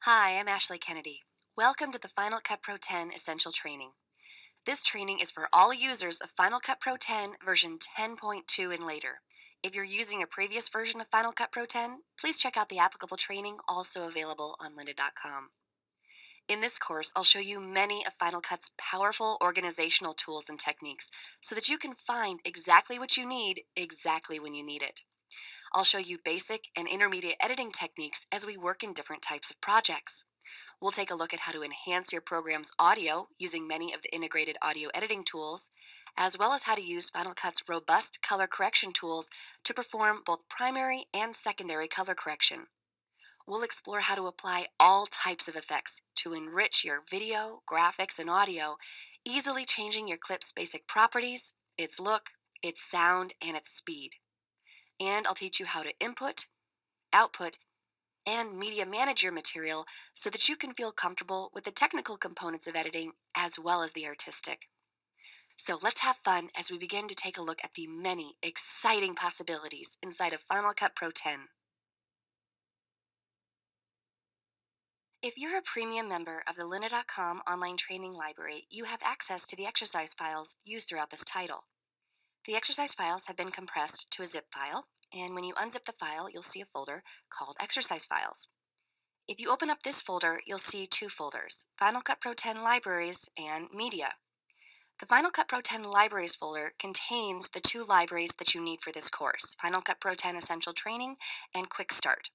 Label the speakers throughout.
Speaker 1: Hi, I'm Ashley Kennedy. Welcome to the Final Cut Pro 10 Essential Training. This training is for all users of Final Cut Pro 10 version 10.2 and later. If you're using a previous version of Final Cut Pro 10, please check out the applicable training also available on lynda.com. In this course, I'll show you many of Final Cut's powerful organizational tools and techniques so that you can find exactly what you need exactly when you need it. I'll show you basic and intermediate editing techniques as we work in different types of projects. We'll take a look at how to enhance your program's audio using many of the integrated audio editing tools, as well as how to use Final Cut's robust color correction tools to perform both primary and secondary color correction. We'll explore how to apply all types of effects to enrich your video, graphics, and audio, easily changing your clip's basic properties, its look, its sound, and its speed. And I'll teach you how to input, output, and media manage your material so that you can feel comfortable with the technical components of editing as well as the artistic. So let's have fun as we begin to take a look at the many exciting possibilities inside of Final Cut Pro 10. If you're a premium member of the lynda.com online training library, you have access to the exercise files used throughout this title. The exercise files have been compressed to a zip file, and when you unzip the file, you'll see a folder called Exercise Files. If you open up this folder, you'll see two folders, Final Cut Pro 10 Libraries and Media. The Final Cut Pro 10 Libraries folder contains the two libraries that you need for this course, Final Cut Pro 10 Essential Training and Quick Start.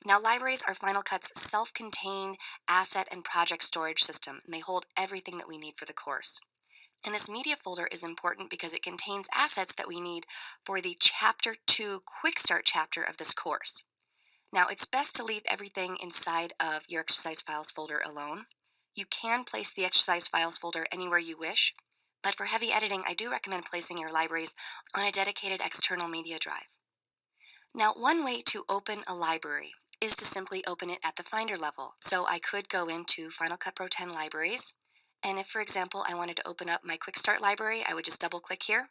Speaker 1: Now, libraries are Final Cut's self-contained asset and project storage system, and they hold everything that we need for the course. And this media folder is important because it contains assets that we need for the Chapter 2 Quick Start chapter of this course. Now, it's best to leave everything inside of your exercise files folder alone. You can place the exercise files folder anywhere you wish, but for heavy editing, I do recommend placing your libraries on a dedicated external media drive. Now, one way to open a library is to simply open it at the Finder level. So I could go into Final Cut Pro 10 Libraries, and if, for example, I wanted to open up my Quick Start library, I would just double-click here,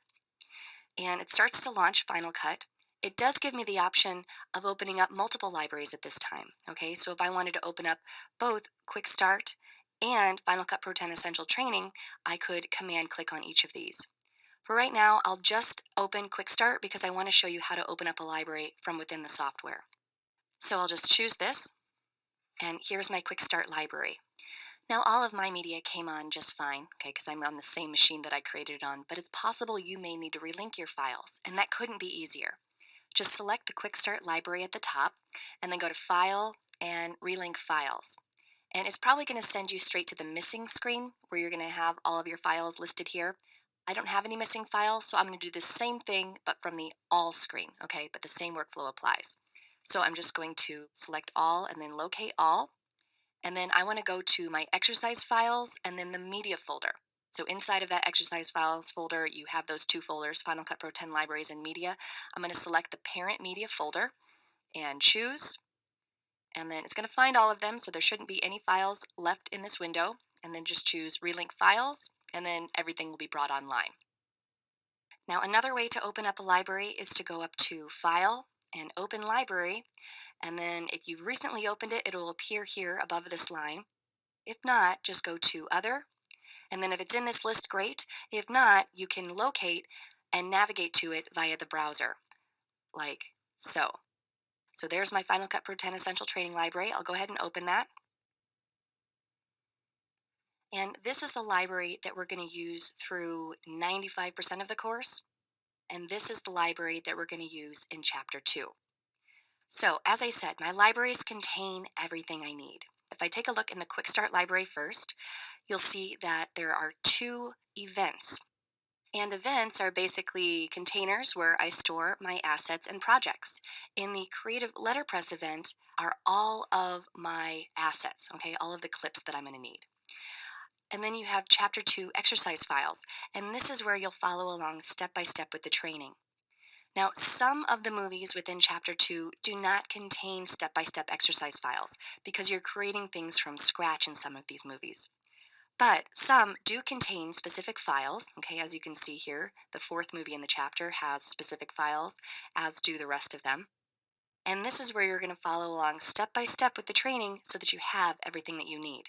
Speaker 1: and it starts to launch Final Cut. It does give me the option of opening up multiple libraries at this time, okay? So if I wanted to open up both Quick Start and Final Cut Pro 10 Essential Training, I could command-click on each of these. For right now, I'll just open Quick Start because I want to show you how to open up a library from within the software. So I'll just choose this, and here's my Quick Start library. Now, all of my media came on just fine, okay, because I'm on the same machine that I created it on, but it's possible you may need to relink your files, and that couldn't be easier. Just select the Quick Start library at the top, and then go to File and Relink Files. And it's probably going to send you straight to the missing screen, where you're going to have all of your files listed here. I don't have any missing files, so I'm going to do the same thing, but from the All screen, okay, but the same workflow applies. So I'm just going to select All and then locate All. And then I want to go to my exercise files and then the media folder. So inside of that exercise files folder, you have those two folders, Final Cut Pro 10 Libraries and Media. I'm going to select the parent media folder and choose. And then it's going to find all of them, so there shouldn't be any files left in this window. And then just choose Relink Files, and then everything will be brought online. Now, another way to open up a library is to go up to File and Open Library, and then if you've recently opened it, it'll appear here above this line. If not, just go to Other, and then if it's in this list, great. If not, you can locate and navigate to it via the browser, like so. So there's my Final Cut Pro 10 Essential Training Library. I'll go ahead and open that. And this is the library that we're going to use through 95% of the course, and this is the library that we're going to use in Chapter 2. So, as I said, my libraries contain everything I need. If I take a look in the Quick Start library first, you'll see that there are two events. And events are basically containers where I store my assets and projects. In the Creative Letterpress event are all of my assets, okay, all of the clips that I'm going to need. And then you have Chapter 2 exercise files, and this is where you'll follow along step by step with the training. Now, some of the movies within Chapter 2 do not contain step-by-step exercise files because you're creating things from scratch in some of these movies. But some do contain specific files, okay, as you can see here, the fourth movie in the chapter has specific files, as do the rest of them. And this is where you're going to follow along step by step with the training so that you have everything that you need.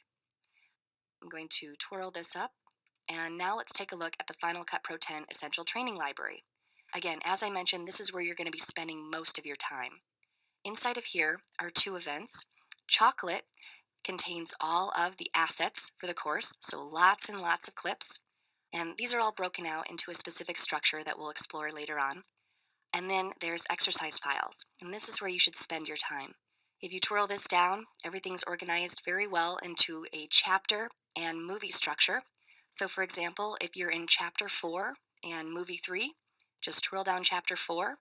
Speaker 1: I'm going to twirl this up, and now let's take a look at the Final Cut Pro 10 Essential Training Library. Again, as I mentioned, this is where you're going to be spending most of your time. Inside of here are 2 events. Chocolate contains all of the assets for the course, so lots and lots of clips. And these are all broken out into a specific structure that we'll explore later on. And then there's exercise files, and this is where you should spend your time. If you twirl this down, everything's organized very well into a chapter and movie structure. So for example, if you're in chapter 4 and movie 3, just twirl down chapter 4,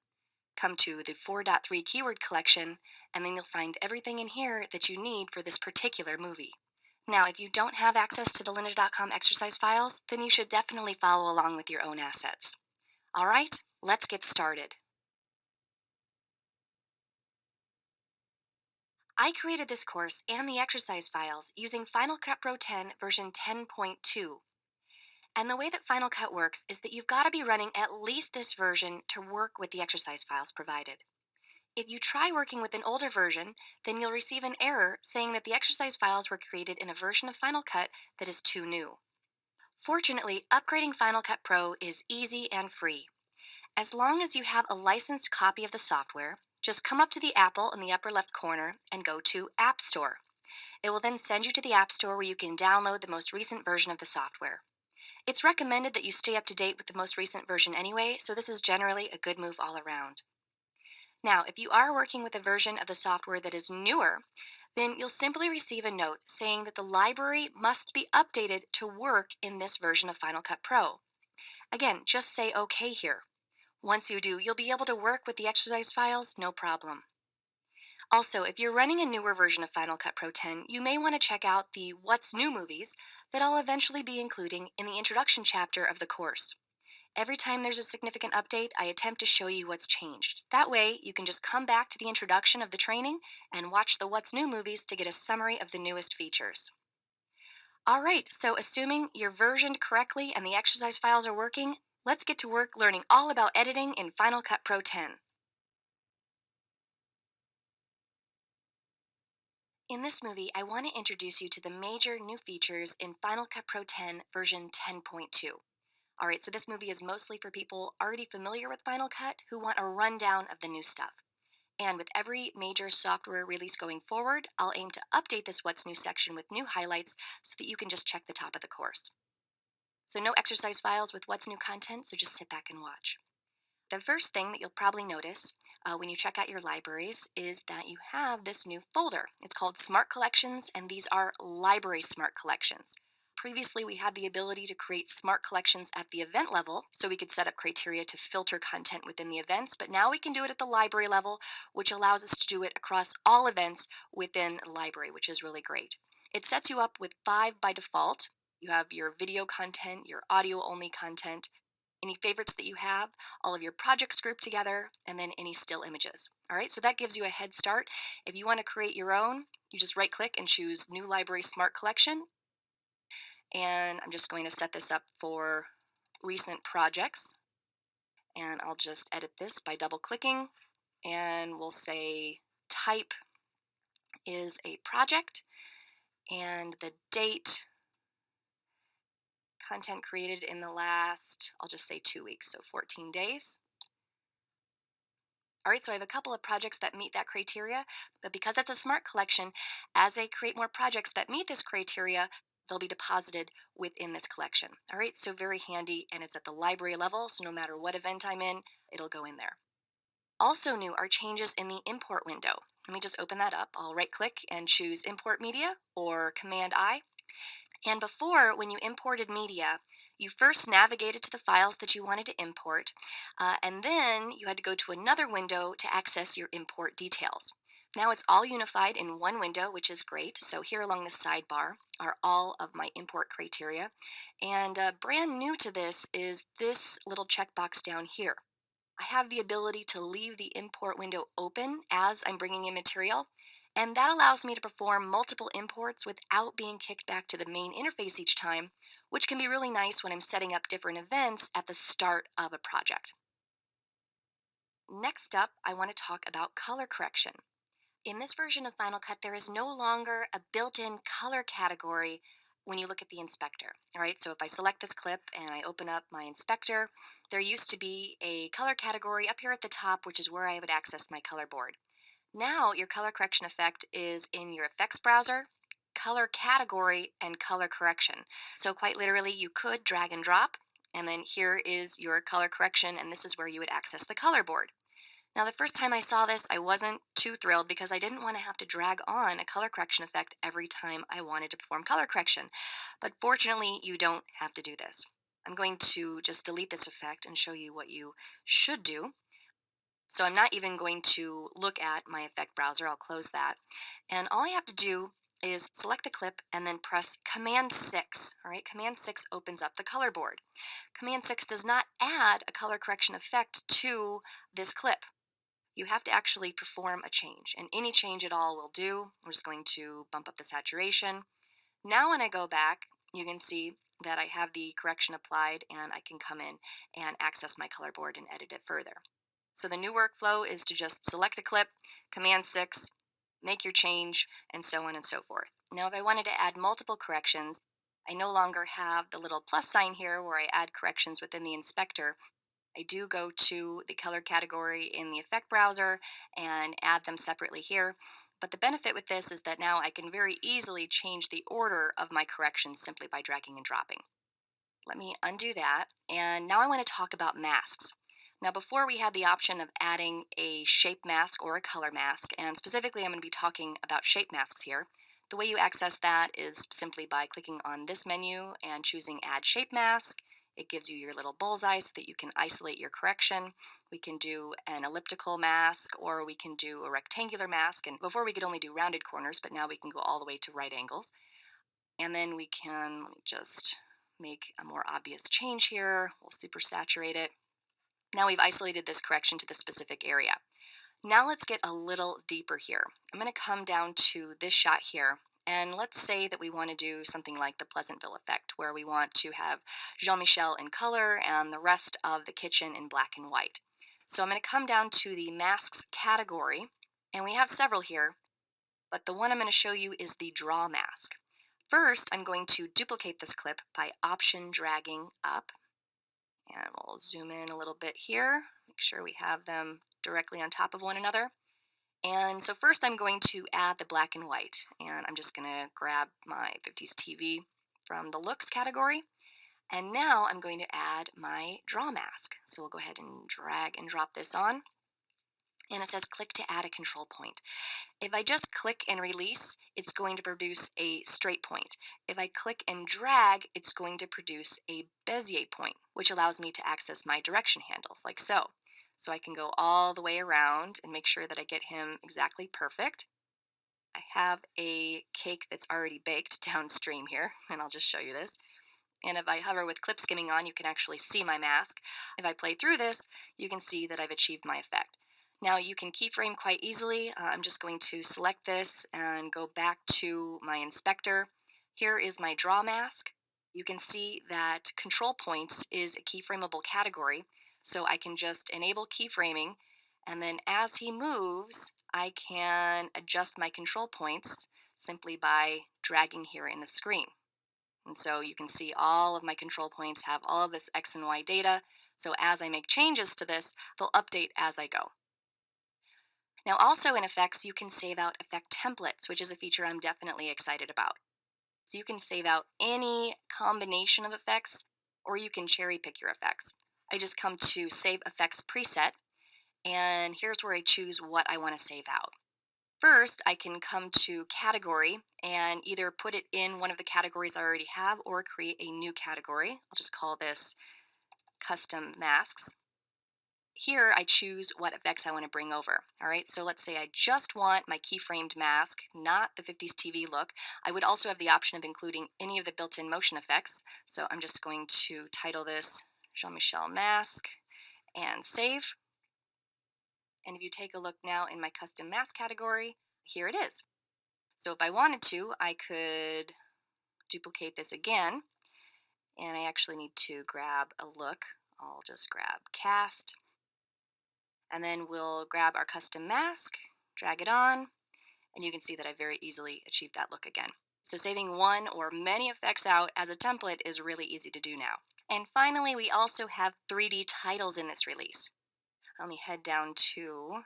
Speaker 1: come to the 4.3 keyword collection, and then you'll find everything in here that you need for this particular movie. Now, if you don't have access to the lynda.com exercise files, then you should definitely follow along with your own assets. All right, let's get started. I created this course and the exercise files using Final Cut Pro 10 version 10.2. And the way that Final Cut works is that you've got to be running at least this version to work with the exercise files provided. If you try working with an older version, then you'll receive an error saying that the exercise files were created in a version of Final Cut that is too new. Fortunately, upgrading Final Cut Pro is easy and free. As long as you have a licensed copy of the software, just come up to the Apple in the upper left corner and go to App Store. It will then send you to the App Store where you can download the most recent version of the software. It's recommended that you stay up to date with the most recent version anyway, so this is generally a good move all around. Now, if you are working with a version of the software that is newer, then you'll simply receive a note saying that the library must be updated to work in this version of Final Cut Pro. Again, just say OK here. Once you do, you'll be able to work with the exercise files, no problem. Also, if you're running a newer version of Final Cut Pro 10, you may want to check out the What's New movies that I'll eventually be including in the introduction chapter of the course. Every time there's a significant update, I attempt to show you what's changed. That way, you can just come back to the introduction of the training and watch the What's New movies to get a summary of the newest features. All right, so assuming you're versioned correctly and the exercise files are working, let's get to work learning all about editing in Final Cut Pro 10. In this movie, I want to introduce you to the major new features in Final Cut Pro 10 version 10.2. Alright, so this movie is mostly for people already familiar with Final Cut who want a rundown of the new stuff. And with every major software release going forward, I'll aim to update this What's New section with new highlights so that you can just check the top of the course. So no exercise files with What's New content, so just sit back and watch. The first thing that you'll probably notice when you check out your libraries is that you have this new folder. It's called Smart Collections, and these are library smart collections. Previously, we had the ability to create smart collections at the event level, so we could set up criteria to filter content within the events, but now we can do it at the library level, which allows us to do it across all events within a library, which is really great. It sets you up with 5 by default. You have your video content, your audio-only content, any favorites that you have, all of your projects grouped together, and then any still images. All right, so that gives you a head start. If you want to create your own, you just right-click and choose New Library Smart Collection. And I'm just going to set this up for recent projects. And I'll just edit this by double-clicking. And we'll say type is a project. And the date, content created in the last, I'll just say 2 weeks, so 14 days. All right, so I have a couple of projects that meet that criteria, but because it's a smart collection, as I create more projects that meet this criteria, they'll be deposited within this collection. All right, so very handy, and it's at the library level, so no matter what event I'm in, it'll go in there. Also new are changes in the import window. Let me just open that up. I'll right-click and choose Import Media or Command-I. And before, when you imported media, you first navigated to the files that you wanted to import, and then you had to go to another window to access your import details. Now it's all unified in one window, which is great. So here along the sidebar are all of my import criteria. And brand new to this is this little checkbox down here. I have the ability to leave the import window open as I'm bringing in material, and that allows me to perform multiple imports without being kicked back to the main interface each time, which can be really nice when I'm setting up different events at the start of a project. Next up, I want to talk about color correction. In this version of Final Cut, there is no longer a built-in color category when you look at the inspector. All right, so if I select this clip and I open up my inspector, there used to be a color category up here at the top, which is where I would access my color board. Now your color correction effect is in your effects browser, color category, and color correction. So quite literally, you could drag and drop, and then here is your color correction, and this is where you would access the color board. Now, the first time I saw this, I wasn't too thrilled because I didn't want to have to drag on a color correction effect every time I wanted to perform color correction. But fortunately, you don't have to do this. I'm going to just delete this effect and show you what you should do. So I'm not even going to look at my effect browser. I'll close that. And all I have to do is select the clip and then press Command 6. All right, Command 6 opens up the color board. Command 6 does not add a color correction effect to this clip. You have to actually perform a change, and any change at all will do. I'm just going to bump up the saturation. Now when I go back, you can see that I have the correction applied, and I can come in and access my color board and edit it further. So the new workflow is to just select a clip, Command 6, make your change, and so on and so forth. Now if I wanted to add multiple corrections, I no longer have the little plus sign here where I add corrections within the inspector. I do go to the color category in the effect browser and add them separately here. But the benefit with this is that now I can very easily change the order of my corrections simply by dragging and dropping. Let me undo that. And now I want to talk about masks. Now before we had the option of adding a shape mask or a color mask, and specifically I'm going to be talking about shape masks here. The way you access that is simply by clicking on this menu and choosing Add Shape Mask. It gives you your little bullseye so that you can isolate your correction. We can do an elliptical mask or we can do a rectangular mask. And before we could only do rounded corners, but now we can go all the way to right angles. And then we can, let me just make a more obvious change here. We'll super saturate it. Now we've isolated this correction to the specific area. Now let's get a little deeper here. I'm going to come down to this shot here, and let's say that we want to do something like the Pleasantville effect, where we want to have Jean-Michel in color and the rest of the kitchen in black and white. So I'm going to come down to the masks category, and we have several here, but the one I'm going to show you is the draw mask. First, I'm going to duplicate this clip by option dragging up, and we'll zoom in a little bit here, make sure we have them directly on top of one another. And so first I'm going to add the black and white, and I'm just going to grab my 50s TV from the looks category. And now I'm going to add my draw mask. So we'll go ahead and drag and drop this on. And it says click to add a control point. If I just click and release, it's going to produce a straight point. If I click and drag, it's going to produce a Bezier point, which allows me to access my direction handles like so. So I can go all the way around and make sure that I get him exactly perfect. I have a cake that's already baked downstream here, and I'll just show you this. And if I hover with clip skimming on, you can actually see my mask. If I play through this, you can see that I've achieved my effect. Now you can keyframe quite easily. I'm just going to select this and go back to my inspector. Here is my draw mask. You can see that control points is a keyframeable category, so I can just enable keyframing, and then as he moves, I can adjust my control points simply by dragging here in the screen. And so you can see all of my control points have all of this X and Y data. So as I make changes to this, they'll update as I go. Now also in effects, you can save out effect templates, which is a feature I'm definitely excited about. So you can save out any combination of effects, or you can cherry pick your effects. I just come to Save Effects Preset, and here's where I choose what I want to save out. First, I can come to Category and either put it in one of the categories I already have or create a new category. I'll just call this Custom Masks. Here I choose what effects I want to bring over. All right, so let's say I just want my keyframed mask, not the 50s TV look. I would also have the option of including any of the built-in motion effects. So I'm just going to title this Jean-Michel Mask and save. And if you take a look now in my custom mask category, here it is. So if I wanted to, I could duplicate this again, and I actually need to grab a look. I'll just grab cast. And then we'll grab our custom mask, drag it on, and you can see that I very easily achieved that look again. So saving one or many effects out as a template is really easy to do now. And finally, we also have 3D titles in this release. Let me head down to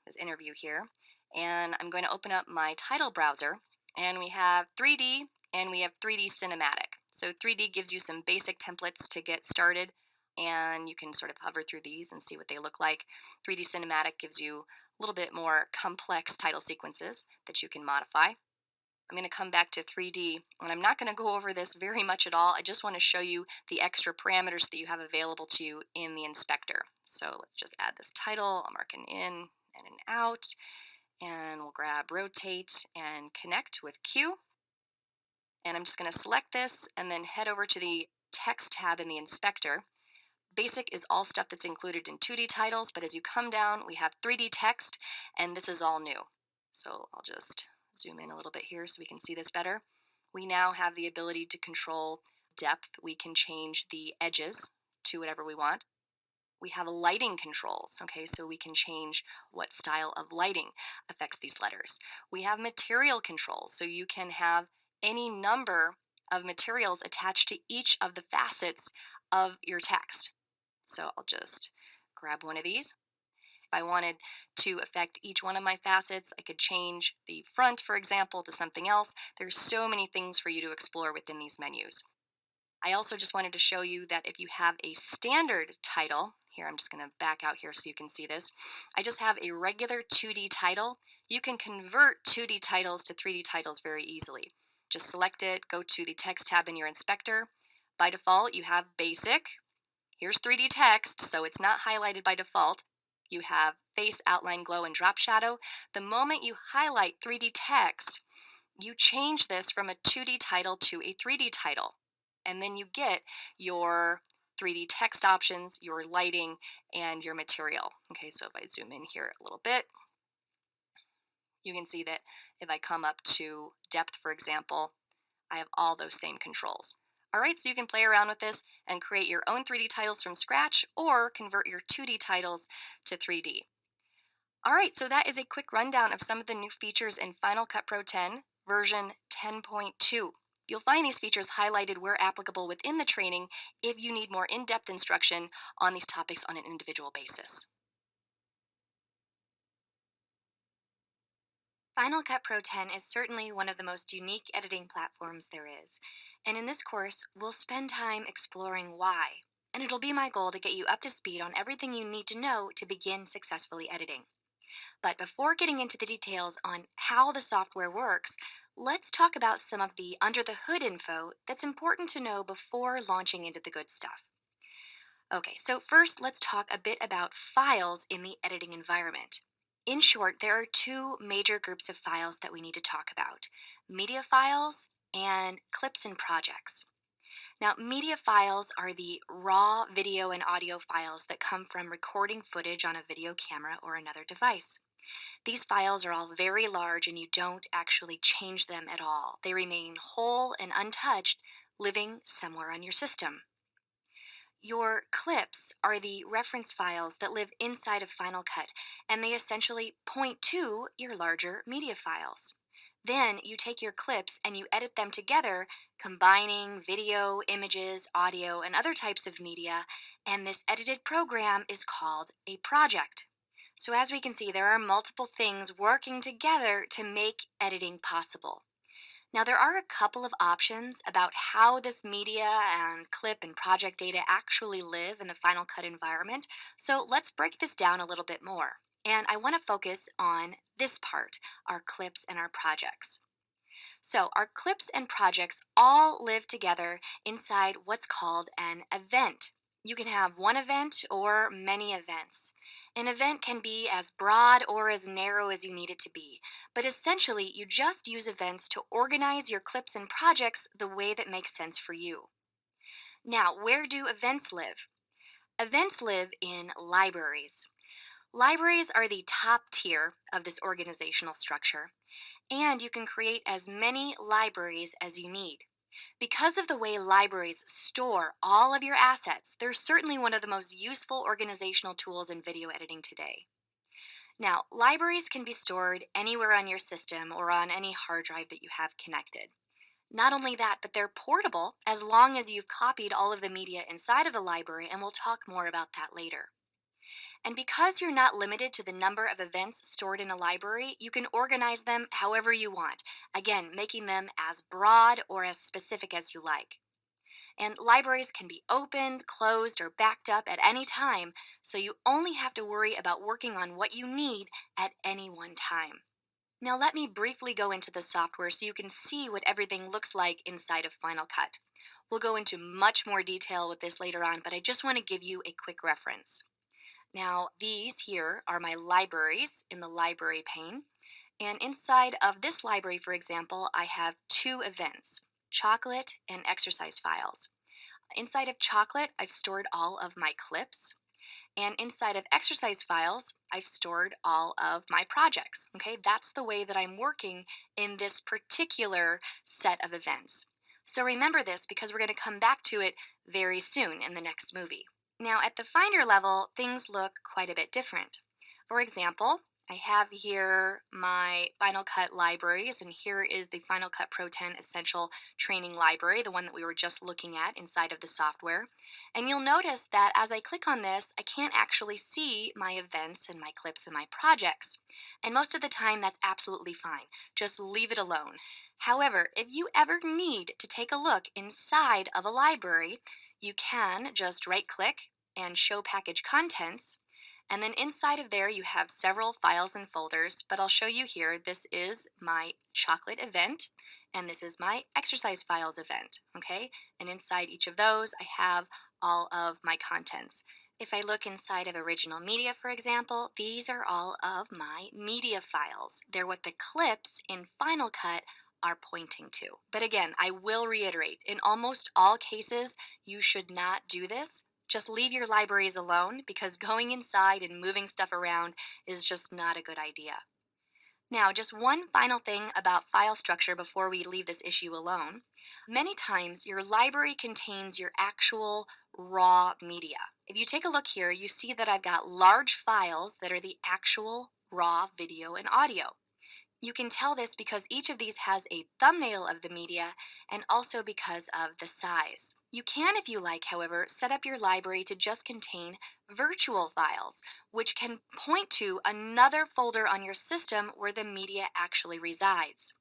Speaker 1: this interview here, and I'm going to open up my title browser, and we have 3D and we have 3D cinematic. So 3D gives you some basic templates to get started, and you can sort of hover through these and see what they look like. 3D cinematic gives you a little bit more complex title sequences that you can modify. I'm going to come back to 3D, and I'm not going to go over this very much at all. I just want to show you the extra parameters that you have available to you in the inspector. So let's just add this title. I'll mark an in and an out, and we'll grab rotate and connect with Q. And I'm just going to select this and then head over to the text tab in the inspector. Basic is all stuff that's included in 2D titles, but as you come down, we have 3D text, and this is all new. So I'll just zoom in a little bit here so we can see this better. We now have the ability to control depth. We can change the edges to whatever we want. We have lighting controls, okay, so we can change what style of lighting affects these letters. We have material controls, so you can have any number of materials attached to each of the facets of your text. So I'll just grab one of these. If I wanted to affect each one of my facets, I could change the front, for example, to something else. There's so many things for you to explore within these menus. I also just wanted to show you that if you have a standard title, here I'm just going to back out here so you can see this. I just have a regular 2D title. You can convert 2D titles to 3D titles very easily. Just select it, go to the text tab in your inspector. By default, you have basic. Here's 3D text, so it's not highlighted by default. You have face, outline, glow, and drop shadow. The moment you highlight 3D text, you change this from a 2D title to a 3D title. And then you get your 3D text options, your lighting, and your material. Okay, so if I zoom in here a little bit, you can see that if I come up to depth, for example, I have all those same controls. All right, so you can play around with this and create your own 3D titles from scratch or convert your 2D titles to 3D. All right, so that is a quick rundown of some of the new features in Final Cut Pro 10 version 10.2. You'll find these features highlighted where applicable within the training if you need more in-depth instruction on these topics on an individual basis. Final Cut Pro 10 is certainly one of the most unique editing platforms there is, and in this course, we'll spend time exploring why, and it'll be my goal to get you up to speed on everything you need to know to begin successfully editing. But before getting into the details on how the software works, let's talk about some of the under-the-hood info that's important to know before launching into the good stuff. Okay, so first let's talk a bit about files in the editing environment. In short, there are two major groups of files that we need to talk about: media files and clips and projects. Now, media files are the raw video and audio files that come from recording footage on a video camera or another device. These files are all very large and you don't actually change them at all. They remain whole and untouched, living somewhere on your system. Your clips are the reference files that live inside of Final Cut, and they essentially point to your larger media files. Then you take your clips and you edit them together, combining video, images, audio, and other types of media, and this edited program is called a project. So as we can see, there are multiple things working together to make editing possible. Now, there are a couple of options about how this media and clip and project data actually live in the Final Cut environment, so let's break this down a little bit more. And I want to focus on this part, our clips and our projects. So our clips and projects all live together inside what's called an event. You can have one event or many events. An event can be as broad or as narrow as you need it to be, but essentially you just use events to organize your clips and projects the way that makes sense for you. Now, where do events live? Events live in libraries. Libraries are the top tier of this organizational structure, and you can create as many libraries as you need. Because of the way libraries store all of your assets, they're certainly one of the most useful organizational tools in video editing today. Now, libraries can be stored anywhere on your system or on any hard drive that you have connected. Not only that, but they're portable as long as you've copied all of the media inside of the library, and we'll talk more about that later. And because you're not limited to the number of events stored in a library, you can organize them however you want, again, making them as broad or as specific as you like. And libraries can be opened, closed, or backed up at any time, so you only have to worry about working on what you need at any one time. Now let me briefly go into the software so you can see what everything looks like inside of Final Cut. We'll go into much more detail with this later on, but I just want to give you a quick reference. Now, these here are my libraries in the library pane. And inside of this library, for example, I have two events, chocolate and exercise files. Inside of chocolate, I've stored all of my clips. And inside of exercise files, I've stored all of my projects. Okay, that's the way that I'm working in this particular set of events. So remember this because we're going to come back to it very soon in the next movie. Now, at the Finder level, things look quite a bit different. For example, I have here my Final Cut libraries, and here is the Final Cut Pro 10 Essential Training Library, the one that we were just looking at inside of the software. And you'll notice that as I click on this, I can't actually see my events and my clips and my projects. And most of the time, that's absolutely fine. Just leave it alone. However, if you ever need to take a look inside of a library, you can just right-click and show package contents. And then inside of there, you have several files and folders, but I'll show you here. This is my chocolate event, and this is my exercise files event, okay? And inside each of those, I have all of my contents. If I look inside of original media, for example, these are all of my media files. They're what the clips in Final Cut are pointing to. But again, I will reiterate, in almost all cases, you should not do this. Just leave your libraries alone because going inside and moving stuff around is just not a good idea. Now, just one final thing about file structure before we leave this issue alone. Many times, your library contains your actual raw media. If you take a look here, you see that I've got large files that are the actual raw video and audio. You can tell this because each of these has a thumbnail of the media and also because of the size. You can, if you like, however, set up your library to just contain virtual files, which can point to another folder on your system where the media actually resides.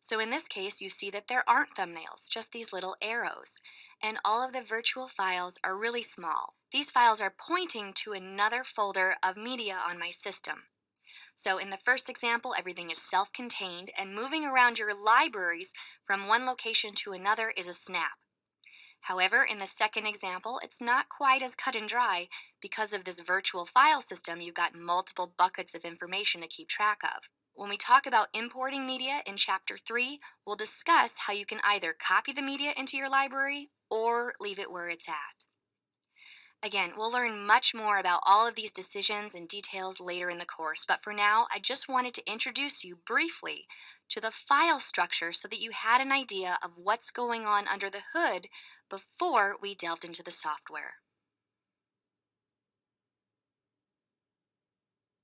Speaker 1: So in this case, you see that there aren't thumbnails, just these little arrows. And all of the virtual files are really small. These files are pointing to another folder of media on my system. So in the first example, everything is self-contained, and moving around your libraries from one location to another is a snap. However, in the second example, it's not quite as cut and dry. Because of this virtual file system, you've got multiple buckets of information to keep track of. When we talk about importing media in Chapter 3, we'll discuss how you can either copy the media into your library or leave it where it's at. Again, we'll learn much more about all of these decisions and details later in the course, but for now, I just wanted to introduce you briefly to the file structure so that you had an idea of what's going on under the hood before we delved into the software.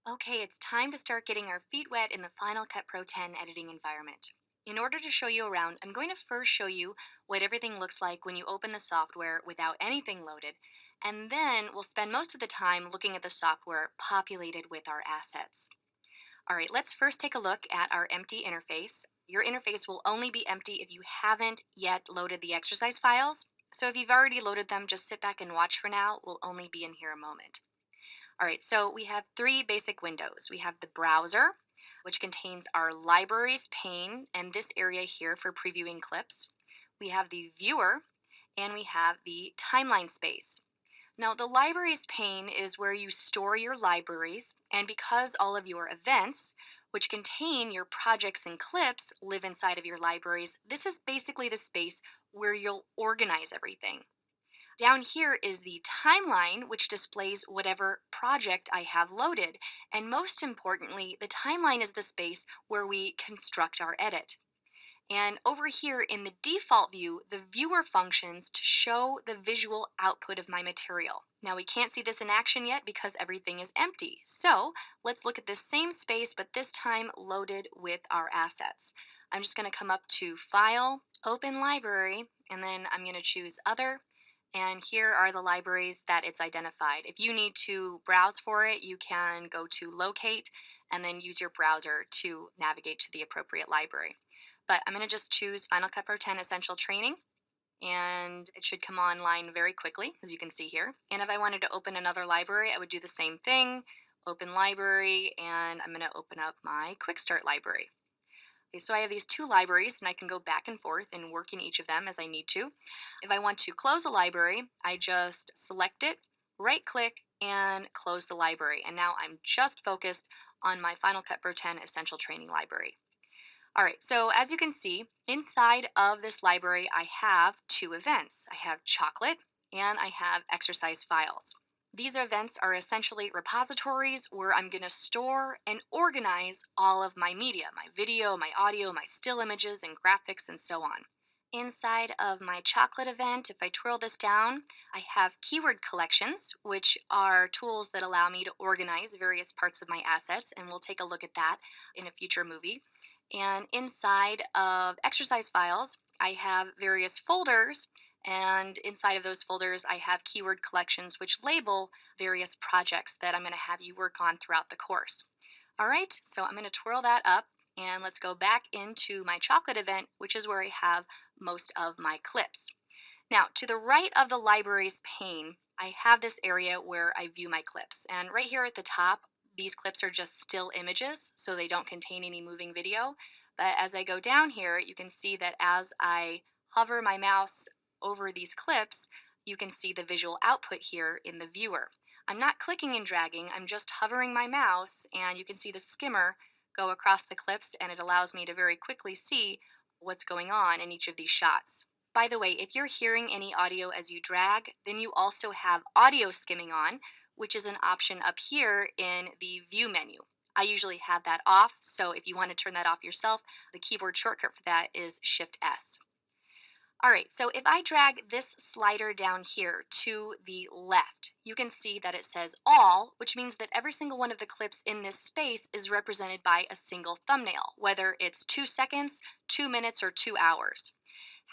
Speaker 1: Okay, it's time to start getting our feet wet in the Final Cut Pro 10 editing environment. In order to show you around, I'm going to first show you what everything looks like when you open the software without anything loaded, and then we'll spend most of the time looking at the software populated with our assets. All right, let's first take a look at our empty interface. Your interface will only be empty if you haven't yet loaded the exercise files. So if you've already loaded them, just sit back and watch for now. We'll only be in here a moment. All right, so we have three basic windows. We have the browser, which contains our libraries pane and this area here for previewing clips. We have the viewer, and we have the timeline space. Now, the libraries pane is where you store your libraries, and because all of your events, which contain your projects and clips, live inside of your libraries, this is basically the space where you'll organize everything. Down here is the timeline, which displays whatever project I have loaded. And most importantly, the timeline is the space where we construct our edit. And over here in the default view, the viewer functions to show the visual output of my material. Now we can't see this in action yet because everything is empty. So let's look at this same space, but this time loaded with our assets. I'm just going to come up to File, Open Library, and then I'm going to choose Other. And here are the libraries that it's identified. If you need to browse for it, you can go to Locate and then use your browser to navigate to the appropriate library. But I'm going to just choose Final Cut Pro 10 Essential Training, and it should come online very quickly, as you can see here. And if I wanted to open another library, I would do the same thing, Open Library, and I'm going to open up my Quick Start library. Okay, so I have these two libraries, and I can go back and forth and work in each of them as I need to. If I want to close a library, I just select it, right-click, and close the library. And now I'm just focused on my Final Cut Pro 10 Essential Training library. All right, so as you can see, inside of this library, I have two events. I have chocolate and I have exercise files. These events are essentially repositories where I'm going to store and organize all of my media, my video, my audio, my still images and graphics and so on. Inside of my chocolate event, if I twirl this down, I have keyword collections, which are tools that allow me to organize various parts of my assets, and we'll take a look at that in a future movie. And inside of exercise files, I have various folders, and inside of those folders, I have keyword collections which label various projects that I'm going to have you work on throughout the course. All right, so I'm going to twirl that up, and let's go back into my chocolate event, which is where I have most of my clips. Now, to the right of the library's pane, I have this area where I view my clips. And right here at the top, these clips are just still images, so they don't contain any moving video. But as I go down here, you can see that as I hover my mouse over these clips, you can see the visual output here in the viewer. I'm not clicking and dragging, I'm just hovering my mouse, and you can see the skimmer go across the clips, and it allows me to very quickly see what's going on in each of these shots. By the way, if you're hearing any audio as you drag, then you also have audio skimming on, which is an option up here in the view menu. I usually have that off, so if you want to turn that off yourself, the keyboard shortcut for that is Shift S. All right, so if I drag this slider down here to the left, you can see that it says all, which means that every single one of the clips in this space is represented by a single thumbnail, whether it's 2 seconds, 2 minutes, or 2 hours.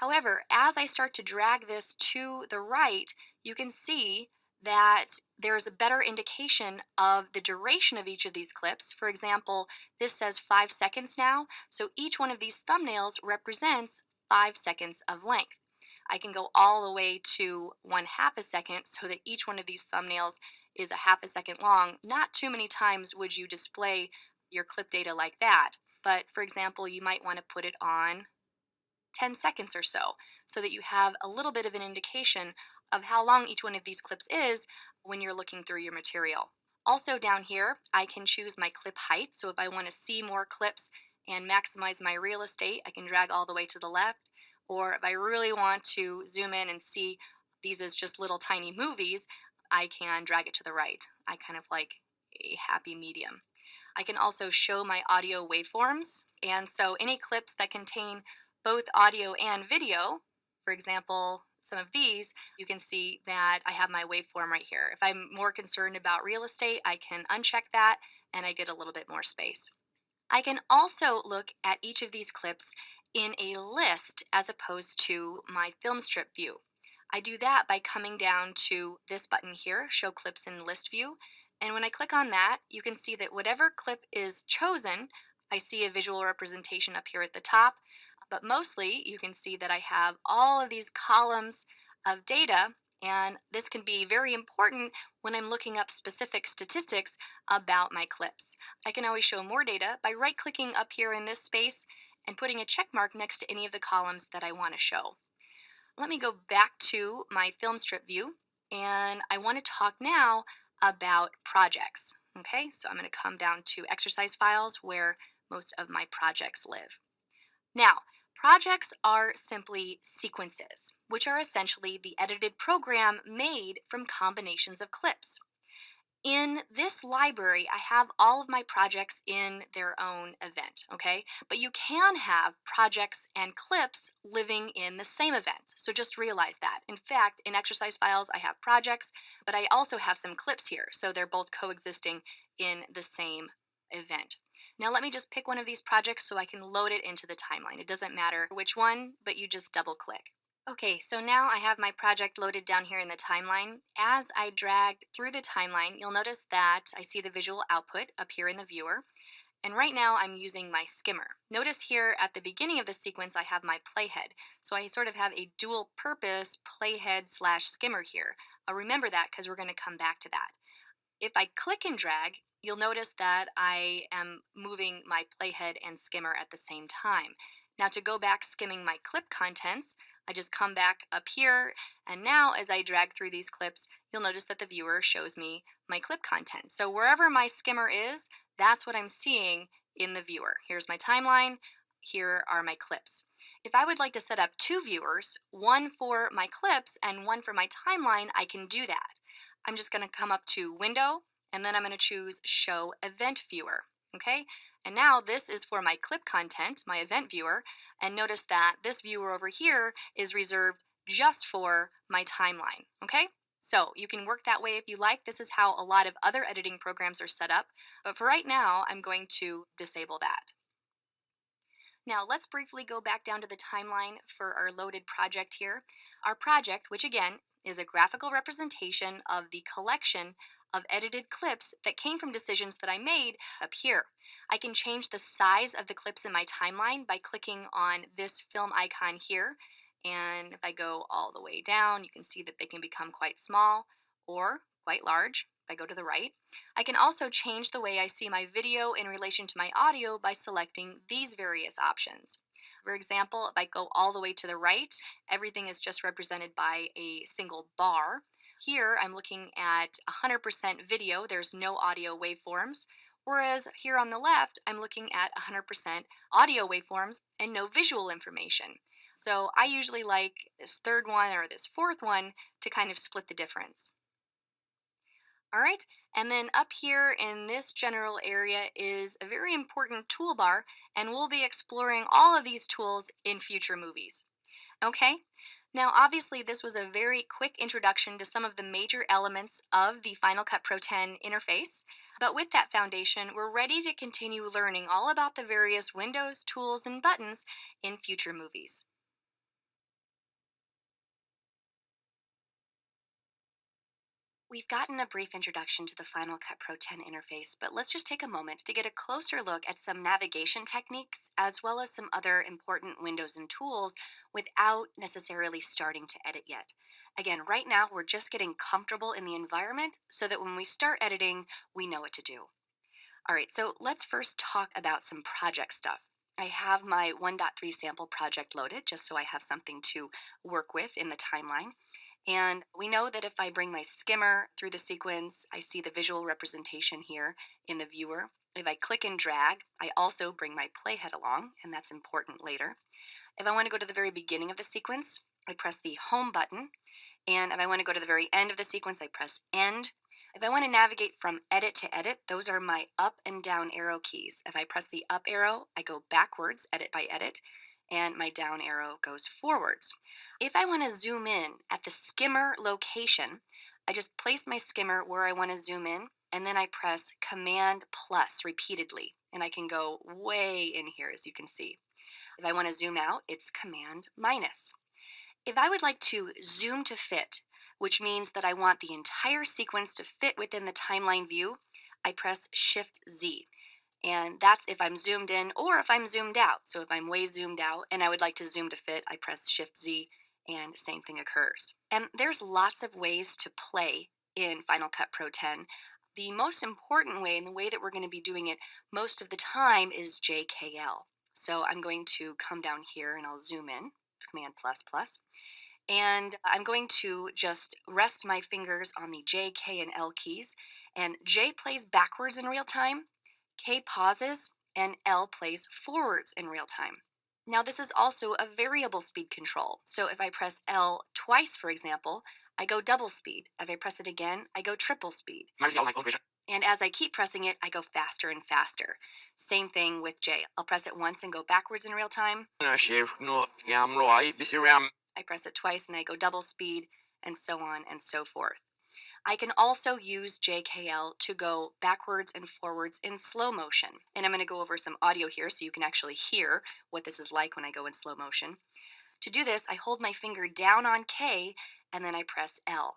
Speaker 1: However, as I start to drag this to the right, you can see that there's a better indication of the duration of each of these clips. For example, this says 5 seconds now, so each one of these thumbnails represents 5 seconds of length. I can go all the way to 1/2 a second so that each one of these thumbnails is 1/2 a second long. Not too many times would you display your clip data like that, but for example, you might want to put it on 10 seconds or so that you have a little bit of an indication of how long each one of these clips is when you're looking through your material. Also down here, I can choose my clip height, so if I want to see more clips and maximize my real estate, I can drag all the way to the left, or if I really want to zoom in and see these as just little tiny movies, I can drag it to the right. I kind of like a happy medium. I can also show my audio waveforms, and so any clips that contain both audio and video, for example, some of these, you can see that I have my waveform right here. If I'm more concerned about real estate, I can uncheck that and I get a little bit more space. I can also look at each of these clips in a list as opposed to my film strip view. I do that by coming down to this button here, Show Clips in List View, and when I click on that, you can see that whatever clip is chosen, I see a visual representation up here at the top, but mostly you can see that I have all of these columns of data, and this can be very important when I'm looking up specific statistics about my clips. I can always show more data by right-clicking up here in this space and putting a check mark next to any of the columns that I want to show. Let me go back to my film strip view, and I want to talk now about projects. Okay, so I'm going to come down to exercise files where most of my projects live. Now, projects are simply sequences, which are essentially the edited program made from combinations of clips. In this library, I have all of my projects in their own event, okay? But you can have projects and clips living in the same event. So just realize that. In fact, in exercise files, I have projects, but I also have some clips here. So they're both coexisting in the same event. Now let me just pick one of these projects so I can load it into the timeline. It doesn't matter which one, but you just double click. Okay, so now I have my project loaded down here in the timeline. As I drag through the timeline, you'll notice that I see the visual output up here in the viewer. And right now I'm using my skimmer. Notice here at the beginning of the sequence I have my playhead. So I sort of have a dual purpose playhead slash skimmer here. Remember that because we're going to come back to that. If I click and drag, you'll notice that I am moving my playhead and skimmer at the same time. Now to go back skimming my clip contents, I just come back up here, and now as I drag through these clips, you'll notice that the viewer shows me my clip content. So wherever my skimmer is, that's what I'm seeing in the viewer. Here's my timeline, here are my clips. If I would like to set up two viewers, one for my clips and one for my timeline, I can do that. I'm just going to come up to Window, and then I'm going to choose Show Event Viewer. Okay, and now this is for my clip content, my event viewer, and notice that this viewer over here is reserved just for my timeline. Okay, so you can work that way if you like. This is how a lot of other editing programs are set up, but for right now, I'm going to disable that. Now let's briefly go back down to the timeline for our loaded project here. Our project, which again is a graphical representation of the collection of edited clips that came from decisions that I made up here. I can change the size of the clips in my timeline by clicking on this film icon here. And if I go all the way down, you can see that they can become quite small or quite large. If I go to the right, I can also change the way I see my video in relation to my audio by selecting these various options. For example, if I go all the way to the right, everything is just represented by a single bar. Here I'm looking at 100% video, there's no audio waveforms. Whereas here on the left, I'm looking at 100% audio waveforms and no visual information. So I usually like this third one or this fourth one to kind of split the difference. All right, and then up here in this general area is a very important toolbar, and we'll be exploring all of these tools in future movies. Okay, now obviously this was a very quick introduction to some of the major elements of the Final Cut Pro X interface, but with that foundation, we're ready to continue learning all about the various windows, tools, and buttons in future movies. We've gotten a brief introduction to the Final Cut Pro X interface, but let's just take a moment to get a closer look at some navigation techniques as well as some other important windows and tools without necessarily starting to edit yet. Again, right now we're just getting comfortable in the environment so that when we start editing, we know what to do. All right, so let's first talk about some project stuff. I have my 1.3 sample project loaded just so I have something to work with in the timeline. And we know that if I bring my skimmer through the sequence, I see the visual representation here in the viewer. If I click and drag, I also bring my playhead along, and that's important later. If I want to go to the very beginning of the sequence, I press the home button. And if I want to go to the very end of the sequence, I press end. If I want to navigate from edit to edit, those are my up and down arrow keys. If I press the up arrow, I go backwards, edit by edit, and my down arrow goes forwards. If I want to zoom in at the skimmer location, I just place my skimmer where I want to zoom in, and then I press Command plus repeatedly, and I can go way in here, as you can see. If I want to zoom out, it's Command minus. If I would like to zoom to fit, which means that I want the entire sequence to fit within the timeline view, I press Shift Z. And that's if I'm zoomed in or if I'm zoomed out. So if I'm way zoomed out and I would like to zoom to fit, I press Shift Z and the same thing occurs. And there's lots of ways to play in Final Cut Pro X. The most important way and the way that we're going to be doing it most of the time is JKL. So I'm going to come down here and I'll zoom in, Command plus plus. And I'm going to just rest my fingers on the J, K, and L keys. And J plays backwards in real time, K pauses, and L plays forwards in real time. Now this is also a variable speed control. So if I press L twice, for example, I go double speed. If I press it again, I go triple speed. And as I keep pressing it, I go faster and faster. Same thing with J. I'll press it once and go backwards in real time. I press it twice and I go double speed, and so on and so forth. I can also use JKL to go backwards and forwards in slow motion. And I'm going to go over some audio here so you can actually hear what this is like when I go in slow motion. To do this, I hold my finger down on K and then I press L.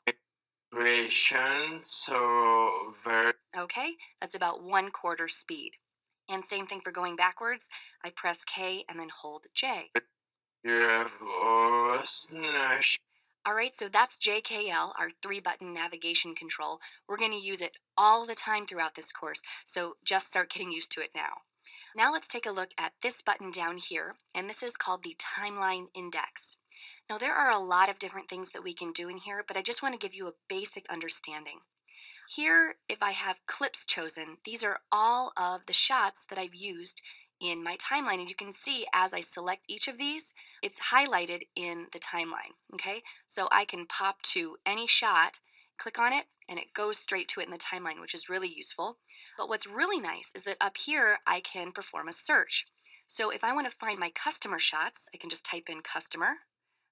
Speaker 1: Okay, that's about 1/4 speed. And same thing for going backwards. I press K and then hold J. All right, so that's JKL, our 3-button navigation control. We're going to use it all the time throughout this course, so just start getting used to it now. Now let's take a look at this button down here, and this is called the timeline index. Now there are a lot of different things that we can do in here, but I just want to give you a basic understanding. Here, if I have clips chosen, these are all of the shots that I've used in my timeline. And you can see as I select each of these, it's highlighted in the timeline, okay? So I can pop to any shot, click on it, and it goes straight to it in the timeline, which is really useful. But what's really nice is that up here, I can perform a search. So if I want to find my customer shots, I can just type in customer.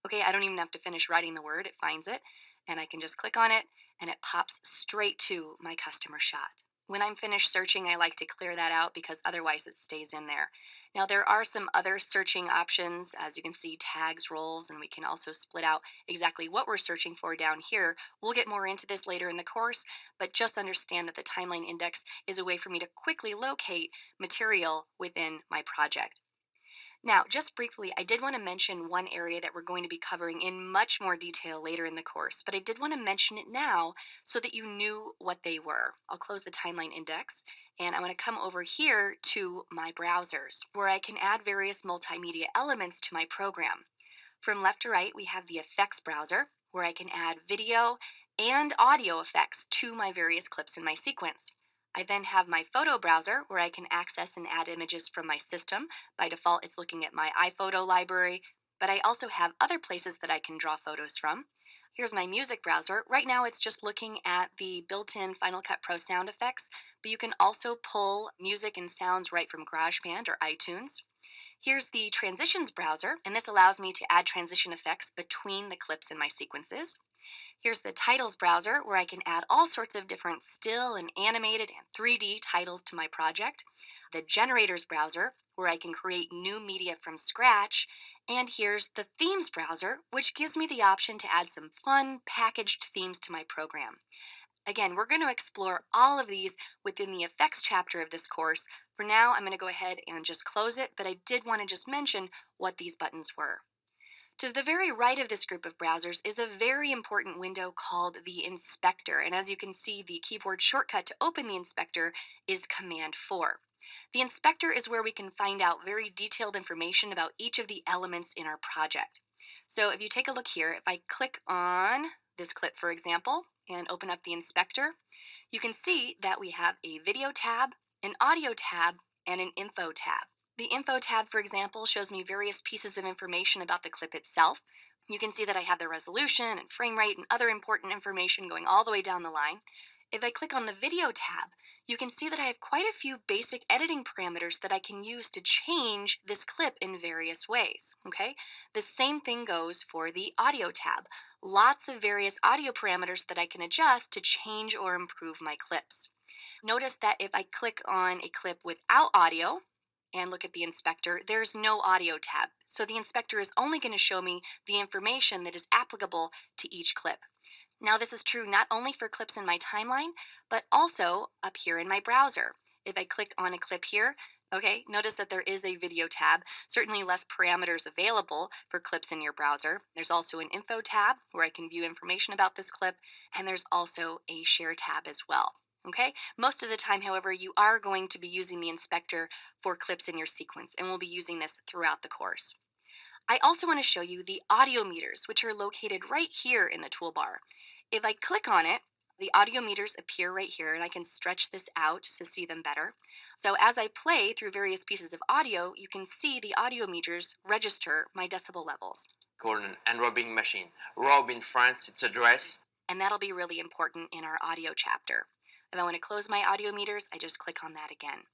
Speaker 1: Okay, I don't even have to finish writing the word, it finds it, and I can just click on it, and it pops straight to my customer shot. When I'm finished searching, I like to clear that out because otherwise it stays in there. Now, there are some other searching options. As you can see, tags, roles, and we can also split out exactly what we're searching for down here. We'll get more into this later in the course, but just understand that the timeline index is a way for me to quickly locate material within my project. Now, just briefly, I did want to mention one area that we're going to be covering in much more detail later in the course, but I did want to mention it now so that you knew what they were. I'll close the timeline index, and I'm going to come over here to my browsers, where I can add various multimedia elements to my program. From left to right, we have the effects browser, where I can add video and audio effects to my various clips in my sequence. I then have my photo browser where I can access and add images from my system. By default, it's looking at my iPhoto library, but I also have other places that I can draw photos from. Here's my music browser. Right now, it's just looking at the built-in Final Cut Pro sound effects, but you can also pull music and sounds right from GarageBand or iTunes. Here's the transitions browser, and this allows me to add transition effects between the clips in my sequences. Here's the titles browser where I can add all sorts of different still and animated and 3D titles to my project. The generators browser where I can create new media from scratch. And here's the themes browser, which gives me the option to add some fun packaged themes to my program. Again, we're going to explore all of these within the effects chapter of this course. For now, I'm going to go ahead and just close it, but I did want to just mention what these buttons were. To the very right of this group of browsers is a very important window called the Inspector, and as you can see, the keyboard shortcut to open the Inspector is Command 4. The Inspector is where we can find out very detailed information about each of the elements in our project. So if you take a look here, if I click on this clip, for example, and open up the Inspector, you can see that we have a video tab, an audio tab, and an info tab. The info tab, for example, shows me various pieces of information about the clip itself. You can see that I have the resolution and frame rate and other important information going all the way down the line. If I click on the video tab, you can see that I have quite a few basic editing parameters that I can use to change this clip in various ways, okay? The same thing goes for the audio tab. Lots of various audio parameters that I can adjust to change or improve my clips. Notice that if I click on a clip without audio, and look at the Inspector, there's no audio tab. So the Inspector is only going to show me the information that is applicable to each clip. Now this is true not only for clips in my timeline, but also up here in my browser. If I click on a clip here, okay, notice that there is a video tab, certainly less parameters available for clips in your browser. There's also an info tab where I can view information about this clip, and there's also a share tab as well. Okay, most of the time, however, you are going to be using the Inspector for clips in your sequence, and we'll be using this throughout the course. I also want to show you the audio meters, which are located right here in the toolbar. If I click on it, the audio meters appear right here, and I can stretch this out to see them better. So as I play through various pieces of audio, you can see the audio meters register my decibel levels.
Speaker 2: Called an enrobing machine. Robe in France, it's a dress.
Speaker 1: and that'll be really important in our audio chapter. If I want to close my audio meters, I just click on that again.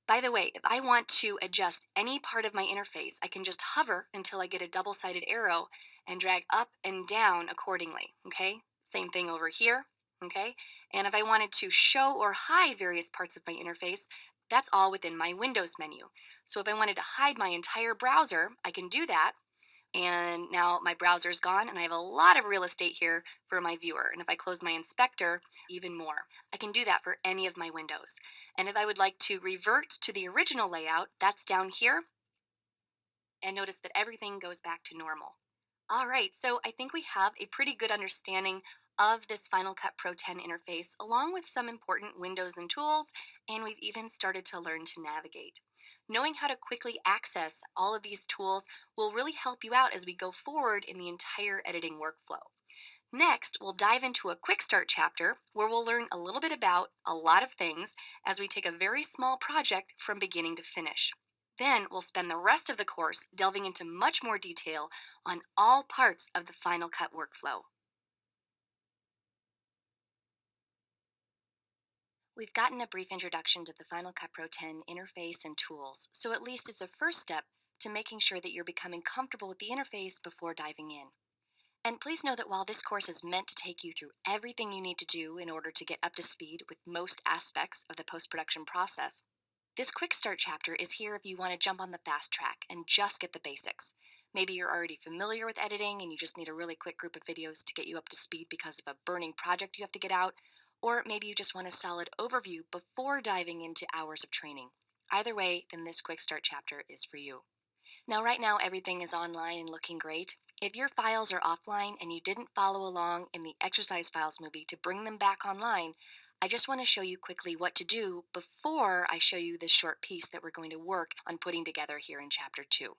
Speaker 1: By the way, if I want to adjust any part of my interface, I can just hover until I get a double-sided arrow and drag up and down accordingly, okay? Same thing over here, okay? And if I wanted to show or hide various parts of my interface, that's all within my Windows menu. So if I wanted to hide my entire browser, I can do that. And now my browser is gone and I have a lot of real estate here for my viewer. And if I close my inspector, even more. I can do that for any of my windows. And if I would like to revert to the original layout, that's down here. And notice that everything goes back to normal. All right, so I think we have a pretty good understanding of this Final Cut Pro 10 interface, along with some important windows and tools, and we've even started to learn to navigate. Knowing how to quickly access all of these tools will really help you out as we go forward in the entire editing workflow. Next, we'll dive into a quick start chapter where we'll learn a little bit about a lot of things as we take a very small project from beginning to finish. Then we'll spend the rest of the course delving into much more detail on all parts of the Final Cut workflow. We've gotten a brief introduction to the Final Cut Pro 10 interface and tools, so at least it's a first step to making sure that you're becoming comfortable with the interface before diving in. And please know that while this course is meant to take you through everything you need to do in order to get up to speed with most aspects of the post-production process, this quick start chapter is here if you want to jump on the fast track and just get the basics. Maybe you're already familiar with editing and you just need a really quick group of videos to get you up to speed because of a burning project you have to get out, or maybe you just want a solid overview before diving into hours of training. Either way, then this quick start chapter is for you. Now, right now, everything is online and looking great. If your files are offline and you didn't follow along in the exercise files movie to bring them back online, I just want to show you quickly what to do before I show you this short piece that we're going to work on putting together here in Chapter 2.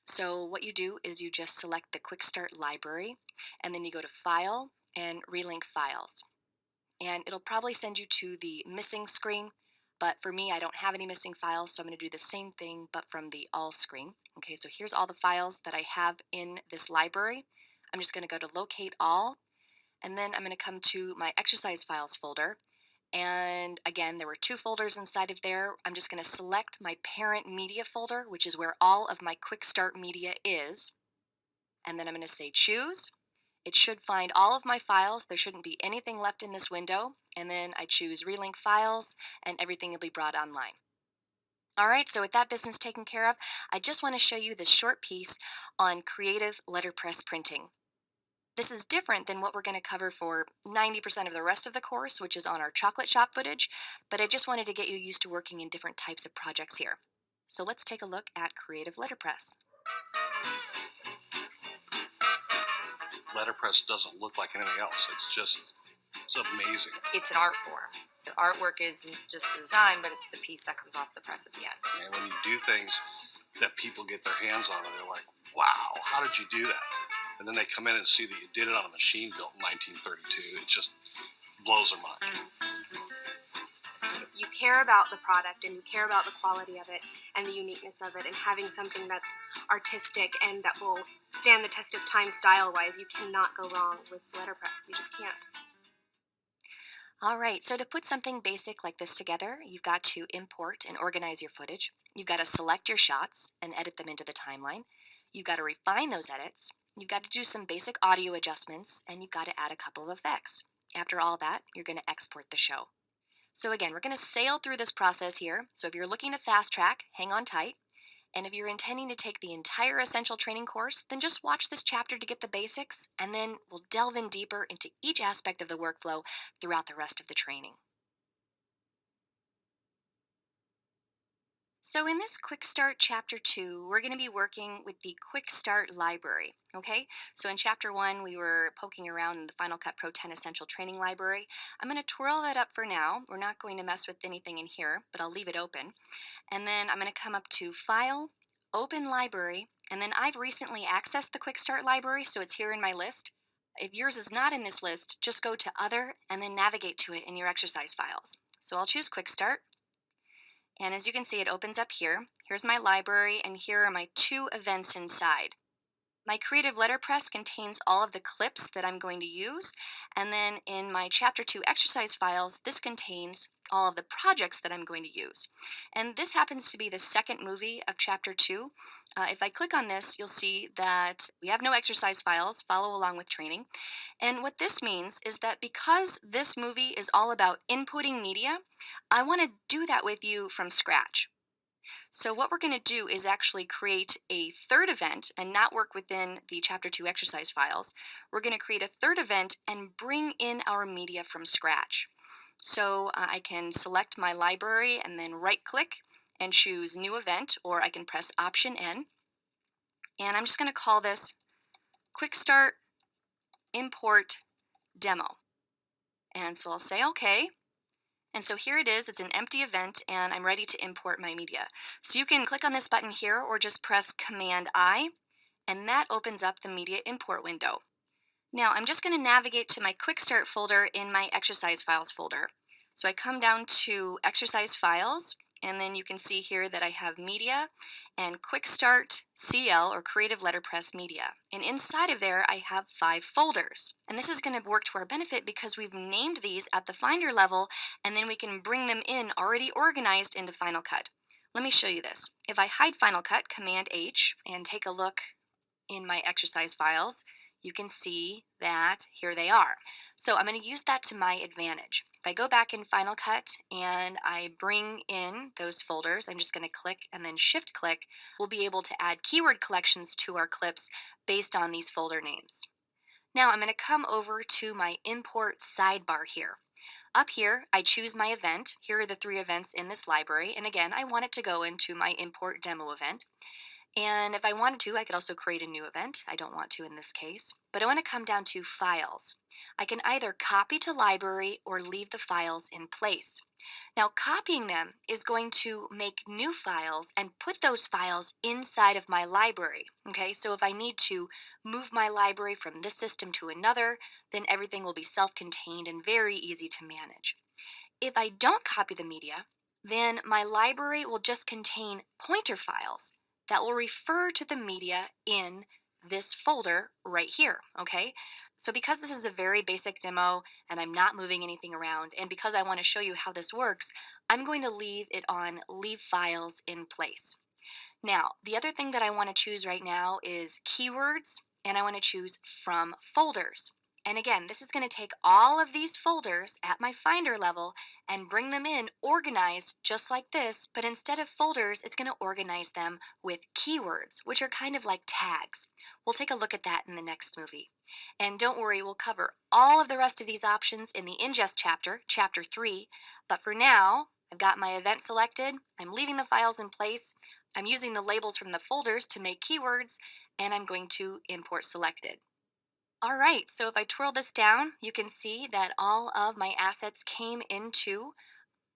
Speaker 1: So what you do is you just select the Quick Start library, and then you go to File and Relink Files. And it'll probably send you to the missing screen, but for me, I don't have any missing files, so I'm going to do the same thing, but from the all screen. Okay, so here's all the files that I have in this library. I'm just going to go to Locate All, and then I'm going to come to my exercise files folder. And again, there were 2 folders inside of there. I'm just going to select my parent media folder, which is where all of my Quick Start media is. And then I'm going to say Choose. It should find all of my files. There shouldn't be anything left in this window. And then I choose Relink Files, and everything will be brought online. All right, so with that business taken care of, I just want to show you this short piece on creative letterpress printing. This is different than what we're going to cover for 90% of the rest of the course, which is on our chocolate shop footage, but I just wanted to get you used to working in different types of projects here. So let's take a look at creative letterpress.
Speaker 2: Letterpress doesn't look like anything else. It's amazing.
Speaker 3: It's an art form. The artwork isn't just the design, but it's the piece that comes off the press at the end.
Speaker 2: And when you do things that people get their hands on, and they're like, wow, how did you do that? And then they come in and see that you did it on a machine built in 1932. It just blows their mind.
Speaker 4: If you care about the product and you care about the quality of it and the uniqueness of it and having something that's artistic and that will stand the test of time style-wise, you cannot go wrong with letterpress. You just can't.
Speaker 1: All right, so to put something basic like this together, you've got to import and organize your footage. You've got to select your shots and edit them into the timeline. You've got to refine those edits. You've got to do some basic audio adjustments, and you've got to add a couple of effects. After all that, you're going to export the show. So again, we're going to sail through this process here. So if you're looking to fast track, hang on tight. And if you're intending to take the entire essential training course, then just watch this chapter to get the basics, and then we'll delve in deeper into each aspect of the workflow throughout the rest of the training. So in this Quick Start Chapter 2, we're going to be working with the Quick Start library, okay? So in Chapter 1, we were poking around in the Final Cut Pro 10 Essential Training library. I'm going to twirl that up for now. We're not going to mess with anything in here, but I'll leave it open. And then I'm going to come up to File, Open Library, and then I've recently accessed the Quick Start library, so it's here in my list. If yours is not in this list, just go to Other and then navigate to it in your exercise files. So I'll choose Quick Start. And as you can see, it opens up here. Here's my library, and here are my 2 events inside. My creative letterpress contains all of the clips that I'm going to use, and then in my Chapter 2 exercise files, this contains all of the projects that I'm going to use. And this happens to be the second movie of Chapter 2. If I click on this, you'll see that we have no exercise files, follow along with training. And what this means is that because this movie is all about inputting media, I want to do that with you from scratch. So what we're going to do is actually create a third event and not work within the Chapter 2 exercise files. We're going to create a third event and bring in our media from scratch. So I can select my library and then right-click and choose New Event, or I can press Option N. And I'm just going to call this Quick Start Import Demo. And so I'll say OK. And so here it is, it's an empty event, and I'm ready to import my media. So you can click on this button here or just press Command I, and that opens up the media import window. Now I'm just going to navigate to my Quick Start folder in my exercise files folder. So I come down to exercise files, and then you can see here that I have media and Quick Start CL, or Creative Letterpress Media. And inside of there I have 5 folders. And this is going to work to our benefit because we've named these at the Finder level, and then we can bring them in already organized into Final Cut. Let me show you this. If I hide Final Cut, Command H, and take a look in my exercise files, you can see that here they are. So I'm going to use that to my advantage. If I go back in Final Cut and I bring in those folders, I'm just going to click and then shift click, we'll be able to add keyword collections to our clips based on these folder names. Now I'm going to come over to my import sidebar here. Up here, I choose my event. Here are the 3 events in this library, and again, I want it to go into my import demo event. And if I wanted to, I could also create a new event. I don't want to in this case, but I want to come down to Files. I can either copy to library or leave the files in place. Now, copying them is going to make new files and put those files inside of my library. Okay, so if I need to move my library from this system to another, then everything will be self-contained and very easy to manage. If I don't copy the media, then my library will just contain pointer files that will refer to the media in this folder right here, okay? So because this is a very basic demo and I'm not moving anything around, and because I want to show you how this works, I'm going to leave it on Leave Files in Place. Now, the other thing that I want to choose right now is keywords, and I want to choose From Folders. And again, this is going to take all of these folders at my Finder level and bring them in organized just like this, but instead of folders, it's going to organize them with keywords, which are kind of like tags. We'll take a look at that in the next movie. And don't worry, we'll cover all of the rest of these options in the Ingest chapter, Chapter 3, but for now, I've got my event selected, I'm leaving the files in place, I'm using the labels from the folders to make keywords, and I'm going to import selected. All right, so if I twirl this down, you can see that all of my assets came into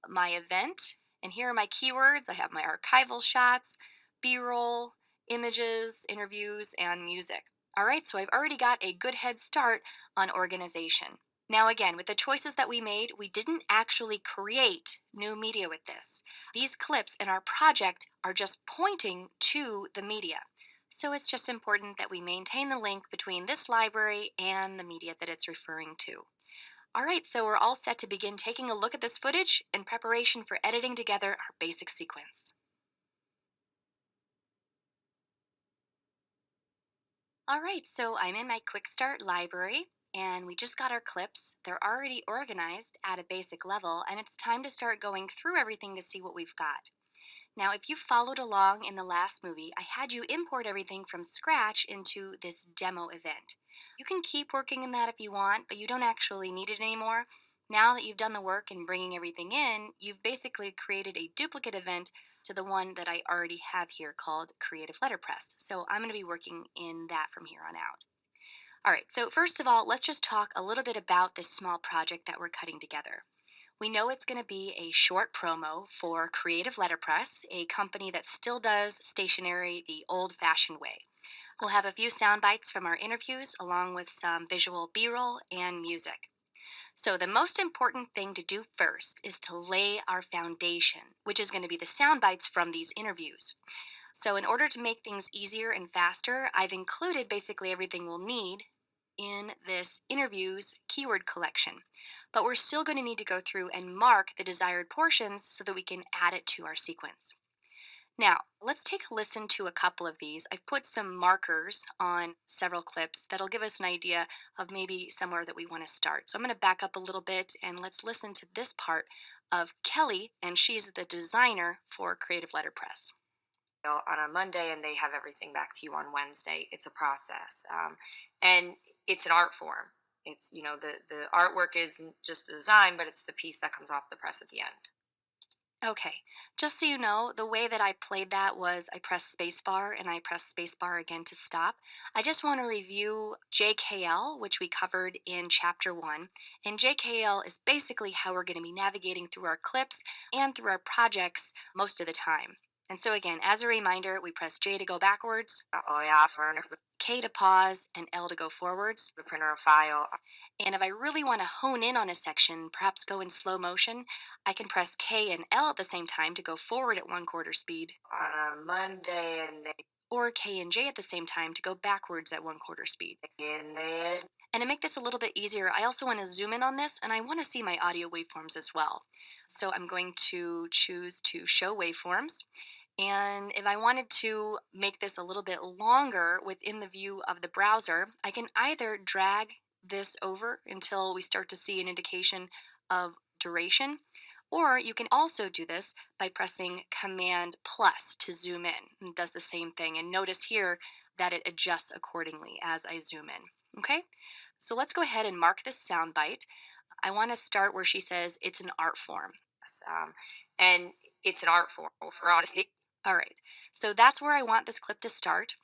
Speaker 1: my event. And here are my keywords. I have my archival shots, B-roll, images, interviews, and music. All right, so I've already got a good head start on organization. Now again, with the choices that we made, we didn't actually create new media with this. These clips in our project are just pointing to the media. So it's just important that we maintain the link between this library and the media that it's referring to. All right, so we're all set to begin taking a look at this footage in preparation for editing together our basic sequence. All right, so I'm in my Quick Start library, and we just got our clips. They're already organized at a basic level, and it's time to start going through everything to see what we've got. Now, if you followed along in the last movie, I had you import everything from scratch into this demo event. You can keep working in that if you want, but you don't actually need it anymore. Now that you've done the work in bringing everything in, you've basically created a duplicate event to the one that I already have here called Creative Letterpress. So I'm going to be working in that from here on out. All right, so first of all, let's just talk a little bit about this small project that we're cutting together. We know it's going to be a short promo for Creative Letterpress, a company that still does stationery the old-fashioned way. We'll have a few sound bites from our interviews along with some visual B-roll and music. So the most important thing to do first is to lay our foundation, which is going to be the sound bites from these interviews. So in order to make things easier and faster, I've included basically everything we'll need in this interviews keyword collection. But we're still going to need to go through and mark the desired portions so that we can add it to our sequence. Now, let's take a listen to a couple of these. I've put some markers on several clips that'll give us an idea of maybe somewhere that we want to start. So I'm going to back up a little bit and let's listen to this part of Kelly, and she's the designer for Creative Letterpress.
Speaker 3: On a Monday and they have everything back to you on Wednesday. It's a process, and it's an art form. It's the artwork isn't just the design, but it's the piece that comes off the press at the end.
Speaker 1: Okay, just so you know, the way that I played that was I pressed spacebar and I pressed spacebar again to stop. I just want to review JKL, which we covered in chapter 1. And JKL is basically how we're going to be navigating through our clips and through our projects most of the time. And so again, as a reminder, we press J to go backwards,
Speaker 3: Oh yeah, for
Speaker 1: K to pause, and L to go forwards.
Speaker 3: the printer a file
Speaker 1: And if I really want to hone in on a section, perhaps go in slow motion, I can press K and L at the same time to go forward at 1/4 speed,
Speaker 3: on a Monday and they
Speaker 1: or K and J at the same time to go backwards at 1/4 speed.
Speaker 3: in there.
Speaker 1: And to make this a little bit easier, I also want to zoom in on this and I want to see my audio waveforms as well. So I'm going to choose to show waveforms. And if I wanted to make this a little bit longer within the view of the browser, I can either drag this over until we start to see an indication of duration, or you can also do this by pressing Command plus to zoom in. It does the same thing, and notice here that it adjusts accordingly as I zoom in. Okay, so let's go ahead and mark this soundbite. I want to start where she says it's an art form.
Speaker 3: And it's an art form for honesty.
Speaker 1: All right, so that's where I want this clip to start.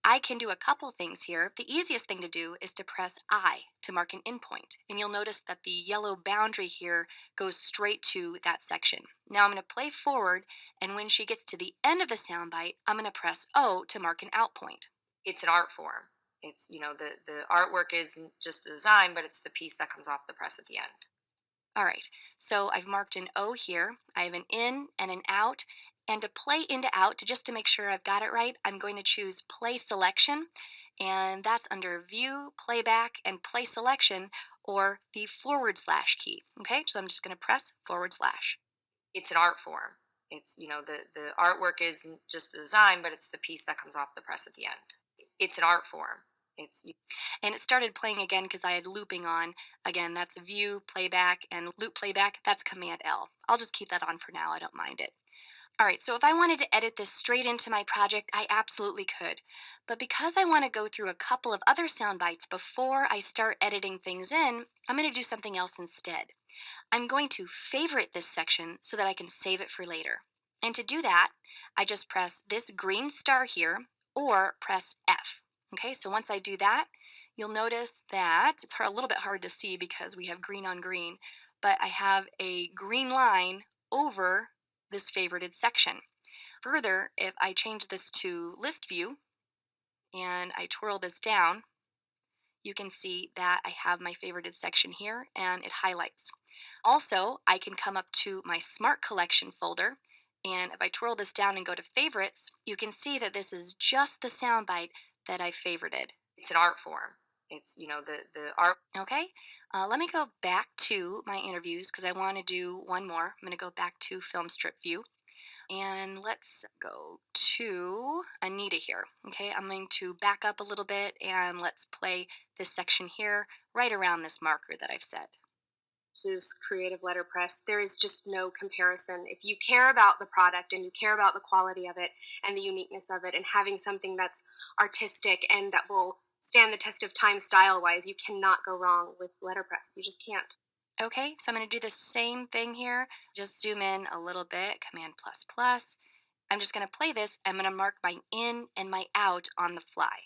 Speaker 1: I can do a couple things here. The easiest thing to do is to press I to mark an endpoint. And you'll notice that the yellow boundary here goes straight to that section. Now I'm going to play forward, and when she gets to the end of the soundbite, I'm going to press O to mark an out point.
Speaker 3: It's an art form. It's the artwork isn't just the design, but it's the piece that comes off the press at the end.
Speaker 1: All right, so I've marked an O here. I have an in and an out. And to play into out, just to make sure I've got it right, I'm going to choose play selection. And that's under view, playback, and play selection, or the / key. Okay, so I'm just going to press /.
Speaker 3: It's an art form. It's the artwork isn't just the design, but it's the piece that comes off the press at the end. It's an art form.
Speaker 1: And it started playing again because I had looping on. Again, that's view, playback, and loop playback. That's Command L. I'll just keep that on for now. I don't mind it. All right, so if I wanted to edit this straight into my project, I absolutely could. But because I want to go through a couple of other sound bites before I start editing things in, I'm going to do something else instead. I'm going to favorite this section so that I can save it for later. And to do that, I just press this green star here or press F. Okay, so once I do that, you'll notice that it's a little bit hard to see because we have green on green, but I have a green line over this favorited section. Further, if I change this to list view and I twirl this down, you can see that I have my favorited section here and it highlights. Also, I can come up to my Smart Collection folder, and if I twirl this down and go to favorites, you can see that this is just the soundbite that I favorited.
Speaker 3: It's an art form. It's the art.
Speaker 1: Okay, let me go back to my interviews because I want to do one more. I'm going to go back to film strip view, and let's go to Anita here. Okay, I'm going to back up a little bit and let's play this section here right around this marker that I've set.
Speaker 4: Is Creative Letterpress. There is just no comparison. If you care about the product and you care about the quality of it and the uniqueness of it and having something that's artistic and that will stand the test of time style-wise, you cannot go wrong with letterpress. You just can't.
Speaker 1: Okay, so I'm going to do the same thing here. Just zoom in a little bit, Command plus plus. I'm just going to play this. I'm going to mark my in and my out on the fly.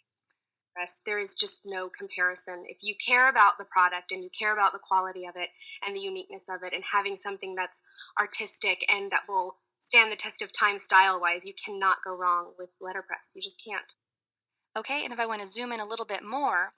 Speaker 4: There is just no comparison. If you care about the product and you care about the quality of it and the uniqueness of it and having something that's artistic and that will stand the test of time style-wise, you cannot go wrong with letterpress. You just can't.
Speaker 1: Okay, and if I want to zoom in a little bit more,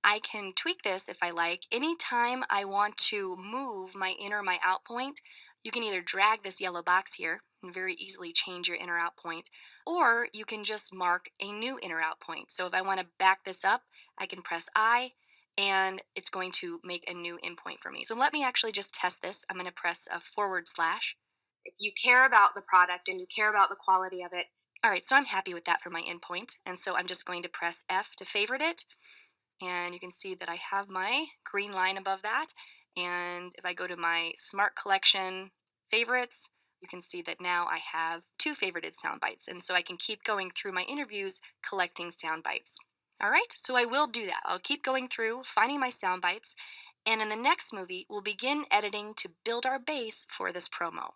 Speaker 1: I can tweak this if I like. Anytime I want to move my in or my out point, you can either drag this yellow box here, and very easily change your inner out point. Or you can just mark a new inner out point. So if I want to back this up, I can press I and it's going to make a new in point for me. So let me actually just test this. I'm going to press a forward slash.
Speaker 4: If you care about the product and you care about the quality of it.
Speaker 1: All right, so I'm happy with that for my endpoint. And so I'm just going to press F to favorite it. And you can see that I have my green line above that. And if I go to my Smart Collection favorites, you can see that now I have 2 favorited sound bites. And so I can keep going through my interviews collecting sound bites. All right, so I will do that. I'll keep going through, finding my sound bites. And in the next movie, we'll begin editing to build our base for this promo.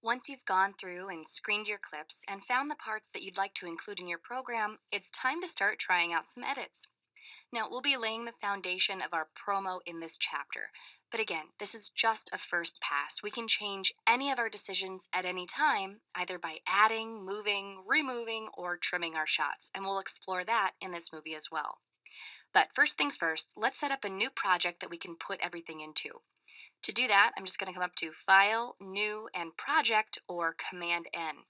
Speaker 1: Once you've gone through and screened your clips and found the parts that you'd like to include in your program, it's time to start trying out some edits. Now, we'll be laying the foundation of our promo in this chapter. But again, this is just a first pass. We can change any of our decisions at any time, either by adding, moving, removing, or trimming our shots. And we'll explore that in this movie as well. But first things first, let's set up a new project that we can put everything into. To do that, I'm just going to come up to File, New, and Project, or Command N.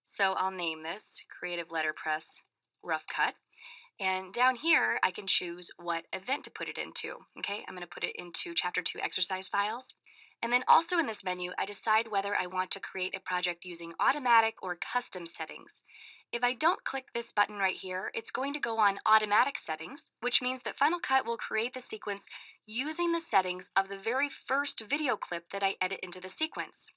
Speaker 1: So I'll name this Creative Letterpress Rough Cut. And down here, I can choose what event to put it into. Okay, I'm going to put it into Chapter 2 exercise files. And then also in this menu, I decide whether I want to create a project using automatic or custom settings. If I don't click this button right here, it's going to go on automatic settings, which means that Final Cut will create the sequence using the settings of the very first video clip that I edit into the sequence.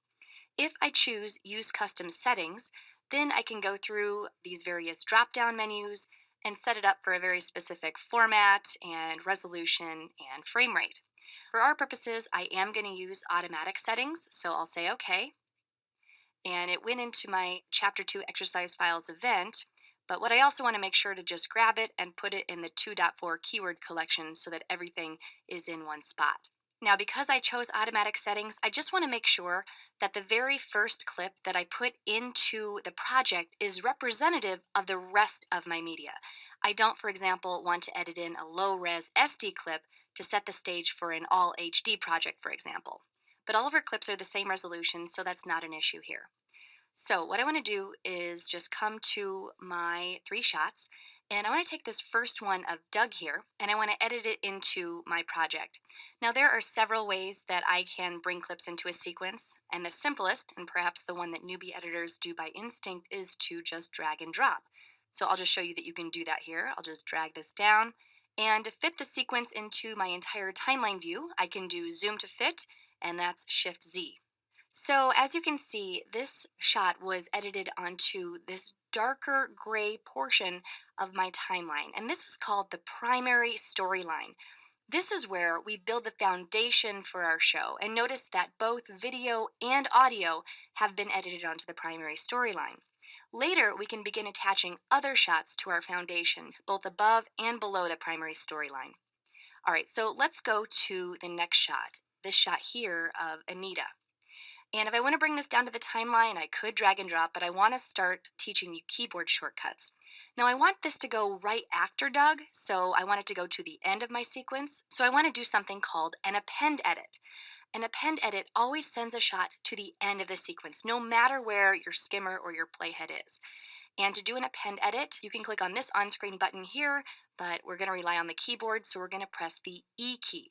Speaker 1: If I choose Use Custom Settings, then I can go through these various drop-down menus and set it up for a very specific format and resolution and frame rate. For our purposes, I am going to use automatic settings, so I'll say OK. And it went into my Chapter 2 exercise files event, but what I also want to make sure to just grab it and put it in the 2.4 keyword collection so that everything is in one spot. Now, because I chose automatic settings, I just want to make sure that the very first clip that I put into the project is representative of the rest of my media. I don't, for example, want to edit in a low-res SD clip to set the stage for an all HD project, for example. But all of our clips are the same resolution, so that's not an issue here. So what I want to do is just come to my 3 shots, and I want to take this first one of Doug here, and I want to edit it into my project. Now there are several ways that I can bring clips into a sequence, and the simplest, and perhaps the one that newbie editors do by instinct, is to just drag and drop. So I'll just show you that you can do that here. I'll just drag this down, and to fit the sequence into my entire timeline view, I can do Zoom to Fit, and that's Shift Z. So as you can see, this shot was edited onto this darker gray portion of my timeline, and this is called the primary storyline. This is where we build the foundation for our show, and notice that both video and audio have been edited onto the primary storyline. Later, we can begin attaching other shots to our foundation, both above and below the primary storyline. All right, so let's go to the next shot, this shot here of Anita. And if I want to bring this down to the timeline, I could drag and drop, but I want to start teaching you keyboard shortcuts. Now I want this to go right after Doug, so I want it to go to the end of my sequence. So I want to do something called an append edit. An append edit always sends a shot to the end of the sequence, no matter where your skimmer or your playhead is. And to do an append edit, you can click on this on-screen button here, but we're going to rely on the keyboard, so we're going to press the E key.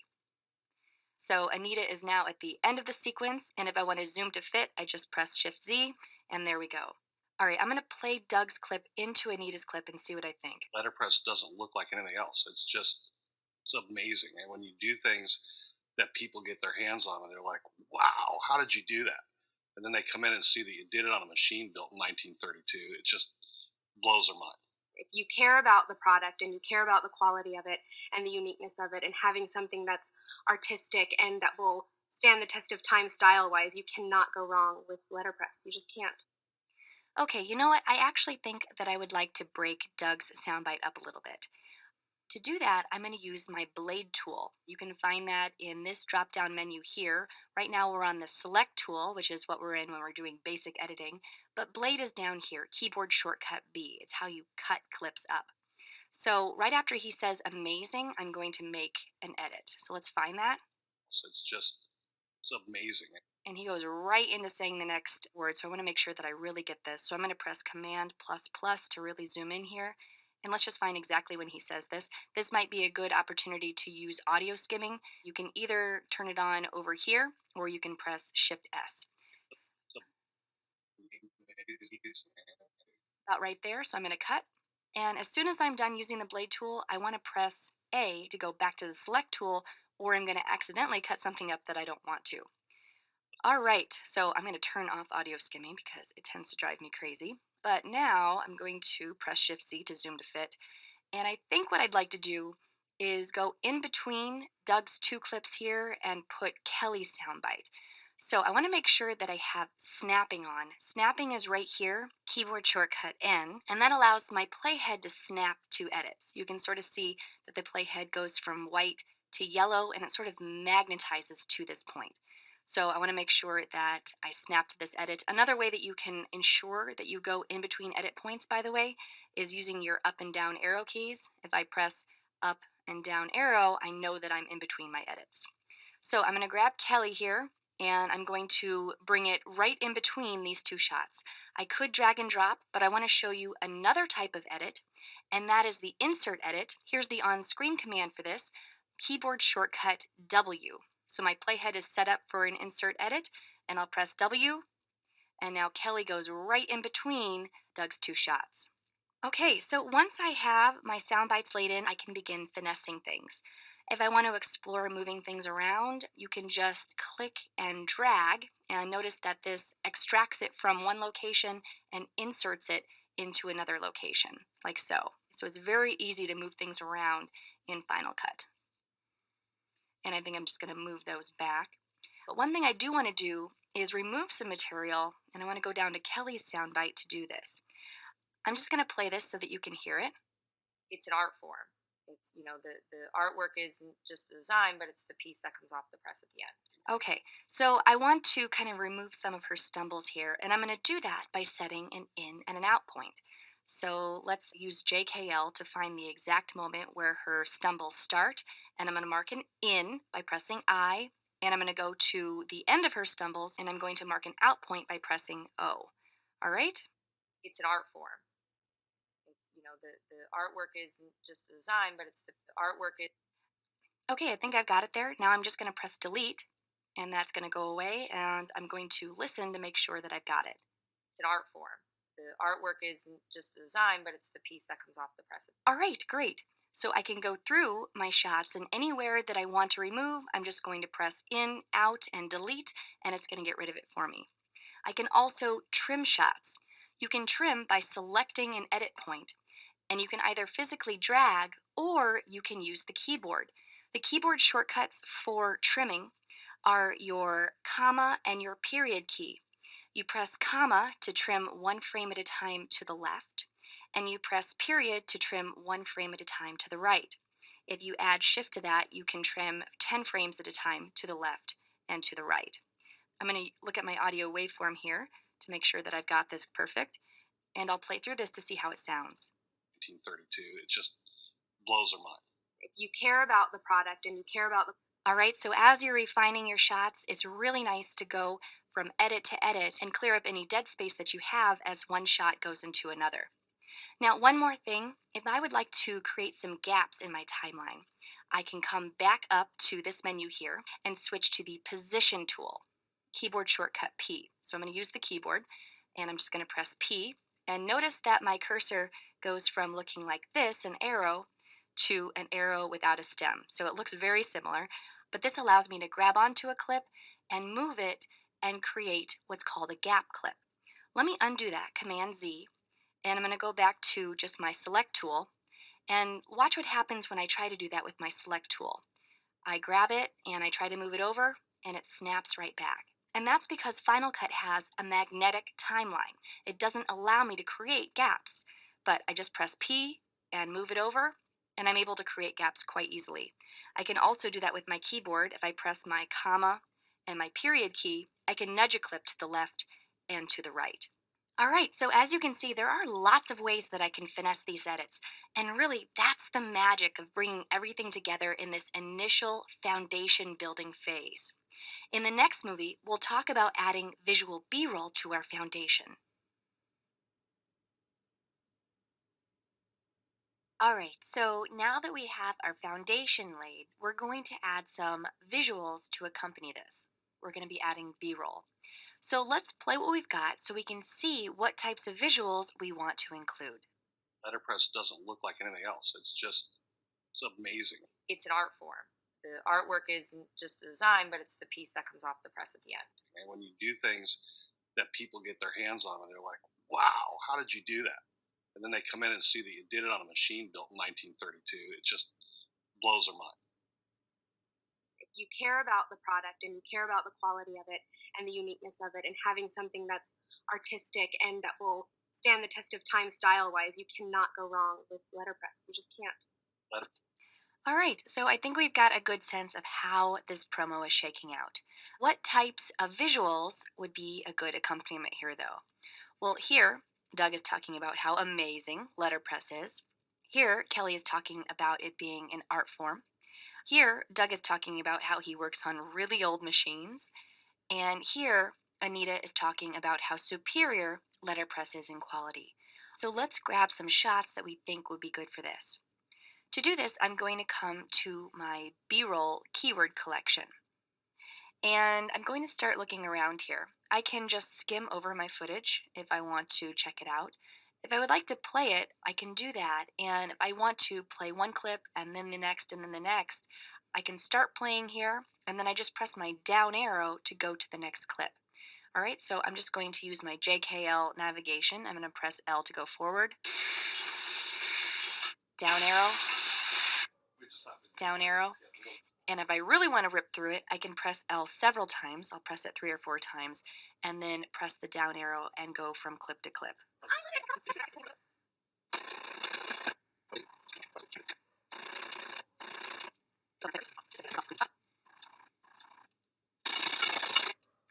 Speaker 1: So Anita is now at the end of the sequence, and if I want to zoom to fit, I just press Shift Z, and there we go. All right, I'm going to play Doug's clip into Anita's clip and see what I think.
Speaker 2: Letterpress doesn't look like anything else. It's amazing. And when you do things that people get their hands on, and they're like, wow, how did you do that? And then they come in and see that you did it on a machine built in 1932. It just blows their mind.
Speaker 4: If you care about the product and you care about the quality of it and the uniqueness of it and having something that's artistic and that will stand the test of time style-wise, you cannot go wrong with letterpress. You just can't.
Speaker 1: Okay, you know what? I actually think that I would like to break Doug's soundbite up a little bit. To do that, I'm going to use my blade tool. You can find that in this drop-down menu here. Right now we're on the select tool, which is what we're in when we're doing basic editing, but blade is down here, keyboard shortcut B. It's how you cut clips up. So right after he says amazing, I'm going to make an edit. So let's find that.
Speaker 2: So it's just It's amazing.
Speaker 1: And he goes right into saying the next word. So I want to make sure that I really get this. So I'm going to press Command plus plus to really zoom in here. And let's just find exactly when he says this. This might be a good opportunity to use audio skimming. You can either turn it on over here or you can press Shift S.
Speaker 2: It's
Speaker 1: About right there. So I'm going to cut. And as soon as I'm done using the blade tool, I want to press A to go back to the select tool, or I'm going to accidentally cut something up that I don't want to. All right, so I'm going to turn off audio skimming because it tends to drive me crazy. But now I'm going to press Shift C to zoom to fit. And I think what I'd like to do is go in between Doug's two clips here and put Kelly's soundbite. So I want to make sure that I have snapping on. Snapping is right here, keyboard shortcut N, and that allows my playhead to snap to edits. You can sort of see that the playhead goes from white to yellow and it sort of magnetizes to this point. So I want to make sure that I snap to this edit. Another way that you can ensure that you go in between edit points, by the way, is using your up and down arrow keys. If I press up and down arrow, I know that I'm in between my edits. So I'm going to grab Kelly here and I'm going to bring it right in between these two shots. I could drag and drop, but I want to show you another type of edit, and that is the insert edit. Here's the on-screen command for this, keyboard shortcut W. So my playhead is set up for an insert edit, and I'll press W, and now Kelly goes right in between Doug's two shots. Okay, so once I have my sound bites laid in, I can begin finessing things. If I want to explore moving things around, you can just click and drag, and notice that this extracts it from one location and inserts it into another location, like so. So it's very easy to move things around in Final Cut. And I think I'm just going to move those back. But one thing I do want to do is remove some material, and I want to go down to Kelly's soundbite to do this. I'm just going to play this so that you can hear it.
Speaker 3: It's an art form. It's, the artwork isn't just the design, but it's the piece that comes off the press at the end.
Speaker 1: Okay, so I want to kind of remove some of her stumbles here, and I'm going to do that by setting an in and an out point. So let's use JKL to find the exact moment where her stumbles start, and I'm going to mark an in by pressing I, and I'm going to go to the end of her stumbles, and I'm going to mark an out point by pressing O. All right?
Speaker 3: It's an art form. It's, the artwork isn't just the design, but it's the artwork.
Speaker 1: Okay, I think I've got it there. Now I'm just going to press delete, and that's going to go away, and I'm going to listen to make sure that I've got it.
Speaker 3: It's an art form. The artwork isn't just the design, but it's the piece that comes off the press.
Speaker 1: All right, great. So I can go through my shots, and anywhere that I want to remove, I'm just going to press in, out, and delete, and it's going to get rid of it for me. I can also trim shots. You can trim by selecting an edit point, and you can either physically drag or you can use the keyboard. The keyboard shortcuts for trimming are your comma and your period key. You press comma to trim one frame at a time to the left, and you press period to trim one frame at a time to the right. If you add shift to that, you can trim 10 frames at a time to the left and to the right. I'm going to look at my audio waveform here to make sure that I've got this perfect, and I'll play through this to see how it sounds.
Speaker 2: 1932. It just blows her mind.
Speaker 4: If you care about the product and you care about the
Speaker 1: All right, so as you're refining your shots, it's really nice to go from edit to edit and clear up any dead space that you have as one shot goes into another. Now, one more thing, if I would like to create some gaps in my timeline, I can come back up to this menu here and switch to the position tool, keyboard shortcut P. So I'm going to use the keyboard, and I'm just going to press P, and notice that my cursor goes from looking like this, an arrow, to an arrow without a stem. So it looks very similar, but this allows me to grab onto a clip and move it and create what's called a gap clip. Let me undo that, Command Z, and I'm going to go back to just my select tool, and watch what happens when I try to do that with my select tool. I grab it and I try to move it over, and it snaps right back. And that's because Final Cut has a magnetic timeline. It doesn't allow me to create gaps, but I just press P and move it over, and I'm able to create gaps quite easily. I can also do that with my keyboard. If I press my comma and my period key, I can nudge a clip to the left and to the right. All right, so as you can see, there are lots of ways that I can finesse these edits. And really, that's the magic of bringing everything together in this initial foundation building phase. In the next movie, we'll talk about adding visual B roll to our foundation. All right, so now that we have our foundation laid, we're going to add some visuals to accompany this. We're going to be adding B roll. So let's play what we've got so we can see what types of visuals we want to include.
Speaker 2: Letterpress doesn't look like anything else. It's amazing.
Speaker 3: It's an art form. The artwork isn't just the design, but it's the piece that comes off the press at the end.
Speaker 2: And when you do things that people get their hands on, and they're like, "Wow, how did you do that?" And then they come in and see that you did it on a machine built in 1932. It just blows their mind.
Speaker 4: If you care about the product and you care about the quality of it and the uniqueness of it and having something that's artistic and that will stand the test of time style wise, you cannot go wrong with letterpress. You just can't.
Speaker 2: Letter-
Speaker 1: All right, so I think we've got a good sense of how this promo is shaking out. What types of visuals would be a good accompaniment here, though? Well, here, Doug is talking about how amazing letterpress is. Here, Kelly is talking about it being an art form. Here, Doug is talking about how he works on really old machines. And here, Anita is talking about how superior letterpress is in quality. So let's grab some shots that we think would be good for this. To do this, I'm going to come to my B-roll keyword collection. And I'm going to start looking around here. I can just skim over my footage if I want to check it out. If I would like to play it, I can do that. And if I want to play one clip and then the next and then the next, I can start playing here and then I just press my down arrow to go to the next clip. All right, so I'm just going to use my JKL navigation. I'm going to press L to go forward, down arrow, down arrow. And if I really want to rip through it, I can press L several times. I'll press it 3 or 4 times and then press the down arrow and go from clip to clip.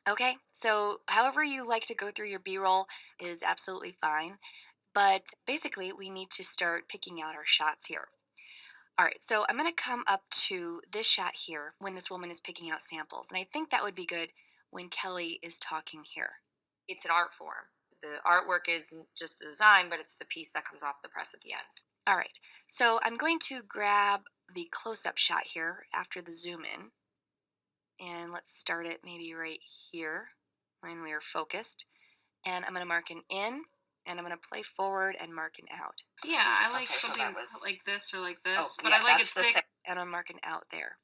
Speaker 1: Okay, so however you like to go through your B-roll is absolutely fine. But basically, we need to start picking out our shots here. All right, so I'm going to come up to this shot here when this woman is picking out samples. And I think that would be good when Kelly is talking here.
Speaker 3: It's an art form. The artwork isn't just the design, but it's the piece that comes off the press at the end.
Speaker 1: All right, so I'm going to grab the close-up shot here after the zoom in. And let's start it maybe right here when we are focused. And I'm going to mark an in, and I'm going to play forward and mark an out.
Speaker 5: Yeah, I like
Speaker 6: Okay, so
Speaker 5: something
Speaker 6: that was-
Speaker 5: like this or like this,
Speaker 6: Oh,
Speaker 5: but
Speaker 6: yeah,
Speaker 5: I like it
Speaker 6: that's the
Speaker 5: thick.
Speaker 6: same.
Speaker 1: And I'm marking out there.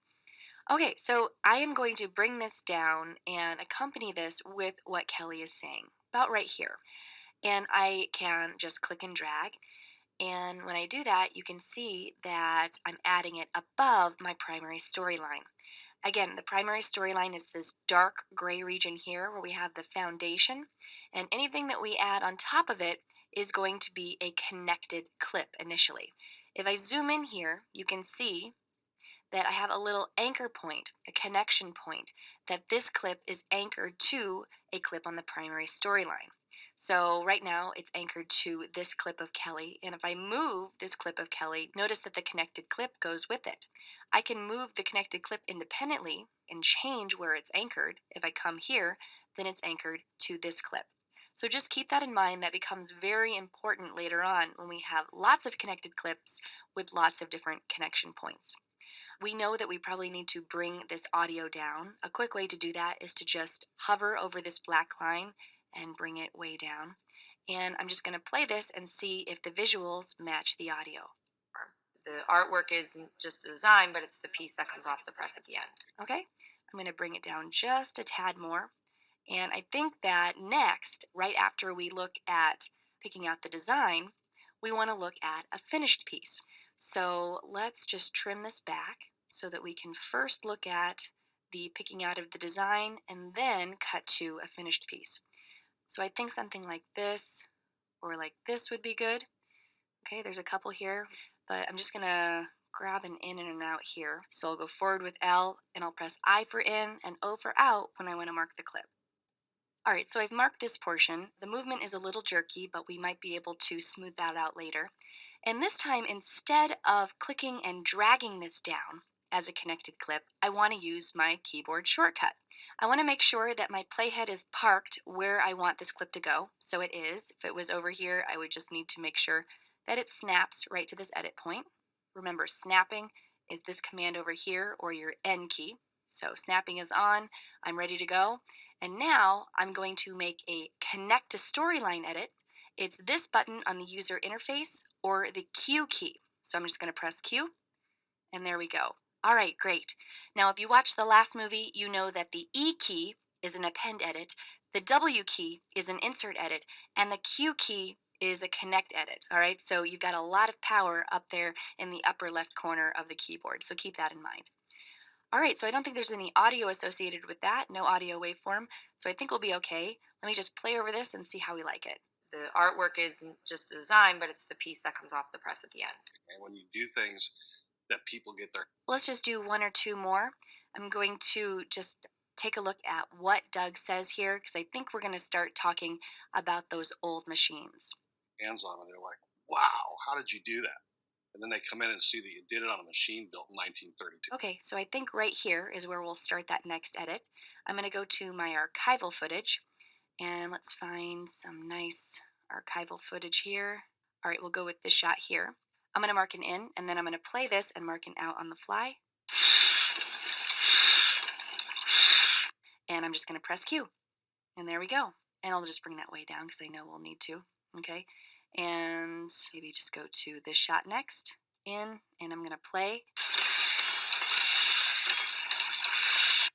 Speaker 1: Okay, so I am going to bring this down and accompany this with what Kelly is saying, about right here. And I can just click and drag. And when I do that, you can see that I'm adding it above my primary storyline. Again, the primary storyline is this dark gray region here where we have the foundation, and anything that we add on top of it is going to be a connected clip initially. If I zoom in here, you can see that I have a little anchor point, a connection point, that this clip is anchored to a clip on the primary storyline. So right now it's anchored to this clip of Kelly, and if I move this clip of Kelly, notice that the connected clip goes with it. I can move the connected clip independently and change where it's anchored. If I come here, then it's anchored to this clip. So just keep that in mind. That becomes very important later on when we have lots of connected clips with lots of different connection points. We know that we probably need to bring this audio down. A quick way to do that is to just hover over this black line and bring it way down. And I'm just going to play this and see if the visuals match the audio.
Speaker 3: The artwork isn't just the design, but it's the piece that comes off the press at the end.
Speaker 1: Okay, I'm going to bring it down just a tad more. And I think that next, right after we look at picking out the design, we want to look at a finished piece. So let's just trim this back so that we can first look at the picking out of the design and then cut to a finished piece. So I think something like this or like this would be good. Okay, there's a couple here, but I'm just gonna grab an in and an out here. So I'll go forward with L and I'll press I for in and O for out when I want to mark the clip. All right, so I've marked this portion. The movement is a little jerky, but we might be able to smooth that out later. And this time, instead of clicking and dragging this down as a connected clip, I want to use my keyboard shortcut. I want to make sure that my playhead is parked where I want this clip to go. So it is. If it was over here, I would just need to make sure that it snaps right to this edit point. Remember, snapping is this command over here, or your N key. So snapping is on, I'm ready to go. And now I'm going to make a connect to storyline edit. It's this button on the user interface, or the Q key. So I'm just going to press Q, and there we go. All right, great. Now if you watched the last movie, you know that the E key is an append edit, the W key is an insert edit, and the Q key is a connect edit. All right, so you've got a lot of power up there in the upper left corner of the keyboard, so keep that in mind. All right, so I don't think there's any audio associated with that, no audio waveform, so I think we'll be okay. Let me just play over this and see how we like it.
Speaker 3: The artwork isn't just the design, but it's the piece that comes off the press at the end.
Speaker 2: And when you do things that people get their
Speaker 1: Let's just do one or two more. I'm going to just take a look at what Doug says here, because I think we're going to start talking about those old machines.
Speaker 2: hands on it, they're like, wow, how did you do that? And then they come in and see that you did it on a machine built in 1932.
Speaker 1: Okay, so I think right here is where we'll start that next edit. I'm going to go to my archival footage, and let's find some nice archival footage here. All right, we'll go with this shot here. I'm going to mark an in, and then I'm going to play this and mark an out on the fly. And I'm just going to press Q. And there we go. And I'll just bring that way down because I know we'll need to. Okay, and maybe just go to this shot next. In, and I'm going to play.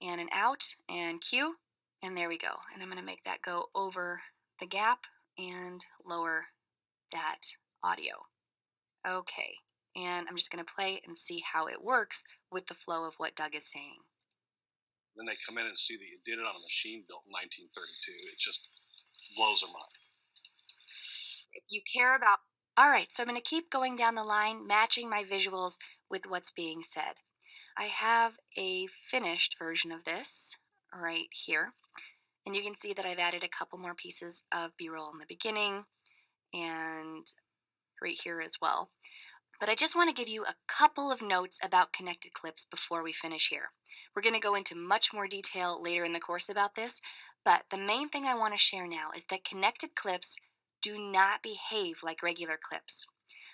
Speaker 1: And an out, and Q. And there we go. And I'm going to make that go over the gap and lower that audio. Okay, and I'm just going to play and see how it works with the flow of what Doug is saying.
Speaker 2: Then they come in and see that you did it on a machine built in 1932. It just blows their mind.
Speaker 4: If you care about
Speaker 1: All right, so I'm going to keep going down the line, matching my visuals with what's being said. I have a finished version of this right here, and you can see that I've added a couple more pieces of B-roll in the beginning and right here as well. But I just want to give you a couple of notes about connected clips before we finish here. We're going to go into much more detail later in the course about this, but the main thing I want to share now is that connected clips do not behave like regular clips.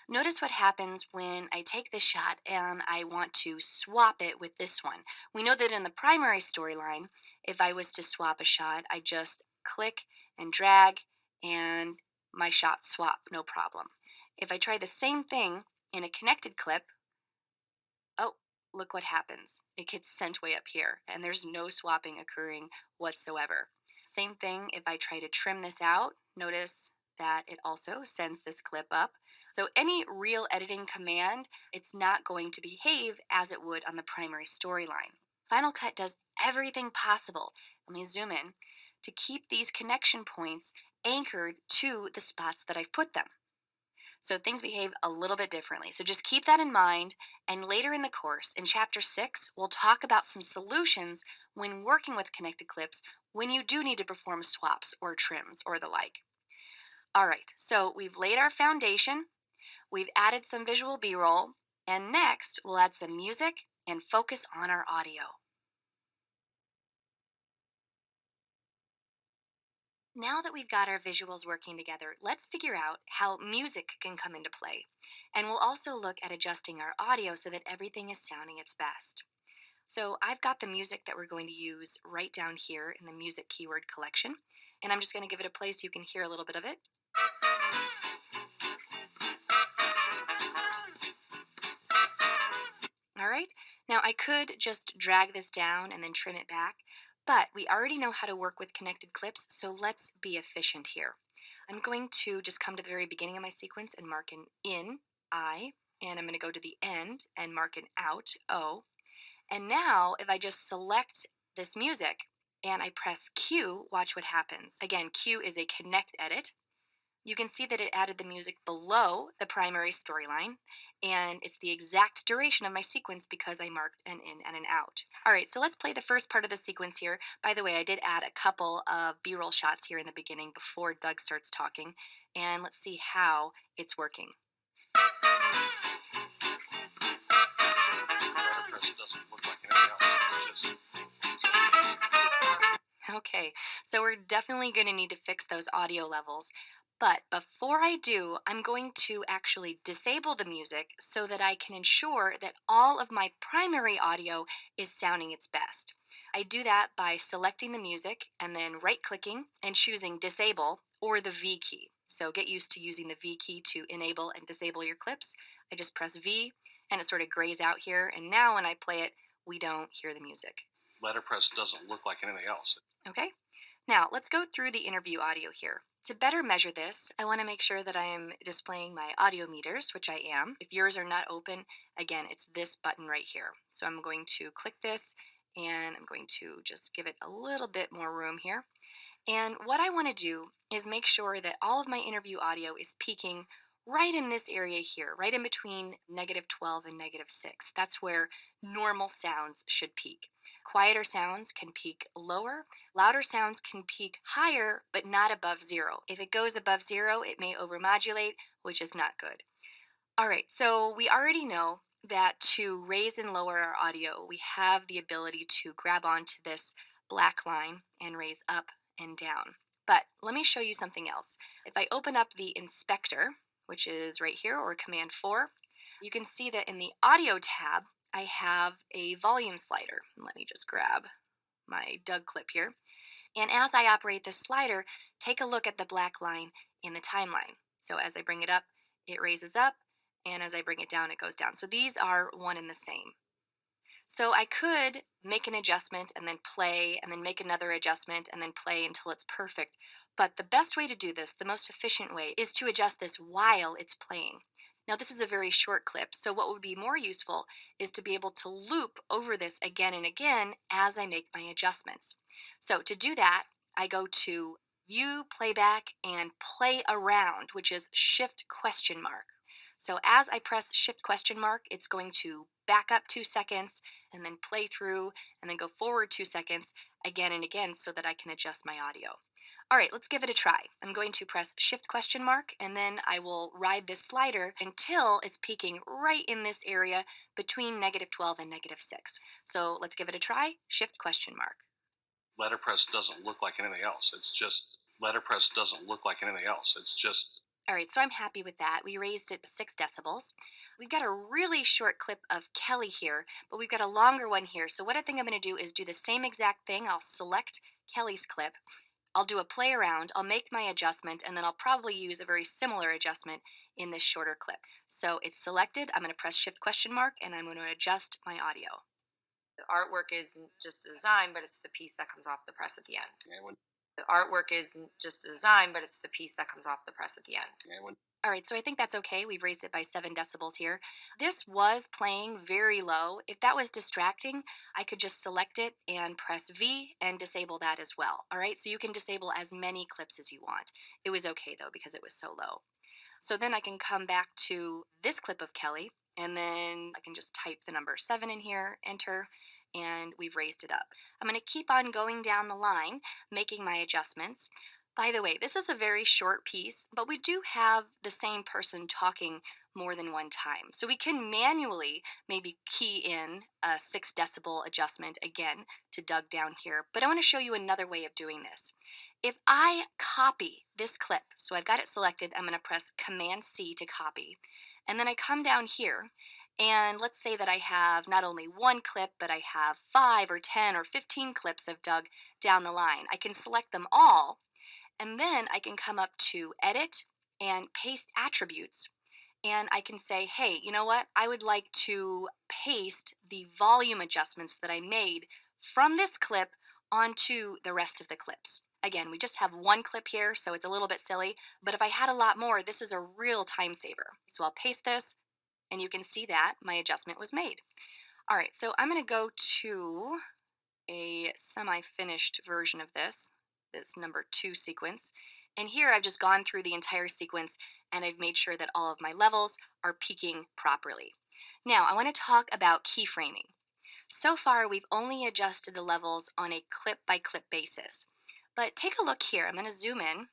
Speaker 1: Notice what happens when I take this shot and I want to swap it with this one. We know that in the primary storyline, if I was to swap a shot, I just click and drag and my shots swap, no problem. If I try the same thing in a connected clip, oh, look what happens. It gets sent way up here and there's no swapping occurring whatsoever. Same thing if I try to trim this out, notice that it also sends this clip up. So any real editing command, it's not going to behave as it would on the primary storyline. Final Cut does everything possible, let me zoom in, to keep these connection points anchored to the spots that I've put them. So things behave a little bit differently. So just keep that in mind, and later in the course, in Chapter 6, we'll talk about some solutions when working with connected clips when you do need to perform swaps or trims or the like. All right, so we've laid our foundation, we've added some visual B-roll, and next we'll add some music and focus on our audio. Now that we've got our visuals working together, let's figure out how music can come into play. And we'll also look at adjusting our audio so that everything is sounding its best. So I've got the music that we're going to use right down here in the music keyword collection. And I'm just going to give it a play so you can hear a little bit of it. All right, now I could just drag this down and then trim it back, but we already know how to work with connected clips, so let's be efficient here. I'm going to just come to the very beginning of my sequence and mark an in, I, and I'm going to go to the end and mark an out, O. And now if I just select this music and I press Q, watch what happens. Again, Q is a connect edit. you can see that it added the music below the primary storyline, and it's the exact duration of my sequence because I marked an in and an out. All right, so let's play the first part of the sequence here. By the way, I did add a couple of B-roll shots here in the beginning before Doug starts talking, and let's see how it's working.
Speaker 2: Letterpress doesn't look like anything else. It's just
Speaker 1: Okay, so we're definitely going to need to fix those audio levels. But before I do, I'm going to actually disable the music so that I can ensure that all of my primary audio is sounding its best. I do that by selecting the music and then right-clicking and choosing Disable or the V key. So get used to using the V key to enable and disable your clips. I just press V and it sort of grays out here, and now when I play it, we don't hear the music.
Speaker 2: letterpress doesn't look like anything else.
Speaker 1: Okay, now let's go through the interview audio here. To better measure this, I want to make sure that I am displaying my audio meters, which I am. If yours are not open, again, it's this button right here. So I'm going to click this and I'm going to just give it a little bit more room here. And what I want to do is make sure that all of my interview audio is peaking right in this area here, right in between -12 and -6. That's where normal sounds should peak. Quieter sounds can peak lower, louder sounds can peak higher, but not above 0. If it goes above 0, it may overmodulate, which is not good. All right, so we already know that to raise and lower our audio, we have the ability to grab onto this black line and raise up and down. But let me show you something else. If I open up the inspector, which is right here, or Command 4, you can see that in the audio tab, I have a volume slider. Let me just grab my Doug clip here. And as I operate this slider, take a look at the black line in the timeline. So as I bring it up, it raises up, and as I bring it down, it goes down. So these are one and the same. So I could make an adjustment and then play, and then make another adjustment and then play until it's perfect. But the best way to do this, the most efficient way, is to adjust this while it's playing. Now this is a very short clip, so what would be more useful is to be able to loop over this again and again as I make my adjustments. So to do that, I go to View, Playback, and Play Around, which is Shift question mark. So as I press Shift question mark, it's going to back up 2 seconds and then play through and then go forward 2 seconds again and again so that I can adjust my audio. All right, let's give it a try. I'm going to press Shift question mark and then I will ride this slider until it's peaking right in this area between -12 and -6. So let's give it a try. Shift question mark.
Speaker 2: Letterpress doesn't look like anything else. It's just letterpress doesn't look like anything else. It's just
Speaker 1: All right, so I'm happy with that. We raised it 6 decibels. We've got a really short clip of Kelly here, but we've got a longer one here. So what I think I'm going to do is do the same exact thing. I'll select Kelly's clip. I'll do a play around, I'll make my adjustment, and then I'll probably use a very similar adjustment in this shorter clip. So it's selected, I'm going to press Shift question mark, and I'm going to adjust my audio.
Speaker 3: The artwork isn't just the design, but it's the piece that comes off the press at the end.
Speaker 2: and when,
Speaker 3: The artwork isn't just the design, but it's the piece that comes off the press at the end.
Speaker 2: and when
Speaker 1: All right, so I think that's okay. We've raised it by 7 decibels here. This was playing very low. If that was distracting, I could just select it and press V and disable that as well. All right, so you can disable as many clips as you want. It was okay though because it was so low. So then I can come back to this clip of Kelly, and then I can just type the number 7 in here, enter, and we've raised it up. I'm going to keep on going down the line, making my adjustments. By the way, this is a very short piece, but we do have the same person talking more than one time. So we can manually maybe key in a 6 decibel adjustment again to Doug down here. But I want to show you another way of doing this. If I copy this clip, so I've got it selected, I'm going to press Command C to copy. And then I come down here, and let's say that I have not only one clip, but I have 5 or 10 or 15 clips of Doug down the line. I can select them all. And then I can come up to Edit and Paste Attributes. And I can say, hey, you know what? I would like to paste the volume adjustments that I made from this clip onto the rest of the clips. Again, we just have one clip here, so it's a little bit silly. But if I had a lot more, this is a real time saver. So I'll paste this, and you can see that my adjustment was made. All right, so I'm going to go to a semi-finished version of this number 2 sequence. And here I've just gone through the entire sequence and I've made sure that all of my levels are peaking properly. Now I want to talk about keyframing. So far we've only adjusted the levels on a clip by clip basis. But take a look here. I'm going to zoom in,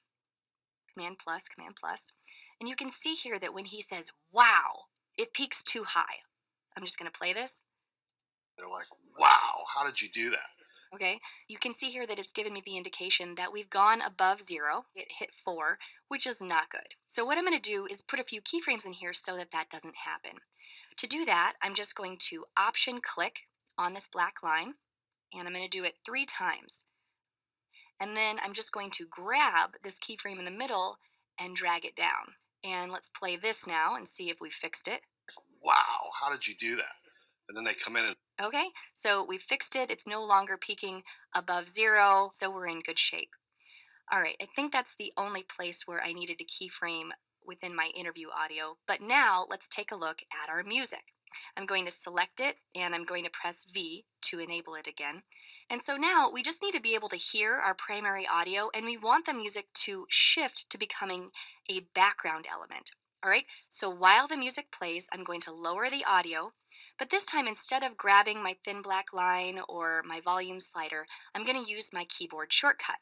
Speaker 1: Command plus, and you can see here that when he says, wow, it peaks too high. I'm just going to play this.
Speaker 2: They're like, wow, how did you do that?
Speaker 1: Okay, you can see here that it's given me the indication that we've gone above 0. It hit 4, which is not good. So what I'm going to do is put a few keyframes in here so that that doesn't happen. To do that, I'm just going to Option click on this black line, and I'm going to do it 3 times. And then I'm just going to grab this keyframe in the middle and drag it down. And let's play this now and see if we fixed it.
Speaker 2: Wow, how did you do that? And then they come in and
Speaker 1: Okay, so we fixed it. It's no longer peaking above 0, so we're in good shape. All right, I think that's the only place where I needed to keyframe within my interview audio. But now let's take a look at our music. I'm going to select it and I'm going to press V to enable it again. And so now we just need to be able to hear our primary audio, and we want the music to shift to becoming a background element. All right, so while the music plays, I'm going to lower the audio, but this time instead of grabbing my thin black line or my volume slider, I'm going to use my keyboard shortcut.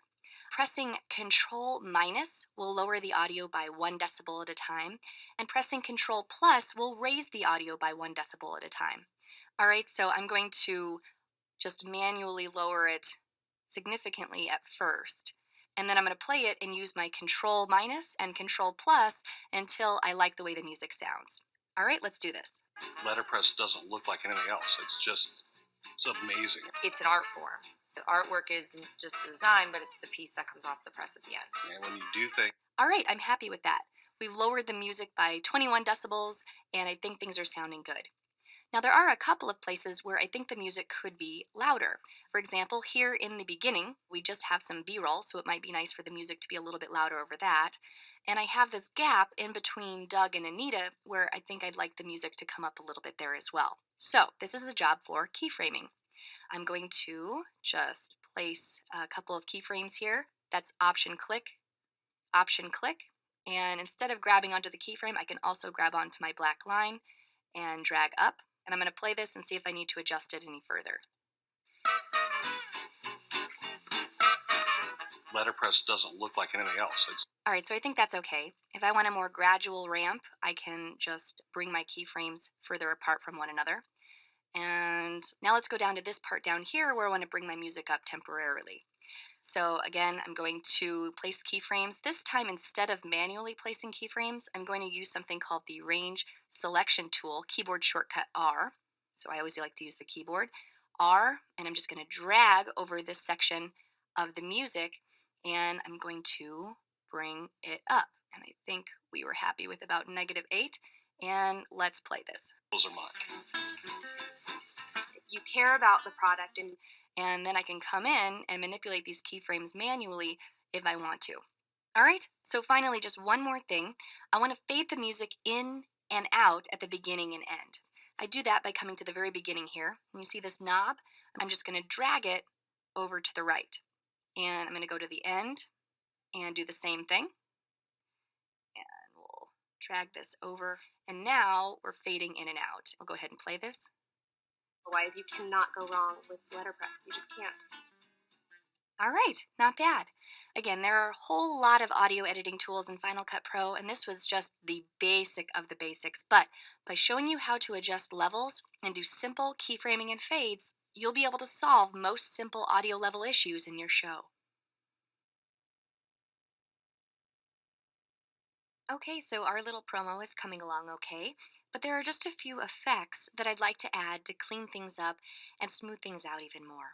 Speaker 1: Pressing Control minus will lower the audio by 1 decibel at a time, and pressing Control plus will raise the audio by 1 decibel at a time. All right, so I'm going to just manually lower it significantly at first. And then I'm going to play it and use my Control minus and Control plus until I like the way the music sounds. All right, let's do this.
Speaker 2: letterpress doesn't look like anything else. It's amazing.
Speaker 3: It's an art form. The artwork isn't just the design, but it's the piece that comes off the press at the end.
Speaker 2: And when you do things,
Speaker 1: All right, I'm happy with that. We've lowered the music by 21 decibels, and I think things are sounding good. Now, there are a couple of places where I think the music could be louder. For example, here in the beginning, we just have some B-roll, so it might be nice for the music to be a little bit louder over that. And I have this gap in between Doug and Anita where I think I'd like the music to come up a little bit there as well. So this is a job for keyframing. I'm going to just place a couple of keyframes here. That's Option click, and instead of grabbing onto the keyframe, I can also grab onto my black line and drag up. And I'm going to play this and see if I need to adjust it any further.
Speaker 2: letterpress doesn't look like anything else.
Speaker 1: All right, so I think that's okay. If I want a more gradual ramp, I can just bring my keyframes further apart from one another. And now let's go down to this part down here where I want to bring my music up temporarily. So again, I'm going to place keyframes. This time, instead of manually placing keyframes, I'm going to use something called the Range Selection Tool, keyboard shortcut R. So I always like to use the keyboard, R, and I'm just going to drag over this section of the music, and I'm going to bring it up. And I think we were happy with about -8, and let's play this.
Speaker 2: Those are mine.
Speaker 4: You care about the product
Speaker 1: And then I can come in and manipulate these keyframes manually if I want to. All right, so finally, just one more thing. I want to fade the music in and out at the beginning and end. I do that by coming to the very beginning here. And you see this knob? I'm just going to drag it over to the right. And I'm going to go to the end and do the same thing. And we'll drag this over. And now we're fading in and out. I'll go ahead and play this.
Speaker 4: otherwise you cannot go wrong with letterpress. You just can't.
Speaker 1: All right, not bad. Again, there are a whole lot of audio editing tools in Final Cut Pro, and this was just the basic of the basics. But by showing you how to adjust levels and do simple keyframing and fades, you'll be able to solve most simple audio level issues in your show. Okay, so our little promo is coming along okay, but there are just a few effects that I'd like to add to clean things up and smooth things out even more.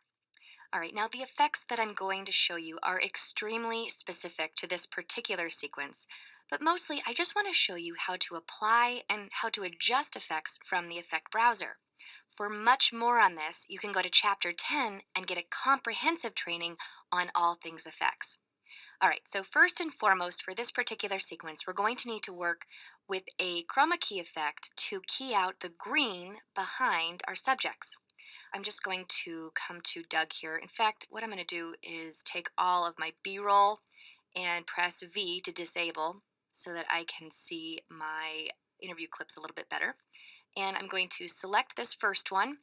Speaker 1: All right, now the effects that I'm going to show you are extremely specific to this particular sequence, but mostly I just want to show you how to apply and how to adjust effects from the effect browser. For much more on this, you can go to Chapter 10 and get a comprehensive training on all things effects. All right, so first and foremost for this particular sequence, we're going to need to work with a chroma key effect to key out the green behind our subjects. I'm just going to come to Doug here. In fact, what I'm going to do is take all of my B-roll and press V to disable so that I can see my interview clips a little bit better. And I'm going to select this first one,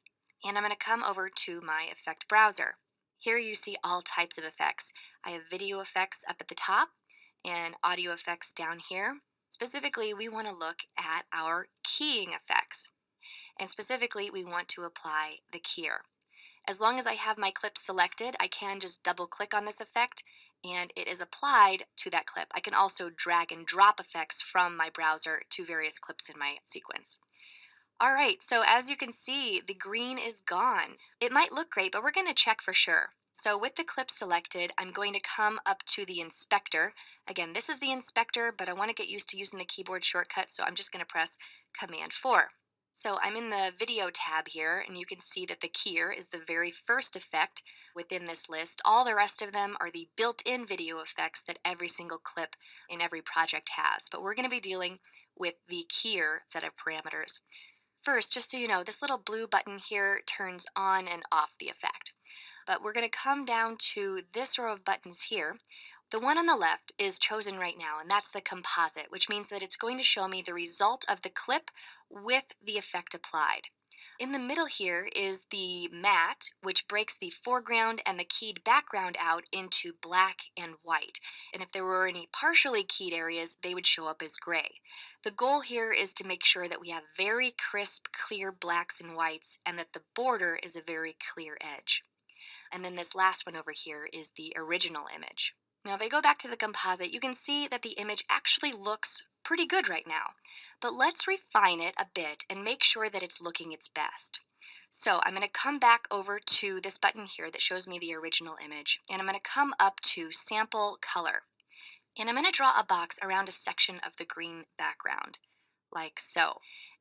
Speaker 1: and I'm going to come over to my effect browser. Here you see all types of effects. I have video effects up at the top and audio effects down here. Specifically, we want to look at our keying effects. And specifically, we want to apply the keyer. As long as I have my clip selected, I can just double click on this effect and it is applied to that clip. I can also drag and drop effects from my browser to various clips in my sequence. All right, so as you can see, the green is gone. It might look great, but we're going to check for sure. So with the clip selected, I'm going to come up to the inspector. Again, this is the inspector, but I want to get used to using the keyboard shortcut, so I'm just going to press Command 4. So I'm in the video tab here, and you can see that the keyer is the very first effect within this list. All the rest of them are the built-in video effects that every single clip in every project has. But we're going to be dealing with the keyer set of parameters. First, just so you know, this little blue button here turns on and off the effect. But we're going to come down to this row of buttons here. The one on the left is chosen right now, and that's the composite, which means that it's going to show me the result of the clip with the effect applied. In the middle here is the matte, which breaks the foreground and the keyed background out into black and white. And if there were any partially keyed areas, they would show up as gray. The goal here is to make sure that we have very crisp, clear blacks and whites, and that the border is a very clear edge. And then this last one over here is the original image. Now, if I go back to the composite, you can see that the image actually looks pretty good right now. But let's refine it a bit and make sure that it's looking its best. So I'm going to come back over to this button here that shows me the original image, and I'm going to come up to Sample Color. And I'm going to draw a box around a section of the green background, like so.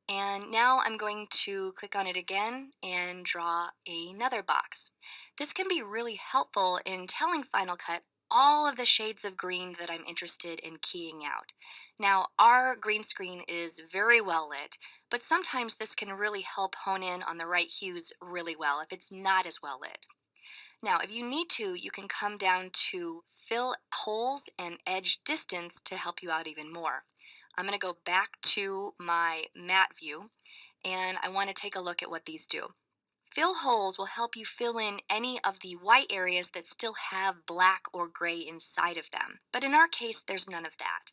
Speaker 1: And now I'm going to click on it again and draw another box. This can be really helpful in telling Final Cut all of the shades of green that I'm interested in keying out. Now, our green screen is very well lit, but sometimes this can really help hone in on the right hues really well if it's not as well lit. Now, if you need to, you can come down to Fill Holes and Edge Distance to help you out even more. I'm going to go back to my matte view, and I want to take a look at what these do. Fill holes will help you fill in any of the white areas that still have black or gray inside of them. But in our case, there's none of that.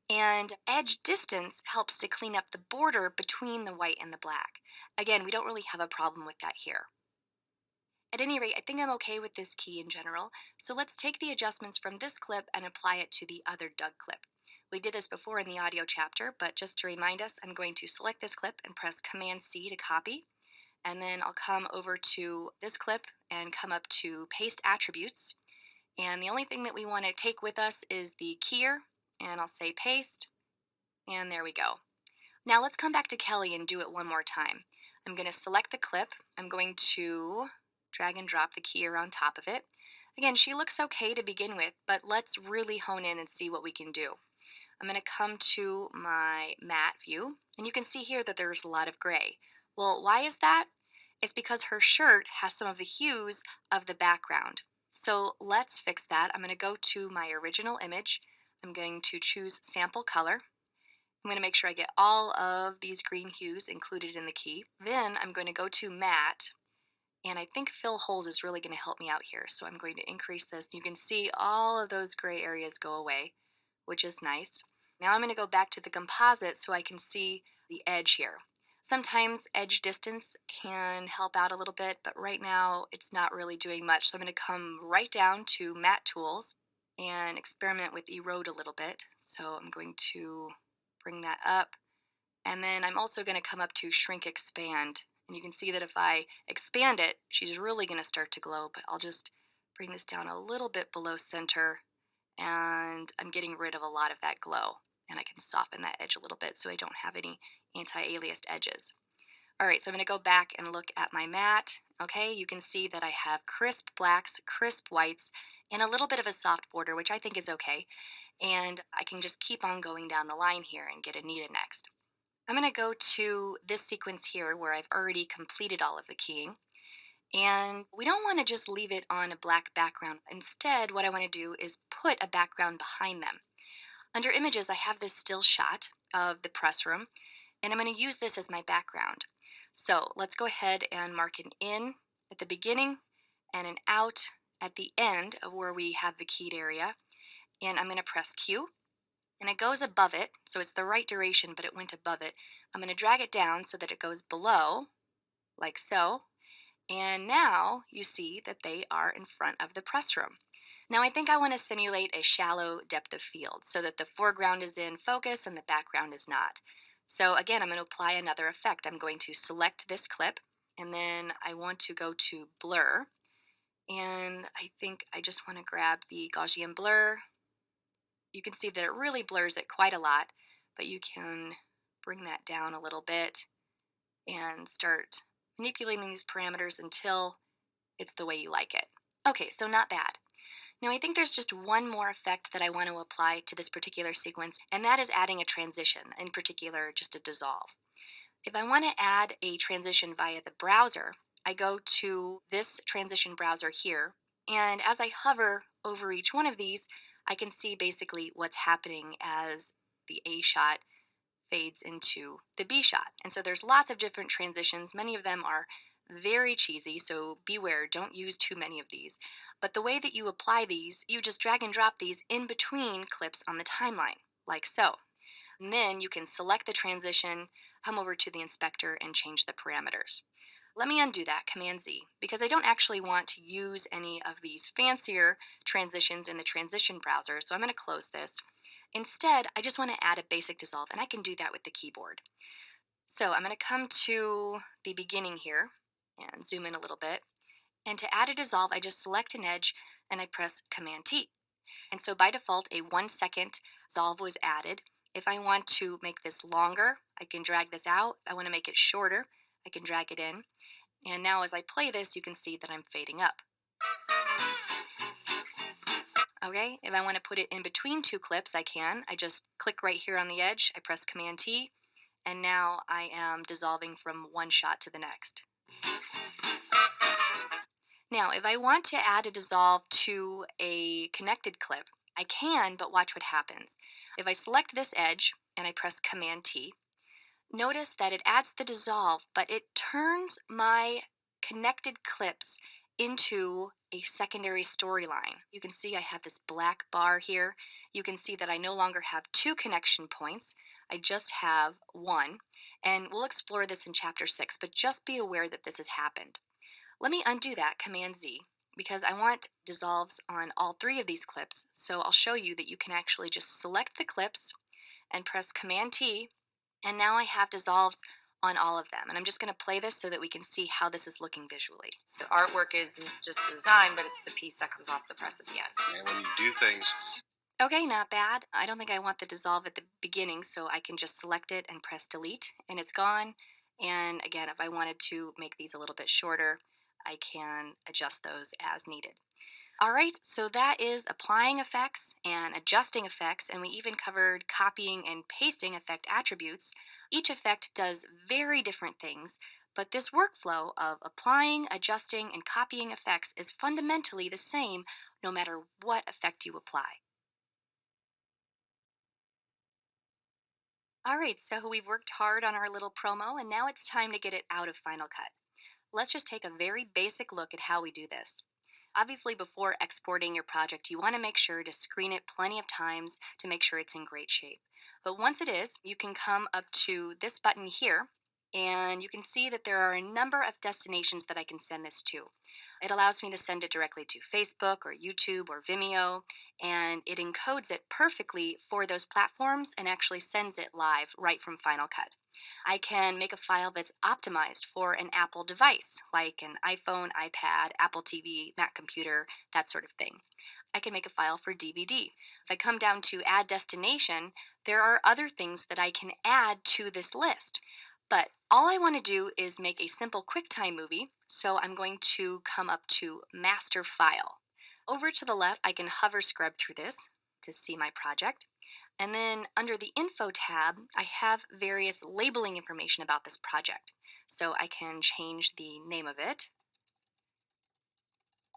Speaker 1: And edge distance helps to clean up the border between the white and the black. Again, we don't really have a problem with that here. At any rate, I think I'm okay with this key in general, so let's take the adjustments from this clip and apply it to the other Doug clip. We did this before in the audio chapter, but just to remind us, I'm going to select this clip and press Command C to copy. And then I'll come over to this clip and come up to Paste Attributes. And the only thing that we want to take with us is the keyer, and I'll say Paste, and there we go. Now let's come back to Kelly and do it one more time. I'm going to select the clip. I'm going to drag and drop the keyer on top of it. Again, she looks okay to begin with, but let's really hone in and see what we can do. I'm going to come to my matte view, and you can see here that there's a lot of gray. Well, why is that? It's because her shirt has some of the hues of the background. So let's fix that. I'm going to go to my original image. I'm going to choose Sample Color. I'm going to make sure I get all of these green hues included in the key. Then I'm going to go to Matte, and I think Fill Holes is really going to help me out here. So I'm going to increase this. You can see all of those gray areas go away, which is nice. Now I'm going to go back to the composite so I can see the edge here. Sometimes edge distance can help out a little bit, but right now it's not really doing much. So I'm going to come right down to Matte Tools and experiment with Erode a little bit. So I'm going to bring that up. And then I'm also going to come up to Shrink Expand. And you can see that if I expand it, she's really going to start to glow, but I'll just bring this down a little bit below center, and I'm getting rid of a lot of that glow. And I can soften that edge a little bit so I don't have any anti-aliased edges. All right, so I'm going to go back and look at my matte. Okay, you can see that I have crisp blacks, crisp whites, and a little bit of a soft border, which I think is okay. And I can just keep on going down the line here and get Anita next. I'm going to go to this sequence here where I've already completed all of the keying. And we don't want to just leave it on a black background. Instead, what I want to do is put a background behind them. Under images, I have this still shot of the press room, and I'm going to use this as my background. So let's go ahead and mark an in at the beginning and an out at the end of where we have the keyed area. And I'm going to press Q, and it goes above it. So it's the right duration, but it went above it. I'm going to drag it down so that it goes below, like so. And now you see that they are in front of the press room. Now I think I want to simulate a shallow depth of field so that the foreground is in focus and the background is not. So again, I'm going to apply another effect. I'm going to select this clip, and then I want to go to blur. And I think I just want to grab the Gaussian blur. You can see that it really blurs it quite a lot, but you can bring that down a little bit and start manipulating these parameters until it's the way you like it. Okay, so not bad. Now I think there's just one more effect that I want to apply to this particular sequence, and that is adding a transition, in particular just a dissolve. If I want to add a transition via the browser, I go to this transition browser here, and as I hover over each one of these, I can see basically what's happening as the A shot fades into the B shot. And so there's lots of different transitions. Many of them are very cheesy, so beware, don't use too many of these. But the way that you apply these, you just drag and drop these in between clips on the timeline, like so. And then you can select the transition, come over to the inspector, and change the parameters. Let me undo that, Command Z, because I don't actually want to use any of these fancier transitions in the transition browser, so I'm going to close this. Instead, I just want to add a basic dissolve, and I can do that with the keyboard. So I'm going to come to the beginning here and zoom in a little bit. And to add a dissolve, I just select an edge and I press Command T. And so by default, a 1 second dissolve was added. If I want to make this longer, I can drag this out. If I want to make it shorter, I can drag it in. And now as I play this, you can see that I'm fading up. Okay, if I want to put it in between two clips, I can. I just click right here on the edge, I press Command T, and now I am dissolving from one shot to the next. Now, if I want to add a dissolve to a connected clip, I can, but watch what happens. If I select this edge and I press Command T, notice that it adds the dissolve, but it turns my connected clips into a secondary storyline. You can see I have this black bar here. You can see that I no longer have two connection points. I just have one. And we'll explore this in Chapter 6, but just be aware that this has happened. Let me undo that, Command Z, because I want dissolves on all three of these clips. So I'll show you that you can actually just select the clips and press Command T, and now I have dissolves on all of them. And I'm just going to play this so that we can see how this is looking visually.
Speaker 3: The artwork isn't just the design, but it's the piece that comes off the press at the end.
Speaker 2: And when you do things,
Speaker 1: Okay, not bad. I don't think I want the dissolve at the beginning, so I can just select it and press delete, and it's gone. And again, if I wanted to make these a little bit shorter, I can adjust those as needed. All right, so that is applying effects and adjusting effects, and we even covered copying and pasting effect attributes. Each effect does very different things, but this workflow of applying, adjusting, and copying effects is fundamentally the same no matter what effect you apply. All right, so we've worked hard on our little promo, and now it's time to get it out of Final Cut. Let's just take a very basic look at how we do this. Obviously, before exporting your project, you want to make sure to screen it plenty of times to make sure it's in great shape. But once it is, you can come up to this button here, and you can see that there are a number of destinations that I can send this to. It allows me to send it directly to Facebook or YouTube or Vimeo, and it encodes it perfectly for those platforms and actually sends it live right from Final Cut. I can make a file that's optimized for an Apple device, like an iPhone, iPad, Apple TV, Mac computer, that sort of thing. I can make a file for DVD. If I come down to Add Destination, there are other things that I can add to this list. But all I want to do is make a simple QuickTime movie, so I'm going to come up to Master File. Over to the left, I can hover scrub through this to see my project. And then under the Info tab, I have various labeling information about this project. So I can change the name of it.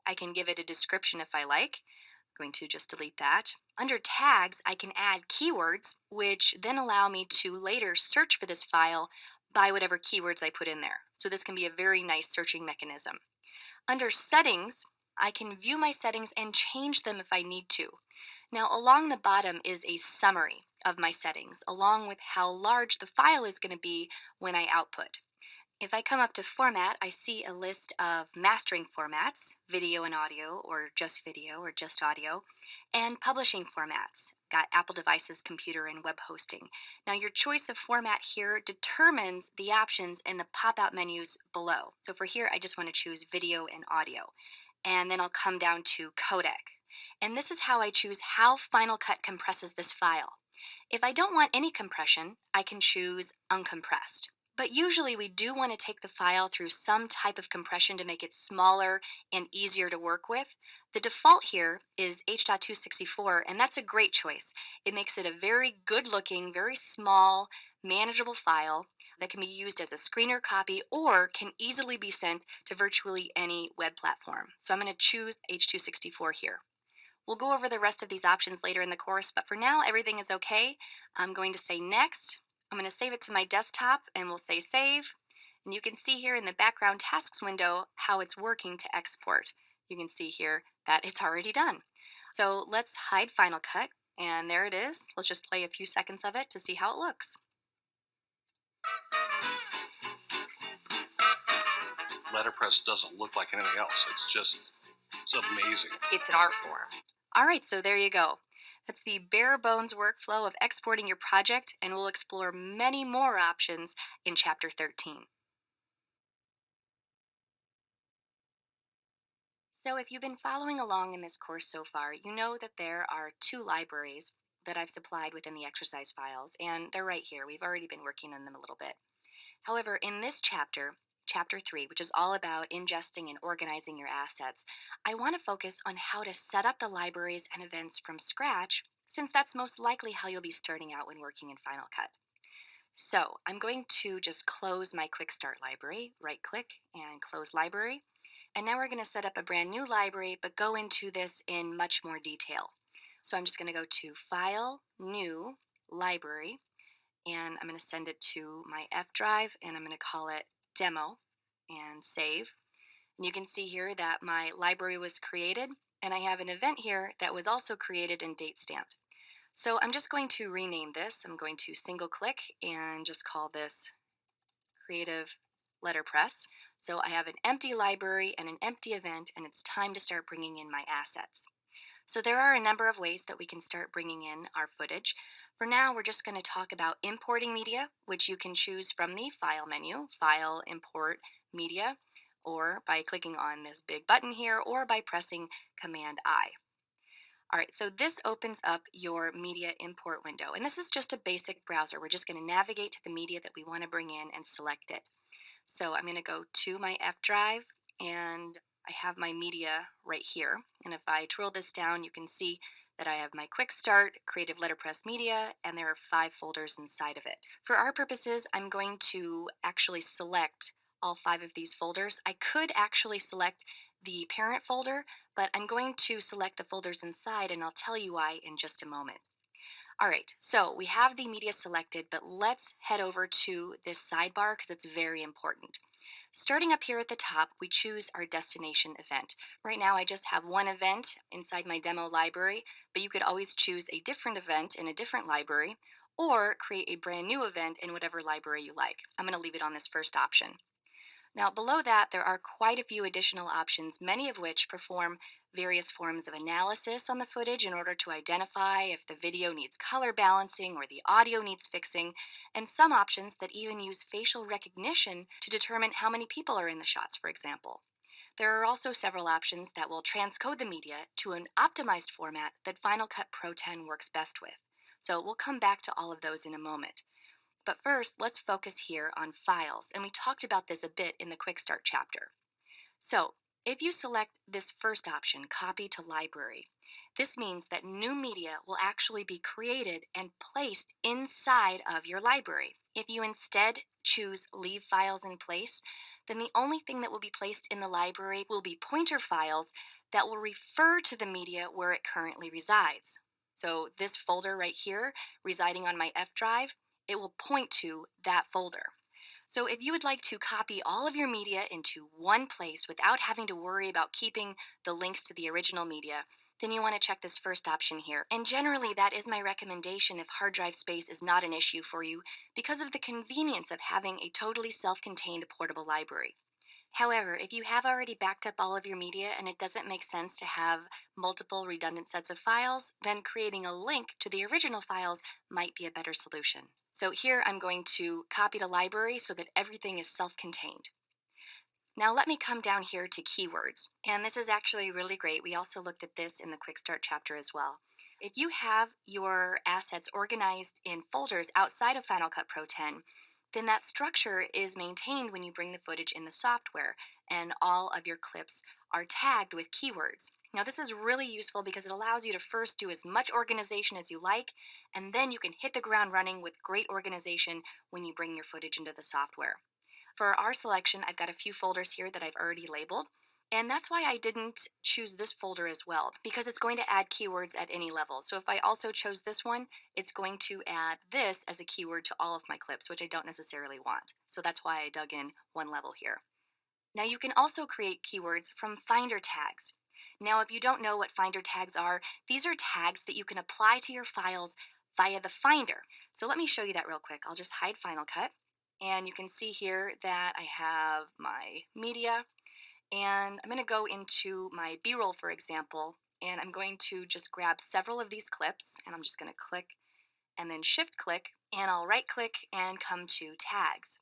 Speaker 1: I can give it a description if I like. I'm going to just delete that. Under tags, I can add keywords, which then allow me to later search for this file by whatever keywords I put in there. So this can be a very nice searching mechanism. Under settings, I can view my settings and change them if I need to. Now, along the bottom is a summary of my settings, along with how large the file is going to be when I output. If I come up to Format, I see a list of mastering formats, video and audio, or just audio, and publishing formats. Got Apple devices, computer, and web hosting. Now, your choice of format here determines the options in the pop-out menus below. So for here, I just want to choose video and audio. And then I'll come down to codec. And this is how I choose how Final Cut compresses this file. If I don't want any compression, I can choose uncompressed. But usually we do want to take the file through some type of compression to make it smaller and easier to work with. The default here is H.264, and that's a great choice. It makes it a very good looking, very small, manageable file that can be used as a screener copy or can easily be sent to virtually any web platform. So I'm going to choose H.264 here. We'll go over the rest of these options later in the course, but for now everything is okay. I'm going to say next. I'm going to save it to my desktop and we'll say save. And you can see here in the background tasks window how it's working to export. You can see here that it's already done. So let's hide Final Cut, and there it is. Let's just play a few seconds of it to see how it looks.
Speaker 2: Letterpress doesn't look like anything else. It's amazing.
Speaker 3: It's an art form.
Speaker 1: All right, so there you go. That's the bare bones workflow of exporting your project, and we'll explore many more options in Chapter 13. So if you've been following along in this course so far, you know that there are 2 libraries that I've supplied within the exercise files, and they're right here. We've already been working on them a little bit. However, in this chapter, Chapter 3, which is all about ingesting and organizing your assets, I want to focus on how to set up the libraries and events from scratch, since that's most likely how you'll be starting out when working in Final Cut. So I'm going to just close my Quick Start library, right-click and close library. And now we're going to set up a brand new library, but go into this in much more detail. So I'm just going to go to File, New, Library, and I'm going to send it to my F drive, and I'm going to call it Demo, and save. And you can see here that my library was created, and I have an event here that was also created and date stamped. So I'm just going to rename this. I'm going to single click and just call this Creative Letterpress. So I have an empty library and an empty event, and it's time to start bringing in my assets. So there are a number of ways that we can start bringing in our footage. For now, we're just going to talk about importing media, which you can choose from the File menu, File, Import, Media, or by clicking on this big button here, or by pressing Command-I. All right, so this opens up your media import window, and this is just a basic browser. We're just going to navigate to the media that we want to bring in and select it. So I'm going to go to my F drive, and I have my media right here. And if I twirl this down, you can see that I have my Quick Start, Creative Letterpress Media, and there are 5 folders inside of it. For our purposes, I'm going to actually select all 5 of these folders. I could actually select the parent folder, but I'm going to select the folders inside, and I'll tell you why in just a moment. All right, so we have the media selected, but let's head over to this sidebar because it's very important. Starting up here at the top, we choose our destination event. Right now, I just have one event inside my demo library, but you could always choose a different event in a different library or create a brand new event in whatever library you like. I'm going to leave it on this first option. Now, below that, there are quite a few additional options, many of which perform various forms of analysis on the footage in order to identify if the video needs color balancing or the audio needs fixing, and some options that even use facial recognition to determine how many people are in the shots, for example. There are also several options that will transcode the media to an optimized format that Final Cut Pro 10 works best with. So we'll come back to all of those in a moment. But first, let's focus here on files, and we talked about this a bit in the Quick Start chapter. So, if you select this first option, Copy to Library, this means that new media will actually be created and placed inside of your library. If you instead choose Leave Files in Place, then the only thing that will be placed in the library will be pointer files that will refer to the media where it currently resides. So this folder right here, residing on my F drive, it will point to that folder. So if you would like to copy all of your media into one place without having to worry about keeping the links to the original media, then you want to check this first option here. And generally, that is my recommendation if hard drive space is not an issue for you because of the convenience of having a totally self-contained portable library. However, if you have already backed up all of your media and it doesn't make sense to have multiple redundant sets of files, then creating a link to the original files might be a better solution. So here I'm going to copy the library so that everything is self-contained. Now let me come down here to keywords. And this is actually really great. We also looked at this in the Quick Start chapter as well. If you have your assets organized in folders outside of Final Cut Pro 10, then that structure is maintained when you bring the footage in the software and all of your clips are tagged with keywords. Now this is really useful because it allows you to first do as much organization as you like, and then you can hit the ground running with great organization when you bring your footage into the software. For our selection, I've got a few folders here that I've already labeled, and that's why I didn't choose this folder as well, because it's going to add keywords at any level. So if I also chose this one, it's going to add this as a keyword to all of my clips, which I don't necessarily want. So that's why I dug in one level here. Now you can also create keywords from Finder tags. Now if you don't know what Finder tags are, these are tags that you can apply to your files via the Finder. So let me show you that real quick. I'll just hide Final Cut. And you can see here that I have my media, and I'm going to go into my B-roll, for example, and I'm going to just grab several of these clips, and I'm just going to click and then shift click, and I'll right click and come to tags.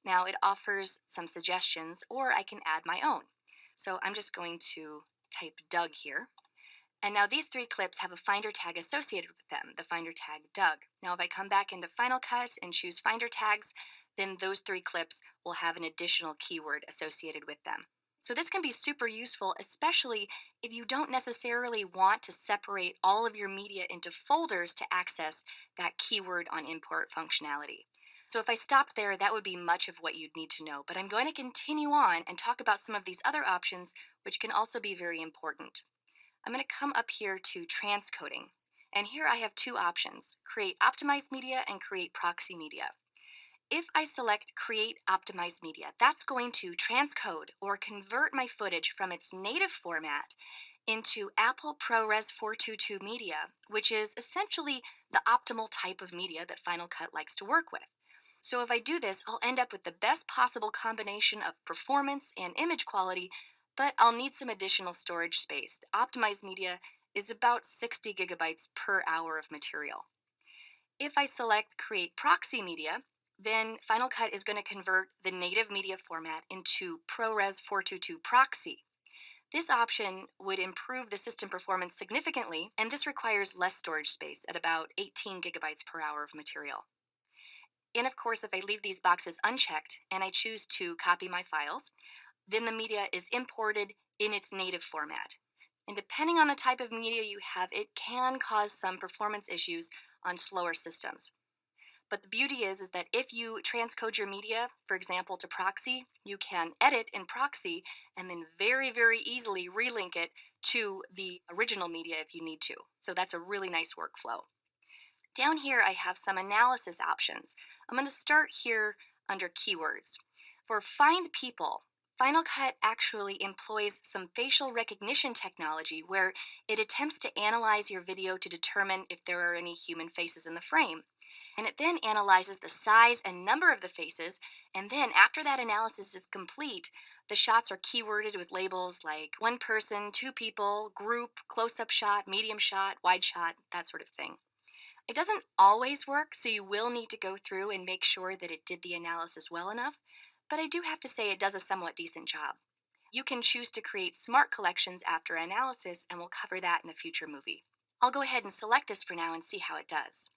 Speaker 1: Now it offers some suggestions, or I can add my own. So I'm just going to type Doug here. And now these three clips have a Finder tag associated with them, the Finder tag Doug. Now if I come back into Final Cut and choose Finder tags, then those three clips will have an additional keyword associated with them. So this can be super useful, especially if you don't necessarily want to separate all of your media into folders to access that keyword on import functionality. So if I stopped there, that would be much of what you'd need to know, but I'm going to continue on and talk about some of these other options, which can also be very important. I'm going to come up here to transcoding, and here I have two options, create optimized media and create proxy media. If I select Create Optimized Media, that's going to transcode or convert my footage from its native format into Apple ProRes 422 media, which is essentially the optimal type of media that Final Cut likes to work with. So if I do this, I'll end up with the best possible combination of performance and image quality, but I'll need some additional storage space. Optimized media is about 60 gigabytes per hour of material. If I select Create Proxy Media, then Final Cut is going to convert the native media format into ProRes 422 Proxy. This option would improve the system performance significantly, and this requires less storage space at about 18 gigabytes per hour of material. And of course, if I leave these boxes unchecked and I choose to copy my files, then the media is imported in its native format. And depending on the type of media you have, it can cause some performance issues on slower systems. But the beauty is that if you transcode your media, for example, to proxy, you can edit in proxy and then very, very easily relink it to the original media if you need to. So that's a really nice workflow. Down here, I have some analysis options. I'm going to start here under keywords. For Find People, Final Cut actually employs some facial recognition technology where it attempts to analyze your video to determine if there are any human faces in the frame. And it then analyzes the size and number of the faces, and then after that analysis is complete, the shots are keyworded with labels like one person, two people, group, close-up shot, medium shot, wide shot, that sort of thing. It doesn't always work, so you will need to go through and make sure that it did the analysis well enough, but I do have to say it does a somewhat decent job. You can choose to create smart collections after analysis, and we'll cover that in a future movie. I'll go ahead and select this for now and see how it does.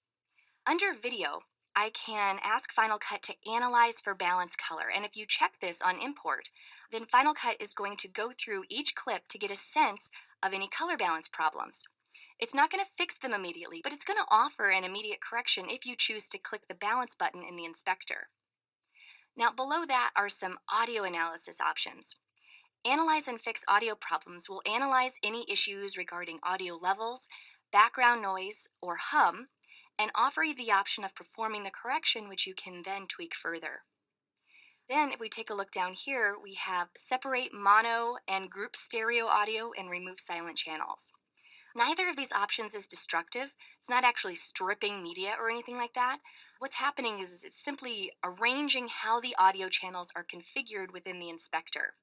Speaker 1: Under Video, I can ask Final Cut to analyze for balance color, and if you check this on import, then Final Cut is going to go through each clip to get a sense of any color balance problems. It's not going to fix them immediately, but it's going to offer an immediate correction if you choose to click the balance button in the inspector. Now below that are some audio analysis options. Analyze and Fix Audio Problems will analyze any issues regarding audio levels, background noise, or hum, and offer you the option of performing the correction, which you can then tweak further. Then, if we take a look down here, we have Separate Mono and Group Stereo Audio and Remove Silent Channels. Neither of these options is destructive. It's not actually stripping media or anything like that. What's happening is it's simply arranging how the audio channels are configured within the inspector.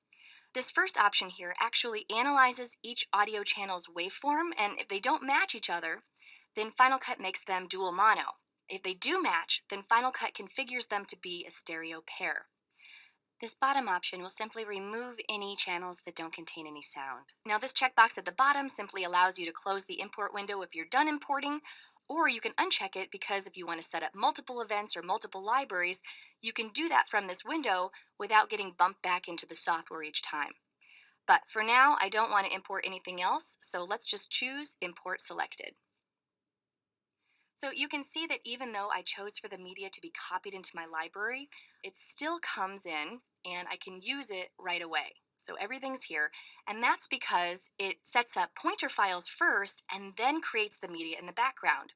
Speaker 1: This first option here actually analyzes each audio channel's waveform, and if they don't match each other, then Final Cut makes them dual mono. If they do match, then Final Cut configures them to be a stereo pair. This bottom option will simply remove any channels that don't contain any sound. Now, this checkbox at the bottom simply allows you to close the import window if you're done importing, or you can uncheck it because if you want to set up multiple events or multiple libraries, you can do that from this window without getting bumped back into the software each time. But for now, I don't want to import anything else, so let's just choose Import Selected. So you can see that even though I chose for the media to be copied into my library, it still comes in and I can use it right away. So everything's here, and that's because it sets up pointer files first and then creates the media in the background.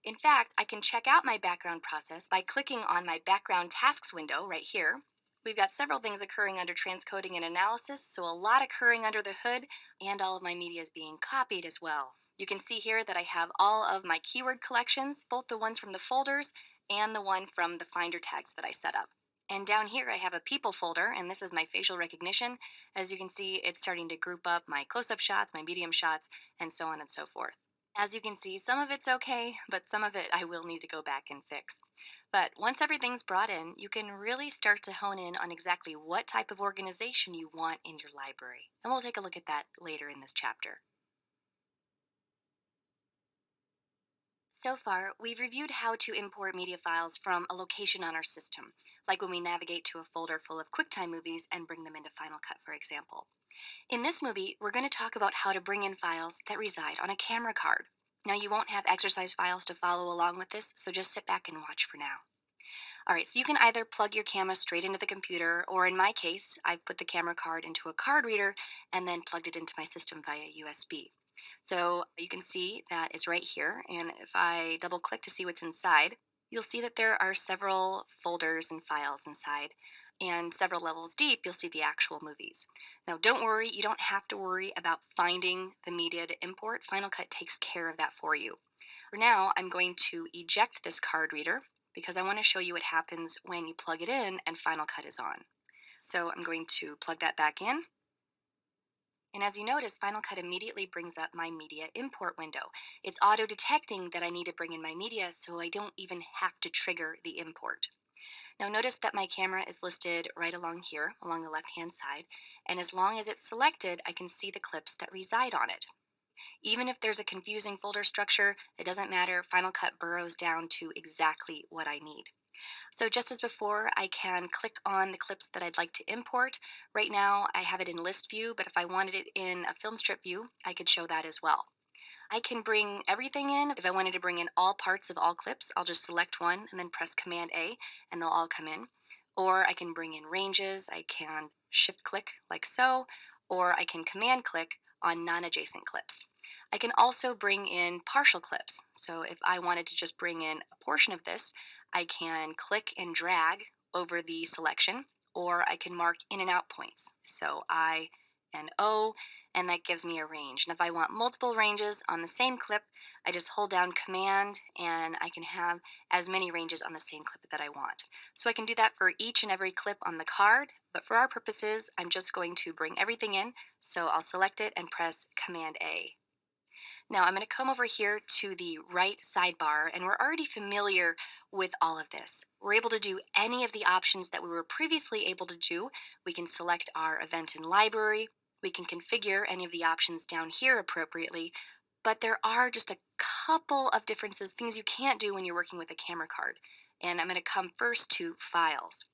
Speaker 1: In fact, I can check out my background process by clicking on my background tasks window right here. We've got several things occurring under transcoding and analysis, so a lot occurring under the hood, and all of my media is being copied as well. You can see here that I have all of my keyword collections, both the ones from the folders and the one from the Finder tags that I set up. And down here I have a people folder, and this is my facial recognition. As you can see, it's starting to group up my close-up shots, my medium shots, and so on and so forth. As you can see, some of it's okay, but some of it I will need to go back and fix. But once everything's brought in, you can really start to hone in on exactly what type of organization you want in your library. And we'll take a look at that later in this chapter. So far, we've reviewed how to import media files from a location on our system, like when we navigate to a folder full of QuickTime movies and bring them into Final Cut, for example. In this movie, we're going to talk about how to bring in files that reside on a camera card. Now, you won't have exercise files to follow along with this, so just sit back and watch for now. Alright, so you can either plug your camera straight into the computer, or in my case, I've put the camera card into a card reader and then plugged it into my system via USB. So you can see that it's right here, and if I double click to see what's inside, you'll see that there are several folders and files inside, and several levels deep, you'll see the actual movies. Now, don't worry, you don't have to worry about finding the media to import. Final Cut takes care of that for you. For now, I'm going to eject this card reader because I want to show you what happens when you plug it in and Final Cut is on. So I'm going to plug that back in. And as you notice, Final Cut immediately brings up my media import window. It's auto-detecting that I need to bring in my media, so I don't even have to trigger the import. Now notice that my camera is listed right along here, along the left-hand side, and as long as it's selected, I can see the clips that reside on it. Even if there's a confusing folder structure, it doesn't matter. Final Cut burrows down to exactly what I need. So just as before, I can click on the clips that I'd like to import. Right now, I have it in list view, but if I wanted it in a film strip view, I could show that as well. I can bring everything in. If I wanted to bring in all parts of all clips, I'll just select one and then press Command A, and they'll all come in. Or I can bring in ranges. I can shift click like so, or I can command click on non-adjacent clips. I can also bring in partial clips. So if I wanted to just bring in a portion of this, I can click and drag over the selection, or I can mark in and out points. So I and O, and that gives me a range. And if I want multiple ranges on the same clip, I just hold down Command, and I can have as many ranges on the same clip that I want. So I can do that for each and every clip on the card, but for our purposes, I'm just going to bring everything in, so I'll select it and press Command A. Now I'm going to come over here to the right sidebar, and we're already familiar with all of this. We're able to do any of the options that we were previously able to do. We can select our event and library. We can configure any of the options down here appropriately, but there are just a couple of differences, things you can't do when you're working with a camera card. And I'm going to come first to files.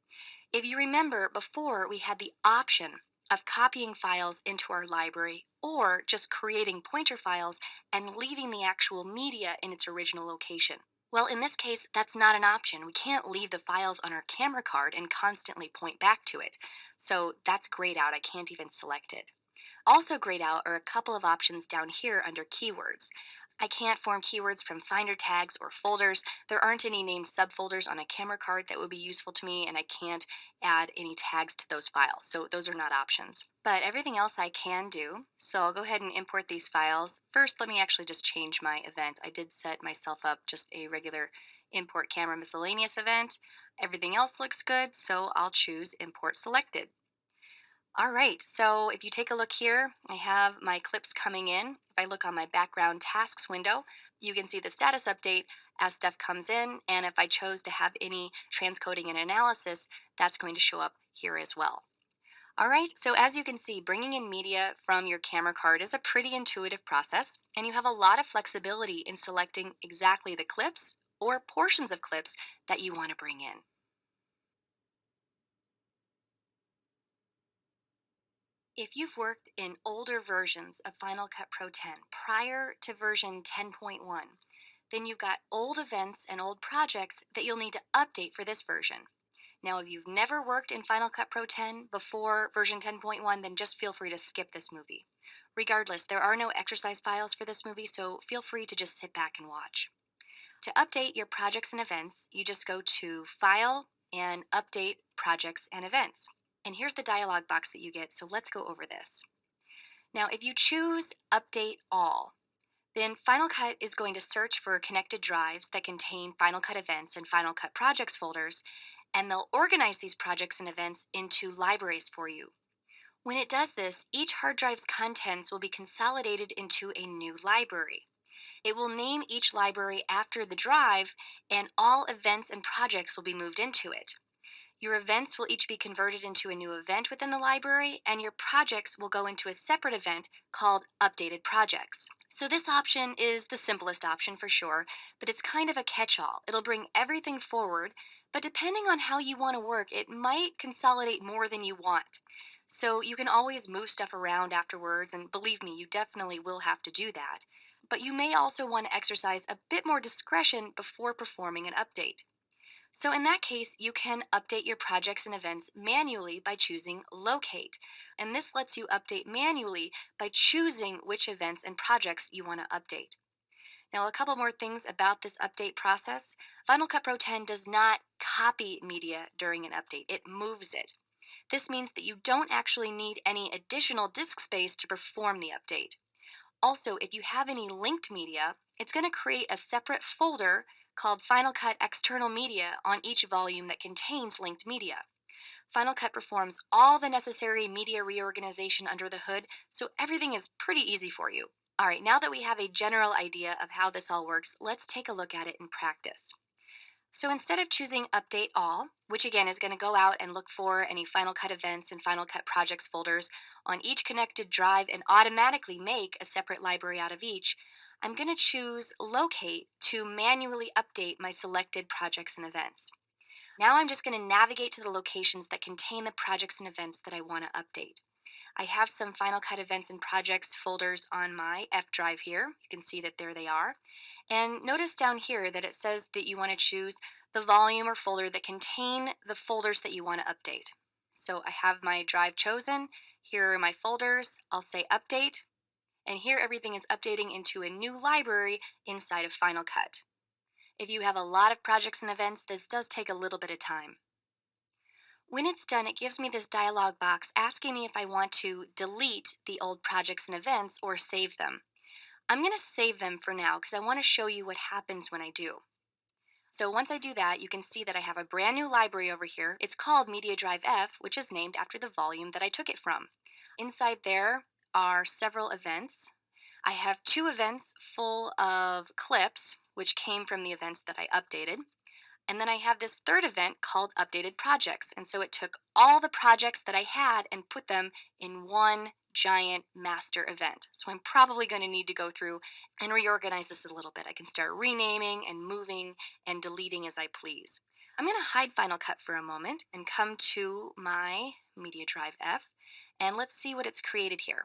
Speaker 1: If you remember, before we had the option of copying files into our library or just creating pointer files and leaving the actual media in its original location. Well, in this case, that's not an option. We can't leave the files on our camera card and constantly point back to it. So that's grayed out. I can't even select it. Also grayed out are a couple of options down here under keywords. I can't form keywords from Finder tags or folders. There aren't any named subfolders on a camera card that would be useful to me, and I can't add any tags to those files, so those are not options. But everything else I can do, so I'll go ahead and import these files. First, let me actually just change my event. I did set myself up just a regular import camera miscellaneous event. Everything else looks good, so I'll choose import selected. All right, so if you take a look here, I have my clips coming in. If I look on my background tasks window, you can see the status update as stuff comes in, and if I chose to have any transcoding and analysis, that's going to show up here as well. All right, so as you can see, bringing in media from your camera card is a pretty intuitive process, and you have a lot of flexibility in selecting exactly the clips or portions of clips that you want to bring in. If you've worked in older versions of Final Cut Pro 10 prior to version 10.1, then you've got old events and old projects that you'll need to update for this version. Now, if you've never worked in Final Cut Pro 10 before version 10.1, then just feel free to skip this movie. Regardless, there are no exercise files for this movie, so feel free to just sit back and watch. To update your projects and events, you just go to File and Update Projects and Events. And here's the dialog box that you get, so let's go over this. Now, if you choose Update All, then Final Cut is going to search for connected drives that contain Final Cut events and Final Cut projects folders, and they'll organize these projects and events into libraries for you. When it does this, each hard drive's contents will be consolidated into a new library. It will name each library after the drive, and all events and projects will be moved into it. Your events will each be converted into a new event within the library, and your projects will go into a separate event called Updated Projects. So this option is the simplest option for sure, but it's kind of a catch-all. It'll bring everything forward, but depending on how you want to work, it might consolidate more than you want. So you can always move stuff around afterwards, and believe me, you definitely will have to do that. But you may also want to exercise a bit more discretion before performing an update. So in that case, you can update your projects and events manually by choosing Locate. And this lets you update manually by choosing which events and projects you want to update. Now, a couple more things about this update process. Final Cut Pro 10 does not copy media during an update, it moves it. This means that you don't actually need any additional disk space to perform the update. Also, if you have any linked media, it's going to create a separate folder called Final Cut External Media on each volume that contains linked media. Final Cut performs all the necessary media reorganization under the hood, so everything is pretty easy for you. All right, now that we have a general idea of how this all works, let's take a look at it in practice. So instead of choosing Update All, which again is going to go out and look for any Final Cut events and Final Cut projects folders on each connected drive and automatically make a separate library out of each, I'm going to choose Locate to manually update my selected projects and events. Now I'm just going to navigate to the locations that contain the projects and events that I want to update. I have some Final Cut events and projects folders on my F drive here. You can see that there they are. And notice down here that it says that you want to choose the volume or folder that contain the folders that you want to update. So I have my drive chosen. Here are my folders. I'll say Update. And here everything is updating into a new library inside of Final Cut. If you have a lot of projects and events, this does take a little bit of time. When it's done, it gives me this dialog box asking me if I want to delete the old projects and events or save them. I'm going to save them for now because I want to show you what happens when I do. So once I do that, you can see that I have a brand new library over here. It's called Media Drive F, which is named after the volume that I took it from. Inside there are several events. I have 2 events full of clips, which came from the events that I updated. And then I have this third event called Updated Projects. And so it took all the projects that I had and put them in one giant master event. So I'm probably going to need to go through and reorganize this a little bit. I can start renaming and moving and deleting as I please. I'm going to hide Final Cut for a moment and come to my Media Drive F, and let's see what it's created here.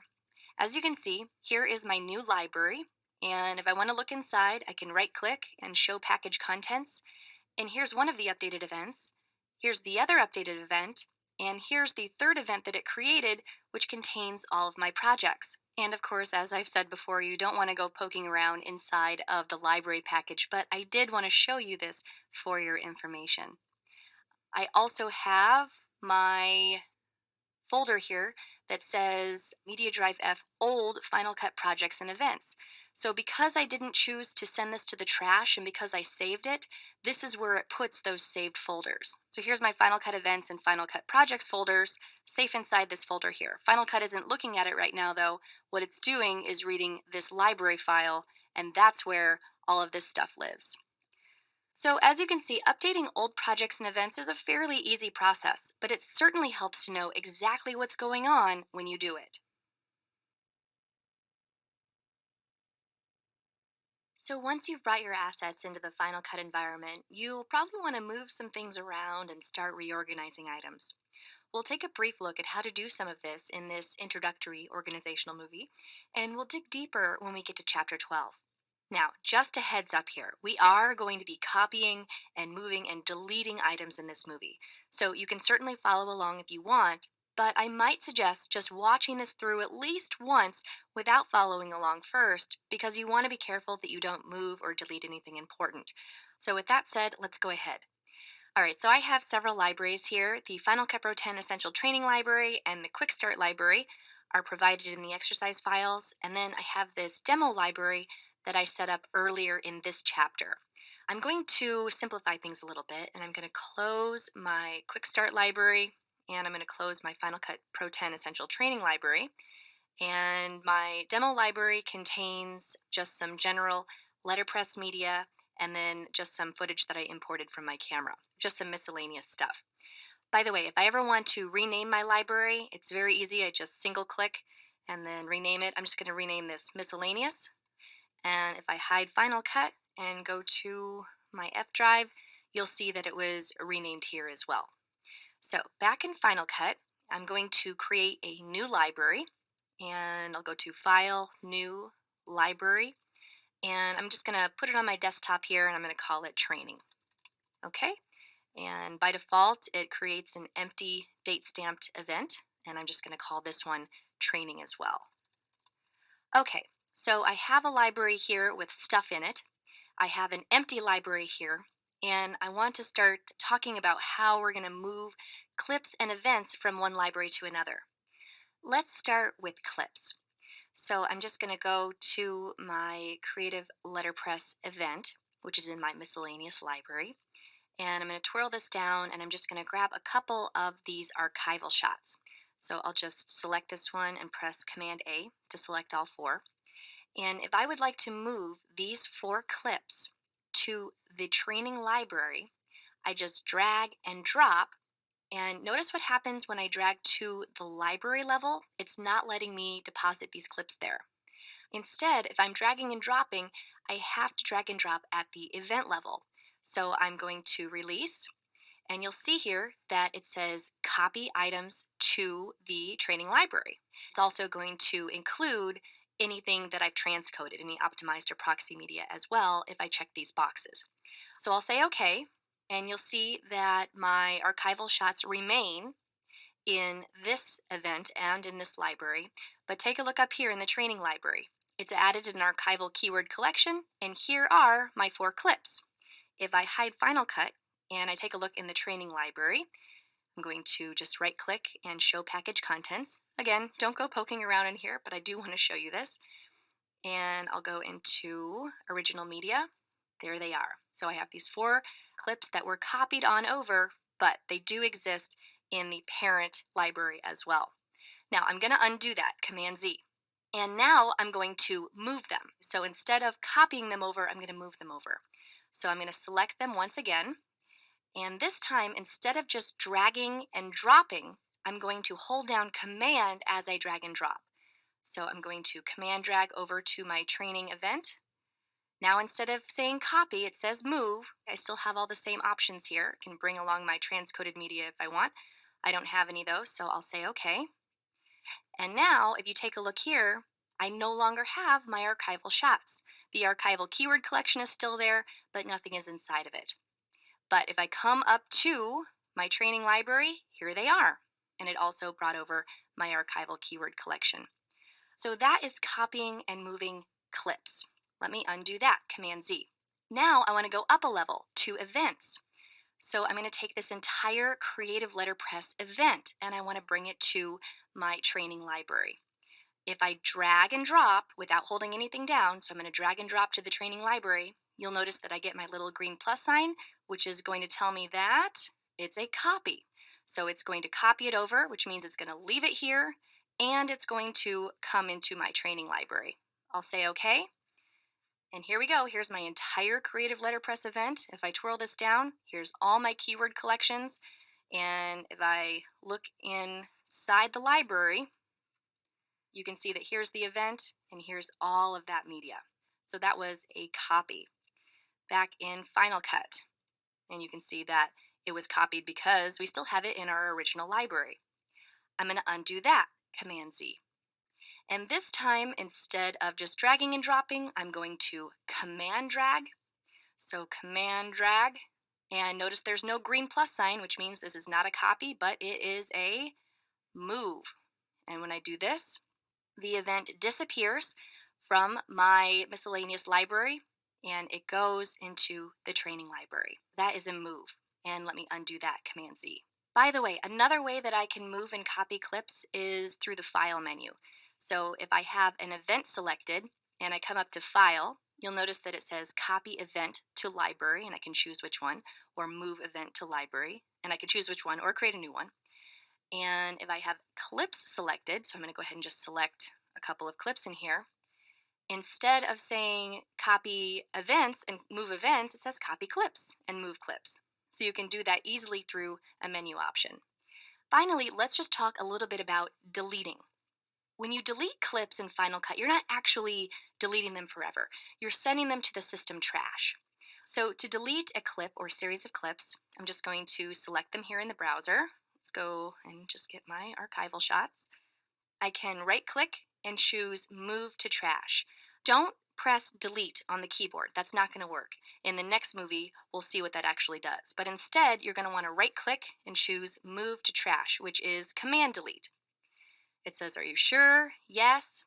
Speaker 1: As you can see, here is my new library. And if I want to look inside, I can right click and show package contents. And here's one of the updated events. Here's the other updated event. And here's the third event that it created, which contains all of my projects. And of course, as I've said before, you don't want to go poking around inside of the library package, but I did want to show you this for your information. I also have my folder here that says Media Drive F old Final Cut projects and events. So because I didn't choose to send this to the trash and because I saved it, this is where it puts those saved folders. So here's my Final Cut events and Final Cut projects folders safe inside this folder here. Final Cut isn't looking at it right now though. What it's doing is reading this library file, and that's where all of this stuff lives. So as you can see, updating old projects and events is a fairly easy process, but it certainly helps to know exactly what's going on when you do it. So once you've brought your assets into the Final Cut environment, you'll probably want to move some things around and start reorganizing items. We'll take a brief look at how to do some of this in this introductory organizational movie, and we'll dig deeper when we get to Chapter 12. Now, just a heads up here, we are going to be copying and moving and deleting items in this movie. So you can certainly follow along if you want, but I might suggest just watching this through at least once without following along first, because you want to be careful that you don't move or delete anything important. So with that said, let's go ahead. All right, so I have several libraries here. The Final Cut Pro 10 Essential Training Library and the Quick Start Library are provided in the exercise files, and then I have this demo library that I set up earlier in this chapter. I'm going to simplify things a little bit, and I'm going to close my Quick Start Library, and I'm going to close my Final Cut Pro 10 Essential Training Library. And my demo library contains just some general letterpress media and then just some footage that I imported from my camera, just some miscellaneous stuff. By the way, if I ever want to rename my library, it's very easy. I just single click and then rename it. I'm just going to rename this miscellaneous. And if I hide Final Cut and go to my F drive, you'll see that it was renamed here as well. So back in Final Cut, I'm going to create a new library, and I'll go to File, New, Library, and I'm just going to put it on my desktop here, and I'm going to call it Training. Okay, and by default, it creates an empty date-stamped event, and I'm just going to call this one Training as well. Okay, so I have a library here with stuff in it. I have an empty library here, and I want to start talking about how we're going to move clips and events from one library to another. Let's start with clips. So I'm just going to go to my Creative Letterpress event, which is in my miscellaneous library, and I'm going to twirl this down, and I'm just going to grab a couple of these archival shots. So I'll just select this one and press Command A to select all four. And if I would like to move these 4 clips to the training library, I just drag and drop. And notice what happens when I drag to the library level. It's not letting me deposit these clips there. Instead, if I'm dragging and dropping, I have to drag and drop at the event level. So I'm going to release, and you'll see here that it says copy items to the training library. It's also going to include anything that I've transcoded, any optimized or proxy media as well, if I check these boxes. So I'll say OK, and you'll see that my archival shots remain in this event and in this library. But take a look up here in the training library. It's added an archival keyword collection, and here are my 4 clips. If I hide Final Cut and I take a look in the training library, I'm going to just right click and show package contents. Again, don't go poking around in here, but I do want to show you this. And I'll go into original media. There they are. So I have these 4 clips that were copied on over, but they do exist in the parent library as well. Now I'm going to undo that, Command Z. And now I'm going to move them. So instead of copying them over, I'm going to move them over. So I'm going to select them once again. And this time, instead of just dragging and dropping, I'm going to hold down Command as I drag and drop. So I'm going to Command drag over to my training event. Now instead of saying copy, it says move. I still have all the same options here. I can bring along my transcoded media if I want. I don't have any though, so I'll say OK. And now, if you take a look here, I no longer have my archival shots. The archival keyword collection is still there, but nothing is inside of it. But if I come up to my training library, here they are. And it also brought over my archival keyword collection. So that is copying and moving clips. Let me undo that, Command Z. Now I want to go up a level to events. So I'm going to take this entire creative letterpress event and I want to bring it to my training library. If I drag and drop without holding anything down, so I'm going to drag and drop to the training library, you'll notice that I get my little green plus sign, which is going to tell me that it's a copy. So it's going to copy it over, which means it's going to leave it here, and it's going to come into my training library. I'll say okay. And here we go. Here's my entire creative letterpress event. If I twirl this down, here's all my keyword collections. And if I look inside the library, you can see that here's the event and here's all of that media. So that was a copy. Back in Final Cut, and you can see that it was copied because we still have it in our original library. I'm going to undo that, Command Z. And this time, instead of just dragging and dropping, I'm going to Command Drag. So Command Drag, and notice there's no green plus sign, which means this is not a copy, but it is a move. And when I do this, the event disappears from my miscellaneous library and it goes into the training library. That is a move. And let me undo that, Command Z. By the way, another way that I can move and copy clips is through the File menu. So if I have an event selected and I come up to File, you'll notice that it says Copy Event to Library, and I can choose which one, or Move Event to Library, and I can choose which one, or create a new one. And if I have clips selected, so I'm going to go ahead and just select a couple of clips in here, instead of saying copy events and move events, it says copy clips and move clips. So you can do that easily through a menu option. Finally, let's just talk a little bit about deleting. When you delete clips in Final Cut, you're not actually deleting them forever. You're sending them to the system trash. So to delete a clip or series of clips, I'm just going to select them here in the browser. Let's go and just get my archival shots. I can right-click and choose Move to Trash. Don't press Delete on the keyboard. That's not going to work. In the next movie, we'll see what that actually does. But instead, you're going to want to right-click and choose Move to Trash, which is Command Delete. It says, are you sure? Yes.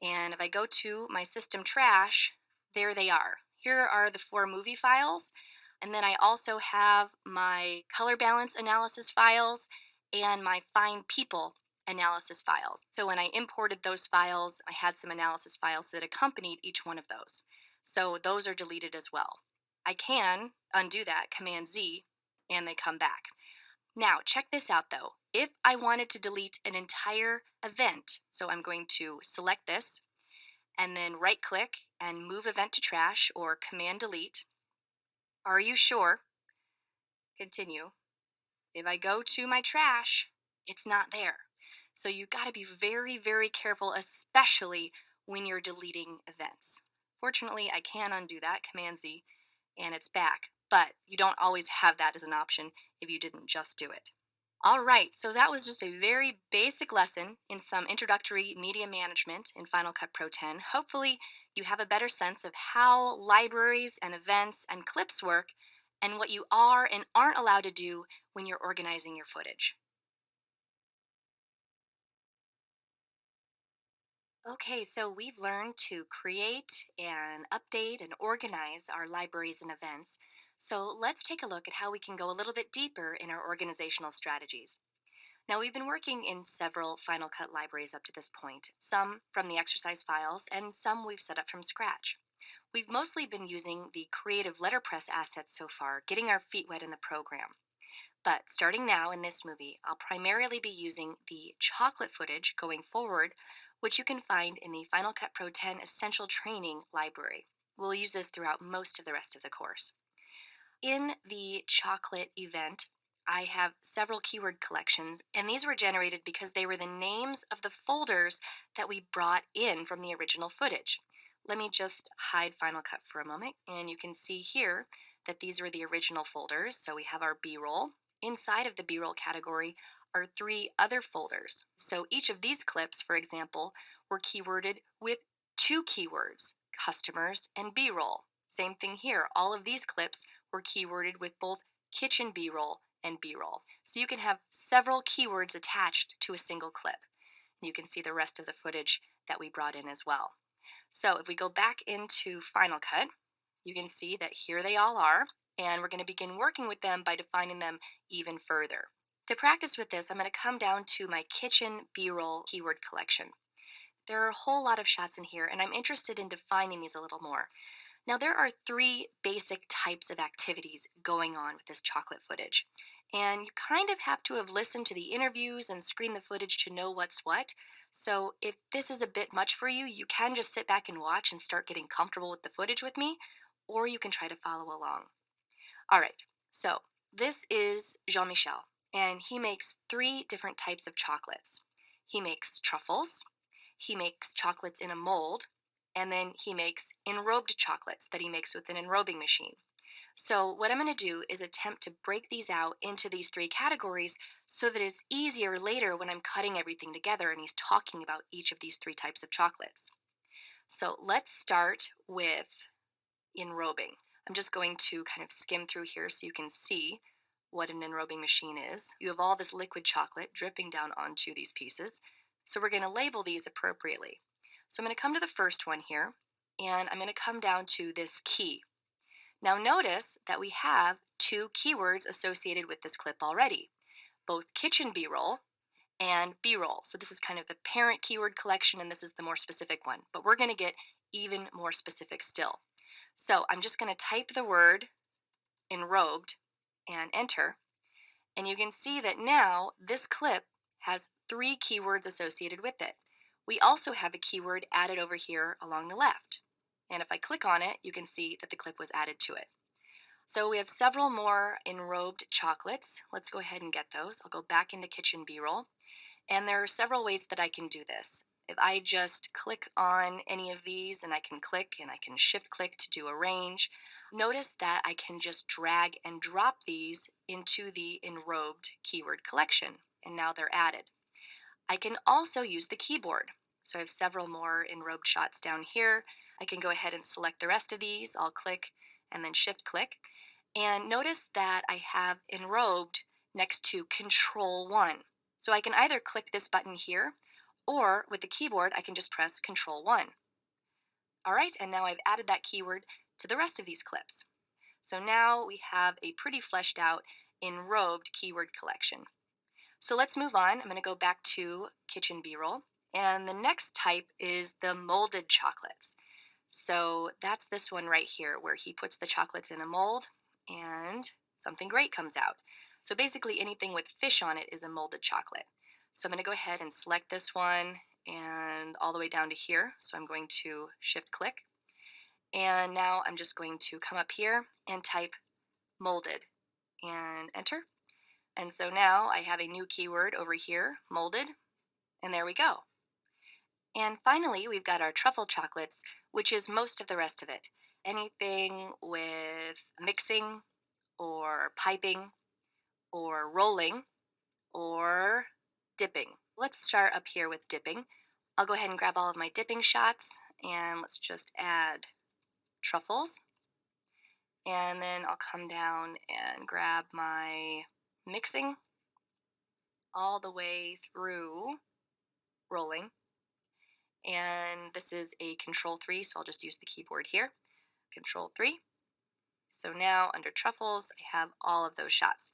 Speaker 1: And if I go to my system trash, there they are. Here are the 4 movie files. And then I also have my color balance analysis files and my Find People analysis files. So when I imported those files, I had some analysis files that accompanied each one of those. So those are deleted as well. I can undo that, Command Z, and they come back. Now, check this out though. If I wanted to delete an entire event, so I'm going to select this and then right click and move event to trash or Command Delete. Are you sure? Continue. If I go to my trash, it's not there. So you've got to be very, very careful, especially when you're deleting events. Fortunately, I can undo that, Command Z, and it's back. But you don't always have that as an option if you didn't just do it. All right, so that was just a very basic lesson in some introductory media management in Final Cut Pro 10. Hopefully, you have a better sense of how libraries and events and clips work and what you are and aren't allowed to do when you're organizing your footage. Okay, so we've learned to create and update and organize our libraries and events. So let's take a look at how we can go a little bit deeper in our organizational strategies. Now, we've been working in several Final Cut libraries up to this point, some from the exercise files and some we've set up from scratch. We've mostly been using the creative letterpress assets so far, getting our feet wet in the program. But starting now in this movie, I'll primarily be using the chocolate footage going forward, which you can find in the Final Cut Pro 10 Essential Training library. We'll use this throughout most of the rest of the course. In the chocolate event, I have several keyword collections, and these were generated because they were the names of the folders that we brought in from the original footage. Let me just hide Final Cut for a moment, and you can see here that these were the original folders. So we have our B-roll, Inside of the B-roll category are 3 other folders. So each of these clips, for example, were keyworded with 2 keywords, customers and B-roll. Same thing here. All of these clips were keyworded with both kitchen B-roll and B-roll. So you can have several keywords attached to a single clip. You can see the rest of the footage that we brought in as well. So if we go back into Final Cut, you can see that here they all are, and we're going to begin working with them by defining them even further. To practice with this, I'm going to come down to my kitchen B-roll keyword collection. There are a whole lot of shots in here, and I'm interested in defining these a little more. Now, there are 3 basic types of activities going on with this chocolate footage. And you kind of have to have listened to the interviews and screened the footage to know what's what. So if this is a bit much for you, you can just sit back and watch and start getting comfortable with the footage with me, or you can try to follow along. All right, so this is Jean-Michel, and he makes 3 different types of chocolates. He makes truffles, he makes chocolates in a mold, and then he makes enrobed chocolates that he makes with an enrobing machine. So what I'm going to do is attempt to break these out into these 3 categories so that it's easier later when I'm cutting everything together and he's talking about each of these 3 types of chocolates. So let's start with enrobing. I'm just going to kind of skim through here so you can see what an enrobing machine is. You have all this liquid chocolate dripping down onto these pieces. So we're going to label these appropriately. So I'm going to come to the first one here, and I'm going to come down to this key. Now notice that we have 2 keywords associated with this clip already, both kitchen B-roll and B-roll. So this is kind of the parent keyword collection, and this is the more specific one, but we're going to get even more specific still. So I'm just going to type the word enrobed and enter, and you can see that now this clip has 3 keywords associated with it. We also have a keyword added over here along the left, and if I click on it, you can see that the clip was added to it. So we have several more enrobed chocolates. Let's go ahead and get those. I'll go back into Kitchen B-roll, and there are several ways that I can do this. If I just click on any of these, and I can click and I can shift click to do arrange, notice that I can just drag and drop these into the enrobed keyword collection, and now they're added. I can also use the keyboard. So I have several more enrobed shots down here. I can go ahead and select the rest of these. I'll click and then shift click. And notice that I have enrobed next to Control 1. So I can either click this button here, or with the keyboard, I can just press Control 1. All right, and now I've added that keyword to the rest of these clips. So now we have a pretty fleshed out enrobed keyword collection. So let's move on. I'm going to go back to Kitchen B-roll, and the next type is the molded chocolates. So that's this one right here where he puts the chocolates in a mold and something great comes out. So basically anything with fish on it is a molded chocolate. So I'm going to go ahead and select this one and all the way down to here. So I'm going to shift click, and now I'm just going to come up here and type molded and enter. And so now I have a new keyword over here, molded, and there we go. And finally, we've got our truffle chocolates, which is most of the rest of it. Anything with mixing or piping or rolling or dipping. Let's start up here with dipping. I'll go ahead and grab all of my dipping shots, and let's just add truffles. And then I'll come down and grab my mixing all the way through rolling. And this is a Control 3, so I'll just use the keyboard here. Control 3. So now under truffles, I have all of those shots.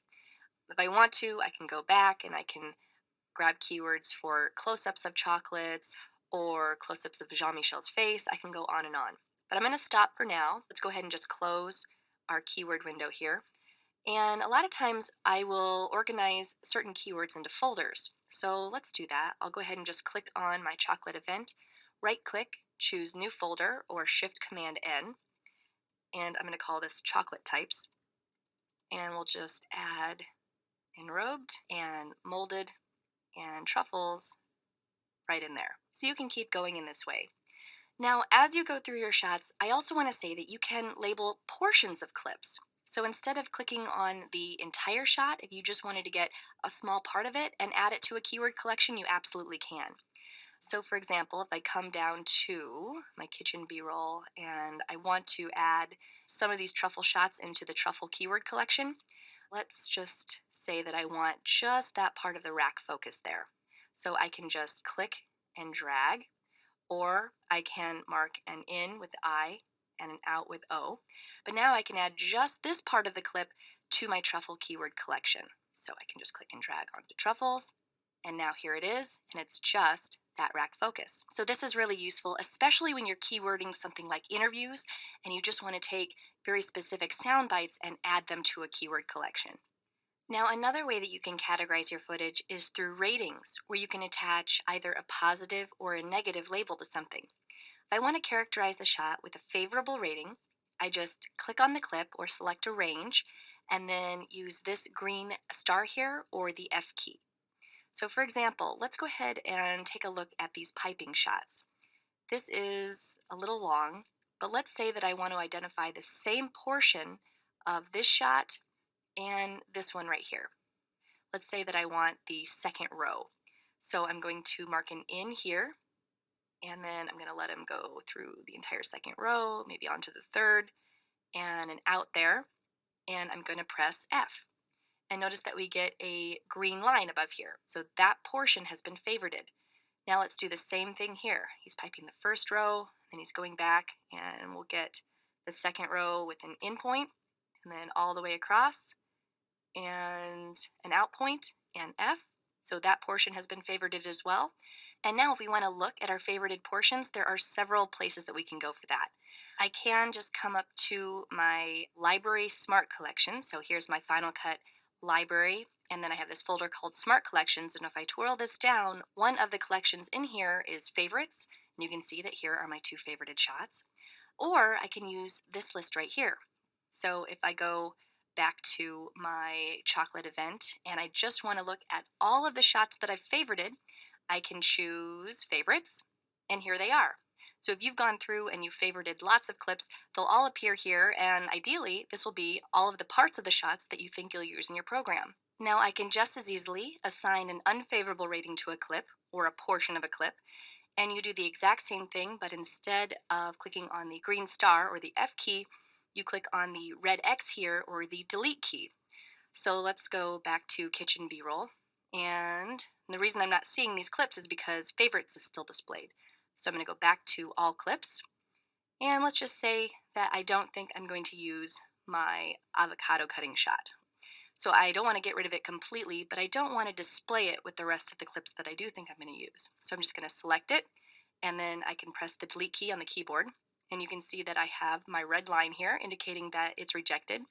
Speaker 1: If I want to, I can go back and I can grab keywords for close-ups of chocolates or close-ups of Jean-Michel's face. I can go on and on. But I'm going to stop for now. Let's go ahead and just close our keyword window here. And a lot of times I will organize certain keywords into folders. So let's do that. I'll go ahead and just click on my chocolate event, right-click, choose New Folder, or Shift-Command-N. And I'm going to call this Chocolate Types. And we'll just add enrobed and molded and truffles right in there. So you can keep going in this way. Now, as you go through your shots, I also want to say that you can label portions of clips. So instead of clicking on the entire shot, if you just wanted to get a small part of it and add it to a keyword collection, you absolutely can. So for example, if I come down to my kitchen B-roll and I want to add some of these truffle shots into the truffle keyword collection, let's just say that I want just that part of the rack focus there. So I can just click and drag, or I can mark an in with I and an out with O. But now I can add just this part of the clip to my truffle keyword collection. So I can just click and drag onto truffles, and now here it is, and it's just that rack focus. So this is really useful, especially when you're keywording something like interviews and you just want to take very specific sound bites and add them to a keyword collection. Now, another way that you can categorize your footage is through ratings, where you can attach either a positive or a negative label to something. If I want to characterize a shot with a favorable rating, I just click on the clip or select a range and then use this green star here or the F key. So for example, let's go ahead and take a look at these piping shots. This is a little long, but let's say that I want to identify the same portion of this shot and this one right here. Let's say that I want the second row. So I'm going to mark an in here, and then I'm going to let him go through the entire second row, maybe onto the third, and an out there, and I'm going to press F. And notice that we get a green line above here. So that portion has been favorited. Now let's do the same thing here. He's piping the first row, then he's going back, and we'll get the second row with an in point, and then all the way across, and an out point, and F. So that portion has been favorited as well. And now if we want to look at our favorited portions, there are several places that we can go for that. I can just come up to my library smart collection. So here's my Final Cut library, and then I have this folder called Smart Collections, and if I twirl this down, one of the collections in here is favorites, and you can see that here are my 2 favorited shots. Or I can use this list right here. So if I go back to my chocolate event and I just want to look at all of the shots that I've favorited, I can choose favorites, and here they are. So if you've gone through and you've favorited lots of clips, they'll all appear here, and ideally this will be all of the parts of the shots that you think you'll use in your program. Now I can just as easily assign an unfavorable rating to a clip or a portion of a clip, and you do the exact same thing, but instead of clicking on the green star or the F key, you click on the red X here or the delete key. So let's go back to kitchen B-roll, and the reason I'm not seeing these clips is because favorites is still displayed. So I'm going to go back to all clips, and let's just say that I don't think I'm going to use my avocado cutting shot. So I don't want to get rid of it completely, but I don't want to display it with the rest of the clips that I do think I'm going to use. So I'm just going to select it, and then I can press the delete key on the keyboard, and you can see that I have my red line here indicating that it's rejected.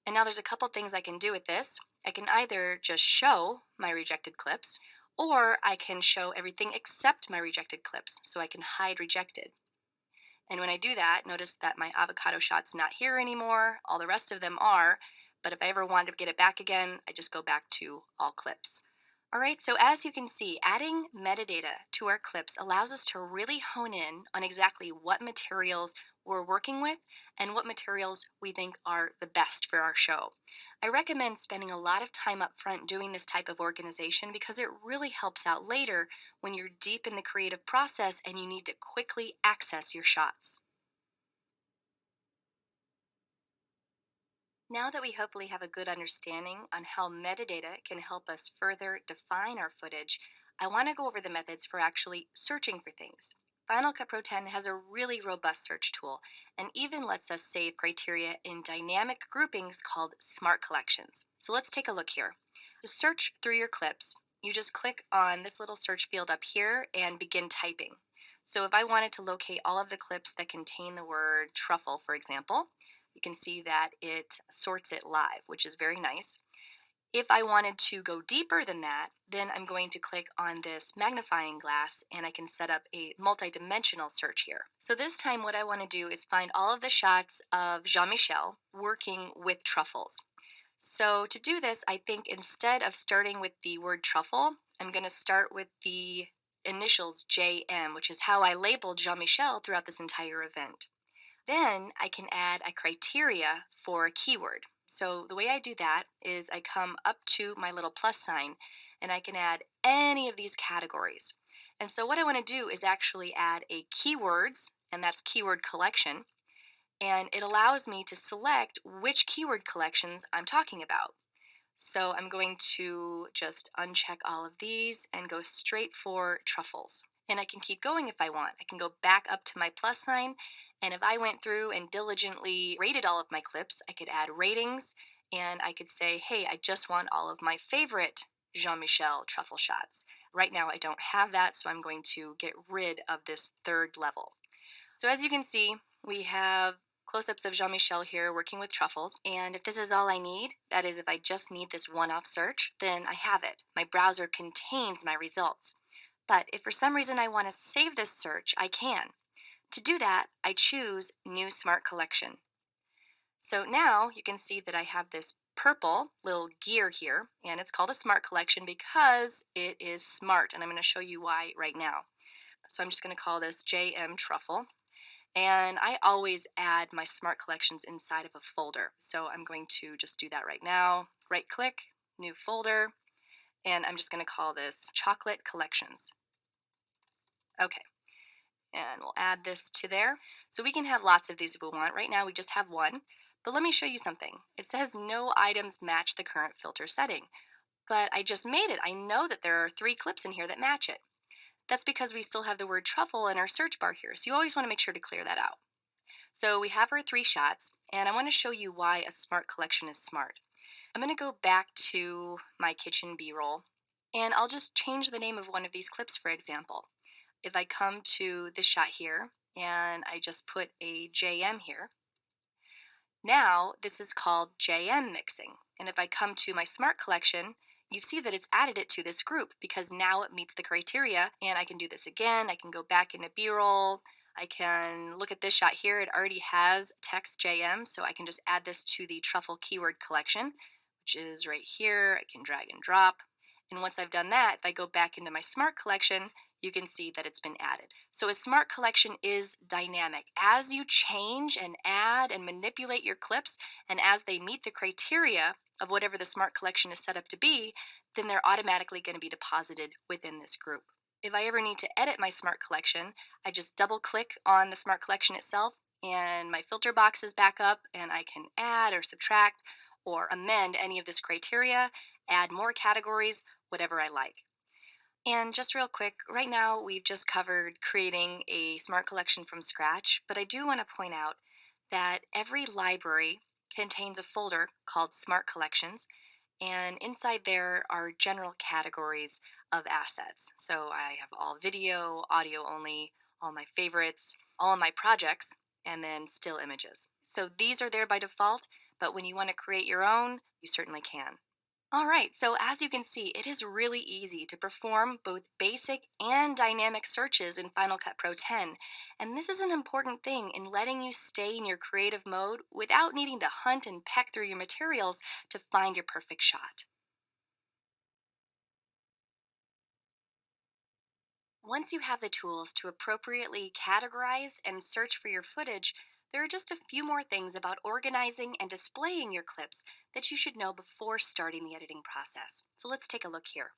Speaker 1: And now there's a couple things I can do with this. I can either just show my rejected clips, or I can show everything except my rejected clips, so I can hide rejected. And when I do that, notice that my avocado shot's not here anymore. All the rest of them are, but if I ever wanted to get it back again, I just go back to all clips. All right, so as you can see, adding metadata to our clips allows us to really hone in on exactly what materials we're working with and what materials we think are the best for our show. I recommend spending a lot of time up front doing this type of organization because it really helps out later when you're deep in the creative process and you need to quickly access your shots. Now that we hopefully have a good understanding on how metadata can help us further define our footage, I want to go over the methods for actually searching for things. Final Cut Pro 10 has a really robust search tool and even lets us save criteria in dynamic groupings called smart collections. So let's take a look here. To search through your clips, you just click on this little search field up here and begin typing. So if I wanted to locate all of the clips that contain the word truffle, for example, you can see that it sorts it live, which is very nice. If I wanted to go deeper than that, then I'm going to click on this magnifying glass and I can set up a multi-dimensional search here. So this time what I want to do is find all of the shots of Jean-Michel working with truffles. So to do this, I think instead of starting with the word truffle, I'm going to start with the initials JM, which is how I labeled Jean-Michel throughout this entire event. Then I can add a criteria for a keyword. So the way I do that is I come up to my little plus sign and I can add any of these categories. And so what I want to do is actually add a keywords, and that's keyword collection, and it allows me to select which keyword collections I'm talking about. So I'm going to just uncheck all of these and go straight for truffles. And I can keep going if I want. I can go back up to my plus sign, and if I went through and diligently rated all of my clips, I could add ratings, and I could say, hey, I just want all of my favorite Jean-Michel truffle shots. Right now I don't have that, so I'm going to get rid of this third level. So as you can see, we have close-ups of Jean-Michel here working with truffles, and if this is all I need, that is if I just need this one-off search, then I have it. My browser contains my results. But if for some reason I want to save this search, I can. To do that, I choose New Smart Collection. So now you can see that I have this purple little gear here, and it's called a Smart Collection because it is smart, and I'm going to show you why right now. So I'm just going to call this JM Truffle. And I always add my smart collections inside of a folder. So I'm going to just do that right now. Right click, new folder, and I'm just going to call this Chocolate Collections. Okay, and we'll add this to there. So we can have lots of these if we want. Right now we just have one, but let me show you something. It says no items match the current filter setting, but I just made it. I know that there are 3 clips in here that match it. That's because we still have the word truffle in our search bar here, so you always want to make sure to clear that out. So we have our 3 shots, and I want to show you why a smart collection is smart. I'm going to go back to my kitchen B-roll, and I'll just change the name of one of these clips, for example. If I come to this shot here, and I just put a JM here, now this is called JM mixing. And if I come to my smart collection, you see that it's added it to this group because now it meets the criteria, and I can do this again. I can go back into B-roll. I can look at this shot here. It already has text JM, so I can just add this to the truffle keyword collection, which is right here. I can drag and drop. And once I've done that, if I go back into my smart collection, you can see that it's been added. So a smart collection is dynamic. As you change and add and manipulate your clips, and as they meet the criteria of whatever the smart collection is set up to be, then they're automatically going to be deposited within this group. If I ever need to edit my smart collection, I just double click on the smart collection itself, and my filter box is back up, and I can add or subtract or amend any of this criteria, add more categories, whatever I like. And just real quick, right now we've just covered creating a smart collection from scratch, but I do want to point out that every library contains a folder called Smart Collections, and inside there are general categories of assets. So I have all video, audio only, all my favorites, all of my projects, and then still images. So these are there by default, but when you want to create your own, you certainly can. All right, so as you can see, it is really easy to perform both basic and dynamic searches in Final Cut Pro 10. And this is an important thing in letting you stay in your creative mode without needing to hunt and peck through your materials to find your perfect shot. Once you have the tools to appropriately categorize and search for your footage, there are just a few more things about organizing and displaying your clips that you should know before starting the editing process. So let's take a look here.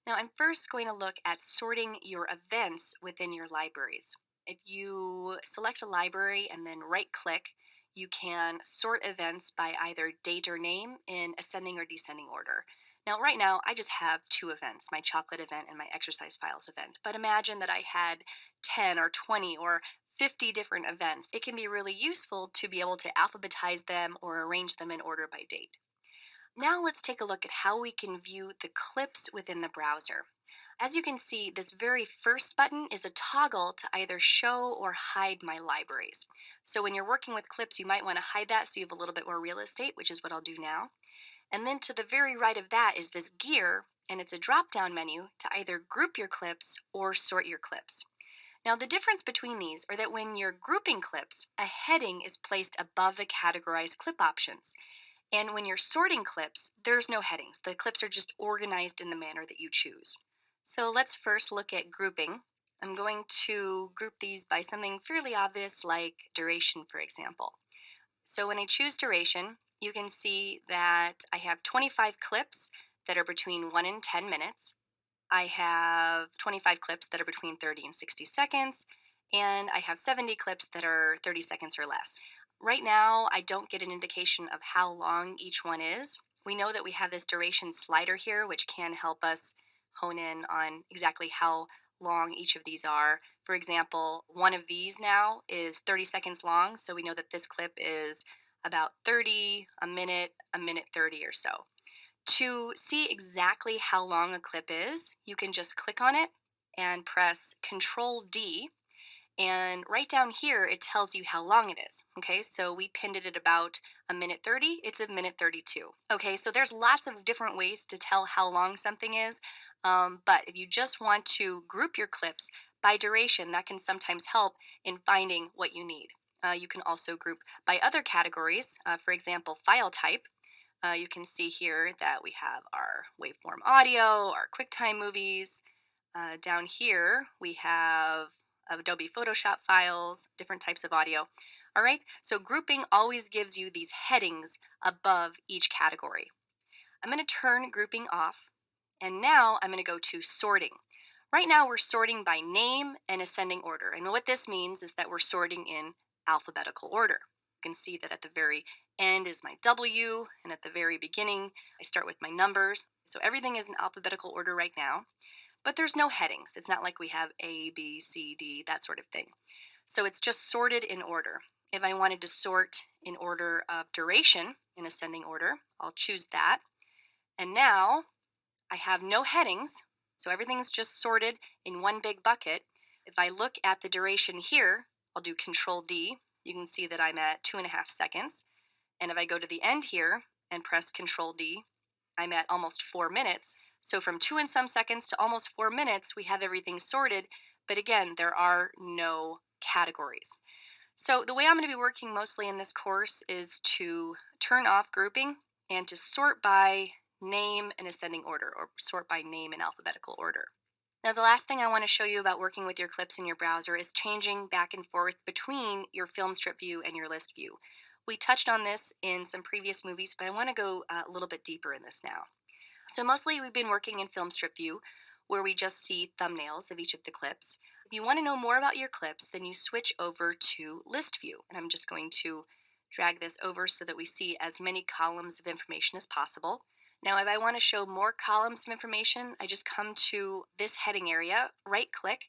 Speaker 1: Now, I'm first going to look at sorting your events within your libraries. If you select a library and then right-click, you can sort events by either date or name in ascending or descending order. Now, right now, I just have 2 events, my chocolate event and my exercise files event. But imagine that I had 10 or 20 or 50 different events. It can be really useful to be able to alphabetize them or arrange them in order by date. Now let's take a look at how we can view the clips within the browser. As you can see, this very first button is a toggle to either show or hide my libraries. So when you're working with clips, you might want to hide that so you have a little bit more real estate, which is what I'll do now. And then to the very right of that is this gear, and it's a drop-down menu to either group your clips or sort your clips. Now the difference between these are that when you're grouping clips, a heading is placed above the categorized clip options. And when you're sorting clips, there's no headings. The clips are just organized in the manner that you choose. So let's first look at grouping. I'm going to group these by something fairly obvious like duration, for example. So when I choose duration, you can see that I have 25 clips that are between 1 and 10 minutes. I have 25 clips that are between 30 and 60 seconds, and I have 70 clips that are 30 seconds or less. Right now, I don't get an indication of how long each one is. We know that we have this duration slider here, which can help us hone in on exactly how long each of these are. For example, one of these now is 30 seconds long, so we know that this clip is about 30, a minute 30 or so. To see exactly how long a clip is, you can just click on it and press Control D. And right down here, it tells you how long it is. Okay, so we pinned it at about a minute 30. It's a minute 32. Okay, so there's lots of different ways to tell how long something is. But if you just want to group your clips by duration, that can sometimes help in finding what you need. You can also group by other categories. For example, file type. You can see here that we have our waveform audio, our QuickTime movies. Down here, we have Adobe Photoshop files, different types of audio. All right, so grouping always gives you these headings above each category. I'm going to turn grouping off, and now I'm going to go to sorting. Right now, we're sorting by name and ascending order. And what this means is that we're sorting in alphabetical order. You can see that at the very end is my W, and at the very beginning, I start with my numbers. So everything is in alphabetical order right now, but there's no headings. It's not like we have A, B, C, D, that sort of thing. So it's just sorted in order. If I wanted to sort in order of duration, in ascending order, I'll choose that. And now I have no headings, so everything's just sorted in one big bucket. If I look at the duration here, I'll do Control D. You can see that I'm at 2.5 seconds. And if I go to the end here and press Control D, I'm at almost 4 minutes. So from 2 and some seconds to almost 4 minutes, we have everything sorted. But again, there are no categories. So the way I'm going to be working mostly in this course is to turn off grouping and to sort by name in ascending order, or sort by name in alphabetical order. Now, the last thing I want to show you about working with your clips in your browser is changing back and forth between your film strip view and your list view. We touched on this in some previous movies, but I want to go a little bit deeper in this now. So mostly we've been working in film strip view, where we just see thumbnails of each of the clips. If you want to know more about your clips, then you switch over to list view. And I'm just going to drag this over so that we see as many columns of information as possible. Now, if I want to show more columns of information, I just come to this heading area, right click,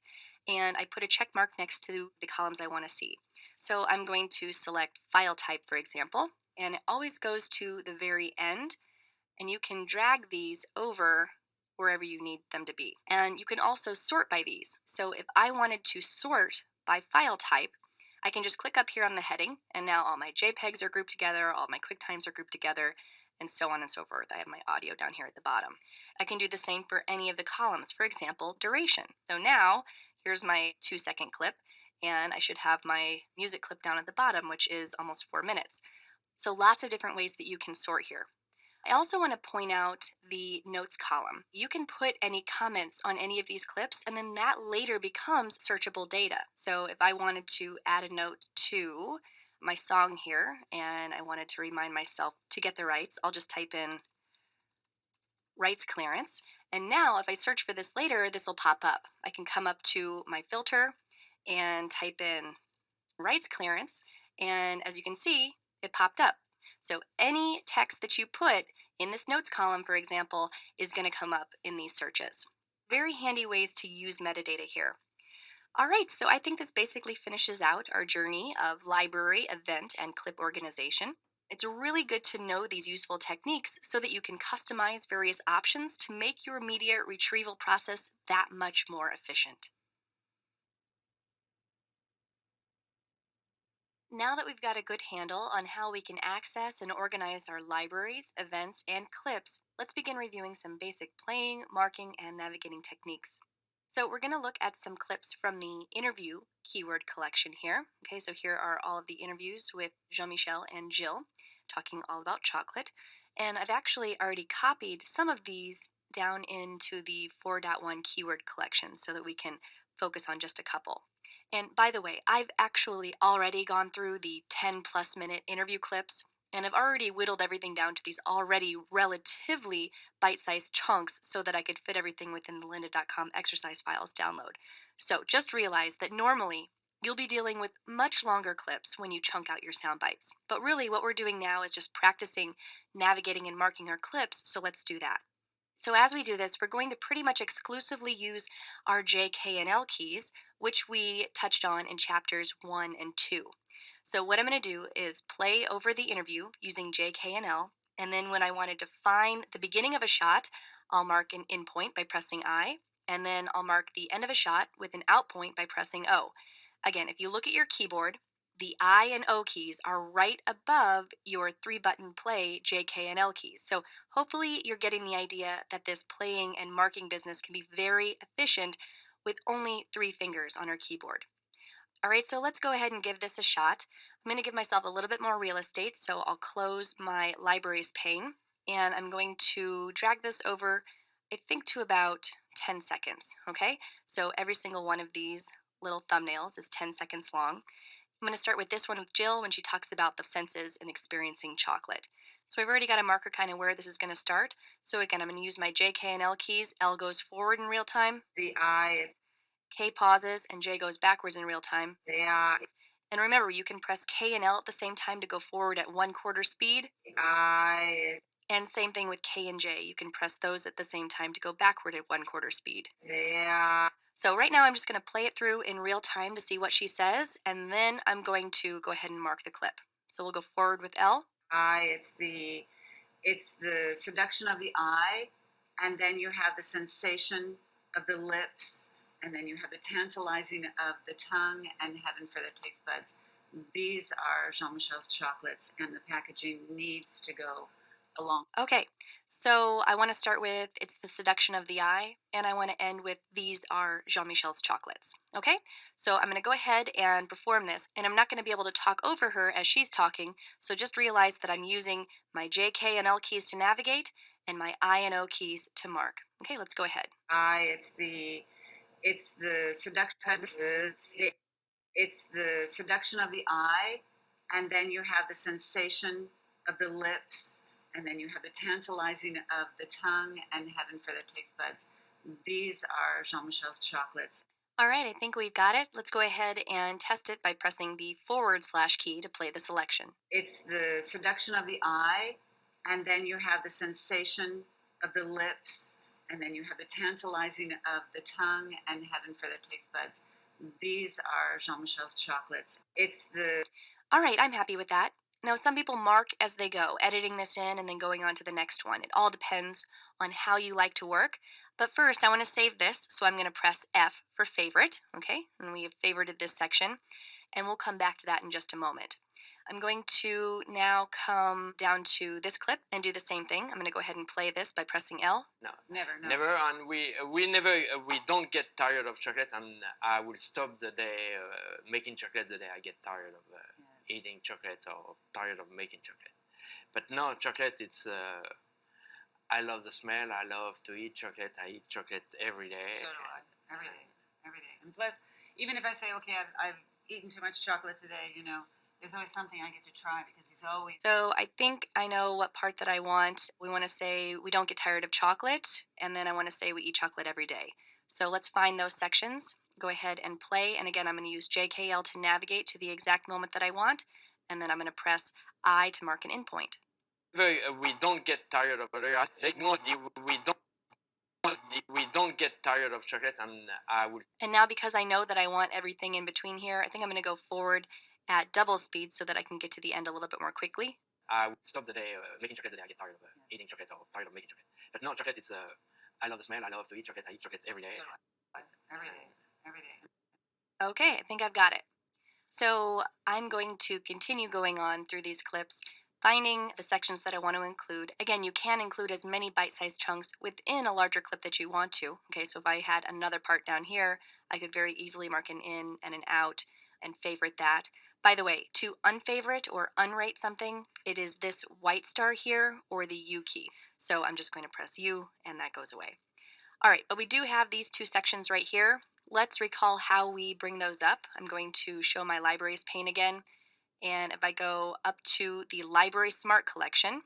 Speaker 1: and I put a check mark next to the columns I want to see. So I'm going to select file type, for example, and it always goes to the very end, and you can drag these over wherever you need them to be. And you can also sort by these. So if I wanted to sort by file type, I can just click up here on the heading, and now all my JPEGs are grouped together, all my QuickTimes are grouped together, and so on and so forth. I have my audio down here at the bottom. I can do the same for any of the columns, for example, duration. So now, here's my 2-second clip, and I should have my music clip down at the bottom, which is almost 4 minutes. So lots of different ways that you can sort here. I also want to point out the notes column. You can put any comments on any of these clips, and then that later becomes searchable data. So if I wanted to add a note to my song here, and I wanted to remind myself to get the rights, I'll just type in rights clearance. And now if I search for this later, this will pop up. I can come up to my filter and type in rights clearance, and as you can see, it popped up. So any text that you put in this notes column, for example, is going to come up in these searches. Very handy ways to use metadata here. All right, so I think this basically finishes out our journey of library, event, and clip organization. It's really good to know these useful techniques so that you can customize various options to make your media retrieval process that much more efficient. Now that we've got a good handle on how we can access and organize our libraries, events, and clips, let's begin reviewing some basic playing, marking, and navigating techniques. So we're going to look at some clips from the interview keyword collection here. Okay, so here are all of the interviews with Jean-Michel and Jill talking all about chocolate. And I've actually already copied some of these down into the 4.1 keyword collection so that we can focus on just a couple. And by the way, I've actually already gone through the 10+ minute interview clips, and I've already whittled everything down to these already relatively bite-sized chunks so that I could fit everything within the lynda.com exercise files download. So just realize that normally you'll be dealing with much longer clips when you chunk out your sound bites. But really what we're doing now is just practicing navigating and marking our clips, so let's do that. So as we do this, we're going to pretty much exclusively use our J, K, and L keys, which we touched on in chapters 1 and 2. So what I'm going to do is play over the interview using J, K, and L, and then when I want to define the beginning of a shot, I'll mark an in point by pressing I, and then I'll mark the end of a shot with an out point by pressing O. Again, if you look at your keyboard, the I and O keys are right above your 3-button play J, K, and L keys. So hopefully you're getting the idea that this playing and marking business can be very efficient with only 3 fingers on our keyboard. All right, so let's go ahead and give this a shot. I'm going to give myself a little bit more real estate, so I'll close my libraries pane, and I'm going to drag this over, I think, to about 10 seconds, okay? So every single one of these little thumbnails is 10 seconds long. I'm going to start with this one with Jill when she talks about the senses and experiencing chocolate. So I've already got a marker kind of where this is going to start. So again, I'm going to use my J, K, and L keys. L goes forward in real time.
Speaker 5: The I,
Speaker 1: K pauses, and J goes backwards in real time.
Speaker 5: the I,
Speaker 1: And remember, you can press K and L at the same time to go forward at 1/4 speed.
Speaker 5: I,
Speaker 1: And same thing with K and J. You can press those at the same time to go backward at 1/4 speed.
Speaker 5: the
Speaker 1: So right now I'm just going to play it through in real time to see what she says, and then I'm going to go ahead and mark the clip. So we'll go forward with L.
Speaker 5: I. It's the seduction of the eye, and then you have the sensation of the lips, and then you have the tantalizing of the tongue, and heaven for the taste buds. These are Jean-Michel's chocolates, and the packaging needs to go along.
Speaker 1: Okay, so I want to start with it's the seduction of the eye, and I want to end with these are Jean-Michel's chocolates. Okay, so I'm going to go ahead and perform this, and I'm not going to be able to talk over her as she's talking, so just realize that I'm using my J, K, and L keys to navigate and my I and O keys to mark. Okay, let's go ahead.
Speaker 5: It's the seduction. It's the seduction of the eye, and then you have the sensation of the lips, and then you have the tantalizing of the tongue, and heaven for the taste buds. These are Jean-Michel's chocolates.
Speaker 1: All right, I think we've got it. Let's go ahead and test it by pressing the / key to play the selection.
Speaker 5: It's the seduction of the eye, and then you have the sensation of the lips, and then you have the tantalizing of the tongue, and heaven for the taste buds. These are Jean-Michel's chocolates.
Speaker 1: All right, I'm happy with that. Now, some people mark as they go, editing this in and then going on to the next one. It all depends on how you like to work. But first, I want to save this, so I'm going to press F for favorite, okay? And we have favorited this section, and we'll come back to that in just a moment. I'm going to now come down to this clip and do the same thing. I'm going to go ahead and play this by pressing L.
Speaker 6: No,
Speaker 5: Never, no.
Speaker 6: never, and we don't get tired of chocolate, and I will stop the day making chocolate the day I get tired of eating chocolate or tired of making chocolate. But no, chocolate, it's I love the smell. I love to eat chocolate. I eat chocolate every day.
Speaker 5: So do I. Every day. And plus, even if I say, okay, I've eaten too much chocolate today, there's always something I get to try because he's always.
Speaker 1: So I think I know what part that I want. We want to say we don't get tired of chocolate, and then I want to say we eat chocolate every day. So let's find those sections. Go ahead and play, and again, I'm going to use JKL to navigate to the exact moment that I want, and then I'm going to press I to mark an endpoint.
Speaker 6: We don't get tired of it. We don't get tired of chocolate, and I will.
Speaker 1: And now because I know that I want everything in between here, I think I'm going to go forward at double speed so that I can get to the end a little bit more quickly.
Speaker 6: I will stop the day making chocolate the day I get tired of eating chocolate or tired of making chocolate. But no, chocolate, it's I love the smell. I love to eat chocolate. I eat chocolate every day.
Speaker 5: So do I. Every day.
Speaker 1: Okay, I think I've got it. So I'm going to continue going on through these clips, finding the sections that I want to include. Again, you can include as many bite-sized chunks within a larger clip that you want to. Okay, so if I had another part down here, I could very easily mark an in and an out. and favorite that. By the way, to unfavorite or unrate something, it is this white star here or the U key. So I'm just going to press U and that goes away. All right, but we do have these two sections right here. Let's recall how we bring those up. I'm going to show my libraries pane again. And if I go up to the Library Smart Collection,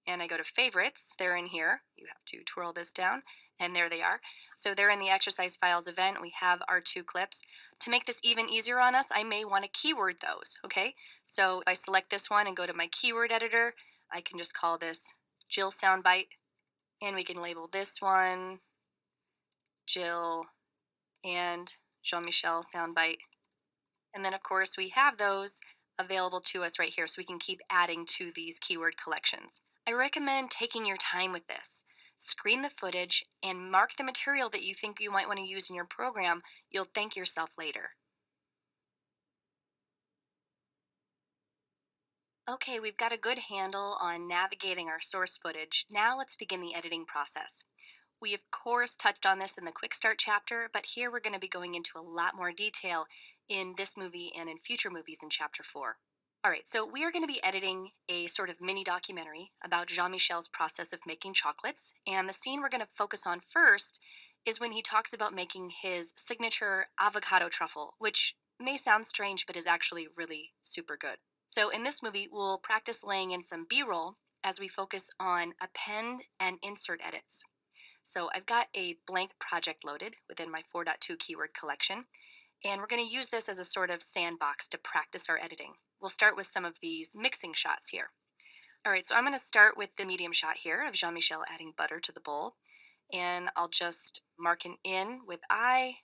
Speaker 1: and I go to favorites, they're in here. You have to twirl this down, and there they are. So they're in the exercise files event. We have our 2 clips. To make this even easier on us, I may want to keyword those, okay? So if I select this one and go to my keyword editor, I can just call this Jill Soundbite, and we can label this one Jill and Jean-Michel Soundbite. And then of course we have those available to us right here, so we can keep adding to these keyword collections. I recommend taking your time with this. Screen the footage and mark the material that you think you might want to use in your program. You'll thank yourself later. Okay, we've got a good handle on navigating our source footage. Now let's begin the editing process. We of course touched on this in the Quick Start chapter, but here we're going to be going into a lot more detail in this movie and in future movies in chapter 4. All right, so we are going to be editing a sort of mini documentary about Jean-Michel's process of making chocolates, and the scene we're going to focus on first is when he talks about making his signature avocado truffle, which may sound strange but is actually really super good. So in this movie, we'll practice laying in some B-roll as we focus on append and insert edits. So I've got a blank project loaded within my 4.2 keyword collection, and we're going to use this as a sort of sandbox to practice our editing. We'll start with some of these mixing shots here. All right, so I'm going to start with the medium shot here of Jean-Michel adding butter to the bowl, and I'll just mark an in with I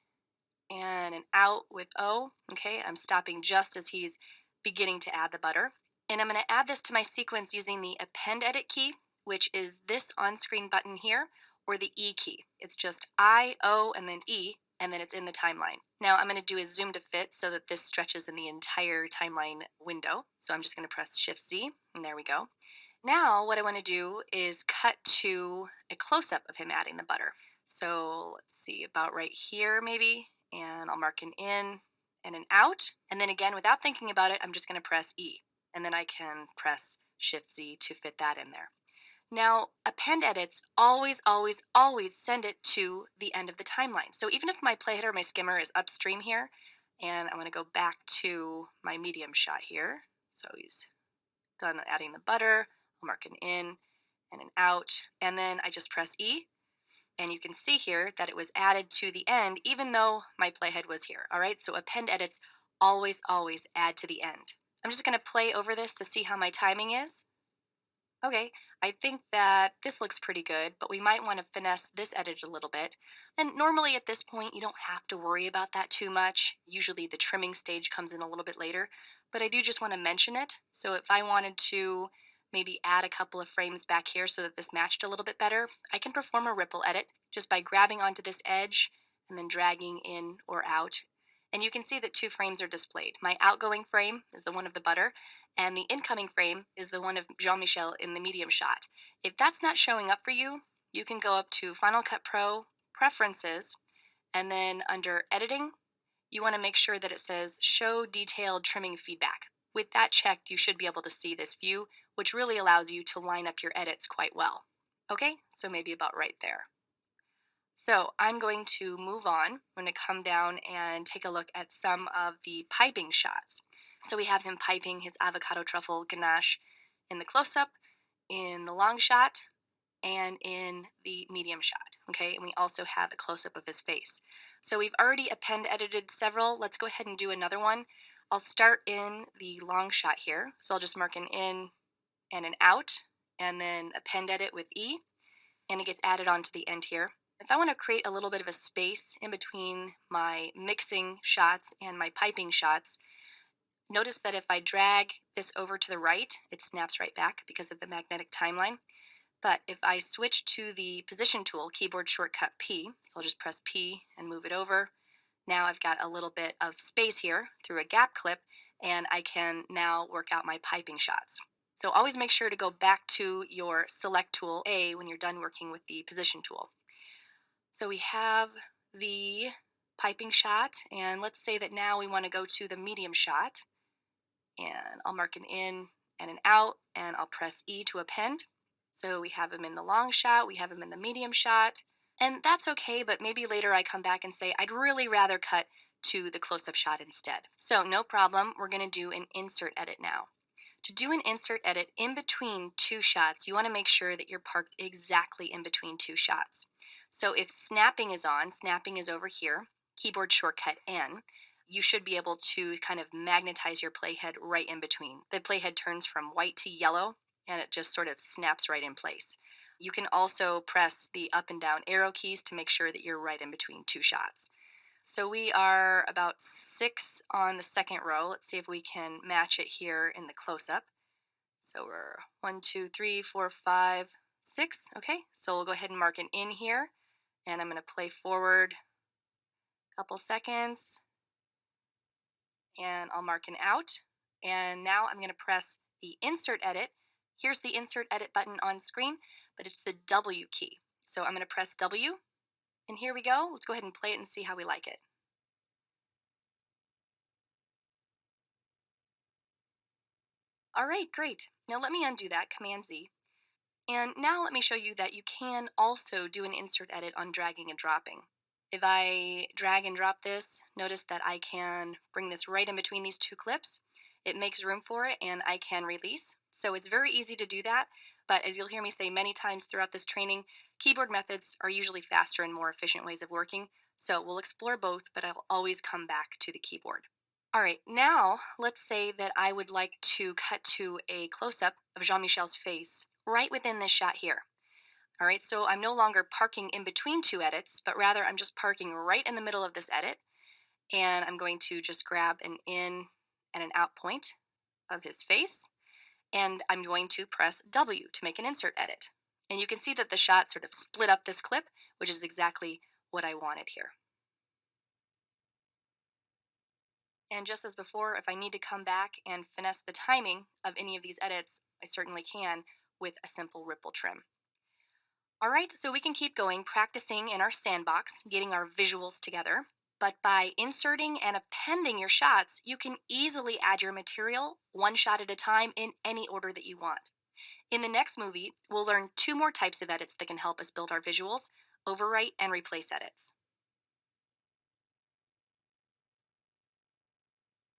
Speaker 1: and an out with O. Okay, I'm stopping just as he's beginning to add the butter. And I'm going to add this to my sequence using the append edit key, which is this on-screen button here, or the E key. It's just I, O, and then E, and then it's in the timeline. Now I'm going to do a zoom to fit so that this stretches in the entire timeline window. So I'm just going to press Shift Z, and there we go. Now what I want to do is cut to a close-up of him adding the butter. So let's see, about right here maybe, and I'll mark an in and an out. And then again, without thinking about it, I'm just going to press E, and then I can press Shift Z to fit that in there. Now, append edits always send it to the end of the timeline. So even if my playhead or my skimmer is upstream here, and I'm going to go back to my medium shot here. So he's done adding the butter. I'll mark an in and an out, and then I just press E. And you can see here that it was added to the end even though my playhead was here. All right, so append edits always add to the end. I'm just going to play over this to see how my timing is. Okay, I think that this looks pretty good, but we might want to finesse this edit a little bit. And normally at this point, you don't have to worry about that too much. Usually the trimming stage comes in a little bit later, but I do just want to mention it. So if I wanted to maybe add a couple of frames back here so that this matched a little bit better, I can perform a ripple edit just by grabbing onto this edge and then dragging in or out. And you can see that 2 frames are displayed. My outgoing frame is the one of the butter, and the incoming frame is the one of Jean-Michel in the medium shot. If that's not showing up for you, you can go up to Final Cut Pro, Preferences, and then under Editing, you want to make sure that it says Show Detailed Trimming Feedback. With that checked, you should be able to see this view, which really allows you to line up your edits quite well. Okay, so maybe about right there. So I'm going to move on. I'm going to come down and take a look at some of the piping shots. So we have him piping his avocado truffle ganache in the close-up, in the long shot, and in the medium shot. Okay, and we also have a close-up of his face. So we've already append edited several. Let's go ahead and do another one. I'll start in the long shot here. So I'll just mark an in and an out, and then append edit with E, and it gets added on to the end here. If I want to create a little bit of a space in between my mixing shots and my piping shots, notice that if I drag this over to the right, it snaps right back because of the magnetic timeline. But if I switch to the position tool, keyboard shortcut P, so I'll just press P and move it over. Now I've got a little bit of space here through a gap clip, and I can now work out my piping shots. So always make sure to go back to your select tool A when you're done working with the position tool. So we have the piping shot, and let's say that now we want to go to the medium shot, and I'll mark an in and an out, and I'll press E to append. So we have him in the long shot, we have him in the medium shot, and that's okay, but maybe later I come back and say I'd really rather cut to the close-up shot instead. So no problem, we're going to do an insert edit now. To do an insert edit in between two shots, you want to make sure that you're parked exactly in between two shots. So if snapping is on, snapping is over here, keyboard shortcut N, you should be able to kind of magnetize your playhead right in between. The playhead turns from white to yellow, and it just sort of snaps right in place. You can also press the up and down arrow keys to make sure that you're right in between two shots. So we are about 6 on the second row. Let's see if we can match it here in the close-up. So we're 1, 2, 3, 4, 5, 6. Okay, so we'll go ahead and mark an in here, and I'm going to play forward a couple seconds, and I'll mark an out. And now I'm going to press the insert edit. Here's the insert edit button on screen, but it's the W key. So I'm going to press W, and here we go. Let's go ahead and play it and see how we like it. All right, great. Now let me undo that, Command Z. And now let me show you that you can also do an insert edit on dragging and dropping. If I drag and drop this, notice that I can bring this right in between these two clips. It makes room for it, and I can release. So it's very easy to do that, but as you'll hear me say many times throughout this training, keyboard methods are usually faster and more efficient ways of working. So we'll explore both, but I'll always come back to the keyboard. All right, now let's say that I would like to cut to a close-up of Jean-Michel's face right within this shot here. All right, so I'm no longer parking in between two edits, but rather I'm just parking right in the middle of this edit, and I'm going to just grab an in and an out point of his face, and I'm going to press W to make an insert edit. And you can see that the shot sort of split up this clip, which is exactly what I wanted here. And just as before, if I need to come back and finesse the timing of any of these edits, I certainly can with a simple ripple trim. All right, so we can keep going, practicing in our sandbox, getting our visuals together. But by inserting and appending your shots, you can easily add your material one shot at a time in any order that you want. In the next movie, we'll learn 2 more types of edits that can help us build our visuals: overwrite and replace edits.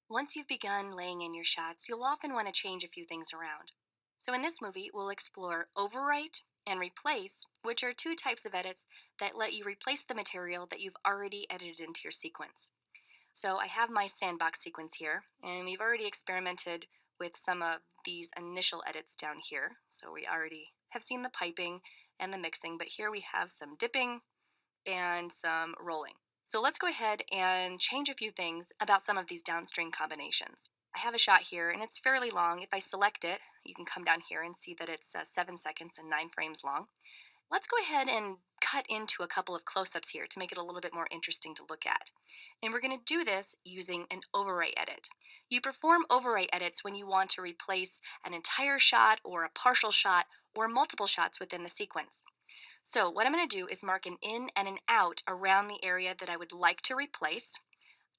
Speaker 1: Once you've begun laying in your shots, you'll often want to change a few things around. So in this movie, we'll explore overwrite and replace, which are 2 types of edits that let you replace the material that you've already edited into your sequence. So I have my sandbox sequence here, and we've already experimented with some of these initial edits down here. So we already have seen the piping and the mixing, but here we have some dipping and some rolling. So let's go ahead and change a few things about some of these downstream combinations. I have a shot here, and it's fairly long. If I select it, you can come down here and see that it's 7 seconds and 9 frames long. Let's go ahead and cut into a couple of close-ups here to make it a little bit more interesting to look at. And we're going to do this using an overwrite edit. You perform overwrite edits when you want to replace an entire shot or a partial shot or multiple shots within the sequence. So what I'm going to do is mark an in and an out around the area that I would like to replace.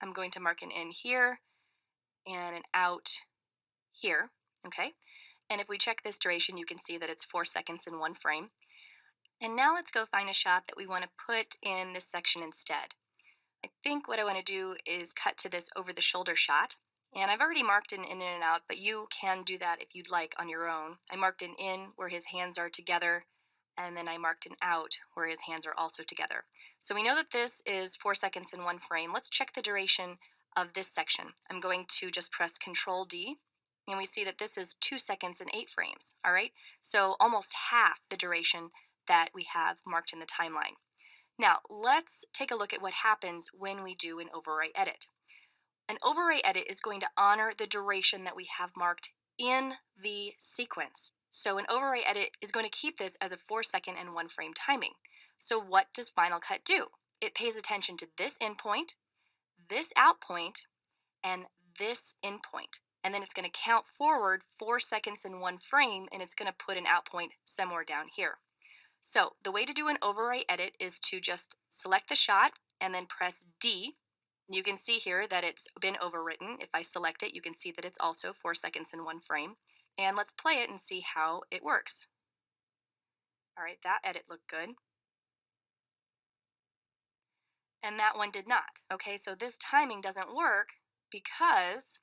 Speaker 1: I'm going to mark an in here and an out here, okay? And if we check this duration, you can see that it's 4 seconds and 1 frame. And now let's go find a shot that we want to put in this section instead. I think what I want to do is cut to this over the shoulder shot. And I've already marked an in and an out, but you can do that if you'd like on your own. I marked an in where his hands are together, and then I marked an out where his hands are also together. So we know that this is 4 seconds and 1 frame. Let's check the duration of this section. I'm going to just press Control D, and we see that this is 2 seconds and 8 frames. All right, so almost half the duration that we have marked in the timeline. Now, let's take a look at what happens when we do an overwrite edit. An overwrite edit is going to honor the duration that we have marked in the sequence. So an overwrite edit is going to keep this as a 4 second and 1 frame timing. So what does Final Cut do? It pays attention to this in point, this out point, and this in point. And then it's going to count forward 4 seconds and 1 frame, and it's going to put an out point somewhere down here. So the way to do an overwrite edit is to just select the shot, and then press D. You can see here that it's been overwritten. If I select it, you can see that it's also 4 seconds in one frame. And let's play it and see how it works. All right, that edit looked good. And that one did not. Okay, so this timing doesn't work because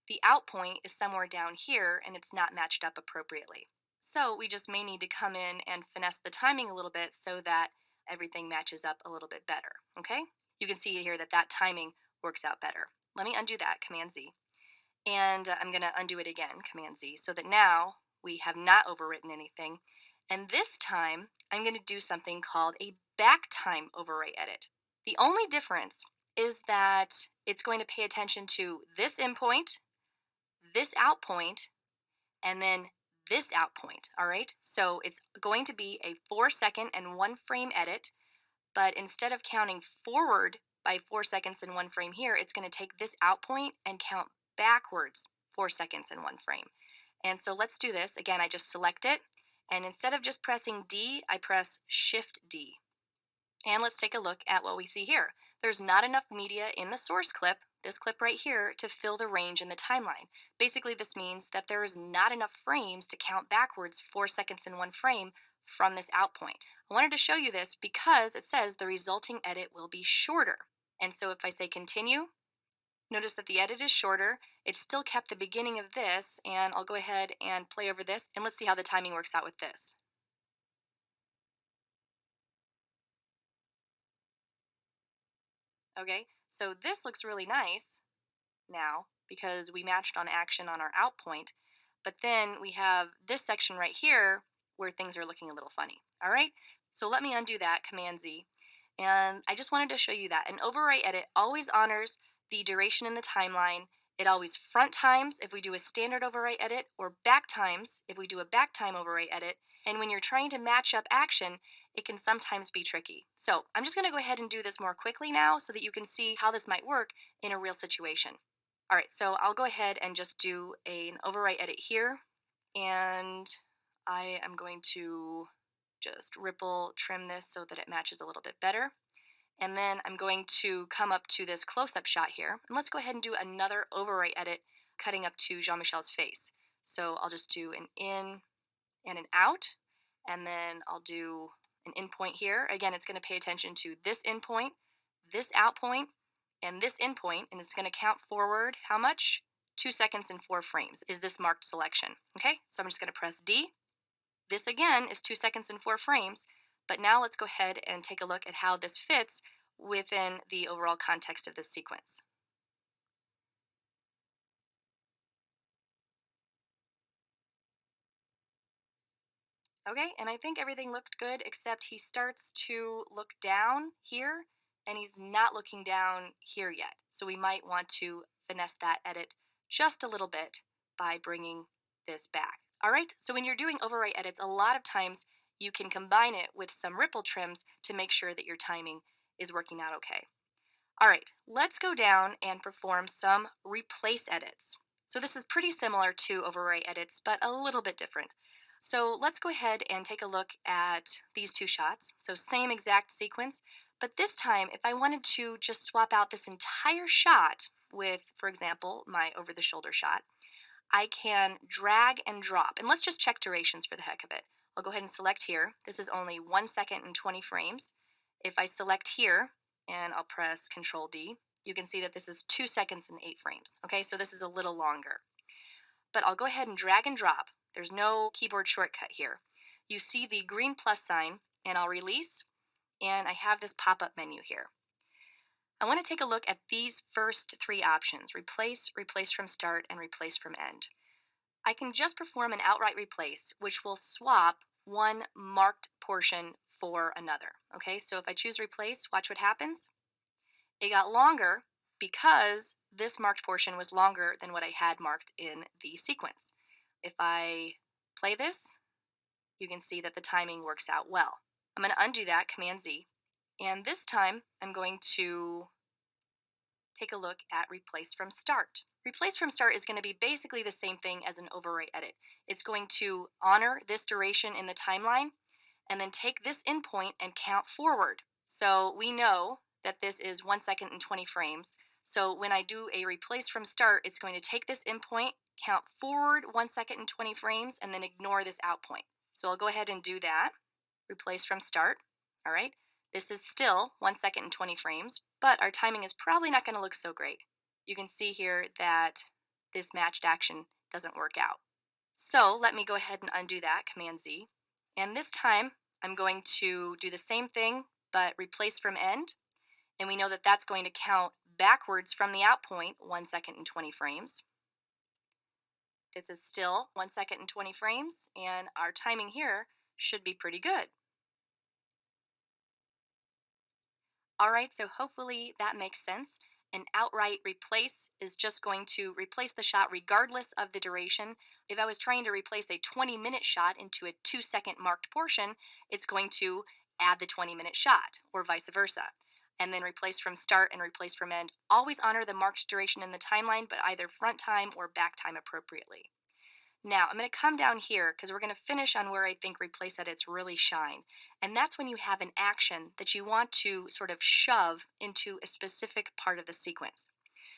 Speaker 1: the out point is somewhere down here and it's not matched up appropriately. So we just may need to come in and finesse the timing a little bit so that everything matches up a little bit better. Okay, you can see here that that timing works out better. Let me undo that, Command Z. And I'm going to undo it again, Command Z, so that now we have not overwritten anything. And this time, I'm going to do something called a back time overwrite edit. The only difference is that it's going to pay attention to this in point, this out point, and then this out point, all right? So it's going to be a 4 second and 1 frame edit, but instead of counting forward by 4 seconds in 1 frame here, it's going to take this out point and count backwards 4 seconds in 1 frame. And so let's do this. Again, I just select it, and instead of just pressing D, I press Shift D. And let's take a look at what we see here. There's not enough media in the source clip, this clip right here, to fill the range in the timeline. Basically, this means that there is not enough frames to count backwards 4 seconds in 1 frame from this out point. I wanted to show you this because it says the resulting edit will be shorter. And so if I say continue, notice that the edit is shorter. It still kept the beginning of this, and I'll go ahead and play over this, and let's see how the timing works out with this. Okay, so this looks really nice now because we matched on action on our out point, but then we have this section right here where things are looking a little funny. All right, so let me undo that, Command Z, and I just wanted to show you that an overwrite edit always honors the duration in the timeline. It always front times if we do a standard overwrite edit, or back times if we do a back time overwrite edit. And when you're trying to match up action, it can sometimes be tricky. So I'm just going to go ahead and do this more quickly now so that you can see how this might work in a real situation. All right, so I'll go ahead and just do an overwrite edit here, and I am going to just ripple trim this so that it matches a little bit better. And then I'm going to come up to this close-up shot here, and let's go ahead and do another overwrite edit cutting up to Jean-Michel's face. So I'll just do an in and an out, and then I'll do an in point here. Again, it's going to pay attention to this in point, this out point, and this in point, and it's going to count forward how much? 2 seconds and 4 frames is this marked selection. Okay, so I'm just going to press D. This again is 2 seconds and 4 frames, but now let's go ahead and take a look at how this fits within the overall context of this sequence. Okay, and I think everything looked good except he starts to look down here and he's not looking down here yet. So we might want to finesse that edit just a little bit by bringing this back. All right, so when you're doing overwrite edits, a lot of times you can combine it with some ripple trims to make sure that your timing is working out okay. All right, let's go down and perform some replace edits. So this is pretty similar to overwrite edits, but a little bit different. So let's go ahead and take a look at these 2 shots. So same exact sequence, but this time if I wanted to just swap out this entire shot with, for example, my over-the-shoulder shot, I can drag and drop. And let's just check durations for the heck of it. I'll go ahead and select here. This is only 1 second and 20 frames. If I select here, and I'll press Control D, you can see that this is 2 seconds and 8 frames. Okay, so this is a little longer. But I'll go ahead and drag and drop. There's no keyboard shortcut here. You see the green plus sign, and I'll release, and I have this pop-up menu here. I want to take a look at these first 3 options: replace, replace from start, and replace from end. I can just perform an outright replace, which will swap one marked portion for another. Okay, so if I choose replace, watch what happens. It got longer because this marked portion was longer than what I had marked in the sequence. If I play this, you can see that the timing works out well. I'm going to undo that, Command Z, and this time I'm going to take a look at replace from start. Replace from start is going to be basically the same thing as an overwrite edit. It's going to honor this duration in the timeline and then take this in point and count forward. So we know that this is 1 second and 20 frames. So when I do a replace from start, it's going to take this in point, count forward 1 second and 20 frames, and then ignore this out point. So I'll go ahead and do that. Replace from start. All right. This is still 1 second and 20 frames, but our timing is probably not going to look so great. You can see here that this matched action doesn't work out. So let me go ahead and undo that, Command Z. And this time I'm going to do the same thing, but replace from end. And we know that that's going to count backwards from the out point, 1 second and 20 frames. This is still 1 second and 20 frames, and our timing here should be pretty good. All right, so hopefully that makes sense. An outright replace is just going to replace the shot regardless of the duration. If I was trying to replace a 20-minute shot into a 2-second marked portion, it's going to add the 20-minute shot, or vice versa. And then replace from start and replace from end. Always honor the marked duration in the timeline, but either front time or back time appropriately. Now, I'm going to come down here because we're going to finish on where I think replace edits really shine. And that's when you have an action that you want to sort of shove into a specific part of the sequence.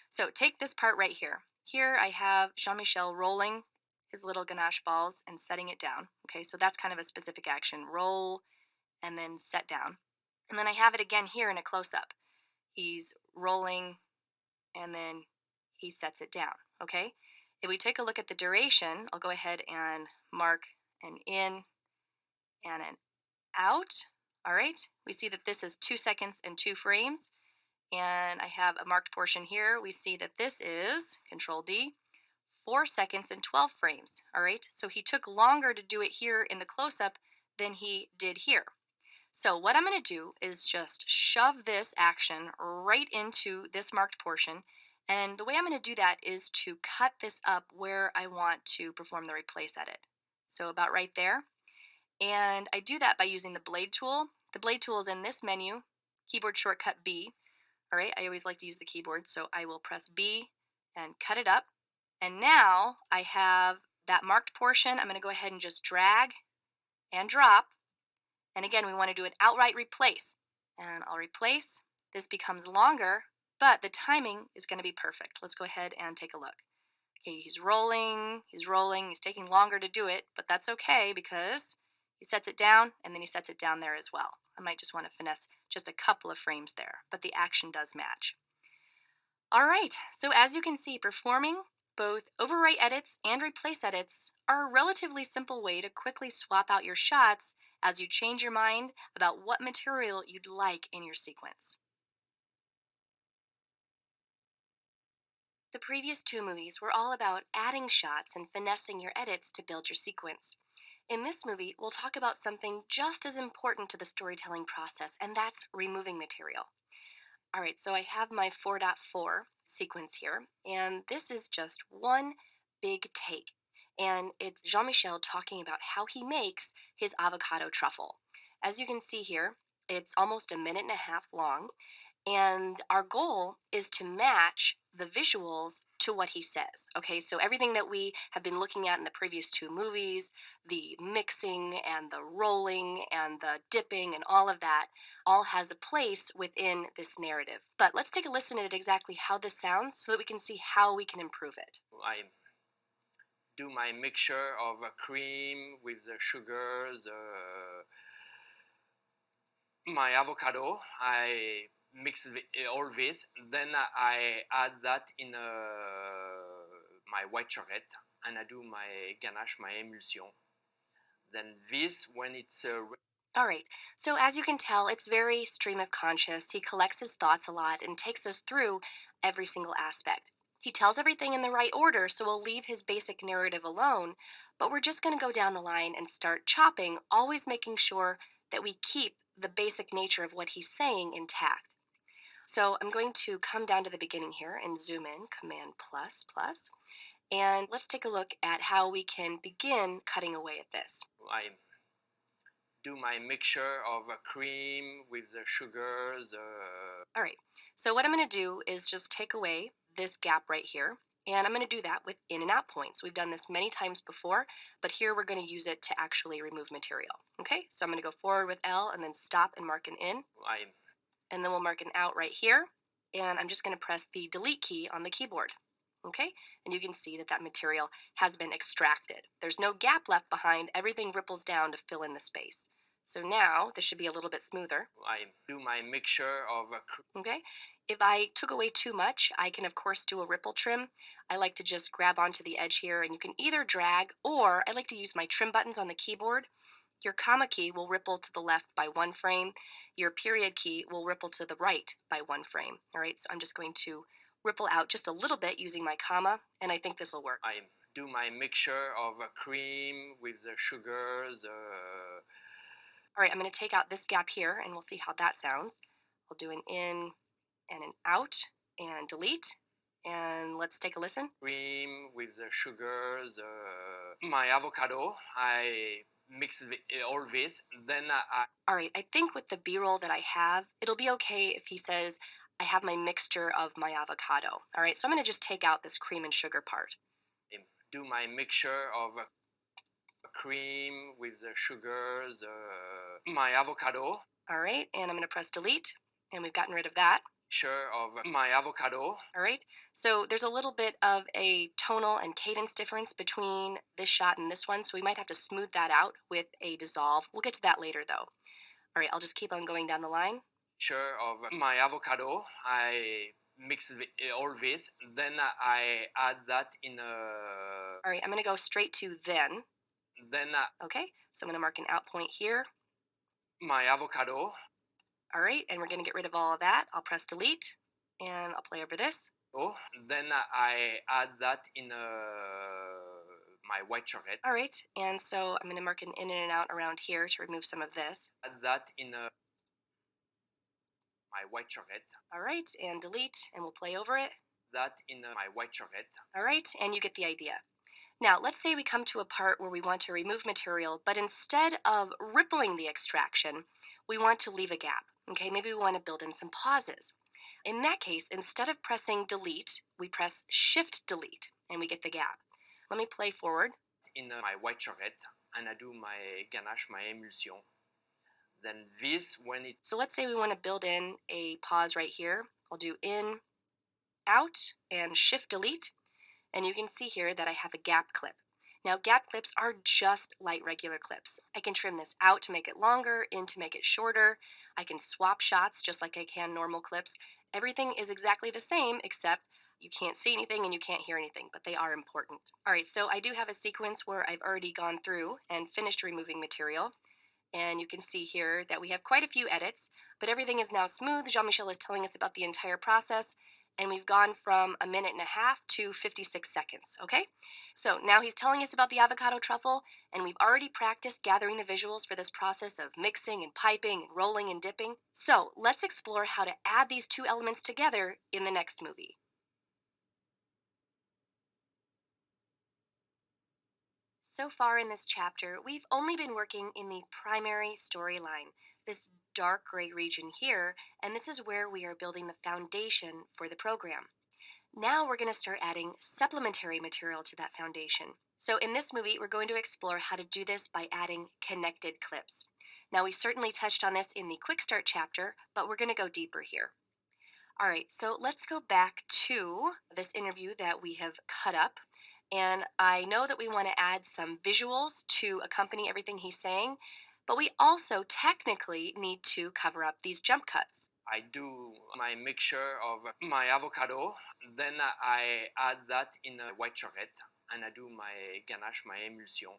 Speaker 1: So take this part right here. Here I have Jean-Michel rolling his little ganache balls and setting it down. Okay, so that's kind of a specific action. Roll and then set down. And then I have it again here in a close-up. He's rolling and then he sets it down. Okay? If we take a look at the duration, I'll go ahead and mark an in and an out. All right, we see that this is 2 seconds and 2 frames. And I have a marked portion here. We see that this is, Control D, 4 seconds and 12 frames. All right, so he took longer to do it here in the close-up than he did here. So what I'm going to do is just shove this action right into this marked portion. And the way I'm going to do that is to cut this up where I want to perform the replace edit. So about right there. And I do that by using the blade tool. The blade tool is in this menu, keyboard shortcut B. All right, I always like to use the keyboard, so I will press B and cut it up. And now I have that marked portion. I'm going to go ahead and just drag and drop. And again, we want to do an outright replace. And I'll replace. This becomes longer, but the timing is going to be perfect. Let's go ahead and take a look. Okay, he's rolling, he's taking longer to do it, but that's okay because he sets it down and then he sets it down there as well. I might just want to finesse just a couple of frames there, but the action does match. All right, so as you can see, performing both overwrite edits and replace edits are a relatively simple way to quickly swap out your shots as you change your mind about what material you'd like in your sequence. The previous 2 movies were all about adding shots and finessing your edits to build your sequence. In this movie, we'll talk about something just as important to the storytelling process, and that's removing material. All right, so I have my 4.4 sequence here, and this is just one big take. And it's Jean-Michel talking about how he makes his avocado truffle. As you can see here, it's almost 1.5 minutes long, and our goal is to match the visuals to what he says. Okay, so everything that we have been looking at in the previous 2 movies, the mixing and the rolling and the dipping and all of that, all has a place within this narrative. But let's take a listen at exactly how this sounds so that we can see how we can improve it.
Speaker 6: I do my mixture of cream with the sugars, my avocado. I mix all this, then I add that in my white chocolate, and I do my ganache, my emulsion. Then this, when it's
Speaker 1: All right, so as you can tell, it's very stream of conscious. He collects his thoughts a lot and takes us through every single aspect. He tells everything in the right order, so we'll leave his basic narrative alone, but we're just going to go down the line and start chopping, always making sure that we keep the basic nature of what he's saying intact. So I'm going to come down to the beginning here and zoom in, Command plus, and let's take a look at how we can begin cutting away at this.
Speaker 6: I do my mixture of cream with the sugars.
Speaker 1: All right, so what I'm going to do is just take away this gap right here, and I'm going to do that with in and out points. We've done this many times before, but here we're going to use it to actually remove material. Okay, so I'm going to go forward with L and then stop and mark an in.
Speaker 6: I
Speaker 1: and then we'll mark an out right here. And I'm just going to press the delete key on the keyboard. Okay, and you can see that that material has been extracted. There's no gap left behind. Everything ripples down to fill in the space. So now this should be a little bit smoother.
Speaker 6: I do my mixture of
Speaker 1: Okay, if I took away too much, I can of course do a ripple trim. I like to just grab onto the edge here, and you can either drag, or I like to use my trim buttons on the keyboard. Your comma key will ripple to the left by 1 frame. Your period key will ripple to the right by 1 frame. All right, so I'm just going to ripple out just a little bit using my comma, and I think this will work.
Speaker 6: I do my mixture of cream with the sugars.
Speaker 1: All right, I'm going to take out this gap here, and we'll see how that sounds. I'll do an in and an out and delete, and let's take a listen.
Speaker 6: Cream with the sugars. My avocado. I mix all this. Then
Speaker 1: All right, I think with the B-roll that I have, it'll be okay if he says, I have my mixture of my avocado. All right, so I'm going to just take out this cream and sugar part.
Speaker 6: do my mixture of cream with the sugars. My avocado.
Speaker 1: All right, and I'm going to press delete, and we've gotten rid of that.
Speaker 6: Mixture of my avocado.
Speaker 1: All right, so there's a little bit of a tonal and cadence difference between this shot and this one, so we might have to smooth that out with a dissolve. We'll get to that later, though. All right, I'll just keep on going down the line.
Speaker 6: Mixture of my avocado. I mix all this. Then I add that in a.
Speaker 1: All right, I'm going to go straight to then.
Speaker 6: Then
Speaker 1: Okay, so I'm going to mark an out point here.
Speaker 6: my avocado.
Speaker 1: All right, and we're going to get rid of all of that. I'll press delete, and I'll play over this.
Speaker 6: Oh, then I add that in my white chocolate.
Speaker 1: All right, and so I'm going to mark an in and an out around here to remove some of this.
Speaker 6: Add that in my white chocolate.
Speaker 1: All right, and delete, and we'll play over it.
Speaker 6: That in my white chocolate.
Speaker 1: All right, and you get the idea. Now, let's say we come to a part where we want to remove material, but instead of rippling the extraction, we want to leave a gap. Okay, maybe we want to build in some pauses. In that case, instead of pressing delete, we press shift delete, and we get the gap. Let me play forward.
Speaker 6: In my white chocolate, and I do my ganache, my emulsion. Then this, when it.
Speaker 1: So let's say we want to build in a pause right here. I'll do in, out, and shift delete. And you can see here that I have a gap clip. Now, gap clips are just like regular clips. I can trim this out to make it longer, in to make it shorter. I can swap shots just like I can normal clips. Everything is exactly the same, except you can't see anything and you can't hear anything, but they are important. All right, so I do have a sequence where I've already gone through and finished removing material. And you can see here that we have quite a few edits, but everything is now smooth. Jean-Michel is telling us about the entire process, and we've gone from 1.5 minutes to 56 seconds, okay? So now he's telling us about the avocado truffle, and we've already practiced gathering the visuals for this process of mixing and piping and rolling and dipping. So let's explore how to add these two elements together in the next movie. So far in this chapter, we've only been working in the primary storyline, this dark gray region here, and this is where we are building the foundation for the program. Now we're going to start adding supplementary material to that foundation. So in this movie, we're going to explore how to do this by adding connected clips. Now we certainly touched on this in the quick start chapter, but we're going to go deeper here. All right, so let's go back to this interview that we have cut up. And I know that we want to add some visuals to accompany everything he's saying, but we also technically need to cover up these jump cuts.
Speaker 6: I do my mixture of my avocado, then I add that in a white chocolate, and I do my ganache, my emulsion.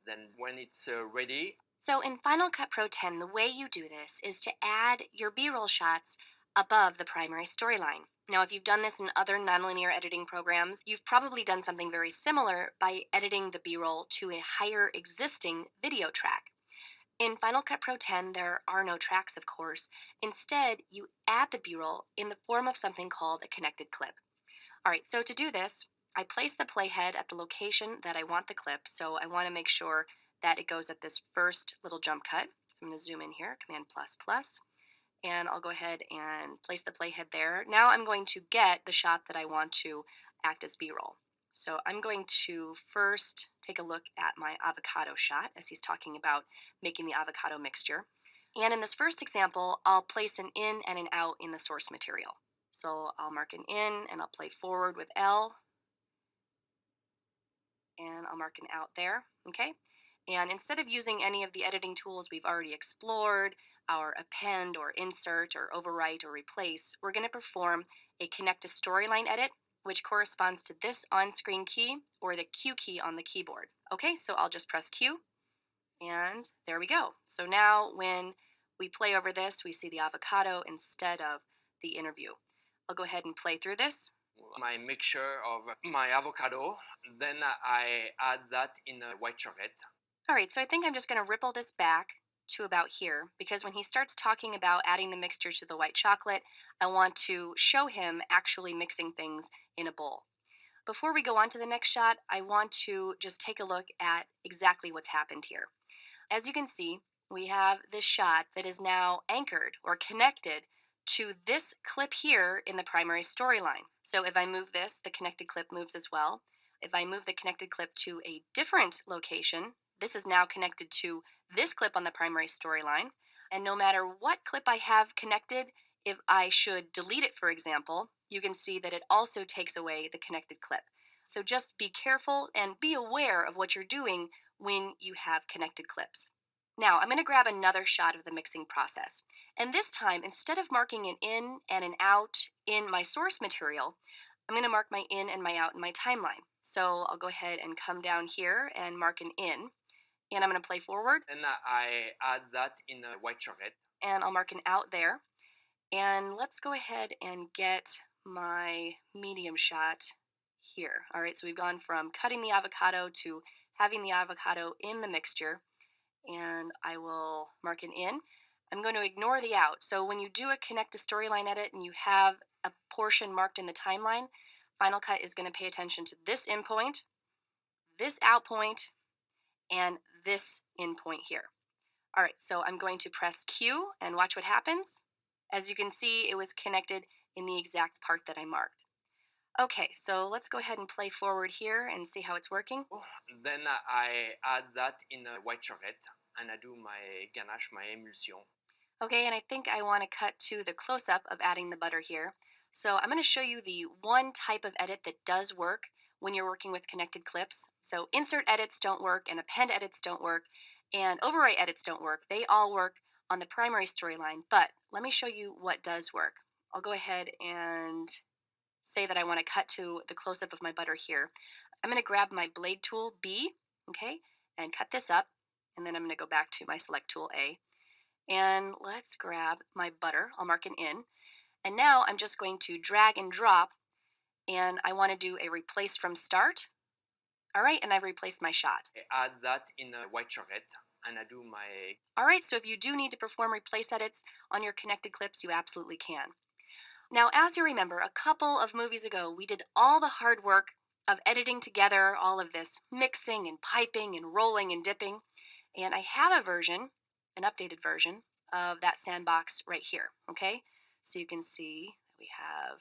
Speaker 6: Then when it's ready.
Speaker 1: So in Final Cut Pro 10, the way you do this is to add your B-roll shots above the primary storyline. Now, if you've done this in other nonlinear editing programs, you've probably done something very similar by editing the B-roll to a higher existing video track. In Final Cut Pro 10, there are no tracks, of course. Instead, you add the B-roll in the form of something called a connected clip. All right, so to do this, I place the playhead at the location that I want the clip, so I want to make sure that it goes at this first little jump cut. So I'm going to zoom in here, Command++, and I'll go ahead and place the playhead there. Now I'm going to get the shot that I want to act as B-roll. So I'm going to first take a look at my avocado shot as he's talking about making the avocado mixture. And in this first example, I'll place an in and an out in the source material. So I'll mark an in and I'll play forward with L, and I'll mark an out there, okay? And instead of using any of the editing tools we've already explored, our append or insert or overwrite or replace, we're going to perform a connect to storyline edit, which corresponds to this on-screen key or the Q key on the keyboard. Okay, so I'll just press Q, and there we go. So now when we play over this, we see the avocado instead of the interview. I'll go ahead and play through this.
Speaker 6: My mixture of my avocado, then I add that in a white chocolate.
Speaker 1: All right, so I think I'm just going to ripple this back to about here, because when he starts talking about adding the mixture to the white chocolate, I want to show him actually mixing things in a bowl. Before we go on to the next shot, I want to just take a look at exactly what's happened here. As you can see, we have this shot that is now anchored or connected to this clip here in the primary storyline. So if I move this, the connected clip moves as well. If I move the connected clip to a different location, this is now connected to this clip on the primary storyline. And no matter what clip I have connected, if I should delete it, for example, you can see that it also takes away the connected clip. So just be careful and be aware of what you're doing when you have connected clips. Now I'm going to grab another shot of the mixing process. And this time, instead of marking an in and an out in my source material, I'm going to mark my in and my out in my timeline. So I'll go ahead and come down here and mark an in. And I'm going to play forward.
Speaker 6: And I add that in a white chocolate.
Speaker 1: And I'll mark an out there. And let's go ahead and get my medium shot here. All right, so we've gone from cutting the avocado to having the avocado in the mixture. And I will mark an in. I'm going to ignore the out. So when you do a connect to storyline edit and you have a portion marked in the timeline, Final Cut is going to pay attention to this in point, this out point, and this in point here. All right, so I'm going to press Q and watch what happens. As you can see, it was connected in the exact part that I marked. Okay, so let's go ahead and play forward here and see how it's working.
Speaker 6: Then I add that in a white chocolate and I do my ganache, my emulsion.
Speaker 1: Okay, and I think I want to cut to the close-up of adding the butter here. So I'm going to show you the one type of edit that does work when you're working with connected clips. So insert edits don't work, and append edits don't work, and overwrite edits don't work. They all work on the primary storyline, but let me show you what does work. I'll go ahead and say that I want to cut to the close-up of my butter here. I'm going to grab my blade tool B, okay, and cut this up, and then I'm going to go back to my select tool A. And let's grab my butter. I'll mark an in. And now I'm just going to drag and drop, and I want to do a replace from start. All right, and I've replaced my shot.
Speaker 6: I add that in a white chocolate and I do my...
Speaker 1: All right, so if you do need to perform replace edits on your connected clips, you absolutely can. Now, as you remember, a couple of movies ago, we did all the hard work of editing together all of this mixing and piping and rolling and dipping. And I have a version, an updated version of that sandbox right here, okay? So you can see we have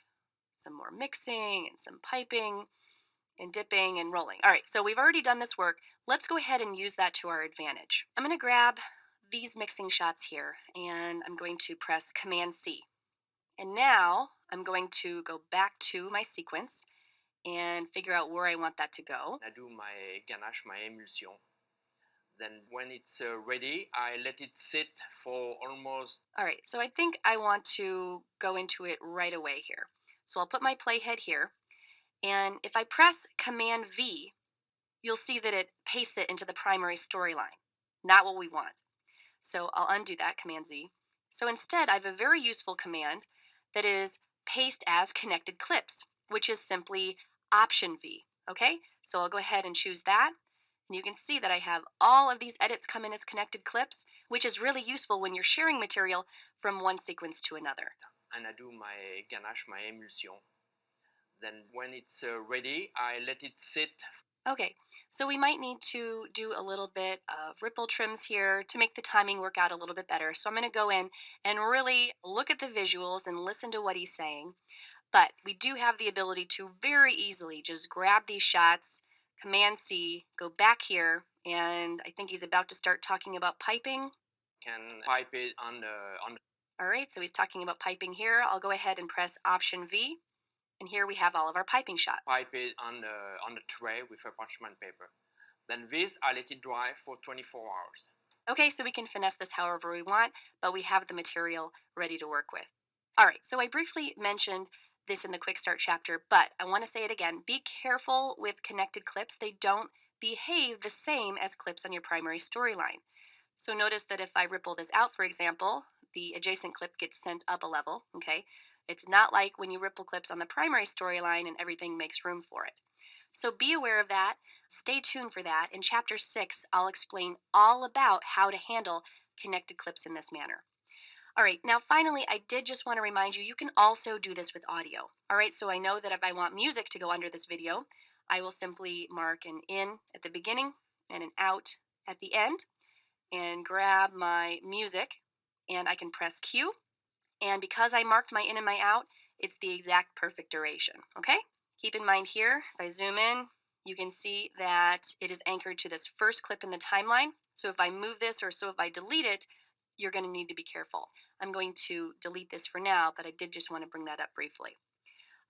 Speaker 1: some more mixing and some piping and dipping and rolling. All right, so we've already done this work. Let's go ahead and use that to our advantage. I'm going to grab these mixing shots here, and I'm going to press Command C. And now I'm going to go back to my sequence and figure out where I want that to go.
Speaker 6: I do my ganache, my emulsion. Then when it's ready, I let it sit for almost...
Speaker 1: All right, so I think I want to go into it right away here. So I'll put my playhead here, and if I press Command V, you'll see that it pastes it into the primary storyline. Not what we want. So I'll undo that, Command Z. So instead, I have a very useful command that is paste as connected clips, which is simply Option V, okay? So I'll go ahead and choose that. And you can see that I have all of these edits come in as connected clips, which is really useful when you're sharing material from one sequence to another.
Speaker 6: And I do my ganache, my emulsion. Then when it's ready, I let it sit.
Speaker 1: Okay, so we might need to do a little bit of ripple trims here to make the timing work out a little bit better. So I'm going to go in and really look at the visuals and listen to what he's saying. But we do have the ability to very easily just grab these shots, Command C, go back here, and I think he's about to start talking about piping.
Speaker 6: can pipe it on the.
Speaker 1: All right, so he's talking about piping here. I'll go ahead and press Option V, and here we have all of our piping shots.
Speaker 6: Pipe it on the tray with a parchment paper. Then this, I let it dry for 24 hours.
Speaker 1: Okay, so we can finesse this however we want, but we have the material ready to work with. All right, so I briefly mentioned this in the quick start chapter, but I want to say it again. Be careful with connected clips. They don't behave the same as clips on your primary storyline. So notice that if I ripple this out, for example, the adjacent clip gets sent up a level, okay? It's not like when you ripple clips on the primary storyline and everything makes room for it. So be aware of that. Stay tuned for that. In Chapter 6, I'll explain all about how to handle connected clips in this manner. All right, now finally, I did just want to remind you, you can also do this with audio. All right, so I know that if I want music to go under this video, I will simply mark an in at the beginning and an out at the end and grab my music, and I can press Q. And because I marked my in and my out, it's the exact perfect duration, okay? Keep in mind here, if I zoom in, you can see that it is anchored to this first clip in the timeline. So if I move this or so if I delete it, you're going to need to be careful. I'm going to delete this for now, but I did just want to bring that up briefly.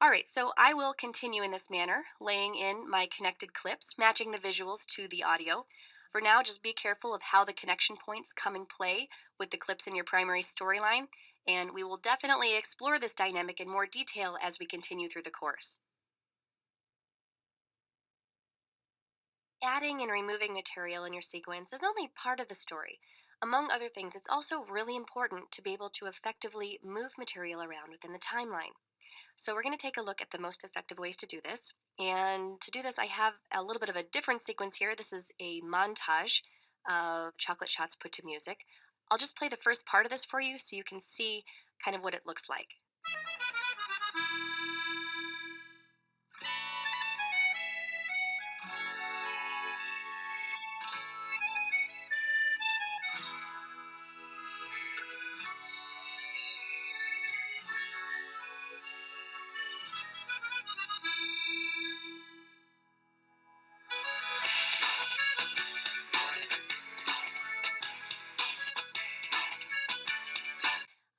Speaker 1: All right, so I will continue in this manner, laying in my connected clips, matching the visuals to the audio. For now, just be careful of how the connection points come in play with the clips in your primary storyline, and we will definitely explore this dynamic in more detail as we continue through the course. Adding and removing material in your sequence is only part of the story. Among other things, it's also really important to be able to effectively move material around within the timeline. So we're going to take a look at the most effective ways to do this. And to do this, I have a little bit of a different sequence here. This is a montage of chocolate shots put to music. I'll just play the first part of this for you so you can see kind of what it looks like.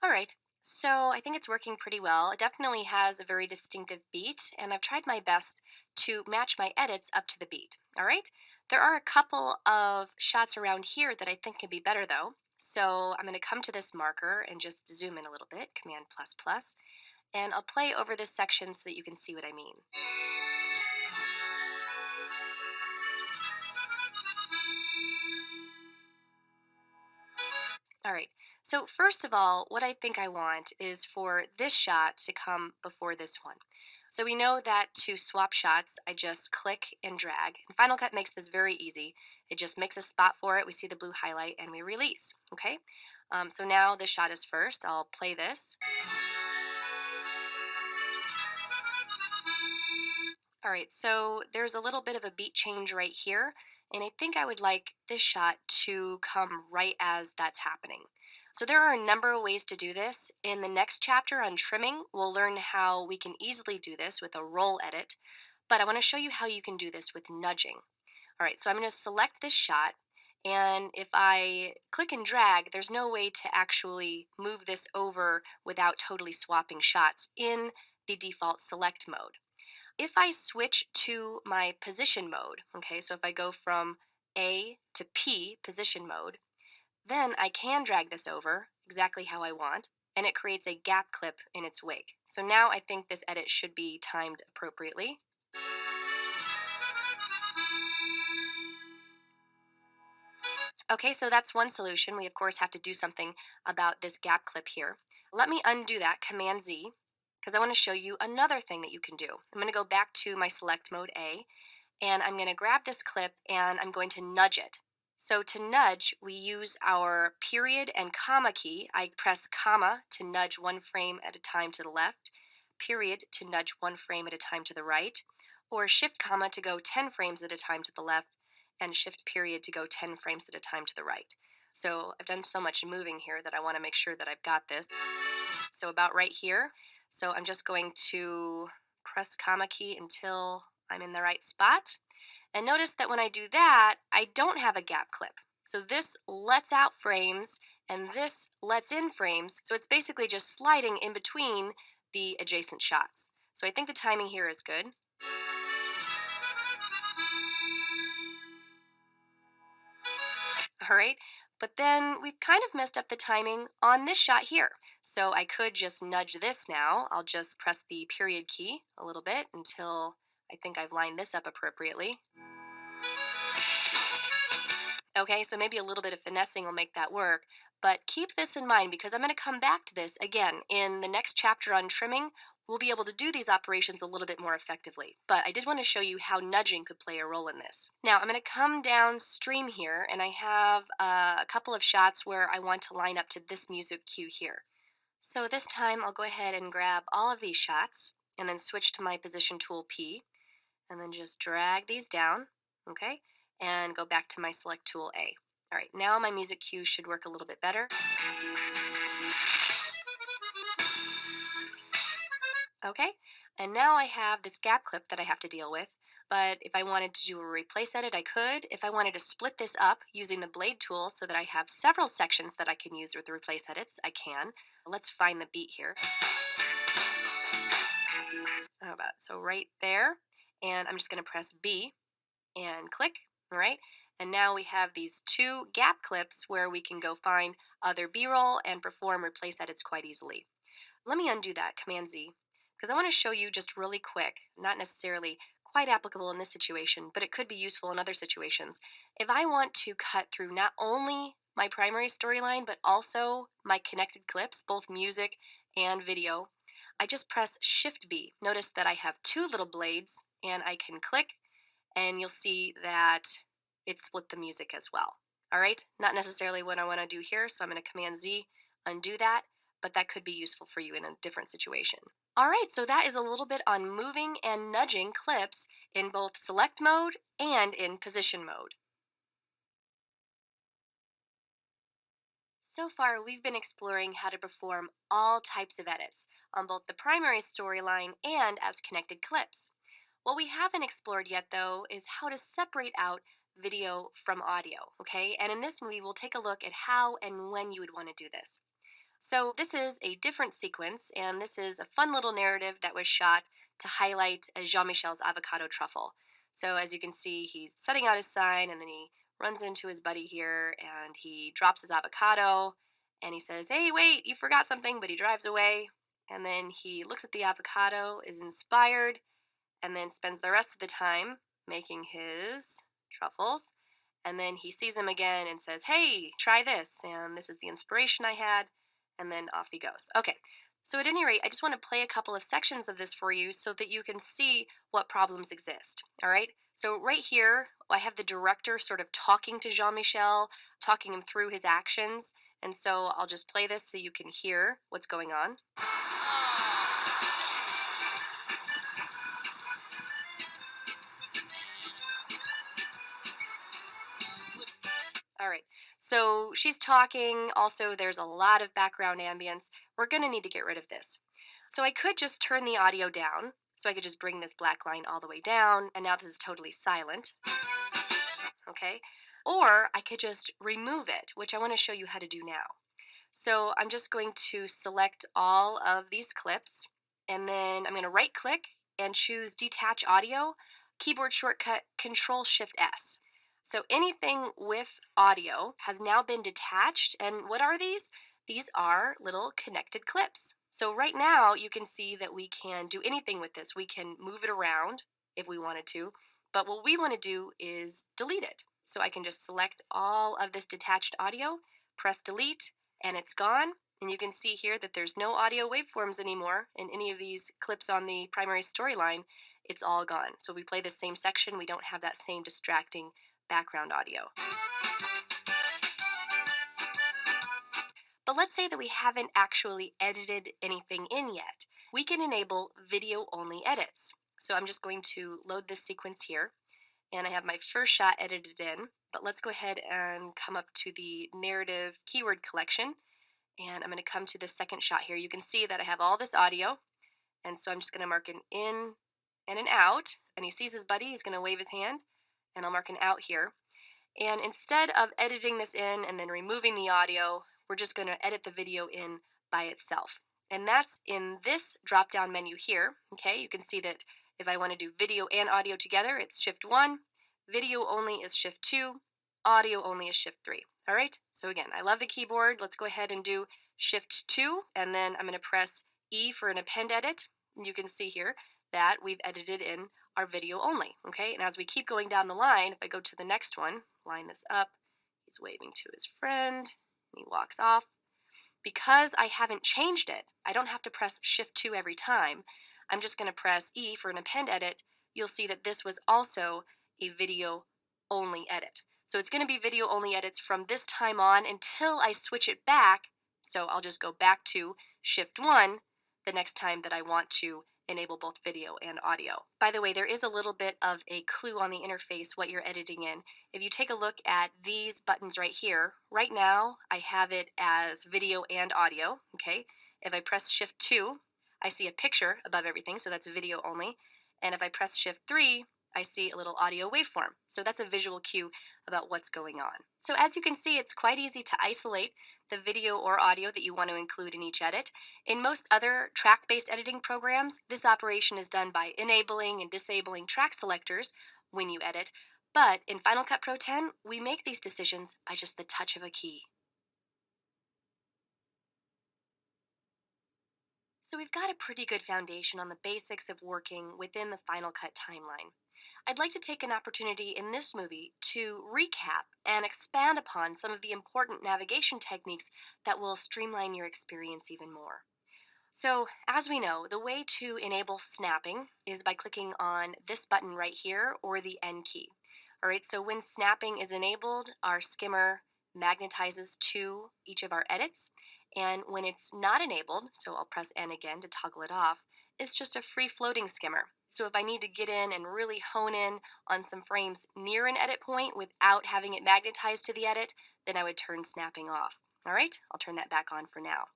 Speaker 1: All right, so I think it's working pretty well. It definitely has a very distinctive beat, and I've tried my best to match my edits up to the beat. All right, there are a couple of shots around here that I think can be better though. So I'm going to come to this marker and just zoom in a little bit, Command plus plus, and I'll play over this section so that you can see what I mean. All right, so first of all, what I think I want is for this shot to come before this one. So we know that to swap shots, I just click and drag. And Final Cut makes this very easy. It just makes a spot for it. We see the blue highlight and we release, okay? So now this shot is first. I'll play this. All right, so there's a little bit of a beat change right here, and I think I would like this shot to come right as that's happening. So there are a number of ways to do this. In the next chapter on trimming, we'll learn how we can easily do this with a roll edit, but I want to show you how you can do this with nudging. All right, so I'm going to select this shot, and if I click and drag, there's no way to actually move this over without totally swapping shots in the default select mode. If I switch to my position mode, okay, so if I go from A to P, position mode, then I can drag this over exactly how I want, and it creates a gap clip in its wake. So now I think this edit should be timed appropriately. Okay, so that's one solution. We of course have to do something about this gap clip here. Let me undo that, Command Z, because I want to show you another thing that you can do. I'm going to go back to my select mode A, and I'm going to grab this clip and I'm going to nudge it. So to nudge, we use our period and comma key. I press comma to nudge one frame at a time to the left, period to nudge one frame at a time to the right, or shift comma to go 10 frames at a time to the left, and shift period to go 10 frames at a time to the right. So I've done so much moving here that I want to make sure that I've got this. So about right here. So I'm just going to press comma key until I'm in the right spot. And notice that when I do that, I don't have a gap clip. So this lets out frames and this lets in frames, so it's basically just sliding in between the adjacent shots. So I think the timing here is good. All right, but then we've kind of messed up the timing on this shot here. So I could just nudge this now. I'll just press the period key a little bit until I think I've lined this up appropriately. Okay, so maybe a little bit of finessing will make that work, but keep this in mind because I'm going to come back to this again in the next chapter on trimming. We'll be able to do these operations a little bit more effectively, but I did want to show you how nudging could play a role in this. Now I'm going to come downstream here, and I have a couple of shots where I want to line up to this music cue here. So this time I'll go ahead and grab all of these shots and then switch to my position tool P, and then just drag these down, okay, and go back to my select tool A. All right, now my music cue should work a little bit better. Okay, and now I have this gap clip that I have to deal with, but if I wanted to do a replace edit, I could. If I wanted to split this up using the blade tool so that I have several sections that I can use with the replace edits, I can. Let's find the beat here. How about, so right there, and I'm just going to press B and click, all right? And now we have these two gap clips where we can go find other B-roll and perform replace edits quite easily. Let me undo that, Command Z, because I want to show you just really quick, not necessarily quite applicable in this situation, but it could be useful in other situations. If I want to cut through not only my primary storyline, but also my connected clips, both music and video, I just press Shift B. Notice that I have two little blades, and I can click, and you'll see that it split the music as well. All right, not necessarily what I want to do here, so I'm going to Command Z, undo that, but that could be useful for you in a different situation. All right, so that is a little bit on moving and nudging clips in both select mode and in position mode. So far, we've been exploring how to perform all types of edits on both the primary storyline and as connected clips. What we haven't explored yet, though, is how to separate out video from audio, okay? And in this movie, we'll take a look at how and when you would want to do this. So this is a different sequence, and this is a fun little narrative that was shot to highlight Jean-Michel's avocado truffle. So as you can see, he's setting out his sign, and then he runs into his buddy here, and he drops his avocado, and he says, "Hey, wait, you forgot something," but he drives away. And then he looks at the avocado, is inspired, and then spends the rest of the time making his truffles. And then he sees him again and says, "Hey, try this, and this is the inspiration I had," and then off he goes. Okay, so at any rate, I just want to play a couple of sections of this for you so that you can see what problems exist. All right, so right here, I have the director sort of talking to Jean-Michel, talking him through his actions, and so I'll just play this so you can hear what's going on. All right, so she's talking. Also, there's a lot of background ambience. We're going to need to get rid of this. So I could just turn the audio down. So I could just bring this black line all the way down, and now this is totally silent. Okay, or I could just remove it, which I want to show you how to do now. So I'm just going to select all of these clips, and then I'm going to right click and choose Detach Audio, keyboard shortcut Control-Shift-S. So anything with audio has now been detached, and what are these? These are little connected clips. So right now you can see that we can do anything with this. We can move it around if we wanted to, but what we want to do is delete it. So I can just select all of this detached audio, press delete, and it's gone. And you can see here that there's no audio waveforms anymore in any of these clips on the primary storyline. It's all gone. So if we play the same section, we don't have that same distracting background audio. But let's say that we haven't actually edited anything in yet. We can enable video-only edits. So I'm just going to load this sequence here, and I have my first shot edited in, but let's go ahead and come up to the narrative keyword collection, and I'm going to come to the second shot here. You can see that I have all this audio, and so I'm just going to mark an in and an out, and he sees his buddy, he's going to wave his hand, and I'll mark an out here. And instead of editing this in and then removing the audio, we're just going to edit the video in by itself. And that's in this drop down menu here. Okay, you can see that if I want to do video and audio together, it's Shift 1, video only is Shift 2, audio only is Shift 3. All right, so again, I love the keyboard. Let's go ahead and do Shift 2, and then I'm going to press E for an append edit. You can see here that we've edited in our video only, okay? And as we keep going down the line, if I go to the next one, line this up, he's waving to his friend, and he walks off. Because I haven't changed it, I don't have to press Shift 2 every time. I'm just going to press E for an append edit. You'll see that this was also a video only edit. So it's going to be video only edits from this time on until I switch it back. So I'll just go back to Shift 1 the next time that I want to enable both video and audio. By the way, there is a little bit of a clue on the interface what you're editing in. If you take a look at these buttons right here, right now I have it as video and audio, okay? If I press Shift 2, I see a picture above everything, so that's video only. And if I press Shift 3, I see a little audio waveform. So that's a visual cue about what's going on. So as you can see, it's quite easy to isolate the video or audio that you want to include in each edit. In most other track-based editing programs, this operation is done by enabling and disabling track selectors when you edit. But in Final Cut Pro 10, we make these decisions by just the touch of a key. So we've got a pretty good foundation on the basics of working within the Final Cut timeline. I'd like to take an opportunity in this movie to recap and expand upon some of the important navigation techniques that will streamline your experience even more. So, as we know, the way to enable snapping is by clicking on this button right here or the N key. All right, so when snapping is enabled, our skimmer magnetizes to each of our edits. And when it's not enabled, so I'll press N again to toggle it off, it's just a free floating skimmer. So if I need to get in and really hone in on some frames near an edit point without having it magnetized to the edit, then I would turn snapping off. All right, I'll turn that back on for now.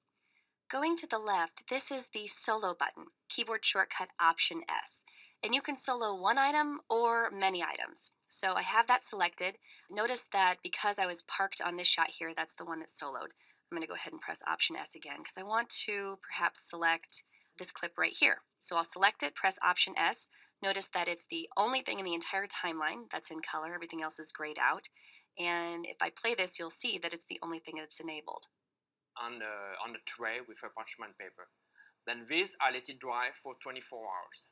Speaker 1: Going to the left, this is the solo button, keyboard shortcut Option S. And you can solo one item or many items. So I have that selected. Notice that because I was parked on this shot here, that's the one that's soloed. I'm going to go ahead and press Option S again because I want to perhaps select this clip right here. So I'll select it, press Option S. Notice that it's the only thing in the entire timeline that's in color. Everything else is grayed out. And if I play this, you'll see that it's the only thing that's enabled.
Speaker 6: On the tray with a parchment paper. Then this I let it dry for 24 hours.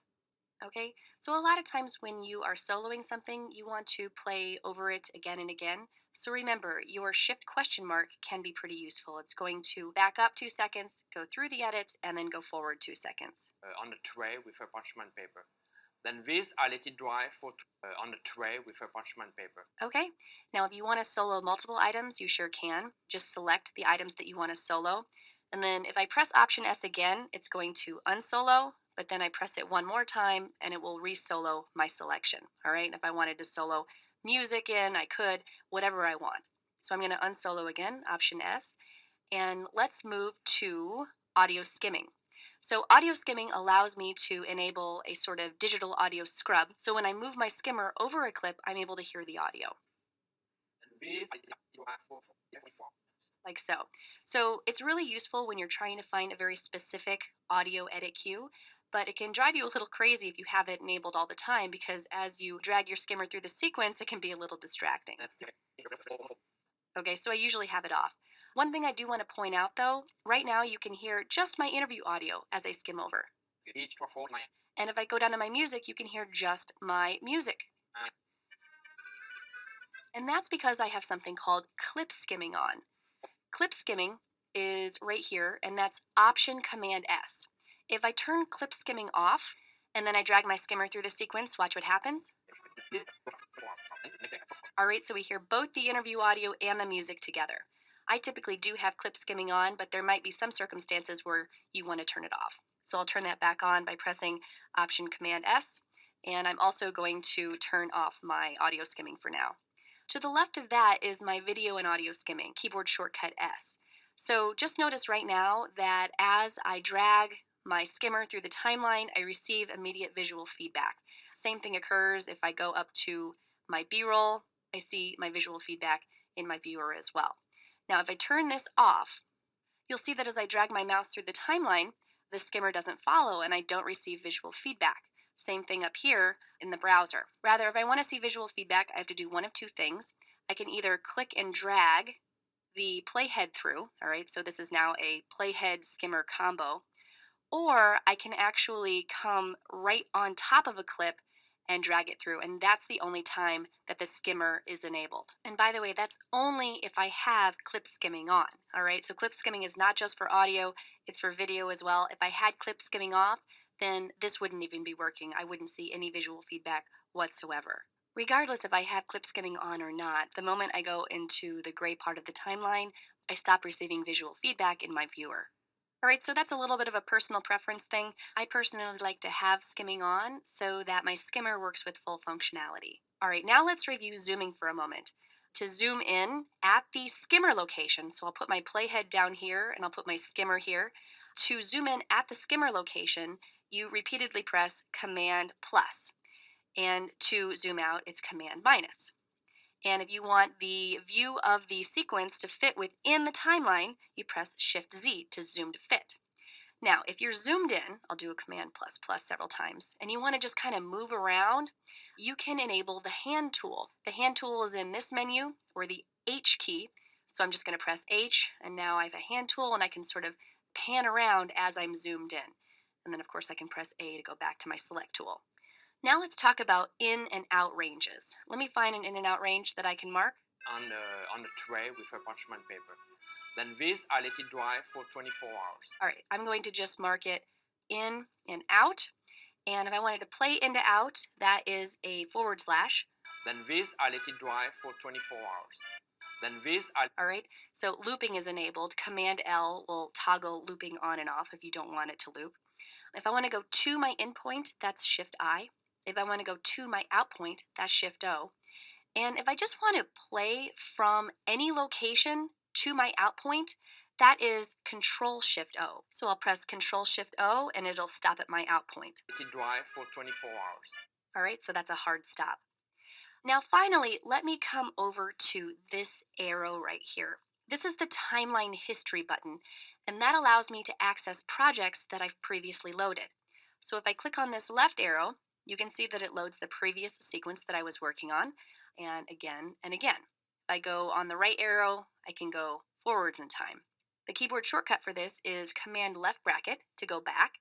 Speaker 1: Okay, so a lot of times when you are soloing something, you want to play over it again and again. So remember, your Shift question mark can be pretty useful. It's going to back up 2 seconds, go through the edit, and then go forward 2 seconds.
Speaker 6: On the tray with a parchment paper. Then this I let it dry for on the tray with a parchment paper.
Speaker 1: Okay, now if you want to solo multiple items, you sure can. Just select the items that you want to solo. And then if I press Option S again, it's going to unsolo, but then I press it one more time and it will re-solo my selection. All right, and if I wanted to solo music in, I could, whatever I want. So I'm going to unsolo again, Option S, and let's move to audio skimming. So audio skimming allows me to enable a sort of digital audio scrub. So when I move my skimmer over a clip, I'm able to hear the audio. Like so. So it's really useful when you're trying to find a very specific audio edit cue, but it can drive you a little crazy if you have it enabled all the time because as you drag your skimmer through the sequence, it can be a little distracting. Okay, so I usually have it off. One thing I do want to point out though, right now you can hear just my interview audio as I skim over. And if I go down to my music, you can hear just my music. And that's because I have something called clip skimming on. Clip skimming is right here, and that's Option Command S. If I turn clip skimming off, and then I drag my skimmer through the sequence, watch what happens. All right, so we hear both the interview audio and the music together. I typically do have clip skimming on, but there might be some circumstances where you want to turn it off. So I'll turn that back on by pressing Option Command S, and I'm also going to turn off my audio skimming for now. To the left of that is my video and audio skimming, keyboard shortcut S. So just notice right now that as I drag my skimmer through the timeline, I receive immediate visual feedback. Same thing occurs if I go up to my B-roll I see my visual feedback in my viewer as well. Now, if I turn this off, you'll see that as I drag my mouse through the timeline, the skimmer doesn't follow and I don't receive visual feedback. Same thing up here in the browser. Rather, if I want to see visual feedback, I have to do one of two things. I can either click and drag the playhead through, all right, so this is now a playhead skimmer combo, or I can actually come right on top of a clip and drag it through, and that's the only time that the skimmer is enabled. And by the way, that's only if I have clip skimming on, all right? So clip skimming is not just for audio, it's for video as well. If I had clip skimming off, then this wouldn't even be working. I wouldn't see any visual feedback whatsoever. Regardless if I have clip skimming on or not, the moment I go into the gray part of the timeline, I stop receiving visual feedback in my viewer. All right, so that's a little bit of a personal preference thing. I personally like to have skimming on so that my skimmer works with full functionality. All right, now let's review zooming for a moment. To zoom in at the skimmer location, so I'll put my playhead down here and I'll put my skimmer here. To zoom in at the skimmer location, you repeatedly press Command plus. And to zoom out, it's Command minus. And if you want the view of the sequence to fit within the timeline, you press Shift Z to zoom to fit. Now, if you're zoomed in, I'll do a Command plus plus several times, and you want to just kind of move around, you can enable the hand tool. The hand tool is in this menu, or the H key. So I'm just going to press H, and now I have a hand tool, and I can sort of pan around as I'm zoomed in. And then, of course, I can press A to go back to my select tool. Now let's talk about in and out ranges. Let me find an in and out range that I can mark.
Speaker 6: On a tray with a parchment paper. Then this, I let it dry for 24 hours.
Speaker 1: All right, I'm going to just mark it in and out. And if I wanted to play into out, that is a /.
Speaker 6: Then this, I let it dry for 24 hours. Then this,
Speaker 1: all right, so looping is enabled. Command L will toggle looping on and off if you don't want it to loop. If I want to go to my in point, that's Shift I. If I want to go to my out point, that's Shift O. And if I just want to play from any location to my out point, that is Control Shift O. So I'll press Control Shift O and it'll stop at my out point.
Speaker 6: let it dry for 24 hours.
Speaker 1: All right, so that's a hard stop. Now finally, let me come over to this arrow right here. This is the timeline history button, and that allows me to access projects that I've previously loaded. So if I click on this left arrow, you can see that it loads the previous sequence that I was working on, and again and again. If I go on the right arrow, I can go forwards in time. The keyboard shortcut for this is Command left bracket to go back,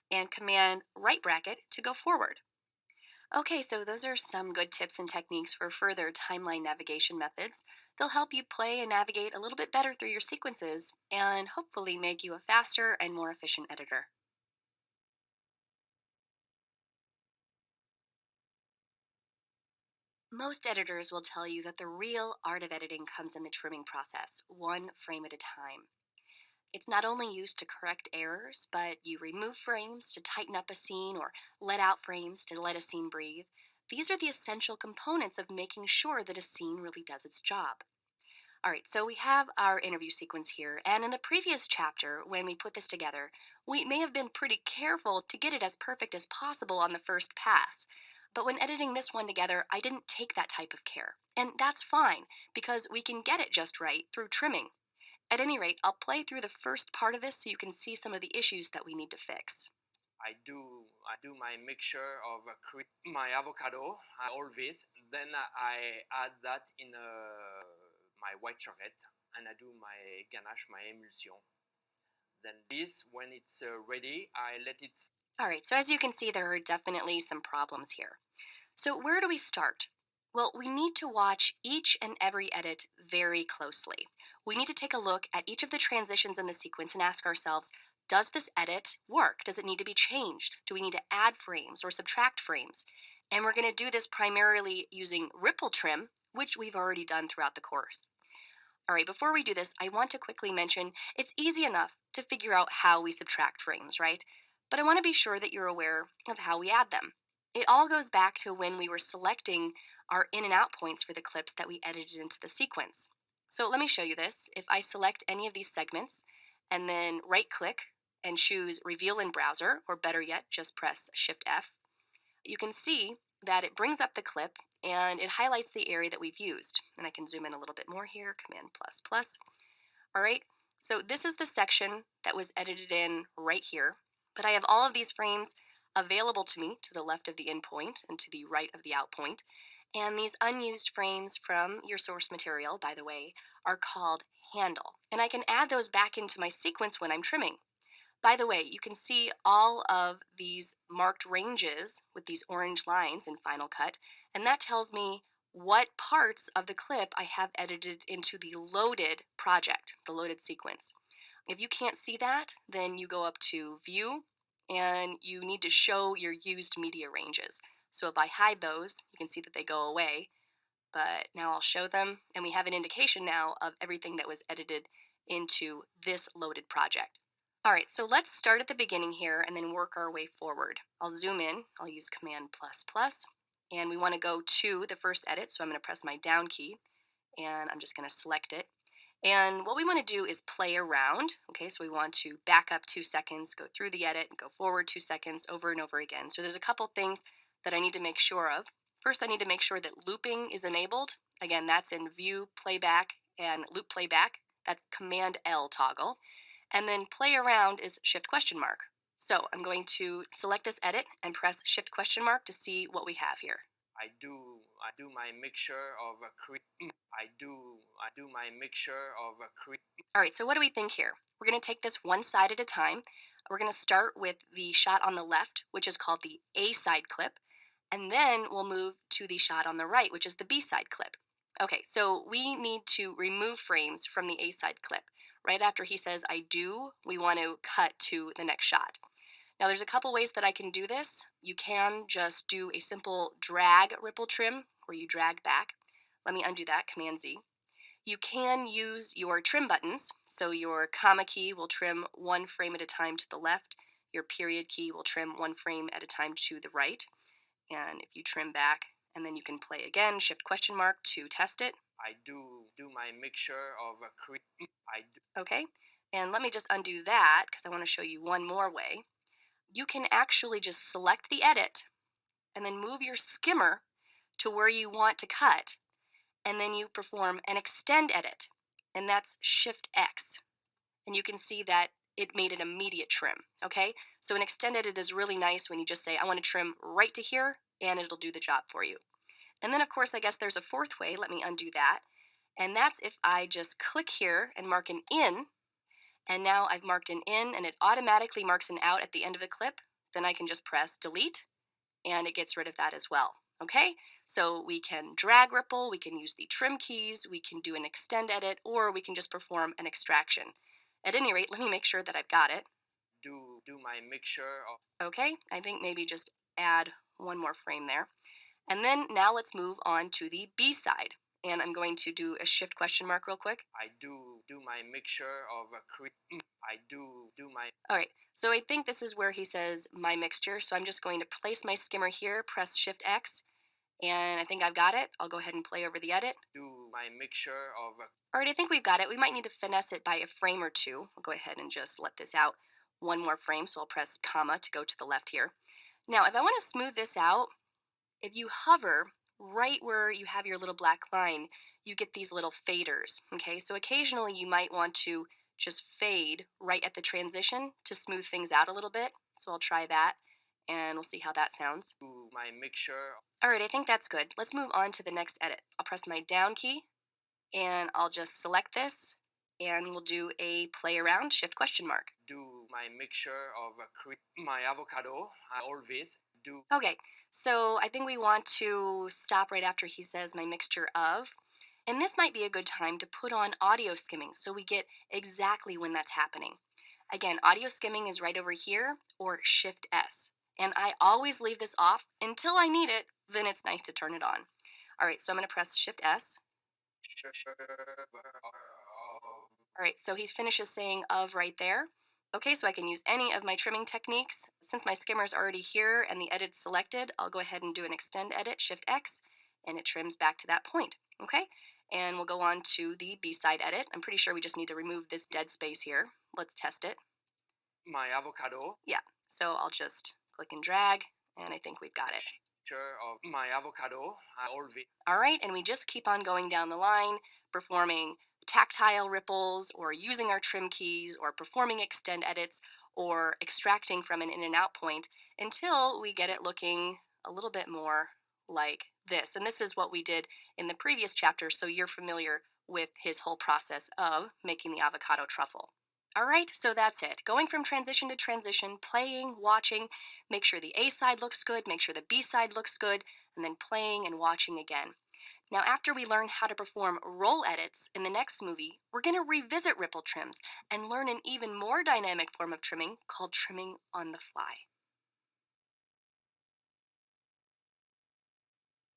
Speaker 1: and Command right bracket to go forward. Okay, so those are some good tips and techniques for further timeline navigation methods. They'll help you play and navigate a little bit better through your sequences and hopefully make you a faster and more efficient editor. Most editors will tell you that the real art of editing comes in the trimming process, one frame at a time. It's not only used to correct errors, but you remove frames to tighten up a scene or let out frames to let a scene breathe. These are the essential components of making sure that a scene really does its job. All right, so we have our interview sequence here, and in the previous chapter, when we put this together, we may have been pretty careful to get it as perfect as possible on the first pass. But when editing this one together, I didn't take that type of care. And that's fine, because we can get it just right through trimming. At any rate, I'll play through the first part of this so you can see some of the issues that we need to fix.
Speaker 6: I do my mixture of my avocado, all this. Then I add that in my white chocolate, and I do my ganache, my emulsion. Then this, when it's ready, I let it.
Speaker 1: All right, so as you can see, there are definitely some problems here. So where do we start? Well, we need to watch each and every edit very closely. We need to take a look at each of the transitions in the sequence and ask ourselves, does this edit work? Does it need to be changed? Do we need to add frames or subtract frames? And we're going to do this primarily using ripple trim, which we've already done throughout the course. All right, before we do this, I want to quickly mention it's easy enough to figure out how we subtract frames, right? But I want to be sure that you're aware of how we add them. It all goes back to when we were selecting our in and out points for the clips that we edited into the sequence. So let me show you this. If I select any of these segments and then right click and choose Reveal in Browser, or better yet, just press Shift F, you can see that it brings up the clip and it highlights the area that we've used. And I can zoom in a little bit more here, Command plus plus. All right, so this is the section that was edited in right here, but I have all of these frames available to me to the left of the in point and to the right of the out point. And these unused frames from your source material, by the way, are called handle. And I can add those back into my sequence when I'm trimming. By the way, you can see all of these marked ranges with these orange lines in Final Cut, and that tells me what parts of the clip I have edited into the loaded project, the loaded sequence. If you can't see that, then you go up to View, and you need to show your used media ranges. So if I hide those, you can see that they go away, but now I'll show them, and we have an indication now of everything that was edited into this loaded project. All right, so let's start at the beginning here and then work our way forward. I'll zoom in, I'll use Command plus plus, and we want to go to the first edit, so I'm going to press my down key, and I'm just going to select it. And what we want to do is play around, okay, so we want to back up 2 seconds, go through the edit, and go forward 2 seconds over and over again. So there's a couple things that I need to make sure of. First, I need to make sure that looping is enabled. Again, that's in View, Playback, and Loop Playback. That's Command L toggle. And then play around is Shift question mark. So I'm going to select this edit and press Shift question mark to see what we have here.
Speaker 6: I do my mixture of
Speaker 1: All right, so what do we think here? We're going to take this one side at a time. We're going to start with the shot on the left, which is called the A side clip, and then we'll move to the shot on the right, which is the B side clip. Okay, so we need to remove frames from the A side clip. Right after he says I do, we want to cut to the next shot. Now there's a couple ways that I can do this. You can just do a simple drag ripple trim where you drag back. Let me undo that, Command Z. You can use your trim buttons. So your comma key will trim 1 frame at a time to the left. Your period key will trim 1 frame at a time to the right. And if you trim back, and then you can play again, Shift question mark to test it.
Speaker 6: I do my mixture of
Speaker 1: Okay, and let me just undo that because I want to show you one more way. You can actually just select the edit and then move your skimmer to where you want to cut, and then you perform an extend edit, and that's Shift X. And you can see that it made an immediate trim, okay? So an extend edit is really nice when you just say, I want to trim right to here, and it'll do the job for you. And then, of course, I guess there's a fourth way. Let me undo that. And that's if I just click here and mark an in, and now I've marked an in, and it automatically marks an out at the end of the clip. Then I can just press delete, and it gets rid of that as well. Okay, so we can drag ripple, we can use the trim keys, we can do an extend edit, or we can just perform an extraction. At any rate, let me make sure that I've got it.
Speaker 6: do my mixture of
Speaker 1: Okay, I think maybe just add 1 more frame there. And then now let's move on to the B side. And I'm going to do a Shift question mark real quick.
Speaker 6: I do my mixture of
Speaker 1: All right, so I think this is where he says my mixture. So I'm just going to place my skimmer here, press Shift X, and I think I've got it. I'll go ahead and play over the edit.
Speaker 6: do my mixture of
Speaker 1: All right, I think we've got it. We might need to finesse it by a frame or 2. I'll go ahead and just let this out 1 more frame. So I'll press comma to go to the left here. Now, if I want to smooth this out, if you hover right where you have your little black line, you get these little faders, okay? So occasionally you might want to just fade right at the transition to smooth things out a little bit. So I'll try that, and we'll see how that sounds.
Speaker 6: do my mixture
Speaker 1: All right, I think that's good. Let's move on to the next edit. I'll press my down key, and I'll just select this, and we'll do a play around, Shift question mark.
Speaker 6: do my mixture of my avocado always do
Speaker 1: Okay, so I think we want to stop right after he says my mixture of. And this might be a good time to put on audio skimming so we get exactly when that's happening. Again, audio skimming is right over here, or Shift S. And I always leave this off until I need it, then it's nice to turn it on. All right, so I'm going to press Shift S. All right, so he finishes saying of right there. Okay, so I can use any of my trimming techniques. Since my skimmer is already here and the edit's selected, I'll go ahead and do an extend edit, Shift X, and it trims back to that point. Okay, and we'll go on to the B-side edit. I'm pretty sure we just need to remove this dead space here. Let's test it.
Speaker 6: my avocado
Speaker 1: Yeah, so I'll just click and drag, And I think we've got it.
Speaker 6: Picture of my avocado.
Speaker 1: All right, and we just keep on going down the line, performing tactile ripples, or using our trim keys, or performing extend edits, or extracting from an in and out point until we get it looking a little bit more like this. And this is what we did in the previous chapter, so you're familiar with his whole process of making the avocado truffle. All right, so that's it. Going from transition to transition, playing, watching, make sure the A side looks good, make sure the B side looks good, and then playing and watching again. Now, after we learn how to perform roll edits in the next movie, we're going to revisit ripple trims and learn an even more dynamic form of trimming called trimming on the fly.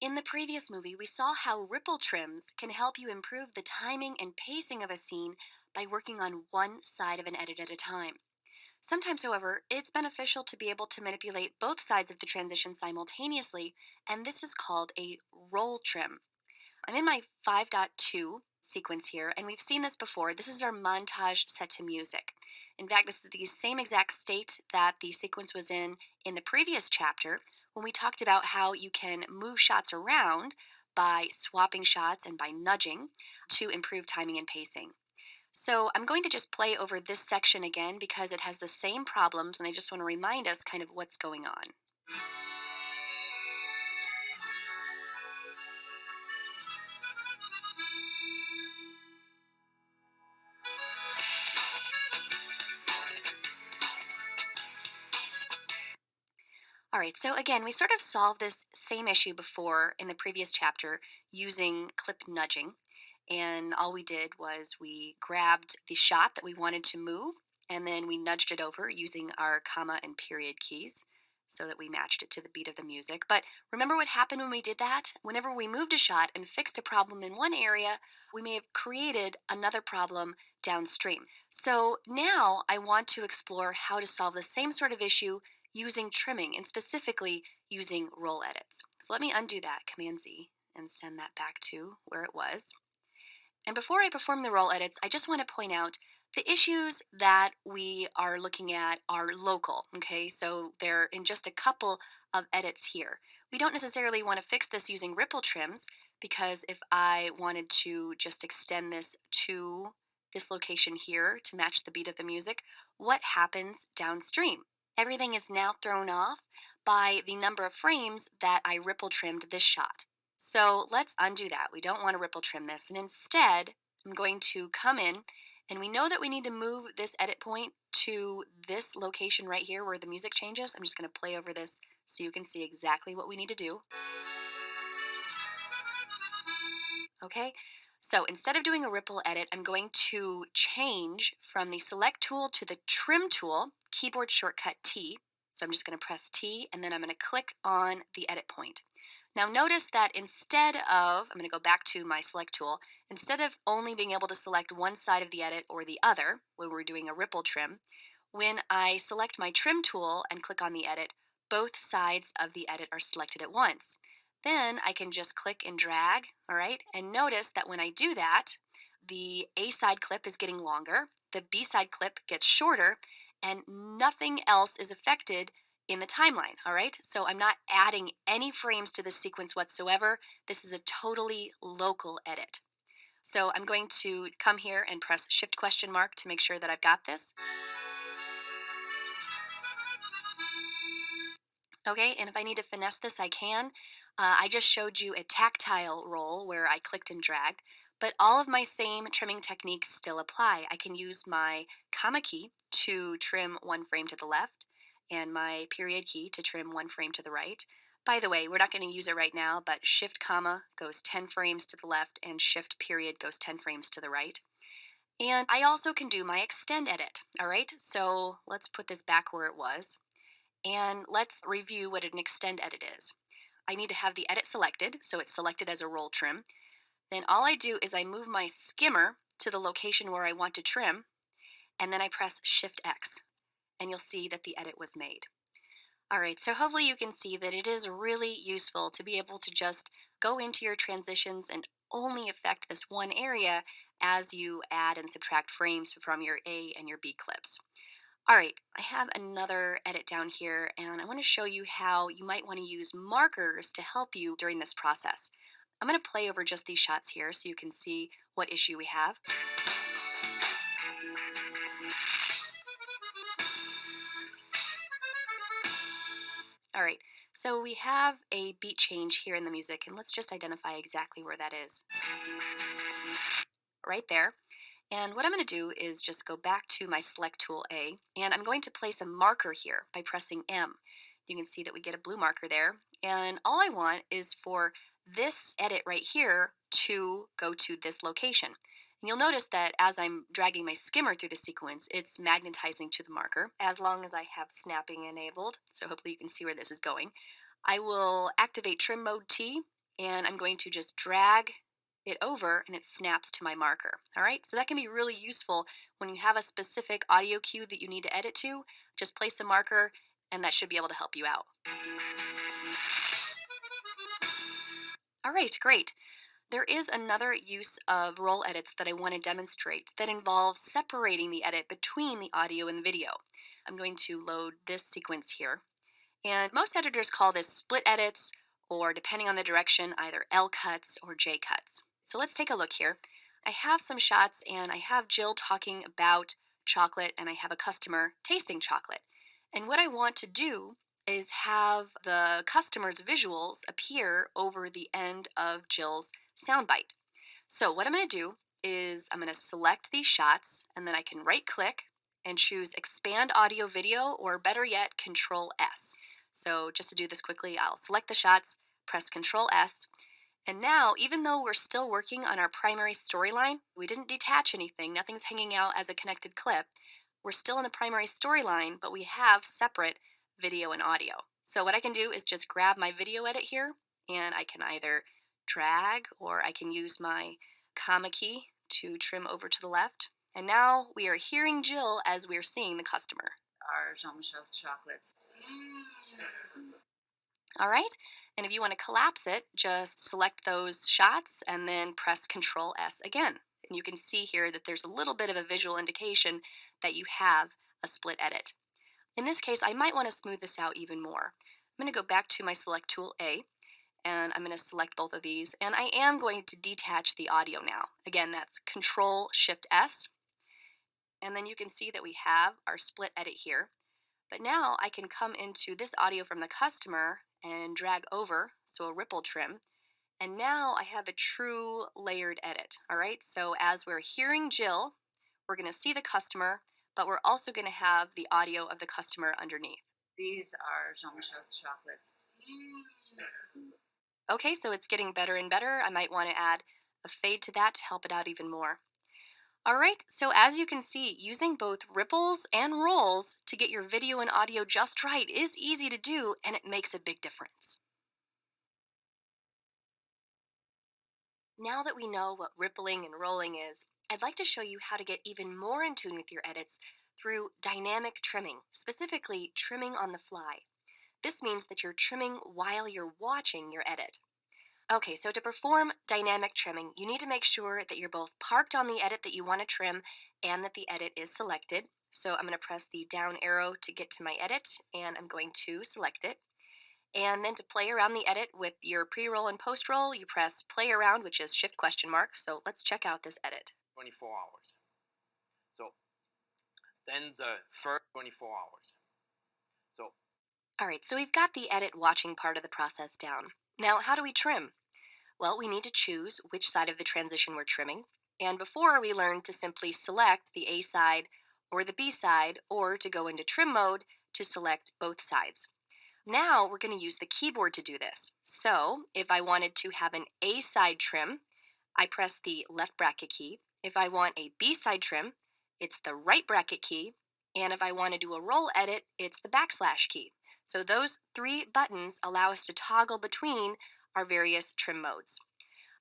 Speaker 1: In the previous movie, we saw how ripple trims can help you improve the timing and pacing of a scene by working on one side of an edit at a time. Sometimes, however, it's beneficial to be able to manipulate both sides of the transition simultaneously, and this is called a roll trim. I'm in my 5.2 sequence here, and we've seen this before. This is our montage set to music. In fact, this is the same exact state that the sequence was in the previous chapter when we talked about how you can move shots around by swapping shots and by nudging to improve timing and pacing. So I'm going to just play over this section again because it has the same problems, and I just want to remind us kind of what's going on. All right, so again, we sort of solved this same issue before in the previous chapter using clip nudging. And all we did was we grabbed the shot that we wanted to move, and then we nudged it over using our comma and period keys so that we matched it to the beat of the music. But remember what happened when we did that? Whenever we moved a shot and fixed a problem in one area, we may have created another problem downstream. So now I want to explore how to solve the same sort of issue using trimming, and specifically using roll edits. So let me undo that, Command Z, and send that back to where it was. And before I perform the roll edits, I just want to point out the issues that we are looking at are local, okay? So they're in just a couple of edits here. We don't necessarily want to fix this using ripple trims, because if I wanted to just extend this to this location here to match the beat of the music, what happens downstream? Everything is now thrown off by the number of frames that I ripple trimmed this shot. So let's undo that. We don't want to ripple trim this. And instead, I'm going to come in, and we know that we need to move this edit point to this location right here where the music changes. I'm just going to play over this so you can see exactly what we need to do. Okay, so instead of doing a ripple edit, I'm going to change from the select tool to the trim tool, keyboard shortcut T. So I'm just going to press T, and then I'm going to click on the edit point. Now notice that instead of, I'm going to go back to my select tool, instead of only being able to select one side of the edit or the other when we're doing a ripple trim, when I select my trim tool and click on the edit, both sides of the edit are selected at once. Then I can just click and drag, all right? And notice that when I do that, the A side clip is getting longer, the B side clip gets shorter, and nothing else is affected in the timeline, all right? So I'm not adding any frames to this sequence whatsoever. This is a totally local edit. So I'm going to come here and press Shift question mark to make sure that I've got this. Okay, and if I need to finesse this, I can. I just showed you a tactile roll where I clicked and dragged, but all of my same trimming techniques still apply. I can use my comma key to trim one frame to the left, and my period key to trim one frame to the right. By the way, we're not going to use it right now, but Shift comma goes 10 frames to the left, and Shift period goes 10 frames to the right. And I also can do my extend edit, all right? So let's put this back where it was. And let's review what an extend edit is. I need to have the edit selected, so it's selected as a roll trim. Then all I do is I move my skimmer to the location where I want to trim, and then I press Shift X, and you'll see that the edit was made. All right, so hopefully you can see that it is really useful to be able to just go into your transitions and only affect this one area as you add and subtract frames from your A and your B clips. All right, I have another edit down here, and I want to show you how you might want to use markers to help you during this process. I'm going to play over just these shots here so you can see what issue we have. All right, so we have a beat change here in the music, and let's just identify exactly where that is. Right there. And what I'm going to do is just go back to my select tool A, and I'm going to place a marker here by pressing M. You can see that we get a blue marker there. And all I want is for this edit right here to go to this location. And you'll notice that as I'm dragging my skimmer through the sequence, it's magnetizing to the marker, as long as I have snapping enabled. So hopefully you can see where this is going. I will activate trim mode T, and I'm going to just drag it over and it snaps to my marker. All right, so that can be really useful when you have a specific audio cue that you need to edit to. Just place a marker and that should be able to help you out. All right, great. There is another use of roll edits that I want to demonstrate that involves separating the edit between the audio and the video. I'm going to load this sequence here. And most editors call this split edits, or depending on the direction, either L cuts or J cuts. So let's take a look here. I have some shots and I have Jill talking about chocolate and I have a customer tasting chocolate. And what I want to do is have the customer's visuals appear over the end of Jill's soundbite. So what I'm going to do is I'm going to select these shots and then I can right click and choose expand audio video, or better yet, Control S. So just to do this quickly, I'll select the shots, press Control S, and now even though we're still working on our primary storyline, we didn't detach anything, nothing's hanging out as a connected clip, we're still in the primary storyline, but we have separate video and audio. So what I can do is just grab my video edit here, and I can either drag or I can use my comma key to trim over to the left. And now we are hearing Jill as we're seeing the customer.
Speaker 5: Our Jean-Michel's chocolates.
Speaker 1: All right, and if you want to collapse it, just select those shots and then press Control S again. And you can see here that there's a little bit of a visual indication that you have a split edit. In this case, I might want to smooth this out even more. I'm going to go back to my select tool A, and I'm going to select both of these, and I am going to detach the audio now. Again, that's Control Shift S, and then you can see that we have our split edit here. But now I can come into this audio from the customer and drag over, so a ripple trim, and now I have a true layered edit. All right, so as we're hearing Jill, we're going to see the customer, but we're also going to have the audio of the customer underneath.
Speaker 5: These are Jean-Michel's chocolates.
Speaker 1: Okay, so it's getting better and better. I might want to add a fade to that to help it out even more. All right, so as you can see, using both ripples and rolls to get your video and audio just right is easy to do, and it makes a big difference. Now that we know what rippling and rolling is, I'd like to show you how to get even more in tune with your edits through dynamic trimming, specifically trimming on the fly. This means that you're trimming while you're watching your edit. Okay, so to perform dynamic trimming, you need to make sure that you're both parked on the edit that you want to trim and that the edit is selected. So I'm going to press the down arrow to get to my edit, and I'm going to select it. And then to play around the edit with your pre-roll and post-roll, you press play around, which is shift question mark. So let's check out this edit.
Speaker 6: 24 hours. So then the first 24 hours. So
Speaker 1: All right, so we've got the edit watching part of the process down. Now, how do we trim? Well, we need to choose which side of the transition we're trimming. And before, we learned to simply select the A side or the B side, or to go into trim mode to select both sides. Now we're going to use the keyboard to do this. So if I wanted to have an A side trim, I press the left bracket key. If I want a B side trim, it's the right bracket key. And if I want to do a roll edit, it's the backslash key. So those three buttons allow us to toggle between our various trim modes.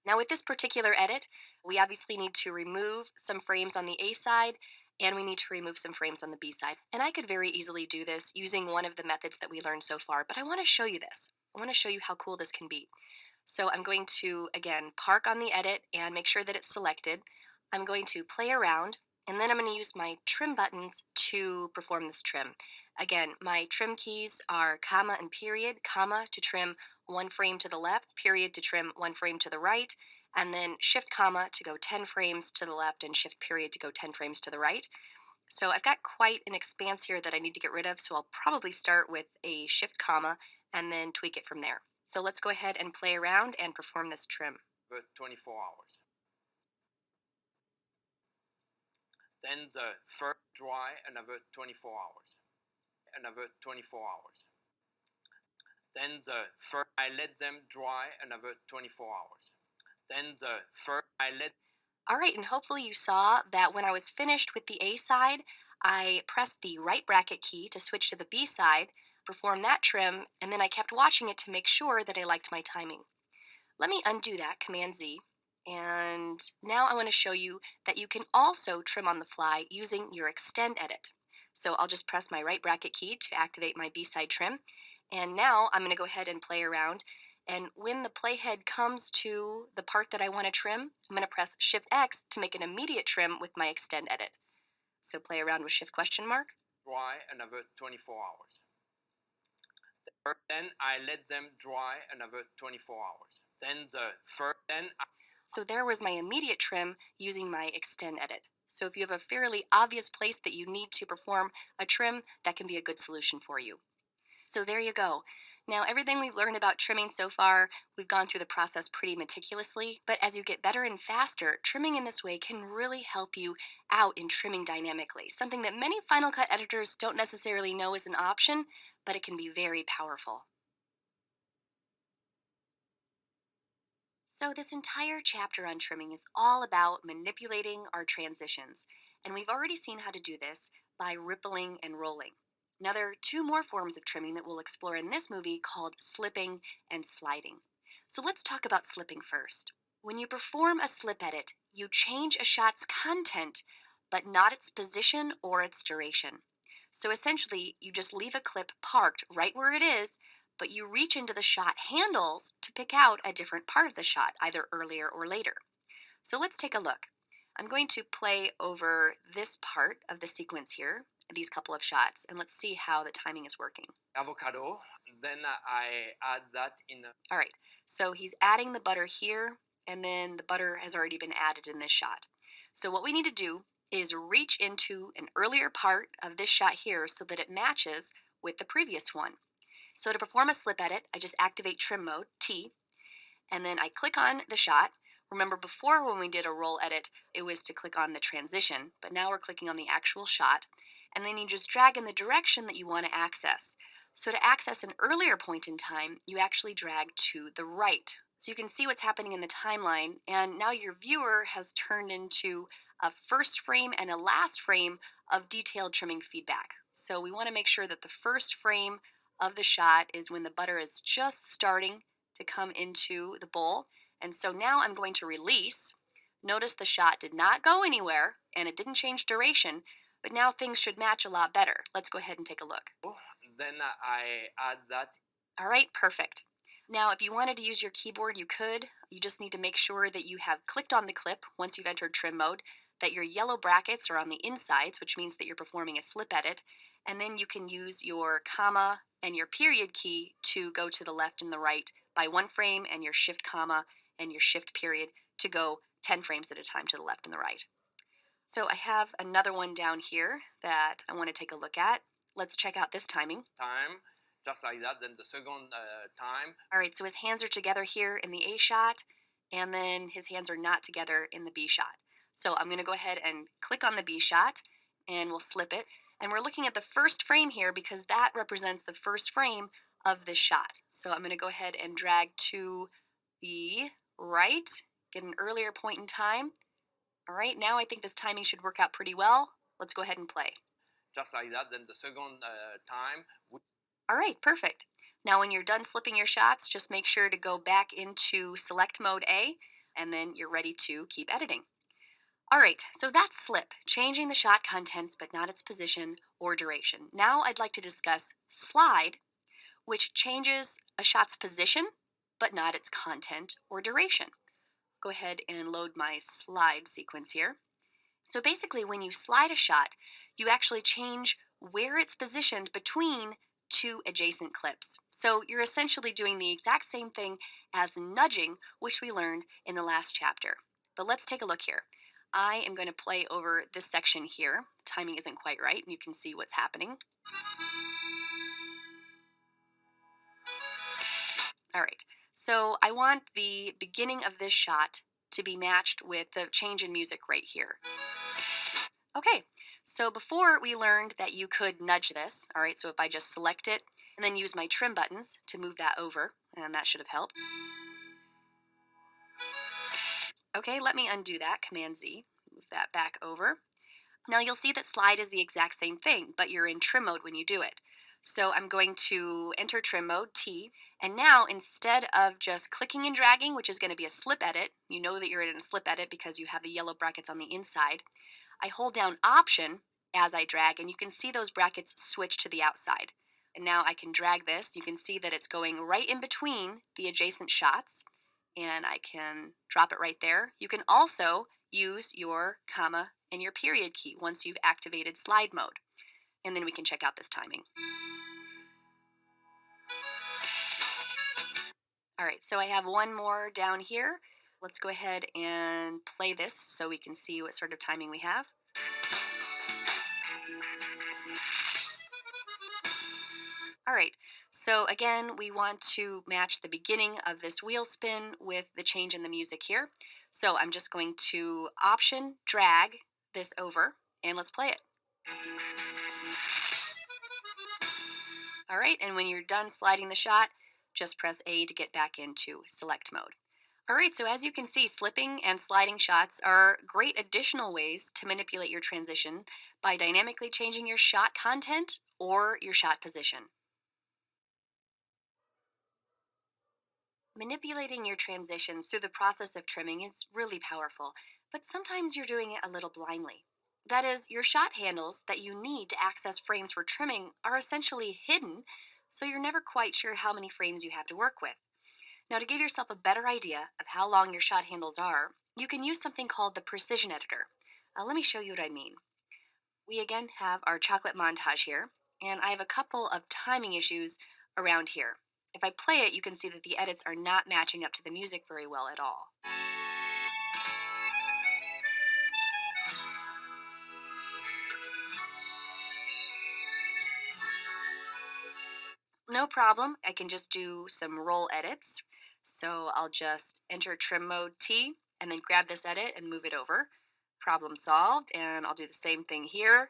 Speaker 1: Now with this particular edit, we obviously need to remove some frames on the A side, and we need to remove some frames on the B side. And I could very easily do this using one of the methods that we learned so far, but I want to show you this. I want to show you how cool this can be. So I'm going to, again, park on the edit and make sure that it's selected. I'm going to play around, And then I'm going to use my trim buttons to perform this trim. Again, my trim keys are comma and period, comma to trim one frame to the left, period to trim one frame to the right, and then shift comma to go 10 frames to the left and shift period to go 10 frames to the right. So I've got quite an expanse here that I need to get rid of, so I'll probably start with a shift comma and then tweak it from there. So let's go ahead and play around and perform this trim.
Speaker 6: 24 hours. Then the first dry another 24 hours. Another 24 hours. Then the first I let them dry another 24 hours. Then the first I let.
Speaker 1: All right, and hopefully you saw that when I was finished with the A side, I pressed the right bracket key to switch to the B side, perform that trim, and then I kept watching it to make sure that I liked my timing. Let me undo that, Command Z, and now I want to show you that you can also trim on the fly using your extend edit. So I'll just press my right bracket key to activate my B-side trim, and now I'm going to go ahead and play around. And when the playhead comes to the part that I want to trim, I'm going to press Shift X to make an immediate trim with my extend edit. So play around with Shift question mark.
Speaker 6: Dry another 24 hours. Then I let them dry another 24 hours. Then the first,
Speaker 1: So there was my immediate trim using my extend edit. So if you have a fairly obvious place that you need to perform a trim, that can be a good solution for you. So there you go. Now everything we've learned about trimming so far, we've gone through the process pretty meticulously, but as you get better and faster, trimming in this way can really help you out in trimming dynamically, something that many Final Cut editors don't necessarily know is an option, but it can be very powerful. So this entire chapter on trimming is all about manipulating our transitions, and we've already seen how to do this by rippling and rolling. Now there are two more forms of trimming that we'll explore in this movie called slipping and sliding. So let's talk about slipping first. When you perform a slip edit, you change a shot's content, but not its position or its duration. So essentially, you just leave a clip parked right where it is, but you reach into the shot handles to pick out a different part of the shot, either earlier or later. So let's take a look. I'm going to play over this part of the sequence here, these couple of shots, and let's see how the timing is working.
Speaker 6: avocado. Then I add that in.
Speaker 1: All right, so he's adding the butter here, and then the butter has already been added in this shot. So what we need to do is reach into an earlier part of this shot here so that it matches with the previous one. So to perform a slip edit, I just activate trim mode, T, and then I click on the shot. Remember before when we did a roll edit, it was to click on the transition, but now we're clicking on the actual shot, and then you just drag in the direction that you want to access. So to access an earlier point in time, you actually drag to the right. So you can see what's happening in the timeline, and now your viewer has turned into a first frame and a last frame of detailed trimming feedback. So we want to make sure that the first frame of the shot is when the butter is just starting to come into the bowl. And so now I'm going to release. Notice the shot did not go anywhere and it didn't change duration, but now things should match a lot better. Let's go ahead and take a look.
Speaker 6: Then I add that.
Speaker 1: All right, perfect. Now, if you wanted to use your keyboard, you could. You just need to make sure that you have clicked on the clip once you've entered trim mode, that your yellow brackets are on the insides, which means that you're performing a slip edit, and then you can use your comma and your period key to go to the left and the right by one frame, and your shift comma and your shift period to go 10 frames at a time to the left and the right. So I have another one down here that I want to take a look at. Let's check out this timing.
Speaker 6: Time, just like that. Then the second time.
Speaker 1: All right, so his hands are together here in the A shot, and then his hands are not together in the B shot. So I'm going to go ahead and click on the B shot, and we'll slip it. And we're looking at the first frame here because that represents the first frame of this shot. So I'm going to go ahead and drag to the right, get an earlier point in time. All right, now I think this timing should work out pretty well. Let's go ahead and play.
Speaker 6: Just like that. Then the second time.
Speaker 1: All right, perfect. Now when you're done slipping your shots, just make sure to go back into select mode A, and then you're ready to keep editing. All right, so that's slip, changing the shot contents but not its position or duration. Now I'd like to discuss slide, which changes a shot's position but not its content or duration. Go ahead and load my slide sequence here. So basically, when you slide a shot, you actually change where it's positioned between two adjacent clips. So you're essentially doing the exact same thing as nudging, which we learned in the last chapter. But let's take a look here. I am going to play over this section here. Timing isn't quite right, and you can see what's happening. All right, so I want the beginning of this shot to be matched with the change in music right here. Okay, so before we learned that you could nudge this. All right, so if I just select it and then use my trim buttons to move that over, and that should have helped. Okay, let me undo that, Command Z, move that back over. Now you'll see that slide is the exact same thing, but you're in trim mode when you do it. So I'm going to enter trim mode, T, and now instead of just clicking and dragging, which is going to be a slip edit, you know that you're in a slip edit because you have the yellow brackets on the inside, I hold down Option as I drag, and you can see those brackets switch to the outside. And now I can drag this. You can see that it's going right in between the adjacent shots, and I can drop it right there. You can also use your comma and your period key once you've activated slide mode. And then we can check out this timing. All right, so I have one more down here. Let's go ahead and play this so we can see what sort of timing we have. All right, so again, we want to match the beginning of this wheel spin with the change in the music here. So I'm just going to Option, drag this over, and let's play it. All right, and when you're done sliding the shot, just press A to get back into select mode. All right, so as you can see, slipping and sliding shots are great additional ways to manipulate your transition by dynamically changing your shot content or your shot position. Manipulating your transitions through the process of trimming is really powerful, but sometimes you're doing it a little blindly. That is, your shot handles that you need to access frames for trimming are essentially hidden, so you're never quite sure how many frames you have to work with. Now, to give yourself a better idea of how long your shot handles are, you can use something called the precision editor. Let me show you what I mean. We again have our chocolate montage here, and I have a couple of timing issues around here. If I play it, you can see that the edits are not matching up to the music very well at all. No problem, I can just do some roll edits. So I'll just enter trim mode T and then grab this edit and move it over. Problem solved, and I'll do the same thing here.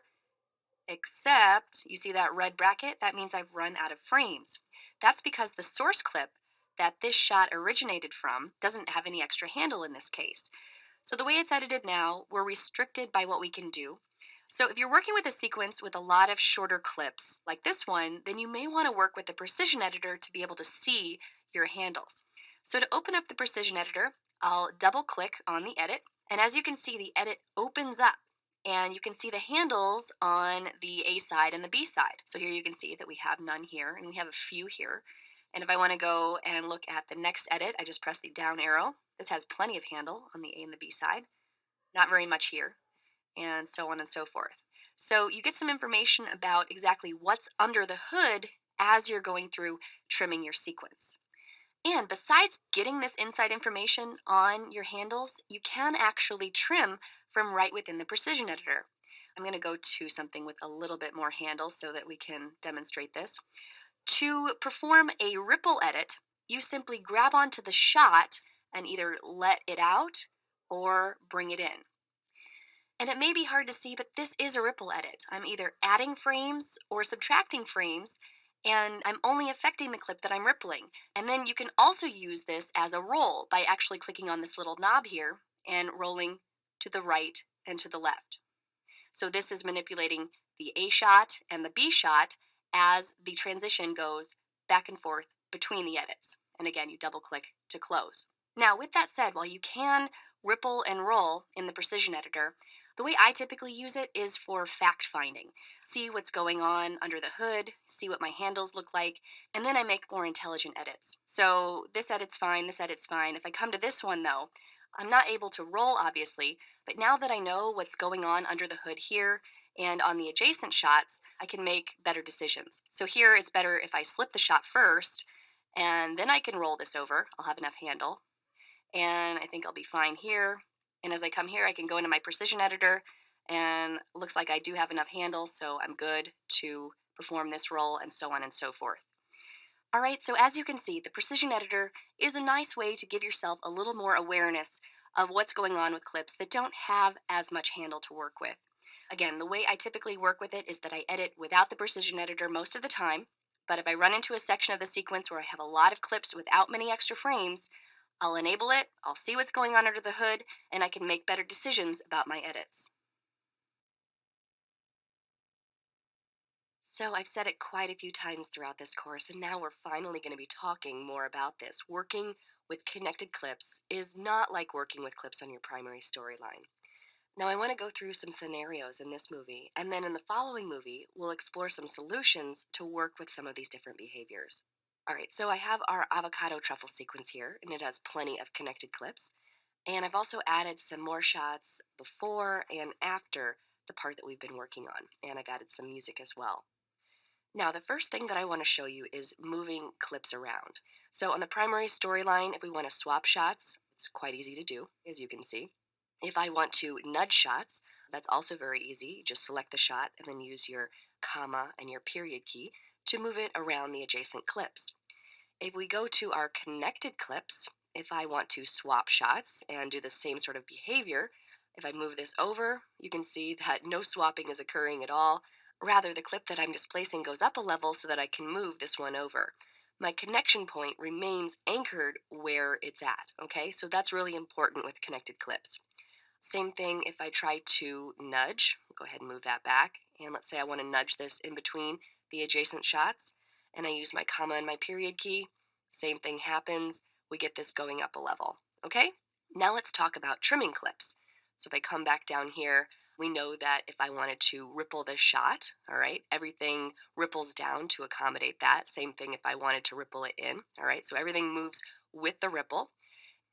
Speaker 1: Except, you see that red bracket? That means I've run out of frames. That's because the source clip that this shot originated from doesn't have any extra handle in this case. So the way it's edited now, we're restricted by what we can do. So if you're working with a sequence with a lot of shorter clips, like this one, then you may want to work with the precision editor to be able to see your handles. So to open up the precision editor, I'll double click on the edit, and as you can see, the edit opens up. And you can see the handles on the A side and the B side. So here you can see that we have none here, and we have a few here. And if I want to go and look at the next edit, I just press the down arrow. This has plenty of handle on the A and the B side. Not very much here, and so on and so forth. So you get some information about exactly what's under the hood as you're going through trimming your sequence. And besides getting this inside information on your handles, you can actually trim from right within the precision editor. I'm going to go to something with a little bit more handle so that we can demonstrate this. To perform a ripple edit, you simply grab onto the shot and either let it out or bring it in. And it may be hard to see, but this is a ripple edit. I'm either adding frames or subtracting frames, and I'm only affecting the clip that I'm rippling. And then you can also use this as a roll by actually clicking on this little knob here and rolling to the right and to the left. So this is manipulating the A shot and the B shot as the transition goes back and forth between the edits. And again, you double click to close. Now, with that said, while you can ripple and roll in the precision editor, the way I typically use it is for fact finding. See what's going on under the hood, see what my handles look like, and then I make more intelligent edits. So this edit's fine, this edit's fine. If I come to this one though, I'm not able to roll, obviously, but now that I know what's going on under the hood here and on the adjacent shots, I can make better decisions. So here it's better if I slip the shot first, and then I can roll this over. I'll have enough handle, and I think I'll be fine here. And as I come here, I can go into my precision editor, and looks like I do have enough handle, so I'm good to perform this roll, and so on and so forth. All right, so as you can see, the precision editor is a nice way to give yourself a little more awareness of what's going on with clips that don't have as much handle to work with. Again, the way I typically work with it is that I edit without the precision editor most of the time, but if I run into a section of the sequence where I have a lot of clips without many extra frames, I'll enable it, I'll see what's going on under the hood, and I can make better decisions about my edits. So I've said it quite a few times throughout this course, and now we're finally going to be talking more about this. Working with connected clips is not like working with clips on your primary storyline. Now I want to go through some scenarios in this movie, and then in the following movie, we'll explore some solutions to work with some of these different behaviors. All right, so I have our avocado truffle sequence here, and it has plenty of connected clips. And I've also added some more shots before and after the part that we've been working on, and I've added some music as well. Now, the first thing that I want to show you is moving clips around. So on the primary storyline, if we want to swap shots, it's quite easy to do, as you can see. If I want to nudge shots, that's also very easy. You just select the shot and then use your comma and your period key to move it around the adjacent clips. If we go to our connected clips, if I want to swap shots and do the same sort of behavior, if I move this over, you can see that no swapping is occurring at all. Rather, the clip that I'm displacing goes up a level so that I can move this one over. My connection point remains anchored where it's at, okay? So that's really important with connected clips. Same thing if I try to nudge, go ahead and move that back, and let's say I want to nudge this in between the adjacent shots, and I use my comma and my period key, same thing happens, we get this going up a level, okay? Now let's talk about trimming clips. So if I come back down here, we know that if I wanted to ripple this shot, all right, everything ripples down to accommodate that. Same thing if I wanted to ripple it in, all right, so everything moves with the ripple.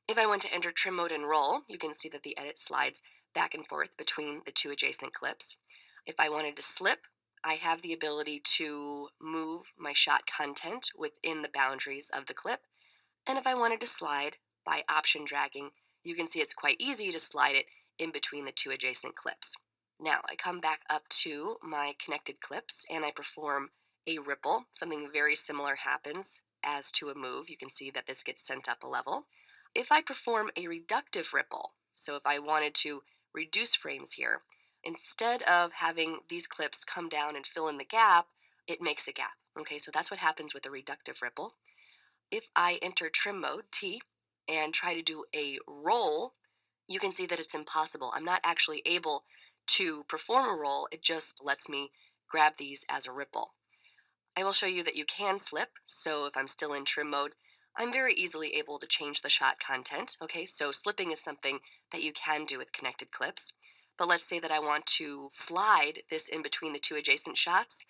Speaker 1: If I want to enter trim mode and roll, you can see that the edit slides back and forth between the two adjacent clips. If I wanted to slip, I have the ability to move my shot content within the boundaries of the clip. And if I wanted to slide by option dragging, you can see it's quite easy to slide it in between the two adjacent clips. Now I come back up to my connected clips and I perform a ripple. Something very similar happens as to a move. You can see that this gets sent up a level. If I perform a reductive ripple, so if I wanted to reduce frames here, instead of having these clips come down and fill in the gap, it makes a gap. Okay, so that's what happens with a reductive ripple. If I enter trim mode, T, and try to do a roll, you can see that it's impossible. I'm not actually able to perform a roll. It just lets me grab these as a ripple. I will show you that you can slip. So if I'm still in trim mode, I'm very easily able to change the shot content. Okay, so slipping is something that you can do with connected clips. But let's say that I want to slide this in between the two adjacent shots.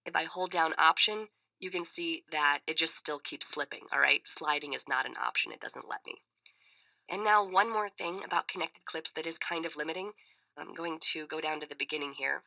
Speaker 1: If I hold down option, you can see that it just still keeps slipping, all right? Sliding is not an option, it doesn't let me. And now one more thing about connected clips that is kind of limiting. I'm going to go down to the beginning here.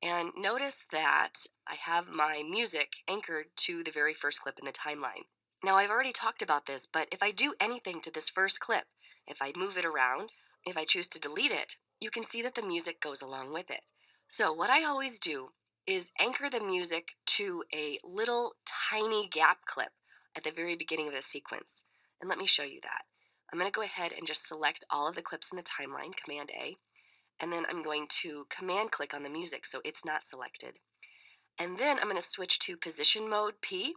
Speaker 1: And notice that I have my music anchored to the very first clip in the timeline. Now I've already talked about this, but if I do anything to this first clip, if I move it around, if I choose to delete it, you can see that the music goes along with it. So what I always do is anchor the music to a little tiny gap clip at the very beginning of the sequence. And let me show you that. I'm going to go ahead and just select all of the clips in the timeline, Command A, and then I'm going to Command click on the music so it's not selected. And then I'm going to switch to Position Mode, P,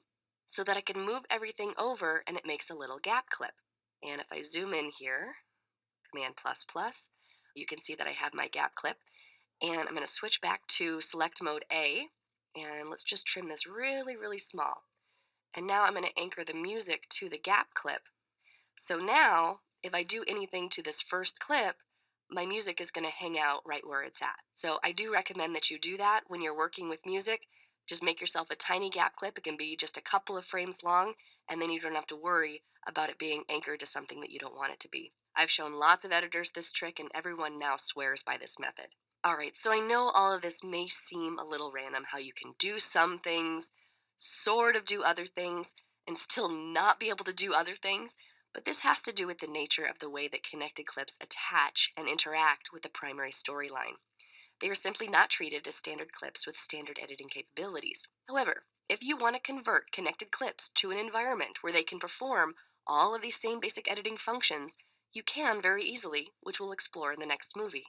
Speaker 1: so that I can move everything over and it makes a little gap clip. And if I zoom in here, Command plus plus, you can see that I have my gap clip. And I'm going to switch back to Select Mode A, and let's just trim this really, really small. And now I'm going to anchor the music to the gap clip. So now, if I do anything to this first clip, my music is going to hang out right where it's at. So I do recommend that you do that when you're working with music. Just make yourself a tiny gap clip. It can be just a couple of frames long, and then you don't have to worry about it being anchored to something that you don't want it to be. I've shown lots of editors this trick, and everyone now swears by this method. All right, so I know all of this may seem a little random, how you can do some things, sort of do other things, and still not be able to do other things, but this has to do with the nature of the way that connected clips attach and interact with the primary storyline. They are simply not treated as standard clips with standard editing capabilities. However, if you want to convert connected clips to an environment where they can perform all of these same basic editing functions, you can very easily, which we'll explore in the next movie.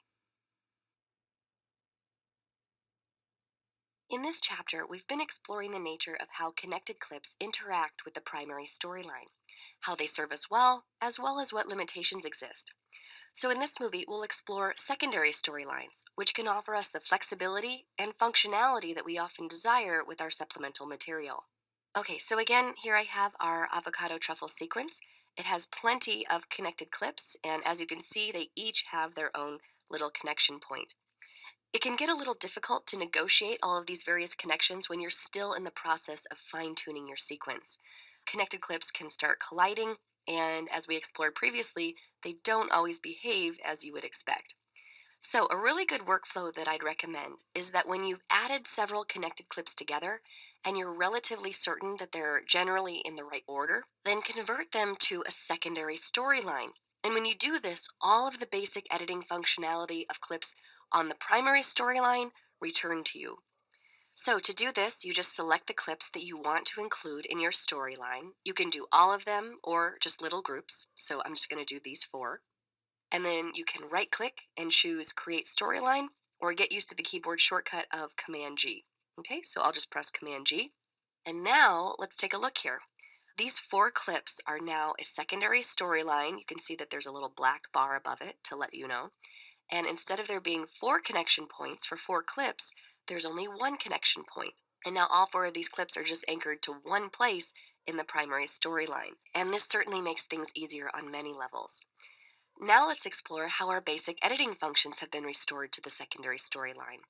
Speaker 1: In this chapter, we've been exploring the nature of how connected clips interact with the primary storyline, how they serve us well as what limitations exist. So in this movie, we'll explore secondary storylines, which can offer us the flexibility and functionality that we often desire with our supplemental material. Okay, so again, here I have our avocado truffle sequence. It has plenty of connected clips, and as you can see, they each have their own little connection point. It can get a little difficult to negotiate all of these various connections when you're still in the process of fine-tuning your sequence. Connected clips can start colliding, and as we explored previously, they don't always behave as you would expect. So a really good workflow that I'd recommend is that when you've added several connected clips together and you're relatively certain that they're generally in the right order, then convert them to a secondary storyline. And when you do this, all of the basic editing functionality of clips on the primary storyline return to you. So to do this, you just select the clips that you want to include in your storyline. You can do all of them or just little groups. So I'm just going to do these 4. And then you can right-click and choose Create Storyline or get used to the keyboard shortcut of Command-G. Okay, so I'll just press Command-G. And now let's take a look here. These 4 clips are now a secondary storyline. You can see that there's a little black bar above it to let you know. And instead of there being 4 connection points for 4 clips, there's only 1 connection point. And now all 4 of these clips are just anchored to one place in the primary storyline. And this certainly makes things easier on many levels. Now let's explore how our basic editing functions have been restored to the secondary storyline.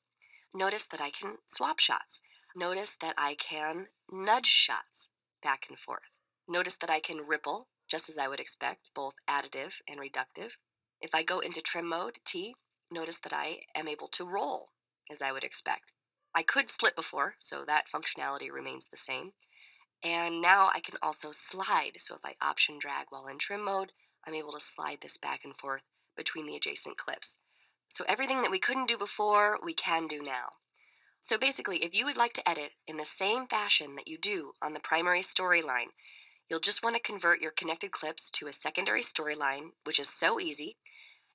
Speaker 1: Notice that I can swap shots. Notice that I can nudge shots back and forth. Notice that I can ripple, just as I would expect, both additive and reductive. If I go into trim mode, T, notice that I am able to roll, as I would expect. I could slip before, so that functionality remains the same. And now I can also slide. So if I option drag while in trim mode, I'm able to slide this back and forth between the adjacent clips. So everything that we couldn't do before, we can do now. So basically, if you would like to edit in the same fashion that you do on the primary storyline, you'll just want to convert your connected clips to a secondary storyline, which is so easy.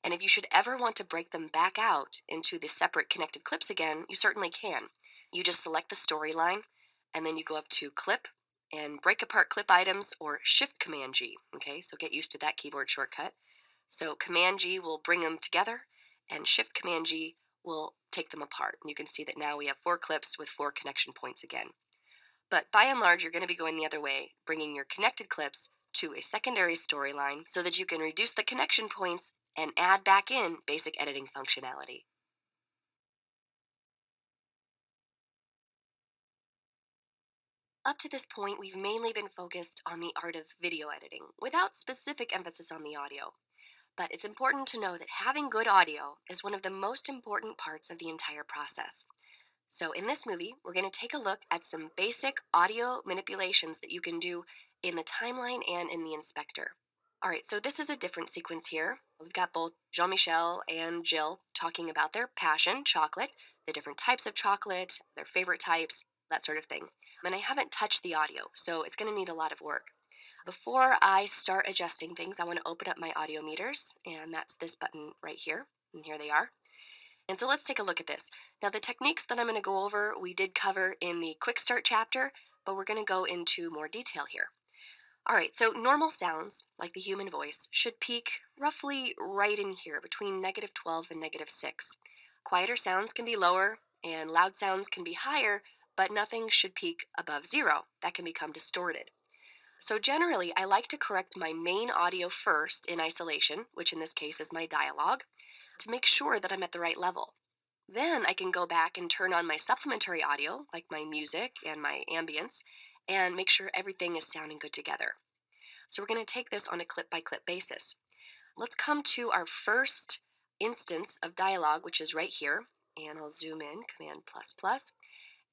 Speaker 1: And if you should ever want to break them back out into the separate connected clips again, you certainly can. You just select the storyline, and then you go up to Clip and break apart clip items or Shift Command G. Okay, so get used to that keyboard shortcut. So Command G will bring them together, and Shift Command G will take them apart. And you can see that now we have 4 clips with 4 connection points again. But by and large, you're going to be going the other way, bringing your connected clips to a secondary storyline so that you can reduce the connection points and add back in basic editing functionality. Up to this point, we've mainly been focused on the art of video editing, without specific emphasis on the audio. But it's important to know that having good audio is one of the most important parts of the entire process. So in this movie, we're going to take a look at some basic audio manipulations that you can do in the timeline and in the inspector. All right, so this is a different sequence here. We've got both Jean-Michel and Jill talking about their passion, chocolate, the different types of chocolate, their favorite types, that sort of thing. And I haven't touched the audio, so it's going to need a lot of work. Before I start adjusting things, I want to open up my audio meters, and that's this button right here, and here they are. And so let's take a look at this. Now the techniques that I'm going to go over, we did cover in the quick start chapter, but we're going to go into more detail here. All right, so normal sounds, like the human voice, should peak roughly right in here, between -12 and -6. Quieter sounds can be lower, and loud sounds can be higher, but nothing should peak above 0. That can become distorted. So generally, I like to correct my main audio first in isolation, which in this case is my dialogue, to make sure that I'm at the right level. Then I can go back and turn on my supplementary audio, like my music and my ambience, and make sure everything is sounding good together. So we're going to take this on a clip-by-clip basis. Let's come to our first instance of dialogue, which is right here. And I'll zoom in, Command++.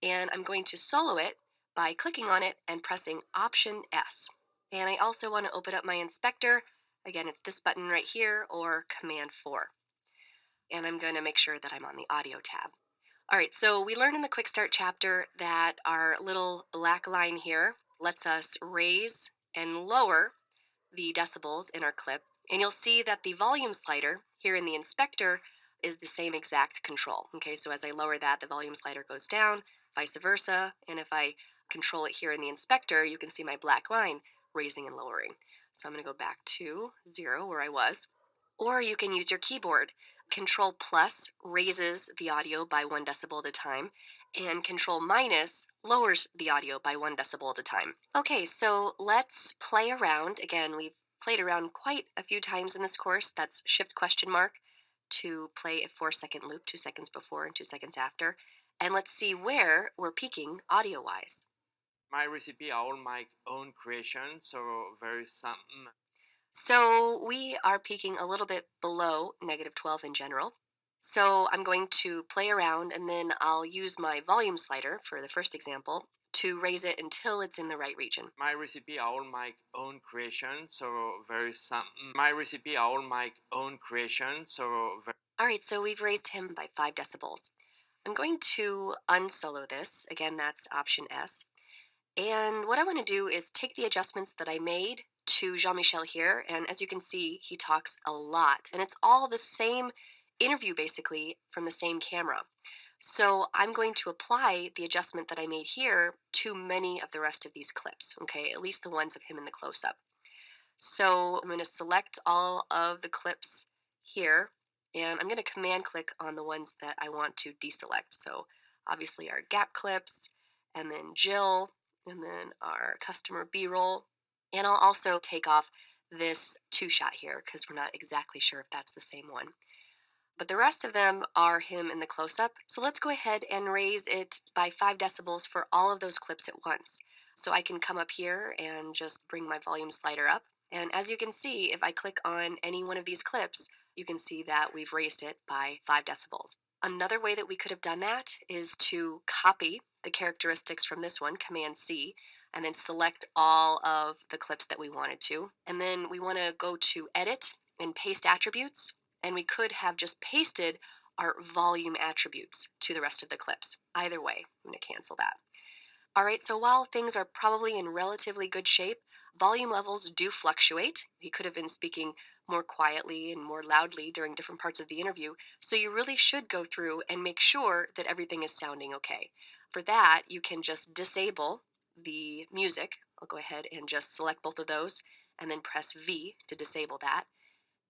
Speaker 1: And I'm going to solo it by clicking on it and pressing Option S. And I also want to open up my inspector. Again, it's this button right here, or Command 4. And I'm going to make sure that I'm on the audio tab. All right, so we learned in the Quick Start chapter that our little black line here lets us raise and lower the decibels in our clip. And you'll see that the volume slider here in the inspector is the same exact control. Okay, so as I lower that, the volume slider goes down, vice versa. And if I control it here in the inspector, you can see my black line raising and lowering. So I'm going to go back to 0 where I was. Or you can use your keyboard. Control plus raises the audio by 1 decibel at a time, and Control minus lowers the audio by 1 decibel at a time. Okay, so let's play around. Again, we've played around quite a few times in this course. That's Shift ? To play a 4-second loop, 2 seconds before and 2 seconds after. And let's see where we're peaking audio-wise.
Speaker 6: My recipe are all my own creation, so there is some.
Speaker 1: So we are peaking a little bit below -12 in general. So I'm going to play around, and then I'll use my volume slider for the first example to raise it until it's in the right region.
Speaker 6: My recipe are all my own creation, so there is some. My recipe are all my own creation, so.
Speaker 1: All right, so we've raised him by 5 decibels. I'm going to unsolo this. Again, that's Option S. And what I want to do is take the adjustments that I made to Jean-Michel here, and as you can see, he talks a lot, and it's all the same interview basically from the same camera. So I'm going to apply the adjustment that I made here to many of the rest of these clips, okay, at least the ones of him in the close-up. So I'm going to select all of the clips here, and I'm going to command click on the ones that I want to deselect. So obviously our gap clips, and then Jill, and then our customer B-roll. And I'll also take off this 2-shot here because we're not exactly sure if that's the same one. But the rest of them are him in the close-up. So let's go ahead and raise it by 5 decibels for all of those clips at once. So I can come up here and just bring my volume slider up. And as you can see, if I click on any one of these clips, you can see that we've raised it by 5 decibels. Another way that we could have done that is to copy the characteristics from this one, Command C, and then select all of the clips that we wanted to. And then we want to go to Edit and Paste Attributes, and we could have just pasted our volume attributes to the rest of the clips. Either way, I'm going to cancel that. All right, so while things are probably in relatively good shape, volume levels do fluctuate. He could have been speaking more quietly and more loudly during different parts of the interview, so you really should go through and make sure that everything is sounding okay. For that, you can just disable the music. I'll go ahead and just select both of those and then press V to disable that.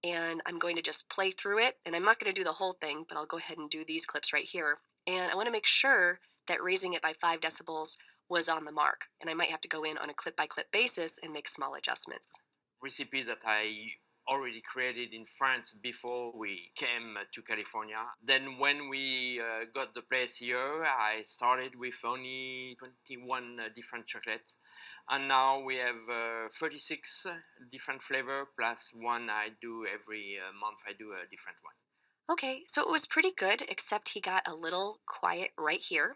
Speaker 1: And I'm going to just play through it, and I'm not going to do the whole thing, but I'll go ahead and do these clips right here. And I want to make sure that raising it by 5 decibels was on the mark, and I might have to go in on a clip-by-clip basis and make small adjustments.
Speaker 6: Recipes that I already created in France before we came to California. Then when we got the place here, I started with only 21 different chocolates, and now we have 36 different flavor plus one I do every month. I do a different one.
Speaker 1: Okay, so it was pretty good, except he got a little quiet right here,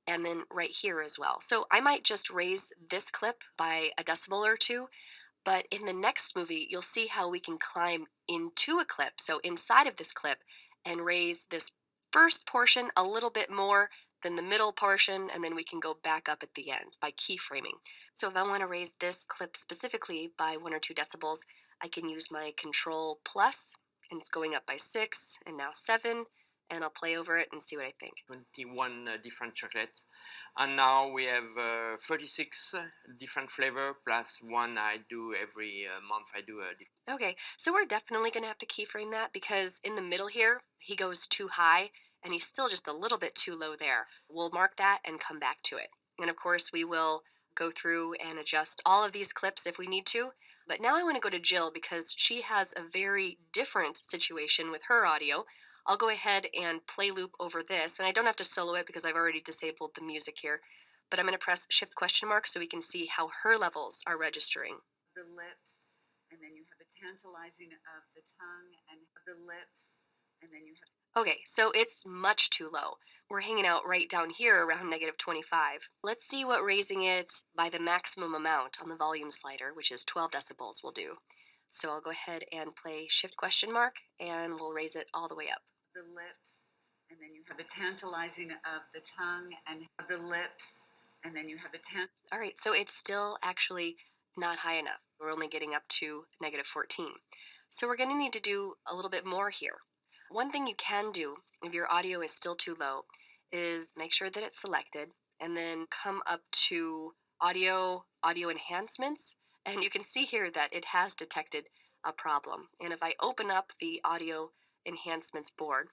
Speaker 1: and then right here as well. So I might just raise this clip by a decibel or two, but in the next movie, you'll see how we can climb into a clip, so inside of this clip, and raise this first portion a little bit more than the middle portion, and then we can go back up at the end by keyframing. So if I want to raise this clip specifically by 1 or 2 decibels, I can use my Control plus, and it's going up by 6, and now 7, and I'll play over it and see what I think.
Speaker 6: 21 different chocolates, and now we have 36 different flavor plus one I do every month. I do a different.
Speaker 1: Okay, so we're definitely going to have to keyframe that because in the middle here, he goes too high and he's still just a little bit too low there. We'll mark that and come back to it. And of course, we will go through and adjust all of these clips if we need to. But now I want to go to Jill because she has a very different situation with her audio. I'll go ahead and play loop over this, and I don't have to solo it because I've already disabled the music here, but I'm going to press Shift question mark so we can see how her levels are registering.
Speaker 5: The lips, and then you have the tantalizing of the tongue, and the lips, and then you have.
Speaker 1: Okay, so it's much too low. We're hanging out right down here around -25. Let's see what raising it by the maximum amount on the volume slider, which is 12 decibels, will do. So I'll go ahead and play Shift question mark, and we'll raise it all the way up.
Speaker 5: The lips, and then you have the tantalizing of the tongue, and the lips, and then you have the
Speaker 1: All right, so it's still actually not high enough. We're only getting up to -14. So we're going to need to do a little bit more here. One thing you can do if your audio is still too low is make sure that it's selected and then come up to audio enhancements, and you can see here that it has detected a problem. And if I open up the audio enhancements board,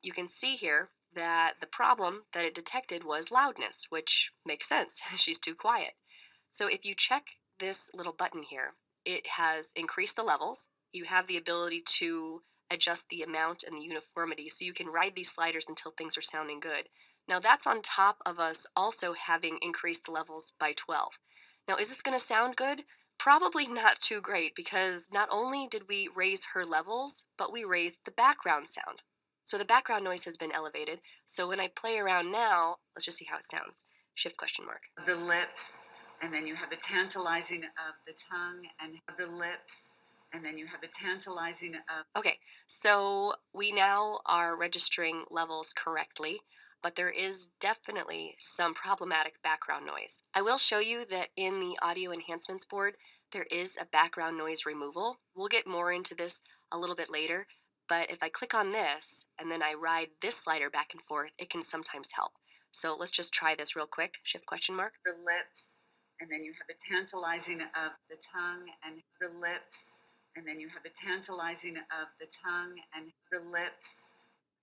Speaker 1: you can see here that the problem that it detected was loudness, which makes sense. She's too quiet. So if you check this little button here, it has increased the levels. You have the ability to adjust the amount and the uniformity, so you can ride these sliders until things are sounding good. Now that's on top of us also having increased the levels by 12. Now is this going to sound good? Probably not too great, because not only did we raise her levels, but we raised the background sound. So the background noise has been elevated. So when I play around now, let's just see how it sounds. Shift question mark.
Speaker 5: The lips, and then you have the tantalizing of the tongue, and the lips, and then you have the tantalizing of.
Speaker 1: Okay, so we now are registering levels correctly, but there is definitely some problematic background noise. I will show you that in the audio enhancements board, there is a background noise removal. We'll get more into this a little bit later, but if I click on this and then I ride this slider back and forth, it can sometimes help. So let's just try this real quick. Shift question mark.
Speaker 5: The lips, and then you have the tantalizing of the tongue, and the lips, and then you have the tantalizing of the tongue, and the lips.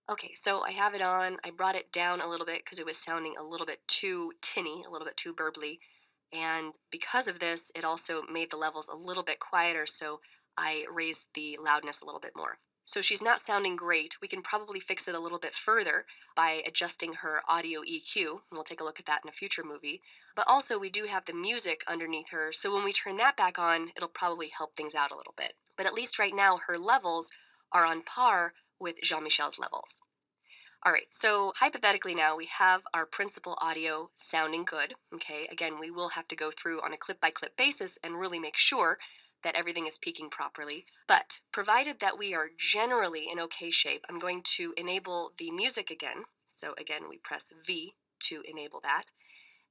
Speaker 1: Okay, so I have it on. I brought it down a little bit because it was sounding a little bit too tinny, a little bit too burbly. And because of this, it also made the levels a little bit quieter, so I raised the loudness a little bit more. So she's not sounding great. We can probably fix it a little bit further by adjusting her audio EQ. And we'll take a look at that in a future movie. But also, we do have the music underneath her, so when we turn that back on, it'll probably help things out a little bit. But at least right now, her levels are on par with Jean-Michel's levels. All right, so hypothetically now we have our principal audio sounding good. Okay, again, we will have to go through on a clip-by-clip basis and really make sure that everything is peaking properly. But provided that we are generally in okay shape, I'm going to enable the music again. So again, we press V to enable that.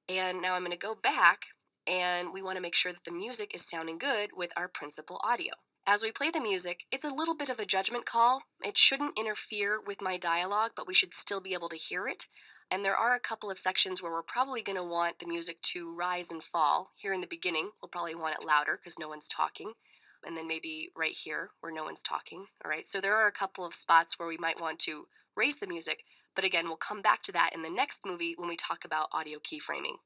Speaker 1: And now I'm going to go back, and we want to make sure that the music is sounding good with our principal audio. As we play the music, it's a little bit of a judgment call. It shouldn't interfere with my dialogue, but we should still be able to hear it. And there are a couple of sections where we're probably going to want the music to rise and fall. Here in the beginning, we'll probably want it louder because no one's talking. And then maybe right here where no one's talking. All right, so there are a couple of spots where we might want to raise the music. But again, we'll come back to that in the next movie when we talk about audio keyframing.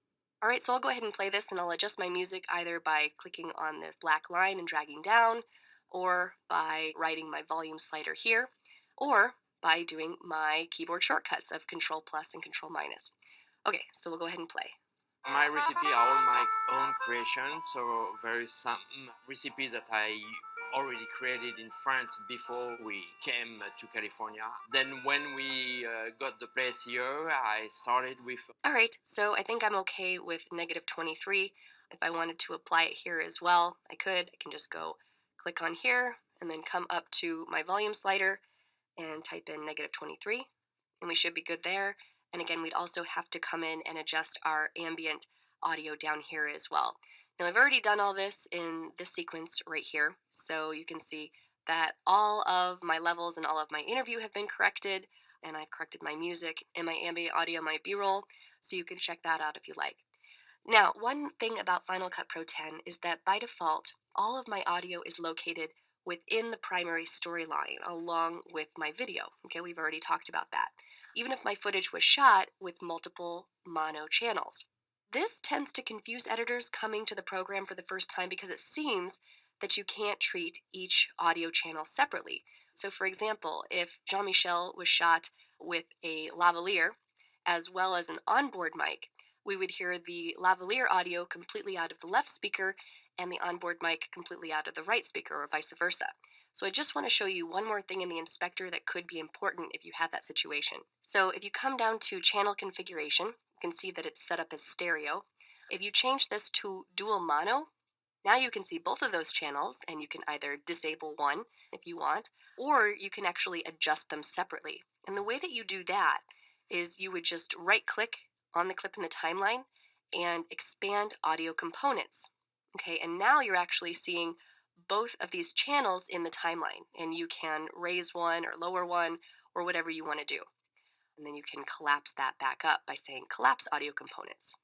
Speaker 1: All right, so I'll go ahead and play this, and I'll adjust my music either by clicking on this black line and dragging down, or by riding my volume slider here, or by doing my keyboard shortcuts of Control plus and Control minus. Okay, so we'll go ahead and play.
Speaker 6: My recipe are all my own creation, so there is some recipes that I already created in France before we came to California. Then when we got the place here, I started with.
Speaker 1: All right, so I think I'm okay with -23. If I wanted to apply it here as well, I could. I can just go click on here and then come up to my volume slider and type in -23, and we should be good there. And again, we'd also have to come in and adjust our ambient audio down here as well. Now, I've already done all this in this sequence right here, so you can see that all of my levels and all of my interview have been corrected, and I've corrected my music and my ambient audio, my B-roll, so you can check that out if you like. Now, one thing about Final Cut Pro 10 is that by default, all of my audio is located within the primary storyline along with my video. Okay, we've already talked about that. Even if my footage was shot with multiple mono channels. This tends to confuse editors coming to the program for the first time because it seems that you can't treat each audio channel separately. So, for example, if Jean Michel was shot with a lavalier as well as an onboard mic, we would hear the lavalier audio completely out of the left speaker and the onboard mic completely out of the right speaker, or vice versa. So I just want to show you one more thing in the inspector that could be important if you have that situation. So if you come down to channel configuration, you can see that it's set up as stereo. If you change this to dual mono, now you can see both of those channels, and you can either disable one if you want, or you can actually adjust them separately. And the way that you do that is you would just right-click on the clip in the timeline and expand audio components. Okay, and now you're actually seeing both of these channels in the timeline, and you can raise one or lower one or whatever you want to do. And then you can collapse that back up by saying collapse audio components.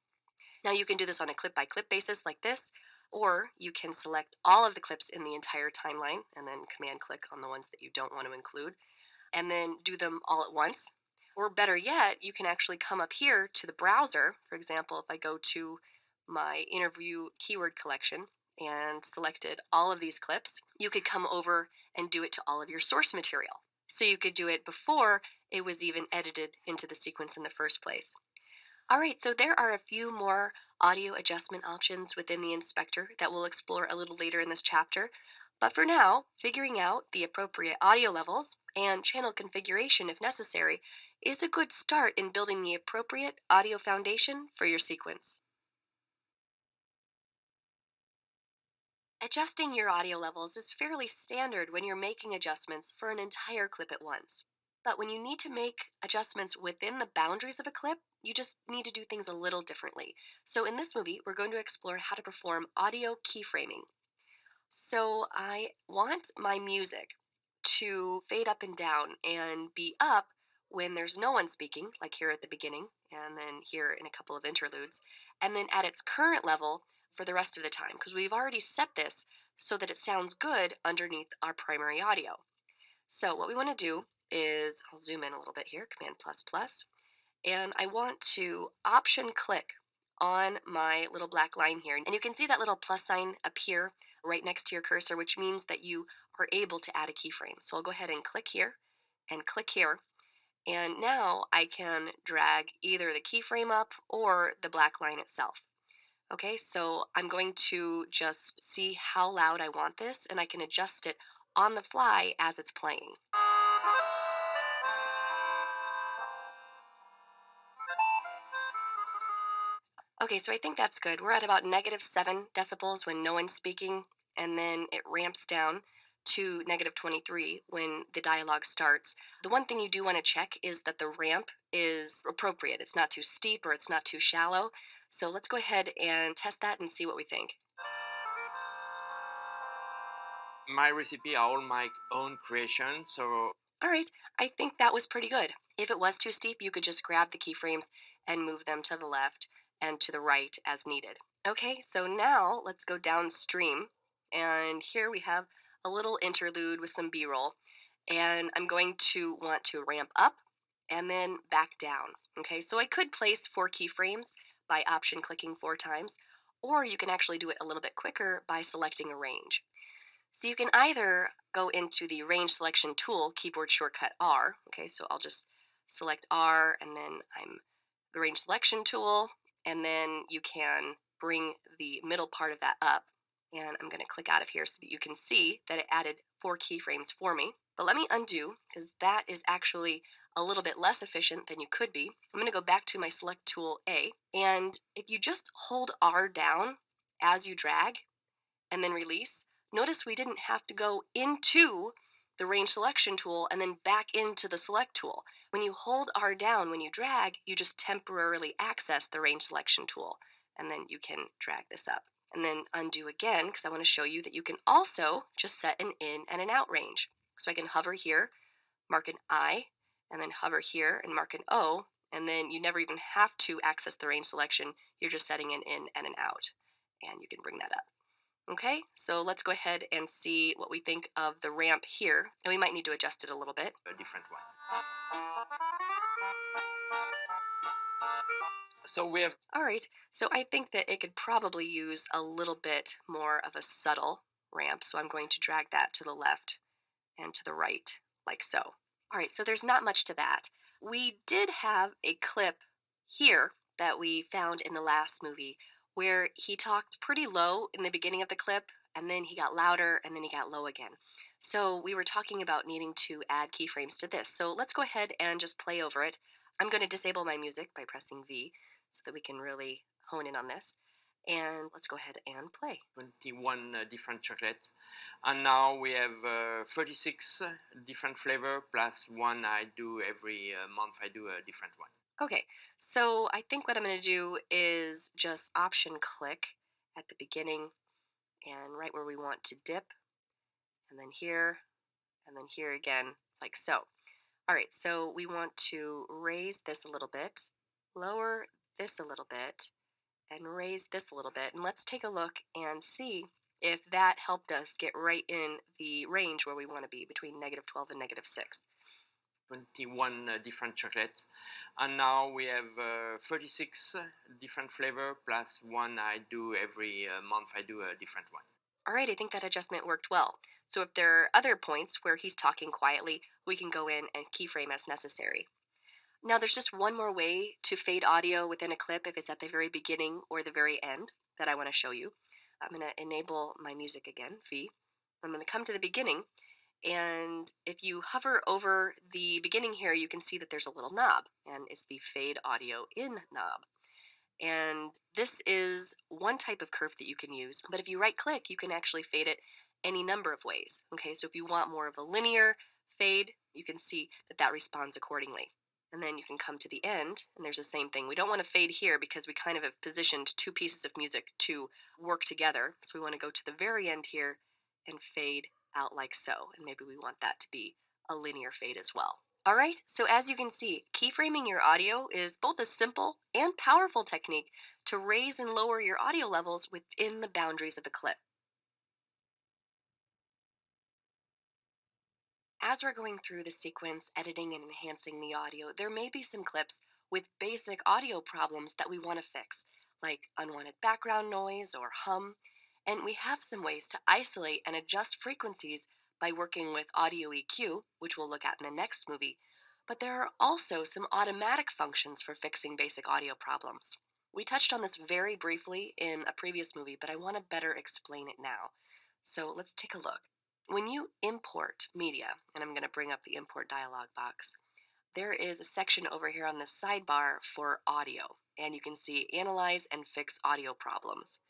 Speaker 1: Now you can do this on a clip-by-clip basis like this, or you can select all of the clips in the entire timeline and then command-click on the ones that you don't want to include, and then do them all at once. Or better yet, you can actually come up here to the browser. For example, if I go to my interview keyword collection and selected all of these clips, you could come over and do it to all of your source material. So you could do it before it was even edited into the sequence in the first place. All right, so there are a few more audio adjustment options within the inspector that we'll explore a little later in this chapter. But for now, figuring out the appropriate audio levels and channel configuration if necessary is a good start in building the appropriate audio foundation for your sequence. Adjusting your audio levels is fairly standard when you're making adjustments for an entire clip at once. But when you need to make adjustments within the boundaries of a clip, you just need to do things a little differently. So in this movie, we're going to explore how to perform audio keyframing. So I want my music to fade up and down and be up when there's no one speaking, like here at the beginning, and then here in a couple of interludes, and then at its current level for the rest of the time, because we've already set this so that it sounds good underneath our primary audio. So what we want to do is, I'll zoom in a little bit here, Command plus plus, and I want to option click on my little black line here. And you can see that little plus sign appear right next to your cursor, which means that you are able to add a keyframe. So I'll go ahead and click here and click here. And now I can drag either the keyframe up or the black line itself. Okay, so I'm going to just see how loud I want this, and I can adjust it on the fly as it's playing. Okay, so I think that's good. We're at about -7 decibels when no one's speaking, and then it ramps down to -23 when the dialogue starts. The one thing you do want to check is that the ramp is appropriate. It's not too steep or it's not too shallow. So let's go ahead and test that and see what we think.
Speaker 6: My recipe are all my own creation, so
Speaker 1: All right, I think that was pretty good. If it was too steep, you could just grab the keyframes and move them to the left and to the right as needed. Okay, so now let's go downstream. And here we have a little interlude with some B-roll. And I'm going to want to ramp up and then back down. Okay, so I could place 4 keyframes by option clicking 4 times, or you can actually do it a little bit quicker by selecting a range. So you can either go into the range selection tool, keyboard shortcut R. Okay, so I'll just select R, and then I'm the range selection tool, and then you can bring the middle part of that up. And I'm going to click out of here so that you can see that it added 4 keyframes for me. But let me undo, because that is actually a little bit less efficient than you could be. I'm going to go back to my select tool A, and if you just hold R down as you drag and then release, notice we didn't have to go into the range selection tool and then back into the select tool. When you hold R down, when you drag, you just temporarily access the range selection tool, and then you can drag this up. And then undo again, because I want to show you that you can also just set an in and an out range. So I can hover here, mark an I, and then hover here and mark an O, and then you never even have to access the range selection. You're just setting an in and an out, and you can bring that up. Okay, so let's go ahead and see what we think of the ramp here. And we might need to adjust it a little bit.
Speaker 6: a different one. So we have
Speaker 1: All right, so I think that it could probably use a little bit more of a subtle ramp, so I'm going to drag that to the left and to the right, like so. All right, so there's not much to that. We did have a clip here that we found in the last movie where he talked pretty low in the beginning of the clip, and then he got louder, and then he got low again. So we were talking about needing to add keyframes to this. So let's go ahead and just play over it. I'm going to disable my music by pressing V so that we can really hone in on this. And let's go ahead and play.
Speaker 6: 21 different chocolates, and now we have 36 different flavor plus one I do every month. I do a different one.
Speaker 1: Okay, so I think what I'm going to do is just option click at the beginning and right where we want to dip, and then here again, like so. All right, so we want to raise this a little bit, lower this a little bit, and raise this a little bit. And let's take a look and see if that helped us get right in the range where we want to be, between -12 and -6.
Speaker 6: 21 different chocolates, and now we have 36 different flavor plus one I do every month. I do a different one.
Speaker 1: All right, I think that adjustment worked well. So if there are other points where he's talking quietly, we can go in and keyframe as necessary. Now there's just one more way to fade audio within a clip if it's at the very beginning or the very end that I want to show you. I'm going to enable my music again, V. I'm going to come to the beginning, and if you hover over the beginning here, you can see that there's a little knob, and it's the fade audio in knob. And this is one type of curve that you can use, but if you right click, you can actually fade it any number of ways. Okay, so if you want more of a linear fade, you can see that that responds accordingly. And then you can come to the end, and there's the same thing. We don't want to fade here because we kind of have positioned two pieces of music to work together. So we want to go to the very end here and fade out like so. And maybe we want that to be a linear fade as well. All right, so as you can see, keyframing your audio is both a simple and powerful technique to raise and lower your audio levels within the boundaries of a clip. As we're going through the sequence, editing and enhancing the audio, there may be some clips with basic audio problems that we want to fix, like unwanted background noise or hum. And we have some ways to isolate and adjust frequencies by working with audio EQ, which we'll look at in the next movie. But there are also some automatic functions for fixing basic audio problems. We touched on this very briefly in a previous movie, but I want to better explain it now. So let's take a look. When you import media, and I'm going to bring up the import dialog box, there is a section over here on the sidebar for audio, and you can see analyze and fix audio problems.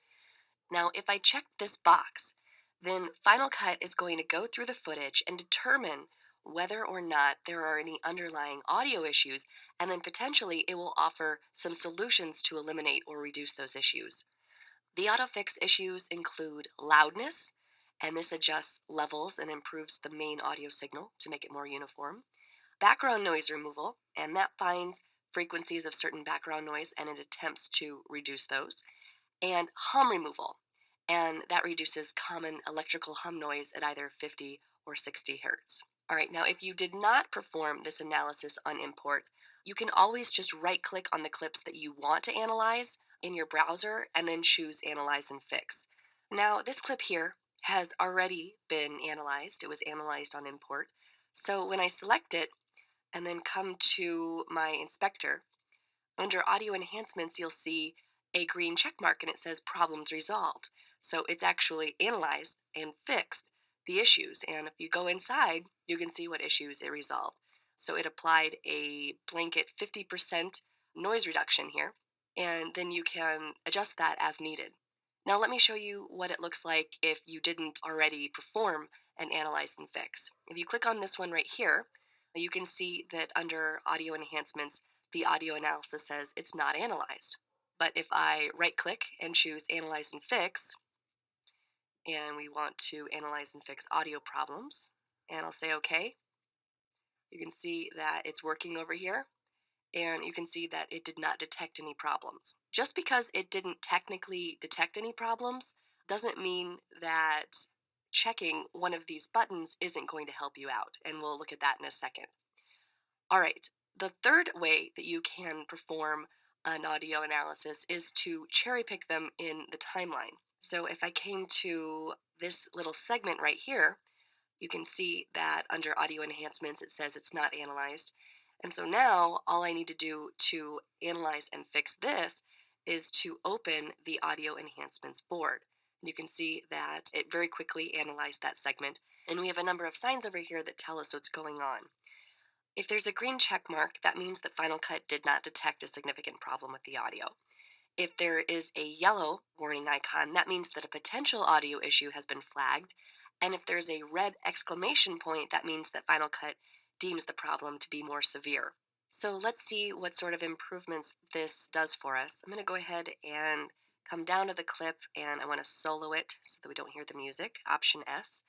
Speaker 1: Now, if I check this box, then Final Cut is going to go through the footage and determine whether or not there are any underlying audio issues, and then potentially it will offer some solutions to eliminate or reduce those issues. The autofix issues include loudness, and this adjusts levels and improves the main audio signal to make it more uniform. Background noise removal, and that finds frequencies of certain background noise and it attempts to reduce those. And hum removal, and that reduces common electrical hum noise at either 50 or 60 hertz. All right, now if you did not perform this analysis on import, you can always just right-click on the clips that you want to analyze in your browser and then choose Analyze and Fix. Now, this clip here has already been analyzed. It was analyzed on import. So when I select it and then come to my inspector, under Audio Enhancements, you'll see a green check mark and it says Problems Resolved. So it's actually analyzed and fixed the issues. And if you go inside, you can see what issues it resolved. So it applied a blanket 50% noise reduction here, and then you can adjust that as needed. Now let me show you what it looks like if you didn't already perform an analyze and fix. If you click on this one right here, you can see that under Audio Enhancements, the audio analysis says it's not analyzed. But if I right-click and choose Analyze and Fix, and we want to analyze and fix audio problems, and I'll say OK, you can see that it's working over here, and you can see that it did not detect any problems. Just because it didn't technically detect any problems doesn't mean that checking one of these buttons isn't going to help you out, and we'll look at that in a second. All right, the third way that you can perform an audio analysis is to cherry pick them in the timeline. So if I came to this little segment right here, you can see that under audio enhancements, it says it's not analyzed. And so now all I need to do to analyze and fix this is to open the audio enhancements board. You can see that it very quickly analyzed that segment. And we have a number of signs over here that tell us what's going on. If there's a green check mark, that means that Final Cut did not detect a significant problem with the audio. If there is a yellow warning icon, that means that a potential audio issue has been flagged. And if there's a red exclamation point, that means that Final Cut deems the problem to be more severe. So let's see what sort of improvements this does for us. I'm going to go ahead and come down to the clip, and I want to solo it so that we don't hear the music, Option S.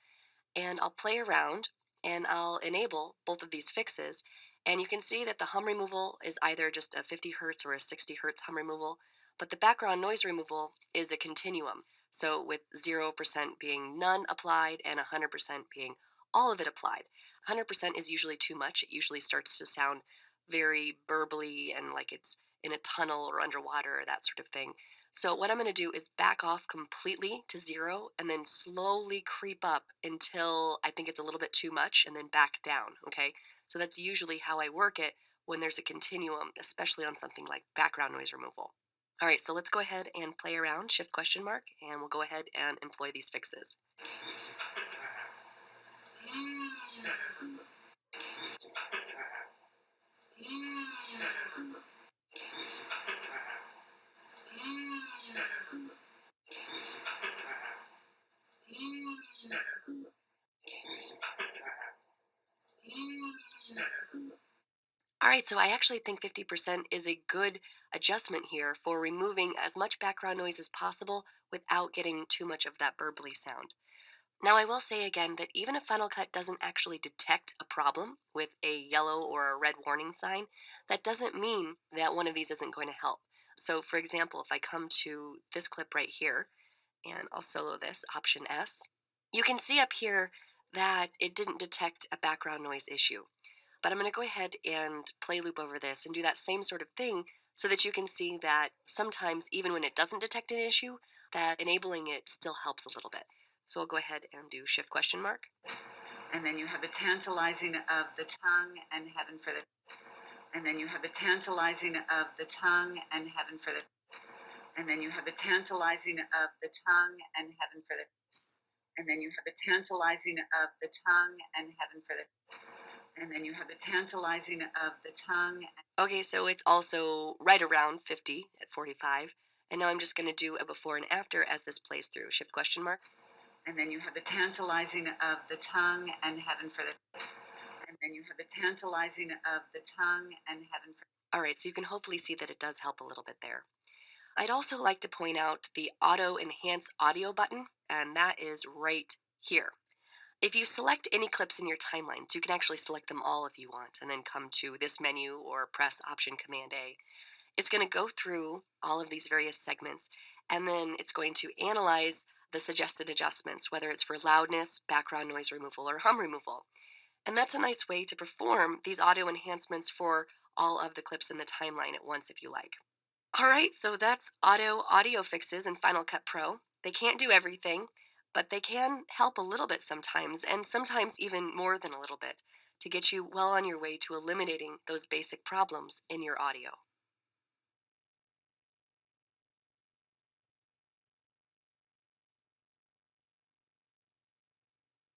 Speaker 1: And I'll play around, and I'll enable both of these fixes. And you can see that the hum removal is either just a 50 hertz or a 60 hertz hum removal, but the background noise removal is a continuum. So with 0% being none applied and 100% being all of it applied. 100% is usually too much. It usually starts to sound very burbly and like it's in a tunnel or underwater or that sort of thing. So what I'm going to do is back off completely to 0 and then slowly creep up until I think it's a little bit too much and then back down, okay? So that's usually how I work it when there's a continuum, especially on something like background noise removal. All right, so let's go ahead and play around, shift question mark, and we'll go ahead and employ these fixes. All right, so I actually think 50% is a good adjustment here for removing as much background noise as possible without getting too much of that burbly sound. Now, I will say again that even if Final Cut doesn't actually detect a problem with a yellow or a red warning sign, that doesn't mean that one of these isn't going to help. So, for example, if I come to this clip right here, and I'll solo this, Option S, you can see up here that it didn't detect a background noise issue. But I'm going to go ahead and play loop over this and do that same sort of thing so that you can see that sometimes, even when it doesn't detect an issue, that enabling it still helps a little bit. So I'll go ahead and do shift question mark.
Speaker 5: And then you have the tantalizing of the tongue and heaven for the and then you have the tantalizing of the tongue and heaven for the and then you have the tantalizing of the tongue and heaven for the and then you have the tantalizing of the tongue and heaven for the and then you have the tantalizing of the tongue.
Speaker 1: Okay, so it's also right around 50 at 45. And now I'm just going to do a before and after as this plays through. Shift question marks.
Speaker 5: And then you have the tantalizing of the tongue and heaven for the and then you have the tantalizing of the tongue and heaven for.
Speaker 1: All right, so you can hopefully see that it does help a little bit there. I'd also like to point out the Auto Enhance Audio button, and that is right here. If you select any clips in your timelines, you can actually select them all if you want, and then come to this menu or press Option Command A. It's going to go through all of these various segments, and then it's going to analyze the suggested adjustments, whether it's for loudness, background noise removal, or hum removal. And that's a nice way to perform these audio enhancements for all of the clips in the timeline at once if you like. All right, so that's audio fixes in Final Cut Pro. They can't do everything, but they can help a little bit sometimes, and sometimes even more than a little bit, to get you well on your way to eliminating those basic problems in your audio.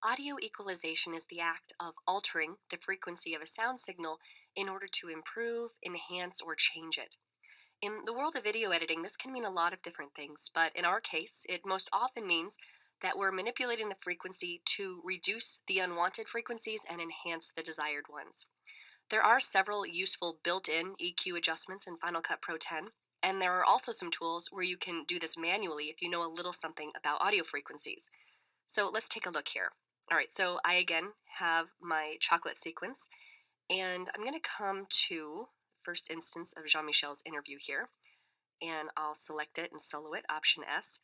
Speaker 1: Audio equalization is the act of altering the frequency of a sound signal in order to improve, enhance, or change it. In the world of video editing, this can mean a lot of different things, but in our case, it most often means that we're manipulating the frequency to reduce the unwanted frequencies and enhance the desired ones. There are several useful built-in EQ adjustments in Final Cut Pro 10, and there are also some tools where you can do this manually if you know a little something about audio frequencies. So let's take a look here. All right, so I again have my chocolate sequence, and I'm going to come to first instance of Jean-Michel's interview here, and I'll select it and solo it, Option S.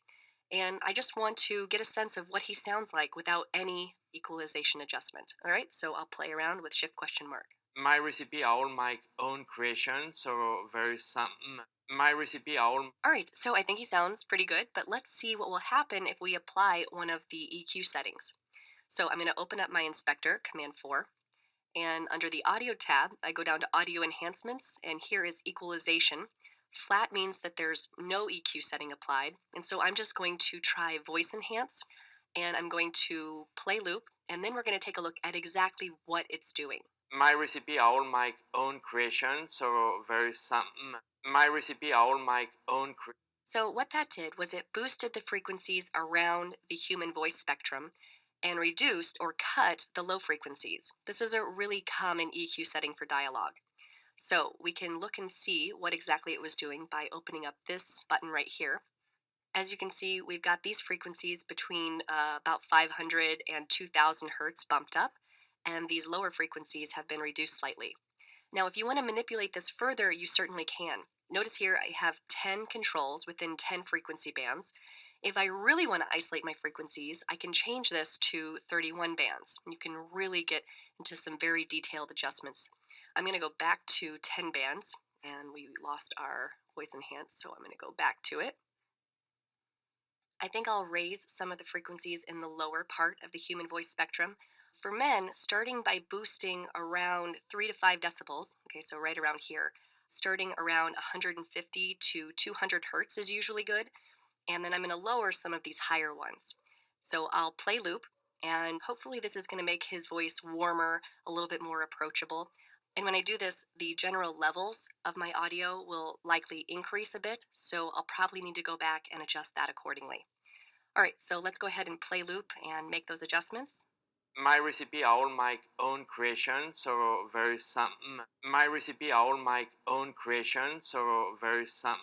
Speaker 1: And I just want to get a sense of what he sounds like without any equalization adjustment. All right, so I'll play around with shift question mark.
Speaker 6: My recipe are all my own creation, so there is some My recipe are all.
Speaker 1: All right, so I think he sounds pretty good, but let's see what will happen if we apply one of the EQ settings. So I'm going to open up my inspector, Command 4, and under the Audio tab, I go down to Audio Enhancements, and here is Equalization. Flat means that there's no EQ setting applied, and so I'm just going to try Voice Enhance, and I'm going to play loop, and then we're going to take a look at exactly what it's doing.
Speaker 6: My recipe are all my own creation, so very some. My recipe are all my own creation.
Speaker 1: So what that did was it boosted the frequencies around the human voice spectrum and reduced or cut the low frequencies. This is a really common EQ setting for dialogue. So we can look and see what exactly it was doing by opening up this button right here. As you can see, we've got these frequencies between about 500 and 2000 hertz bumped up, and these lower frequencies have been reduced slightly. Now, if you want to manipulate this further, you certainly can. Notice here I have 10 controls within 10 frequency bands. If I really want to isolate my frequencies, I can change this to 31 bands. You can really get into some very detailed adjustments. I'm going to go back to 10 bands, and we lost our voice enhance, so I'm going to go back to it. I think I'll raise some of the frequencies in the lower part of the human voice spectrum. For men, starting by boosting around 3 to 5 decibels, okay, so right around here, starting around 150 to 200 hertz is usually good, and then I'm going to lower some of these higher ones. So I'll play loop, and hopefully this is going to make his voice warmer, a little bit more approachable. And when I do this, the general levels of my audio will likely increase a bit, so I'll probably need to go back and adjust that accordingly. All right, so let's go ahead and play loop and make those adjustments.
Speaker 6: My recipe are all my own creation, so very some. My recipe are all my own creation, so very some.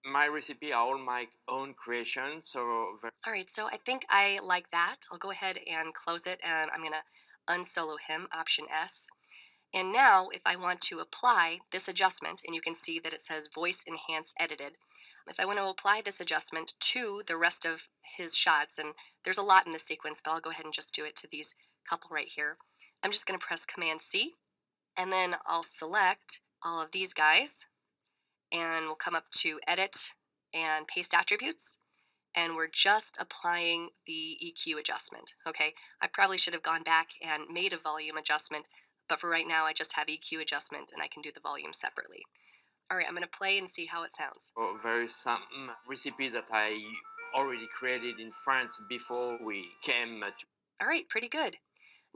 Speaker 6: My recipe are all my own creation, so very.
Speaker 1: All right, so I think I like that. I'll go ahead and close it, and I'm going to unsolo him, Option S. And now, if I want to apply this adjustment, and you can see that it says Voice Enhance Edited, if I want to apply this adjustment to the rest of his shots, and there's a lot in this sequence, but I'll go ahead and just do it to these couple right here. I'm just going to press Command C, and then I'll select all of these guys, and we'll come up to Edit and Paste Attributes, and we're just applying the EQ adjustment, okay? I probably should have gone back and made a volume adjustment, but for right now, I just have EQ adjustment, and I can do the volume separately. All right, I'm going to play and see how it sounds.
Speaker 6: Very some recipes that I already created in France before we came to.
Speaker 1: All right, pretty good.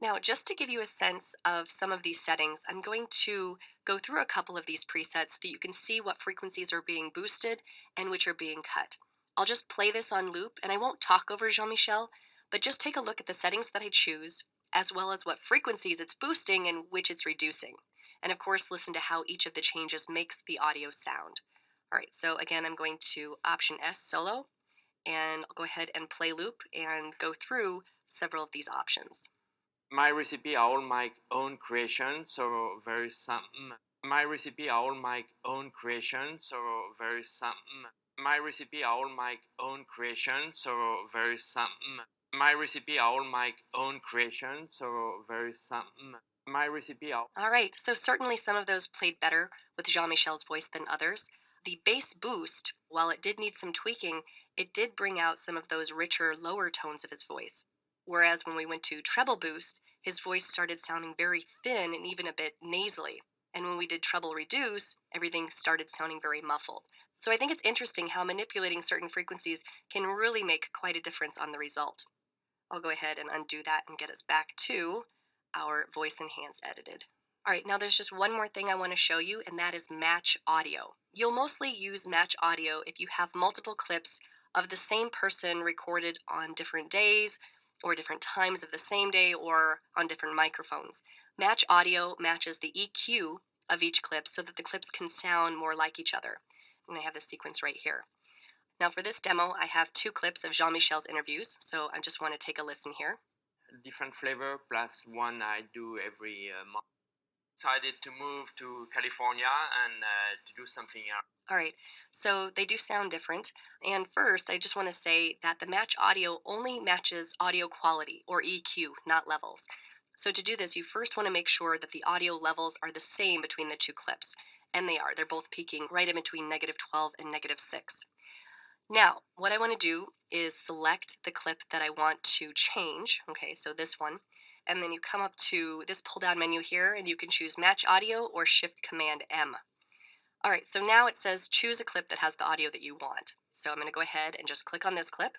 Speaker 1: Now, just to give you a sense of some of these settings, I'm going to go through a couple of these presets so that you can see what frequencies are being boosted and which are being cut. I'll just play this on loop, and I won't talk over Jean-Michel, but just take a look at the settings that I choose, as well as what frequencies it's boosting and which it's reducing. And of course, listen to how each of the changes makes the audio sound. All right, so again, I'm going to Option S solo, and I'll go ahead and play loop and go through several of these options.
Speaker 6: My recipe are all my own creation, so very some. My recipe are all my own creation, so very some. My recipe are all my own creation, so very some. My recipe are all my own creation, so very some. My recipe are.
Speaker 1: All right, so certainly some of those played better with Jean-Michel's voice than others. The bass boost, while it did need some tweaking, it did bring out some of those richer, lower tones of his voice. Whereas when we went to treble boost, his voice started sounding very thin and even a bit nasally. And when we did treble reduce, everything started sounding very muffled. So I think it's interesting how manipulating certain frequencies can really make quite a difference on the result. I'll go ahead and undo that and get us back to our voice enhance edited. All right, now there's just one more thing I want to show you, and that is match audio. You'll mostly use match audio if you have multiple clips of the same person recorded on different days or different times of the same day or on different microphones. Match audio matches the EQ of each clip so that the clips can sound more like each other. And I have the sequence right here. Now for this demo, I have 2 clips of Jean-Michel's interviews, so I just want to take a listen here.
Speaker 6: Different flavor plus one I do every month. Decided to move to California and to do something else.
Speaker 1: All right, so they do sound different. And first, I just want to say that the match audio only matches audio quality, or EQ, not levels. So to do this, you first want to make sure that the audio levels are the same between the two clips. And they are. They're both peaking right in between -12 and -6. Now, what I want to do is select the clip that I want to change. Okay, so this one. And then you come up to this pull-down menu here, and you can choose Match Audio or Shift Command M. All right, so now it says choose a clip that has the audio that you want. So I'm going to go ahead and just click on this clip,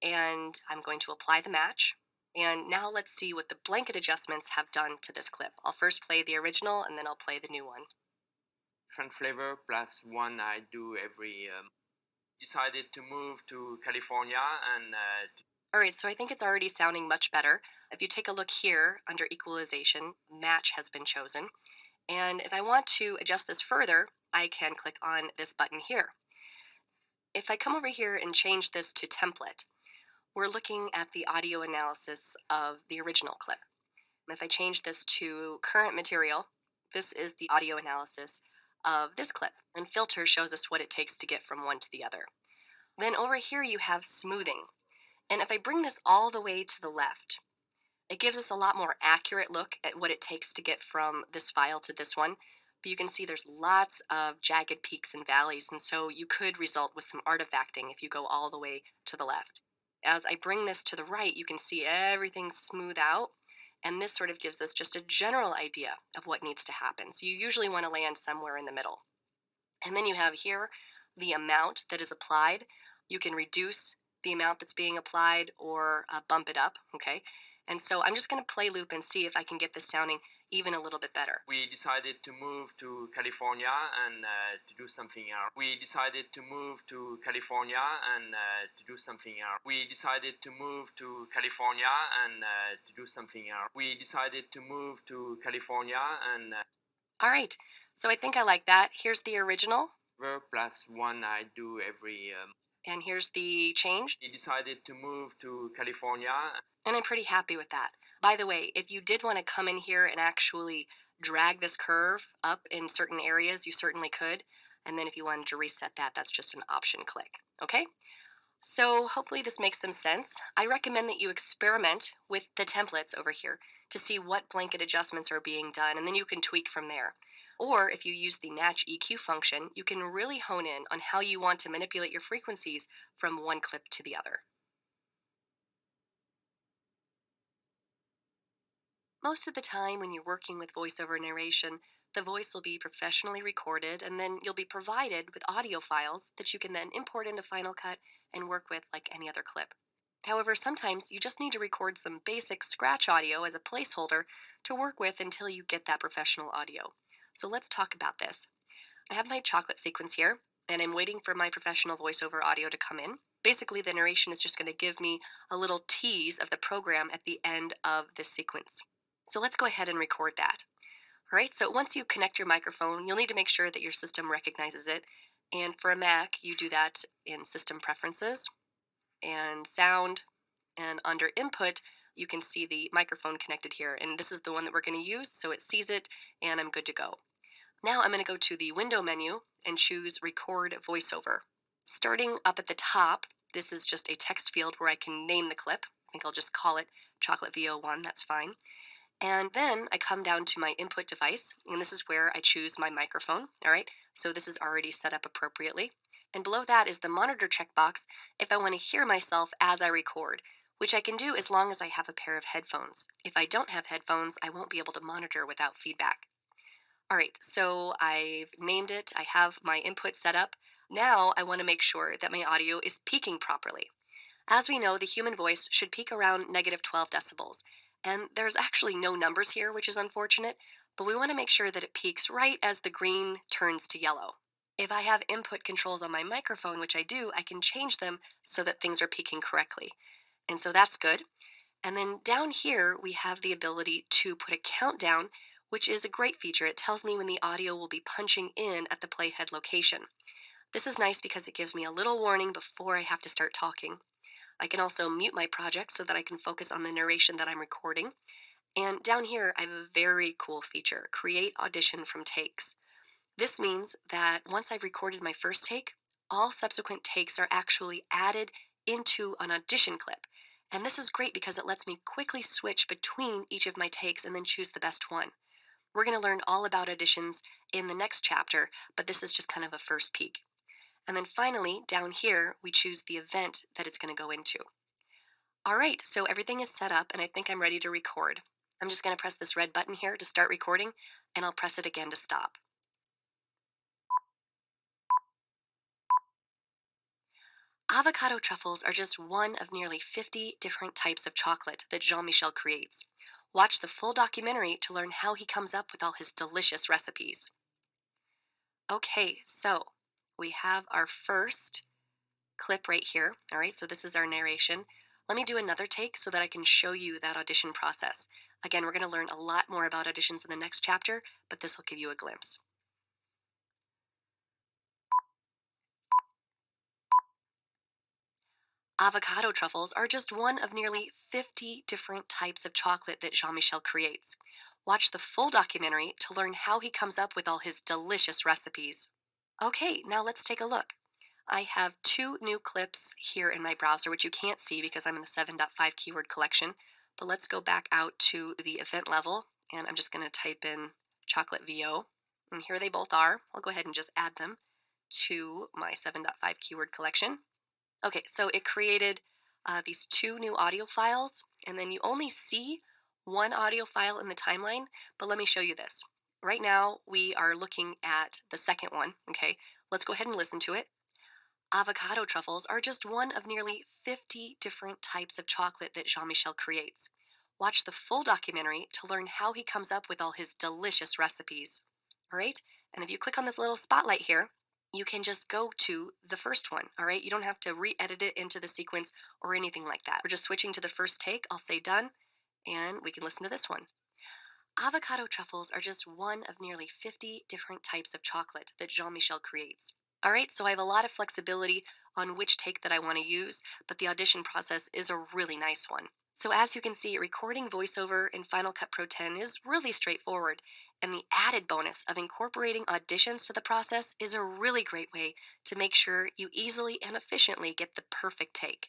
Speaker 1: and I'm going to apply the match. And now let's see what the blanket adjustments have done to this clip. I'll first play the original, and then I'll play the new one.
Speaker 6: Different flavor plus one I do every. Decided to move to California and.
Speaker 1: All right, so I think it's already sounding much better. If you take a look here under equalization, match has been chosen. And if I want to adjust this further, I can click on this button here. If I come over here and change this to template, we're looking at the audio analysis of the original clip. And if I change this to current material, this is the audio analysis of this clip. And filter shows us what it takes to get from one to the other. Then over here you have smoothing. And if I bring this all the way to the left, it gives us a lot more accurate look at what it takes to get from this file to this one. But you can see there's lots of jagged peaks and valleys, and so you could result with some artifacting if you go all the way to the left. As I bring this to the right, you can see everything's smooth out, and this sort of gives us just a general idea of what needs to happen. So you usually want to land somewhere in the middle. And then you have here the amount that is applied. You can reduce the amount that's being applied or bump it up, okay? And so I'm just going to play loop and see if I can get this sounding even a little bit better.
Speaker 6: We decided to move to California and to do something else. We decided to move to California and to do something else. We decided to move to California and to do something else. We decided to move to California and.
Speaker 1: All right, so I think I like that. Here's the original.
Speaker 6: Plus one I do every.
Speaker 1: And here's the change.
Speaker 6: We decided to move to California.
Speaker 1: And I'm pretty happy with that. By the way, if you did want to come in here and actually drag this curve up in certain areas, you certainly could. And then if you wanted to reset that, that's just an option click. Okay? So hopefully this makes some sense. I recommend that you experiment with the templates over here to see what blanket adjustments are being done, and then you can tweak from there. Or if you use the Match EQ function, you can really hone in on how you want to manipulate your frequencies from one clip to the other. Most of the time when you're working with voiceover narration, the voice will be professionally recorded, and then you'll be provided with audio files that you can then import into Final Cut and work with like any other clip. However, sometimes you just need to record some basic scratch audio as a placeholder to work with until you get that professional audio. So let's talk about this. I have my chocolate sequence here, and I'm waiting for my professional voiceover audio to come in. Basically, the narration is just going to give me a little tease of the program at the end of this sequence. So let's go ahead and record that. All right, so once you connect your microphone, you'll need to make sure that your system recognizes it. And for a Mac, you do that in System Preferences and Sound. And under Input, you can see the microphone connected here. And this is the one that we're going to use, so it sees it, and I'm good to go. Now I'm going to go to the Window menu and choose Record Voiceover. Starting up at the top, this is just a text field where I can name the clip. I think I'll just call it Chocolate VO1, that's fine. And then I come down to my input device, and this is where I choose my microphone, all right? So this is already set up appropriately. And below that is the monitor checkbox if I want to hear myself as I record, which I can do as long as I have a pair of headphones. If I don't have headphones, I won't be able to monitor without feedback. All right, so I've named it. I have my input set up. Now I want to make sure that my audio is peaking properly. As we know, the human voice should peak around -12 decibels. And there's actually no numbers here, which is unfortunate, but we want to make sure that it peaks right as the green turns to yellow. If I have input controls on my microphone, which I do, I can change them so that things are peaking correctly. And so that's good. And then down here, we have the ability to put a countdown, which is a great feature. It tells me when the audio will be punching in at the playhead location. This is nice because it gives me a little warning before I have to start talking. I can also mute my project so that I can focus on the narration that I'm recording. And down here, I have a very cool feature, Create Audition from Takes. This means that once I've recorded my first take, all subsequent takes are actually added into an audition clip. And this is great because it lets me quickly switch between each of my takes and then choose the best one. We're going to learn all about auditions in the next chapter, but this is just kind of a first peek. And then finally, down here, we choose the event that it's going to go into. All right, so everything is set up and I think I'm ready to record. I'm just going to press this red button here to start recording, and I'll press it again to stop. Avocado truffles are just one of nearly 50 different types of chocolate that Jean-Michel creates. Watch the full documentary to learn how he comes up with all his delicious recipes. Okay, so we have our first clip right here. All right, so this is our narration. Let me do another take so that I can show you that audition process. Again, we're going to learn a lot more about auditions in the next chapter, but this will give you a glimpse. Avocado truffles are just one of nearly 50 different types of chocolate that Jean-Michel creates. Watch the full documentary to learn how he comes up with all his delicious recipes. Okay, now let's take a look. I have two new clips here in my browser, which you can't see because I'm in the 7.5 keyword collection. But let's go back out to the event level, and I'm just going to type in chocolate VO. And here they both are. I'll go ahead and just add them to my 7.5 keyword collection. Okay, so it created these two new audio files, and then you only see one audio file in the timeline, but let me show you this. Right now, we are looking at the second one, okay? Let's go ahead and listen to it. Avocado truffles are just one of nearly 50 different types of chocolate that Jean-Michel creates. Watch the full documentary to learn how he comes up with all his delicious recipes. All right, and if you click on this little spotlight here, you can just go to the first one, all right? You don't have to re-edit it into the sequence or anything like that. We're just switching to the first take. I'll say done, and we can listen to this one. Avocado truffles are just one of nearly 50 different types of chocolate that Jean-Michel creates. All right, so I have a lot of flexibility on which take that I want to use, but the audition process is a really nice one. So as you can see, recording voiceover in Final Cut Pro 10 is really straightforward, and the added bonus of incorporating auditions to the process is a really great way to make sure you easily and efficiently get the perfect take.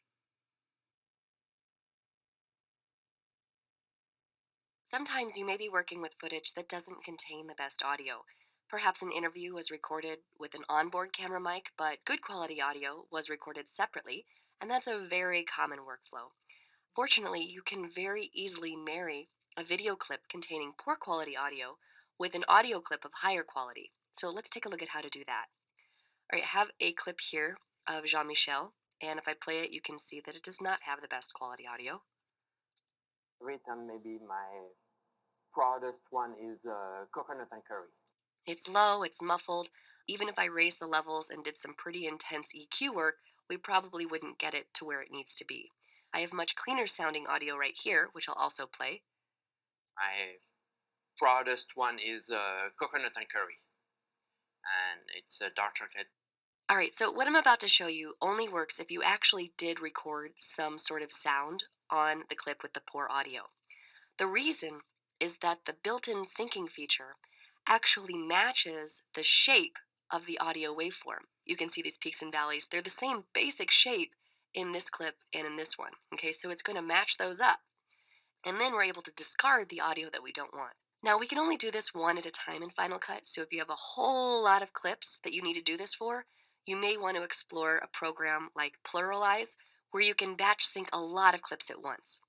Speaker 1: Sometimes you may be working with footage that doesn't contain the best audio. Perhaps an interview was recorded with an onboard camera mic, but good quality audio was recorded separately, and that's a very common workflow. Fortunately, you can very easily marry a video clip containing poor quality audio with an audio clip of higher quality. So let's take a look at how to do that. All right, I have a clip here of Jean-Michel, and if I play it, you can see that it does not have the best quality audio.
Speaker 6: Written maybe my proudest one is coconut and curry.
Speaker 1: It's low, it's muffled. Even if I raised the levels and did some pretty intense EQ work, we probably wouldn't get it to where it needs to be. I have much cleaner sounding audio right here, which I'll also play.
Speaker 6: My proudest one is coconut and curry, and it's a dark chocolate.
Speaker 1: All right, so what I'm about to show you only works if you actually did record some sort of sound on the clip with the poor audio. The reason is that the built-in syncing feature actually matches the shape of the audio waveform. You can see these peaks and valleys. They're the same basic shape in this clip and in this one. Okay, so it's going to match those up. And then we're able to discard the audio that we don't want. Now, we can only do this one at a time in Final Cut, so if you have a whole lot of clips that you need to do this for, you may want to explore a program like Pluralize, where you can batch sync a lot of clips at once.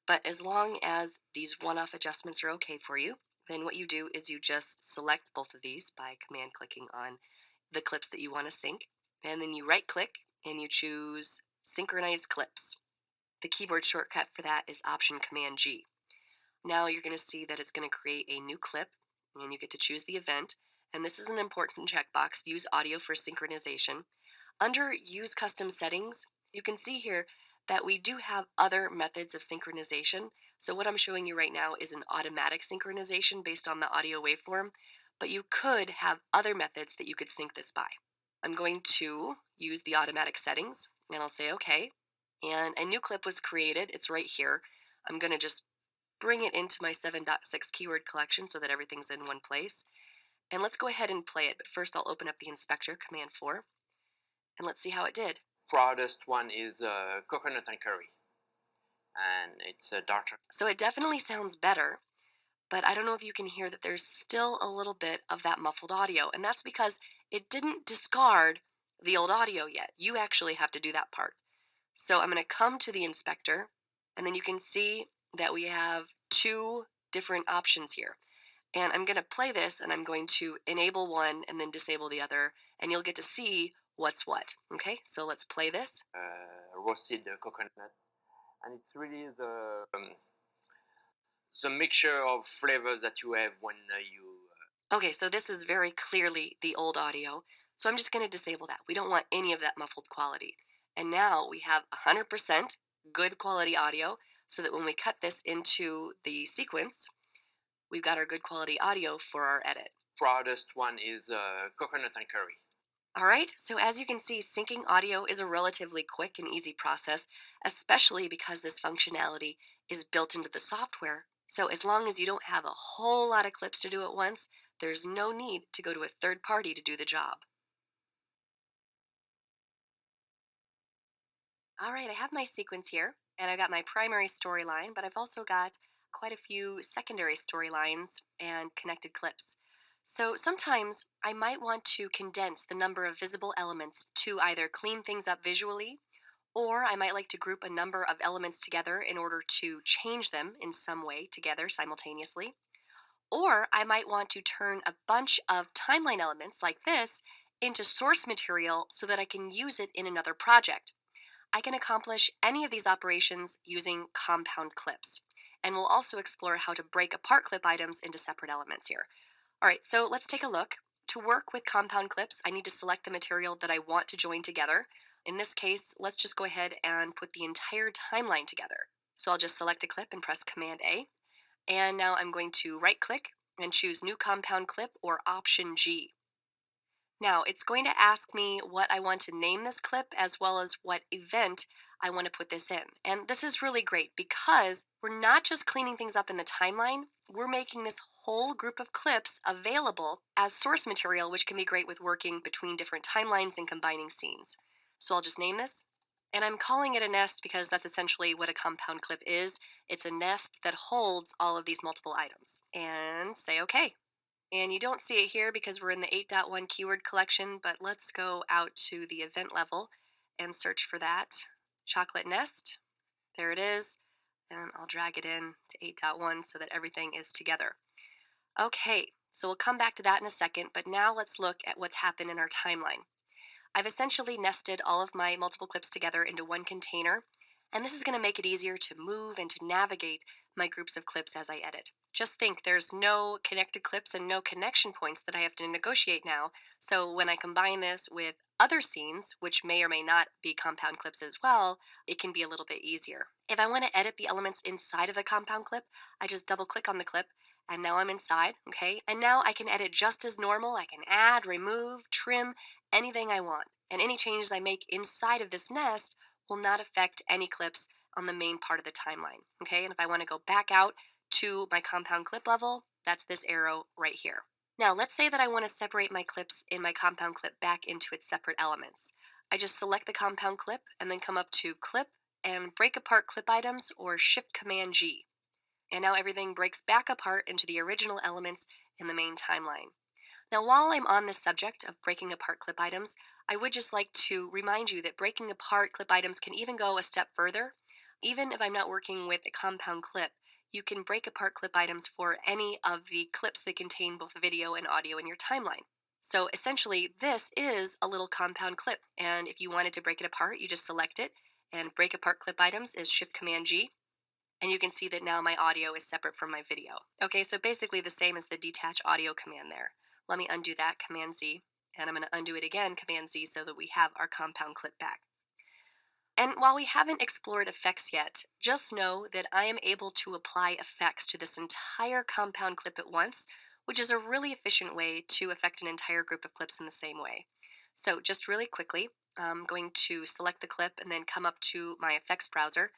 Speaker 1: But as long as these one-off adjustments are okay for you, then what you do is you just select both of these by command clicking on the clips that you want to sync, and then you right-click and you choose Synchronize Clips. The keyboard shortcut for that is Option Command G. Now you're going to see that it's going to create a new clip, and you get to choose the event. And this is an important checkbox, Use Audio for Synchronization. Under Use Custom Settings, you can see here that we do have other methods of synchronization. So what I'm showing you right now is an automatic synchronization based on the audio waveform, but you could have other methods that you could sync this by. I'm going to use the automatic settings, and I'll say OK. And a new clip was created. It's right here. I'm going to just bring it into my 7.6 keyword collection so that everything's in one place. And let's go ahead and play it. But first I'll open up the inspector, Command 4, and let's see how it did.
Speaker 6: Proudest one is coconut and curry, and it's a dark chocolate.
Speaker 1: So it definitely sounds better, but I don't know if you can hear that there's still a little bit of that muffled audio, and that's because it didn't discard the old audio yet. You actually have to do that part. So I'm going to come to the inspector, and then you can see that we have two different options here. And I'm going to play this, and I'm going to enable one and then disable the other, and you'll get to see what's what. Okay, so let's play this.
Speaker 6: Roasted coconut, and it's really the mixture of flavors that you have when you.
Speaker 1: Okay, so this is very clearly the old audio, so I'm just going to disable that. We don't want any of that muffled quality. And now we have 100% good quality audio, so that when we cut this into the sequence, we've got our good quality audio for our edit.
Speaker 6: Proudest one is coconut and curry.
Speaker 1: All right, so as you can see, syncing audio is a relatively quick and easy process, especially because this functionality is built into the software. So as long as you don't have a whole lot of clips to do at once, there's no need to go to a third party to do the job. All right, I have my sequence here, and I've got my primary storyline, but I've also got quite a few secondary storylines and connected clips. So sometimes I might want to condense the number of visible elements to either clean things up visually, or I might like to group a number of elements together in order to change them in some way together simultaneously. Or I might want to turn a bunch of timeline elements like this into source material so that I can use it in another project. I can accomplish any of these operations using compound clips. And we'll also explore how to break apart clip items into separate elements here. All right, so let's take a look. To work with compound clips, I need to select the material that I want to join together. In this case, let's just go ahead and put the entire timeline together. So I'll just select a clip and press Command A. And now I'm going to right-click and choose New Compound Clip or Option G. Now, it's going to ask me what I want to name this clip as well as what event I want to put this in. And this is really great because we're not just cleaning things up in the timeline, we're making this whole group of clips available as source material, which can be great with working between different timelines and combining scenes. So I'll just name this. And I'm calling it a nest because that's essentially what a compound clip is. It's a nest that holds all of these multiple items. And say OK. And you don't see it here because we're in the 8.1 keyword collection, but let's go out to the event level and search for that. Chocolate nest, there it is. And I'll drag it in to 8.1 so that everything is together. Okay, so we'll come back to that in a second, but now let's look at what's happened in our timeline. I've essentially nested all of my multiple clips together into one container, and this is going to make it easier to move and to navigate my groups of clips as I edit. Just think, there's no connected clips and no connection points that I have to negotiate now, so when I combine this with other scenes, which may or may not be compound clips as well, it can be a little bit easier. If I want to edit the elements inside of the compound clip, I just double click on the clip, and now I'm inside, okay? And now I can edit just as normal. I can add, remove, trim, anything I want. And any changes I make inside of this nest will not affect any clips on the main part of the timeline, okay? And if I want to go back out to my compound clip level, that's this arrow right here. Now, let's say that I want to separate my clips in my compound clip back into its separate elements. I just select the compound clip and then come up to Clip and Break Apart Clip Items or Shift Command G. And now everything breaks back apart into the original elements in the main timeline. Now, while I'm on the subject of breaking apart clip items, I would just like to remind you that breaking apart clip items can even go a step further. Even if I'm not working with a compound clip, you can break apart clip items for any of the clips that contain both video and audio in your timeline. So essentially, this is a little compound clip, and if you wanted to break it apart, you just select it, and break apart clip items is Shift Command G. And you can see that now my audio is separate from my video. Okay, so basically the same as the detach audio command there. Let me undo that, Command Z, and I'm going to undo it again, Command Z, so that we have our compound clip back. And while we haven't explored effects yet, just know that I am able to apply effects to this entire compound clip at once, which is a really efficient way to affect an entire group of clips in the same way. So just really quickly, I'm going to select the clip and then come up to my effects browser.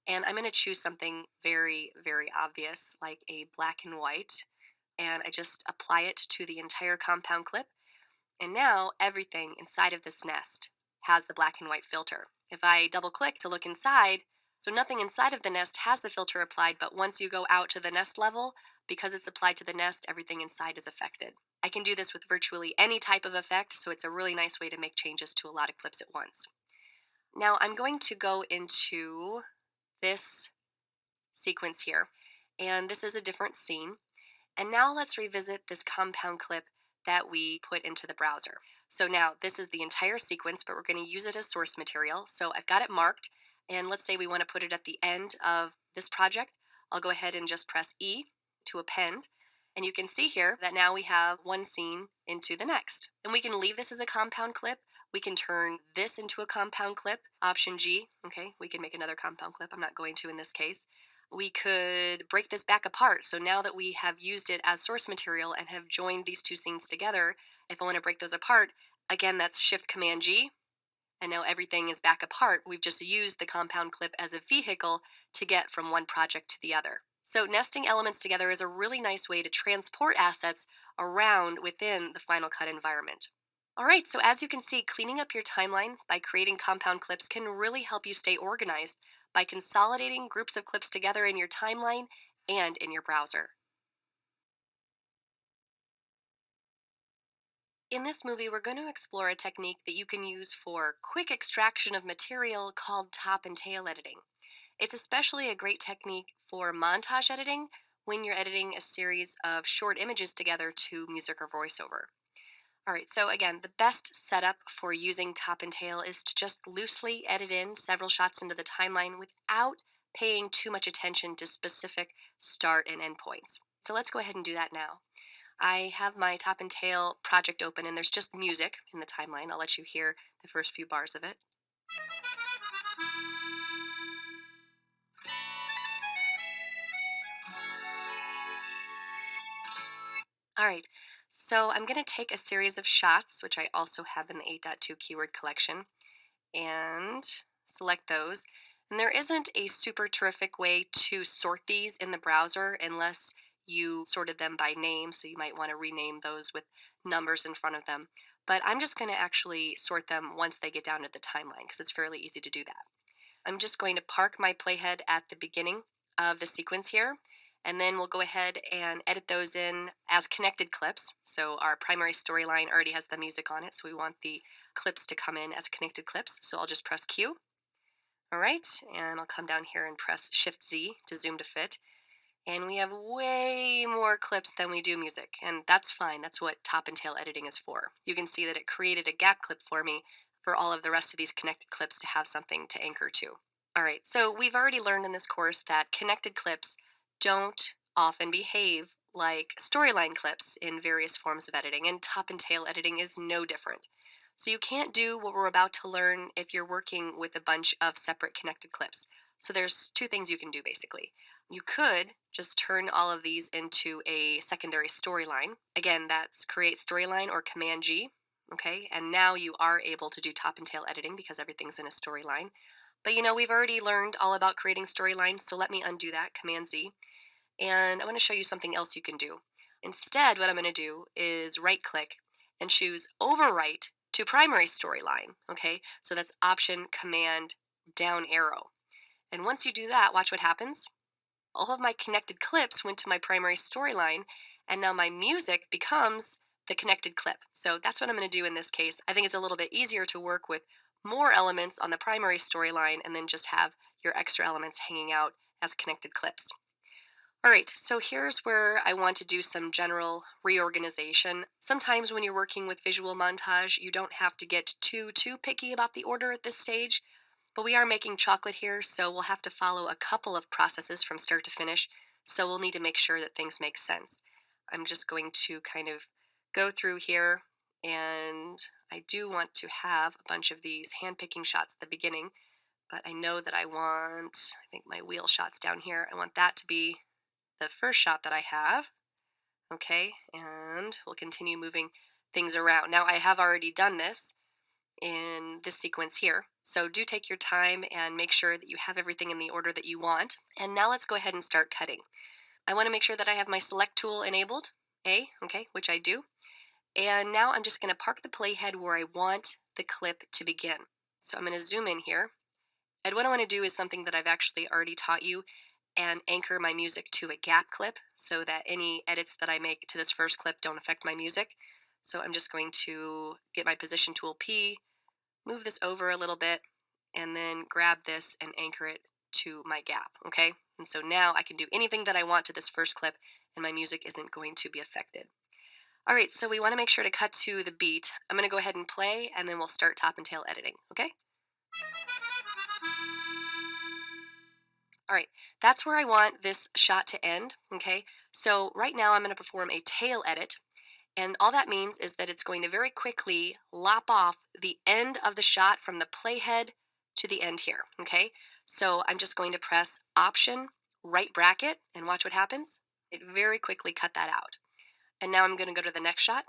Speaker 1: And I'm going to choose something very, very obvious, like a black and white. And I just apply it to the entire compound clip. And now everything inside of this nest has the black and white filter. If I double click to look inside, it's So nothing inside of the nest has the filter applied, but once you go out to the nest level, because it's applied to the nest, everything inside is affected. I can do this with virtually any type of effect, so it's a really nice way to make changes to a lot of clips at once. Now I'm going to go into this sequence here, and this is a different scene. And now let's revisit this compound clip that we put into the browser. So now this is the entire sequence, but we're going to use it as source material. So I've got it marked, and let's say we want to put it at the end of this project. I'll go ahead and just press E to append. And you can see here that now we have one scene into the next. And we can leave this as a compound clip. We can turn this into a compound clip, Option G. Okay, we can make another compound clip. I'm not going to in this case. We could break this back apart. So now that we have used it as source material and have joined these two scenes together, if I want to break those apart, again, that's Shift Command G. And now everything is back apart. We've just used the compound clip as a vehicle to get from one project to the other. So nesting elements together is a really nice way to transport assets around within the Final Cut environment. All right, so as you can see, cleaning up your timeline by creating compound clips can really help you stay organized by consolidating groups of clips together in your timeline and in your browser. In this movie, we're going to explore a technique that you can use for quick extraction of material called top and tail editing. It's especially a great technique for montage editing when you're editing a series of short images together to music or voiceover. All right, so again, the best setup for using top and tail is to just loosely edit in several shots into the timeline without paying too much attention to specific start and end points. So let's go ahead and do that now. I have my top and tail project open, and there's just music in the timeline. I'll let you hear the first few bars of it. All right, so I'm going to take a series of shots, which I also have in the 8.2 keyword collection, and select those. And there isn't a super terrific way to sort these in the browser unless you sorted them by name, so you might want to rename those with numbers in front of them. But I'm just going to actually sort them once they get down to the timeline because it's fairly easy to do that. I'm just going to park my playhead at the beginning of the sequence here, and then we'll go ahead and edit those in as connected clips. So our primary storyline already has the music on it, so we want the clips to come in as connected clips. So I'll just press Q. All right, and I'll come down here and press Shift Z to zoom to fit. And we have way more clips than we do music, and that's fine. That's what top and tail editing is for. You can see that it created a gap clip for me for all of the rest of these connected clips to have something to anchor to. All right, so we've already learned in this course that connected clips don't often behave like storyline clips in various forms of editing, and top and tail editing is no different. So you can't do what we're about to learn if you're working with a bunch of separate connected clips. So there's two things you can do basically. You could just turn all of these into a secondary storyline. Again, that's create storyline or Command G, okay? And now you are able to do top and tail editing because everything's in a storyline. But you know, we've already learned all about creating storylines, so let me undo that, Command Z. And I'm going to show you something else you can do. Instead, what I'm going to do is right-click and choose Overwrite to Primary Storyline, okay? So that's Option, Command, down arrow. And once you do that, watch what happens. All of my connected clips went to my primary storyline, and now my music becomes the connected clip. So that's what I'm going to do in this case. I think it's a little bit easier to work with more elements on the primary storyline and then just have your extra elements hanging out as connected clips. All right, so here's where I want to do some general reorganization. Sometimes when you're working with visual montage, you don't have to get too picky about the order at this stage. But we are making chocolate here, so we'll have to follow a couple of processes from start to finish, so we'll need to make sure that things make sense. I'm just going to kind of go through here, and I do want to have a bunch of these hand-picking shots at the beginning, but I know that I think my wheel shot's down here, I want that to be the first shot that I have, okay, and we'll continue moving things around. Now, I have already done this in this sequence here. So do take your time and make sure that you have everything in the order that you want. And now let's go ahead and start cutting. I want to make sure that I have my select tool enabled, okay, which I do. And now I'm just going to park the playhead where I want the clip to begin. So I'm going to zoom in here, And what I want to do is something that I've actually already taught you, and anchor my music to a gap clip so that any edits that I make to this first clip don't affect my music. So I'm just going to get my position tool P, move this over a little bit, and then grab this and anchor it to my gap, okay? And so now I can do anything that I want to this first clip and my music isn't going to be affected. All right, so we want to make sure to cut to the beat. I'm going to go ahead and play, and then we'll start top and tail editing, okay? All right, that's where I want this shot to end, okay? So right now I'm going to perform a tail edit, and all that means is that it's going to very quickly lop off the end of the shot from the playhead to the end here, okay? So I'm just going to press Option, right bracket, and watch what happens. It very quickly cut that out. And now I'm going to go to the next shot.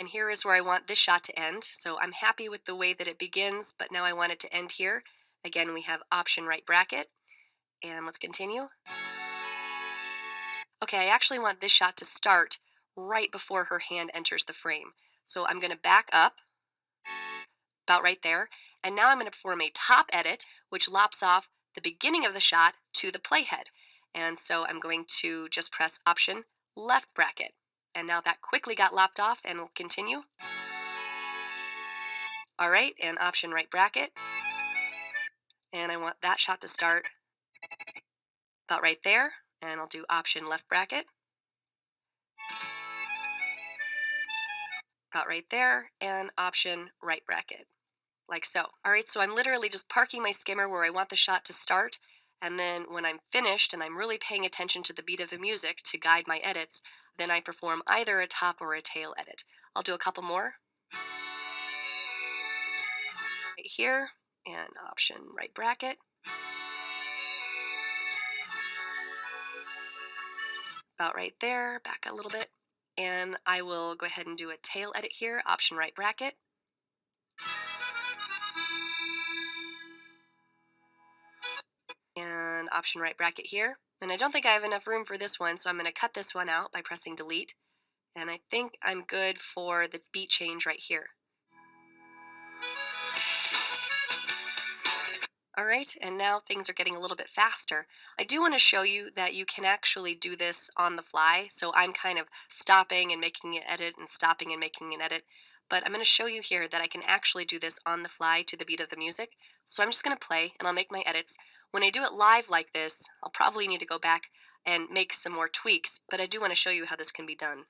Speaker 1: And here is where I want this shot to end. So I'm happy with the way that it begins, but now I want it to end here. Again, we have Option, right bracket, and let's continue. Okay, I actually want this shot to start right before her hand enters the frame. So I'm going to back up about right there, and now I'm going to perform a top edit, which lops off the beginning of the shot to the playhead. And so I'm going to just press Option, left bracket. And now that quickly got lopped off, and we'll continue. All right, and Option, right bracket. And I want that shot to start about right there, and I'll do Option, left bracket. About right there, and Option, right bracket. Like so. All right, so I'm literally just parking my skimmer where I want the shot to start, and then when I'm finished and I'm really paying attention to the beat of the music to guide my edits, then I perform either a top or a tail edit. I'll do a couple more. Right here, and Option, right bracket. About right there, back a little bit, and I will go ahead and do a tail edit here, Option, right bracket. And Option, right bracket here. And I don't think I have enough room for this one, so I'm going to cut this one out by pressing Delete. And I think I'm good for the beat change right here. All right, and now things are getting a little bit faster. I do want to show you that you can actually do this on the fly. So I'm kind of stopping and making an edit and stopping and making an edit. But I'm going to show you here that I can actually do this on the fly to the beat of the music. So I'm just going to play and I'll make my edits. When I do it live like this, I'll probably need to go back and make some more tweaks, but I do want to show you how this can be done.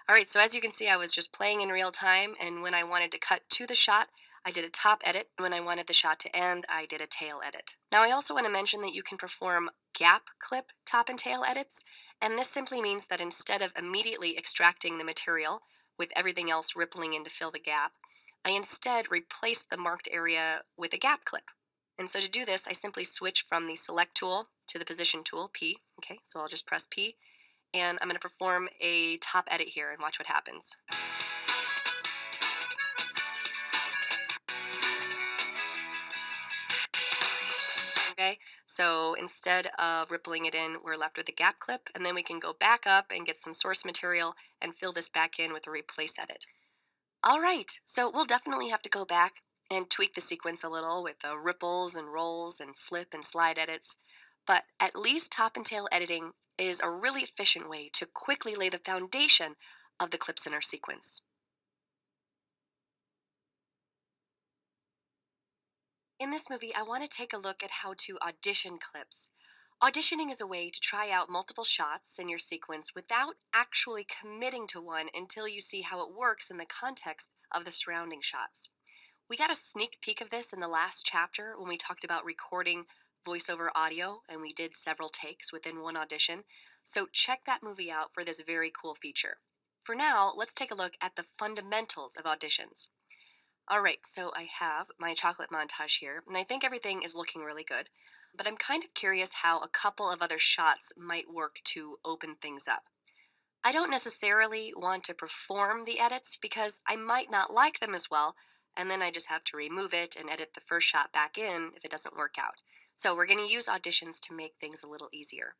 Speaker 1: All right, so as you can see, I was just playing in real time, and when I wanted to cut to the shot, I did a top edit. When I wanted the shot to end, I did a tail edit. Now, I also want to mention that you can perform gap clip top and tail edits, and this simply means that instead of immediately extracting the material with everything else rippling in to fill the gap, I instead replace the marked area with a gap clip. And so to do this, I simply switch from the Select tool to the Position tool, P. Okay, so I'll just press P. And I'm going to perform a top edit here and watch what happens. Okay, so instead of rippling it in, we're left with a gap clip, and then we can go back up and get some source material and fill this back in with a replace edit. All right, so we'll definitely have to go back and tweak the sequence a little with the ripples and rolls and slip and slide edits, but at least top and tail editing is a really efficient way to quickly lay the foundation of the clips in our sequence. In this movie, I want to take a look at how to audition clips. Auditioning is a way to try out multiple shots in your sequence without actually committing to one until you see how it works in the context of the surrounding shots. We got a sneak peek of this in the last chapter when we talked about recording voiceover audio, and we did several takes within one audition. So check that movie out for this very cool feature. For now, let's take a look at the fundamentals of auditions. All right, so I have my chocolate montage here, and I think everything is looking really good. But I'm kind of curious how a couple of other shots might work to open things up. I don't necessarily want to perform the edits because I might not like them as well, and then I just have to remove it and edit the first shot back in if it doesn't work out. So we're going to use auditions to make things a little easier.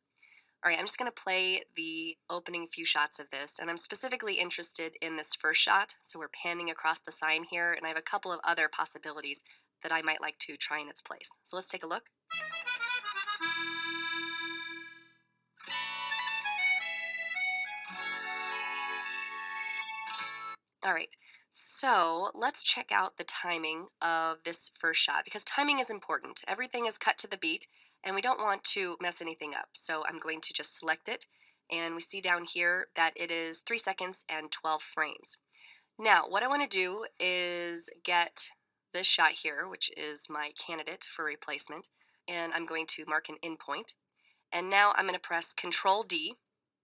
Speaker 1: All right, I'm just going to play the opening few shots of this, and I'm specifically interested in this first shot. So we're panning across the sign here, and I have a couple of other possibilities that I might like to try in its place. So let's take a look. All right, so let's check out the timing of this first shot because timing is important. Everything is cut to the beat, and we don't want to mess anything up. So I'm going to just select it, and we see down here that it is 3 seconds and 12 frames. Now, what I want to do is get this shot here, which is my candidate for replacement, and I'm going to mark an in point. And now I'm going to press Control D,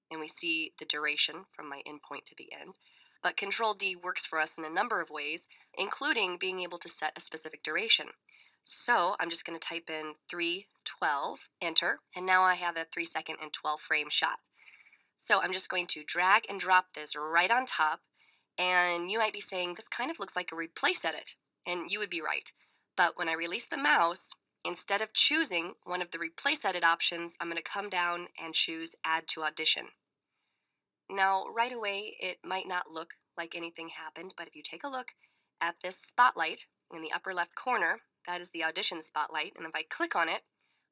Speaker 1: and we see the duration from my in point to the end. But Control D works for us in a number of ways, including being able to set a specific duration. So I'm just going to type in 3:12, enter, and now I have a 3 second and 12 frame shot. So I'm just going to drag and drop this right on top, and you might be saying, this kind of looks like a replace edit, and you would be right. But when I release the mouse, instead of choosing one of the replace edit options, I'm going to come down and choose add to audition. Now, right away, it might not look like anything happened, but if you take a look at this spotlight in the upper left corner, that is the audition spotlight, and if I click on it,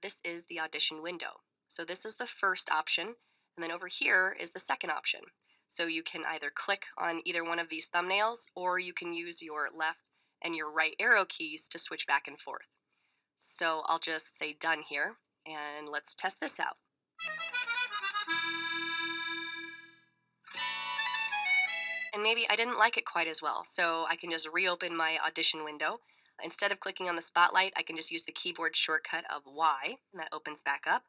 Speaker 1: this is the audition window. So this is the first option, and then over here is the second option. So you can either click on either one of these thumbnails, or you can use your left and your right arrow keys to switch back and forth. So I'll just say done here, and let's test this out. And maybe I didn't like it quite as well, so I can just reopen my audition window. Instead of clicking on the spotlight, I can just use the keyboard shortcut of Y, and that opens back up,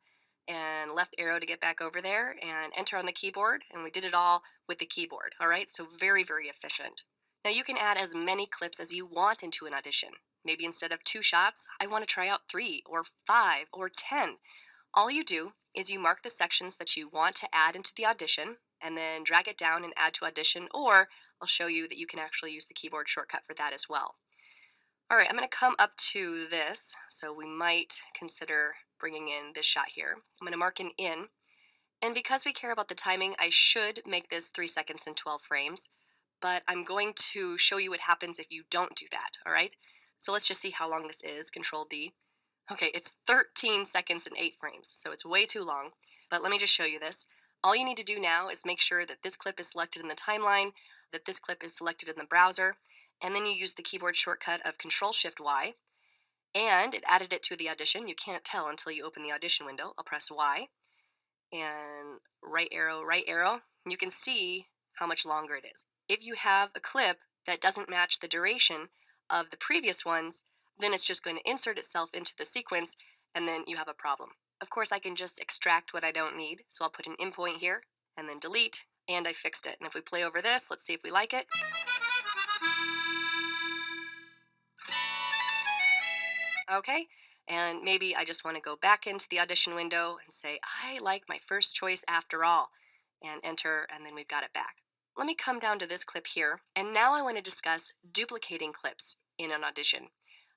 Speaker 1: and left arrow to get back over there, and enter on the keyboard, and we did it all with the keyboard, all right? So very, very efficient. Now you can add as many clips as you want into an audition. Maybe instead of 2 shots, I want to try out 3 or 5 or 10. All you do is you mark the sections that you want to add into the audition and then drag it down and add to audition, or I'll show you that you can actually use the keyboard shortcut for that as well. All right, I'm going to come up to this, so we might consider bringing in this shot here. I'm going to mark an in, and because we care about the timing, I should make this 3 seconds and 12 frames, but I'm going to show you what happens if you don't do that, all right? So let's just see how long this is, Control D. Okay, it's 13 seconds and 8 frames, so it's way too long. But let me just show you this. All you need to do now is make sure that this clip is selected in the timeline, that this clip is selected in the browser, and then you use the keyboard shortcut of Control-Shift-Y, and it added it to the audition. You can't tell until you open the audition window. I'll press Y, and right arrow, right arrow. You can see how much longer it is. If you have a clip that doesn't match the duration of the previous ones, then it's just going to insert itself into the sequence, and then you have a problem. Of course, I can just extract what I don't need, so I'll put an in point here, and then delete, and I fixed it. And if we play over this, let's see if we like it. Okay, and maybe I just want to go back into the audition window and say, I like my first choice after all, and enter, and then we've got it back. Let me come down to this clip here, and now I want to discuss duplicating clips in an audition.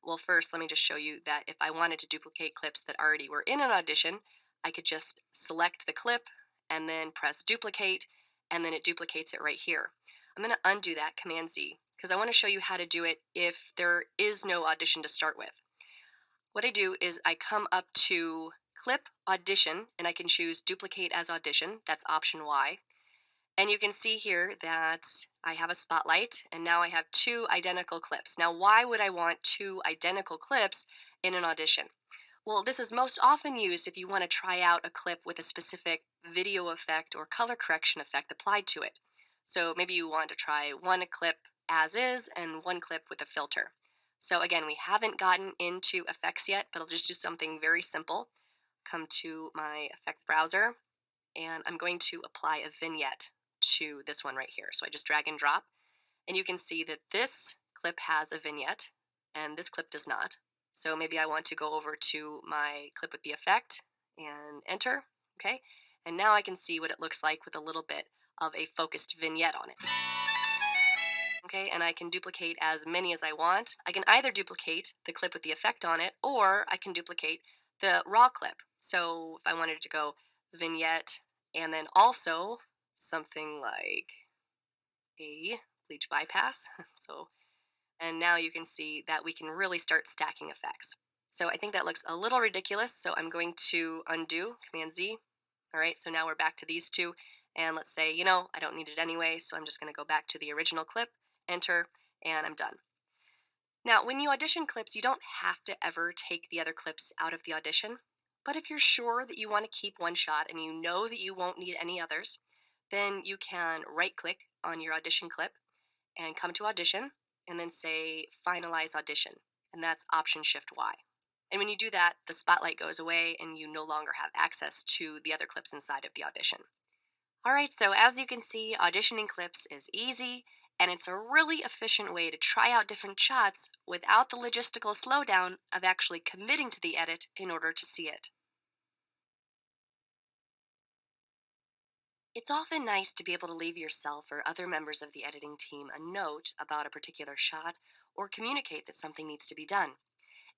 Speaker 1: Well, first, let me just show you that if I wanted to duplicate clips that already were in an audition, I could just select the clip and then press duplicate, and then it duplicates it right here. I'm going to undo that, Command Z, because I want to show you how to do it if there is no audition to start with. What I do is I come up to Clip Audition, and I can choose Duplicate as Audition. That's Option Y. And you can see here that I have a spotlight, and now I have 2 identical clips. Now, why would I want 2 identical clips in an audition? Well, this is most often used if you want to try out a clip with a specific video effect or color correction effect applied to it. So maybe you want to try one clip as is and one clip with a filter. So again, we haven't gotten into effects yet, but I'll just do something very simple. Come to my effect browser, and I'm going to apply a vignette to this one right here. So I just drag and drop, And you can see that this clip has a vignette and this clip does not. So maybe I want to go over to my clip with the effect and enter, okay? And now I can see what it looks like with a little bit of a focused vignette on it. Okay, and I can duplicate as many as I want. I can either duplicate the clip with the effect on it, or I can duplicate the raw clip. So if I wanted to go vignette and then also something like a bleach bypass. And now you can see that we can really start stacking effects. So I think that looks a little ridiculous, so I'm going to undo, Command Z. All right, so now we're back to these two, and let's say, I don't need it anyway, so I'm just going to go back to the original clip, enter, and I'm done. Now, when you audition clips, you don't have to ever take the other clips out of the audition, but if you're sure that you want to keep one shot and you know that you won't need any others, then you can right-click on your audition clip and come to audition, and then say finalize audition, and that's Option Shift Y. And when you do that, the spotlight goes away and you no longer have access to the other clips inside of the audition. All right, so as you can see, auditioning clips is easy, and it's a really efficient way to try out different shots without the logistical slowdown of actually committing to the edit in order to see it. It's often nice to be able to leave yourself or other members of the editing team a note about a particular shot or communicate that something needs to be done.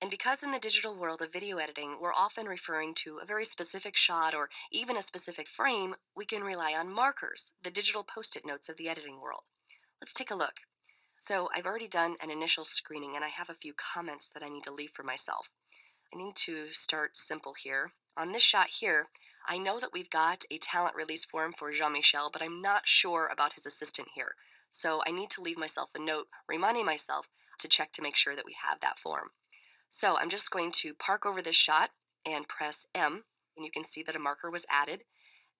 Speaker 1: And because in the digital world of video editing, we're often referring to a very specific shot or even a specific frame, we can rely on markers, the digital post-it notes of the editing world. Let's take a look. So I've already done an initial screening and I have a few comments that I need to leave for myself. I need to start simple here. On this shot here, I know that we've got a talent release form for Jean-Michel, but I'm not sure about his assistant here. So I need to leave myself a note reminding myself to check to make sure that we have that form. So I'm just going to park over this shot and press M, and you can see that a marker was added.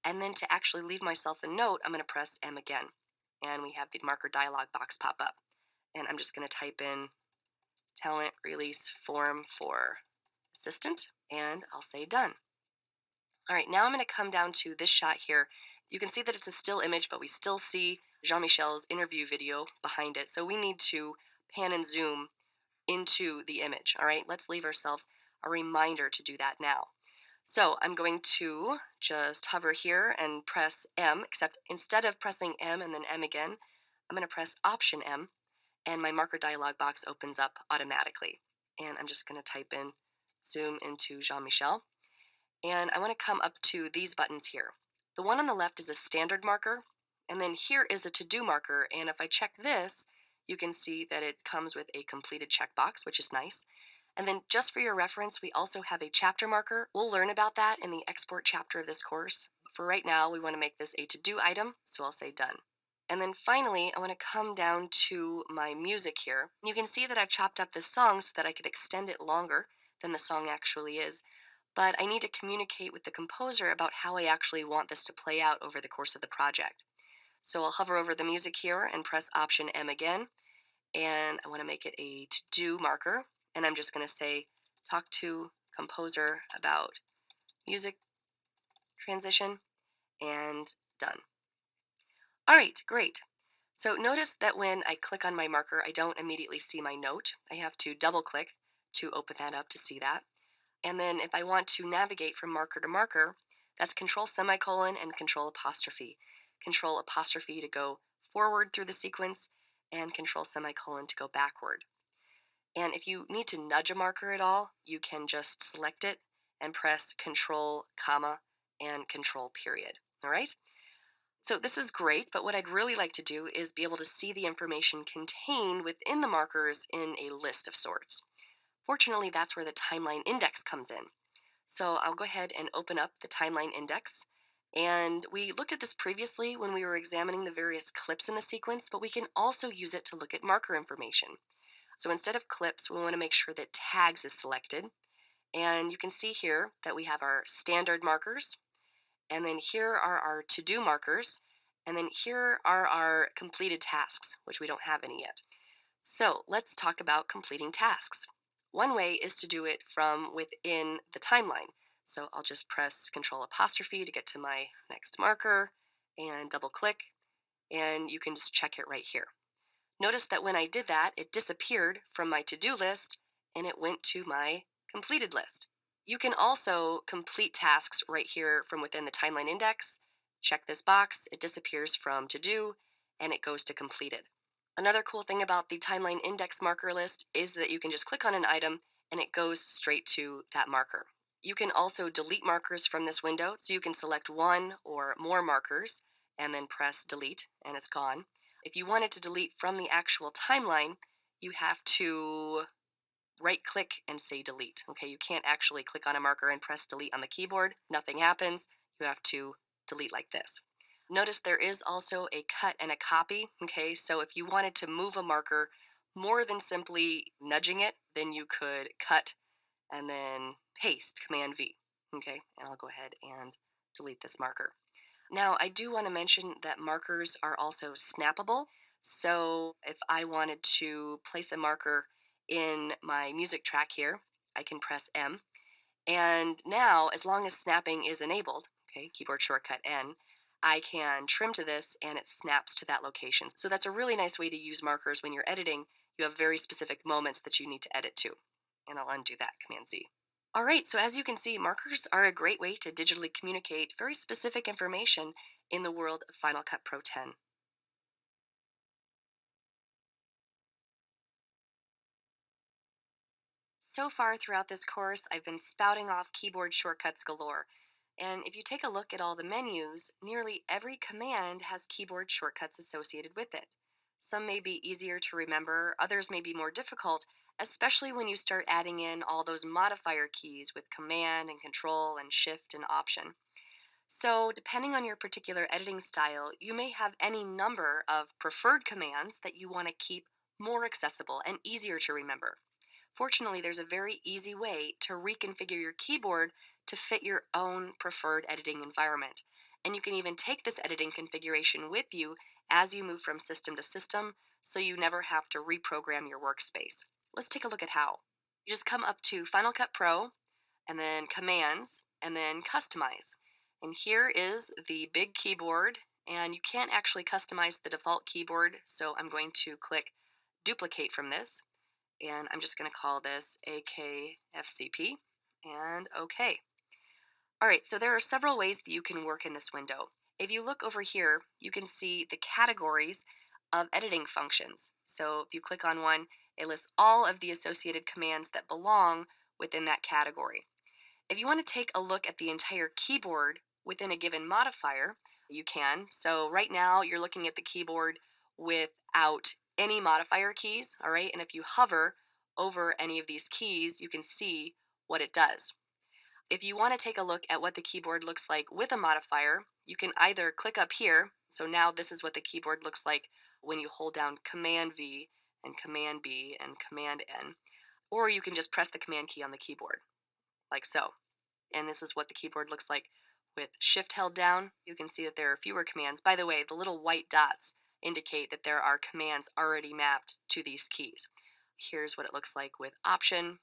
Speaker 1: And then to actually leave myself a note, I'm going to press M again. And we have the marker dialog box pop up. And I'm just going to type in talent release form for assistant, and I'll say done. All right, now I'm going to come down to this shot here. You can see that it's a still image, but we still see Jean-Michel's interview video behind it. So we need to pan and zoom into the image. All right, let's leave ourselves a reminder to do that now. So I'm going to just hover here and press M, except instead of pressing M and then M again, I'm going to press Option M, and my marker dialog box opens up automatically. And I'm just going to type in zoom into Jean-Michel. And I want to come up to these buttons here. The one on the left is a standard marker, and then here is a to-do marker, and if I check this, you can see that it comes with a completed checkbox, which is nice. And then just for your reference, we also have a chapter marker. We'll learn about that in the export chapter of this course. But for right now, we want to make this a to-do item, so I'll say done. And then finally, I want to come down to my music here. You can see that I've chopped up this song so that I could extend it longer than the song actually is. But I need to communicate with the composer about how I actually want this to play out over the course of the project. So I'll hover over the music here and press Option M again, and I want to make it a to-do marker, and I'm just going to say, talk to composer about music transition, and done. All right, great. So notice that when I click on my marker, I don't immediately see my note. I have to double click to open that up to see that. And then if I want to navigate from marker to marker, that's Control semicolon and Control apostrophe. Control apostrophe to go forward through the sequence, and Control semicolon to go backward. And if you need to nudge a marker at all, you can just select it and press Control, comma, and Control period. All right? So this is great, but what I'd really like to do is be able to see the information contained within the markers in a list of sorts. Fortunately, that's where the timeline index comes in. So I'll go ahead and open up the timeline index. And we looked at this previously when we were examining the various clips in the sequence, but we can also use it to look at marker information. So instead of clips, we want to make sure that tags is selected. And you can see here that we have our standard markers, and then here are our to-do markers, and then here are our completed tasks, which we don't have any yet. So let's talk about completing tasks. One way is to do it from within the timeline. So I'll just press Control apostrophe to get to my next marker and double click, and you can just check it right here. Notice that when I did that, it disappeared from my to-do list and it went to my completed list. You can also complete tasks right here from within the timeline index. Check this box, it disappears from to do and it goes to completed. Another cool thing about the timeline index marker list is that you can just click on an item and it goes straight to that marker. You can also delete markers from this window, so you can select one or more markers and then press delete and it's gone. If you wanted to delete from the actual timeline, you have to right click and say delete. Okay, you can't actually click on a marker and press delete on the keyboard. Nothing happens. You have to delete like this. Notice there is also a cut and a copy. Okay, so if you wanted to move a marker more than simply nudging it, then you could cut and then paste, Command V. Okay, and I'll go ahead and delete this marker. Now, I do want to mention that markers are also snappable. So if I wanted to place a marker in my music track here, I can press M. And now, as long as snapping is enabled, okay, keyboard shortcut N, I can trim to this and it snaps to that location. So that's a really nice way to use markers when you're editing. You have very specific moments that you need to edit to. And I'll undo that, Command Z. All right, so as you can see, markers are a great way to digitally communicate very specific information in the world of Final Cut Pro 10. So far throughout this course, I've been spouting off keyboard shortcuts galore. And if you take a look at all the menus, nearly every command has keyboard shortcuts associated with it. Some may be easier to remember, others may be more difficult, especially when you start adding in all those modifier keys with Command and Control and Shift and Option. So, depending on your particular editing style, you may have any number of preferred commands that you want to keep more accessible and easier to remember. Fortunately, there's a very easy way to reconfigure your keyboard to fit your own preferred editing environment. And you can even take this editing configuration with you as you move from system to system, so you never have to reprogram your workspace. Let's take a look at how. You just come up to Final Cut Pro, and then Commands, and then Customize. And here is the big keyboard, and you can't actually customize the default keyboard, so I'm going to click Duplicate from this, and I'm just going to call this AKFCP, and OK. All right, so there are several ways that you can work in this window. If you look over here, you can see the categories of editing functions. So if you click on one, it lists all of the associated commands that belong within that category. If you want to take a look at the entire keyboard within a given modifier, you can. So right now you're looking at the keyboard without any modifier keys, all right? And if you hover over any of these keys, you can see what it does. If you want to take a look at what the keyboard looks like with a modifier, you can either click up here. So now this is what the keyboard looks like when you hold down Command V and Command B and Command N, or you can just press the Command key on the keyboard, like so. And this is what the keyboard looks like with Shift held down. You can see that there are fewer commands. By the way, the little white dots indicate that there are commands already mapped to these keys. Here's what it looks like with Option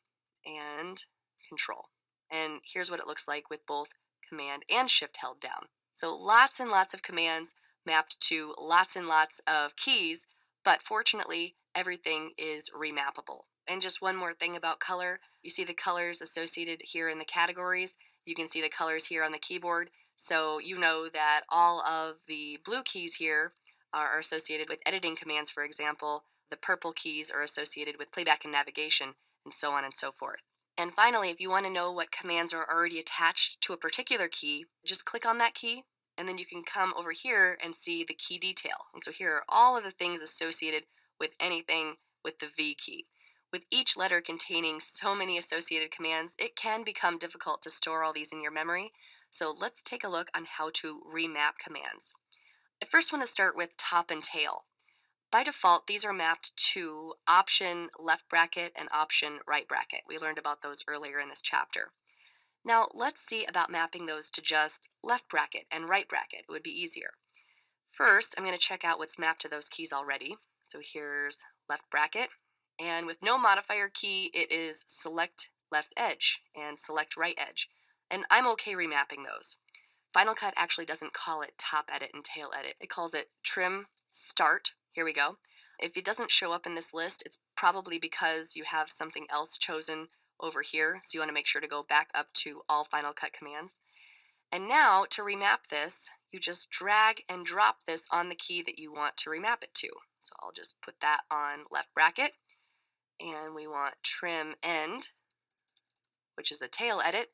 Speaker 1: and Control. And here's what it looks like with both Command and Shift held down. So lots and lots of commands mapped to lots and lots of keys, but fortunately, everything is remappable. And just one more thing about color, you see the colors associated here in the categories. You can see the colors here on the keyboard. So you know that all of the blue keys here are associated with editing commands, for example. The purple keys are associated with playback and navigation, and so on and so forth. And finally, if you want to know what commands are already attached to a particular key, just click on that key, and then you can come over here and see the key detail. And so here are all of the things associated with anything with the V key. With each letter containing so many associated commands, it can become difficult to store all these in your memory. So let's take a look on how to remap commands. I first want to start with top and tail. By default, these are mapped to Option left bracket and Option right bracket. We learned about those earlier in this chapter. Now let's see about mapping those to just left bracket and right bracket. It would be easier. First, I'm going to check out what's mapped to those keys already. So here's left bracket. And with no modifier key, it is select left edge and select right edge. And I'm okay remapping those. Final Cut actually doesn't call it top edit and tail edit. It calls it trim start. Here we go. if it doesn't show up in this list, it's probably because you have something else chosen over here. So you want to make sure to go back up to all Final Cut commands. And now to remap this, you just drag and drop this on the key that you want to remap it to. So I'll just put that on left bracket, and we want trim end, which is the tail edit,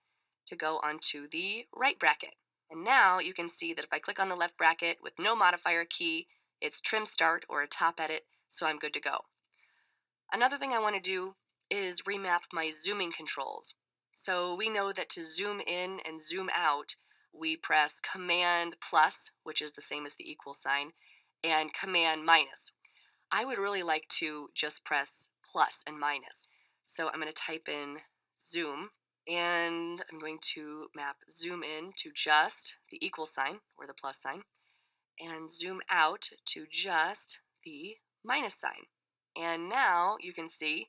Speaker 1: to go onto the right bracket. And now you can see that if I click on the left bracket with no modifier key, it's trim start or a top edit, so I'm good to go. Another thing I want to do is remap my zooming controls. So we know that to zoom in and zoom out, we press Command plus, which is the same as the equal sign, and Command minus. I would really like to just press plus and minus. So I'm going to type in zoom, and I'm going to map zoom in to just the equal sign or the plus sign, and zoom out to just the minus sign. And now you can see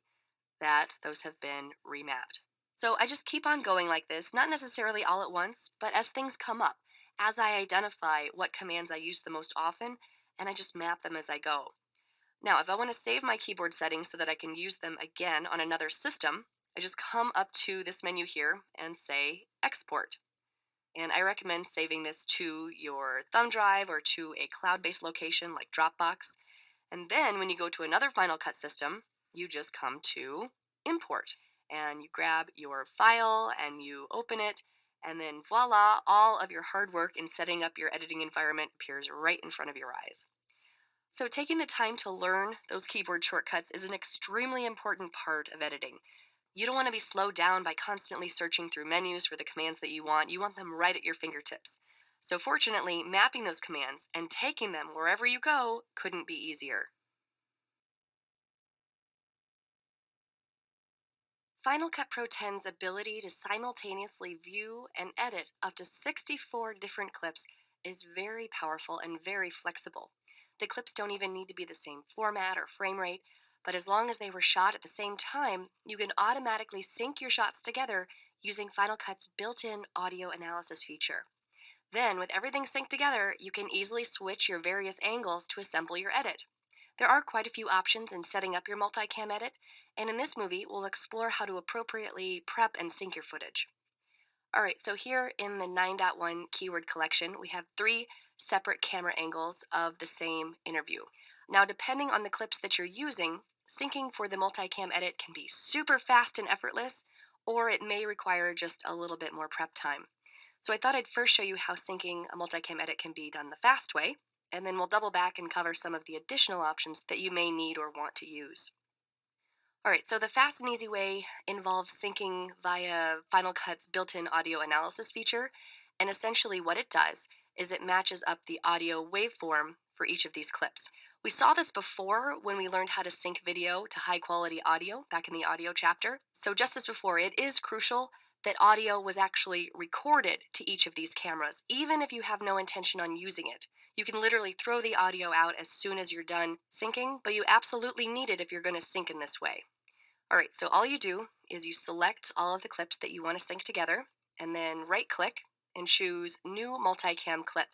Speaker 1: that those have been remapped. So I just keep on going like this, not necessarily all at once, but as things come up, as I identify what commands I use the most often, and I just map them as I go. Now, if I want to save my keyboard settings so that I can use them again on another system, I just come up to this menu here and say Export. And I recommend saving this to your thumb drive or to a cloud-based location like Dropbox. And then when you go to another Final Cut system, you just come to Import. And you grab your file and you open it, and then voila, all of your hard work in setting up your editing environment appears right in front of your eyes. So taking the time to learn those keyboard shortcuts is an extremely important part of editing. You don't want to be slowed down by constantly searching through menus for the commands that you want. You want them right at your fingertips. So fortunately, mapping those commands and taking them wherever you go couldn't be easier. Final Cut Pro 10's ability to simultaneously view and edit up to 64 different clips is very powerful and very flexible. The clips don't even need to be the same format or frame rate, but as long as they were shot at the same time, you can automatically sync your shots together using Final Cut's built-in audio analysis feature. Then, with everything synced together, you can easily switch your various angles to assemble your edit. There are quite a few options in setting up your multicam edit, and in this movie, we'll explore how to appropriately prep and sync your footage. Alright, so here in the 9.1 keyword collection, we have 3 separate camera angles of the same interview. Now, depending on the clips that you're using, syncing for the multicam edit can be super fast and effortless, or it may require just a little bit more prep time. So I thought I'd first show you how syncing a multicam edit can be done the fast way, and then we'll double back and cover some of the additional options that you may need or want to use. Alright, so the fast and easy way involves syncing via Final Cut's built-in audio analysis feature, and essentially what it does is it matches up the audio waveform for each of these clips. We saw this before when we learned how to sync video to high-quality audio back in the audio chapter. So just as before, it is crucial that audio was actually recorded to each of these cameras, even if you have no intention on using it. You can literally throw the audio out as soon as you're done syncing, but you absolutely need it if you're going to sync in this way. Alright, so all you do is you select all of the clips that you want to sync together, and then right-click and choose New Multicam Clip.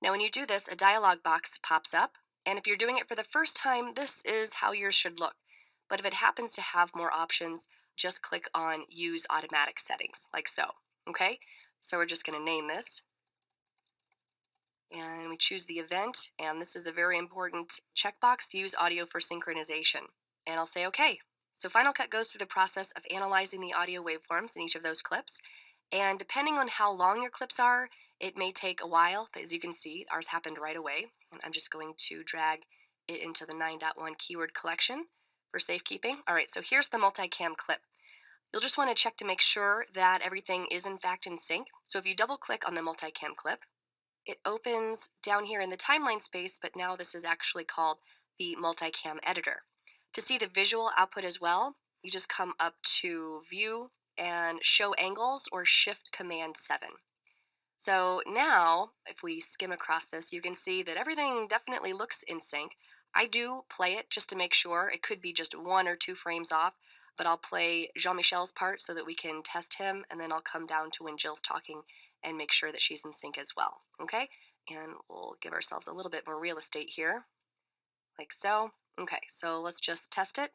Speaker 1: Now when you do this, a dialog box pops up, and if you're doing it for the first time, this is how yours should look. But if it happens to have more options, just click on Use Automatic Settings, like so. Okay? So we're just going to name this. And we choose the event, and this is a very important checkbox, Use Audio for Synchronization. And I'll say OK. So Final Cut goes through the process of analyzing the audio waveforms in each of those clips. And depending on how long your clips are, it may take a while, but as you can see, ours happened right away. And I'm just going to drag it into the 9.1 keyword collection for safekeeping. All right, so here's the multicam clip. You'll just want to check to make sure that everything is in fact in sync. So if you double click on the multicam clip, it opens down here in the timeline space, but now this is actually called the multicam editor. To see the visual output as well, you just come up to View and Show Angles or Shift Command 7. So now, if we skim across this, you can see that everything definitely looks in sync. I do play it just to make sure. It could be just 1 or 2 frames off, but I'll play Jean-Michel's part so that we can test him, and then I'll come down to when Jill's talking and make sure that she's in sync as well, okay? And we'll give ourselves a little bit more real estate here, like so. Okay, so let's just test it.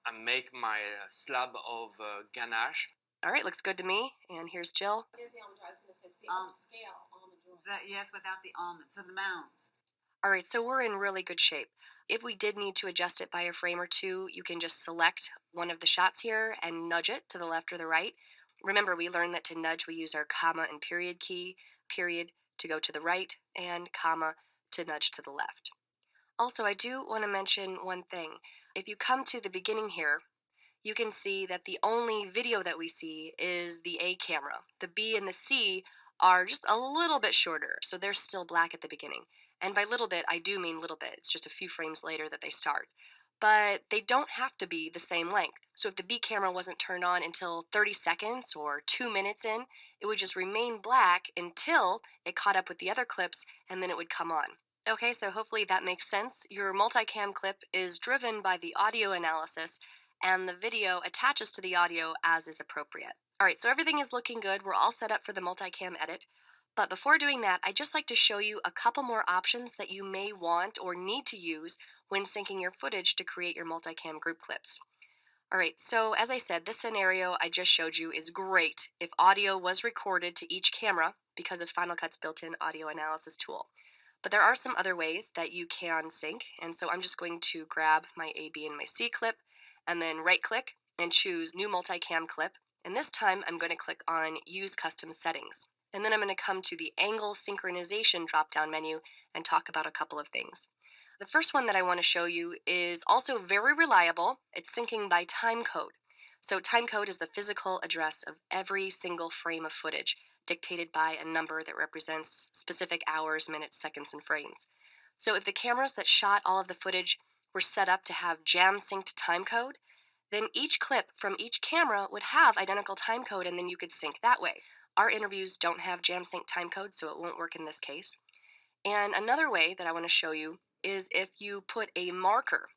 Speaker 6: I make my slab of ganache.
Speaker 1: All right, looks good to me. And here's Jill.
Speaker 4: Here's the almond joy. I was going to say it's the upscale almond joy.
Speaker 5: Yes, without the almonds, so the mounds.
Speaker 1: All right, so we're in really good shape. If we did need to adjust it by a frame or two, you can just select one of the shots here and nudge it to the left or the right. Remember, we learned that to nudge, we use our comma and period key, period to go to the right, and comma to nudge to the left. Also, I do want to mention one thing. If you come to the beginning here, you can see that the only video that we see is the A camera. The B and the C are just a little bit shorter, so they're still black at the beginning. And by little bit, I do mean little bit. It's just a few frames later that they start. But they don't have to be the same length. So if the B camera wasn't turned on until 30 seconds or 2 minutes in, it would just remain black until it caught up with the other clips, and then it would come on. Okay, so hopefully that makes sense. Your multicam clip is driven by the audio analysis, and the video attaches to the audio as is appropriate. All right, so everything is looking good. We're all set up for the multicam edit. But before doing that, I'd just like to show you a couple more options that you may want or need to use when syncing your footage to create your multicam group clips. All right, so as I said, this scenario I just showed you is great if audio was recorded to each camera because of Final Cut's built-in audio analysis tool. But there are some other ways that you can sync, and so I'm just going to grab my A, B, and my C clip, and then right-click and choose New Multicam Clip. And this time I'm going to click on Use Custom Settings. And then I'm going to come to the Angle Synchronization drop-down menu and talk about a couple of things. The first one that I want to show you is also very reliable. It's syncing by timecode. So timecode is the physical address of every single frame of footage, dictated by a number that represents specific hours, minutes, seconds, and frames. So if the cameras that shot all of the footage were set up to have jam-synced timecode, then each clip from each camera would have identical timecode, and then you could sync that way. Our interviews don't have jam-synced timecode, so it won't work in this case. And another way that I want to show you is if you put a marker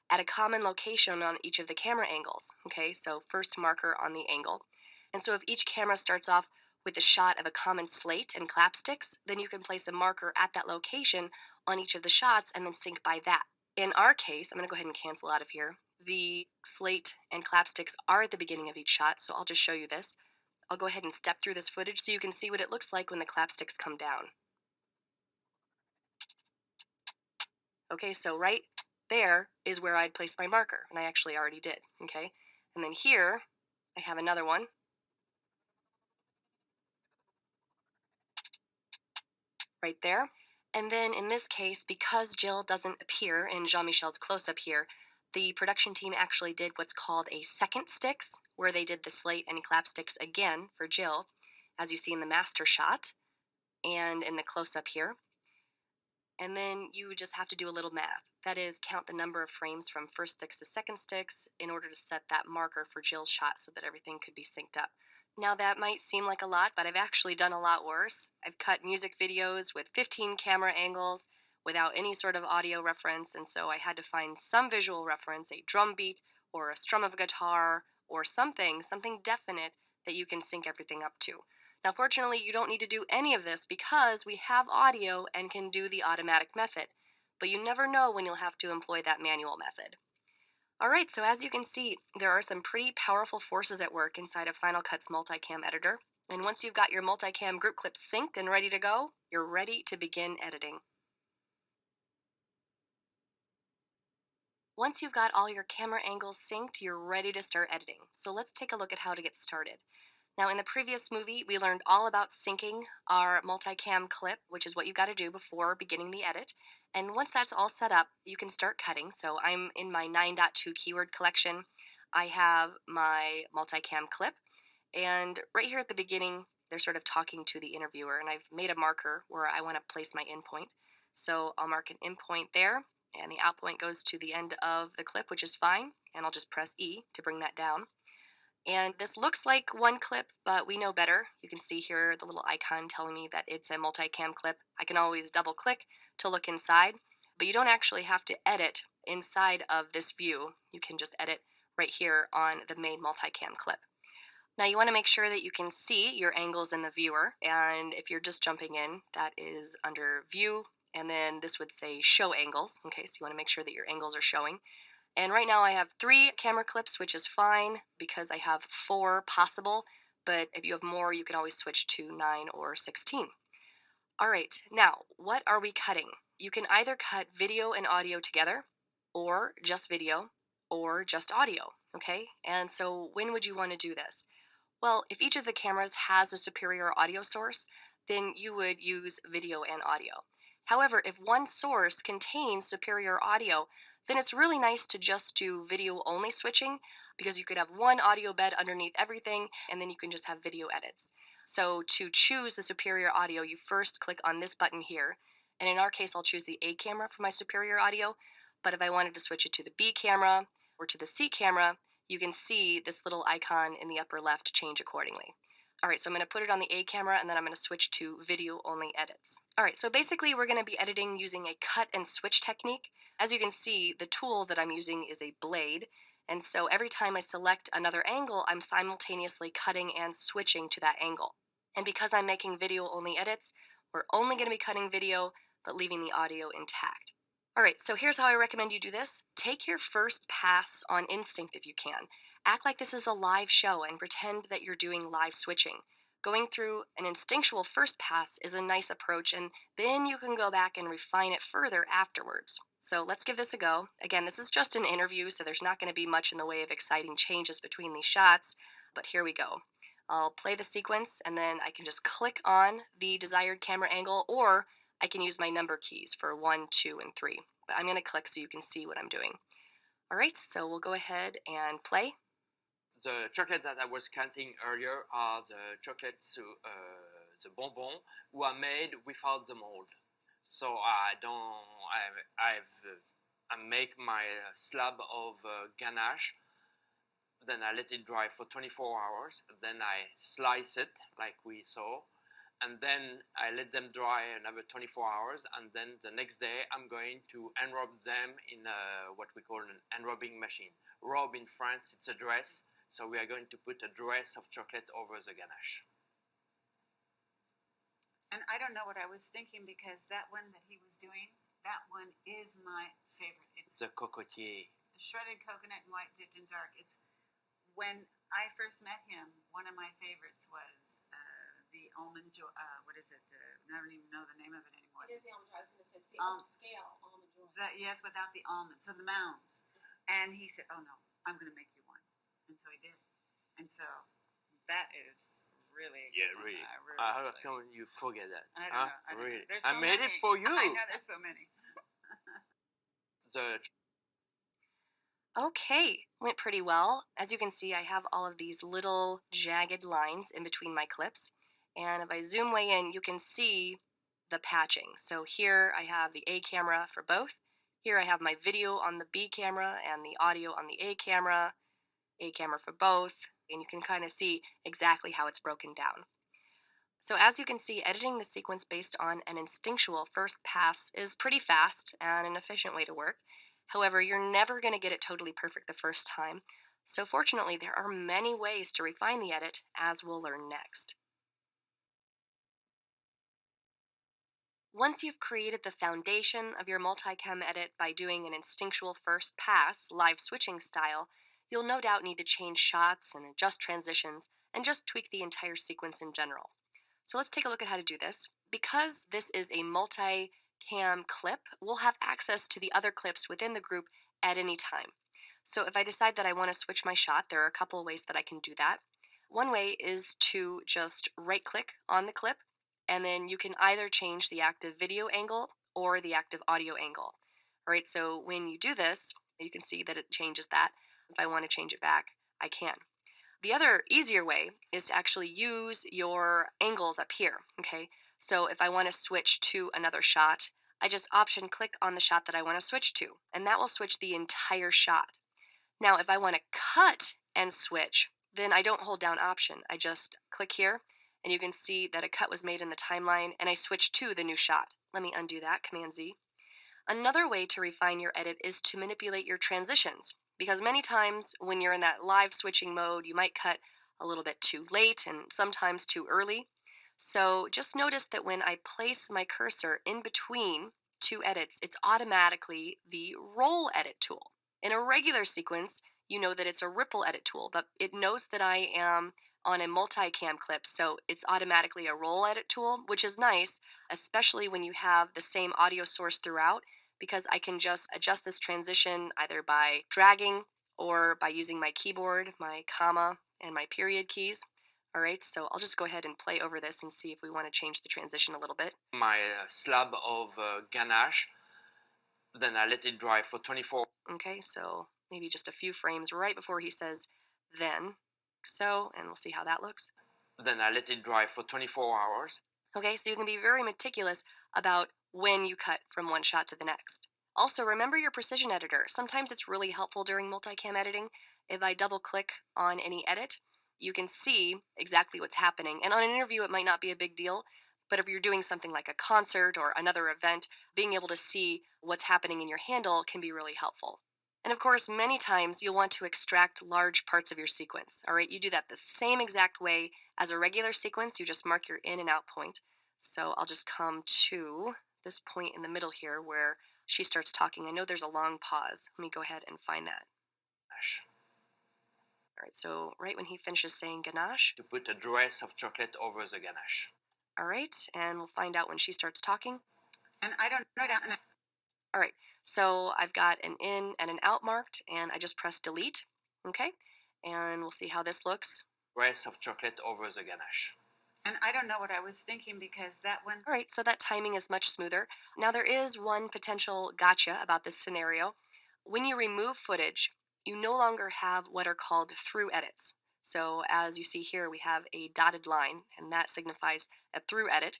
Speaker 1: at a common location on each of the camera angles. Okay, so first marker on the angle. And so if each camera starts off with a shot of a common slate and clapsticks, then you can place a marker at that location on each of the shots and then sync by that. In our case, I'm going to go ahead and cancel out of here. The slate and clapsticks are at the beginning of each shot, so I'll just show you this. I'll go ahead and step through this footage so you can see what it looks like when the clapsticks come down. Okay, so right there is where I'd place my marker, and I actually already did, okay? And then here, I have another one. Right there. And then in this case, because Jill doesn't appear in Jean-Michel's close-up here, the production team actually did what's called a second sticks, where they did the slate and clapsticks again for Jill, as you see in the master shot and in the close-up here. And then you just have to do a little math. That is, count the number of frames from first sticks to second sticks in order to set that marker for Jill's shot so that everything could be synced up. Now that might seem like a lot, but I've actually done a lot worse. I've cut music videos with 15 camera angles without any sort of audio reference, and so I had to find some visual reference, a drum beat or a strum of a guitar or something definite that you can sync everything up to. Now, fortunately, you don't need to do any of this because we have audio and can do the automatic method, but you never know when you'll have to employ that manual method. All right, so as you can see, there are some pretty powerful forces at work inside of Final Cut's multicam editor, and once you've got your multicam group clips synced and ready to go, you're ready to begin editing. Once you've got all your camera angles synced, you're ready to start editing. So let's take a look at how to get started. Now, in the previous movie, we learned all about syncing our multicam clip, which is what you've got to do before beginning the edit. And once that's all set up, you can start cutting. So I'm in my 9.2 keyword collection. I have my multicam clip. And right here at the beginning, they're sort of talking to the interviewer. And I've made a marker where I want to place my in point. So I'll mark an in point there. And the out point goes to the end of the clip, which is fine. And I'll just press E to bring that down. And this looks like one clip, but we know better. You can see here the little icon telling me that it's a multicam clip. I can always double click to look inside, but you don't actually have to edit inside of this view. You can just edit right here on the main multicam clip. Now you want to make sure that you can see your angles in the viewer, and if you're just jumping in, that is under View and then this would say show angles. Okay, so you want to make sure that your angles are showing. And right now I have 3 camera clips, which is fine because I have 4 possible, but if you have more, you can always switch to 9 or 16. All right, now what are we cutting? You can either cut video and audio together, or just video, or just audio, okay? And so when would you want to do this? Well, if each of the cameras has a superior audio source, then you would use video and audio. However, if one source contains superior audio, then it's really nice to just do video only switching because you could have one audio bed underneath everything and then you can just have video edits. So to choose the superior audio, you first click on this button here. And in our case, I'll choose the A camera for my superior audio. But if I wanted to switch it to the B camera or to the C camera, you can see this little icon in the upper left change accordingly. All right, so I'm going to put it on the A camera and then I'm going to switch to video only edits. All right, so basically we're going to be editing using a cut and switch technique. As you can see, the tool that I'm using is a blade. And so every time I select another angle, I'm simultaneously cutting and switching to that angle. And because I'm making video only edits, we're only going to be cutting video, but leaving the audio intact. All right, so here's how I recommend you do this. Take your first pass on instinct if you can. Act like this is a live show and pretend that you're doing live switching. Going through an instinctual first pass is a nice approach, and then you can go back and refine it further afterwards. So let's give this a go. Again, this is just an interview, so there's not going to be much in the way of exciting changes between these shots, but here we go. I'll play the sequence, and then I can just click on the desired camera angle, or I can use my number keys for 1, 2, and 3. But I'm going to click so you can see what I'm doing. All right, so we'll go ahead and play.
Speaker 6: The chocolate that I was counting earlier are the chocolates, the bonbons, who are made without the mold. So I make my slab of ganache, then I let it dry for 24 hours, then I slice it like we saw, and then I let them dry another 24 hours, and then the next day I'm going to enrobe them in what we call an enrobing machine. Robe in France, it's a dress, so we are going to put a dress of chocolate over the ganache.
Speaker 5: And I don't know what I was thinking because that one that he was doing, that one is my favorite. It's
Speaker 6: the cocotier.
Speaker 5: Shredded coconut and white dipped in dark. It's when I first met him, one of my favorites was the almond joy. What is it? I don't even know the name of it anymore.
Speaker 7: It is the almond joy. I was going to say it's the upscale almond joy.
Speaker 5: Yes, without the almonds. So the mounds. And he said, "Oh no, I'm going to make you one." And so he did. And so that is really a good one.
Speaker 6: Really.
Speaker 5: I
Speaker 6: How
Speaker 5: really
Speaker 6: come you forget that?
Speaker 5: I don't know. I don't
Speaker 6: Really?
Speaker 5: know. There's
Speaker 6: I
Speaker 5: so
Speaker 6: made
Speaker 5: many.
Speaker 6: it for you.
Speaker 5: I know there's so many.
Speaker 1: Okay, went pretty well. As you can see, I have all of these little jagged lines in between my clips. And if I zoom way in, you can see the patching. So here I have the A camera for both. Here I have my video on the B camera and the audio on the A camera for both. And you can kind of see exactly how it's broken down. So as you can see, editing the sequence based on an instinctual first pass is pretty fast and an efficient way to work. However, you're never going to get it totally perfect the first time. So fortunately, there are many ways to refine the edit, as we'll learn next. Once you've created the foundation of your multicam edit by doing an instinctual first pass, live switching style, you'll no doubt need to change shots and adjust transitions and just tweak the entire sequence in general. So let's take a look at how to do this. Because this is a multi-cam clip, we'll have access to the other clips within the group at any time. So if I decide that I want to switch my shot, there are a couple of ways that I can do that. One way is to just right-click on the clip, and then you can either change the active video angle or the active audio angle. All right, so when you do this, you can see that it changes that. If I want to change it back, I can. The other easier way is to actually use your angles up here, okay? So if I want to switch to another shot, I just option click on the shot that I want to switch to, and that will switch the entire shot. Now, if I want to cut and switch, then I don't hold down option. I just click here, and you can see that a cut was made in the timeline, and I switch to the new shot. Let me undo that, Command Z. Another way to refine your edit is to manipulate your transitions, because many times when you're in that live switching mode, you might cut a little bit too late and sometimes too early. So just notice that when I place my cursor in between two edits, it's automatically the roll edit tool. In a regular sequence, you know that it's a ripple edit tool, but it knows that I am on a multicam clip, so it's automatically a roll edit tool, which is nice, especially when you have the same audio source throughout, because I can just adjust this transition either by dragging or by using my keyboard, my comma, and my period keys. All right, so I'll just go ahead and play over this and see if we want to change the transition a little bit.
Speaker 6: My slab of ganache, then I let it dry for 24.
Speaker 1: Okay, so maybe just a few frames right before he says then. So, and we'll see how that looks.
Speaker 6: Then I let it dry for 24 hours.
Speaker 1: Okay, so you can be very meticulous about when you cut from one shot to the next. Also, remember your precision editor. Sometimes it's really helpful during multicam editing. If I double click on any edit, you can see exactly what's happening. And on an interview, it might not be a big deal, but if you're doing something like a concert or another event, being able to see what's happening in your handle can be really helpful. And of course, many times you'll want to extract large parts of your sequence. All right, you do that the same exact way as a regular sequence. You just mark your in and out point. So I'll just come to this point in the middle here where she starts talking. I know there's a long pause. Let me go ahead and find that. All right, so right when he finishes saying ganache.
Speaker 6: To put a dress of chocolate over the ganache.
Speaker 1: All right, and we'll find out when she starts talking.
Speaker 5: And I don't know that.
Speaker 1: All right, so I've got an in and an out marked, and I just press delete. Okay, and we'll see how this looks.
Speaker 6: Dress of chocolate over the ganache.
Speaker 5: And I don't know what I was thinking because that one.
Speaker 1: All right, so that timing is much smoother. Now there is one potential gotcha about this scenario. When you remove footage, you no longer have what are called through edits. So as you see here, we have a dotted line, and that signifies a through edit.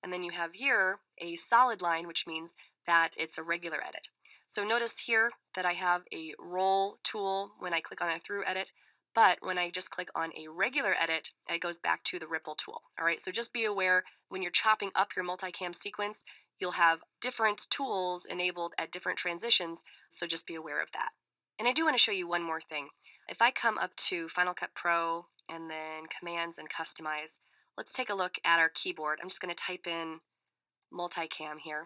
Speaker 1: And then you have here a solid line, which means that it's a regular edit. So notice here that I have a roll tool when I click on a through edit, but when I just click on a regular edit, it goes back to the ripple tool. All right, so just be aware when you're chopping up your multicam sequence, you'll have different tools enabled at different transitions, so just be aware of that. And I do want to show you one more thing. If I come up to Final Cut Pro and then Commands and Customize, let's take a look at our keyboard. I'm just going to type in multicam here.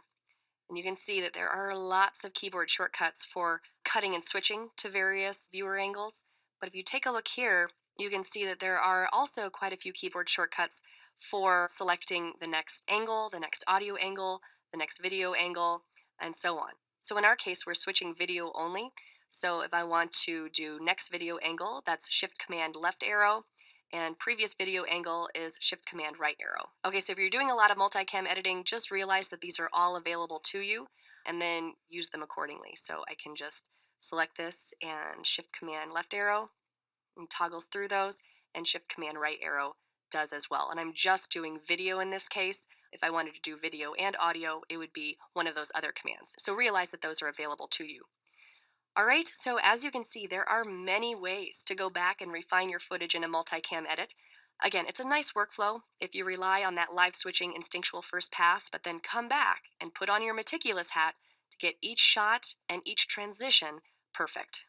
Speaker 1: And you can see that there are lots of keyboard shortcuts for cutting and switching to various viewer angles. But if you take a look here, you can see that there are also quite a few keyboard shortcuts for selecting the next angle, the next audio angle, the next video angle, and so on. So in our case, we're switching video only. So if I want to do next video angle, that's Shift Command left arrow, and previous video angle is Shift Command right arrow. Okay, so if you're doing a lot of multicam editing, just realize that these are all available to you and then use them accordingly. So I can just select this and Shift Command left arrow and toggles through those, and Shift Command right arrow does as well. And I'm just doing video in this case. If I wanted to do video and audio, it would be one of those other commands. So realize that those are available to you. All right, so as you can see, there are many ways to go back and refine your footage in a multicam edit. Again, it's a nice workflow if you rely on that live switching instinctual first pass, but then come back and put on your meticulous hat to get each shot and each transition perfect.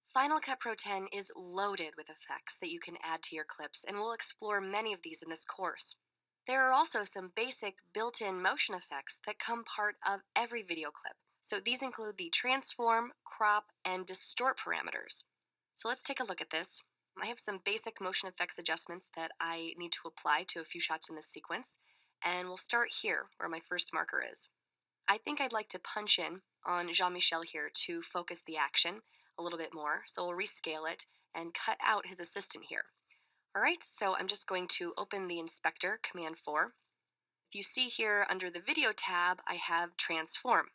Speaker 1: Final Cut Pro 10 is loaded with effects that you can add to your clips, and we'll explore many of these in this course. There are also some basic built-in motion effects that come part of every video clip. So these include the transform, crop, and distort parameters. So let's take a look at this. I have some basic motion effects adjustments that I need to apply to a few shots in this sequence, and we'll start here where my first marker is. I think I'd like to punch in on Jean-Michel here to focus the action a little bit more, so we'll rescale it and cut out his assistant here. All right, so I'm just going to open the inspector, Command 4. If you see here under the video tab, I have transform.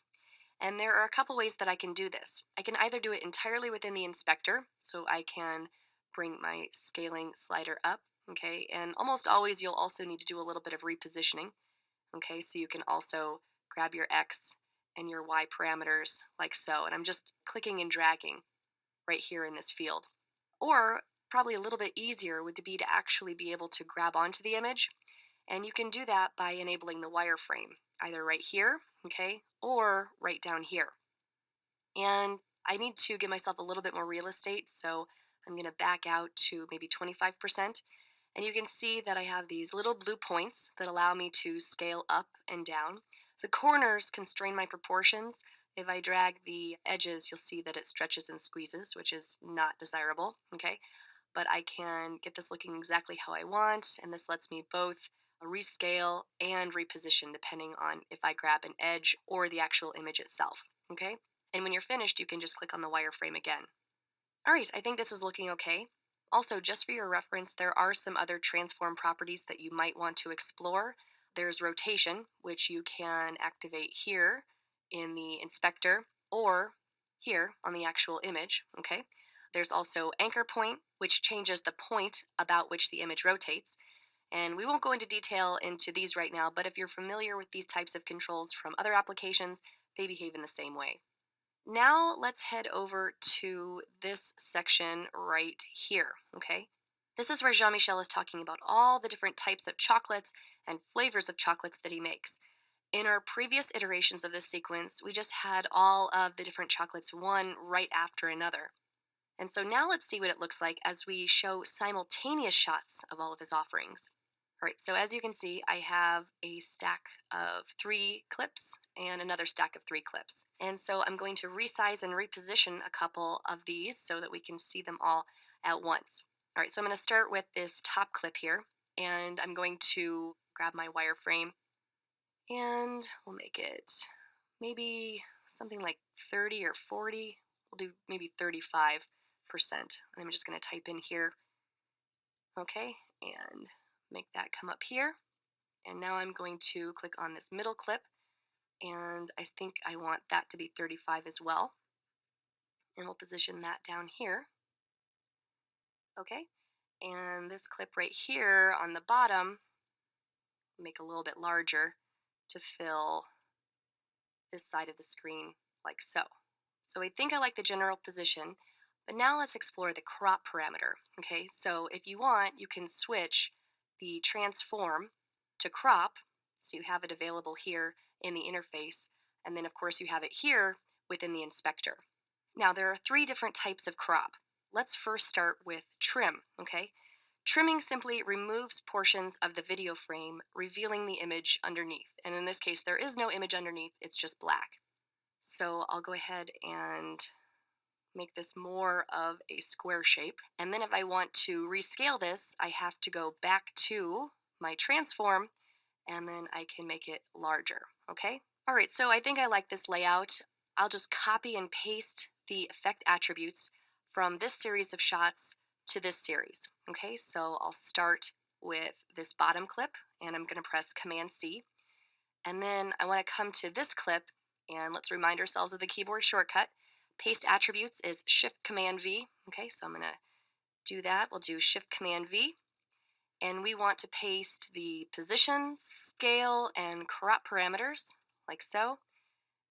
Speaker 1: And there are a couple ways that I can do this. I can either do it entirely within the inspector, so I can bring my scaling slider up, okay? And almost always you'll also need to do a little bit of repositioning, okay? So you can also grab your X and your Y parameters like so. And I'm just clicking and dragging right here in this field. Or probably a little bit easier would be to actually be able to grab onto the image, and you can do that by enabling the wireframe, either right here, okay, or right down here. And I need to give myself a little bit more real estate, so I'm going to back out to maybe 25%, And you can see that I have these little blue points that allow me to scale up and down. The corners constrain my proportions. If I drag the edges, you'll see that it stretches and squeezes, which is not desirable, okay? But I can get this looking exactly how I want, and this lets me both rescale and reposition depending on if I grab an edge or the actual image itself, okay? And when you're finished, you can just click on the wireframe again. All right, I think this is looking okay. Also, just for your reference, there are some other transform properties that you might want to explore. There's rotation, which you can activate here in the inspector or here on the actual image, okay? There's also anchor point, which changes the point about which the image rotates. And we won't go into detail into these right now, but if you're familiar with these types of controls from other applications, they behave in the same way. Now let's head over to this section right here, okay? This is where Jean-Michel is talking about all the different types of chocolates and flavors of chocolates that he makes. In our previous iterations of this sequence, we just had all of the different chocolates one right after another. And so now let's see what it looks like as we show simultaneous shots of all of his offerings. All right, so as you can see, I have a stack of 3 clips and another stack of 3 clips. And so I'm going to resize and reposition a couple of these so that we can see them all at once. All right, so I'm going to start with this top clip here, and I'm going to grab my wireframe, and we'll make it maybe something like 30 or 40. We'll do maybe 35%. And I'm just going to type in here, okay, and make that come up here. And now I'm going to click on this middle clip, and I think I want that to be 35 as well. And we'll position that down here. Okay, and this clip right here on the bottom, make a little bit larger to fill this side of the screen like so. So I think I like the general position, but now let's explore the crop parameter. Okay, so if you want, you can switch the transform to crop, so you have it available here in the interface, and then of course you have it here within the inspector. Now there are 3 different types of crop. Let's first start with trim, okay? Trimming simply removes portions of the video frame, revealing the image underneath. And in this case, there is no image underneath, it's just black. So I'll go ahead and make this more of a square shape. And then if I want to rescale this, I have to go back to my transform, and then I can make it larger, okay? All right, so I think I like this layout. I'll just copy and paste the effect attributes from this series of shots to this series, okay? So I'll start with this bottom clip, and I'm gonna press Command C. And then I wanna come to this clip, and let's remind ourselves of the keyboard shortcut. Paste attributes is Shift Command V, okay? So I'm gonna do that. We'll do Shift Command V. And we want to paste the position, scale, and crop parameters, like so.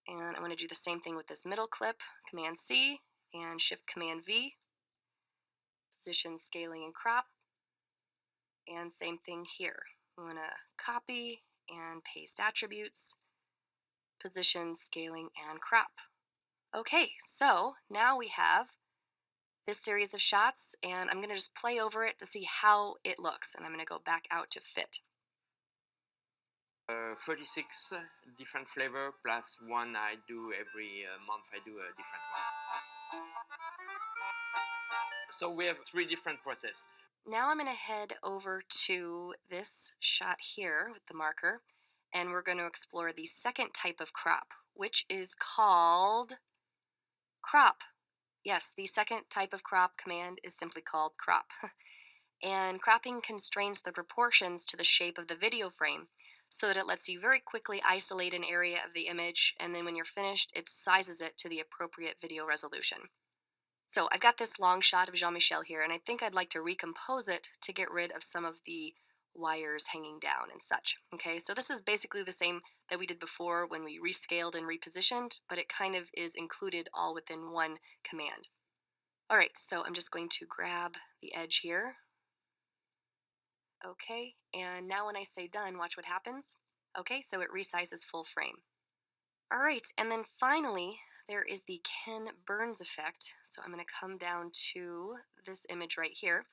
Speaker 1: And I'm going to do the same thing with this middle clip, Command C, and Shift Command V. Position, scaling, and crop. And same thing here. I'm going to copy and paste attributes, position, scaling, and crop. Okay, so now we have this series of shots, and I'm going to just play over it to see how it looks. And I'm going to go back out to fit.
Speaker 6: 36 different flavor plus one I do every month. I do a different one. So we have 3 different process.
Speaker 1: Now I'm going to head over to this shot here with the marker, and we're going to explore the second type of crop, which is called crop. Yes, the second type of crop command is simply called crop. And cropping constrains the proportions to the shape of the video frame so that it lets you very quickly isolate an area of the image, and then when you're finished, it sizes it to the appropriate video resolution. So I've got this long shot of Jean-Michel here, and I think I'd like to recompose it to get rid of some of the wires hanging down and such. Okay, so this is basically the same that we did before when we rescaled and repositioned, but it kind of is included all within one command. All right, so I'm just going to grab the edge here. Okay, and now when I say done, watch what happens. Okay, so it resizes full frame. All right, and then finally, there is the Ken Burns effect. So I'm going to come down to this image right here,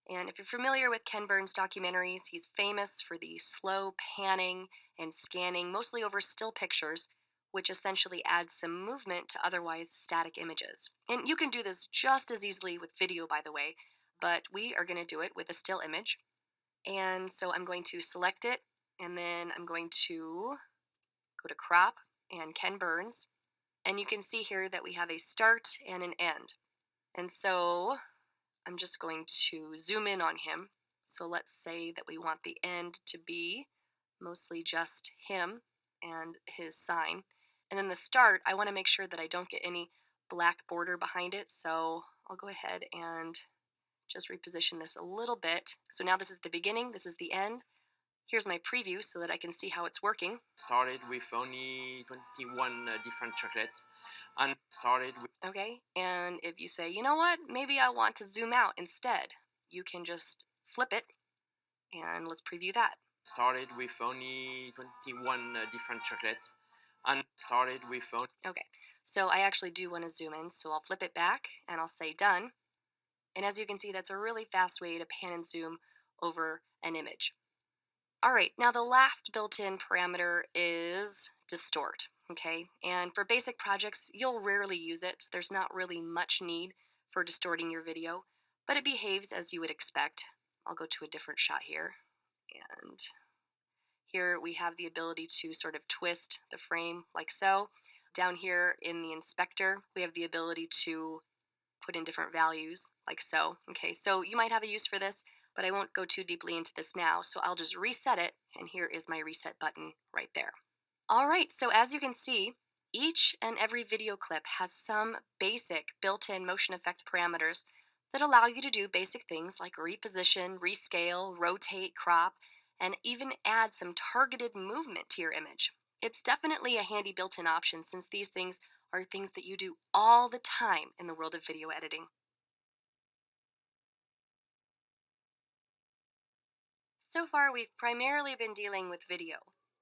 Speaker 1: And if you're familiar with Ken Burns documentaries, he's famous for the slow panning and scanning, mostly over still pictures, which essentially adds some movement to otherwise static images. And you can do this just as easily with video, by the way, but we are going to do it with a still image. And so I'm going to select it, and then I'm going to go to crop and Ken Burns. And you can see here that we have a start and an end. And so I'm just going to zoom in on him. So let's say that we want the end to be mostly just him and his sign. And then the start, I want to make sure that I don't get any black border behind it. So I'll go ahead and just reposition this a little bit. So now this is the beginning, this is the end. Here's my preview so that I can see how it's working.
Speaker 6: Started with only 21 different chocolates and started with
Speaker 1: Okay, and if you say, you know what, maybe I want to zoom out instead, you can just flip it, and let's preview that.
Speaker 6: started with only 21 different chocolates and started with only
Speaker 1: Okay, so I actually do want to zoom in, so I'll flip it back and I'll say done. And as you can see, that's a really fast way to pan and zoom over an image. All right, now the last built-in parameter is distort, okay? And for basic projects, you'll rarely use it. There's not really much need for distorting your video, but it behaves as you would expect. I'll go to a different shot here, and here we have the ability to sort of twist the frame like so. Down here in the inspector, we have the ability to put in different values like so. Okay, so you might have a use for this, but I won't go too deeply into this now, so I'll just reset it, and here is my reset button right there. All right, so as you can see, each and every video clip has some basic built-in motion effect parameters that allow you to do basic things like reposition, rescale, rotate, crop, and even add some targeted movement to your image. It's definitely a handy built-in option since these things are things that you do all the time in the world of video editing. So far, we've primarily been dealing with video.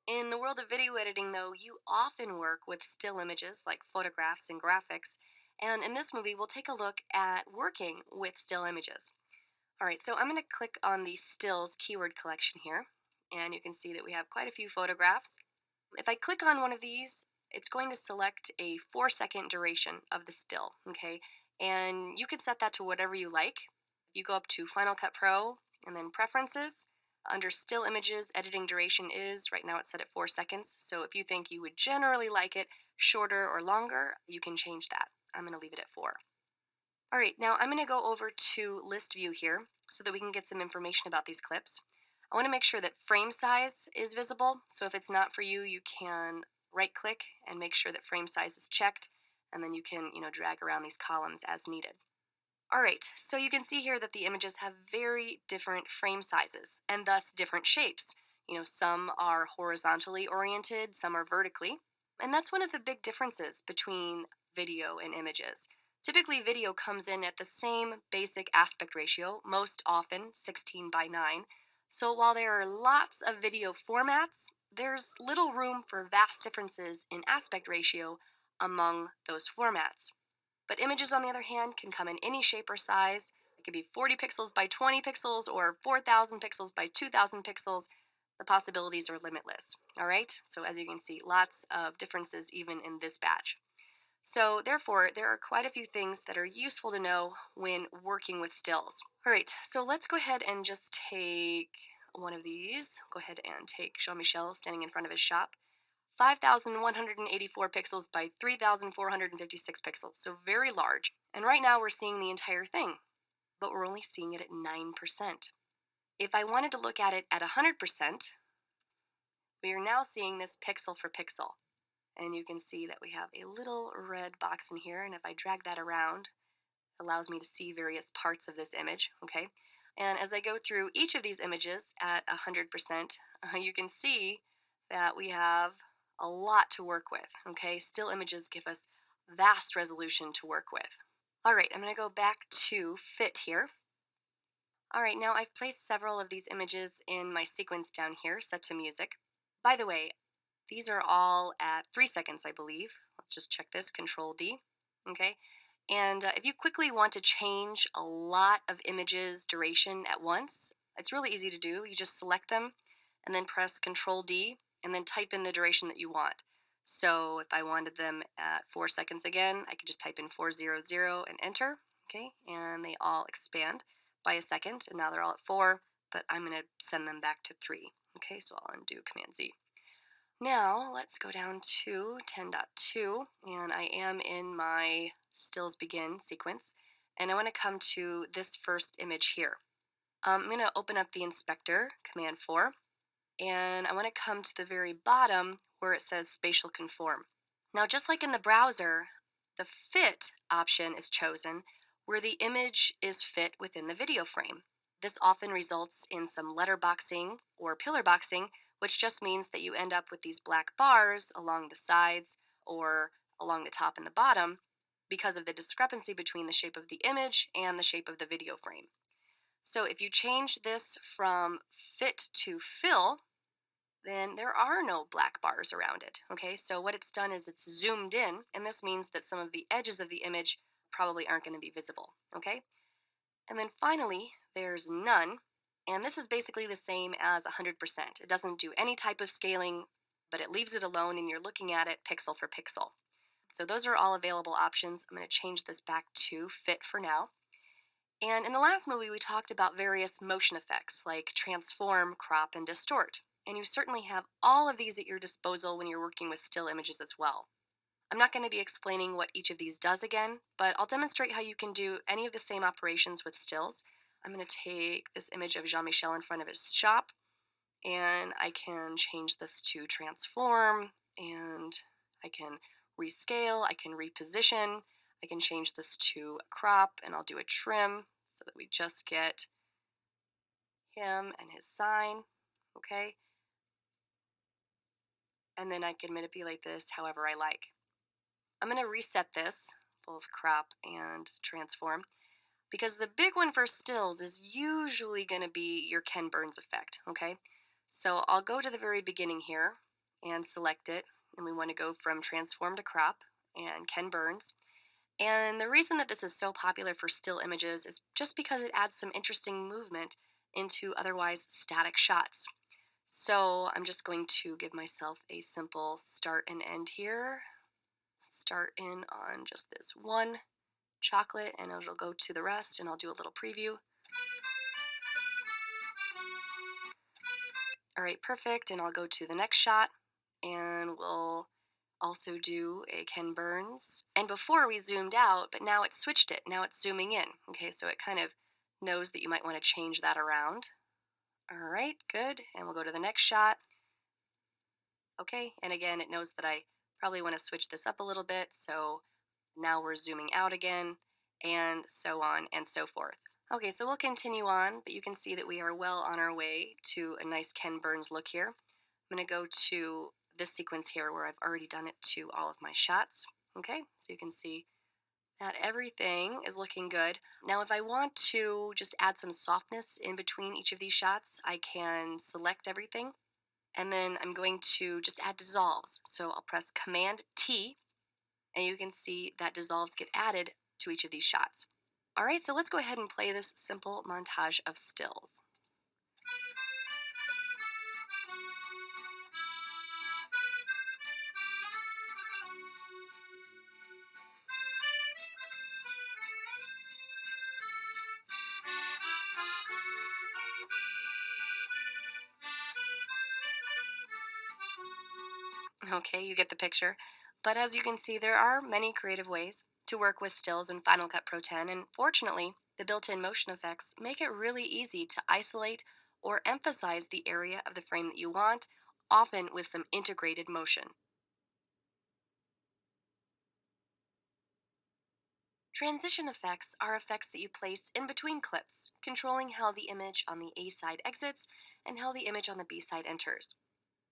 Speaker 1: In the world of video editing, though, you often work with still images like photographs and graphics, and in this movie, we'll take a look at working with still images. All right, so I'm going to click on the stills keyword collection here, and you can see that we have quite a few photographs. If I click on one of these, it's going to select a 4-second duration of the still, okay? And you can set that to whatever you like. You go up to Final Cut Pro and then Preferences. Under Still Images, editing duration is, right now it's set at 4 seconds. So if you think you would generally like it shorter or longer, you can change that. I'm going to leave it at 4. All right, now I'm going to go over to List View here so that we can get some information about these clips. I want to make sure that frame size is visible. So if it's not for you, you can right click and make sure that frame size is checked, and then you can, drag around these columns as needed. All right, so you can see here that the images have very different frame sizes and thus different shapes. Some are horizontally oriented, some are vertically. And that's one of the big differences between video and images. Typically, video comes in at the same basic aspect ratio, most often 16:9. So while there are lots of video formats, there's little room for vast differences in aspect ratio among those formats. But images, on the other hand, can come in any shape or size. It could be 40 pixels by 20 pixels or 4,000 pixels by 2,000 pixels. The possibilities are limitless. All right, so as you can see, lots of differences even in this batch. So therefore, there are quite a few things that are useful to know when working with stills. All right, so let's go ahead and just take one of these. Go ahead and take Jean-Michel standing in front of his shop. 5,184 pixels by 3,456 pixels, so very large. And right now we're seeing the entire thing, but we're only seeing it at 9%. If I wanted to look at it at 100%, we are now seeing this pixel for pixel. And you can see that we have a little red box in here, and if I drag that around, it allows me to see various parts of this image, okay? And as I go through each of these images at 100%, you can see that we have a lot to work with, okay? Still images give us vast resolution to work with. All right, I'm going to go back to Fit here. All right, now I've placed several of these images in my sequence down here, set to music. By the way, these are all at 3 seconds, I believe. Let's just check this, Control D, okay? And if you quickly want to change a lot of images duration at once, it's really easy to do. You just select them and then press Control D and then type in the duration that you want. So if I wanted them at 4 seconds again, I could just type in 400 and enter. Okay, and they all expand by a second, and now they're all at 4, but I'm going to send them back to 3. Okay, so I'll undo Command Z. Now let's go down to 10.2, and I am in my stills begin sequence, and I want to come to this first image here. I'm going to open up the inspector, Command 4, and I want to come to the very bottom where it says spatial conform. Now, just like in the browser, the fit option is chosen where the image is fit within the video frame. This often results in some letterboxing or pillar boxing, which just means that you end up with these black bars along the sides or along the top and the bottom because of the discrepancy between the shape of the image and the shape of the video frame. So if you change this from fit to fill, then there are no black bars around it. Okay, so what it's done is it's zoomed in, and this means that some of the edges of the image probably aren't going to be visible. Okay, and then finally, there's none, and this is basically the same as 100%. It doesn't do any type of scaling, but it leaves it alone, and you're looking at it pixel for pixel. So those are all available options. I'm going to change this back to fit for now. And in the last movie, we talked about various motion effects like transform, crop, and distort. And you certainly have all of these at your disposal when you're working with still images as well. I'm not going to be explaining what each of these does again, but I'll demonstrate how you can do any of the same operations with stills. I'm going to take this image of Jean-Michel in front of his shop, and I can change this to transform, and I can rescale, I can reposition, I can change this to a crop, and I'll do a trim so that we just get him and his sign, okay? And then I can manipulate this however I like. I'm going to reset this, both crop and transform, because the big one for stills is usually going to be your Ken Burns effect, okay? So I'll go to the very beginning here and select it, and we want to go from transform to crop and Ken Burns. And the reason that this is so popular for still images is just because it adds some interesting movement into otherwise static shots. So I'm just going to give myself a simple start and end here. Start in on just this one chocolate, and it'll go to the rest, and I'll do a little preview. All right, perfect, and I'll go to the next shot, and we'll also do a Ken Burns. And before we zoomed out, but now it switched it. Now it's zooming in. Okay, so it kind of knows that you might want to change that around. All right, good, and we'll go to the next shot. Okay, and again, it knows that I probably want to switch this up a little bit, so now we're zooming out again, and so on and so forth. Okay, so we'll continue on, but you can see that we are well on our way to a nice Ken Burns look here. I'm going to go to this sequence here where I've already done it to all of my shots. Okay, so you can see that everything is looking good. Now, if I want to just add some softness in between each of these shots, I can select everything, and then I'm going to just add dissolves. So I'll press Command T, and you can see that dissolves get added to each of these shots. All right, so let's go ahead and play this simple montage of stills. Okay, you get the picture. But as you can see, there are many creative ways to work with stills in Final Cut Pro 10, and fortunately, the built-in motion effects make it really easy to isolate or emphasize the area of the frame that you want, often with some integrated motion. Transition effects are effects that you place in between clips, controlling how the image on the A side exits and how the image on the B side enters.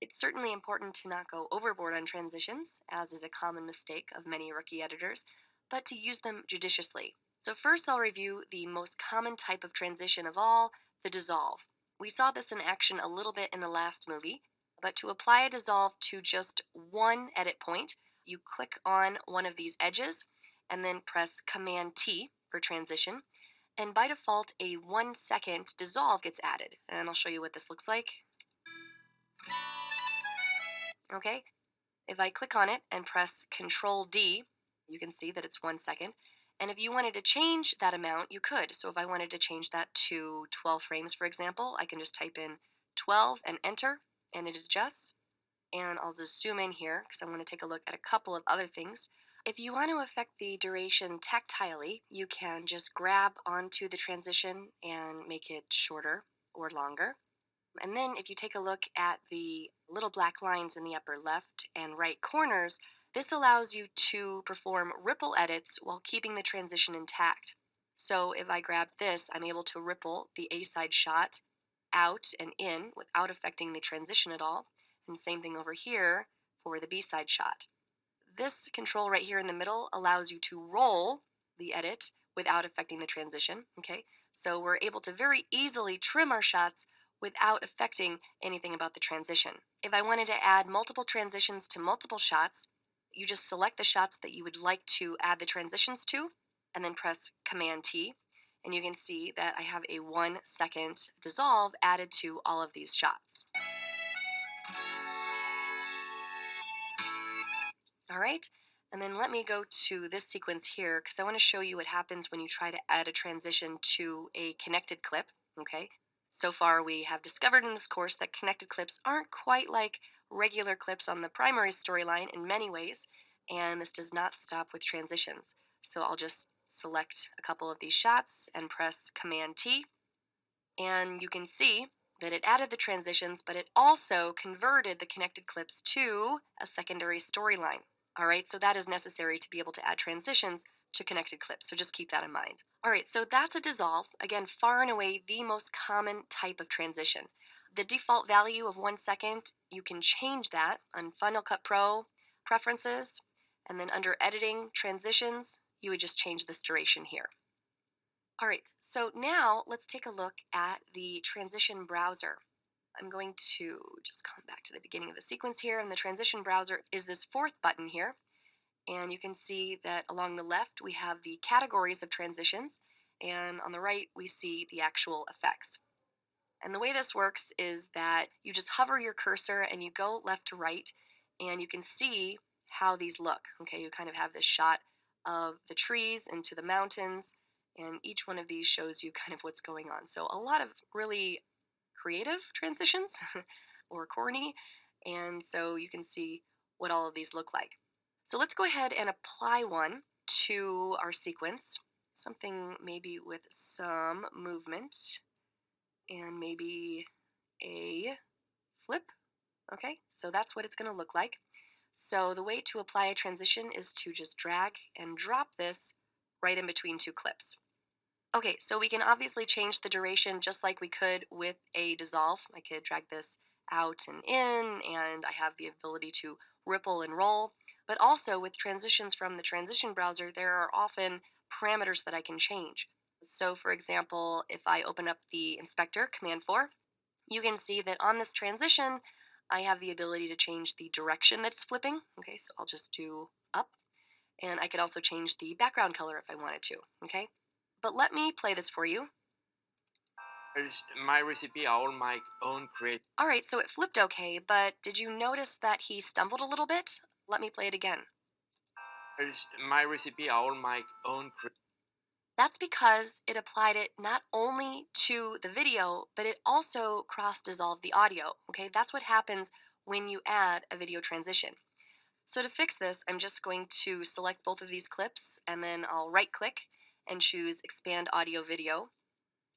Speaker 1: It's certainly important to not go overboard on transitions, as is a common mistake of many rookie editors, but to use them judiciously. So first I'll review the most common type of transition of all, the dissolve. We saw this in action a little bit in the last movie, but to apply a dissolve to just one edit point, you click on one of these edges, and then press Command T for transition. And by default, a 1-second dissolve gets added. And I'll show you what this looks like. Okay, if I click on it and press Control D, you can see that it's 1 second. And if you wanted to change that amount, you could. So if I wanted to change that to 12 frames, for example, I can just type in 12 and enter, and it adjusts. And I'll just zoom in here because I want to take a look at a couple of other things. If you want to affect the duration tactilely, you can just grab onto the transition and make it shorter or longer. And then if you take a look at the little black lines in the upper left and right corners, this allows you to perform ripple edits while keeping the transition intact. So if I grab this, I'm able to ripple the A-side shot out and in without affecting the transition at all. And same thing over here for the B-side shot. This control right here in the middle allows you to roll the edit without affecting the transition, okay? So we're able to very easily trim our shots without affecting anything about the transition. If I wanted to add multiple transitions to multiple shots, you just select the shots that you would like to add the transitions to, and then press Command T, and you can see that I have a 1-second dissolve added to all of these shots. All right, and then let me go to this sequence here because I want to show you what happens when you try to add a transition to a connected clip, okay? So far we have discovered in this course that connected clips aren't quite like regular clips on the primary storyline in many ways, and this does not stop with transitions. So I'll just select a couple of these shots and press Command T, and you can see that it added the transitions, but it also converted the connected clips to a secondary storyline. All right, so that is necessary to be able to add transitions to connected clips, so just keep that in mind. All right, so that's a dissolve. Again, far and away the most common type of transition. The default value of 1 second, you can change that on Final Cut Pro, Preferences, and then under Editing, Transitions, you would just change this duration here. All right, so now let's take a look at the transition browser. I'm going to just come back to the beginning of the sequence here, and the transition browser is this 4th button here. And you can see that along the left we have the categories of transitions, and on the right we see the actual effects. And the way this works is that you just hover your cursor and you go left to right, and you can see how these look. Okay, you kind of have this shot of the trees into the mountains, and each one of these shows you kind of what's going on. So a lot of really creative transitions or corny, and so you can see what all of these look like. So let's go ahead and apply one to our sequence, something maybe with some movement and maybe a flip. Okay, so that's what it's going to look like. So the way to apply a transition is to just drag and drop this right in between 2 clips. Okay, so we can obviously change the duration just like we could with a dissolve. I could drag this out and in, and I have the ability to ripple and roll. But also with transitions from the transition browser, there are often parameters that I can change. So for example, if I open up the inspector, Command 4, you can see that on this transition, I have the ability to change the direction that it's flipping. Okay, so I'll just do up. And I could also change the background color if I wanted to, okay? But let me play this for you.
Speaker 6: My recipe are all my own create.
Speaker 1: All right, so it flipped okay, but did you notice that he stumbled a little bit? Let me play it again.
Speaker 6: My recipe are all my own
Speaker 1: That's because it applied it not only to the video, but it also cross-dissolved the audio, okay? That's what happens when you add a video transition. So to fix this, I'm just going to select both of these clips, and then I'll right-click and choose Expand Audio Video.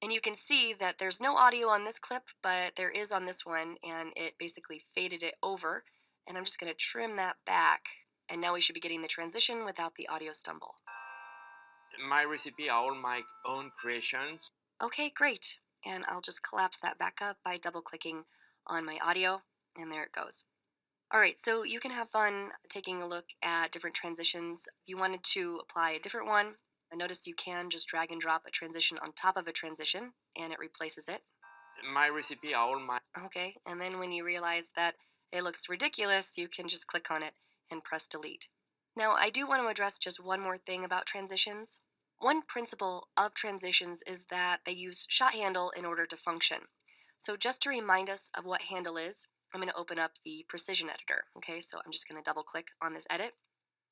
Speaker 1: And you can see that there's no audio on this clip, but there is on this one, and it basically faded it over. And I'm just going to trim that back, and now we should be getting the transition without the audio stumble.
Speaker 6: My recipe are all my own creations.
Speaker 1: Okay, great. And I'll just collapse that back up by double-clicking on my audio, and there it goes. All right, so you can have fun taking a look at different transitions. If you wanted to apply a different one, I noticed you can just drag and drop a transition on top of a transition, and it replaces it.
Speaker 6: My recipe are all my.
Speaker 1: Okay, and then when you realize that it looks ridiculous, you can just click on it and press delete. Now, I do want to address just one more thing about transitions. One principle of transitions is that they use shot handle in order to function. So just to remind us of what handle is, I'm going to open up the precision editor. Okay, so I'm just going to double click on this edit.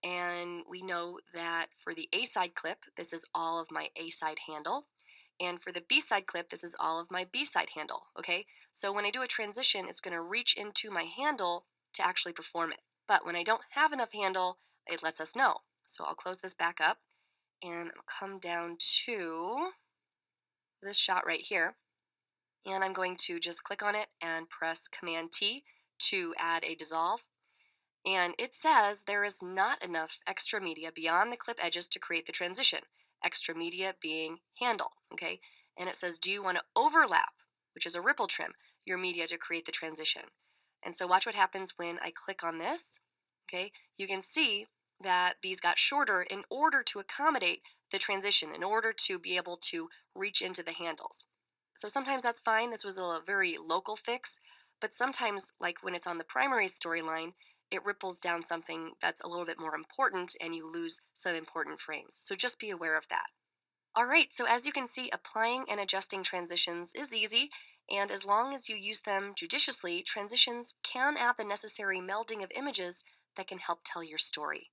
Speaker 1: And we know that for the A side clip, this is all of my A side handle. And for the B side clip, this is all of my B side handle. Okay, so when I do a transition, it's going to reach into my handle to actually perform it. But when I don't have enough handle, it lets us know. So I'll close this back up and I'll come down to this shot right here. And I'm going to just click on it and press Command T to add a dissolve. And it says there is not enough extra media beyond the clip edges to create the transition. Extra media being handle, okay? And it says, do you want to overlap, which is a ripple trim, your media to create the transition? And so watch what happens when I click on this, okay? You can see that these got shorter in order to accommodate the transition, in order to be able to reach into the handles. So sometimes that's fine. This was a very local fix, but sometimes, like when it's on the primary storyline, it ripples down something that's a little bit more important and you lose some important frames. So just be aware of that. All right, so as you can see, applying and adjusting transitions is easy, and as long as you use them judiciously, transitions can add the necessary melding of images that can help tell your story.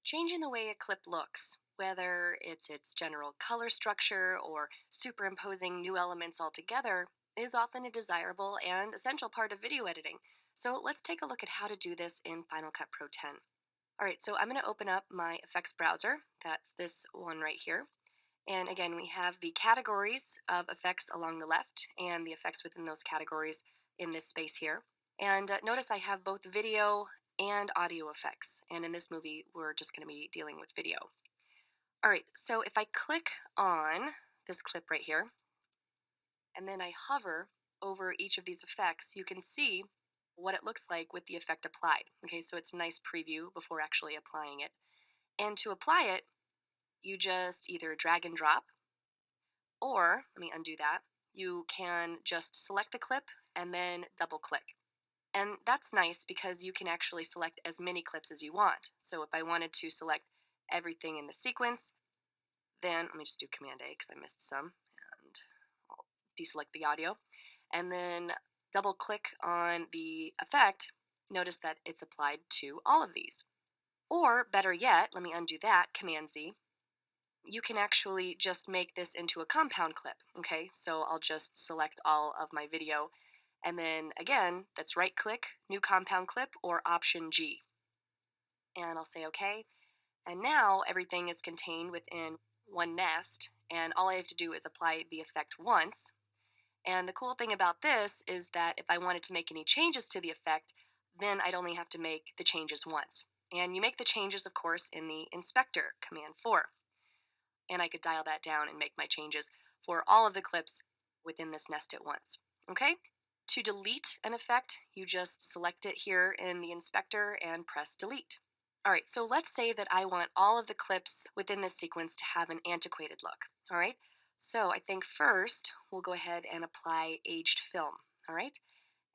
Speaker 1: Changing the way a clip looks, whether it's its general color structure or superimposing new elements altogether, is often a desirable and essential part of video editing. So let's take a look at how to do this in Final Cut Pro 10. All right, so I'm going to open up my effects browser. That's this one right here. And again, we have the categories of effects along the left and the effects within those categories in this space here. And notice I have both video and audio effects. And in this movie, we're just going to be dealing with video. All right, so if I click on this clip right here, and then I hover over each of these effects, you can see what it looks like with the effect applied. Okay, so it's a nice preview before actually applying it. And to apply it, you just either drag and drop, or, let me undo that, you can just select the clip and then double click. And that's nice because you can actually select as many clips as you want. So if I wanted to select everything in the sequence, then let me just do Command A because I missed some, and I'll deselect the audio. And then double click on the effect, notice that it's applied to all of these. Or better yet, let me undo that, Command Z, you can actually just make this into a compound clip, okay? So I'll just select all of my video, and then again, that's right click, new compound clip, or Option G. And I'll say okay. And now everything is contained within one nest, and all I have to do is apply the effect once. And the cool thing about this is that if I wanted to make any changes to the effect, then I'd only have to make the changes once. And you make the changes, of course, in the inspector, Command 4. And I could dial that down and make my changes for all of the clips within this nest at once. Okay? To delete an effect, you just select it here in the inspector and press delete. All right, so let's say that I want all of the clips within this sequence to have an antiquated look. All right, so I think first we'll go ahead and apply aged film. All right,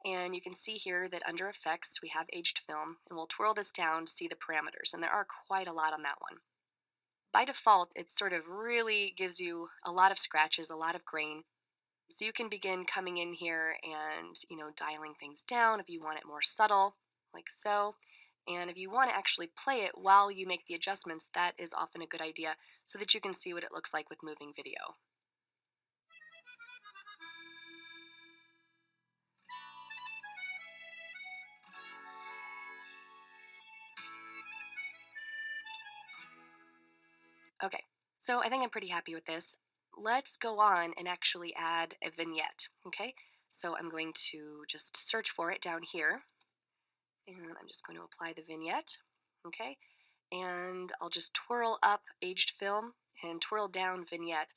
Speaker 1: and you can see here that under effects we have aged film, and we'll twirl this down to see the parameters, and there are quite a lot on that one. By default, it sort of really gives you a lot of scratches, a lot of grain. So you can begin coming in here and, dialing things down if you want it more subtle, like so. And if you want to actually play it while you make the adjustments, that is often a good idea so that you can see what it looks like with moving video. Okay, so I think I'm pretty happy with this. Let's go on and actually add a vignette, okay? So I'm going to just search for it down here, and I'm just going to apply the vignette, okay? And I'll just twirl up aged film and twirl down vignette.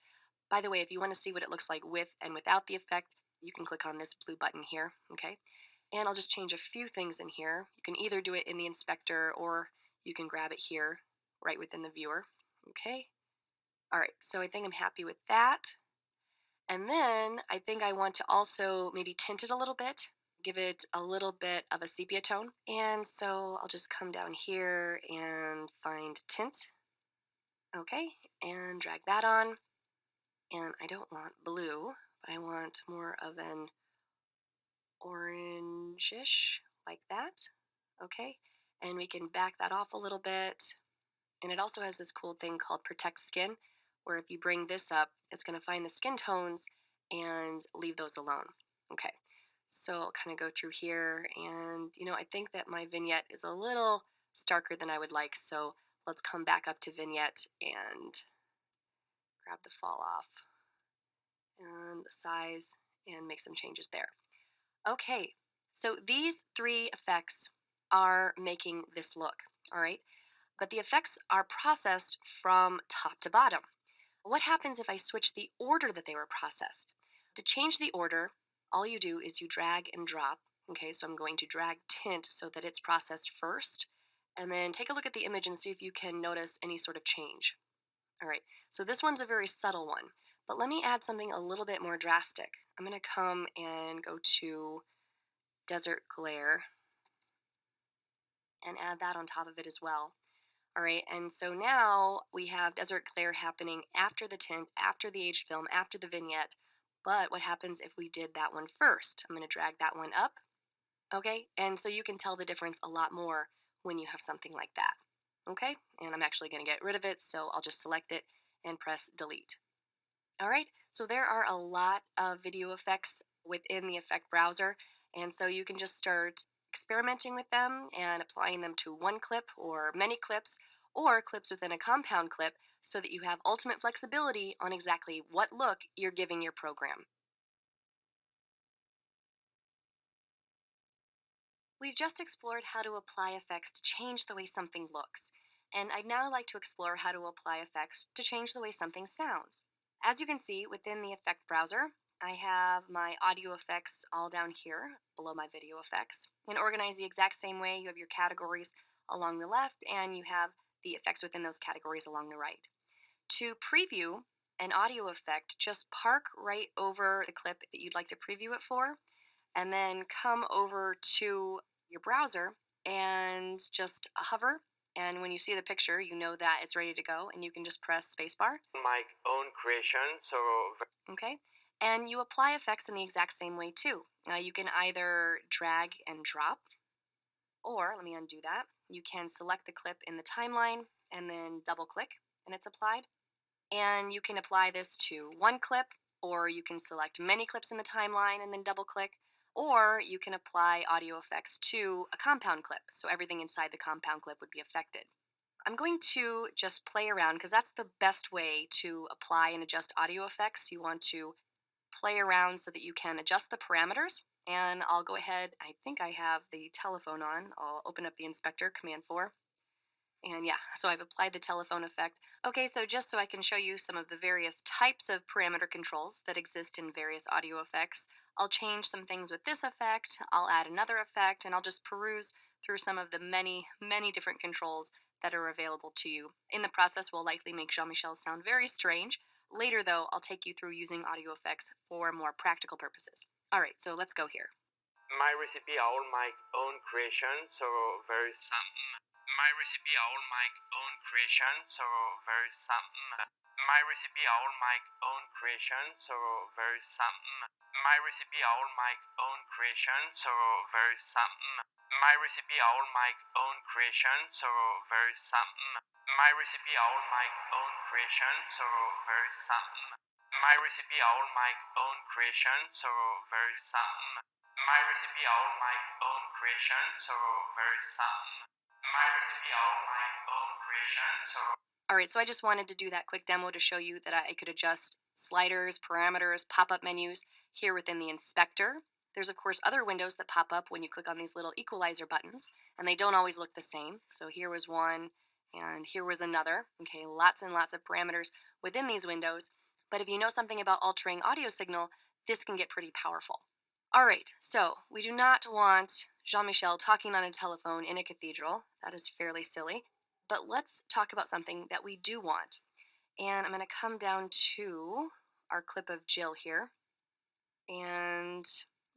Speaker 1: By the way, if you want to see what it looks like with and without the effect, you can click on this blue button here, okay? And I'll just change a few things in here. You can either do it in the inspector or you can grab it here right within the viewer, okay? All right, so I think I'm happy with that. And then I think I want to also maybe tint it a little bit give it a little bit of a sepia tone. And so I'll just come down here and find tint. Okay, and drag that on. And I don't want blue, but I want more of an orangish, like that. Okay, and we can back that off a little bit. And it also has this cool thing called Protect Skin, where if you bring this up, it's going to find the skin tones and leave those alone. Okay, so I'll kind of go through here, and I think that my vignette is a little starker than I would like, so let's come back up to vignette and grab the fall off and the size and make some changes there. Okay, so these three effects are making this look, all right? But the effects are processed from top to bottom. What happens if I switch the order that they were processed? To change the order, all you do is you drag and drop. Okay, so I'm going to drag tint so that it's processed first, and then take a look at the image and see if you can notice any sort of change. All right, so this one's a very subtle one, but let me add something a little bit more drastic. I'm going to come and go to Desert Glare and add that on top of it as well. All right, and so now we have Desert Glare happening after the tint, after the aged film, after the vignette. But what happens if we did that one first? I'm going to drag that one up. Okay, and so you can tell the difference a lot more when you have something like that. Okay, and I'm actually going to get rid of it, so I'll just select it and press delete. All right, so there are a lot of video effects within the effect browser, and so you can just start experimenting with them and applying them to one clip or many clips or clips within a compound clip so that you have ultimate flexibility on exactly what look you're giving your program. We've just explored how to apply effects to change the way something looks, and I'd now like to explore how to apply effects to change the way something sounds. As you can see within the effect browser, I have my audio effects all down here below my video effects, and organized the exact same way. You have your categories along the left, and you have the effects within those categories along the right. To preview an audio effect, just park right over the clip that you'd like to preview it for, and then come over to your browser and just hover. And when you see the picture, you know that it's ready to go, and you can just press spacebar.
Speaker 6: My own creation, so
Speaker 1: Okay, and you apply effects in the exact same way too. You can either drag and drop, or let me undo that. You can select the clip in the timeline and then double click, and it's applied. And you can apply this to one clip, or you can select many clips in the timeline and then double click, or you can apply audio effects to a compound clip, so everything inside the compound clip would be affected. I'm going to just play around because that's the best way to apply and adjust audio effects. You want to play around so that you can adjust the parameters. And I'll go ahead, I think I have the telephone on. I'll open up the inspector, Command 4. And yeah, so I've applied the telephone effect. Okay, so just so I can show you some of the various types of parameter controls that exist in various audio effects, I'll change some things with this effect, I'll add another effect, and I'll just peruse through some of the many, many different controls that are available to you. In the process, will likely make Jean-Michel sound very strange. Later, though, I'll take you through using audio effects for more practical purposes. All right, so let's go here.
Speaker 6: my recipe are all my own creation, so very some. My recipe are all my own creation, so very some. My recipe are all my own creation, so very some. My recipe are all my own creation, so very some. My recipe are all my own creation, so very some. My recipe are all my own creation, so very some. My recipe are all my own creation, so very some. My recipe are all my own creation, so very some. My recipe are all my own creation, so.
Speaker 1: All right, so I just wanted to do that quick demo to show you that I could adjust sliders, parameters, pop-up menus here within the inspector. There's, of course, other windows that pop up when you click on these little equalizer buttons, and they don't always look the same. So here was one, and here was another. Okay, lots and lots of parameters within these windows. But if you know something about altering audio signal, this can get pretty powerful. All right, so we do not want Jean-Michel talking on a telephone in a cathedral. That is fairly silly. But let's talk about something that we do want. And I'm going to come down to our clip of Jill here. And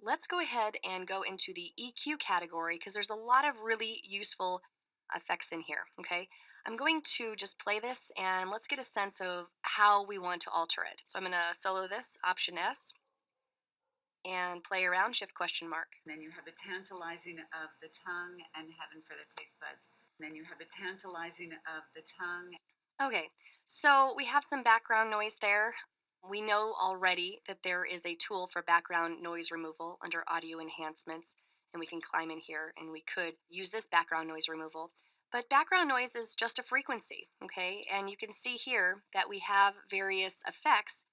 Speaker 1: let's go ahead and go into the EQ category because there's a lot of really useful effects in here, okay? I'm going to just play this and let's get a sense of how we want to alter it. So I'm going to solo this, Option S, and play around, Shift question mark.
Speaker 5: And then you have the tantalizing of the tongue and heaven for the taste buds. And then you have the tantalizing of the tongue.
Speaker 1: Okay, so we have some background noise there. We know already that there is a tool for background noise removal under audio enhancements, and we can climb in here and we could use this background noise removal. But background noise is just a frequency, okay? And you can see here that we have various effects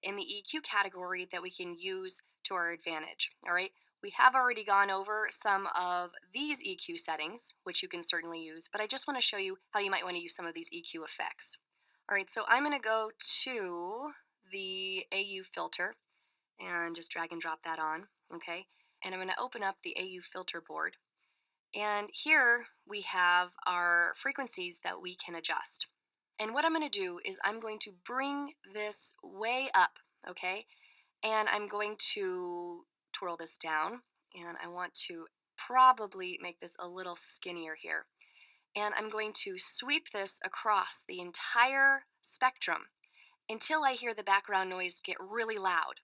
Speaker 1: in the EQ category that we can use to our advantage, all right? We have already gone over some of these EQ settings, which you can certainly use, but I just want to show you how you might want to use some of these EQ effects. All right, so I'm going to go to the AU filter and just drag and drop that on, okay? And I'm going to open up the AU filter board. And here we have our frequencies that we can adjust. And what I'm going to do is I'm going to bring this way up, okay? And I'm going to twirl this down, and I want to probably make this a little skinnier here. And I'm going to sweep this across the entire spectrum until I hear the background noise get really loud.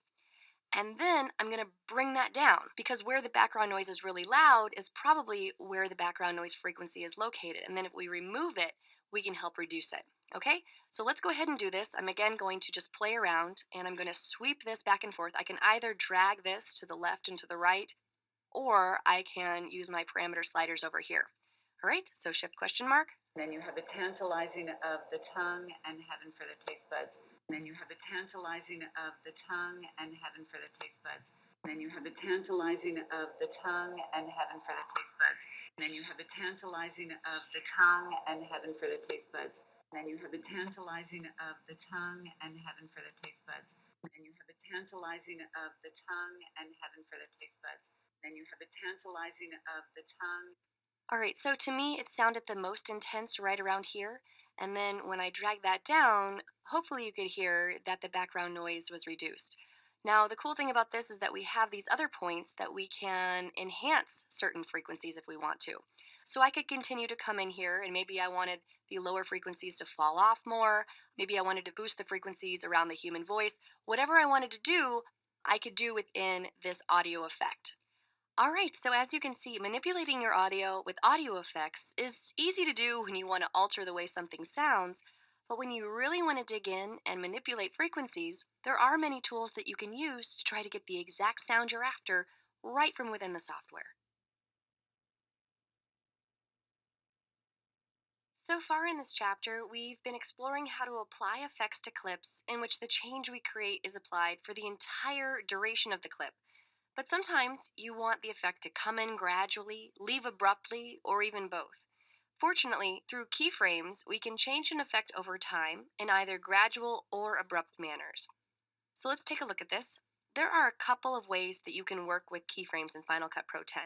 Speaker 1: And then I'm going to bring that down because where the background noise is really loud is probably where the background noise frequency is located. And then if we remove it, we can help reduce it. Okay, so let's go ahead and do this. I'm again going to just play around and I'm going to sweep this back and forth. I can either drag this to the left and to the right, or I can use my parameter sliders over here. All right, so Shift question mark.
Speaker 5: Then you have the tantalizing of the tongue and heaven for the taste buds. And then you have the tantalizing of the tongue and heaven for the taste buds. And then you have the tantalizing of the tongue and heaven for the taste buds. And then you have the tantalizing of the tongue and heaven for the taste buds. And then you have the tantalizing of the tongue and heaven for the taste buds. And then you have the tantalizing of the tongue and heaven for the taste buds. And then you have the tantalizing of the tongue.
Speaker 1: All right, so to me, it sounded the most intense right around here. And then when I drag that down, hopefully you could hear that the background noise was reduced. Now, the cool thing about this is that we have these other points that we can enhance certain frequencies if we want to. So I could continue to come in here and maybe I wanted the lower frequencies to fall off more. Maybe I wanted to boost the frequencies around the human voice. Whatever I wanted to do, I could do within this audio effect. All right, so as you can see, manipulating your audio with audio effects is easy to do when you want to alter the way something sounds, but when you really want to dig in and manipulate frequencies, there are many tools that you can use to try to get the exact sound you're after right from within the software. So far in this chapter, we've been exploring how to apply effects to clips in which the change we create is applied for the entire duration of the clip. But sometimes you want the effect to come in gradually, leave abruptly, or even both. Fortunately, through keyframes, we can change an effect over time in either gradual or abrupt manners. So let's take a look at this. There are a couple of ways that you can work with keyframes in Final Cut Pro 10.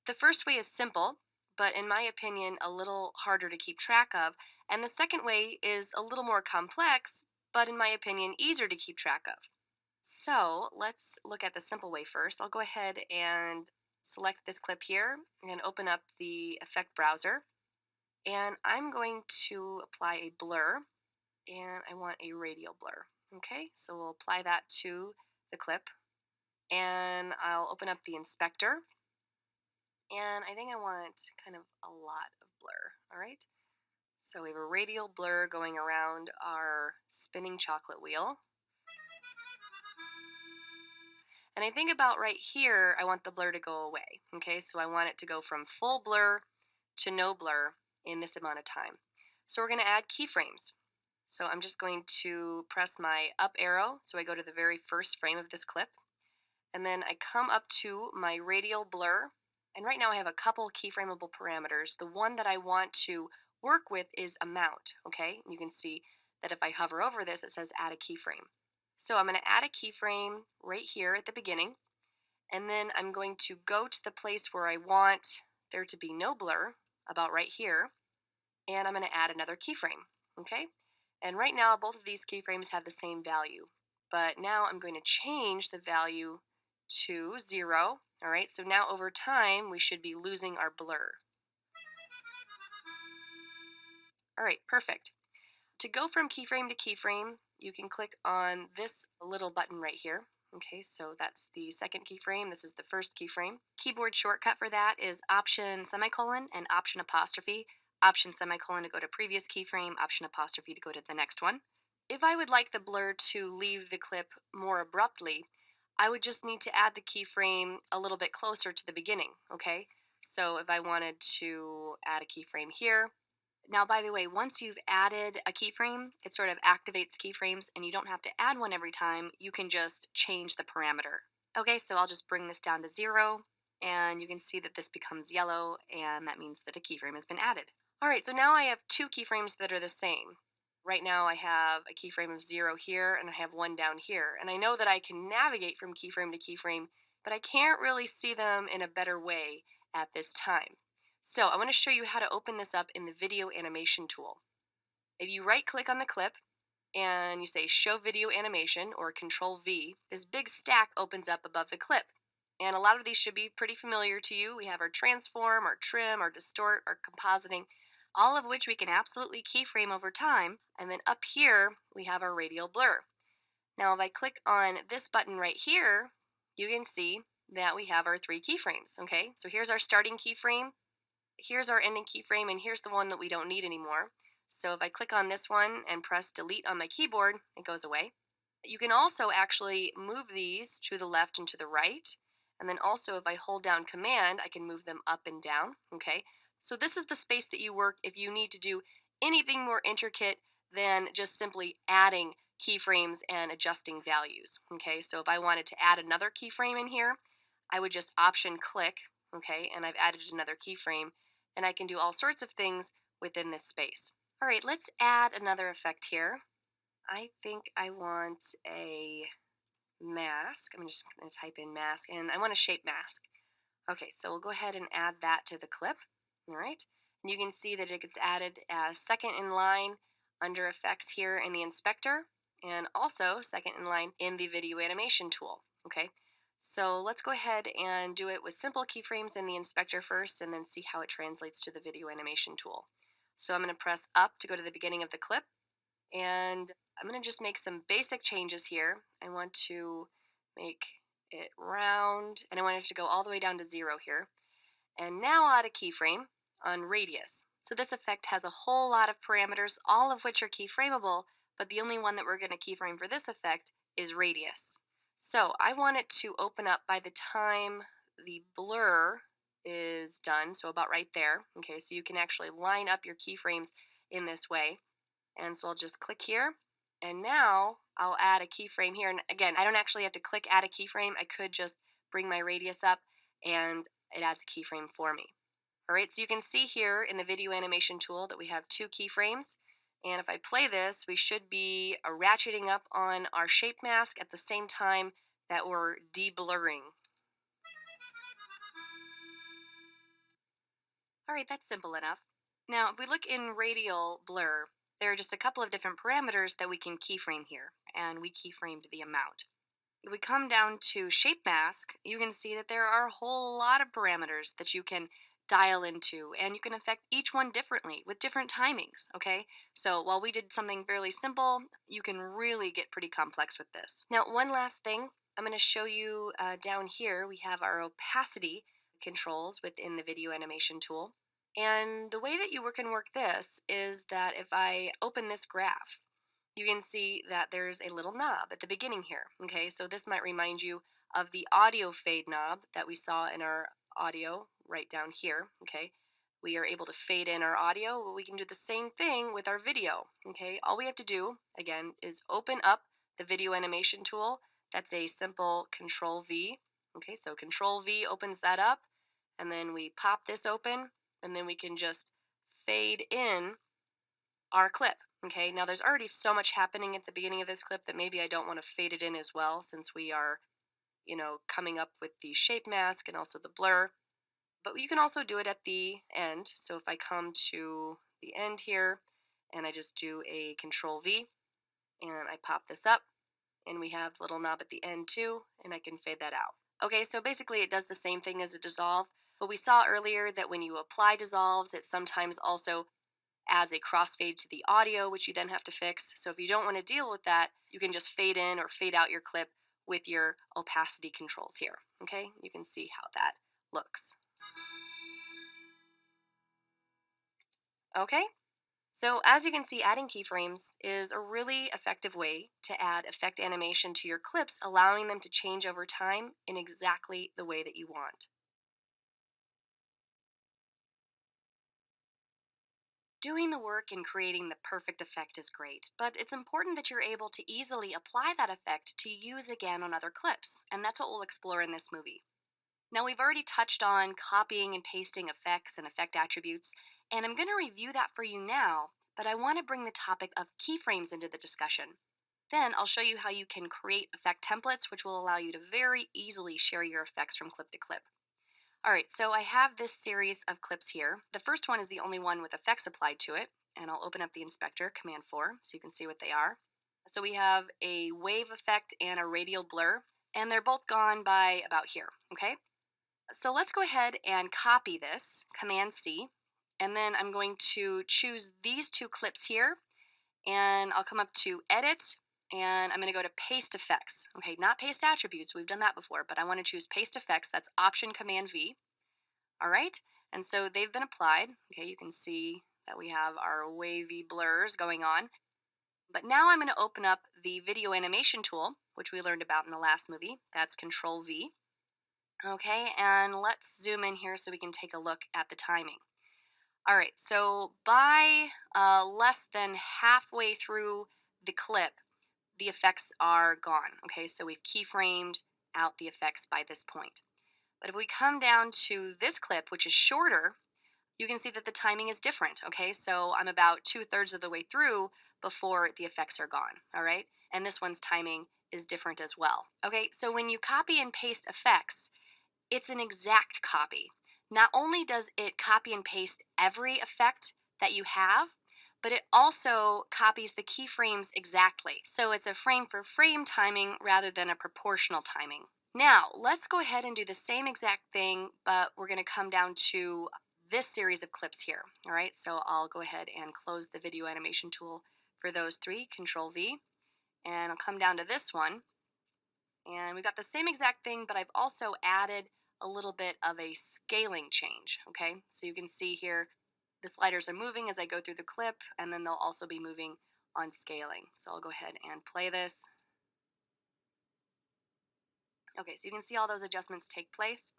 Speaker 1: The first way is simple, but in my opinion, a little harder to keep track of. And the second way is a little more complex, but in my opinion, easier to keep track of. So let's look at the simple way first. I'll go ahead and select this clip here and open up the effect browser. And I'm going to apply a blur, and I want a radial blur. Okay, so we'll apply that to the clip. And I'll open up the inspector. And I think I want kind of a lot of blur, all right? So we have a radial blur going around our spinning chocolate wheel. And I think about right here, I want the blur to go away. Okay, so I want it to go from full blur to no blur in this amount of time. So we're going to add keyframes. So I'm just going to press my up arrow, so I go to the very first frame of this clip. And then I come up to my radial blur. And right now I have a couple keyframeable parameters. The one that I want to work with is amount. Okay, you can see that if I hover over this, it says add a keyframe. So I'm going to add a keyframe right here at the beginning, and then I'm going to go to the place where I want there to be no blur, about right here, and I'm going to add another keyframe, okay? And right now, both of these keyframes have the same value, but now I'm going to change the value to 0. All right, so now over time, we should be losing our blur. All right, perfect. To go from keyframe to keyframe, you can click on this little button right here. Okay, so that's the second keyframe. This is the first keyframe. Keyboard shortcut for that is Option semicolon and Option apostrophe. Option semicolon to go to previous keyframe, Option apostrophe to go to the next one. If I would like the blur to leave the clip more abruptly, I would just need to add the keyframe a little bit closer to the beginning, okay? So if I wanted to add a keyframe here, now, by the way, once you've added a keyframe, it sort of activates keyframes and you don't have to add one every time. You can just change the parameter. Okay, so I'll just bring this down to 0 and you can see that this becomes yellow and that means that a keyframe has been added. All right, so now I have two keyframes that are the same. Right now I have a keyframe of 0 here and I have one down here. And I know that I can navigate from keyframe to keyframe, but I can't really see them in a better way at this time. So I want to show you how to open this up in the video animation tool. If you right click on the clip and you say show video animation or Control V, this big stack opens up above the clip. And a lot of these should be pretty familiar to you. We have our transform, our trim, our distort, our compositing, all of which we can absolutely keyframe over time. And then up here, we have our radial blur. Now if I click on this button right here, you can see that we have our three keyframes. Okay, so here's our starting keyframe. Here's our ending keyframe, and here's the one that we don't need anymore. So if I click on this one and press delete on my keyboard, it goes away. You can also actually move these to the left and to the right. And then also if I hold down command, I can move them up and down. Okay, so this is the space that you work if you need to do anything more intricate than just simply adding keyframes and adjusting values. Okay, so if I wanted to add another keyframe in here, I would just option click. Okay, and I've added another keyframe and I can do all sorts of things within this space. All right, let's add another effect here. I think I want a mask. I'm just going to type in mask and I want a shape mask. Okay, so we'll go ahead and add that to the clip. All right, and you can see that it gets added as second in line under effects here in the inspector and also second in line in the video animation tool. Okay, so let's go ahead and do it with simple keyframes in the inspector first and then see how it translates to the video animation tool. So I'm going to press up to go to the beginning of the clip and I'm going to just make some basic changes here. I want to make it round and I want it to go all the way down to 0 here. And now I'll add a keyframe on radius. So this effect has a whole lot of parameters, all of which are keyframeable, but the only one that we're going to keyframe for this effect is radius. So I want it to open up by the time the blur is done, so about right there. Okay, so you can actually line up your keyframes in this way. And so I'll just click here, and now I'll add a keyframe here. And again, I don't actually have to click add a keyframe. I could just bring my radius up and it adds a keyframe for me. All right, so you can see here in the video animation tool that we have two keyframes. And if I play this, we should be ratcheting up on our shape mask at the same time that we're de-blurring. All right, that's simple enough. Now, if we look in radial blur, there are just a couple of different parameters that we can keyframe here, and we keyframed the amount. If we come down to shape mask, you can see that there are a whole lot of parameters that you can dial into, and you can affect each one differently with different timings, okay? So while we did something fairly simple, you can really get pretty complex with this. Now, one last thing, I'm going to show you down here, we have our opacity controls within the video animation tool. And the way that you can work this is that if I open this graph, you can see that there's a little knob at the beginning here. Okay, so this might remind you of the audio fade knob that we saw in our audio right down here. Okay, we are able to fade in our audio. Well, we can do the same thing with our video. Okay, all we have to do, again, is open up the video animation tool. That's a simple Control V. Okay, so Control V opens that up, and then we pop this open, and then we can just fade in our clip. Okay, now there's already so much happening at the beginning of this clip that maybe I don't want to fade it in as well, since we are, coming up with the shape mask and also the blur. But you can also do it at the end. So if I come to the end here and I just do a Control V and I pop this up, and we have the little knob at the end too, and I can fade that out. Okay, so basically it does the same thing as a dissolve, but we saw earlier that when you apply dissolves, it sometimes also adds a crossfade to the audio, which you then have to fix. So if you don't want to deal with that, you can just fade in or fade out your clip with your opacity controls here. Okay, you can see how that looks. Okay, so as you can see, adding keyframes is a really effective way to add effect animation to your clips, allowing them to change over time in exactly the way that you want. Doing the work and creating the perfect effect is great, but it's important that you're able to easily apply that effect to use again on other clips, and that's what we'll explore in this movie. Now, we've already touched on copying and pasting effects and effect attributes, and I'm going to review that for you now, but I want to bring the topic of keyframes into the discussion. Then I'll show you how you can create effect templates, which will allow you to very easily share your effects from clip to clip. All right, so I have this series of clips here. The first one is the only one with effects applied to it, and I'll open up the inspector, Command 4, so you can see what they are. So we have a wave effect and a radial blur, and they're both gone by about here, okay? So let's go ahead and copy this, Command C, and then I'm going to choose these two clips here, and I'll come up to Edit, and I'm going to go to Paste Effects. Okay, not Paste Attributes, we've done that before, but I want to choose Paste Effects. That's Option Command V. All right, and so they've been applied. Okay, you can see that we have our wavy blurs going on. But now I'm going to open up the video animation tool, which we learned about in the last movie. That's Control V. Okay, and let's zoom in here so we can take a look at the timing. All right, so by less than halfway through the clip, the effects are gone. Okay, so we've keyframed out the effects by this point. But if we come down to this clip, which is shorter, you can see that the timing is different. Okay, so I'm about 2/3 of the way through before the effects are gone. All right, and this one's timing is different as well. Okay, so when you copy and paste effects, it's an exact copy. Not only does it copy and paste every effect that you have, but it also copies the keyframes exactly. So it's a frame for frame timing rather than a proportional timing. Now, let's go ahead and do the same exact thing, but we're going to come down to this series of clips here. All right, so I'll go ahead and close the video animation tool for those three, Control V, and I'll come down to this one. And we got the same exact thing, but I've also added a little bit of a scaling change, okay? So you can see here, the sliders are moving as I go through the clip, and then they'll also be moving on scaling. So I'll go ahead and play this. Okay, so you can see all those adjustments take place.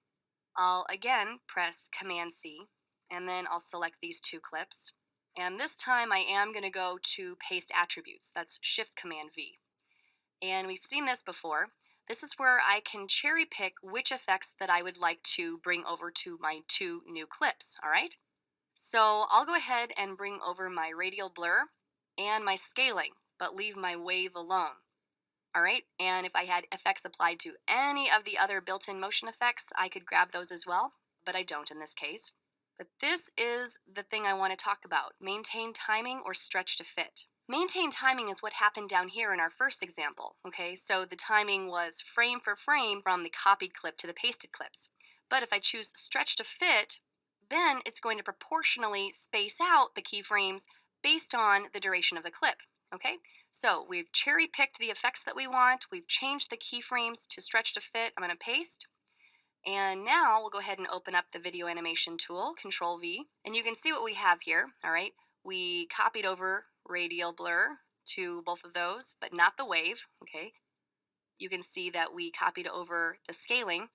Speaker 1: I'll again press Command C, and then I'll select these two clips. And this time I am going to go to Paste Attributes. That's Shift Command V. And we've seen this before. This is where I can cherry pick which effects that I would like to bring over to my two new clips, all right? So I'll go ahead and bring over my radial blur and my scaling, but leave my wave alone. All right, and if I had effects applied to any of the other built-in motion effects, I could grab those as well, but I don't in this case. But this is the thing I want to talk about: maintain timing or stretch to fit. Maintain timing is what happened down here in our first example, okay? So the timing was frame for frame from the copied clip to the pasted clips. But if I choose stretch to fit, then it's going to proportionally space out the keyframes based on the duration of the clip, okay? So we've cherry picked the effects that we want. We've changed the keyframes to stretch to fit. I'm going to paste. And now we'll go ahead and open up the video animation tool, Control V, and you can see what we have here, all right? We copied over radial blur to both of those, but not the wave, okay? You can see that we copied over the scaling,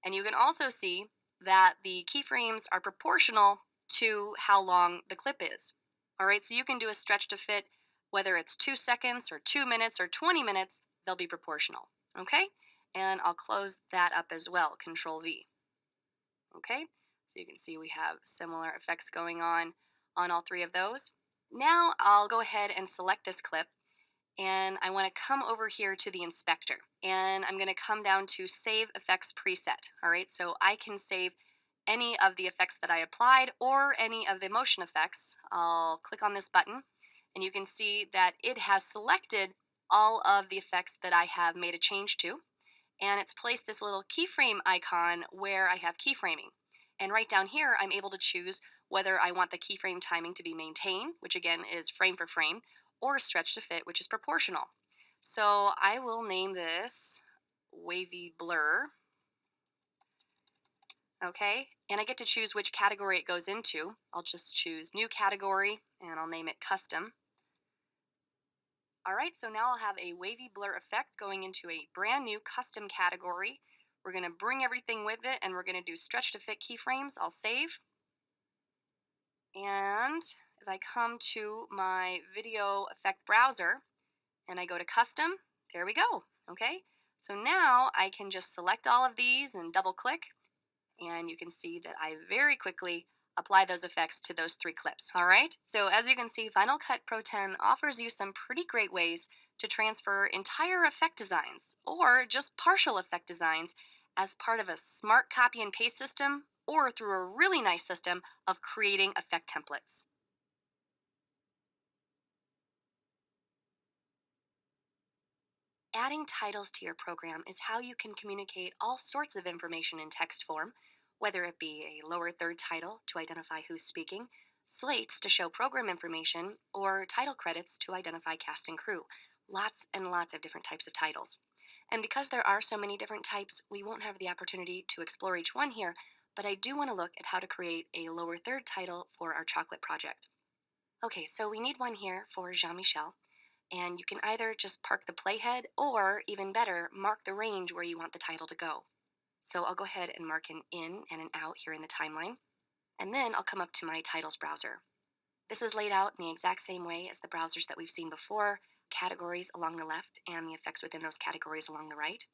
Speaker 1: and you can also see that the keyframes are proportional to how long the clip is. All right, so you can do a stretch to fit, whether it's 2 seconds or 2 minutes or 20 minutes, they'll be proportional, okay? And I'll close that up as well, Control V. Okay, so you can see we have similar effects going on all three of those. Now I'll go ahead and select this clip, and I want to come over here to the inspector, and I'm going to come down to Save Effects Preset. All right, so I can save any of the effects that I applied or any of the motion effects. I'll click on this button, and you can see that it has selected all of the effects that I have made a change to. and it's placed this little keyframe icon where I have keyframing. And right down here, I'm able to choose whether I want the keyframe timing to be maintained, which again is frame for frame, or stretch to fit, which is proportional. So I will name this wavy blur. Okay, and I get to choose which category it goes into. I'll just choose new category and I'll name it custom. All right, so now I'll have a wavy blur effect going into a brand new custom category. We're going to bring everything with it and we're going to do stretch to fit keyframes. I'll save. And if I come to my video effect browser and I go to custom, there we go. Okay, so now I can just select all of these and double click, and you can see that I very quickly apply those effects to those 3 clips. All right, so as you can see, Final Cut Pro 10 offers you some pretty great ways to transfer entire effect designs or just partial effect designs as part of a smart copy and paste system or through a really nice system of creating effect templates. Adding titles to your program is how you can communicate all sorts of information in text form, whether it be a lower third title to identify who's speaking, slates to show program information, or title credits to identify cast and crew. Lots and lots of different types of titles. And because there are so many different types, we won't have the opportunity to explore each one here, but I do want to look at how to create a lower third title for our chocolate project. Okay, so we need one here for Jean-Michel. And you can either just park the playhead or, even better, mark the range where you want the title to go. So I'll go ahead and mark an in and an out here in the timeline. And then I'll come up to my titles browser. This is laid out in the exact same way as the browsers that we've seen before, categories along the left and the effects within those categories along the right.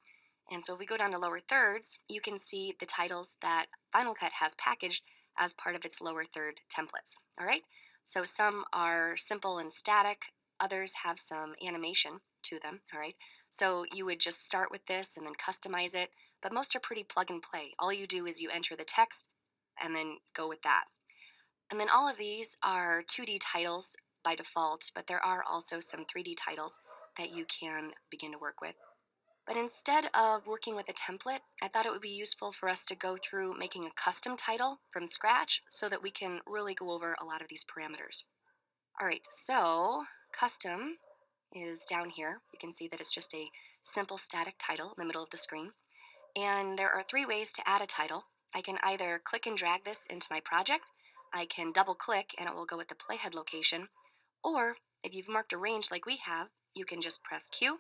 Speaker 1: And so if we go down to lower thirds, you can see the titles that Final Cut has packaged as part of its lower third templates. All right, so some are simple and static, others have some animation to them. All right, so you would just start with this and then customize it, but most are pretty plug and play. All you do is you enter the text and then go with that. And then all of these are 2D titles by default, but there are also some 3D titles that you can begin to work with. But instead of working with a template, I thought it would be useful for us to go through making a custom title from scratch so that we can really go over a lot of these parameters. All right, so custom is down here. You can see that it's just a simple static title in the middle of the screen. And there are 3 ways to add a title. I can either click and drag this into my project, I can double click and it will go with the playhead location, or if you've marked a range like we have, you can just press Q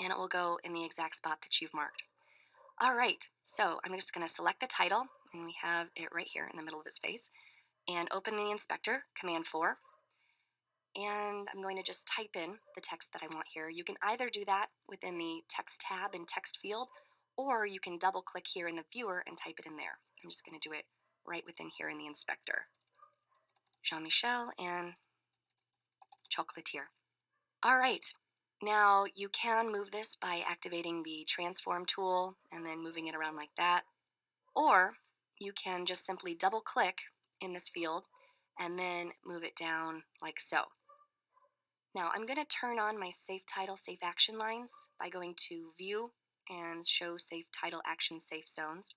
Speaker 1: and it will go in the exact spot that you've marked. All right, so I'm just going to select the title, and we have it right here in the middle of his face, and open the inspector, Command 4, and I'm going to just type in the text that I want here. You can either do that within the text tab and text field, or you can double click here in the viewer and type it in there. I'm just going to do it right within here in the inspector. Jean-Michel and chocolatier. All right, now you can move this by activating the transform tool and then moving it around like that, or you can just simply double click in this field and then move it down like so. Now I'm going to turn on my Safe Title, Safe Action lines by going to View and Show Safe Title Action Safe Zones.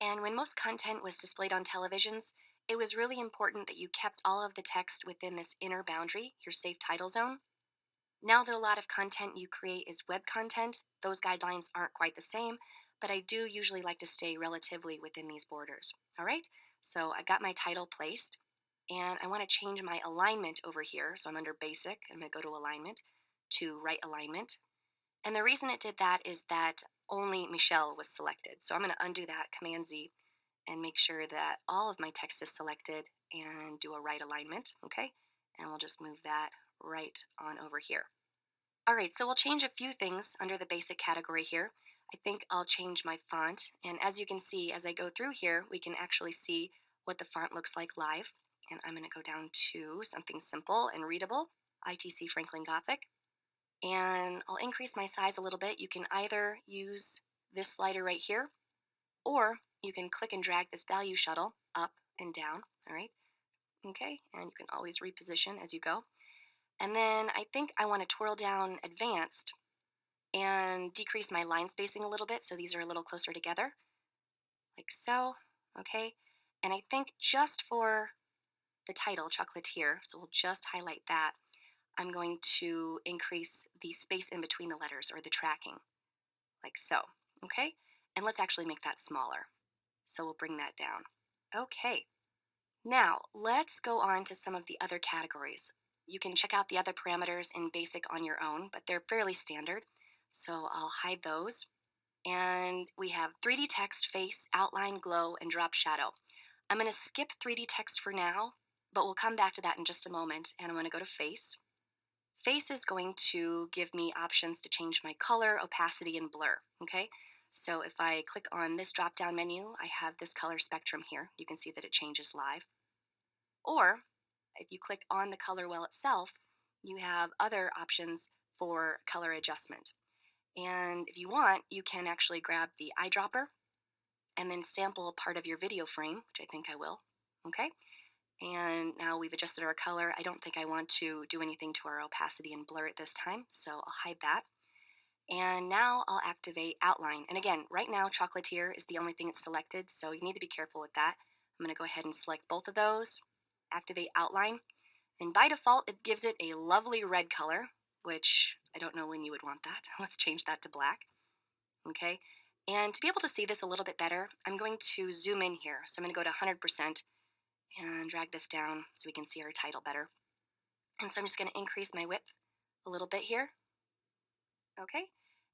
Speaker 1: And when most content was displayed on televisions, it was really important that you kept all of the text within this inner boundary, your Safe Title Zone. Now that a lot of content you create is web content, those guidelines aren't quite the same, but I do usually like to stay relatively within these borders. All right, so I've got my title placed, and I want to change my alignment over here. So I'm under Basic, I'm going to go to Alignment, to Right Alignment. And the reason it did that is that only Michelle was selected. So I'm going to undo that, Command Z, and make sure that all of my text is selected and do a right alignment, okay? And we'll just move that right on over here. All right, so we'll change a few things under the basic category here. I think I'll change my font, and as you can see, as I go through here, we can actually see what the font looks like live. And I'm going to go down to something simple and readable, ITC Franklin Gothic. And I'll increase my size a little bit. You can either use this slider right here, or you can click and drag this value shuttle up and down, all right? Okay, and you can always reposition as you go. And then I think I want to twirl down Advanced, and decrease my line spacing a little bit so these are a little closer together, like so, okay? And I think just for the title, Chocolatier, so we'll just highlight that, I'm going to increase the space in between the letters, or the tracking, like so, okay? And let's actually make that smaller. So we'll bring that down. Okay, now let's go on to some of the other categories. You can check out the other parameters in Basic on your own, but they're fairly standard, so I'll hide those. And we have 3D text, face, outline, glow, and drop shadow. I'm going to skip 3D text for now, but we'll come back to that in just a moment, and I'm going to go to face. Face is going to give me options to change my color, opacity, and blur, okay? So if I click on this drop-down menu, I have this color spectrum here. You can see that it changes live. Or if you click on the color wheel itself, you have other options for color adjustment. And if you want, you can actually grab the eyedropper and then sample a part of your video frame, which I think I will, okay? And now we've adjusted our color. I don't think I want to do anything to our opacity and blur at this time, so I'll hide that. And now I'll activate outline. And again, right now Chocolatier is the only thing that's selected, so you need to be careful with that. I'm going to go ahead and select both of those, activate outline, and by default it gives it a lovely red color, which I don't know when you would want that. Let's change that to black. Okay, and to be able to see this a little bit better, I'm going to zoom in here. So I'm going to go to 100% and drag this down so we can see our title better. And so I'm just going to increase my width a little bit here. Okay,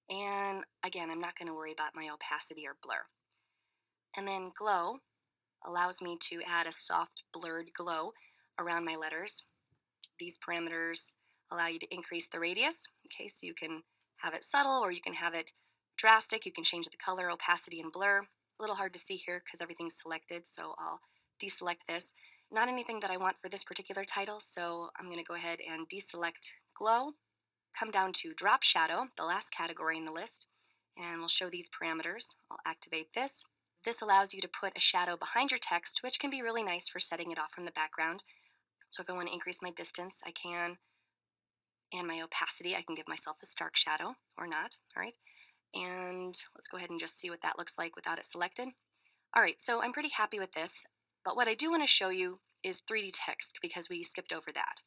Speaker 1: and again, I'm not going to worry about my opacity or blur. And then glow allows me to add a soft blurred glow around my letters. These parameters allow you to increase the radius, okay, so you can have it subtle or you can have it drastic. You can change the color, opacity, and blur. A little hard to see here because everything's selected, so I'll deselect this. Not anything that I want for this particular title, so I'm going to go ahead and deselect glow, come down to drop shadow, the last category in the list, and we'll show these parameters. I'll activate this. This allows you to put a shadow behind your text, which can be really nice for setting it off from the background. So if I want to increase my distance, I can, and my opacity, I can give myself a stark shadow or not, all right? And let's go ahead and just see what that looks like without it selected. All right, so I'm pretty happy with this, but what I do want to show you is 3D text because we skipped over that.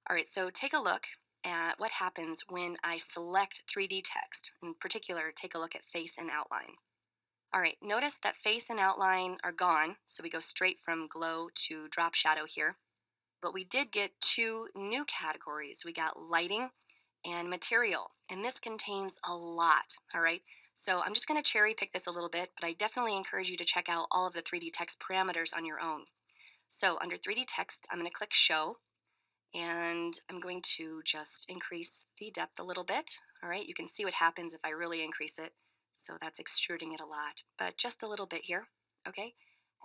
Speaker 1: All right, so take a look at what happens when I select 3D text. In particular, take a look at face and outline. All right, notice that face and outline are gone, so we go straight from glow to drop shadow here. But we did get two new categories. We got lighting and material, and this contains a lot, all right? So I'm just going to cherry pick this a little bit, but I definitely encourage you to check out all of the 3D text parameters on your own. So under 3D text, I'm going to click show, and I'm going to just increase the depth a little bit, all right? You can see what happens if I really increase it, so that's extruding it a lot, but just a little bit here, okay?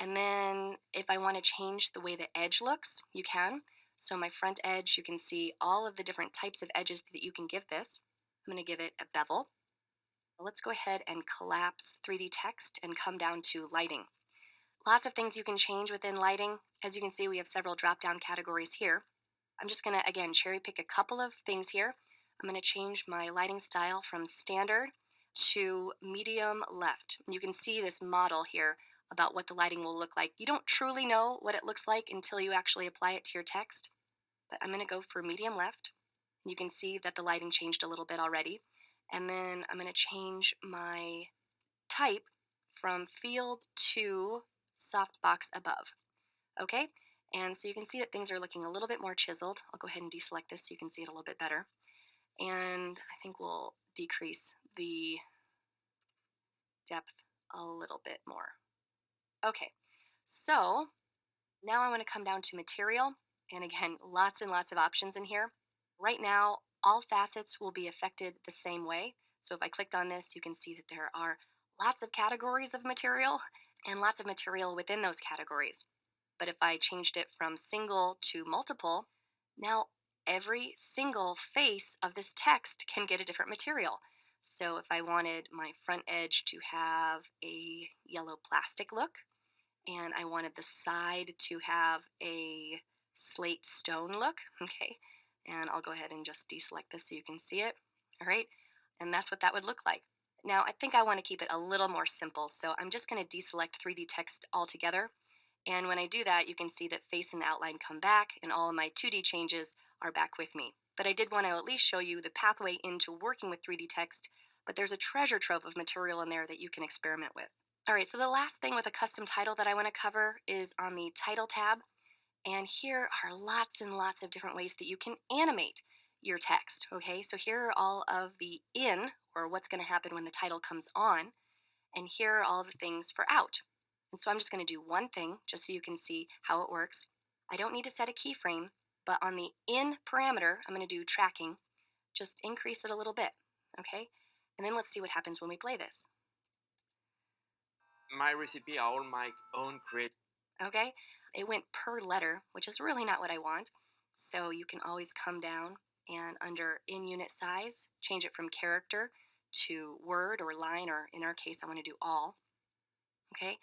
Speaker 1: And then if I want to change the way the edge looks, you can. So my front edge, you can see all of the different types of edges that you can give this. I'm going to give it a bevel. Let's go ahead and collapse 3D text and come down to lighting. Lots of things you can change within lighting. As you can see, we have several drop-down categories here. I'm just going to, again, cherry pick a couple of things here. I'm going to change my lighting style from standard to medium left. You can see this model here about what the lighting will look like. You don't truly know what it looks like until you actually apply it to your text, but I'm going to go for medium left. You can see that the lighting changed a little bit already. And then I'm going to change my type from field to softbox above. Okay, and so you can see that things are looking a little bit more chiseled. I'll go ahead and deselect this so you can see it a little bit better. And I think we'll decrease the depth a little bit more. Okay, so now I want to come down to material. And again, lots and lots of options in here. Right now, all facets will be affected the same way. So if I clicked on this, you can see that there are lots of categories of material and lots of material within those categories. But if I changed it from single to multiple, now every single face of this text can get a different material. So if I wanted my front edge to have a yellow plastic look, and I wanted the side to have a slate stone look, okay, and I'll go ahead and just deselect this so you can see it. All right, And that's what that would look like. Now, I think I want to keep it a little more simple, so I'm just going to deselect 3D text altogether. And when I do that, you can see that face and outline come back, and all of my 2D changes are back with me. But I did want to at least show you the pathway into working with 3D text, but there's a treasure trove of material in there that you can experiment with. All right, so the last thing with a custom title that I want to cover is on the Title tab. And here are lots and lots of different ways that you can animate your text. Okay, so here are all of the in, or what's going to happen when the title comes on, and here are all the things for out. And so I'm just going to do one thing just so you can see how it works. I don't need to set a keyframe, but on the in parameter, I'm going to do tracking. Just increase it a little bit, okay? And then let's see what happens when we play this.
Speaker 6: My recipe are all my own create.
Speaker 1: Okay, it went per letter, which is really not what I want. So you can always come down and under in unit size, change it from character to word or line, or in our case, I want to do all. Okay,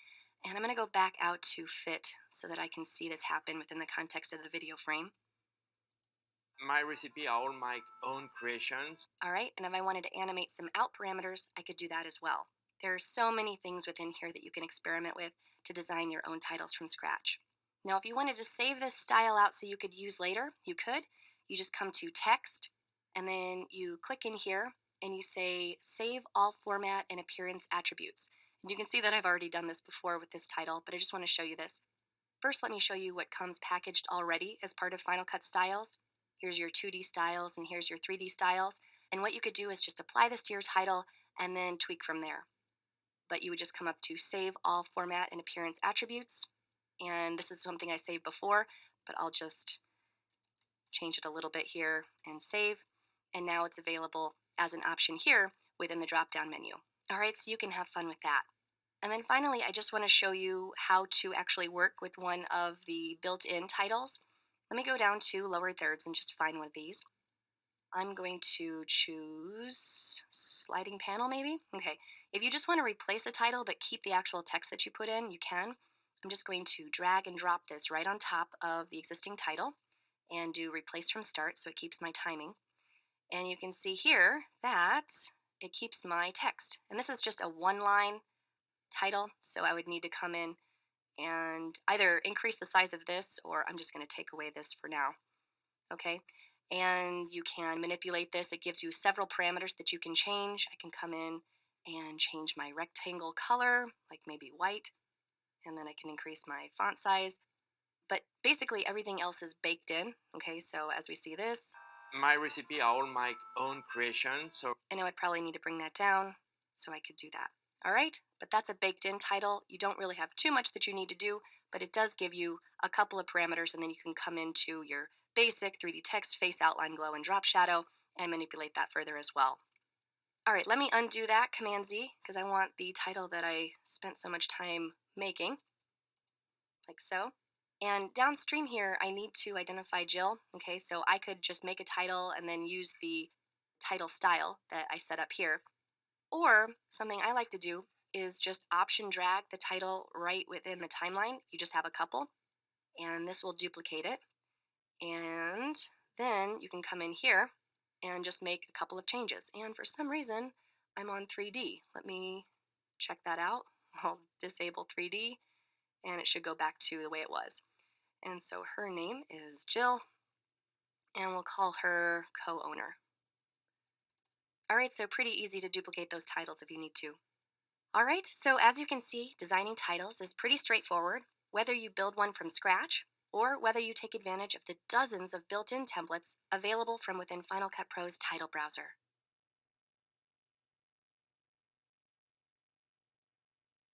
Speaker 1: and I'm going to go back out to fit so that I can see this happen within the context of the video frame.
Speaker 6: My recipe are all my own creations.
Speaker 1: All right, and if I wanted to animate some out parameters, I could do that as well. There are so many things within here that you can experiment with to design your own titles from scratch. Now, if you wanted to save this style out so you could use later, you could. You just come to Text, and then you click in here, and you say Save All Format and Appearance Attributes. And you can see that I've already done this before with this title, but I just want to show you this. First, let me show you what comes packaged already as part of Final Cut styles. Here's your 2D styles, and here's your 3D styles. And what you could do is just apply this to your title and then tweak from there. But you would just come up to Save All Format and Appearance Attributes. And this is something I saved before, but I'll just change it a little bit here and save. And now it's available as an option here within the drop-down menu. All right, so you can have fun with that. And then finally, I just want to show you how to actually work with one of the built-in titles. Let me go down to lower thirds and just find one of these. I'm going to choose sliding panel maybe. Okay, if you just want to replace a title but keep the actual text that you put in, you can. I'm just going to drag and drop this right on top of the existing title and do replace from start so it keeps my timing. And you can see here that it keeps my text. And this is just a one-line title, so I would need to come in and either increase the size of this, or I'm just going to take away this for now. Okay, and you can manipulate this. It gives you several parameters that you can change. I can come in and change my rectangle color, like maybe white, and then I can increase my font size. But basically everything else is baked in. Okay, so as we see this,
Speaker 6: My recipe are all my own creations. So
Speaker 1: and I would probably need to bring that down so I could do that. All right, but that's a baked in title. You don't really have too much that you need to do, but it does give you a couple of parameters, and then you can come into your basic 3D text, face, outline, glow, and drop shadow, and manipulate that further as well. All right, let me undo that, Command Z, because I want the title that I spent so much time making, like so. And downstream here, I need to identify Jill. Okay, so I could just make a title and then use the title style that I set up here. Or something I like to do is just option drag the title right within the timeline. You just have a couple, and this will duplicate it. And then you can come in here and just make a couple of changes. And for some reason, I'm on 3D. Let me check that out. I'll disable 3D, and it should go back to the way it was. And so her name is Jill, and we'll call her co-owner. All right, so pretty easy to duplicate those titles if you need to. All right, so as you can see, designing titles is pretty straightforward, whether you build one from scratch or whether you take advantage of the dozens of built-in templates available from within Final Cut Pro's title browser.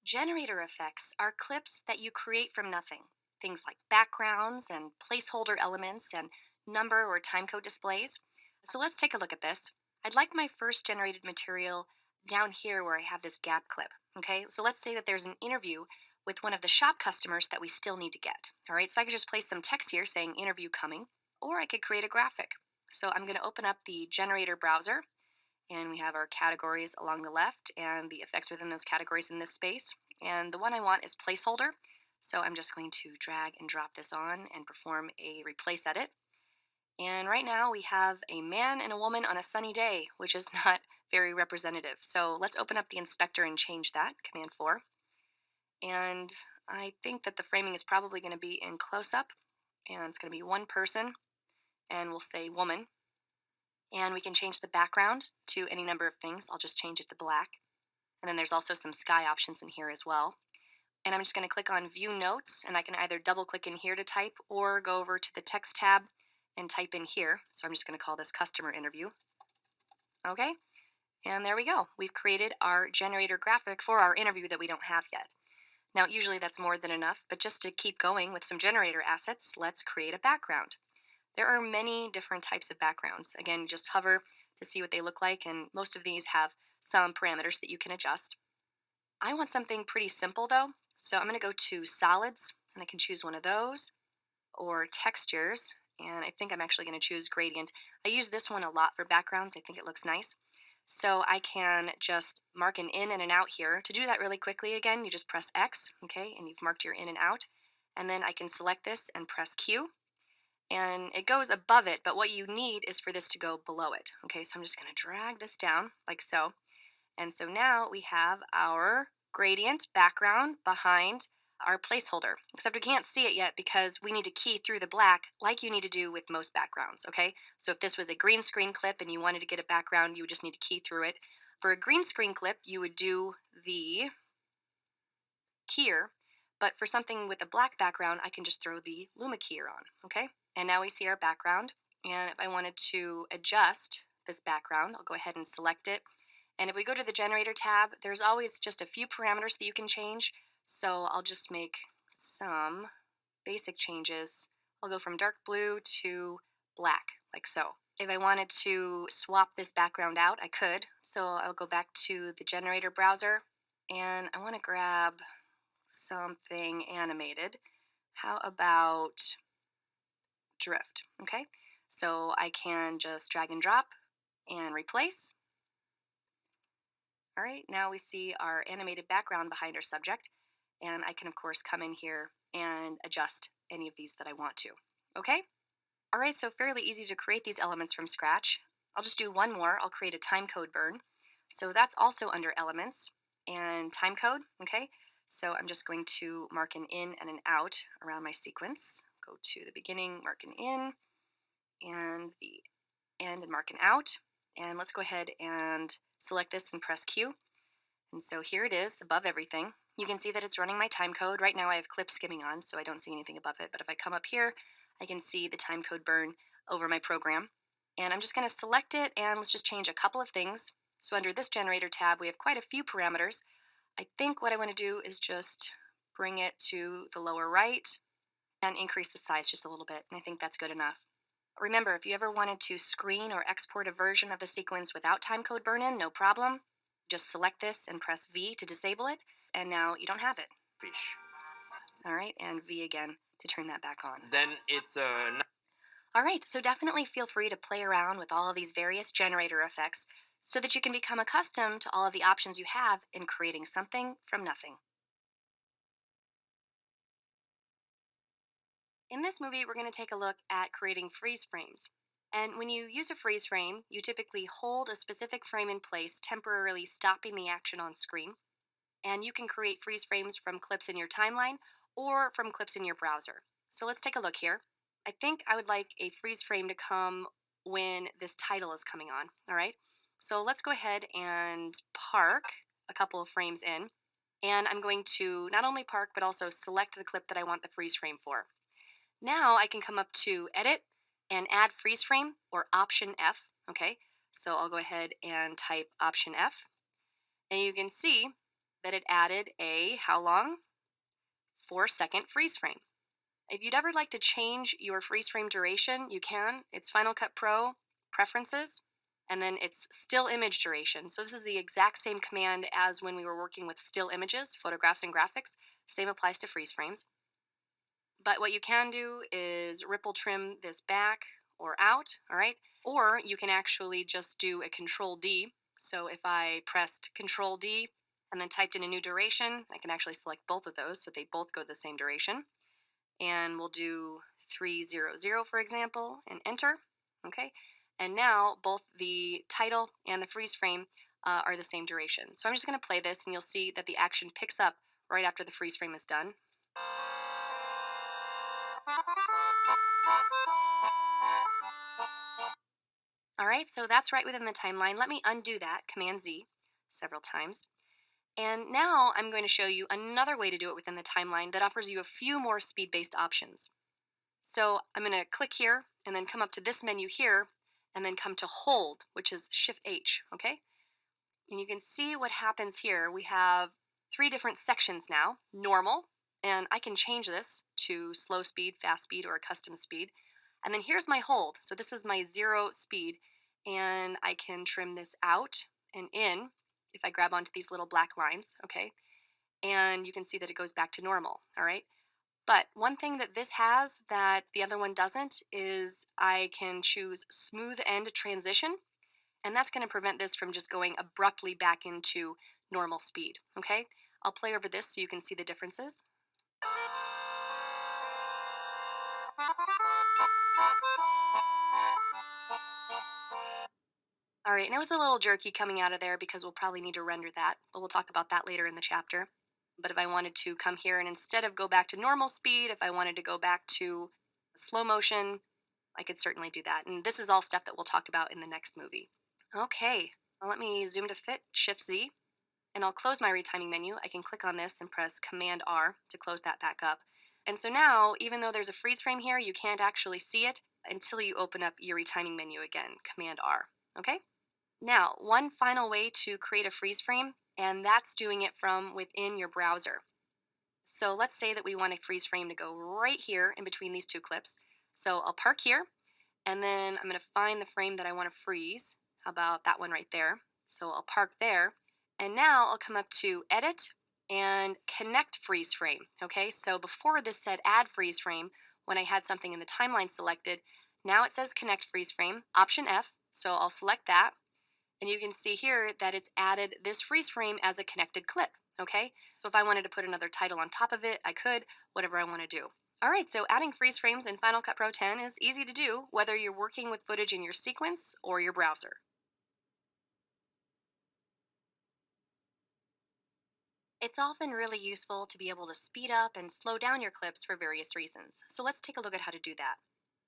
Speaker 1: Generator effects are clips that you create from nothing. Things like backgrounds and placeholder elements and number or timecode displays. So let's take a look at this. I'd like my first generated material down here where I have this gap clip. Okay, so let's say that there's an interview with one of the shop customers that we still need to get. All right, so I could just place some text here saying interview coming, or I could create a graphic. So I'm going to open up the generator browser, and we have our categories along the left and the effects within those categories in this space. And the one I want is placeholder. So I'm just going to drag and drop this on and perform a replace edit. And right now we have a man and a woman on a sunny day, which is not very representative. So let's open up the inspector and change that, Command 4. And I think that the framing is probably going to be in close-up, and it's going to be one person, and we'll say woman. And we can change the background to any number of things. I'll just change it to black. And then there's also some sky options in here as well. And I'm just going to click on View Notes, and I can either double-click in here to type or go over to the Text tab and type in here. So I'm just going to call this Customer Interview. Okay, and there we go. We've created our generator graphic for our interview that we don't have yet. Now, usually that's more than enough, but just to keep going with some generator assets, let's create a background. There are many different types of backgrounds. Again, just hover to see what they look like, and most of these have some parameters that you can adjust. I want something pretty simple though, so I'm going to go to Solids, and I can choose one of those, or Textures, and I think I'm actually going to choose Gradient. I use this one a lot for backgrounds. I think it looks nice. So I can just mark an in and an out here. To do that really quickly again, you just press X, okay, and you've marked your in and out. And then I can select this and press Q. And it goes above it, but what you need is for this to go below it. Okay, so I'm just going to drag this down like so. And so now we have our gradient background behind our placeholder, except we can't see it yet because we need to key through the black like you need to do with most backgrounds, okay? So if this was a green screen clip and you wanted to get a background, you would just need to key through it. For a green screen clip, you would do the keyer, but for something with a black background, I can just throw the Luma keyer on, okay? And now we see our background, and if I wanted to adjust this background, I'll go ahead and select it. And if we go to the generator tab, there's always just a few parameters that you can change. So I'll just make some basic changes. I'll go from dark blue to black, like so. If I wanted to swap this background out, I could. So I'll go back to the generator browser, and I want to grab something animated. How about drift? Okay, so I can just drag and drop and replace. All right, now we see our animated background behind our subject, and I can of course come in here and adjust any of these that I want to. Okay? All right, so fairly easy to create these elements from scratch. I'll just do one more. I'll create a timecode burn. So that's also under Elements and Timecode, okay? So I'm just going to mark an in and an out around my sequence. Go to the beginning, mark an in, and the end and mark an out. And let's go ahead and select this and press Q. And so here it is above everything. You can see that it's running my time code. Right now I have clip skimming on, so I don't see anything above it. But if I come up here, I can see the time code burn over my program. And I'm just going to select it, and let's just change a couple of things. So under this generator tab, we have quite a few parameters. I think what I want to do is just bring it to the lower right and increase the size just a little bit. And I think that's good enough. Remember, if you ever wanted to screen or export a version of the sequence without timecode burn-in, no problem. Just select this and press V to disable it, and now you don't have it.
Speaker 6: Fish.
Speaker 1: All right, and V again to turn that back on.
Speaker 6: Then it's
Speaker 1: All right, so definitely feel free to play around with all of these various generator effects so that you can become accustomed to all of the options you have in creating something from nothing. In this movie, we're going to take a look at creating freeze frames. And when you use a freeze frame, you typically hold a specific frame in place, temporarily stopping the action on screen. And you can create freeze frames from clips in your timeline or from clips in your browser. So let's take a look here. I think I would like a freeze frame to come when this title is coming on, all right? So let's go ahead and park a couple of frames in. And I'm going to not only park, but also select the clip that I want the freeze frame for. Now I can come up to Edit and Add Freeze Frame, or Option F, okay? So I'll go ahead and type Option F, and you can see that it added a, how long? 4-second freeze frame. If you'd ever like to change your freeze frame duration, you can. It's Final Cut Pro, Preferences, and then it's Still Image Duration. So this is the exact same command as when we were working with still images, photographs and graphics. Same applies to freeze frames. But what you can do is ripple trim this back or out, all right? Or you can actually just do a Control D. So if I pressed Control D and then typed in a new duration, I can actually select both of those so they both go the same duration. And we'll do 300, for example, and enter, okay? And now both the title and the freeze frame are the same duration. So I'm just going to play this and you'll see that the action picks up right after the freeze frame is done. All right, so that's right within the timeline. Let me undo that, Command Z, several times. And now I'm going to show you another way to do it within the timeline that offers you a few more speed-based options. So I'm going to click here and then come up to this menu here and then come to hold, which is Shift H, okay? And you can see what happens here. We have 3 different sections now. Normal, and I can change this to slow speed, fast speed, or a custom speed. And then here's my hold. So this is my 0 speed, and I can trim this out and in if I grab onto these little black lines, okay? And you can see that it goes back to normal, all right? But one thing that this has that the other one doesn't is I can choose smooth end transition, and that's going to prevent this from just going abruptly back into normal speed, okay? I'll play over this so you can see the differences. All right, and it was a little jerky coming out of there because we'll probably need to render that, but we'll talk about that later in the chapter. But if I wanted to come here and instead of go back to normal speed, if I wanted to go back to slow motion, I could certainly do that. And this is all stuff that we'll talk about in the next movie. Okay, well, let me zoom to fit, Shift Z, and I'll close my retiming menu. I can click on this and press Command R to close that back up. And so now, even though there's a freeze frame here, you can't actually see it until you open up your retiming menu again, Command R, okay? Now, one final way to create a freeze frame, and that's doing it from within your browser. So let's say that we want a freeze frame to go right here in between these 2 clips. So I'll park here, and then I'm going to find the frame that I want to freeze. How about that one right there? So I'll park there, and now I'll come up to Edit and Connect Freeze Frame. Okay, so before this said Add Freeze Frame when I had something in the timeline selected. Now it says Connect Freeze Frame, Option F, so I'll select that. And you can see here that it's added this freeze frame as a connected clip, okay? So if I wanted to put another title on top of it, I could, whatever I want to do. All right, so adding freeze frames in Final Cut Pro 10 is easy to do, whether you're working with footage in your sequence or your browser. It's often really useful to be able to speed up and slow down your clips for various reasons. So let's take a look at how to do that.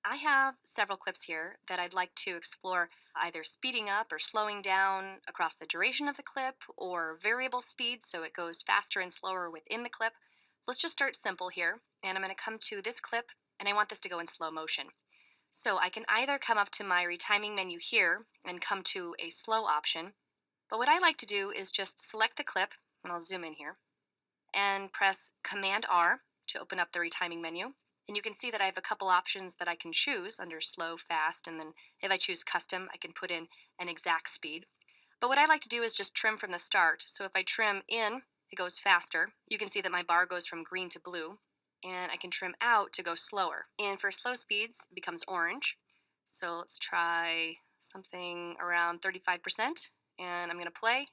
Speaker 1: I have several clips here that I'd like to explore either speeding up or slowing down across the duration of the clip or variable speed so it goes faster and slower within the clip. Let's just start simple here, and I'm going to come to this clip and I want this to go in slow motion. So I can either come up to my retiming menu here and come to a slow option, but what I like to do is just select the clip, and I'll zoom in here, and press Command R to open up the retiming menu. And you can see that I have a couple options that I can choose under slow, fast, and then if I choose custom, I can put in an exact speed. But what I like to do is just trim from the start. So if I trim in, it goes faster. You can see that my bar goes from green to blue, and I can trim out to go slower. And for slow speeds, it becomes orange. So let's try something around 35%, and I'm going to play.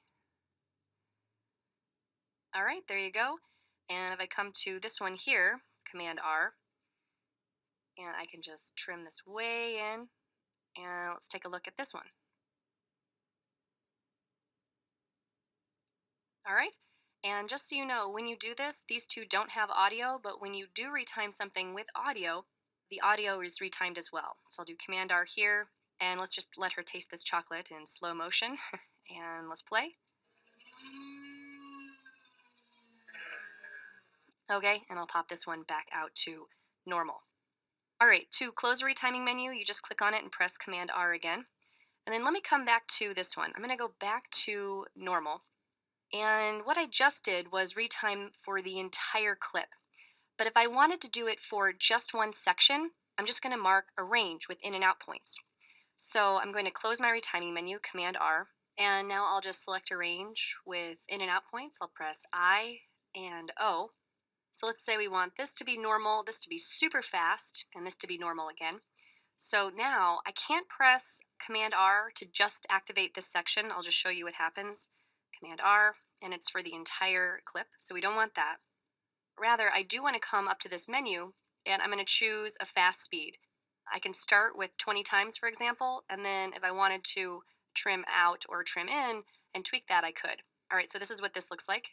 Speaker 1: All right, there you go. And if I come to this one here, Command R, and I can just trim this way in, and let's take a look at this one. All right, and just so you know, when you do this, these 2 don't have audio, but when you do retime something with audio, the audio is retimed as well. So I'll do Command R here, and let's just let her taste this chocolate in slow motion, and let's play. Okay, and I'll pop this one back out to normal. All right, to close the retiming menu, you just click on it and press Command R again. And then let me come back to this one. I'm going to go back to normal. And what I just did was retime for the entire clip. But if I wanted to do it for just one section, I'm just going to mark a range with in and out points. So I'm going to close my retiming menu, Command R, and now I'll just select a range with in and out points. I'll press I and O. So let's say we want this to be normal, this to be super fast, and this to be normal again. So now I can't press Command R to just activate this section. I'll just show you what happens. Command R, and it's for the entire clip, so we don't want that. Rather, I do want to come up to this menu, and I'm going to choose a fast speed. I can start with 20 times, for example, and then if I wanted to trim out or trim in and tweak that, I could. All right, so this is what this looks like.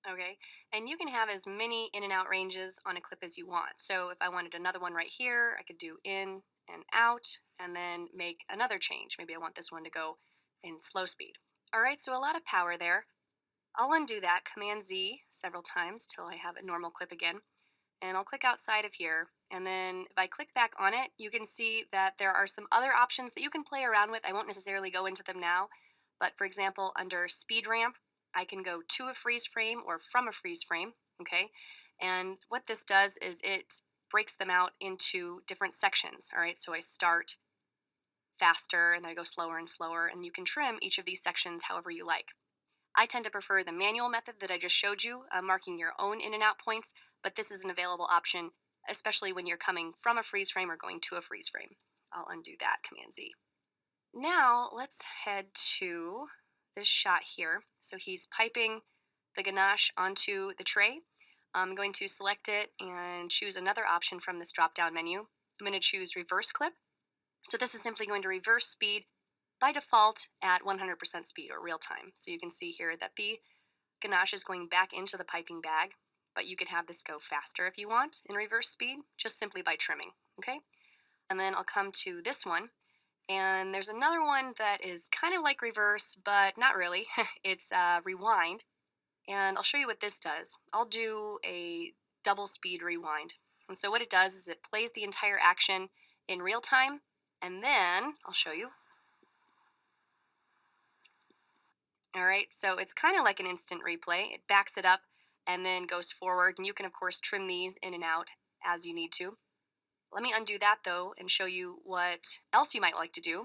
Speaker 1: Okay, and you can have as many in and out ranges on a clip as you want. So if I wanted another one right here, I could do in and out and then make another change. Maybe I want this one to go in slow speed. All right, so a lot of power there. I'll undo that, Command Z several times till I have a normal clip again. And I'll click outside of here. And then if I click back on it, you can see that there are some other options that you can play around with. I won't necessarily go into them now, but for example, under speed ramp, I can go to a freeze frame or from a freeze frame, okay? And what this does is it breaks them out into different sections, all right? So I start faster and then I go slower and slower, and you can trim each of these sections however you like. I tend to prefer the manual method that I just showed you, marking your own in and out points, but this is an available option, especially when you're coming from a freeze frame or going to a freeze frame. I'll undo that, Command Z. Now let's head to this shot here. So he's piping the ganache onto the tray. I'm going to select it and choose another option from this drop-down menu. I'm going to choose reverse clip. So this is simply going to reverse speed by default at 100% speed or real time. So you can see here that the ganache is going back into the piping bag, but you can have this go faster if you want in reverse speed, just simply by trimming, okay? And then I'll come to this one, and there's another one that is kind of like reverse, but not really. It's rewind, and I'll show you what this does. I'll do a double speed rewind. And so what it does is it plays the entire action in real time, and then I'll show you. All right, so it's kind of like an instant replay. It backs it up and then goes forward, and you can of course trim these in and out as you need to. Let me undo that though and show you what else you might like to do.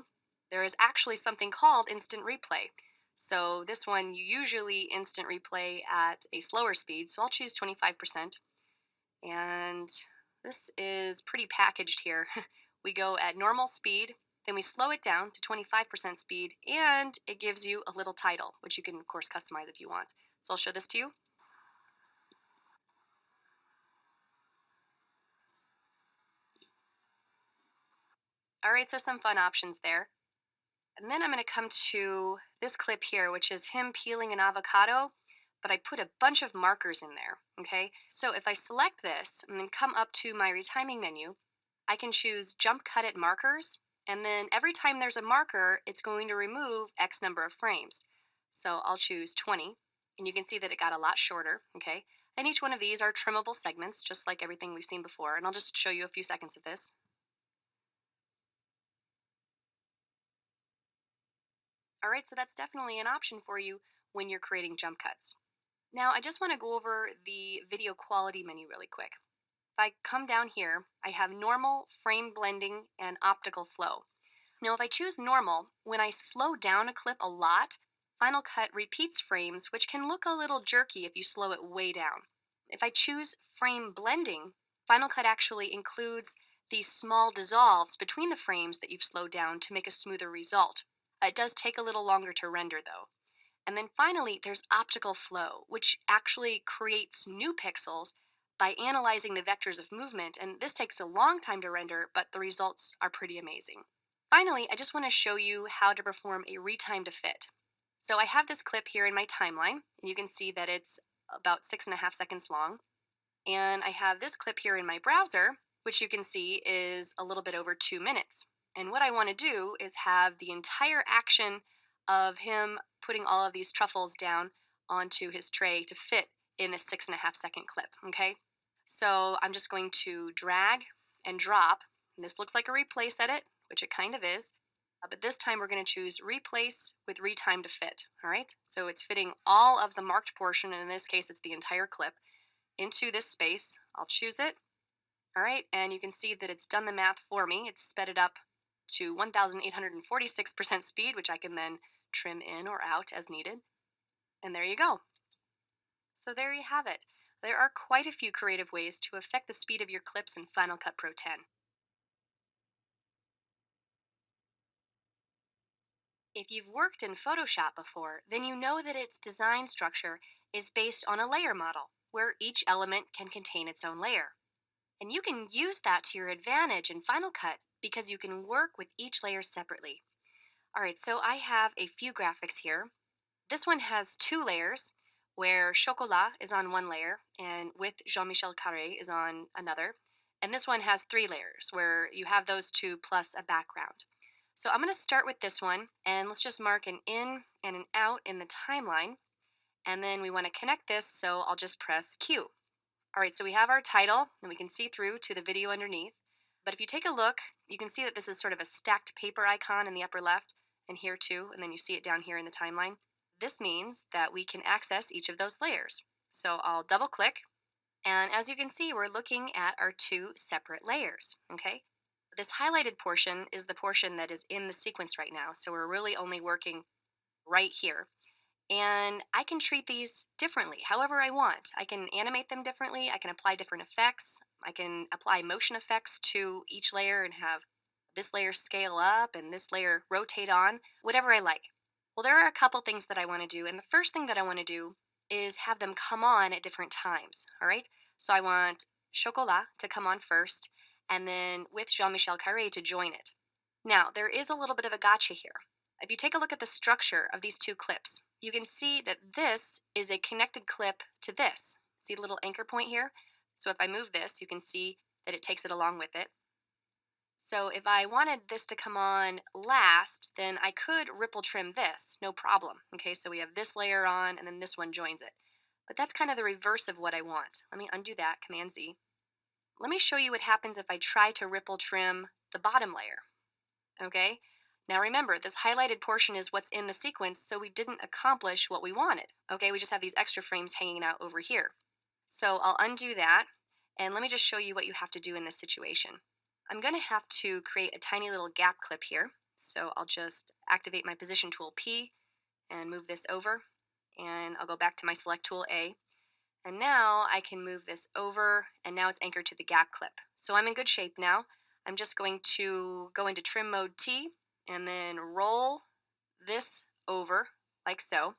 Speaker 1: There is actually something called instant replay. So this one you usually instant replay at a slower speed, so I'll choose 25%. And this is pretty packaged here. We go at normal speed, then we slow it down to 25% speed, and it gives you a little title, which you can of course customize if you want. So I'll show this to you. All right, so some fun options there. And then I'm going to come to this clip here, which is him peeling an avocado, but I put a bunch of markers in there, okay? So if I select this and then come up to my retiming menu, I can choose jump cut at markers, and then every time there's a marker, it's going to remove X number of frames. So I'll choose 20, and you can see that it got a lot shorter, okay? And each one of these are trimmable segments, just like everything we've seen before, and I'll just show you a few seconds of this. All right, so that's definitely an option for you when you're creating jump cuts. Now, I just want to go over the video quality menu really quick. If I come down here, I have normal, frame blending, and optical flow. Now, if I choose normal, when I slow down a clip a lot, Final Cut repeats frames, which can look a little jerky if you slow it way down. If I choose frame blending, Final Cut actually includes these small dissolves between the frames that you've slowed down to make a smoother result. It does take a little longer to render though. And then finally, there's optical flow, which actually creates new pixels by analyzing the vectors of movement, and this takes a long time to render, but the results are pretty amazing. Finally, I just want to show you how to perform a retime to fit. So I have this clip here in my timeline, and you can see that it's about 6.5 seconds long. And I have this clip here in my browser, which you can see is a little bit over 2 minutes. And what I want to do is have the entire action of him putting all of these truffles down onto his tray to fit in this 6.5 second clip, okay? So I'm just going to drag and drop. And this looks like a replace edit, which it kind of is. But this time we're going to choose replace with retime to fit, all right? So it's fitting all of the marked portion, and in this case it's the entire clip, into this space. I'll choose it. All right, and you can see that it's done the math for me. It's sped it up to 1,846% speed, which I can then trim in or out as needed. And there you go. So there you have it. There are quite a few creative ways to affect the speed of your clips in Final Cut Pro 10. If you've worked in Photoshop before, then you know that its design structure is based on a layer model, where each element can contain its own layer. And you can use that to your advantage in Final Cut because you can work with each layer separately. All right, so I have a few graphics here. This one has 2 layers, where Chocolat is on one layer and with Jean-Michel Carré is on another. And this one has 3 layers, where you have those 2 plus a background. So I'm going to start with this one, and let's just mark an in and an out in the timeline. And then we want to connect this, so I'll just press Q. All right, so we have our title, and we can see through to the video underneath. But if you take a look, you can see that this is sort of a stacked paper icon in the upper left, and here too, and then you see it down here in the timeline. This means that we can access each of those layers. So I'll double click, and as you can see, we're looking at our 2 separate layers, okay? This highlighted portion is the portion that is in the sequence right now, so we're really only working right here. And I can treat these differently, however I want. I can animate them differently, I can apply different effects, I can apply motion effects to each layer and have this layer scale up and this layer rotate on, whatever I like. Well, there are a couple things that I want to do, and the first thing that I want to do is have them come on at different times, all right? So I want Chocolat to come on first, and then with Jean-Michel Carré to join it. Now, there is a little bit of a gotcha here. If you take a look at the structure of these 2 clips, you can see that this is a connected clip to this. See the little anchor point here? So if I move this, you can see that it takes it along with it. So if I wanted this to come on last, then I could ripple trim this, no problem. Okay, so we have this layer on and then this one joins it. But that's kind of the reverse of what I want. Let me undo that, Command Z. Let me show you what happens if I try to ripple trim the bottom layer. Okay, now remember, this highlighted portion is what's in the sequence, so we didn't accomplish what we wanted. Okay, we just have these extra frames hanging out over here. So I'll undo that, and let me just show you what you have to do in this situation. I'm going to have to create a tiny little gap clip here. So I'll just activate my position tool P and move this over, and I'll go back to my select tool A. And now I can move this over, and now it's anchored to the gap clip. So I'm in good shape now. I'm just going to go into trim mode T and then roll this over like so.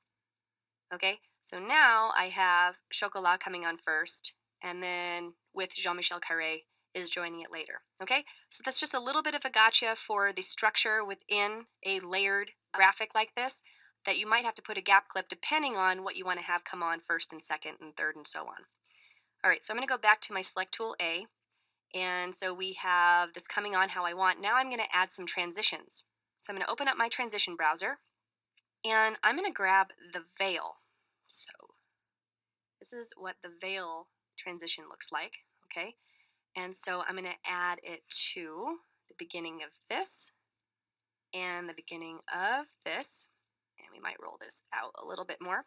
Speaker 1: Okay, so now I have Chocolat coming on first, and then with Jean-Michel Carré is joining it later. Okay, so that's just a little bit of a gotcha for the structure within a layered graphic like this, that you might have to put a gap clip depending on what you want to have come on first and second and third and so on. All right, so I'm going to go back to my select tool A, and so we have this coming on how I want. Now I'm going to add some transitions. So I'm going to open up my transition browser, and I'm going to grab the veil. So this is what the veil transition looks like, okay? And so I'm going to add it to the beginning of this and the beginning of this. And we might roll this out a little bit more.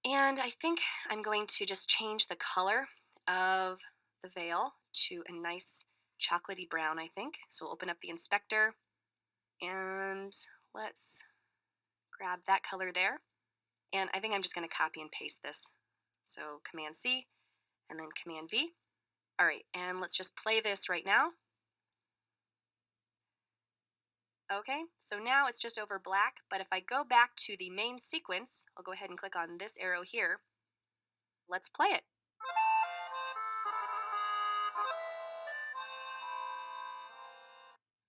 Speaker 1: And I think I'm going to just change the color of the veil to a nice chocolatey brown, I think. So we'll open up the inspector and let's grab that color there. And I think I'm just going to copy and paste this. So Command C and then Command V. All right, and let's just play this right now. Okay, so now it's just over black, but if I go back to the main sequence, I'll go ahead and click on this arrow here. Let's play it.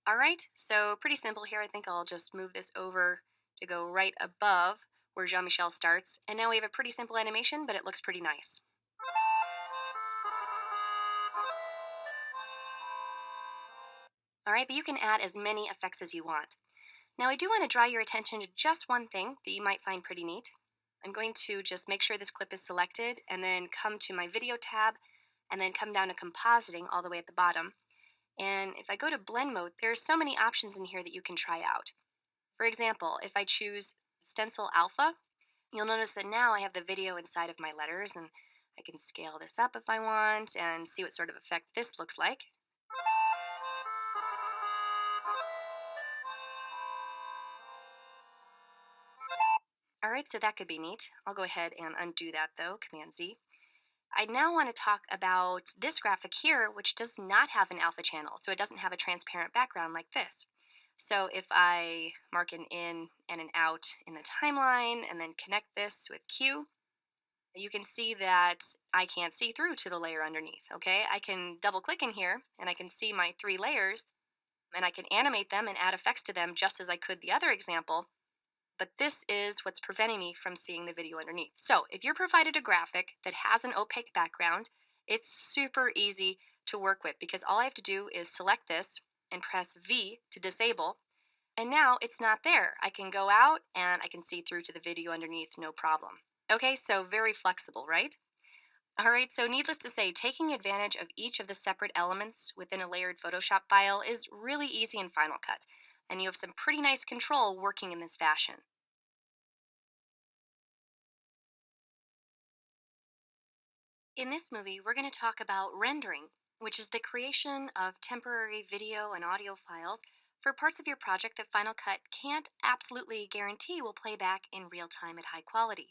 Speaker 1: All right, so pretty simple here. I think I'll just move this over to go right above where Jean-Michel starts. And now we have a pretty simple animation, but it looks pretty nice. All right, but you can add as many effects as you want. Now I do want to draw your attention to just one thing that you might find pretty neat. I'm going to just make sure this clip is selected and then come to my video tab and then come down to compositing all the way at the bottom. And if I go to blend mode, there are so many options in here that you can try out. For example, if I choose stencil alpha, you'll notice that now I have the video inside of my letters, and I can scale this up if I want and see what sort of effect this looks like. All right, so that could be neat. I'll go ahead and undo that though, Command Z. I now want to talk about this graphic here, which does not have an alpha channel, so it doesn't have a transparent background like this. So if I mark an in and an out in the timeline and then connect this with Q, you can see that I can't see through to the layer underneath, okay? I can double click in here and I can see my 3 layers and I can animate them and add effects to them just as I could the other example, but this is what's preventing me from seeing the video underneath. So if you're provided a graphic that has an opaque background, it's super easy to work with because all I have to do is select this and press V to disable, and now it's not there. I can go out and I can see through to the video underneath, no problem. Okay, so very flexible, right? All right, so needless to say, taking advantage of each of the separate elements within a layered Photoshop file is really easy in Final Cut, and you have some pretty nice control working in this fashion. In this movie, we're going to talk about rendering, which is the creation of temporary video and audio files for parts of your project that Final Cut can't absolutely guarantee will play back in real time at high quality.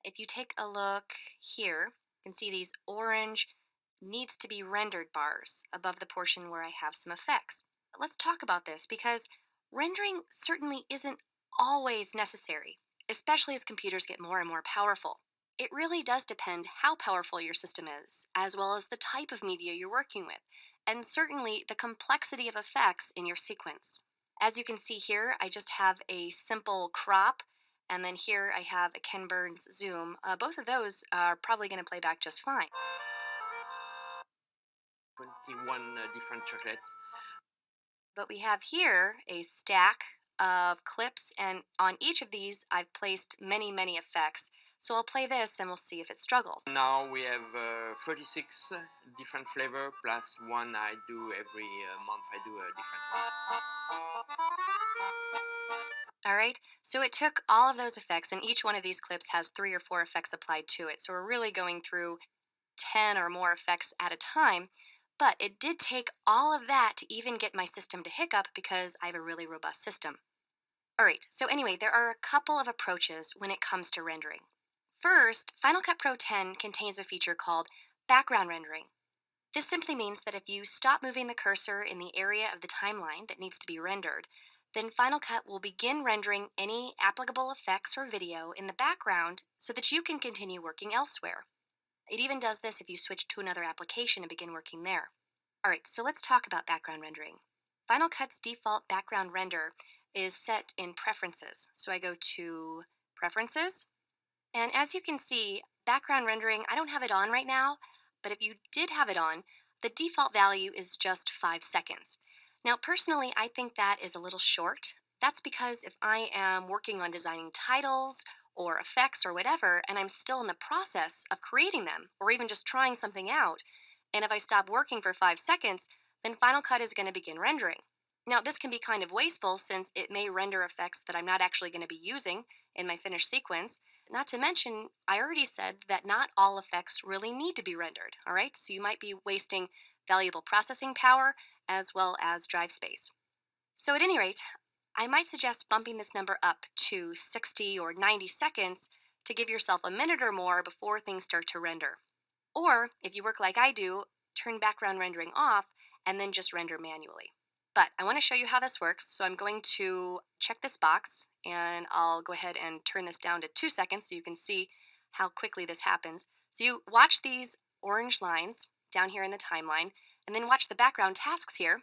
Speaker 1: If you take a look here, you can see these orange needs to be rendered bars above the portion where I have some effects. Let's talk about this because rendering certainly isn't always necessary, especially as computers get more and more powerful. It really does depend how powerful your system is, as well as the type of media you're working with, and certainly the complexity of effects in your sequence. As you can see here, I just have a simple crop, and then here I have a Ken Burns zoom. Both of those are probably going to play back just fine.
Speaker 6: 21 different chocolates.
Speaker 1: But we have here a stack of clips, and on each of these I've placed many, many effects. So I'll play this and we'll see if it struggles.
Speaker 6: Now we have 36 different flavor plus one I do every month. I do a different one.
Speaker 1: All right, so it took all of those effects, and each one of these clips has 3 or 4 effects applied to it. So we're really going through 10 or more effects at a time. But it did take all of that to even get my system to hiccup because I have a really robust system. All right, so anyway, there are a couple of approaches when it comes to rendering. First, Final Cut Pro 10 contains a feature called background rendering. This simply means that if you stop moving the cursor in the area of the timeline that needs to be rendered, then Final Cut will begin rendering any applicable effects or video in the background so that you can continue working elsewhere. It even does this if you switch to another application and begin working there. All right, so let's talk about background rendering. Final Cut's default background render is set in Preferences. So I go to Preferences, and as you can see, background rendering, I don't have it on right now, but if you did have it on, the default value is just 5 seconds. Now, personally, I think that is a little short. That's because if I am working on designing titles or effects or whatever, and I'm still in the process of creating them, or even just trying something out, and if I stop working for 5 seconds, then Final Cut is going to begin rendering. Now, this can be kind of wasteful since it may render effects that I'm not actually going to be using in my finished sequence. Not to mention, I already said that not all effects really need to be rendered, all right? So you might be wasting valuable processing power as well as drive space. So at any rate, I might suggest bumping this number up to 60 or 90 seconds to give yourself a minute or more before things start to render. Or, if you work like I do, turn background rendering off and then just render manually. But I want to show you how this works, so I'm going to check this box, and I'll go ahead and turn this down to 2 seconds so you can see how quickly this happens. So you watch these orange lines down here in the timeline, and then watch the background tasks here.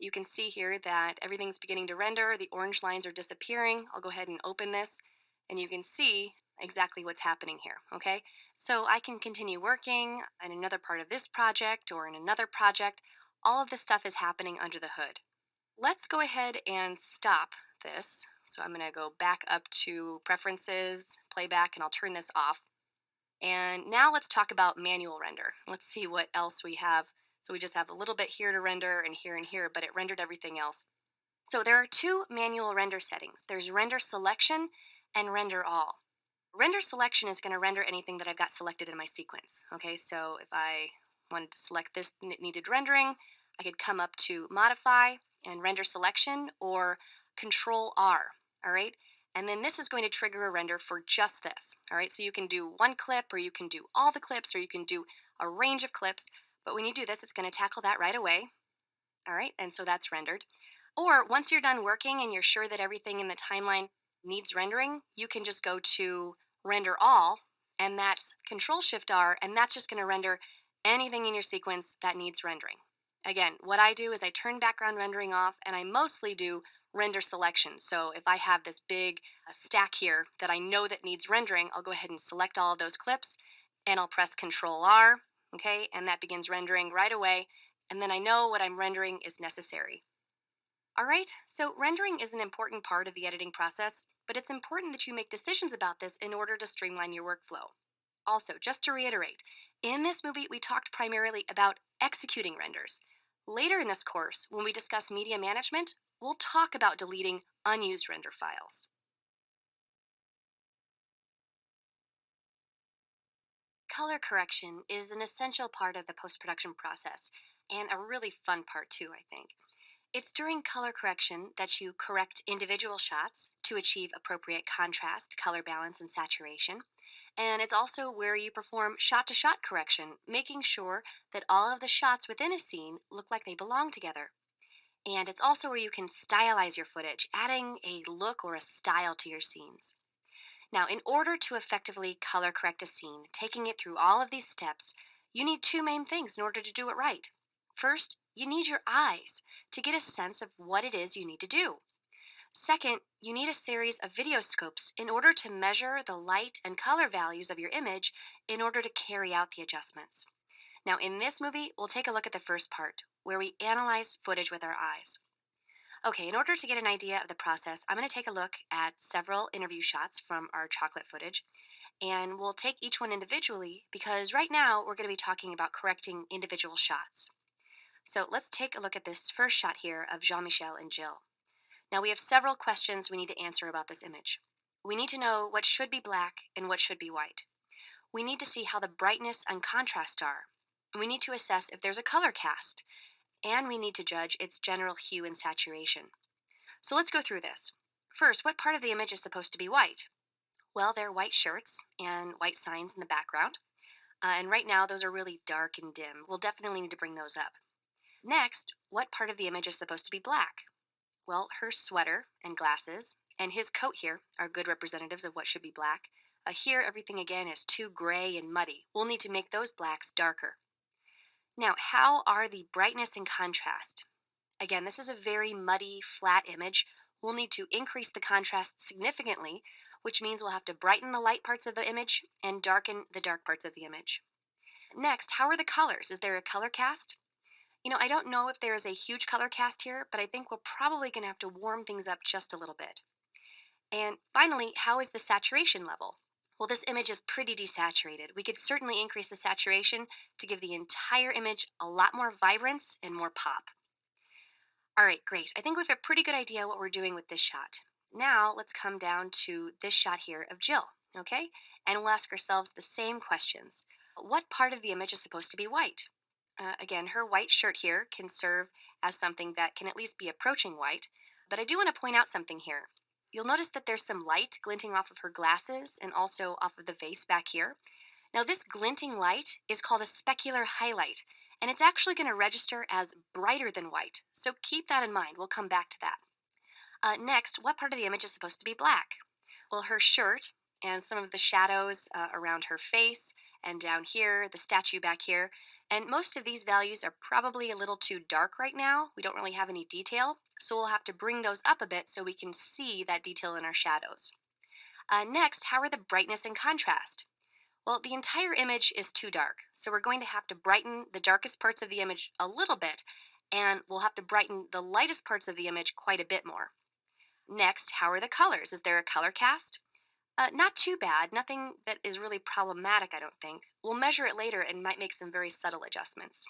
Speaker 1: You can see here that everything's beginning to render. The orange lines are disappearing. I'll go ahead and open this, and you can see exactly what's happening here, okay? So I can continue working in another part of this project or in another project. All of this stuff is happening under the hood. Let's go ahead and stop this. So I'm going to go back up to Preferences, Playback, and I'll turn this off. And now let's talk about manual render. Let's see what else we have. So we just have a little bit here to render and here, but it rendered everything else. So there are 2 manual render settings. There's Render Selection and Render All. Render Selection is going to render anything that I've got selected in my sequence. Okay, so if I wanted to select this needed rendering, I could come up to Modify and Render Selection or Control R, all right? And then this is going to trigger a render for just this, all right? So you can do 1 clip, or you can do all the clips, or you can do a range of clips. But when you do this, it's going to tackle that right away, all right? And so that's rendered. Or once you're done working and you're sure that everything in the timeline needs rendering, you can just go to render all, and that's Control Shift R, and that's just going to render anything in your sequence that needs rendering. Again, what I do is I turn background rendering off, and I mostly do render selection. So if I have this big stack here that I know that needs rendering, I'll go ahead and select all of those clips, and I'll press Control R, okay, and that begins rendering right away, and then I know what I'm rendering is necessary. All right, so rendering is an important part of the editing process, but it's important that you make decisions about this in order to streamline your workflow. Also, just to reiterate, in this movie we talked primarily about executing renders. Later in this course, when we discuss media management, we'll talk about deleting unused render files. Color correction is an essential part of the post-production process, and a really fun part too, I think. It's during color correction that you correct individual shots to achieve appropriate contrast, color balance, and saturation. And it's also where you perform shot to shot correction, making sure that all of the shots within a scene look like they belong together. And it's also where you can stylize your footage, adding a look or a style to your scenes. Now, in order to effectively color correct a scene, taking it through all of these steps, you need two main things in order to do it right. First, you need your eyes to get a sense of what it is you need to do. Second, you need a series of video scopes in order to measure the light and color values of your image in order to carry out the adjustments. Now, in this movie, we'll take a look at the first part, where we analyze footage with our eyes. Okay, in order to get an idea of the process, I'm going to take a look at several interview shots from our chocolate footage, and we'll take each one individually because right now we're going to be talking about correcting individual shots. So let's take a look at this first shot here of Jean-Michel and Jill. Now we have several questions we need to answer about this image. We need to know what should be black and what should be white. We need to see how the brightness and contrast are. We need to assess if there's a color cast, and we need to judge its general hue and saturation. So let's go through this. First, what part of the image is supposed to be white? Well, there are white shirts and white signs in the background. And right now, those are really dark and dim. We'll definitely need to bring those up. Next, what part of the image is supposed to be black? Well, her sweater and glasses and his coat here are good representatives of what should be black. Here, everything again is too gray and muddy. We'll need to make those blacks darker. Now, how are the brightness and contrast? Again, this is a very muddy, flat image. We'll need to increase the contrast significantly, which means we'll have to brighten the light parts of the image and darken the dark parts of the image. Next, how are the colors? Is there a color cast? I don't know if there is a huge color cast here, but I think we're probably going to have to warm things up just a little bit. And finally, how is the saturation level? Well, this image is pretty desaturated. We could certainly increase the saturation to give the entire image a lot more vibrance and more pop. All right, great. I think we have a pretty good idea what we're doing with this shot. Now, let's come down to this shot here of Jill, okay? And we'll ask ourselves the same questions. What part of the image is supposed to be white? Again, her white shirt here can serve as something that can at least be approaching white, but I do want to point out something here. You'll notice that there's some light glinting off of her glasses and also off of the vase back here. Now, this glinting light is called a specular highlight, and it's actually going to register as brighter than white, so keep that in mind. We'll come back to that. Next, what part of the image is supposed to be black? Well, her shirt and some of the shadows around her face and down here, the statue back here, and most of these values are probably a little too dark right now. We don't really have any detail, so we'll have to bring those up a bit so we can see that detail in our shadows. Next, how are the brightness and contrast? Well, the entire image is too dark, so we're going to have to brighten the darkest parts of the image a little bit, and we'll have to brighten the lightest parts of the image quite a bit more. Next, how are the colors? Is there a color cast? Not too bad, nothing that is really problematic, I don't think. We'll measure it later and might make some very subtle adjustments.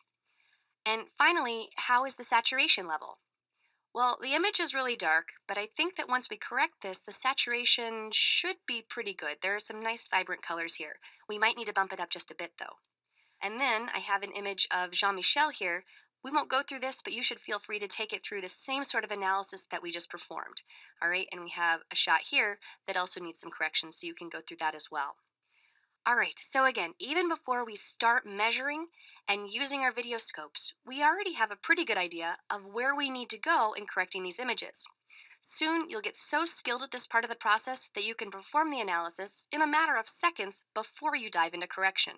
Speaker 1: And finally, how is the saturation level? Well, the image is really dark, but I think that once we correct this, the saturation should be pretty good. There are some nice vibrant colors here. We might need to bump it up just a bit though. And then I have an image of Jean-Michel here. We won't go through this, but you should feel free to take it through the same sort of analysis that we just performed. All right, and we have a shot here that also needs some corrections, so you can go through that as well. All right, so again, even before we start measuring and using our video scopes, we already have a pretty good idea of where we need to go in correcting these images. Soon, you'll get so skilled at this part of the process that you can perform the analysis in a matter of seconds before you dive into correction.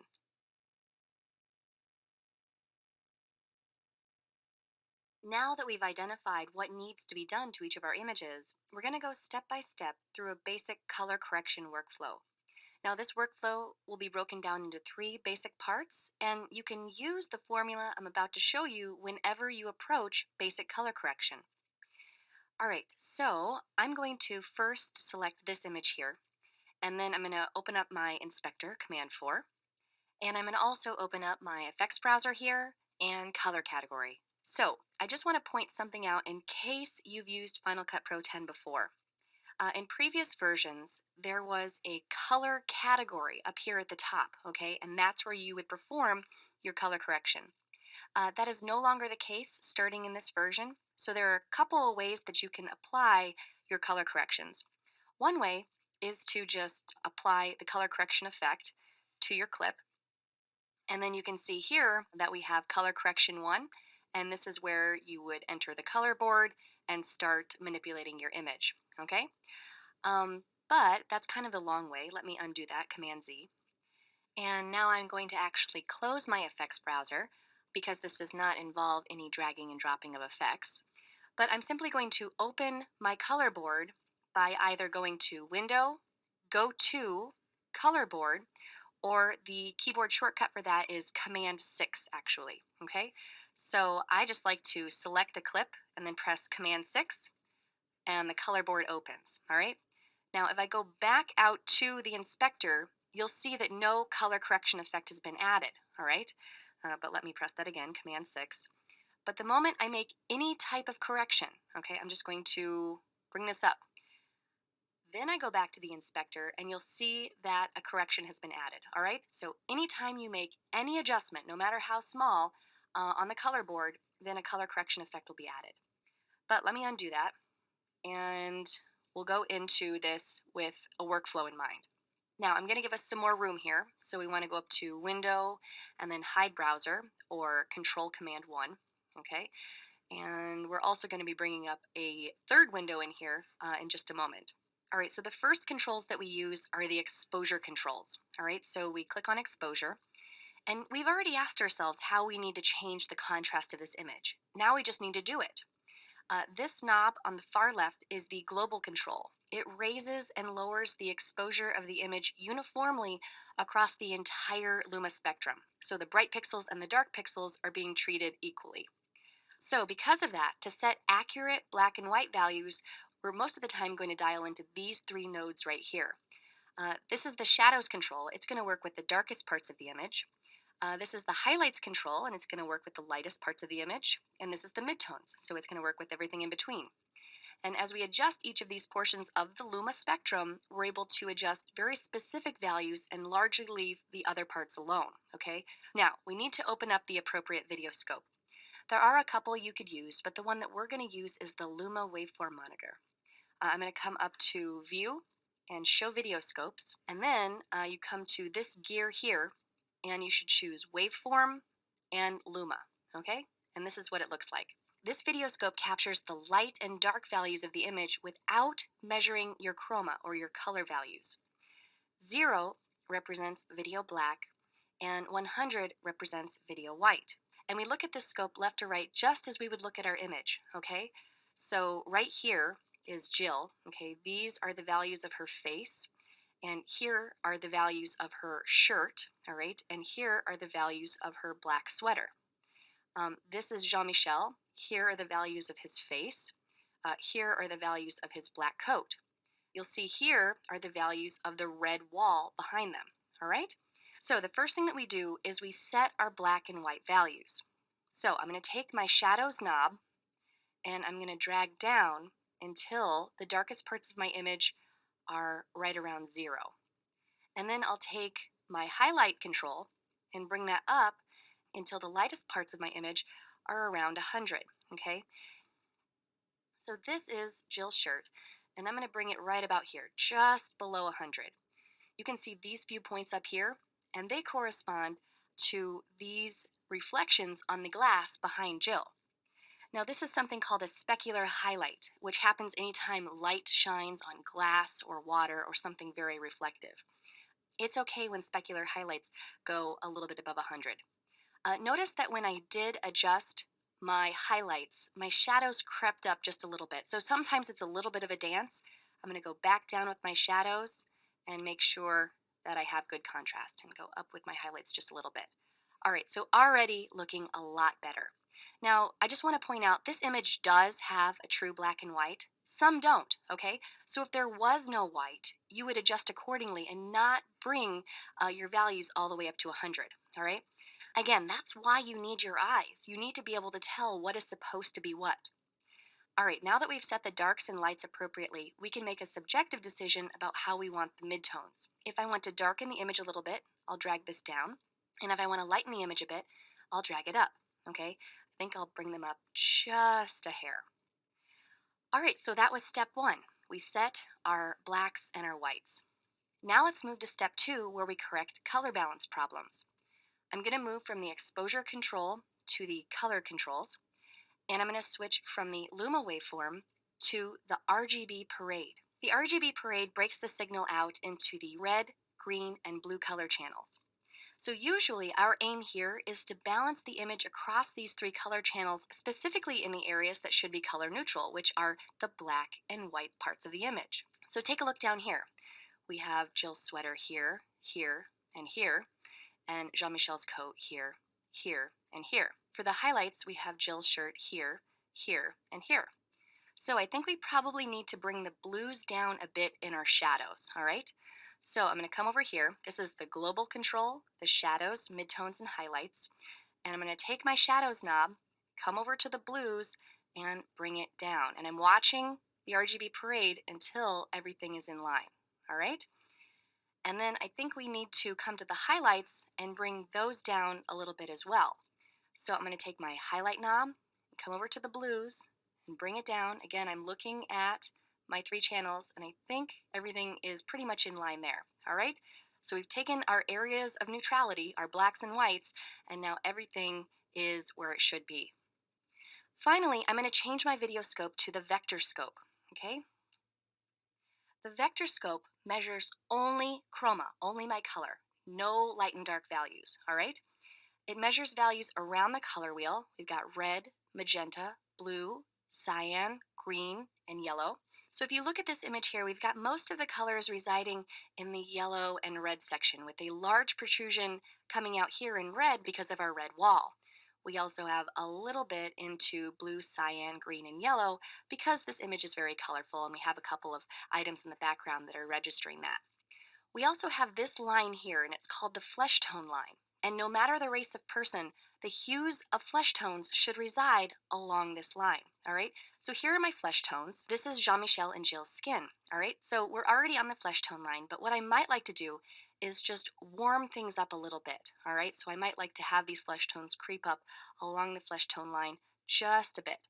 Speaker 1: Now that we've identified what needs to be done to each of our images, we're going to go step by step through a basic color correction workflow. Now, this workflow will be broken down into 3 basic parts, and you can use the formula I'm about to show you whenever you approach basic color correction. All right, so I'm going to first select this image here, and then I'm going to open up my inspector, Command 4, and I'm going to also open up my effects browser here and color category. So I just want to point something out in case you've used Final Cut Pro 10 before. In previous versions, there was a color category up here at the top, okay? And that's where you would perform your color correction. That is no longer the case starting in this version, so there are a couple of ways that you can apply your color corrections. One way is to just apply the color correction effect to your clip, and then you can see here that we have color correction 1, and this is where you would enter the color board and start manipulating your image, okay? But that's kind of the long way. Let me undo that, Command Z. And now I'm going to actually close my effects browser because this does not involve any dragging and dropping of effects. But I'm simply going to open my color board by either going to Window, Go to Color Board, or the keyboard shortcut for that is Command 6 actually, okay? So I just like to select a clip and then press Command 6 and the color board opens, all right? Now, if I go back out to the inspector, you'll see that no color correction effect has been added, all right? But let me press that again, Command 6. But the moment I make any type of correction, okay, I'm just going to bring this up. Then I go back to the inspector and you'll see that a correction has been added, all right? So anytime you make any adjustment, no matter how small, on the color board, then a color correction effect will be added. But let me undo that, and we'll go into this with a workflow in mind. Now, I'm going to give us some more room here. So we want to go up to Window and then Hide Browser, or Control Command 1, okay? And we're also going to be bringing up a third window in here in just a moment. All right, so the first controls that we use are the exposure controls. All right, so we click on exposure, and we've already asked ourselves how we need to change the contrast of this image. Now we just need to do it. This knob on the far left is the global control. It raises and lowers the exposure of the image uniformly across the entire luma spectrum. So the bright pixels and the dark pixels are being treated equally. So because of that, to set accurate black and white values, we're most of the time going to dial into these 3 nodes right here. This is the shadows control. It's going to work with the darkest parts of the image. This is the highlights control, and it's going to work with the lightest parts of the image. And this is the midtones, so it's going to work with everything in between. And as we adjust each of these portions of the luma spectrum, we're able to adjust very specific values and largely leave the other parts alone, okay? Now, we need to open up the appropriate video scope. There are a couple you could use, but the one that we're going to use is the Luma Waveform Monitor. I'm going to come up to View and Show Video Scopes, and then you come to this gear here, and you should choose Waveform and Luma, okay? And this is what it looks like. This video scope captures the light and dark values of the image without measuring your chroma or your color values. 0 represents video black, and 100 represents video white. And we look at this scope left to right just as we would look at our image, okay? So right here is Jill, okay? These are the values of her face, and here are the values of her shirt, all right? And here are the values of her black sweater. This is Jean-Michel. Here are the values of his face. Here are the values of his black coat. You'll see here are the values of the red wall behind them, all right? So the first thing that we do is we set our black and white values. So I'm going to take my shadows knob and I'm going to drag down until the darkest parts of my image are right around 0. And then I'll take my highlight control and bring that up until the lightest parts of my image are around 100, okay? So this is Jill's shirt, and I'm going to bring it right about here, just below 100. you can see these few points up here, and they correspond to these reflections on the glass behind Jill. Now, this is something called a specular highlight, which happens anytime light shines on glass or water or something very reflective. It's okay when specular highlights go a little bit above 100. Notice that when I did adjust my highlights, my shadows crept up just a little bit. So sometimes it's a little bit of a dance. I'm going to go back down with my shadows and make sure that I have good contrast and go up with my highlights just a little bit. All right, so already looking a lot better. Now, I just want to point out this image does have a true black and white. Some don't, okay? So if there was no white, you would adjust accordingly and not bring your values all the way up to 100, all right? Again, that's why you need your eyes. You need to be able to tell what is supposed to be what. All right, now that we've set the darks and lights appropriately, we can make a subjective decision about how we want the midtones. If I want to darken the image a little bit, I'll drag this down. And if I want to lighten the image a bit, I'll drag it up, okay? I think I'll bring them up just a hair. All right, so that was step 1. We set our blacks and our whites. Now let's move to step 2, where we correct color balance problems. I'm going to move from the exposure control to the color controls, and I'm going to switch from the Luma waveform to the RGB parade. The RGB parade breaks the signal out into the red, green, and blue color channels. So usually our aim here is to balance the image across these 3 color channels, specifically in the areas that should be color neutral, which are the black and white parts of the image. So take a look down here. We have Jill's sweater here, here, and here, and Jean-Michel's coat here, here, and here. For the highlights, we have Jill's shirt here, here, and here. So I think we probably need to bring the blues down a bit in our shadows, all right? So I'm going to come over here. This is the global control, the shadows, midtones, and highlights. And I'm going to take my shadows knob, come over to the blues, and bring it down. And I'm watching the RGB parade until everything is in line, all right? And then I think we need to come to the highlights and bring those down a little bit as well. So I'm going to take my highlight knob, come over to the blues, and bring it down. Again, I'm looking at my 3 channels, and I think everything is pretty much in line there, all right? So we've taken our areas of neutrality, our blacks and whites, and now everything is where it should be. Finally, I'm going to change my video scope to the vector scope, okay? The vector scope measures only chroma, only my color, no light and dark values, all right? It measures values around the color wheel. We've got red, magenta, blue, cyan, green, and yellow. So if you look at this image here, we've got most of the colors residing in the yellow and red section, with a large protrusion coming out here in red because of our red wall. We also have a little bit into blue, cyan, green, and yellow because this image is very colorful, and we have a couple of items in the background that are registering that. We also have this line here, and it's called the flesh tone line. And no matter the race of person, the hues of flesh tones should reside along this line, all right? So here are my flesh tones. This is Jean-Michel and Jill's skin, all right? So we're already on the flesh tone line, but what I might like to do is just warm things up a little bit, all right? So I might like to have these flesh tones creep up along the flesh tone line just a bit.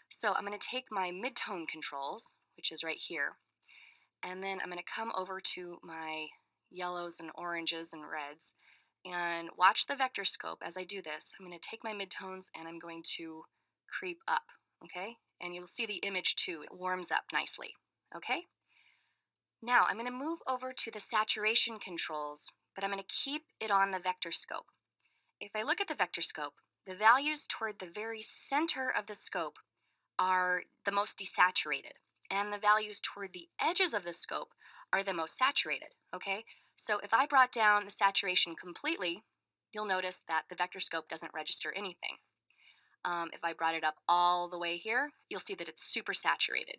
Speaker 1: So I'm going to take my mid-tone controls, which is right here, and then I'm going to come over to my yellows and oranges and reds, and watch the vector scope as I do this. I'm going to take my midtones and I'm going to creep up, okay? And you'll see the image too, it warms up nicely, okay? Now I'm going to move over to the saturation controls, but I'm going to keep it on the vector scope. If I look at the vector scope, the values toward the very center of the scope are the most desaturated, and the values toward the edges of the scope are the most saturated, okay? So if I brought down the saturation completely, you'll notice that the vector scope doesn't register anything. If I brought it up all the way here, you'll see that it's super saturated.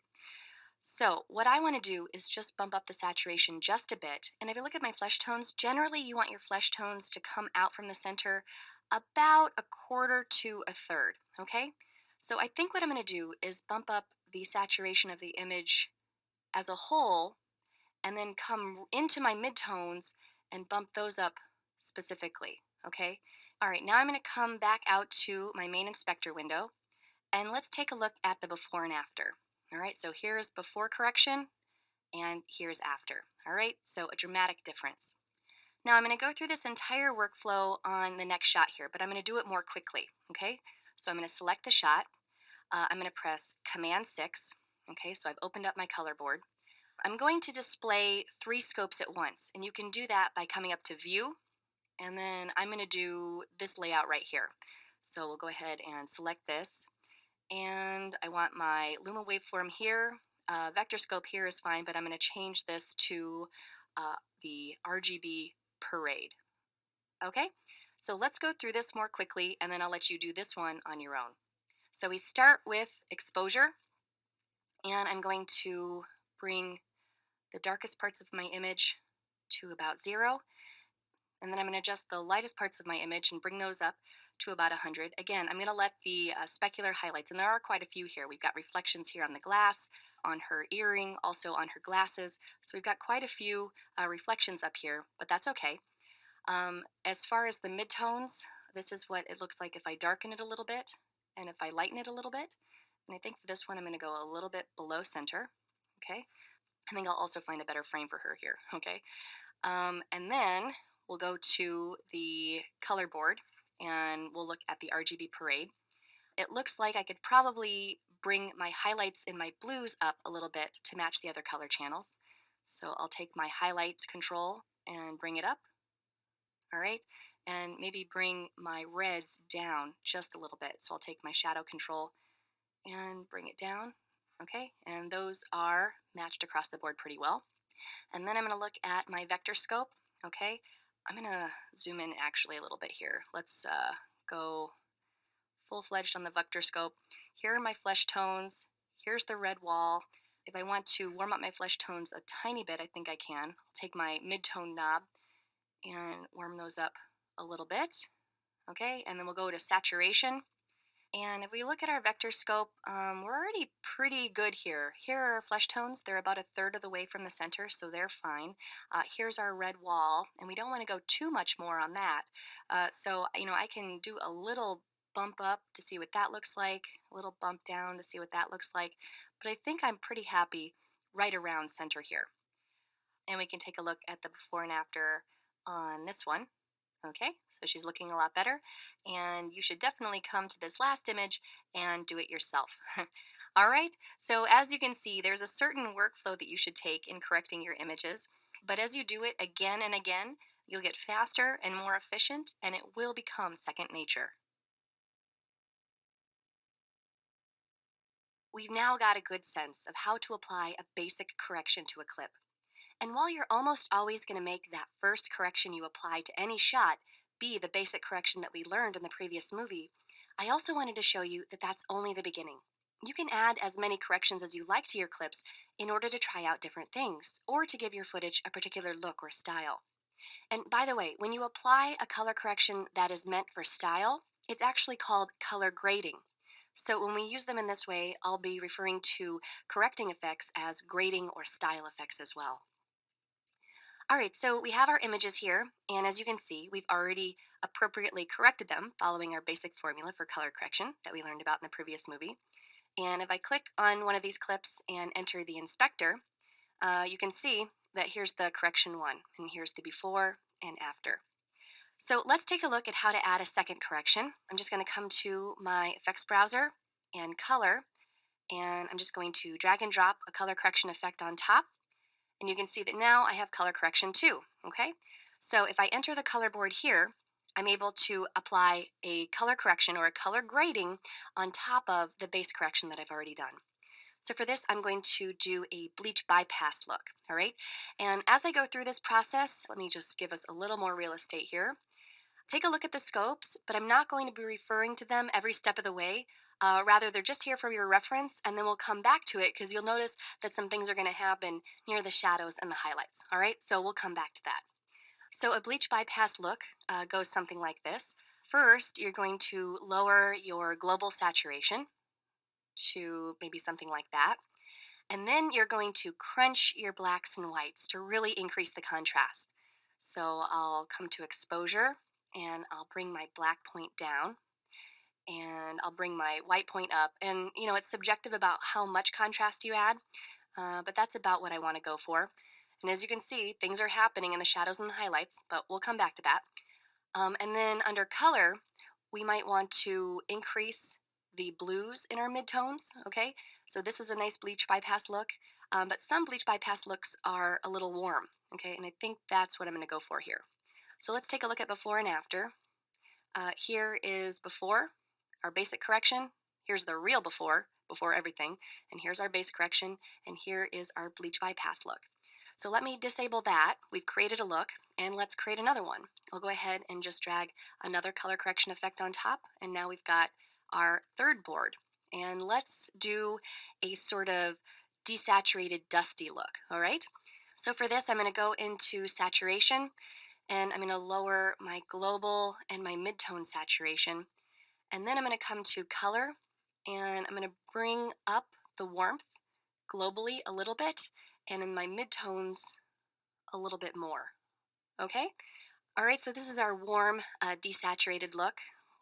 Speaker 1: So what I want to do is just bump up the saturation just a bit. And if you look at my flesh tones, generally you want your flesh tones to come out from the center about a quarter to a third, okay? So I think what I'm going to do is bump up the saturation of the image as a whole, and then come into my midtones and bump those up specifically, okay? All right, now I'm going to come back out to my main inspector window, and let's take a look at the before and after. All right, so here's before correction, and here's after. All right, so a dramatic difference. Now I'm going to go through this entire workflow on the next shot here, but I'm going to do it more quickly, okay? So I'm going to select the shot. I'm going to press Command 6, okay? So I've opened up my color board. I'm going to display 3 scopes at once, and you can do that by coming up to View, and then I'm going to do this layout right here. So we'll go ahead and select this, and I want my Luma waveform here. Vector scope here is fine, but I'm going to change this to the RGB parade. Okay, so let's go through this more quickly, and then I'll let you do this one on your own. So we start with exposure, and I'm going to bring the darkest parts of my image to about 0, and then I'm going to adjust the lightest parts of my image and bring those up to about 100. Again, I'm going to let the specular highlights, and there are quite a few here. We've got reflections here on the glass, on her earring, also on her glasses. So we've got quite a few reflections up here, but that's okay. As far as the midtones, this is what it looks like if I darken it a little bit and if I lighten it a little bit. And I think for this one, I'm going to go a little bit below center. Okay. I think I'll also find a better frame for her here. Okay. And then we'll go to the color board and we'll look at the RGB parade. It looks like I could probably bring my highlights in my blues up a little bit to match the other color channels. So I'll take my highlight control and bring it up. All right, and maybe bring my reds down just a little bit. So I'll take my shadow control and bring it down. Okay, and those are matched across the board pretty well. And then I'm going to look at my vector scope. Okay, I'm going to zoom in actually a little bit here. Let's go full-fledged on the vector scope. Here are my flesh tones. Here's the red wall. If I want to warm up my flesh tones a tiny bit, I think I can. I'll take my mid-tone knob and warm those up a little bit. Okay, and then we'll go to saturation. And if we look at our vector scope, we're already pretty good here. Here are our flesh tones. They're about 1/3 of the way from the center, so they're fine. Here's our red wall, and we don't want to go too much more on that. So, I can do a little bump up to see what that looks like, a little bump down to see what that looks like. But I think I'm pretty happy right around center here. And we can take a look at the before and after on this one. Okay, so she's looking a lot better, and you should definitely come to this last image and do it yourself. All right, so as you can see, there's a certain workflow that you should take in correcting your images, but as you do it again and again, you'll get faster and more efficient, and it will become second nature. We've now got a good sense of how to apply a basic correction to a clip. And while you're almost always going to make that first correction you apply to any shot be the basic correction that we learned in the previous movie, I also wanted to show you that that's only the beginning. You can add as many corrections as you like to your clips in order to try out different things or to give your footage a particular look or style. And by the way, when you apply a color correction that is meant for style, it's actually called color grading. So when we use them in this way, I'll be referring to correcting effects as grading or style effects as well. All right, so we have our images here, and as you can see, we've already appropriately corrected them following our basic formula for color correction that we learned about in the previous movie. And if I click on one of these clips and enter the inspector, you can see that here's the correction one, and here's the before and after. So let's take a look at how to add a second correction. I'm just going to come to my effects browser and color, and I'm just going to drag and drop a color correction effect on top. And you can see that now I have color correction too, okay? So if I enter the color board here, I'm able to apply a color correction or a color grading on top of the base correction that I've already done. So for this, I'm going to do a bleach bypass look, all right? And as I go through this process, let me just give us a little more real estate here. Take a look at the scopes, but I'm not going to be referring to them every step of the way. Rather, they're just here for your reference, and then we'll come back to it because you'll notice that some things are going to happen near the shadows and the highlights. All right, so we'll come back to that. So a bleach bypass look goes something like this. First, you're going to lower your global saturation to maybe something like that. And then you're going to crunch your blacks and whites to really increase the contrast. So I'll come to exposure, and I'll bring my black point down, and I'll bring my white point up. And it's subjective about how much contrast you add. but that's about what I want to go for. And as you can see, things are happening in the shadows and the highlights, but we'll come back to that. And then under color, we might want to increase the blues in our midtones, okay? So this is a nice bleach bypass look, but some bleach bypass looks are a little warm, okay? And I think that's what I'm gonna go for here. So let's take a look at before and after. Here is before, our basic correction. Here's the real before everything. And here's our base correction. And here is our bleach bypass look. So let me disable that. We've created a look, and let's create another one. I'll go ahead and just drag another color correction effect on top, and now we've got our third board. And let's do a sort of desaturated, dusty look, all right? So for this, I'm gonna go into saturation, and I'm gonna lower my global and my midtone saturation. And then I'm gonna come to color, and I'm gonna bring up the warmth globally a little bit, and in my midtones a little bit more. Okay? All right, so this is our warm, desaturated look.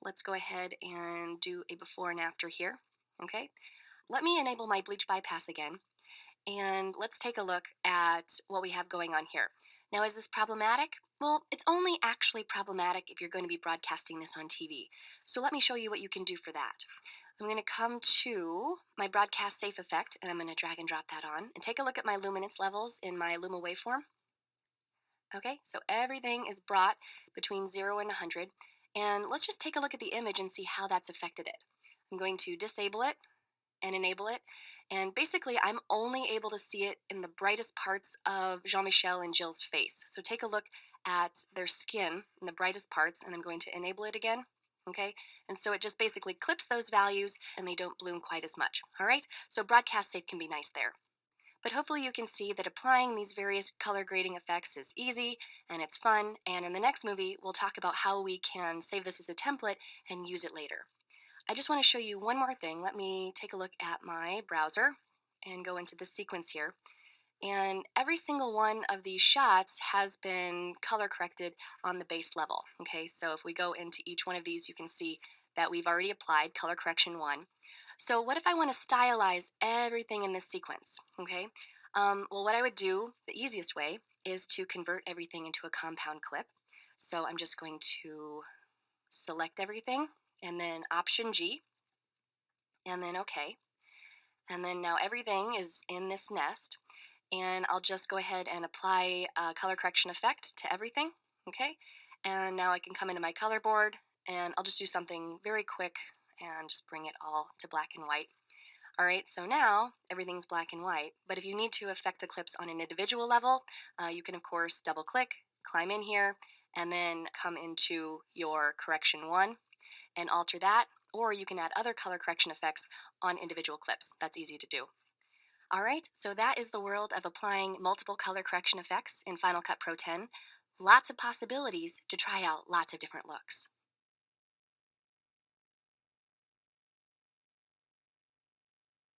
Speaker 1: Let's go ahead and do a before and after here. Okay? Let me enable my bleach bypass again, and let's take a look at what we have going on here. Now, is this problematic? Well, it's only actually problematic if you're going to be broadcasting this on TV. So let me show you what you can do for that. I'm going to come to my broadcast safe effect, and I'm going to drag and drop that on, and take a look at my luminance levels in my Luma waveform. Okay, so everything is brought between 0 and 100, and let's just take a look at the image and see how that's affected it. I'm going to disable it and enable it, and basically I'm only able to see it in the brightest parts of Jean-Michel and Jill's face. So take a look at their skin in the brightest parts, and I'm going to enable it again. Okay, and so it just basically clips those values and they don't bloom quite as much. All right, so broadcast safe can be nice there. But hopefully you can see that applying these various color grading effects is easy and it's fun, and in the next movie we'll talk about how we can save this as a template and use it later. I just want to show you one more thing. Let me take a look at my browser and go into the sequence here. And every single one of these shots has been color corrected on the base level. Okay, so if we go into each one of these, you can see that we've already applied color correction 1. So what if I want to stylize everything in this sequence? Okay, well, what I would do, the easiest way, is to convert everything into a compound clip. So I'm just going to select everything, and then Option G, and then OK. And then now everything is in this nest, and I'll just go ahead and apply a color correction effect to everything, okay? And now I can come into my color board, and I'll just do something very quick and just bring it all to black and white. All right, so now everything's black and white, but if you need to affect the clips on an individual level, you can of course double click, climb in here, and then come into your correction 1 and alter that, or you can add other color correction effects on individual clips. That's easy to do. All right, so that is the world of applying multiple color correction effects in Final Cut Pro 10. Lots of possibilities to try out lots of different looks.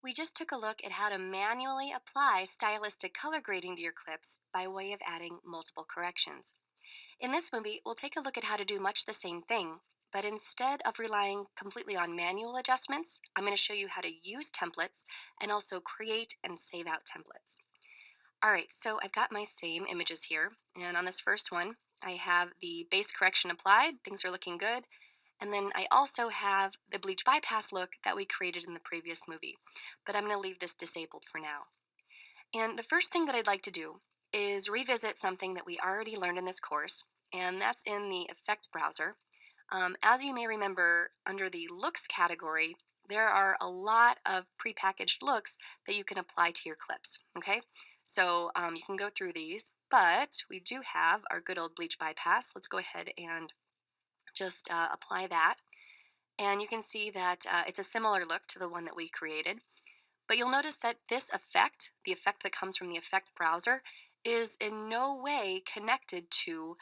Speaker 1: We just took a look at how to manually apply stylistic color grading to your clips by way of adding multiple corrections. In this movie, we'll take a look at how to do much the same thing, but instead of relying completely on manual adjustments, I'm going to show you how to use templates and also create and save out templates. All right, so I've got my same images here, and on this first one, I have the base correction applied. Things are looking good. And then I also have the bleach bypass look that we created in the previous movie, but I'm going to leave this disabled for now. And the first thing that I'd like to do is revisit something that we already learned in this course, and that's in the effect browser. As you may remember, under the looks category, there are a lot of prepackaged looks that you can apply to your clips, okay? So you can go through these, but we do have our good old bleach bypass. Let's go ahead and just apply that. And you can see that it's a similar look to the one that we created. But you'll notice that this effect, the effect that comes from the effect browser, is in no way connected to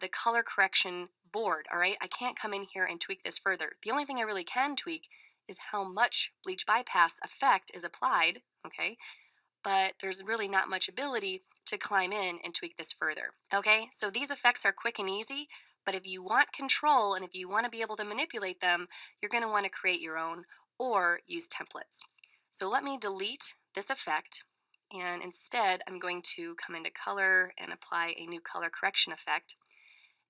Speaker 1: the color correction board, all right? I can't come in here and tweak this further. The only thing I really can tweak is how much bleach bypass effect is applied, okay? But there's really not much ability to climb in and tweak this further, okay? So these effects are quick and easy, but if you want control and if you want to be able to manipulate them, you're going to want to create your own or use templates. So let me delete this effect, And instead, I'm going to come into color and apply a new color correction effect.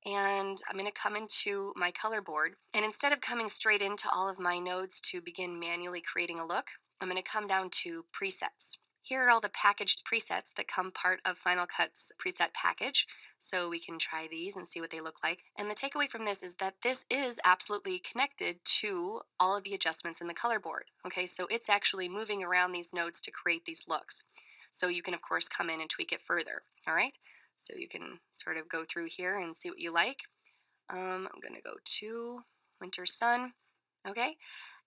Speaker 1: And I'm going to come into my color board. And instead of coming straight into all of my nodes to begin manually creating a look, I'm going to come down to presets. Here are all the packaged presets that come part of Final Cut's preset package. So we can try these and see what they look like. And the takeaway from this is that this is absolutely connected to all of the adjustments in the color board. Okay, so it's actually moving around these nodes to create these looks. So you can, of course, come in and tweak it further. All right, so you can sort of go through here and see what you like. I'm going to go to Winter Sun. Okay,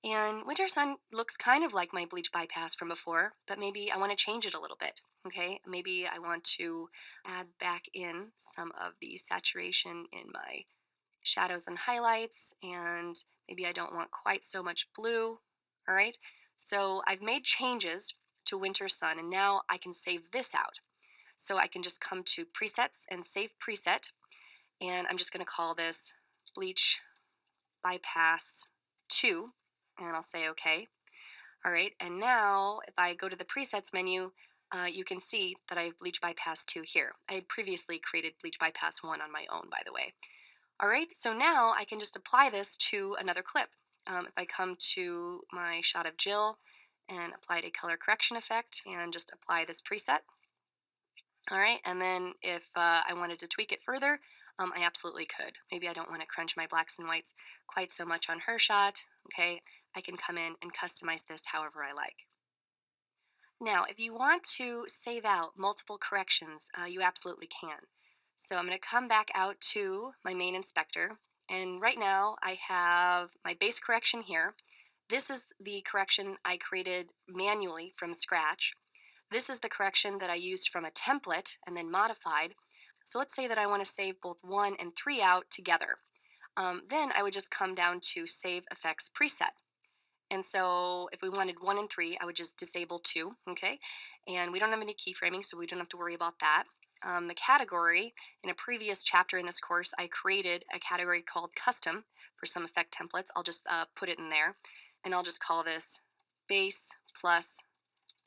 Speaker 1: and Winter Sun looks kind of like my bleach bypass from before, but maybe I want to change it a little bit. Okay, maybe I want to add back in some of the saturation in my shadows and highlights, and maybe I don't want quite so much blue. All right, so I've made changes to Winter Sun, and now I can save this out. So I can just come to presets and save preset, and I'm just going to call this bleach bypass 2, and I'll say OK. All right, and now if I go to the presets menu, you can see that I have bleach bypass 2 here. I had previously created bleach bypass 1 on my own, by the way. All right, so now I can just apply this to another clip. If I come to my shot of Jill and applied a color correction effect and just apply this preset. All right, and then if I wanted to tweak it further, I absolutely could. Maybe I don't want to crunch my blacks and whites quite so much on her shot. Okay, I can come in and customize this however I like. Now, if you want to save out multiple corrections, you absolutely can. So I'm going to come back out to my main inspector, and right now I have my base correction here. This is the correction I created manually from scratch. This is the correction that I used from a template and then modified. So let's say that I want to save both 1 and 3 out together. Then I would just come down to Save Effects Preset. And so if we wanted 1 and 3, I would just disable 2, okay? And we don't have any keyframing, so we don't have to worry about that. The category, in a previous chapter in this course, I created a category called Custom for some effect templates. I'll just put it in there, and I'll just call this Base plus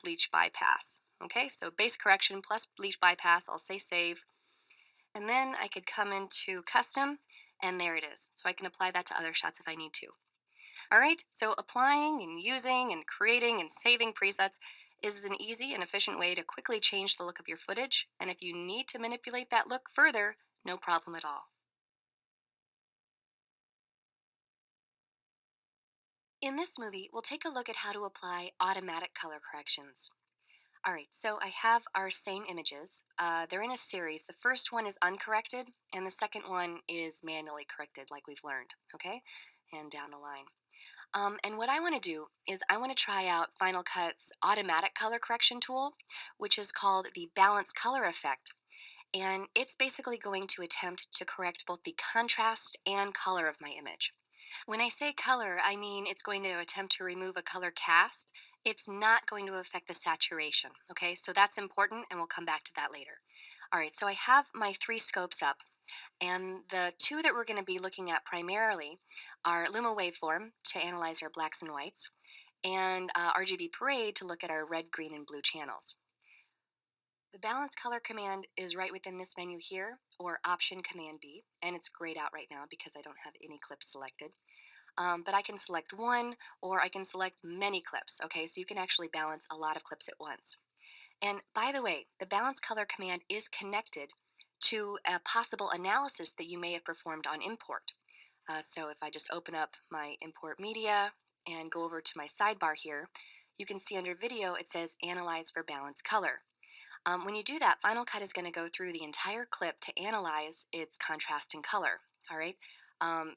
Speaker 1: Bleach Bypass. Okay, so base correction plus bleach bypass. I'll say save. And then I could come into custom, and there it is. So I can apply that to other shots if I need to. All right, so applying and using and creating and saving presets is an easy and efficient way to quickly change the look of your footage. And if you need to manipulate that look further, no problem at all. In this movie, we'll take a look at how to apply automatic color corrections. All right, so I have our same images. They're in a series. The first one is uncorrected, and the second one is manually corrected, like we've learned, okay? And down the line. And what I want to do is I want to try out Final Cut's automatic color correction tool, which is called the balance color effect. And it's basically going to attempt to correct both the contrast and color of my image. When I say color, I mean it's going to attempt to remove a color cast. It's not going to affect the saturation, okay? So that's important, and we'll come back to that later. All right, so I have my 3 scopes up, and the 2 that we're going to be looking at primarily are Luma Waveform to analyze our blacks and whites, and RGB Parade to look at our red, green, and blue channels. The balance color command is right within this menu here, or Option Command B, and it's grayed out right now because I don't have any clips selected. But I can select one, or I can select many clips, okay? So you can actually balance a lot of clips at once. And by the way, the balance color command is connected to a possible analysis that you may have performed on import. So if I just open up my import media and go over to my sidebar here, you can see under video it says Analyze for Balance Color. When you do that, Final Cut is going to go through the entire clip to analyze its contrast and color. All right.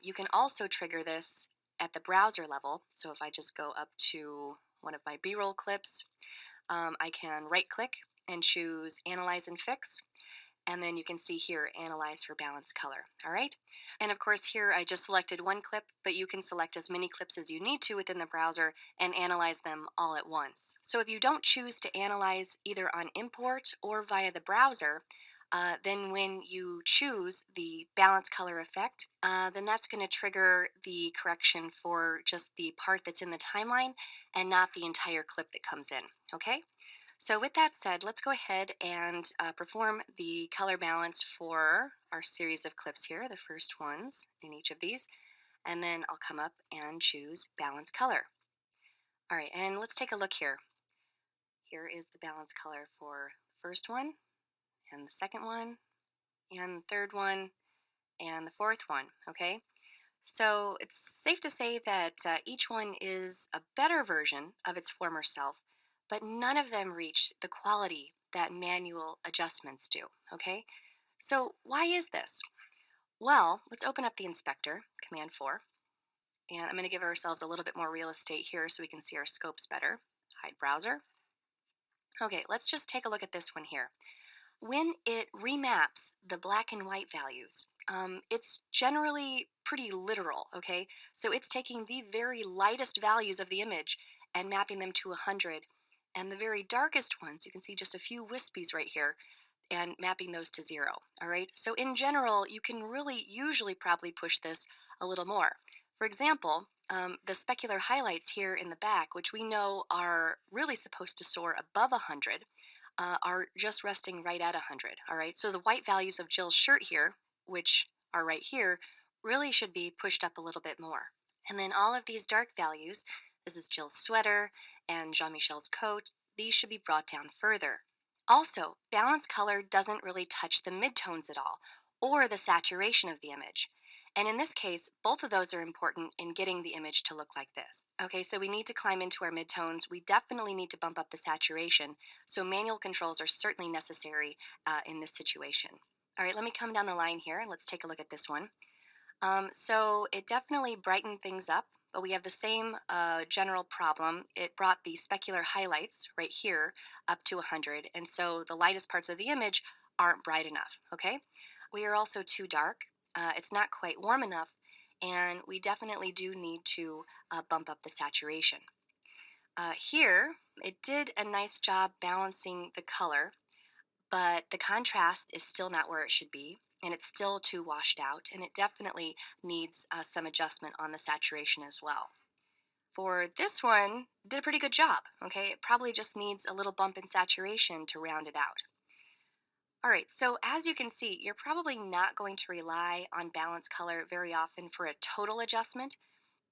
Speaker 1: You can also trigger this at the browser level. So if I just go up to one of my B-roll clips, I can right-click and choose Analyze and Fix. And then you can see here, Analyze for Balance Color. All right. And of course, here I just selected one clip, but you can select as many clips as you need to within the browser and analyze them all at once. So if you don't choose to analyze either on import or via the browser, then when you choose the balance color effect, then that's going to trigger the correction for just the part that's in the timeline and not the entire clip that comes in. Okay? So with that said, let's go ahead and perform the color balance for our series of clips here, the first ones in each of these, and then I'll come up and choose balance color. All right, and let's take a look here. Here is the balance color for the first one, and the second one, and the third one, and the fourth one, okay? So it's safe to say that each one is a better version of its former self, but none of them reach the quality that manual adjustments do, okay? So why is this? Well, let's open up the inspector, Command 4, and I'm going to give ourselves a little bit more real estate here so we can see our scopes better. Hide browser. Okay, let's just take a look at this one here. When it remaps the black and white values, it's generally pretty literal, okay? So it's taking the very lightest values of the image and mapping them to 100, and the very darkest ones, you can see just a few wispies right here, and mapping those to 0, all right? So in general, you can really usually probably push this a little more. For example, the specular highlights here in the back, which we know are really supposed to soar above 100, are just resting right at 100, all right? So the white values of Jill's shirt here, which are right here, really should be pushed up a little bit more. And then all of these dark values, this is Jill's sweater and Jean-Michel's coat, these should be brought down further. Also, balance color doesn't really touch the midtones at all, or the saturation of the image. And in this case, both of those are important in getting the image to look like this. Okay, so we need to climb into our midtones. We definitely need to bump up the saturation. So manual controls are certainly necessary in this situation. All right, let me come down the line here and let's take a look at this one. So it definitely brightened things up, but we have the same general problem. It brought the specular highlights right here up to 100, and so the lightest parts of the image aren't bright enough, okay? We are also too dark. It's not quite warm enough, and we definitely do need to bump up the saturation. Here, it did a nice job balancing the color, but the contrast is still not where it should be, and it's still too washed out, and it definitely needs some adjustment on the saturation as well. For this one, it did a pretty good job, okay? It probably just needs a little bump in saturation to round it out. All right, so as you can see, you're probably not going to rely on balance color very often for a total adjustment.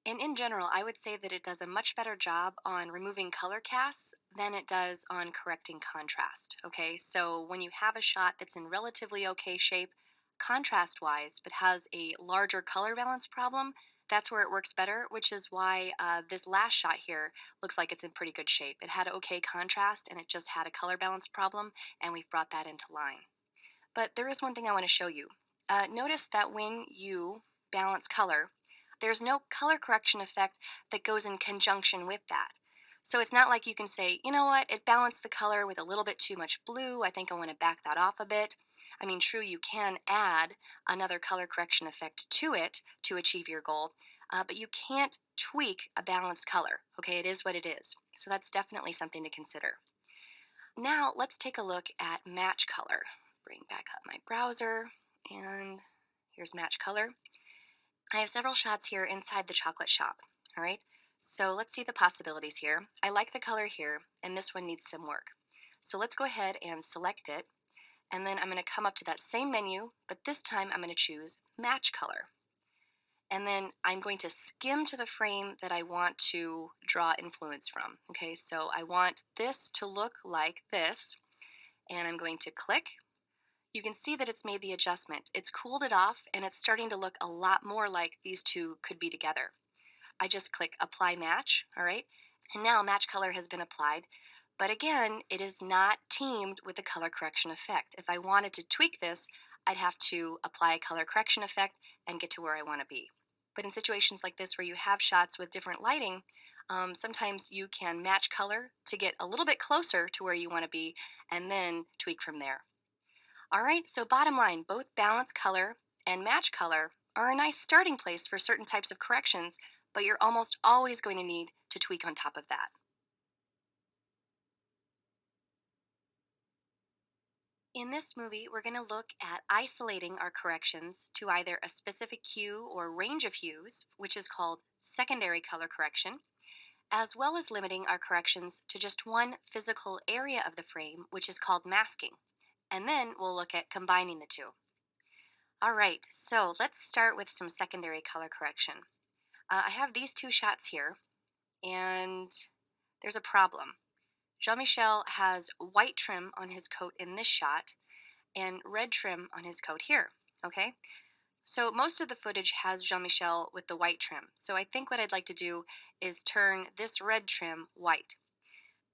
Speaker 1: And in general, I would say that it does a much better job on removing color casts than it does on correcting contrast, okay? So when you have a shot that's in relatively okay shape, contrast-wise, but has a larger color balance problem, that's where it works better, which is why this last shot here looks like it's in pretty good shape. It had okay contrast, and it just had a color balance problem, and we've brought that into line. But there is one thing I want to show you. Notice that when you balance color, there's no color correction effect that goes in conjunction with that. So it's not like you can say, you know what, it balanced the color with a little bit too much blue. I think I want to back that off a bit. I mean, true, you can add another color correction effect to it to achieve your goal, but you can't tweak a balanced color. Okay, it is what it is. So that's definitely something to consider. Now let's take a look at match color. Bring back up my browser, and here's match color. I have several shots here inside the chocolate shop, all right? So let's see the possibilities here. I like the color here, and this one needs some work. So let's go ahead and select it, and then I'm going to come up to that same menu, but this time I'm going to choose match color. And then I'm going to skim to the frame that I want to draw influence from. Okay, so I want this to look like this, and I'm going to click. You can see that it's made the adjustment. It's cooled it off, and it's starting to look a lot more like these two could be together. I just click Apply Match, all right? And now match color has been applied, but again, it is not teamed with the color correction effect. If I wanted to tweak this, I'd have to apply a color correction effect and get to where I want to be. But in situations like this where you have shots with different lighting, sometimes you can match color to get a little bit closer to where you want to be and then tweak from there. All right, so bottom line, both balance color and match color are a nice starting place for certain types of corrections, but you're almost always going to need to tweak on top of that. In this movie, we're going to look at isolating our corrections to either a specific hue or range of hues, which is called secondary color correction, as well as limiting our corrections to just one physical area of the frame, which is called masking. And then we'll look at combining the two. All right, so let's start with some secondary color correction. I have these two shots here, and there's a problem. Jean-Michel has white trim on his coat in this shot and red trim on his coat here, okay? So most of the footage has Jean-Michel with the white trim. So I think what I'd like to do is turn this red trim white.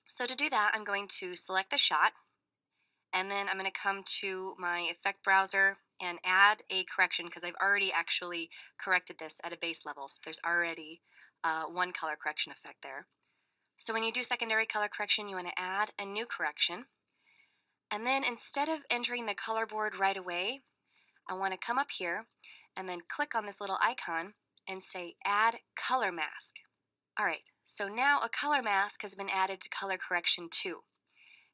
Speaker 1: So to do that, I'm going to select the shot, and then I'm going to come to my effect browser and add a correction because I've already actually corrected this at a base level. So there's already one color correction effect there. So when you do secondary color correction, you want to add a new correction. And then instead of entering the color board right away, I want to come up here and then click on this little icon and say Add Color Mask. All right, so now a color mask has been added to color correction 2.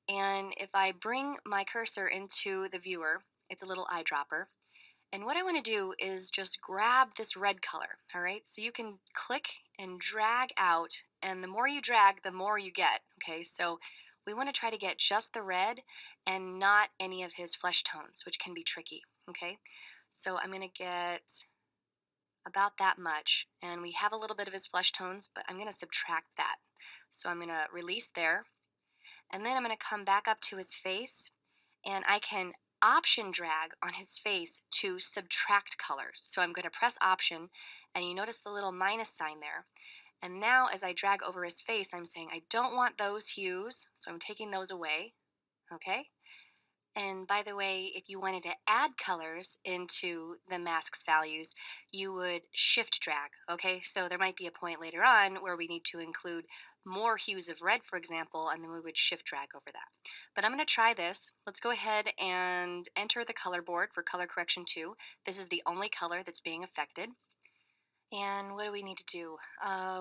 Speaker 1: And if I bring my cursor into the viewer, it's a little eyedropper. And what I want to do is just grab this red color, all right? So you can click and drag out, and the more you drag, the more you get, okay? So we want to try to get just the red and not any of his flesh tones, which can be tricky, okay? So I'm going to get about that much, and we have a little bit of his flesh tones, but I'm going to subtract that. So I'm going to release there, and then I'm going to come back up to his face, and I can option drag on his face to subtract colors. So I'm going to press option, and you notice the little minus sign there. And now as I drag over his face, I'm saying I don't want those hues, so I'm taking those away, okay? And by the way, if you wanted to add colors into the mask's values, you would shift drag, okay? So there might be a point later on where we need to include more hues of red, for example, and then we would shift drag over that. But I'm going to try this. Let's go ahead and enter the color board for color correction 2. This is the only color that's being affected. And what do we need to do?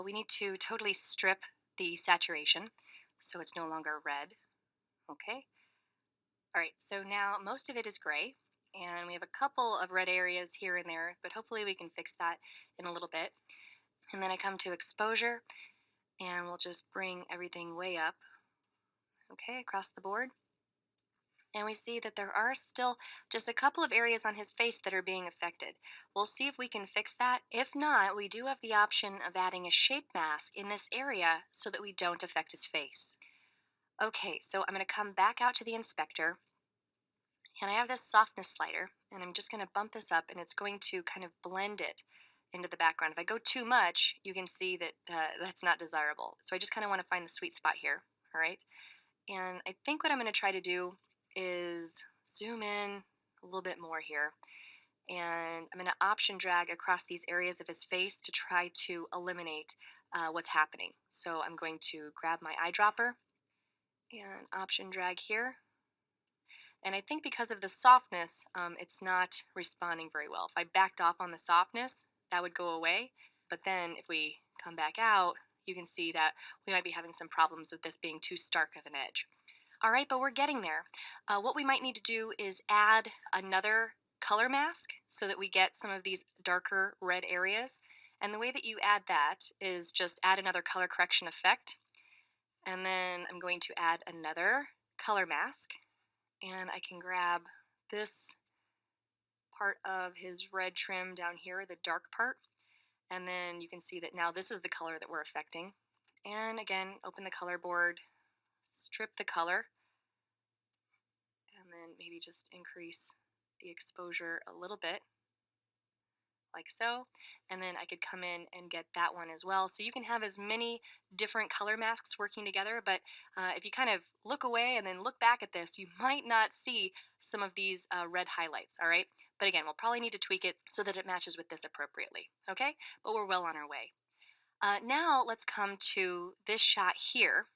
Speaker 1: We need to totally strip the saturation so it's no longer red, okay? All right, so now most of it is gray, and we have a couple of red areas here and there, but hopefully we can fix that in a little bit. And then I come to exposure, and we'll just bring everything way up, okay, across the board. And we see that there are still just a couple of areas on his face that are being affected. We'll see if we can fix that. If not, we do have the option of adding a shape mask in this area so that we don't affect his face. Okay, so I'm going to come back out to the inspector, and I have this softness slider, and I'm just going to bump this up, and it's going to kind of blend it into the background. If I go too much, you can see that that's not desirable. So I just kind of want to find the sweet spot here, all right? And I think what I'm going to try to do is zoom in a little bit more here, and I'm going to option drag across these areas of his face to try to eliminate what's happening. So I'm going to grab my eyedropper and option drag here. And I think because of the softness, it's not responding very well. If I backed off on the softness, that would go away. But then if we come back out, you can see that we might be having some problems with this being too stark of an edge. All right, but we're getting there. What we might need to do is add another color mask so that we get some of these darker red areas. And the way that you add that is just add another color correction effect. And then I'm going to add another color mask. And I can grab this part of his red trim down here, the dark part. And then you can see that now this is the color that we're affecting. And again, open the color board, strip the color, and then maybe just increase the exposure a little bit, like so. And then I could come in and get that one as well. So you can have as many different color masks working together, but if you kind of look away and then look back at this, you might not see some of these red highlights, all right? But again, we'll probably need to tweak it so that it matches with this appropriately, okay? But we're well on our way. Now let's come to this shot here.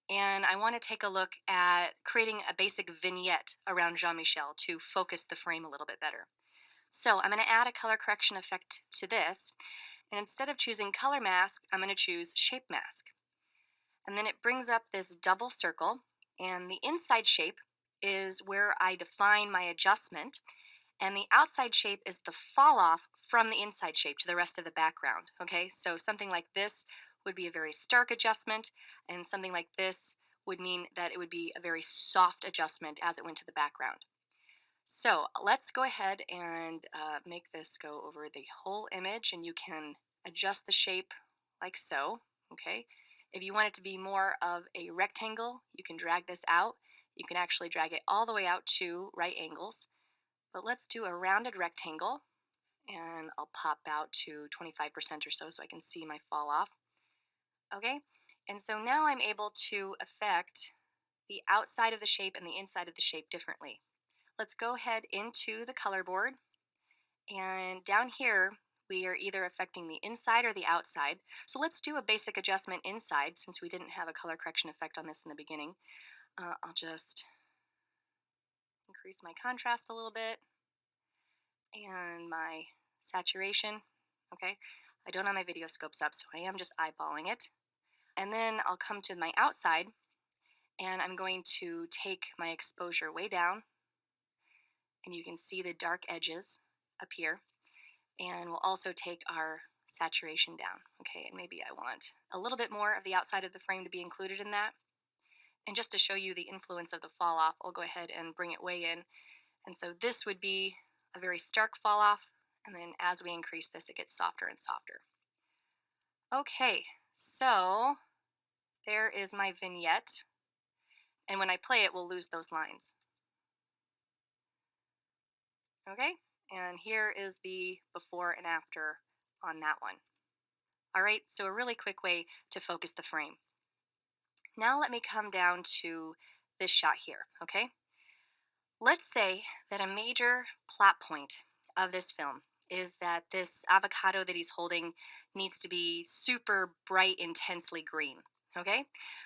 Speaker 1: And I want to take a look at creating a basic vignette around Jean-Michel to focus the frame a little bit better. So I'm going to add a color correction effect to this, and instead of choosing color mask, I'm going to choose shape mask. And then it brings up this double circle, and the inside shape is where I define my adjustment, and the outside shape is the fall off from the inside shape to the rest of the background, okay? So something like this would be a very stark adjustment, and something like this would mean that it would be a very soft adjustment as it went to the background. So let's go ahead and make this go over the whole image, and you can adjust the shape like so, okay? If you want it to be more of a rectangle, you can drag this out. You can actually drag it all the way out to right angles. But let's do a rounded rectangle, and I'll pop out to 25% or so I can see my fall off. Okay, and so now I'm able to affect the outside of the shape and the inside of the shape differently. Let's go ahead into the color board, and down here we are either affecting the inside or the outside. So let's do a basic adjustment inside since we didn't have a color correction effect on this in the beginning. I'll just increase my contrast a little bit and my saturation. Okay, I don't have my video scopes up, so I am just eyeballing it. And then I'll come to my outside, and I'm going to take my exposure way down, and you can see the dark edges up here. And we'll also take our saturation down. Okay, and maybe I want a little bit more of the outside of the frame to be included in that. And just to show you the influence of the fall off, I'll go ahead and bring it way in. And so this would be a very stark fall off, and then as we increase this, it gets softer and softer. Okay, so there is my vignette, and when I play it, we'll lose those lines. Okay, and here is the before and after on that one. All right, so a really quick way to focus the frame. Now let me come down to this shot here, okay? Let's say that a major plot point of this film is that this avocado that he's holding needs to be super bright, intensely green, okay?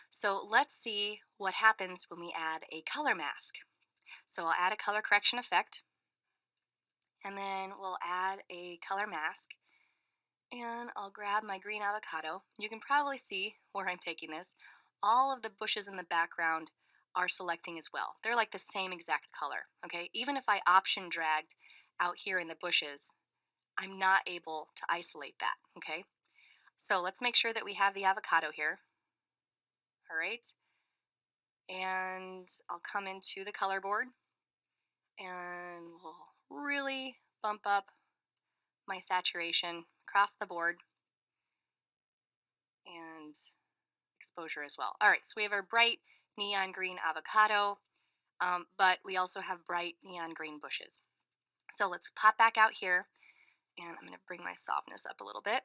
Speaker 1: So let's see what happens when we add a color mask. So I'll add a color correction effect, and then we'll add a color mask, and I'll grab my green avocado. You can probably see where I'm taking this. All of the bushes in the background are selecting as well. They're like the same exact color, okay? Even if I option dragged out here in the bushes, I'm not able to isolate that, okay? So let's make sure that we have the avocado here. All right. And I'll come into the color board, and we'll really bump up my saturation across the board and exposure as well. All right, so we have our bright neon green avocado, but we also have bright neon green bushes. So let's pop back out here, and I'm going to bring my softness up a little bit.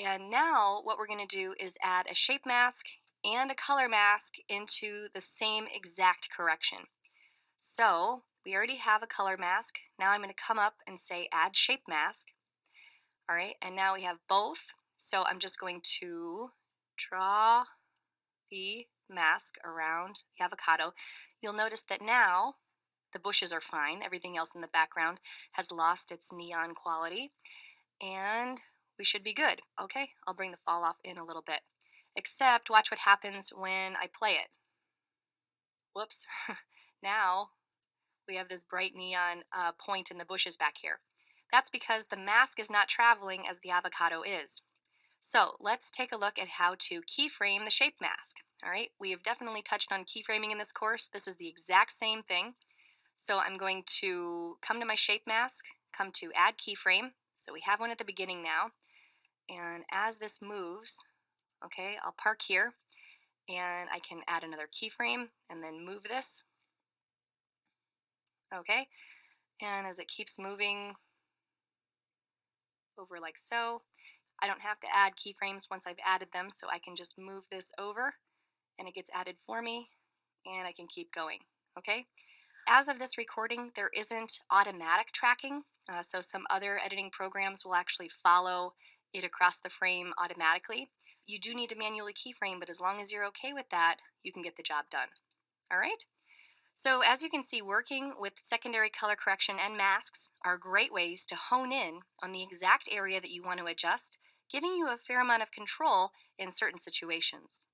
Speaker 1: And now what we're going to do is add a shape mask and a color mask into the same exact correction. So we already have a color mask. Now I'm going to come up and say add shape mask. All right, and now we have both. So I'm just going to draw the mask around the avocado. You'll notice that now the bushes are fine. Everything else in the background has lost its neon quality, and we should be good. Okay, I'll bring the fall off in a little bit. Except watch what happens when I play it. Whoops. Now we have this bright neon point in the bushes back here. That's because the mask is not traveling as the avocado is. So let's take a look at how to keyframe the shape mask. All right, we have definitely touched on keyframing in this course. This is the exact same thing. So I'm going to come to my shape mask, come to add keyframe. So we have one at the beginning now. And as this moves, okay, I'll park here, and I can add another keyframe and then move this. Okay, and as it keeps moving over like so, I don't have to add keyframes once I've added them, so I can just move this over and it gets added for me, and I can keep going. Okay, as of this recording, there isn't automatic tracking, so some other editing programs will actually follow it across the frame automatically. You do need to manually keyframe, but as long as you're okay with that, you can get the job done. All right? So as you can see, working with secondary color correction and masks are great ways to hone in on the exact area that you want to adjust, giving you a fair amount of control in certain situations.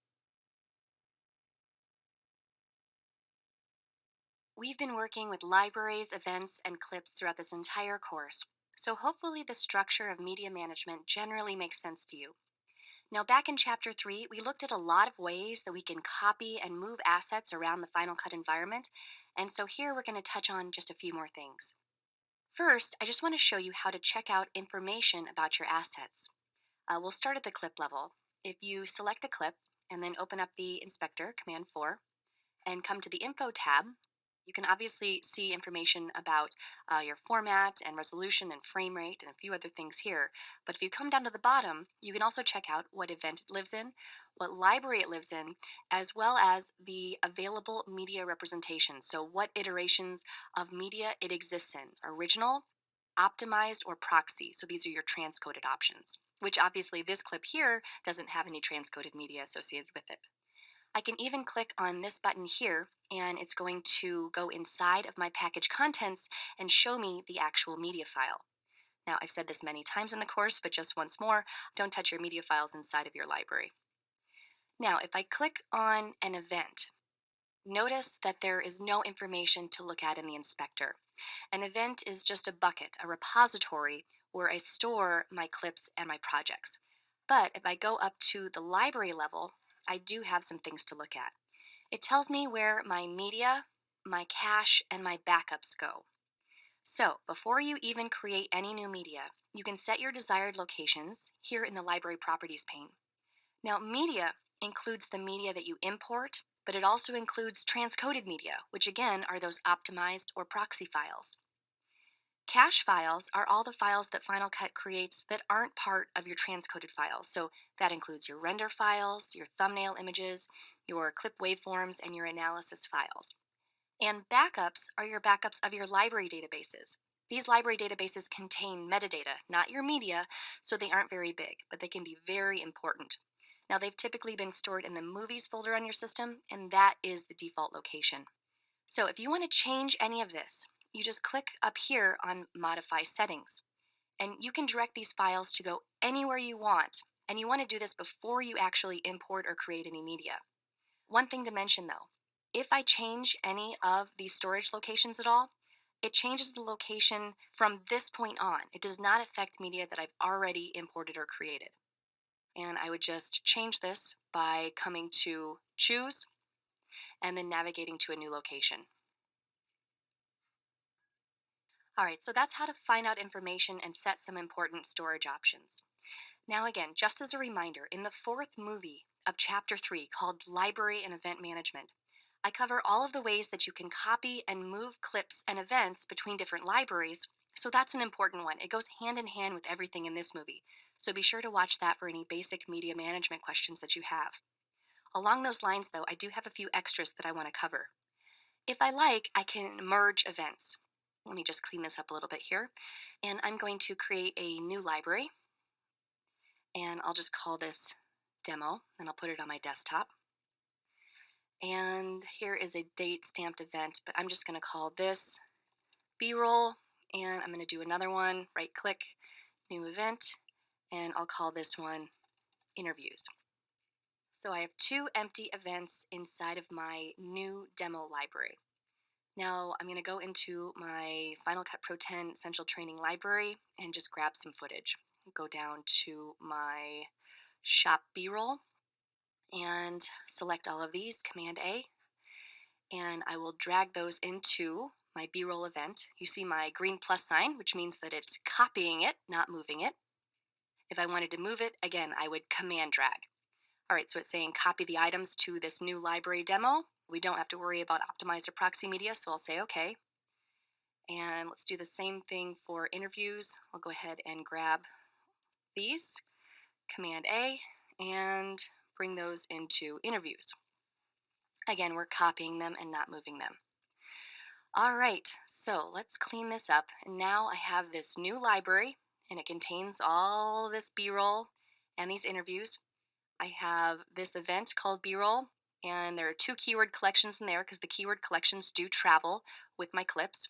Speaker 1: We've been working with libraries, events, and clips throughout this entire course, so hopefully the structure of media management generally makes sense to you. Now, back in Chapter 3, we looked at a lot of ways that we can copy and move assets around the Final Cut environment, and so here we're going to touch on just a few more things. First, I just want to show you how to check out information about your assets. We'll start at the clip level. If you select a clip and then open up the inspector, Command 4, and come to the Info tab, you can obviously see information about your format and resolution and frame rate and a few other things here. But if you come down to the bottom, you can also check out what event it lives in, what library it lives in, as well as the available media representation. So what iterations of media it exists in, original, optimized, or proxy. So these are your transcoded options, which obviously this clip here doesn't have any transcoded media associated with it. I can even click on this button here, and it's going to go inside of my package contents and show me the actual media file. Now, I've said this many times in the course, but just once more, don't touch your media files inside of your library. Now, if I click on an event, notice that there is no information to look at in the inspector. An event is just a bucket, a repository, where I store my clips and my projects. But if I go up to the library level, I do have some things to look at. It tells me where my media, my cache, and my backups go. So before you even create any new media, you can set your desired locations here in the Library Properties pane. Now, media includes the media that you import, but it also includes transcoded media, which again are those optimized or proxy files. Cache files are all the files that Final Cut creates that aren't part of your transcoded files. So that includes your render files, your thumbnail images, your clip waveforms, and your analysis files. And backups are your backups of your library databases. These library databases contain metadata, not your media, so they aren't very big, but they can be very important. Now, they've typically been stored in the Movies folder on your system, and that is the default location. So if you want to change any of this, you just click up here on Modify Settings. And you can direct these files to go anywhere you want. And you want to do this before you actually import or create any media. One thing to mention though, if I change any of these storage locations at all, it changes the location from this point on. It does not affect media that I've already imported or created. And I would just change this by coming to Choose and then navigating to a new location. All right, so that's how to find out information and set some important storage options. Now again, just as a reminder, in the fourth movie of Chapter 3 called Library and Event Management, I cover all of the ways that you can copy and move clips and events between different libraries, so that's an important one. It goes hand in hand with everything in this movie, so be sure to watch that for any basic media management questions that you have. Along those lines though, I do have a few extras that I want to cover. If I like, I can merge events. Let me just clean this up a little bit here. And I'm going to create a new library. And I'll just call this Demo, and I'll put it on my desktop. And here is a date stamped event, but I'm just going to call this B-roll. And I'm going to do another one, right click, new event, and I'll call this one Interviews. So I have two empty events inside of my new demo library. Now I'm going to go into my Final Cut Pro 10 Essential Training library and just grab some footage. Go down to my Shop B-roll and select all of these, Command A, and I will drag those into my B-roll event. You see my green plus sign, which means that it's copying it, not moving it. If I wanted to move it, again, I would Command drag. All right, so it's saying copy the items to this new library demo. We don't have to worry about optimized or proxy media, so I'll say OK. And let's do the same thing for interviews. I'll go ahead and grab these, Command A, and bring those into interviews. Again, we're copying them and not moving them. All right, so let's clean this up. And now I have this new library, and it contains all this B-roll and these interviews. I have this event called B-roll, and there are two keyword collections in there because the keyword collections do travel with my clips.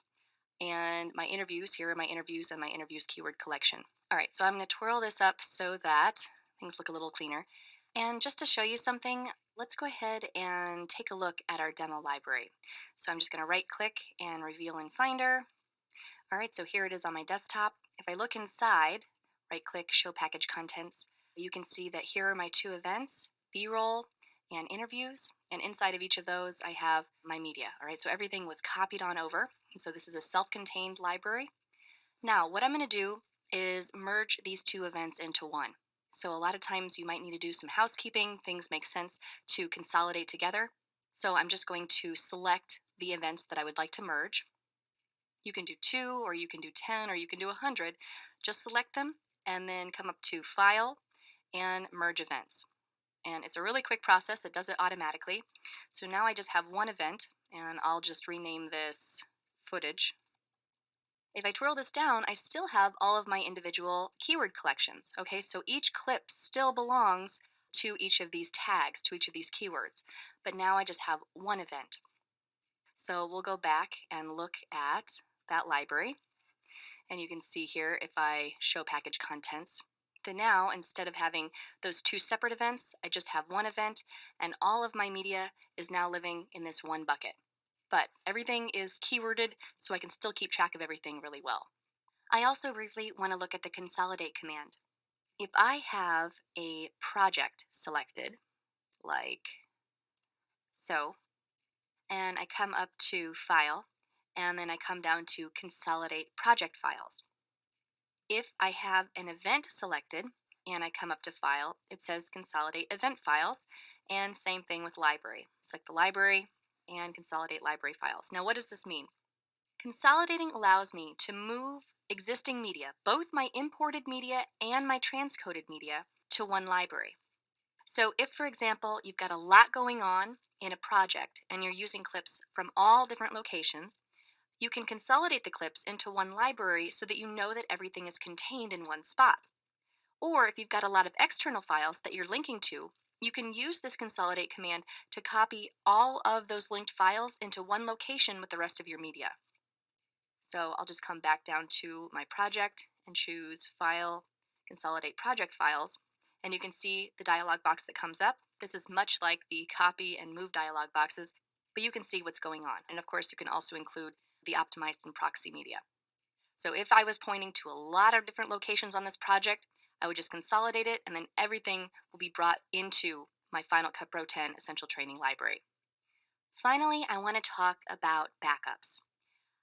Speaker 1: And my interviews, here are my interviews and my interviews keyword collection. All right, so I'm going to twirl this up so that things look a little cleaner. And just to show you something, let's go ahead and take a look at our demo library. So I'm just going to right click and reveal in Finder. All right, so here it is on my desktop. If I look inside, right click, show package contents, You can see that here are my 2 events, B-roll and interviews, and inside of each of those I have my media. All right, so everything was copied on over, and so this is a self-contained library. Now, what I'm going to do is merge these 2 events into one. So a lot of times you might need to do some housekeeping. Things make sense to consolidate together. So I'm just going to select the events that I would like to merge. You can do 2, or you can do 10, or you can do 100. Just select them and then come up to File and Merge Events. And it's a really quick process. It does it automatically. So now I just have one event, and I'll just rename this Footage. If I twirl this down, I still have all of my individual keyword collections. Okay, so each clip still belongs to each of these tags, to each of these keywords. But now I just have one event. So we'll go back and look at that library. And you can see here, if I show package contents, then now instead of having those 2 separate events, I just have one event, and all of my media is now living in this one bucket. But everything is keyworded, so I can still keep track of everything really well. I also briefly want to look at the consolidate command. If I have a project selected, like so, and I come up to File, and then I come down to Consolidate Project Files. If I have an event selected, and I come up to File, it says Consolidate Event Files, and same thing with Library. Select the library and consolidate library files. Now, what does this mean? Consolidating allows me to move existing media, both my imported media and my transcoded media, to one library. So if, for example, you've got a lot going on in a project and you're using clips from all different locations, you can consolidate the clips into one library so that you know that everything is contained in one spot. Or if you've got a lot of external files that you're linking to, you can use this consolidate command to copy all of those linked files into one location with the rest of your media. So I'll just come back down to my project and choose File, Consolidate Project Files, and you can see the dialog box that comes up. This is much like the copy and move dialog boxes, but you can see what's going on. And of course, you can also include the optimized and proxy media. So if I was pointing to a lot of different locations on this project, I would just consolidate it, and then everything will be brought into my Final Cut Pro 10 Essential Training Library. Finally, I want to talk about backups.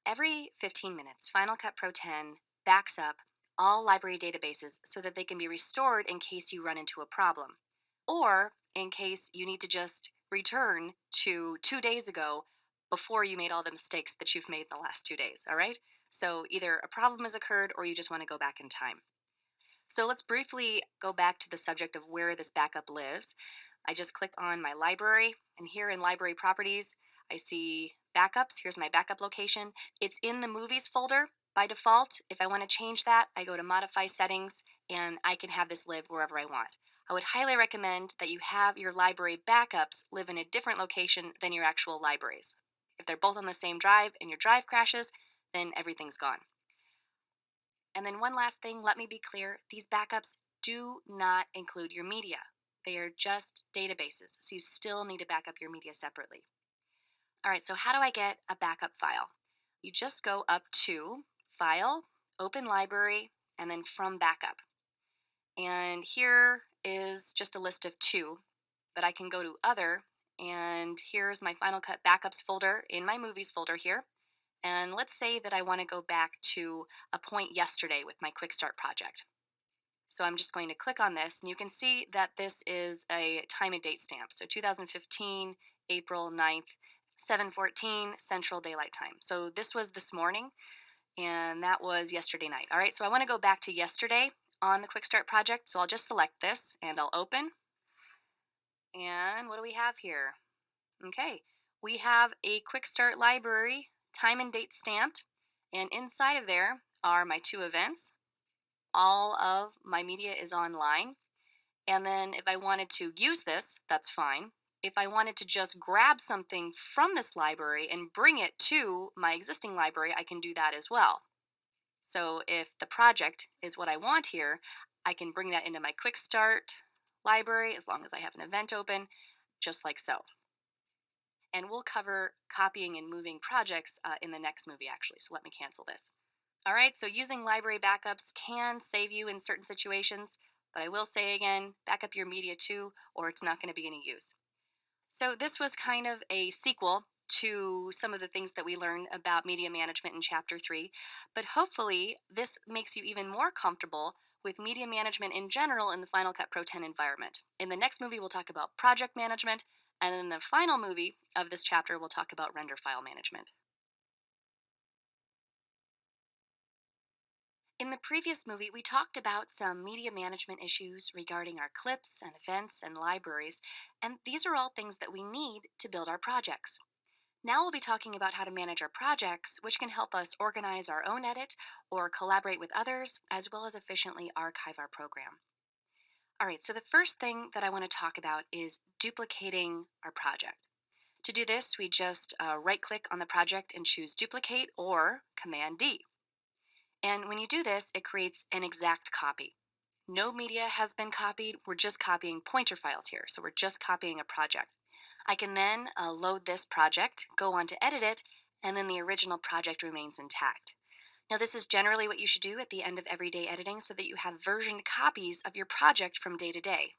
Speaker 1: Every 15 minutes, Final Cut Pro 10 backs up all library databases so that they can be restored in case you run into a problem, or in case you need to just return to 2 days ago before you made all the mistakes that you've made in the last 2 days, all right? So either a problem has occurred or you just want to go back in time. So let's briefly go back to the subject of where this backup lives. I just click on my library, and here in Library Properties, I see backups. Here's my backup location. It's in the Movies folder by default. If I want to change that, I go to Modify Settings, and I can have this live wherever I want. I would highly recommend that you have your library backups live in a different location than your actual libraries. If they're both on the same drive and your drive crashes, then everything's gone. And then one last thing, let me be clear, these backups do not include your media. They are just databases, so you still need to back up your media separately. All right, so how do I get a backup file? You just go up to File, Open Library, and then From Backup. And here is just a list of 2, but I can go to Other, and here's my Final Cut Backups folder in my Movies folder here. And let's say that I want to go back to a point yesterday with my Quick Start project. So I'm just going to click on this, and you can see that this is a time and date stamp. So 2015, April 9th, 7:14 Central Daylight Time. So this was this morning, and that was yesterday night. All right, so I want to go back to yesterday on the Quick Start project. So I'll just select this, and I'll open. And what do we have here? Okay, we have a Quick Start library, time and date stamped, and inside of there are my 2 events. All of my media is online, and then if I wanted to use this, that's fine. If I wanted to just grab something from this library and bring it to my existing library, I can do that as well. So if the project is what I want here, I can bring that into my Quick Start library as long as I have an event open, just like so. And we'll cover copying and moving projects in the next movie, actually, so let me cancel this. All right, so using library backups can save you in certain situations, But I will say again, back up your media too, or it's not going to be any use. So this was kind of a sequel to some of the things that we learned about media management in Chapter 3, but hopefully this makes you even more comfortable with media management in general in the Final Cut Pro 10 environment. In the next movie, we'll talk about project management, and in the final movie of this chapter, we'll talk about render file management. In the previous movie, we talked about some media management issues regarding our clips and events and libraries, and these are all things that we need to build our projects. Now we'll be talking about how to manage our projects, which can help us organize our own edit or collaborate with others, as well as efficiently archive our program. All right, so the first thing that I want to talk about is duplicating our project. To do this, we just right-click on the project and choose Duplicate or Command D. And when you do this, it creates an exact copy. No media has been copied. We're just copying pointer files here. So we're just copying a project. I can then load this project, go on to edit it, and then the original project remains intact. Now this is generally what you should do at the end of everyday editing so that you have versioned copies of your project from day to day.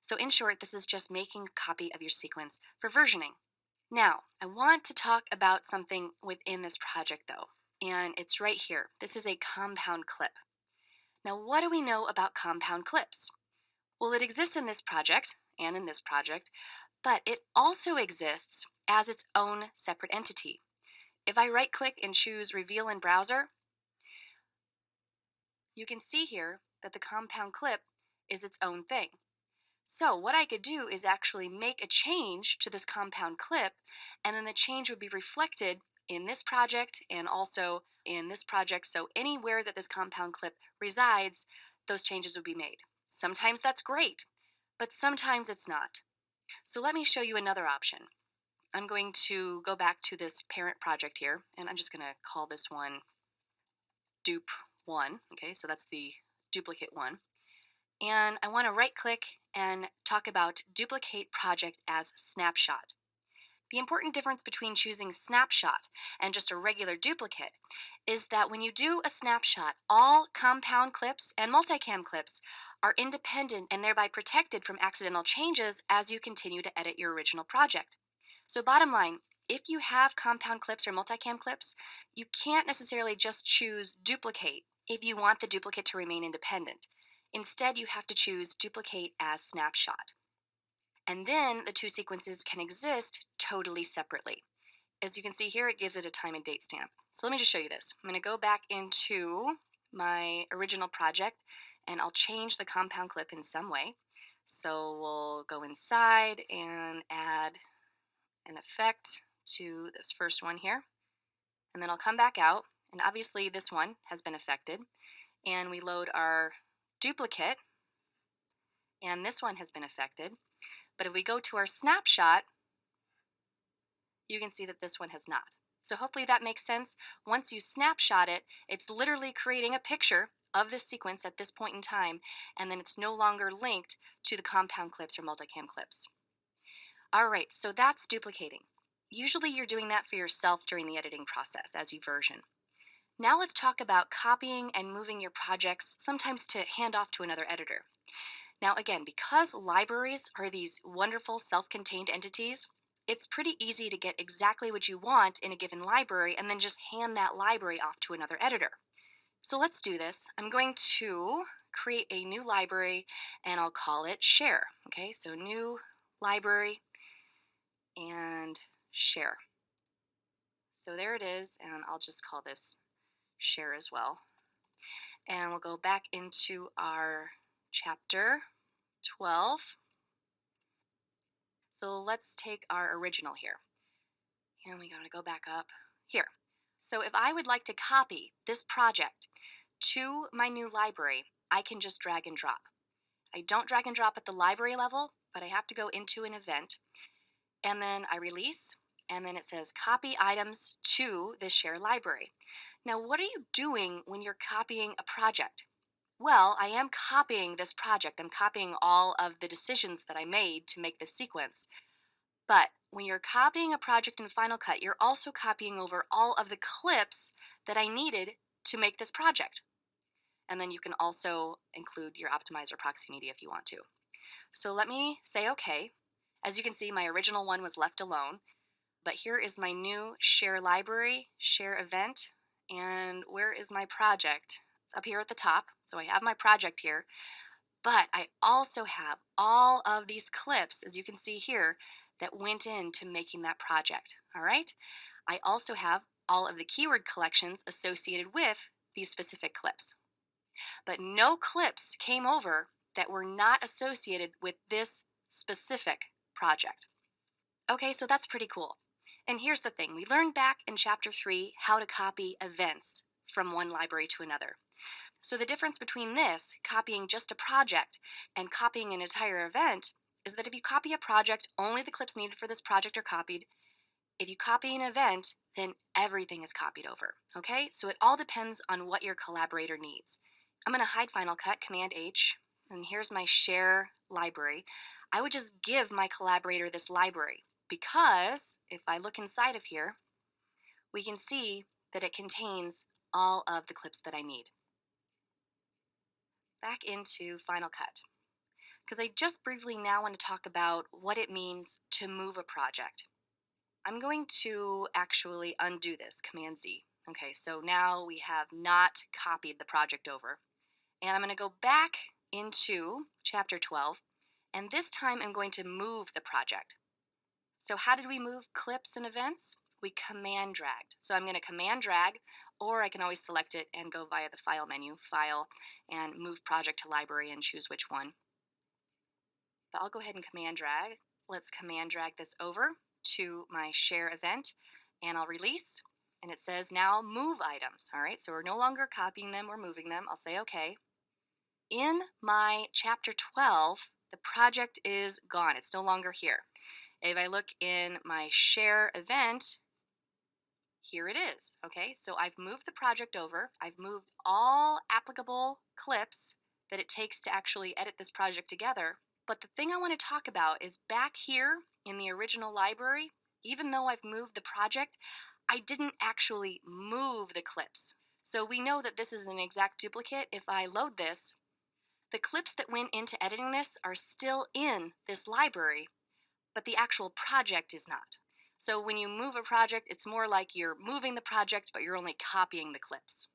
Speaker 1: So in short, this is just making a copy of your sequence for versioning. Now, I want to talk about something within this project though, and it's right here. This is a compound clip. Now, what do we know about compound clips? Well, it exists in this project and in this project, but it also exists as its own separate entity. If I right-click and choose Reveal in Browser, you can see here that the compound clip is its own thing. So what I could do is actually make a change to this compound clip, and then the change would be reflected in this project and also in this project. So anywhere that this compound clip resides, those changes would be made. Sometimes that's great, but sometimes it's not. So let me show you another option. I'm going to go back to this parent project here, and I'm just going to call this one dupe 1. Okay, so that's the duplicate one. And I want to right click and talk about duplicate project as snapshot. The important difference between choosing snapshot and just a regular duplicate is that when you do a snapshot, all compound clips and multicam clips are independent and thereby protected from accidental changes as you continue to edit your original project. So bottom line, if you have compound clips or multicam clips, you can't necessarily just choose duplicate if you want the duplicate to remain independent. Instead, you have to choose duplicate as snapshot. And then the two sequences can exist totally separately. As you can see here, it gives it a time and date stamp. So let me just show you this. I'm going to go back into my original project and I'll change the compound clip in some way. So we'll go inside and add an effect to this first one here. And then I'll come back out, and obviously this one has been affected. And we load our duplicate, and this one has been affected. But if we go to our snapshot, you can see that this one has not. So hopefully that makes sense. Once you snapshot it, it's literally creating a picture of this sequence at this point in time, and then it's no longer linked to the compound clips or multicam clips. All right, so that's duplicating. Usually you're doing that for yourself during the editing process as you version. Now let's talk about copying and moving your projects, sometimes to hand off to another editor. Now again, because libraries are these wonderful self-contained entities, it's pretty easy to get exactly what you want in a given library and then just hand that library off to another editor. So let's do this. I'm going to create a new library and I'll call it Share. Okay, so new library and Share. So there it is, and I'll just call this Share as well. And we'll go back into our chapter 12. So let's take our original here. And we're going to go back up here. So if I would like to copy this project to my new library, I can just drag and drop. I don't drag and drop at the library level, but I have to go into an event. And then I release, and then it says copy items to this share library. Now, what are you doing when you're copying a project? Well, I am copying this project. I'm copying all of the decisions that I made to make this sequence. But when you're copying a project in Final Cut, you're also copying over all of the clips that I needed to make this project. And then you can also include your optimized or proxy media if you want to. So let me say okay. As you can see, my original one was left alone, but here is my new share library, share event, and where is my project? It's up here at the top. So I have my project here, but I also have all of these clips, as you can see here, that went into making that project. All right. I also have all of the keyword collections associated with these specific clips, but no clips came over that were not associated with this specific project. Okay, so that's pretty cool. And here's the thing. We learned back in Chapter 3 how to copy events from one library to another. So the difference between this, copying just a project, and copying an entire event is that if you copy a project, only the clips needed for this project are copied. If you copy an event, then everything is copied over. Okay, so it all depends on what your collaborator needs. I'm going to hide Final Cut, Command H, and here's my share library. I would just give my collaborator this library because if I look inside of here, we can see that it contains all of the clips that I need. Back into Final Cut, because I just briefly now want to talk about what it means to move a project. I'm going to actually undo this, Command Z. Okay, so now we have not copied the project over. And I'm going to go back into Chapter 12, and this time I'm going to move the project. So how did we move clips and events? We command dragged. So I'm going to command drag, or I can always select it and go via the File menu, File, and move project to library and choose which one. But I'll go ahead and command drag. Let's command drag this over to my share event, and I'll release, and it says now move items. All right, so we're no longer copying them, we're moving them. I'll say okay. In my Chapter 12, the project is gone. It's no longer here. If I look in my share event, here it is. Okay, so I've moved the project over. I've moved all applicable clips that it takes to actually edit this project together. But the thing I want to talk about is back here in the original library, even though I've moved the project, I didn't actually move the clips. So we know that this is an exact duplicate. If I load this, the clips that went into editing this are still in this library, but the actual project is not. So when you move a project, it's more like you're moving the project, but you're only copying the clips.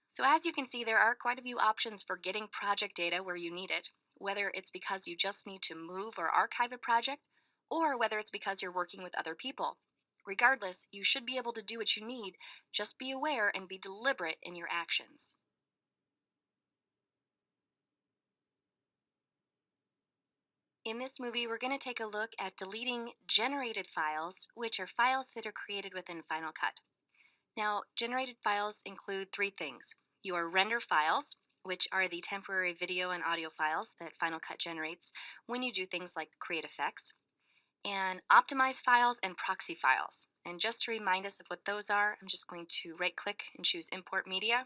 Speaker 1: So as you can see, there are quite a few options for getting project data where you need it, whether it's because you just need to move or archive a project, or whether it's because you're working with other people. Regardless, you should be able to do what you need. Just be aware and be deliberate in your actions. In this movie, we're going to take a look at deleting generated files, which are files that are created within Final Cut. Now, generated files include three things. Your render files, which are the temporary video and audio files that Final Cut generates when you do things like create effects, and optimized files and proxy files. And just to remind us of what those are, I'm just going to right-click and choose Import Media.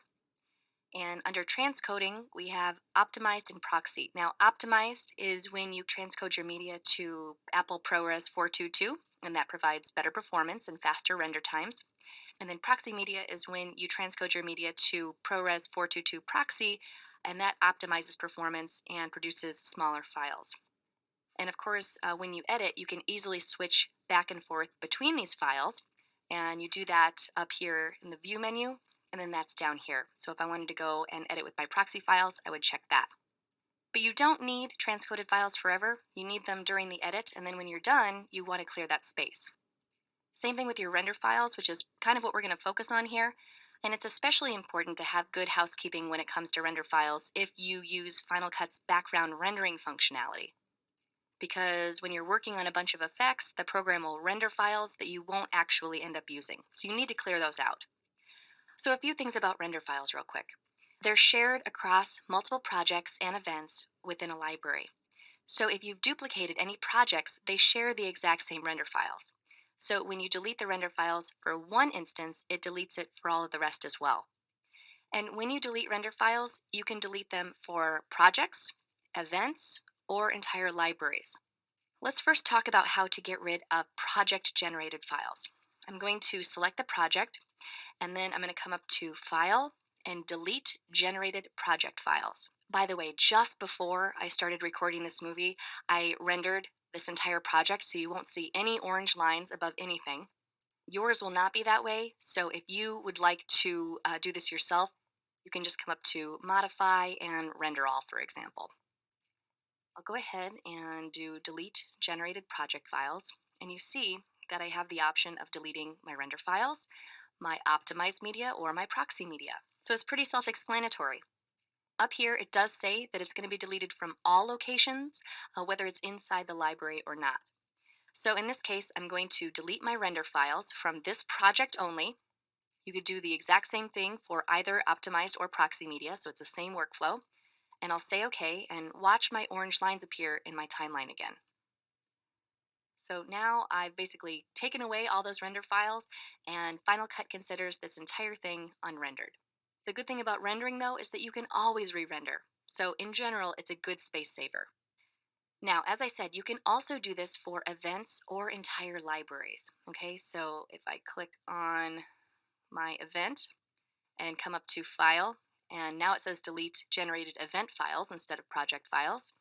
Speaker 1: And under transcoding, we have optimized and proxy. Now, optimized is when you transcode your media to Apple ProRes 422, and that provides better performance and faster render times. And then proxy media is when you transcode your media to ProRes 422 proxy, and that optimizes performance and produces smaller files. And of course, when you edit, you can easily switch back and forth between these files, and you do that up here in the View menu, and then that's down here. So if I wanted to go and edit with my proxy files, I would check that. But you don't need transcoded files forever. You need them during the edit, and then when you're done, you want to clear that space. Same thing with your render files, which is kind of what we're going to focus on here. And it's especially important to have good housekeeping when it comes to render files if you use Final Cut's background rendering functionality. Because when you're working on a bunch of effects, the program will render files that you won't actually end up using. So you need to clear those out. So a few things about render files real quick. They're shared across multiple projects and events within a library. So if you've duplicated any projects, they share the exact same render files. So when you delete the render files for one instance, it deletes it for all of the rest as well. And when you delete render files, you can delete them for projects, events, or entire libraries. Let's first talk about how to get rid of project-generated files. I'm going to select the project, and then I'm going to come up to File and delete generated project files. By the way, just before I started recording this movie, I rendered this entire project so you won't see any orange lines above anything. Yours will not be that way, so if you would like to do this yourself, you can just come up to Modify and Render All, for example. I'll go ahead and do Delete Generated Project Files, and you see that I have the option of deleting my render files, my optimized media, or my proxy media. So it's pretty self-explanatory. Up here, it does say that it's going to be deleted from all locations, whether it's inside the library or not. So in this case, I'm going to delete my render files from this project only. You could do the exact same thing for either optimized or proxy media, so it's the same workflow. And I'll say OK and watch my orange lines appear in my timeline again. So now I've basically taken away all those render files, and Final Cut considers this entire thing unrendered. The good thing about rendering, though, is that you can always re-render. So in general, it's a good space saver. Now, as I said, you can also do this for events or entire libraries. Okay, so if I click on my event and come up to File, and now it says Delete Generated Event Files instead of Project Files.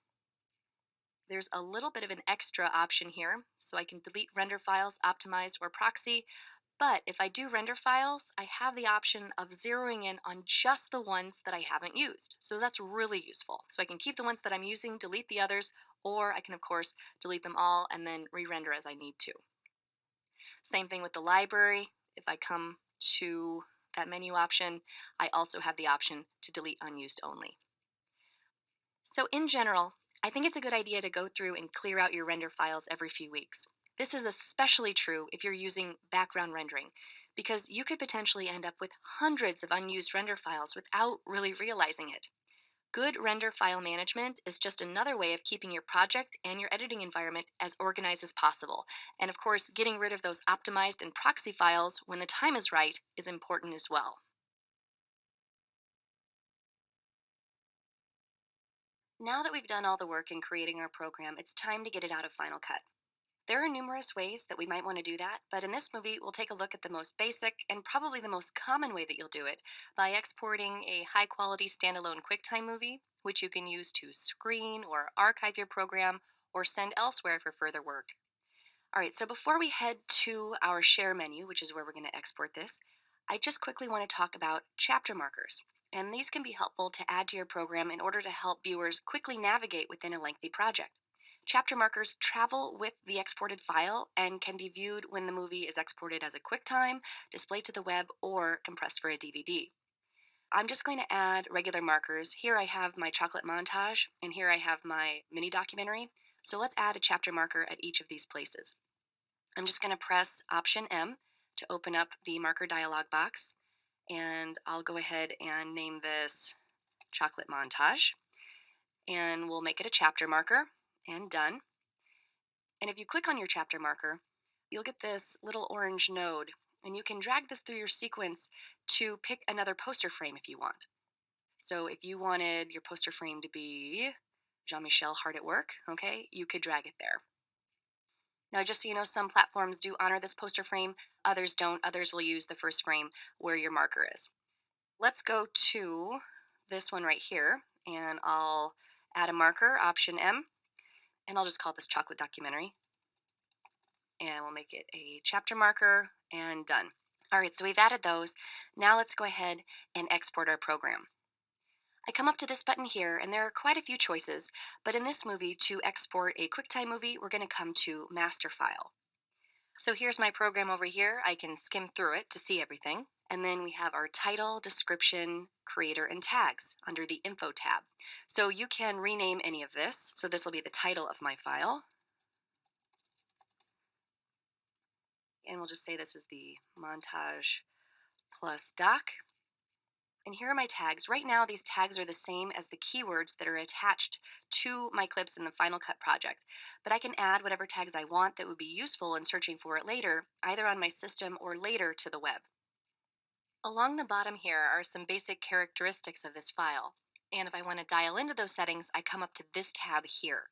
Speaker 1: There's a little bit of an extra option here, so I can delete render files, optimized or proxy, but if I do render files, I have the option of zeroing in on just the ones that I haven't used. So that's really useful. So I can keep the ones that I'm using, delete the others, or I can, of course, delete them all and then re-render as I need to. Same thing with the library. If I come to that menu option, I also have the option to delete unused only. So in general, I think it's a good idea to go through and clear out your render files every few weeks. This is especially true if you're using background rendering, because you could potentially end up with hundreds of unused render files without really realizing it. Good render file management is just another way of keeping your project and your editing environment as organized as possible. And of course, getting rid of those optimized and proxy files when the time is right is important as well. Now that we've done all the work in creating our program, it's time to get it out of Final Cut. There are numerous ways that we might want to do that, but in this movie, we'll take a look at the most basic and probably the most common way that you'll do it by exporting a high-quality standalone QuickTime movie, which you can use to screen or archive your program or send elsewhere for further work. All right, so before we head to our share menu, which is where we're going to export this, I just quickly want to talk about chapter markers. And these can be helpful to add to your program in order to help viewers quickly navigate within a lengthy project. Chapter markers travel with the exported file and can be viewed when the movie is exported as a QuickTime, displayed to the web, or compressed for a DVD. I'm just going to add regular markers. Here I have my chocolate montage, and here I have my mini documentary. So let's add a chapter marker at each of these places. I'm just going to press Option M to open up the marker dialog box, and I'll go ahead and name this chocolate montage, and we'll make it a chapter marker, and done. And if you click on your chapter marker, you'll get this little orange node, and you can drag this through your sequence to pick another poster frame if you want. So if you wanted your poster frame to be Jean-Michel Hard at Work, okay, you could drag it there. Now, just so you know, some platforms do honor this poster frame, others don't. Others will use the first frame where your marker is. Let's go to this one right here, and I'll add a marker, Option M, and I'll just call this chocolate documentary. And we'll make it a chapter marker, and done. All right, so we've added those. Now let's go ahead and export our program. I come up to this button here, and there are quite a few choices, but in this movie, to export a QuickTime movie, we're going to come to Master File. So here's my program over here. I can skim through it to see everything. And then we have our title, description, creator, and tags under the Info tab. So you can rename any of this. So this will be the title of my file. And we'll just say this is the montage plus doc. And here are my tags. Right now, these tags are the same as the keywords that are attached to my clips in the Final Cut project. But I can add whatever tags I want that would be useful in searching for it later, either on my system or later to the web. Along the bottom here are some basic characteristics of this file. And if I want to dial into those settings, I come up to this tab here.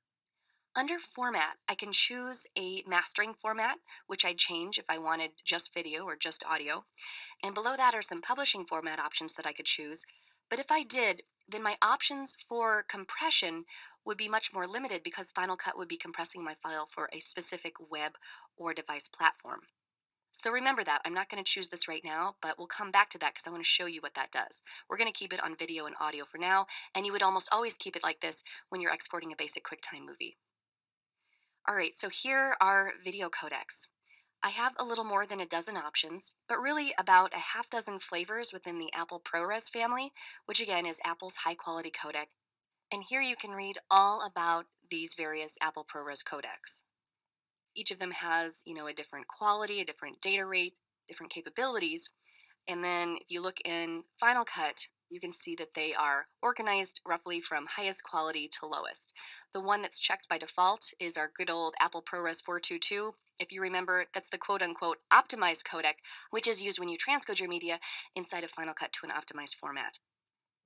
Speaker 1: Under Format, I can choose a mastering format, which I'd change if I wanted just video or just audio. And below that are some publishing format options that I could choose. But if I did, then my options for compression would be much more limited because Final Cut would be compressing my file for a specific web or device platform. So remember that. I'm not going to choose this right now, but we'll come back to that because I want to show you what that does. We're going to keep it on video and audio for now, and you would almost always keep it like this when you're exporting a basic QuickTime movie. All right, so here are video codecs. I have a little more than a dozen options, but really about a half dozen flavors within the Apple ProRes family, which again is Apple's high-quality codec. And here you can read all about these various Apple ProRes codecs. Each of them has, a different quality, a different data rate, different capabilities. And then if you look in Final Cut, you can see that they are organized roughly from highest quality to lowest. The one that's checked by default is our good old Apple ProRes 422. If you remember, that's the quote-unquote optimized codec, which is used when you transcode your media inside of Final Cut to an optimized format.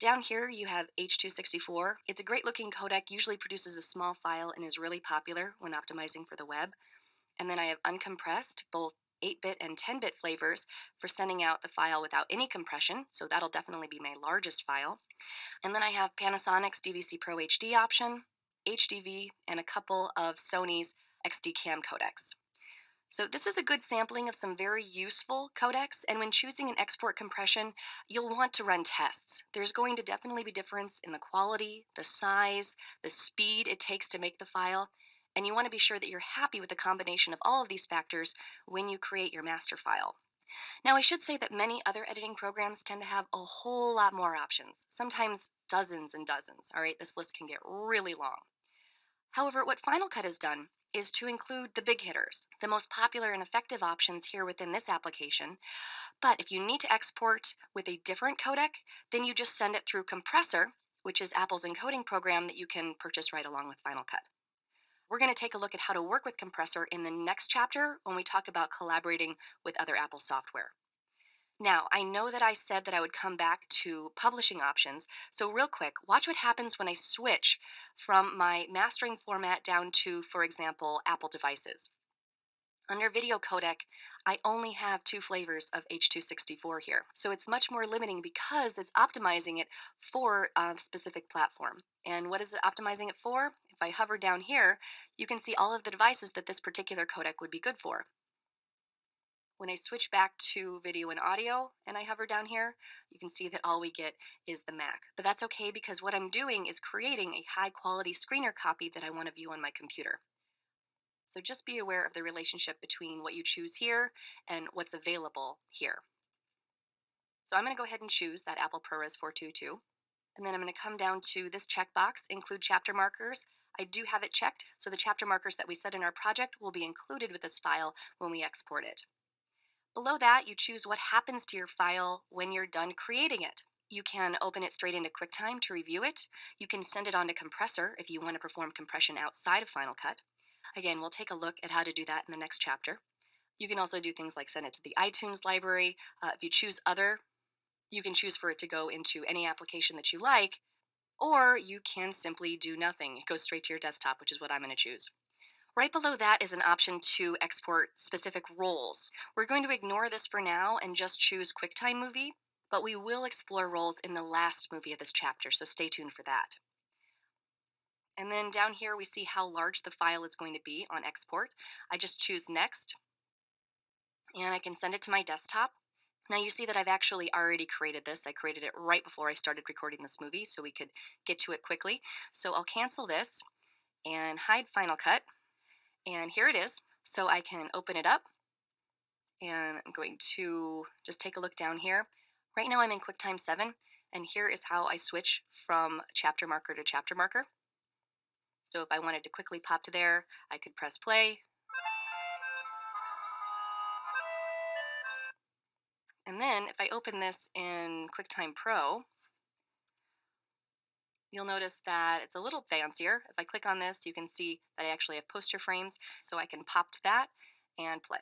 Speaker 1: Down here you have H.264. It's a great-looking codec, usually produces a small file, and is really popular when optimizing for the web. And then I have uncompressed, both 8-bit and 10-bit flavors for sending out the file without any compression, so that'll definitely be my largest file. And then I have Panasonic's DVC Pro HD option, HDV, and a couple of Sony's XD Cam codecs. So this is a good sampling of some very useful codecs, and when choosing an export compression, you'll want to run tests. There's going to definitely be difference in the quality, the size, the speed it takes to make the file, and you want to be sure that you're happy with the combination of all of these factors when you create your master file. Now, I should say that many other editing programs tend to have a whole lot more options, sometimes dozens and dozens. All right, this list can get really long. However, what Final Cut has done is to include the big hitters, the most popular and effective options here within this application. But if you need to export with a different codec, then you just send it through Compressor, which is Apple's encoding program that you can purchase right along with Final Cut. We're going to take a look at how to work with Compressor in the next chapter when we talk about collaborating with other Apple software. Now, I know that I said that I would come back to publishing options, so real quick, watch what happens when I switch from my mastering format down to, for example, Apple devices. Under video codec, I only have 2 flavors of H.264 here, so it's much more limiting because it's optimizing it for a specific platform. And what is it optimizing it for? If I hover down here, you can see all of the devices that this particular codec would be good for. When I switch back to video and audio and I hover down here, you can see that all we get is the Mac. But that's okay because what I'm doing is creating a high quality screener copy that I want to view on my computer. So just be aware of the relationship between what you choose here and what's available here. So I'm going to go ahead and choose that Apple ProRes 422. And then I'm going to come down to this checkbox, include chapter markers. I do have it checked, so the chapter markers that we set in our project will be included with this file when we export it. Below that, you choose what happens to your file when you're done creating it. You can open it straight into QuickTime to review it. You can send it on to Compressor if you want to perform compression outside of Final Cut. Again, we'll take a look at how to do that in the next chapter. You can also do things like send it to the iTunes library. If you choose other, you can choose for it to go into any application that you like, or you can simply do nothing. It goes straight to your desktop, which is what I'm going to choose. Right below that is an option to export specific roles. We're going to ignore this for now and just choose QuickTime Movie, but we will explore roles in the last movie of this chapter, so stay tuned for that. And then down here we see how large the file is going to be on export. I just choose Next, and I can send it to my desktop. Now you see that I've actually already created this. I created it right before I started recording this movie so we could get to it quickly. So I'll cancel this and hide Final Cut. And here it is. So I can open it up, and I'm going to just take a look down here. Right now I'm in QuickTime 7, and here is how I switch from chapter marker to chapter marker. So if I wanted to quickly pop to there, I could press play. And then if I open this in QuickTime Pro, you'll notice that it's a little fancier. If I click on this, you can see that I actually have poster frames, so I can pop to that and play.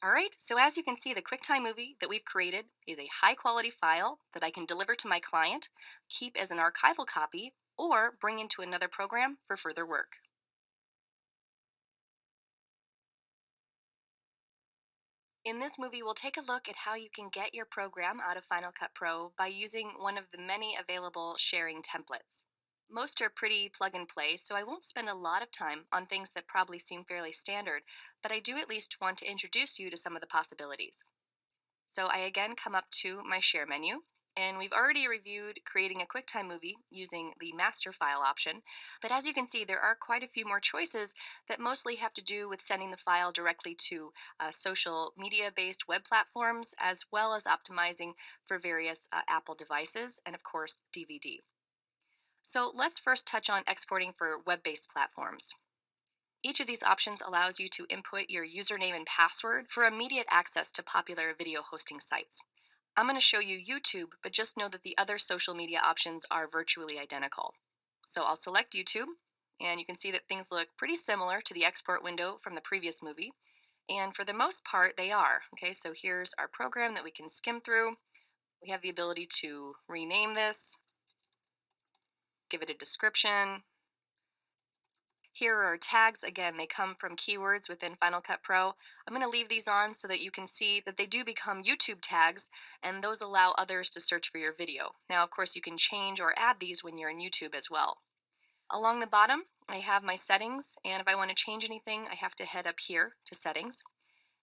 Speaker 1: All right, so as you can see, the QuickTime movie that we've created is a high quality file that I can deliver to my client, keep as an archival copy, or bring into another program for further work. In this movie, we'll take a look at how you can get your program out of Final Cut Pro by using one of the many available sharing templates. Most are pretty plug and play, so I won't spend a lot of time on things that probably seem fairly standard, but I do at least want to introduce you to some of the possibilities. So I again come up to my share menu, and we've already reviewed creating a QuickTime movie using the master file option, but as you can see, there are quite a few more choices that mostly have to do with sending the file directly to social media-based web platforms, as well as optimizing for various Apple devices, and of course, DVD. So let's first touch on exporting for web-based platforms. Each of these options allows you to input your username and password for immediate access to popular video hosting sites. I'm going to show you YouTube, but just know that the other social media options are virtually identical. So I'll select YouTube, and you can see that things look pretty similar to the export window from the previous movie. And for the most part, they are. Okay, so here's our program that we can skim through. We have the ability to rename this, give it a description. Here are tags. Again, they come from keywords within Final Cut Pro. I'm going to leave these on so that you can see that they do become YouTube tags, and those allow others to search for your video. Now, of course, you can change or add these when you're in YouTube as well. Along the bottom, I have my settings, and if I want to change anything, I have to head up here to settings.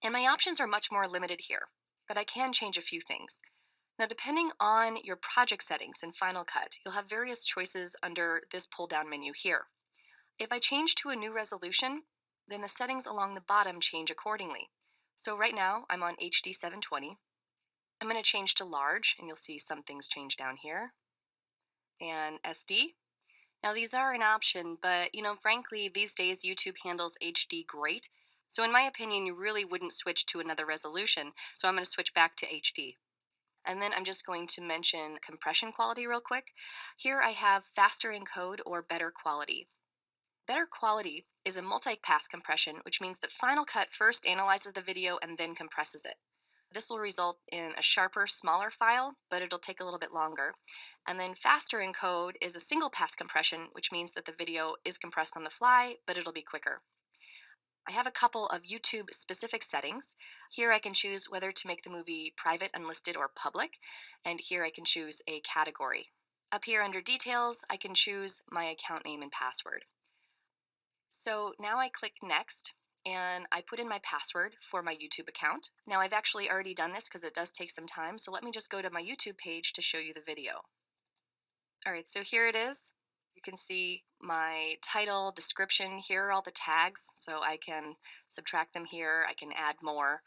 Speaker 1: And my options are much more limited here, but I can change a few things. Now, depending on your project settings in Final Cut, you'll have various choices under this pull-down menu here. If I change to a new resolution, then the settings along the bottom change accordingly. So right now, I'm on HD 720. I'm going to change to large, and you'll see some things change down here. And SD. Now, these are an option, but, frankly, these days YouTube handles HD great. So in my opinion, you really wouldn't switch to another resolution. So I'm going to switch back to HD. And then I'm just going to mention compression quality real quick. Here I have faster encode or better quality. Better quality is a multi-pass compression, which means that Final Cut first analyzes the video and then compresses it. This will result in a sharper, smaller file, but it'll take a little bit longer. And then faster encode is a single pass compression, which means that the video is compressed on the fly, but it'll be quicker. I have a couple of YouTube specific settings. Here I can choose whether to make the movie private, unlisted, or public, and here I can choose a category. Up here under details, I can choose my account name and password. So now I click next, and I put in my password for my YouTube account. Now I've actually already done this because it does take some time, so let me just go to my YouTube page to show you the video. Alright, so here it is. You can see my title, description. Here are all the tags, so I can subtract them here. I can add more.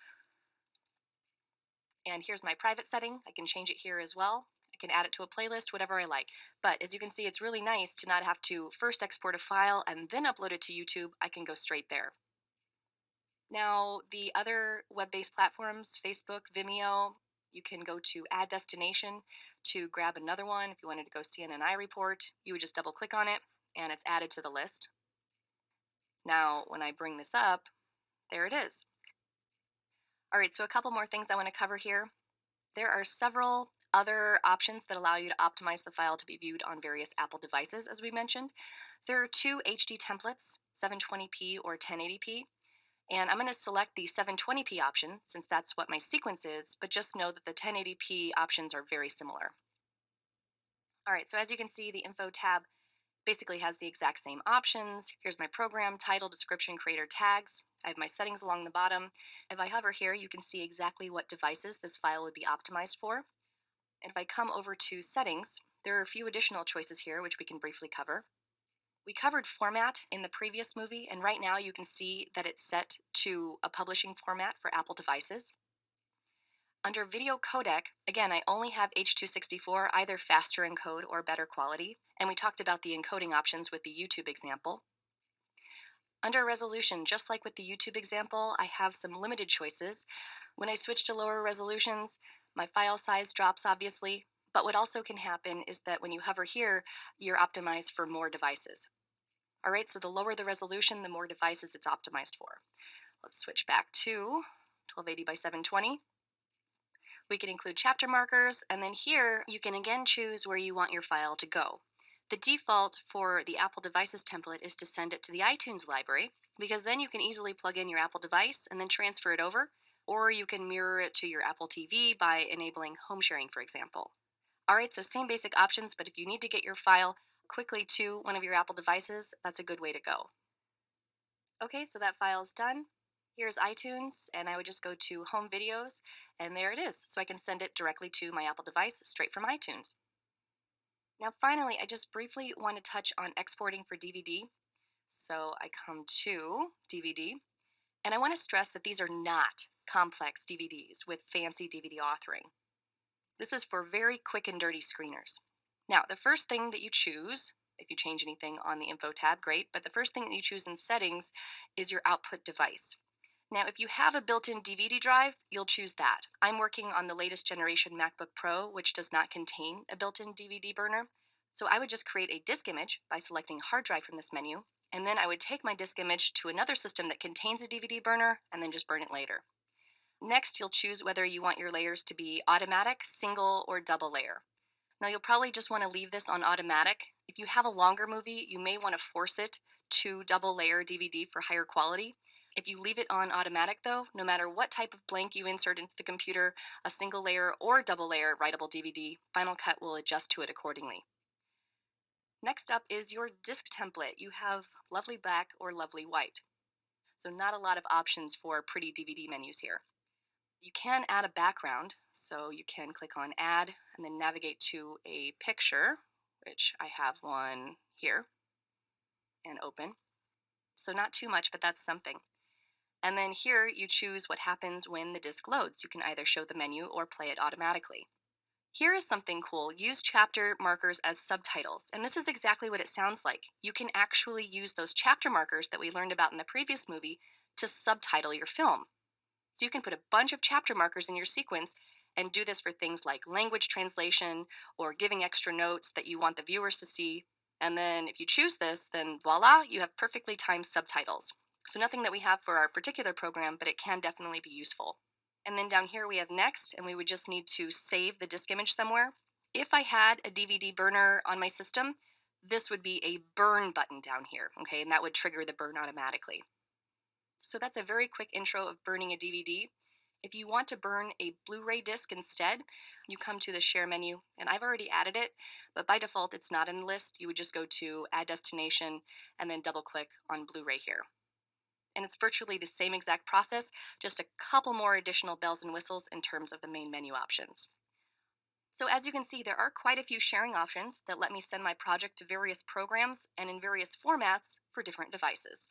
Speaker 1: And here's my private setting. I can change it here as well. I can add it to a playlist, whatever I like. But as you can see, it's really nice to not have to first export a file and then upload it to YouTube. I can go straight there. Now, the other web-based platforms, Facebook, Vimeo, you can go to Add Destination to grab another one. If you wanted to go CNN iReport, you would just double-click on it, and it's added to the list. Now, when I bring this up, there it is. All right, so a couple more things I want to cover here. There are several other options that allow you to optimize the file to be viewed on various Apple devices, as we mentioned. There are two HD templates, 720p or 1080p, and I'm going to select the 720p option since that's what my sequence is, but just know that the 1080p options are very similar. All right, so as you can see, the Info tab basically has the exact same options. Here's my program, title, description, creator, tags. I have my settings along the bottom. If I hover here, you can see exactly what devices this file would be optimized for. And if I come over to settings, there are a few additional choices here which we can briefly cover. We covered format in the previous movie, and right now you can see that it's set to a publishing format for Apple devices. Under video codec, again, I only have H.264, either faster encode or better quality, and we talked about the encoding options with the YouTube example. Under resolution, just like with the YouTube example, I have some limited choices. When I switch to lower resolutions, my file size drops obviously, but what also can happen is that when you hover here, you're optimized for more devices. All right, so the lower the resolution, the more devices it's optimized for. Let's switch back to 1280 by 720. We can include chapter markers, and then here you can again choose where you want your file to go. The default for the Apple devices template is to send it to the iTunes library, because then you can easily plug in your Apple device and then transfer it over, or you can mirror it to your Apple TV by enabling home sharing, for example. All right, so same basic options, but if you need to get your file quickly to one of your Apple devices, that's a good way to go. Okay, so that file is done. Here's iTunes, and I would just go to Home Videos, and there it is. So I can send it directly to my Apple device straight from iTunes. Now, finally, I just briefly want to touch on exporting for DVD. So I come to DVD, and I want to stress that these are not complex DVDs with fancy DVD authoring. This is for very quick and dirty screeners. Now, the first thing that you choose, if you change anything on the Info tab, great, but the first thing that you choose in Settings is your output device. Now, if you have a built-in DVD drive, you'll choose that. I'm working on the latest generation MacBook Pro, which does not contain a built-in DVD burner. So I would just create a disk image by selecting hard drive from this menu, and then I would take my disk image to another system that contains a DVD burner and then just burn it later. Next, you'll choose whether you want your layers to be automatic, single, or double layer. Now, you'll probably just want to leave this on automatic. If you have a longer movie, you may want to force it to double layer DVD for higher quality. If you leave it on automatic though, no matter what type of blank you insert into the computer, a single layer or double layer writable DVD, Final Cut will adjust to it accordingly. Next up is your disk template. You have lovely black or lovely white. So not a lot of options for pretty DVD menus here. You can add a background, so you can click on Add and then navigate to a picture, which I have one here, and open. So not too much, but that's something. And then here you choose what happens when the disk loads. You can either show the menu or play it automatically. Here is something cool. Use chapter markers as subtitles. And this is exactly what it sounds like. You can actually use those chapter markers that we learned about in the previous movie to subtitle your film. So you can put a bunch of chapter markers in your sequence and do this for things like language translation or giving extra notes that you want the viewers to see. And then if you choose this, then voila, you have perfectly timed subtitles. So nothing that we have for our particular program, but it can definitely be useful. And then down here we have next, and we would just need to save the disk image somewhere. If I had a DVD burner on my system, this would be a burn button down here, okay, and that would trigger the burn automatically. So that's a very quick intro of burning a DVD. If you want to burn a Blu-ray disc instead, you come to the Share menu, and I've already added it, but by default it's not in the list. You would just go to Add Destination and then double-click on Blu-ray here. And it's virtually the same exact process, just a couple more additional bells and whistles in terms of the main menu options. So as you can see, there are quite a few sharing options that let me send my project to various programs and in various formats for different devices.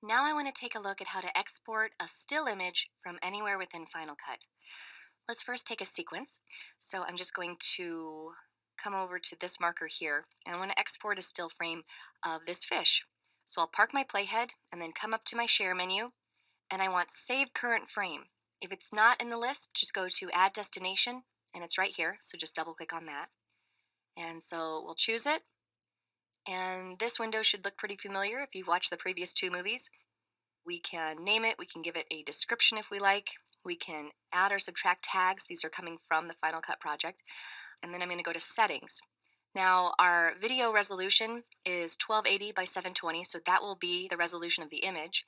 Speaker 1: Now I want to take a look at how to export a still image from anywhere within Final Cut. Let's first take a sequence. So I'm just going to come over to this marker here, and I want to export a still frame of this fish. So I'll park my playhead and then come up to my Share menu, and I want Save Current Frame. If it's not in the list, just go to Add Destination, and it's right here, so just double click on that. And so we'll choose it, and this window should look pretty familiar if you've watched the previous two movies. We can name it, we can give it a description if we like, we can add or subtract tags. These are coming from the Final Cut project. And then I'm going to go to Settings. Now our video resolution is 1280 by 720, so that will be the resolution of the image.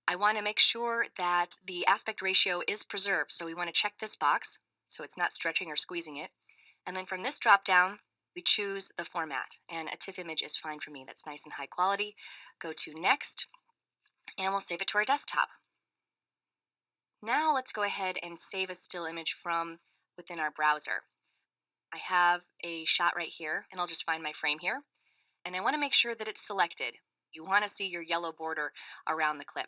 Speaker 1: I want to make sure that the aspect ratio is preserved, so we want to check this box so it's not stretching or squeezing it. And then from this drop down, we choose the format, and a TIFF image is fine for me. That's nice and high quality. Go to Next, and we'll save it to our desktop. Now let's go ahead and save a still image from within our browser. I have a shot right here, and I'll just find my frame here. And I want to make sure that it's selected. You want to see your yellow border around the clip.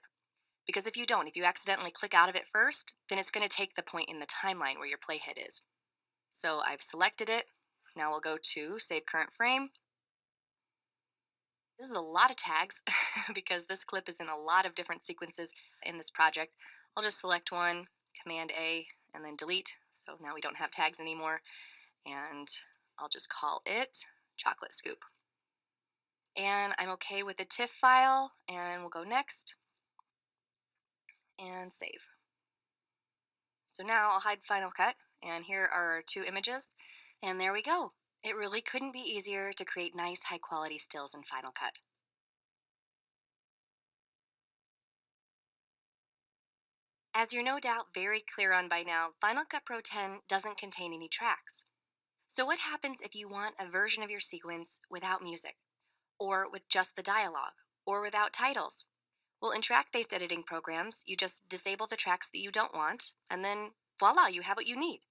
Speaker 1: Because if you don't, if you accidentally click out of it first, then it's going to take the point in the timeline where your playhead is. So I've selected it. Now we'll go to Save Current Frame. This is a lot of tags because this clip is in a lot of different sequences in this project. I'll just select one, Command A, and then delete. So now we don't have tags anymore. And I'll just call it Chocolate Scoop. And I'm okay with the TIFF file, and we'll go Next and Save. So now I'll hide Final Cut, and here are our 2 images, and there we go. It really couldn't be easier to create nice, high-quality stills in Final Cut. As you're no doubt very clear on by now, Final Cut Pro 10 doesn't contain any tracks. So what happens if you want a version of your sequence without music, or with just the dialogue, or without titles? Well, in track-based editing programs, you just disable the tracks that you don't want, and then voila, you have what you need.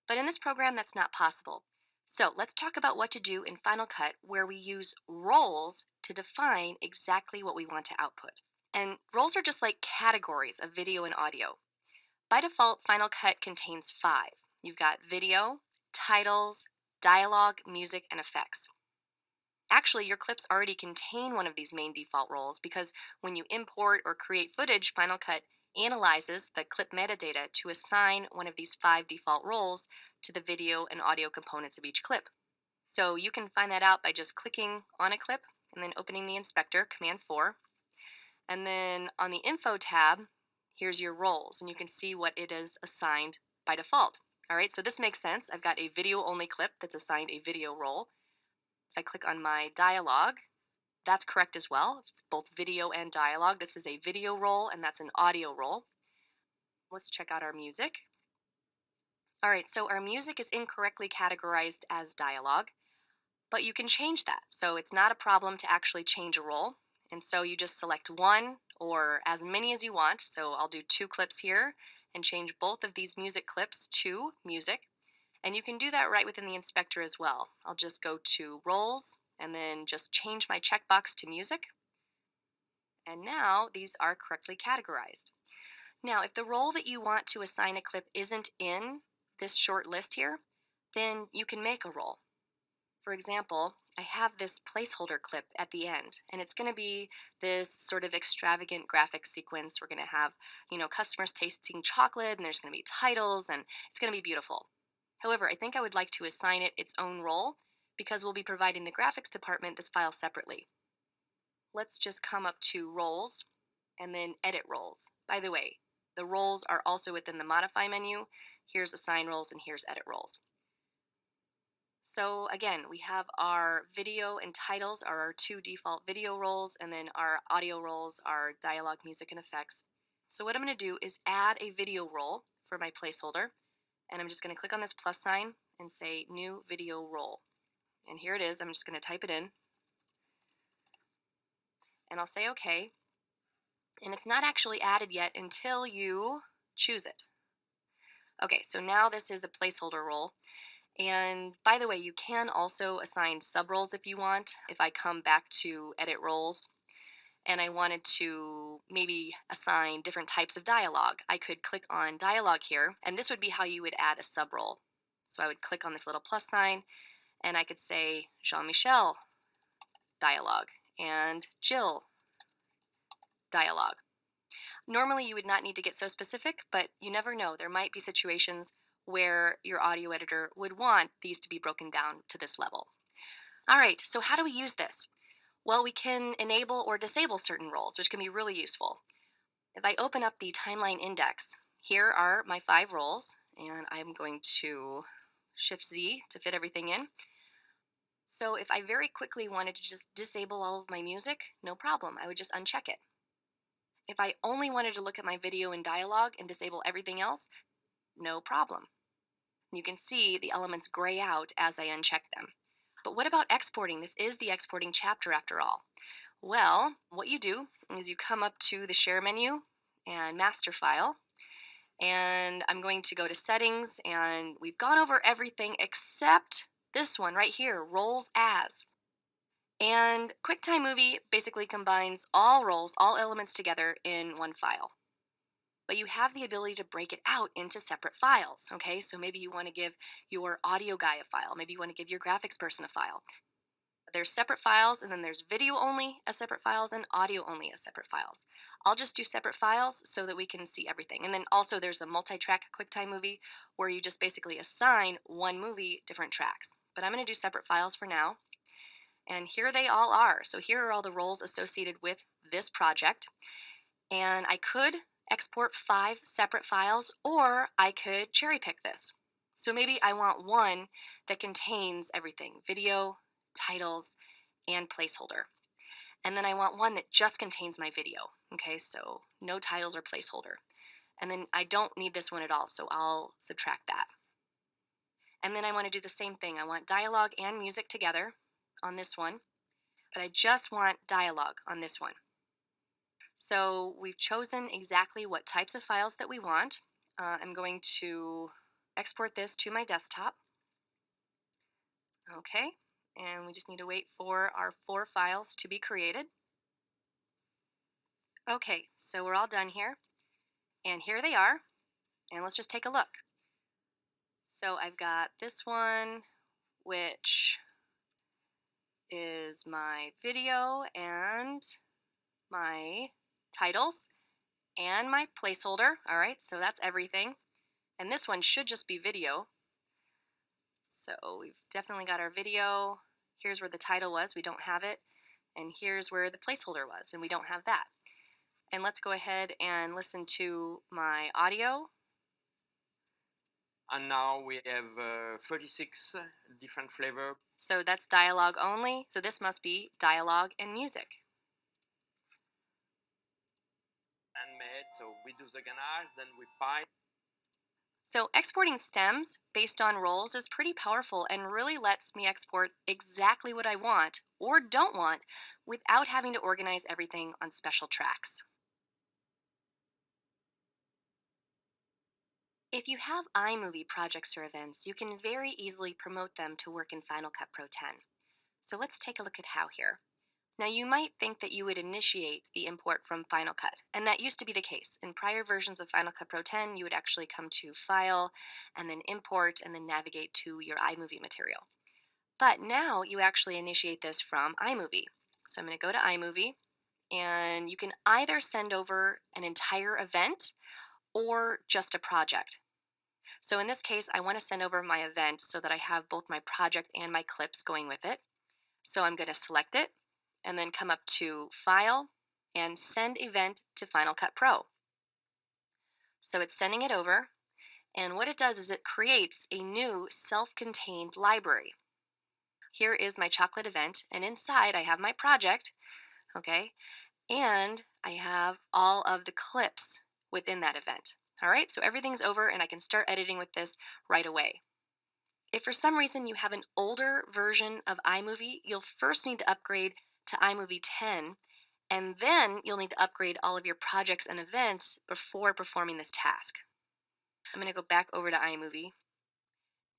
Speaker 1: But in this program, that's not possible. So let's talk about what to do in Final Cut, where we use roles to define exactly what we want to output. And roles are just like categories of video and audio. By default, Final Cut contains 5. You've got video, titles, dialogue, music, and effects. Actually, your clips already contain one of these main default roles because when you import or create footage, Final Cut analyzes the clip metadata to assign one of these 5 default roles to the video and audio components of each clip. So you can find that out by just clicking on a clip and then opening the inspector, Command 4. And then on the Info tab, here's your roles, and you can see what it is assigned by default. All right, so this makes sense. I've got a video-only clip that's assigned a video role. If I click on my dialogue, that's correct as well. It's both video and dialogue. This is a video role, and that's an audio role. Let's check out our music. All right, so our music is incorrectly categorized as dialogue, but you can change that. So it's not a problem to actually change a role. And so you just select one or as many as you want. So I'll do 2 clips here and change both of these music clips to music. And you can do that right within the inspector as well. I'll just go to roles and then just change my checkbox to music. And now these are correctly categorized. Now, if the role that you want to assign a clip isn't in this short list here, then you can make a role. For example, I have this placeholder clip at the end, and it's going to be this sort of extravagant graphic sequence. We're going to have, customers tasting chocolate, and there's going to be titles, and it's going to be beautiful. However, I think I would like to assign it its own role because we'll be providing the graphics department this file separately. Let's just come up to roles and then edit roles. By the way, the roles are also within the modify menu. Here's assign roles and here's edit roles. So again, we have our video and titles are our 2 default video roles, and then our audio roles are dialogue, music, and effects. So what I'm going to do is add a video role for my placeholder, and I'm just going to click on this plus sign and say new video role. And here it is. I'm just going to type it in, and I'll say OK. And it's not actually added yet until you choose it. Okay, so now this is a placeholder role. And by the way, you can also assign sub-roles if you want. If I come back to edit roles and I wanted to maybe assign different types of dialogue, I could click on dialogue here, and this would be how you would add a sub-role. So I would click on this little plus sign, and I could say Jean-Michel dialogue and Jill dialogue. Normally, you would not need to get so specific, but you never know. There might be situations where your audio editor would want these to be broken down to this level. All right, so how do we use this? Well, we can enable or disable certain roles, which can be really useful. If I open up the timeline index, here are my 5 roles, and I'm going to Shift-Z to fit everything in. So if I very quickly wanted to just disable all of my music, no problem. I would just uncheck it. If I only wanted to look at my video and dialogue and disable everything else, no problem. You can see the elements gray out as I uncheck them. But what about exporting? This is the exporting chapter after all. Well, what you do is you come up to the Share menu and Master File, and I'm going to go to Settings, and we've gone over everything except this one right here, Roles As. And QuickTime Movie basically combines all roles, all elements together in one file. But you have the ability to break it out into separate files, okay? So maybe you want to give your audio guy a file. Maybe you want to give your graphics person a file. There's separate files, and then there's video only as separate files and audio only as separate files. I'll just do separate files so that we can see everything. And then also there's a multi-track QuickTime Movie where you just basically assign one movie different tracks. But I'm going to do separate files for now. And here they all are. So here are all the roles associated with this project. And I could export 5 separate files, or I could cherry pick this. So maybe I want one that contains everything: video, titles, and placeholder. And then I want one that just contains my video. Okay, so no titles or placeholder. And then I don't need this one at all, so I'll subtract that. And then I want to do the same thing. I want dialogue and music together on this one, but I just want dialogue on this one. So we've chosen exactly what types of files that we want. I'm going to export this to my desktop. Okay, and we just need to wait for our 4 files to be created. Okay, so we're all done here, and here they are, and let's just take a look. So I've got this one, which is my video and my titles and my placeholder. All right, so that's everything. And this one should just be video. So we've definitely got our video. Here's where the title was, we don't have it. And here's where the placeholder was, and we don't have that. And let's go ahead and listen to my audio.
Speaker 6: And now we have 36 different flavor.
Speaker 1: So that's dialogue only. So this must be dialogue and music.
Speaker 6: Handmade, so we do the ganache, then we pipe.
Speaker 1: So exporting stems based on roles is pretty powerful and really lets me export exactly what I want or don't want without having to organize everything on special tracks. If you have iMovie projects or events, you can very easily promote them to work in Final Cut Pro 10. So let's take a look at how here. Now you might think that you would initiate the import from Final Cut, and that used to be the case. In prior versions of Final Cut Pro 10, you would actually come to File, and then Import, and then navigate to your iMovie material. But now you actually initiate this from iMovie. So I'm going to go to iMovie, and you can either send over an entire event or just a project. So in this case, I want to send over my event so that I have both my project and my clips going with it. So I'm going to select it and then come up to File and Send Event to Final Cut Pro. So it's sending it over, and what it does is it creates a new self-contained library. Here is my chocolate event, and inside I have my project, okay, and I have all of the clips within that event. All right, so everything's over and I can start editing with this right away. If for some reason you have an older version of iMovie, you'll first need to upgrade to iMovie 10, and then you'll need to upgrade all of your projects and events before performing this task. I'm going to go back over to iMovie,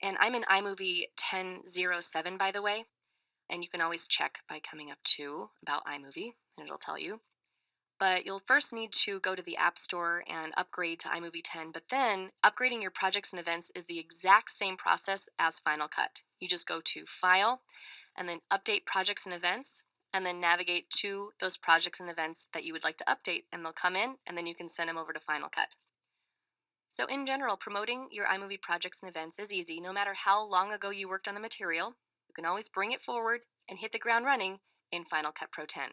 Speaker 1: and I'm in iMovie 10.07, by the way, and you can always check by coming up to About iMovie, and it'll tell you. But you'll first need to go to the App Store and upgrade to iMovie 10, but then upgrading your projects and events is the exact same process as Final Cut. You just go to File, and then Update Projects and Events, and then navigate to those projects and events that you would like to update, and they'll come in, and then you can send them over to Final Cut. So in general, promoting your iMovie projects and events is easy. No matter how long ago you worked on the material, you can always bring it forward and hit the ground running in Final Cut Pro 10.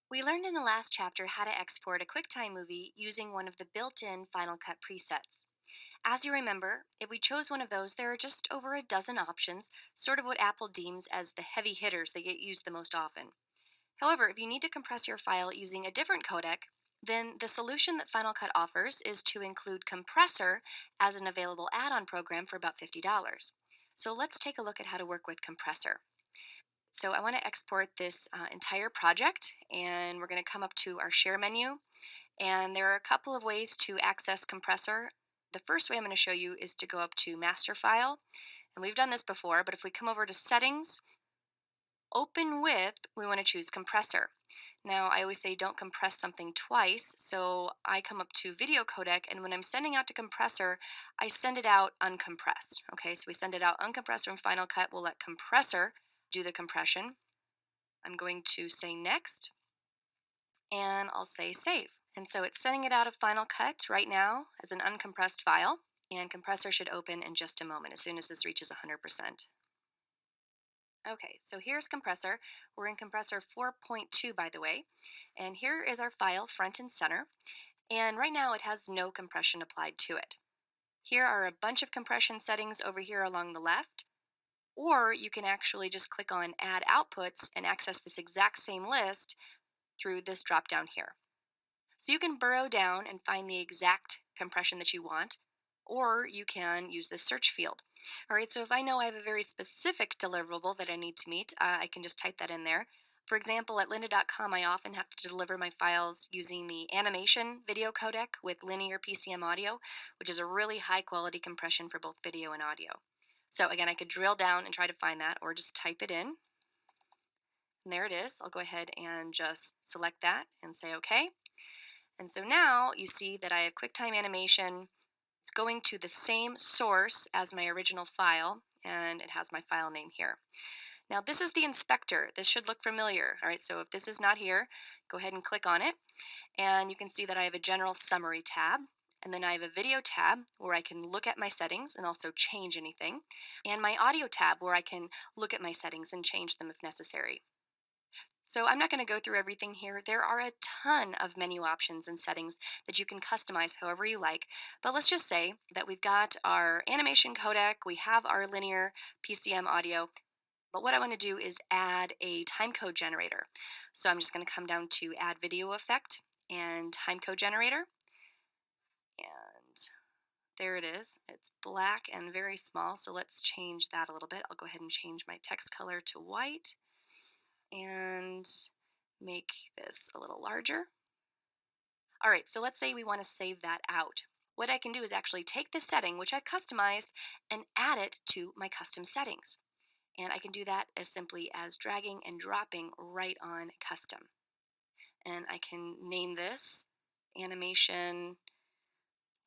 Speaker 1: We learned in the last chapter how to export a QuickTime movie using one of the built-in Final Cut presets. As you remember, if we chose one of those, there are just over a dozen options, sort of what Apple deems as the heavy hitters that get used the most often. However, if you need to compress your file using a different codec, then the solution that Final Cut offers is to include Compressor as an available add-on program for about $50. So let's take a look at how to work with Compressor. So I want to export this entire project, and we're going to come up to our Share menu, and there are a couple of ways to access Compressor. The first way I'm going to show you is to go up to Master File, and we've done this before, but if we come over to Settings, Open With, we want to choose Compressor. Now I always say don't compress something twice, so I come up to Video Codec, and when I'm sending out to Compressor, I send it out uncompressed. Okay, so we send it out uncompressed from Final Cut. We'll let Compressor do the compression. I'm going to say Next, and I'll say Save. And so it's sending it out of Final Cut right now as an uncompressed file, and Compressor should open in just a moment as soon as this reaches 100%. Okay, so here's compressor. We're in compressor 4.2, by the way. And here is our file front and center. And right now it has no compression applied to it. Here are a bunch of compression settings over here along the left. Or you can actually just click on Add Outputs and access this exact same list through this drop down here. So you can burrow down and find the exact compression that you want, or you can use this search field. All right, so if I know I have a very specific deliverable that I need to meet, I can just type that in there. For example, at lynda.com, I often have to deliver my files using the animation video codec with linear PCM audio, which is a really high quality compression for both video and audio. So again, I could drill down and try to find that, or just type it in. And there it is. I'll go ahead and just select that and say OK. And so now you see that I have QuickTime animation. It's going to the same source as my original file, and it has my file name here. Now this is the inspector. This should look familiar. All right, so if this is not here, go ahead and click on it, and you can see that I have a general summary tab, and then I have a video tab where I can look at my settings and also change anything, and my audio tab where I can look at my settings and change them if necessary. So I'm not going to go through everything here. There are a ton of menu options and settings that you can customize however you like. But let's just say that we've got our animation codec, we have our linear PCM audio. But what I want to do is add a timecode generator. So I'm just going to come down to Add Video Effect and Timecode Generator. And there it is. It's black and very small. So let's change that a little bit. I'll go ahead and change my text color to white and make this a little larger. All right, so let's say we want to save that out. What I can do is actually take this setting, which I've customized, and add it to my custom settings. And I can do that as simply as dragging and dropping right on custom. And I can name this animation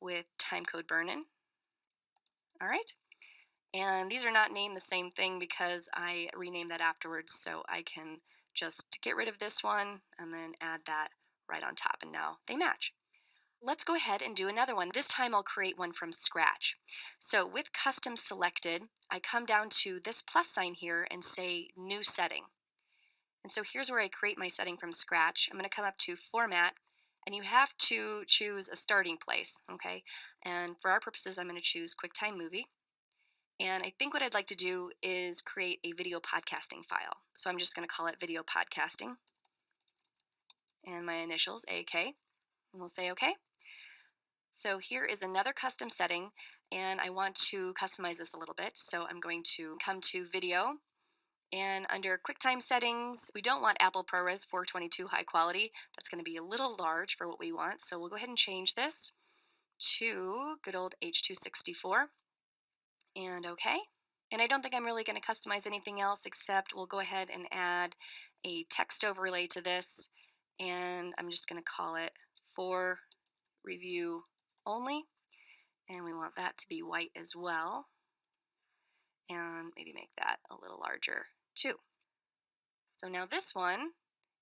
Speaker 1: with timecode burn-in. All right. And these are not named the same thing because I renamed that afterwards, so I can just get rid of this one and then add that right on top, and now they match. Let's go ahead and do another one. This time I'll create one from scratch. So with custom selected, I come down to this plus sign here and say new setting. And so here's where I create my setting from scratch. I'm going to come up to format, and you have to choose a starting place, okay? And for our purposes, I'm going to choose QuickTime Movie. And I think what I'd like to do is create a video podcasting file. So I'm just going to call it video podcasting and my initials, AK, and we'll say OK. So here is another custom setting, and I want to customize this a little bit. So I'm going to come to video, and under QuickTime settings, we don't want Apple ProRes 422 high quality. That's going to be a little large for what we want. So we'll go ahead and change this to good old H.264 and OK. And I don't think I'm really going to customize anything else except we'll go ahead and add a text overlay to this, and I'm just going to call it for review only, and we want that to be white as well, and maybe make that a little larger too. So now this one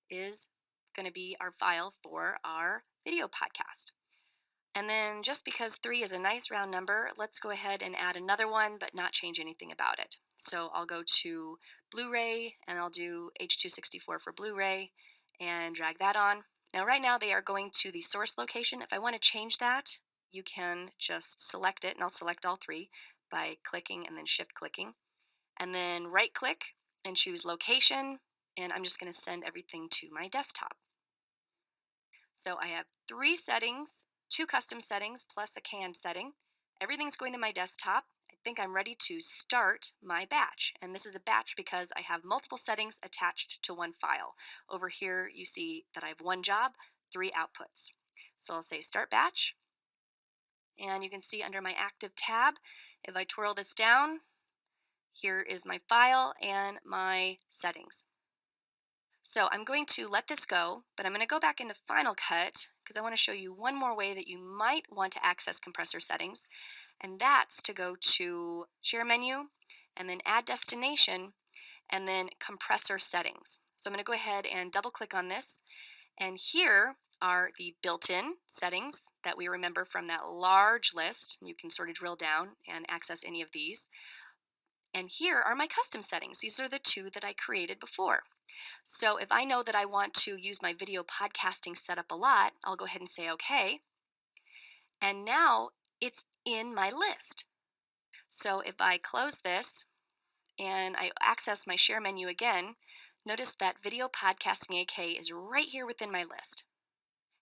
Speaker 1: is going to be our file for our video podcast. And then just because 3 is a nice round number, let's go ahead and add another one but not change anything about it. So I'll go to Blu-ray and I'll do H.264 for Blu-ray and drag that on. Now right now they are going to the source location. If I want to change that, you can just select it, and I'll select all 3 by clicking and then shift clicking. And then right click and choose location, and I'm just going to send everything to my desktop. So I have 3 settings, 2 custom settings plus a canned setting. Everything's going to my desktop. I think I'm ready to start my batch. And this is a batch because I have multiple settings attached to one file. Over here you see that I have 1 job, 3 outputs. So I'll say start batch. And you can see under my active tab, if I twirl this down, here is my file and my settings. So I'm going to let this go, but I'm going to go back into Final Cut because I want to show you one more way that you might want to access compressor settings, and that's to go to Share Menu and then Add Destination and then Compressor Settings. So I'm going to go ahead and double click on this, and here are the built-in settings that we remember from that large list. You can sort of drill down and access any of these. And here are my custom settings. These are the two that I created before. So if I know that I want to use my video podcasting setup a lot, I'll go ahead and say OK. And now it's in my list. So if I close this and I access my share menu again, notice that video podcasting AK is right here within my list.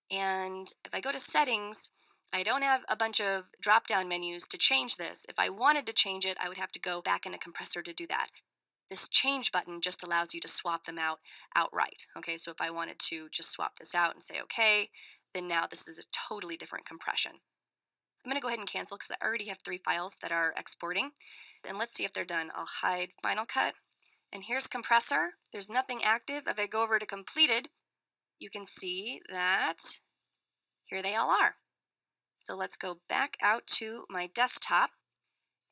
Speaker 1: And if I go to settings, I don't have a bunch of drop-down menus to change this. If I wanted to change it, I would have to go back in a compressor to do that. This change button just allows you to swap them out outright. Okay, so if I wanted to just swap this out and say okay, then now this is a totally different compression. I'm going to go ahead and cancel because I already have 3 files that are exporting. And let's see if they're done. I'll hide Final Cut. And here's compressor. There's nothing active. If I go over to completed, you can see that here they all are. So let's go back out to my desktop.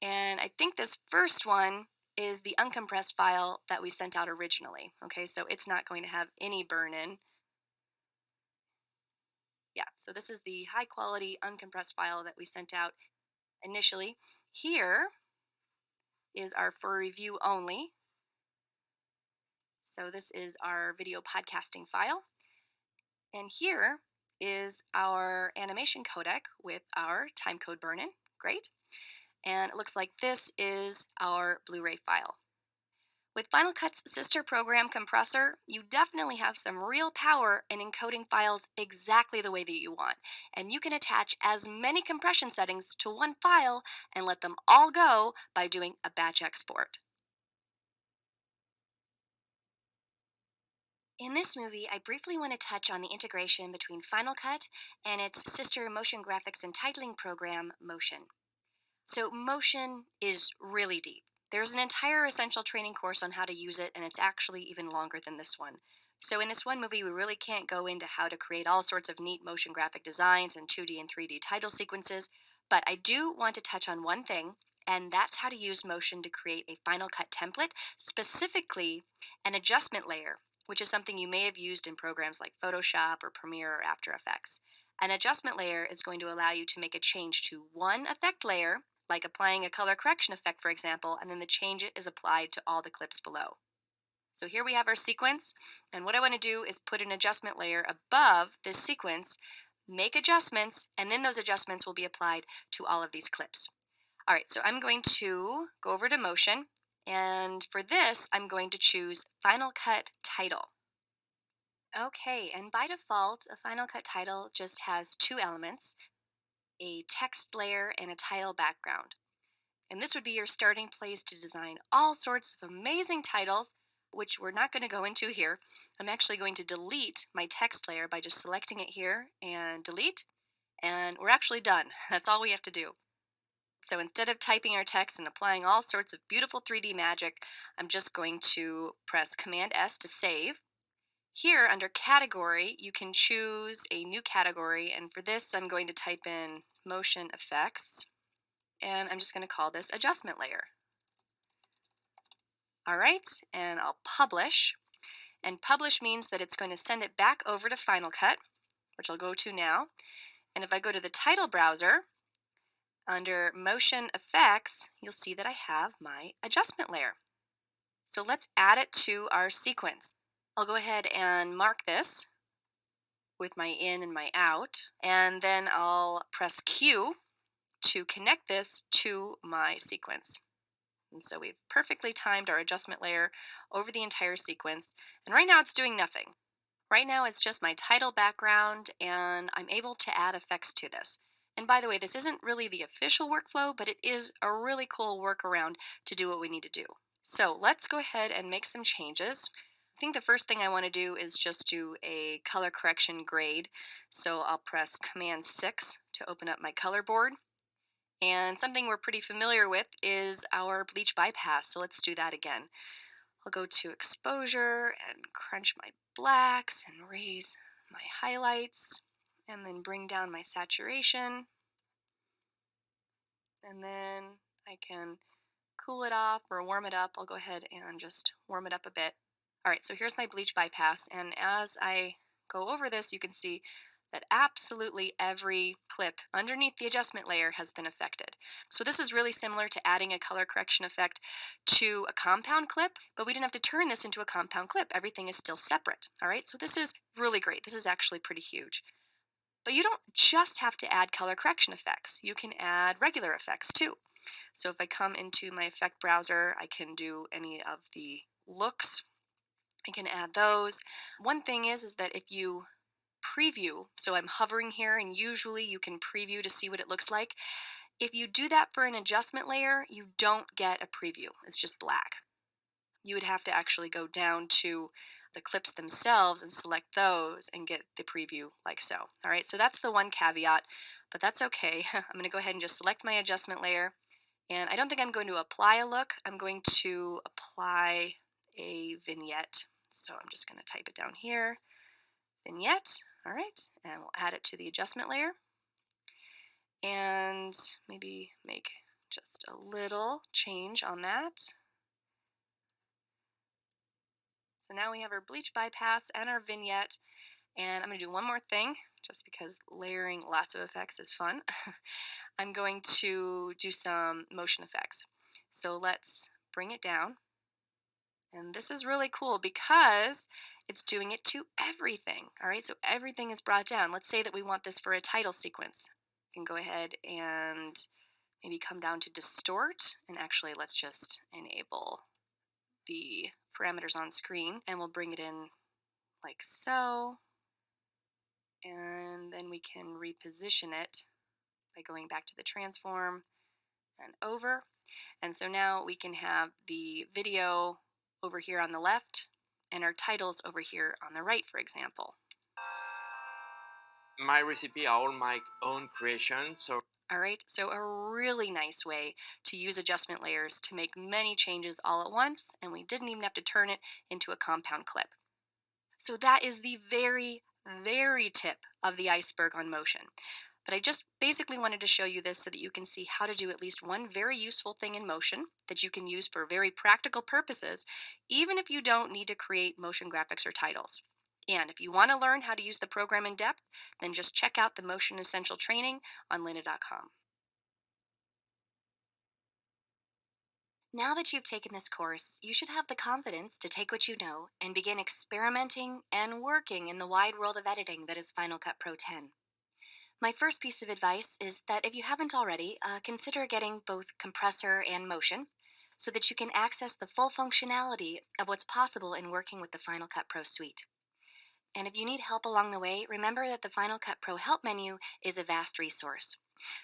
Speaker 1: And I think this first one is the uncompressed file that we sent out originally. Okay, so it's not going to have any burn-in. Yeah, so this is the high quality uncompressed file that we sent out initially. Here is our for review only. So this is our video podcasting file. And here is our animation codec with our timecode burn-in. Great. And it looks like this is our Blu-ray file. With Final Cut's sister program Compressor, you definitely have some real power in encoding files exactly the way that you want. And you can attach as many compression settings to one file and let them all go by doing a batch export. In this movie, I briefly want to touch on the integration between Final Cut and its sister motion graphics and titling program, Motion. So Motion is really deep. There's an entire essential training course on how to use it, and it's actually even longer than this one. So in this one movie, we really can't go into how to create all sorts of neat motion graphic designs and 2D and 3D title sequences, but I do want to touch on one thing, and that's how to use Motion to create a Final Cut template, specifically an adjustment layer, which is something you may have used in programs like Photoshop or Premiere or After Effects. An adjustment layer is going to allow you to make a change to one effect layer, like applying a color correction effect, for example, and then the change is applied to all the clips below. So here we have our sequence, and what I want to do is put an adjustment layer above this sequence, make adjustments, and then those adjustments will be applied to all of these clips. All right, so I'm going to go over to Motion, and for this, I'm going to choose Final Cut Title. Okay, and by default, a Final Cut title just has 2 elements, a text layer and a title background. And this would be your starting place to design all sorts of amazing titles, which we're not going to go into here. I'm actually going to delete my text layer by just selecting it here and delete, and we're actually done. That's all we have to do. So instead of typing our text and applying all sorts of beautiful 3D magic, I'm just going to press Command S to save. Here under category, you can choose a new category, and for this I'm going to type in motion effects, and I'm just going to call this adjustment layer. All right, and I'll publish, and publish means that it's going to send it back over to Final Cut, which I'll go to now. And if I go to the title browser, under motion effects, you'll see that I have my adjustment layer. So let's add it to our sequence. I'll go ahead and mark this with my in and my out, and then I'll press Q to connect this to my sequence. And so we've perfectly timed our adjustment layer over the entire sequence, and right now it's doing nothing. Right now it's just my title background, and I'm able to add effects to this. And by the way, this isn't really the official workflow, but it is a really cool workaround to do what we need to do. So let's go ahead and make some changes. I think the first thing I want to do is just do a color correction grade. So I'll press Command 6 to open up my color board. And something we're pretty familiar with is our bleach bypass. So let's do that again. I'll go to exposure and crunch my blacks and raise my highlights, and then bring down my saturation. And then I can cool it off or warm it up. I'll go ahead and just warm it up a bit. All right, so here's my bleach bypass, and as I go over this, you can see that absolutely every clip underneath the adjustment layer has been affected. So this is really similar to adding a color correction effect to a compound clip, but we didn't have to turn this into a compound clip. Everything is still separate. All right, so this is really great. This is actually pretty huge. But you don't just have to add color correction effects. You can add regular effects too. So if I come into my effect browser, I can do any of the looks. I can add those. One thing is that if you preview, so I'm hovering here and usually you can preview to see what it looks like. If you do that for an adjustment layer, you don't get a preview. It's just black. You would have to actually go down to the clips themselves and select those and get the preview like so. All right, so that's the one caveat, but that's okay. I'm going to go ahead and just select my adjustment layer, and I don't think I'm going to apply a look. I'm going to apply a vignette. So I'm just going to type it down here, vignette. All right, and we'll add it to the adjustment layer and maybe make just a little change on that. So now we have our bleach bypass and our vignette, and I'm going to do one more thing just because layering lots of effects is fun. I'm going to do some motion effects. So let's bring it down. And this is really cool because it's doing it to everything. All right, so everything is brought down. Let's say that we want this for a title sequence. We can go ahead and maybe come down to distort, and actually let's just enable the parameters on screen, and we'll bring it in like so, and then we can reposition it by going back to the transform and over. And so now we can have the video over here on the left and our titles over here on the right, for example.
Speaker 6: My recipe are all my own creation, so
Speaker 1: All right, so a really nice way to use adjustment layers to make many changes all at once, and we didn't even have to turn it into a compound clip. So that is the very, very tip of the iceberg on motion. But I just basically wanted to show you this so that you can see how to do at least one very useful thing in motion that you can use for very practical purposes, even if you don't need to create motion graphics or titles. And if you want to learn how to use the program in depth, then just check out the Motion Essential Training on lynda.com. Now that you've taken this course, you should have the confidence to take what you know and begin experimenting and working in the wide world of editing that is Final Cut Pro 10. My first piece of advice is that if you haven't already, consider getting both compressor and motion so that you can access the full functionality of what's possible in working with the Final Cut Pro suite. And if you need help along the way, remember that the Final Cut Pro help menu is a vast resource.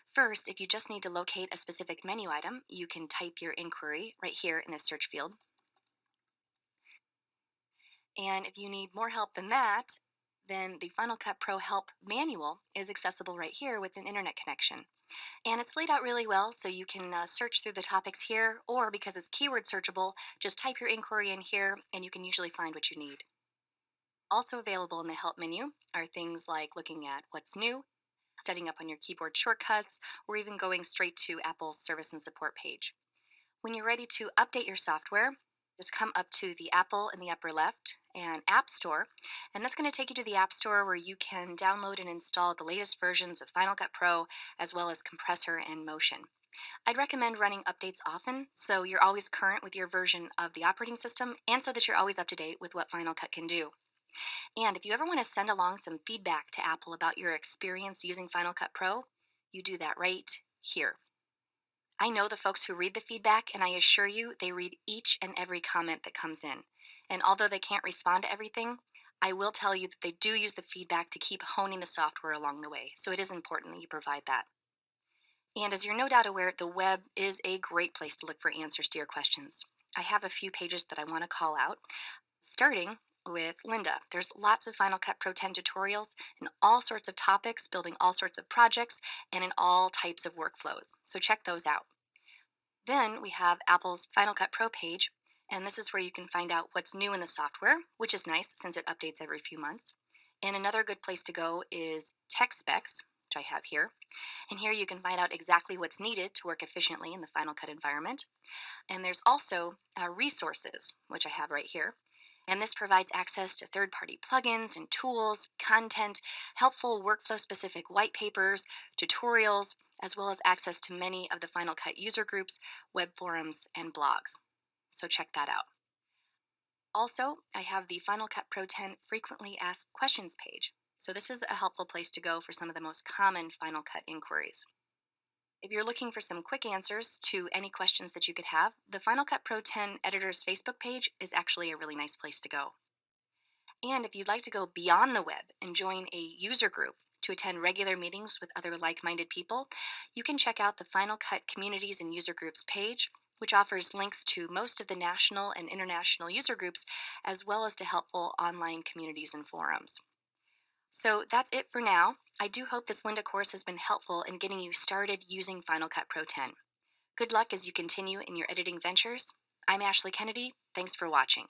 Speaker 1: First, if you just need to locate a specific menu item, you can type your inquiry right here in the search field. And if you need more help than that, then the Final Cut Pro Help Manual is accessible right here with an internet connection. And it's laid out really well, so you can search through the topics here, or because it's keyword searchable, just type your inquiry in here and you can usually find what you need. Also available in the Help menu are things like looking at what's new, studying up on your keyboard shortcuts, or even going straight to Apple's service and support page. When you're ready to update your software, just come up to the Apple in the upper left and App Store, and that's going to take you to the App Store where you can download and install the latest versions of Final Cut Pro as well as Compressor and Motion. I'd recommend running updates often so you're always current with your version of the operating system and so that you're always up to date with what Final Cut can do. And if you ever want to send along some feedback to Apple about your experience using Final Cut Pro, you do that right here. I know the folks who read the feedback, and I assure you they read each and every comment that comes in. And although they can't respond to everything, I will tell you that they do use the feedback to keep honing the software along the way, so it is important that you provide that. And as you're no doubt aware, the web is a great place to look for answers to your questions. I have a few pages that I want to call out, starting with Lynda. There's lots of Final Cut Pro 10 tutorials in all sorts of topics, building all sorts of projects, and in all types of workflows. So check those out. Then we have Apple's Final Cut Pro page, and this is where you can find out what's new in the software, which is nice since it updates every few months. And another good place to go is Tech Specs, which I have here. And here you can find out exactly what's needed to work efficiently in the Final Cut environment. And there's also resources, which I have right here. And this provides access to third-party plugins and tools, content, helpful workflow-specific white papers, tutorials, as well as access to many of the Final Cut user groups, web forums, and blogs. So check that out. Also, I have the Final Cut Pro 10 Frequently Asked Questions page. So this is a helpful place to go for some of the most common Final Cut inquiries. If you're looking for some quick answers to any questions that you could have, the Final Cut Pro 10 Editor's Facebook page is actually a really nice place to go. And if you'd like to go beyond the web and join a user group to attend regular meetings with other like-minded people, you can check out the Final Cut Communities and User Groups page, which offers links to most of the national and international user groups, as well as to helpful online communities and forums. So that's it for now. I do hope this Lynda course has been helpful in getting you started using Final Cut Pro 10. Good luck as you continue in your editing ventures. I'm Ashley Kennedy. Thanks for watching.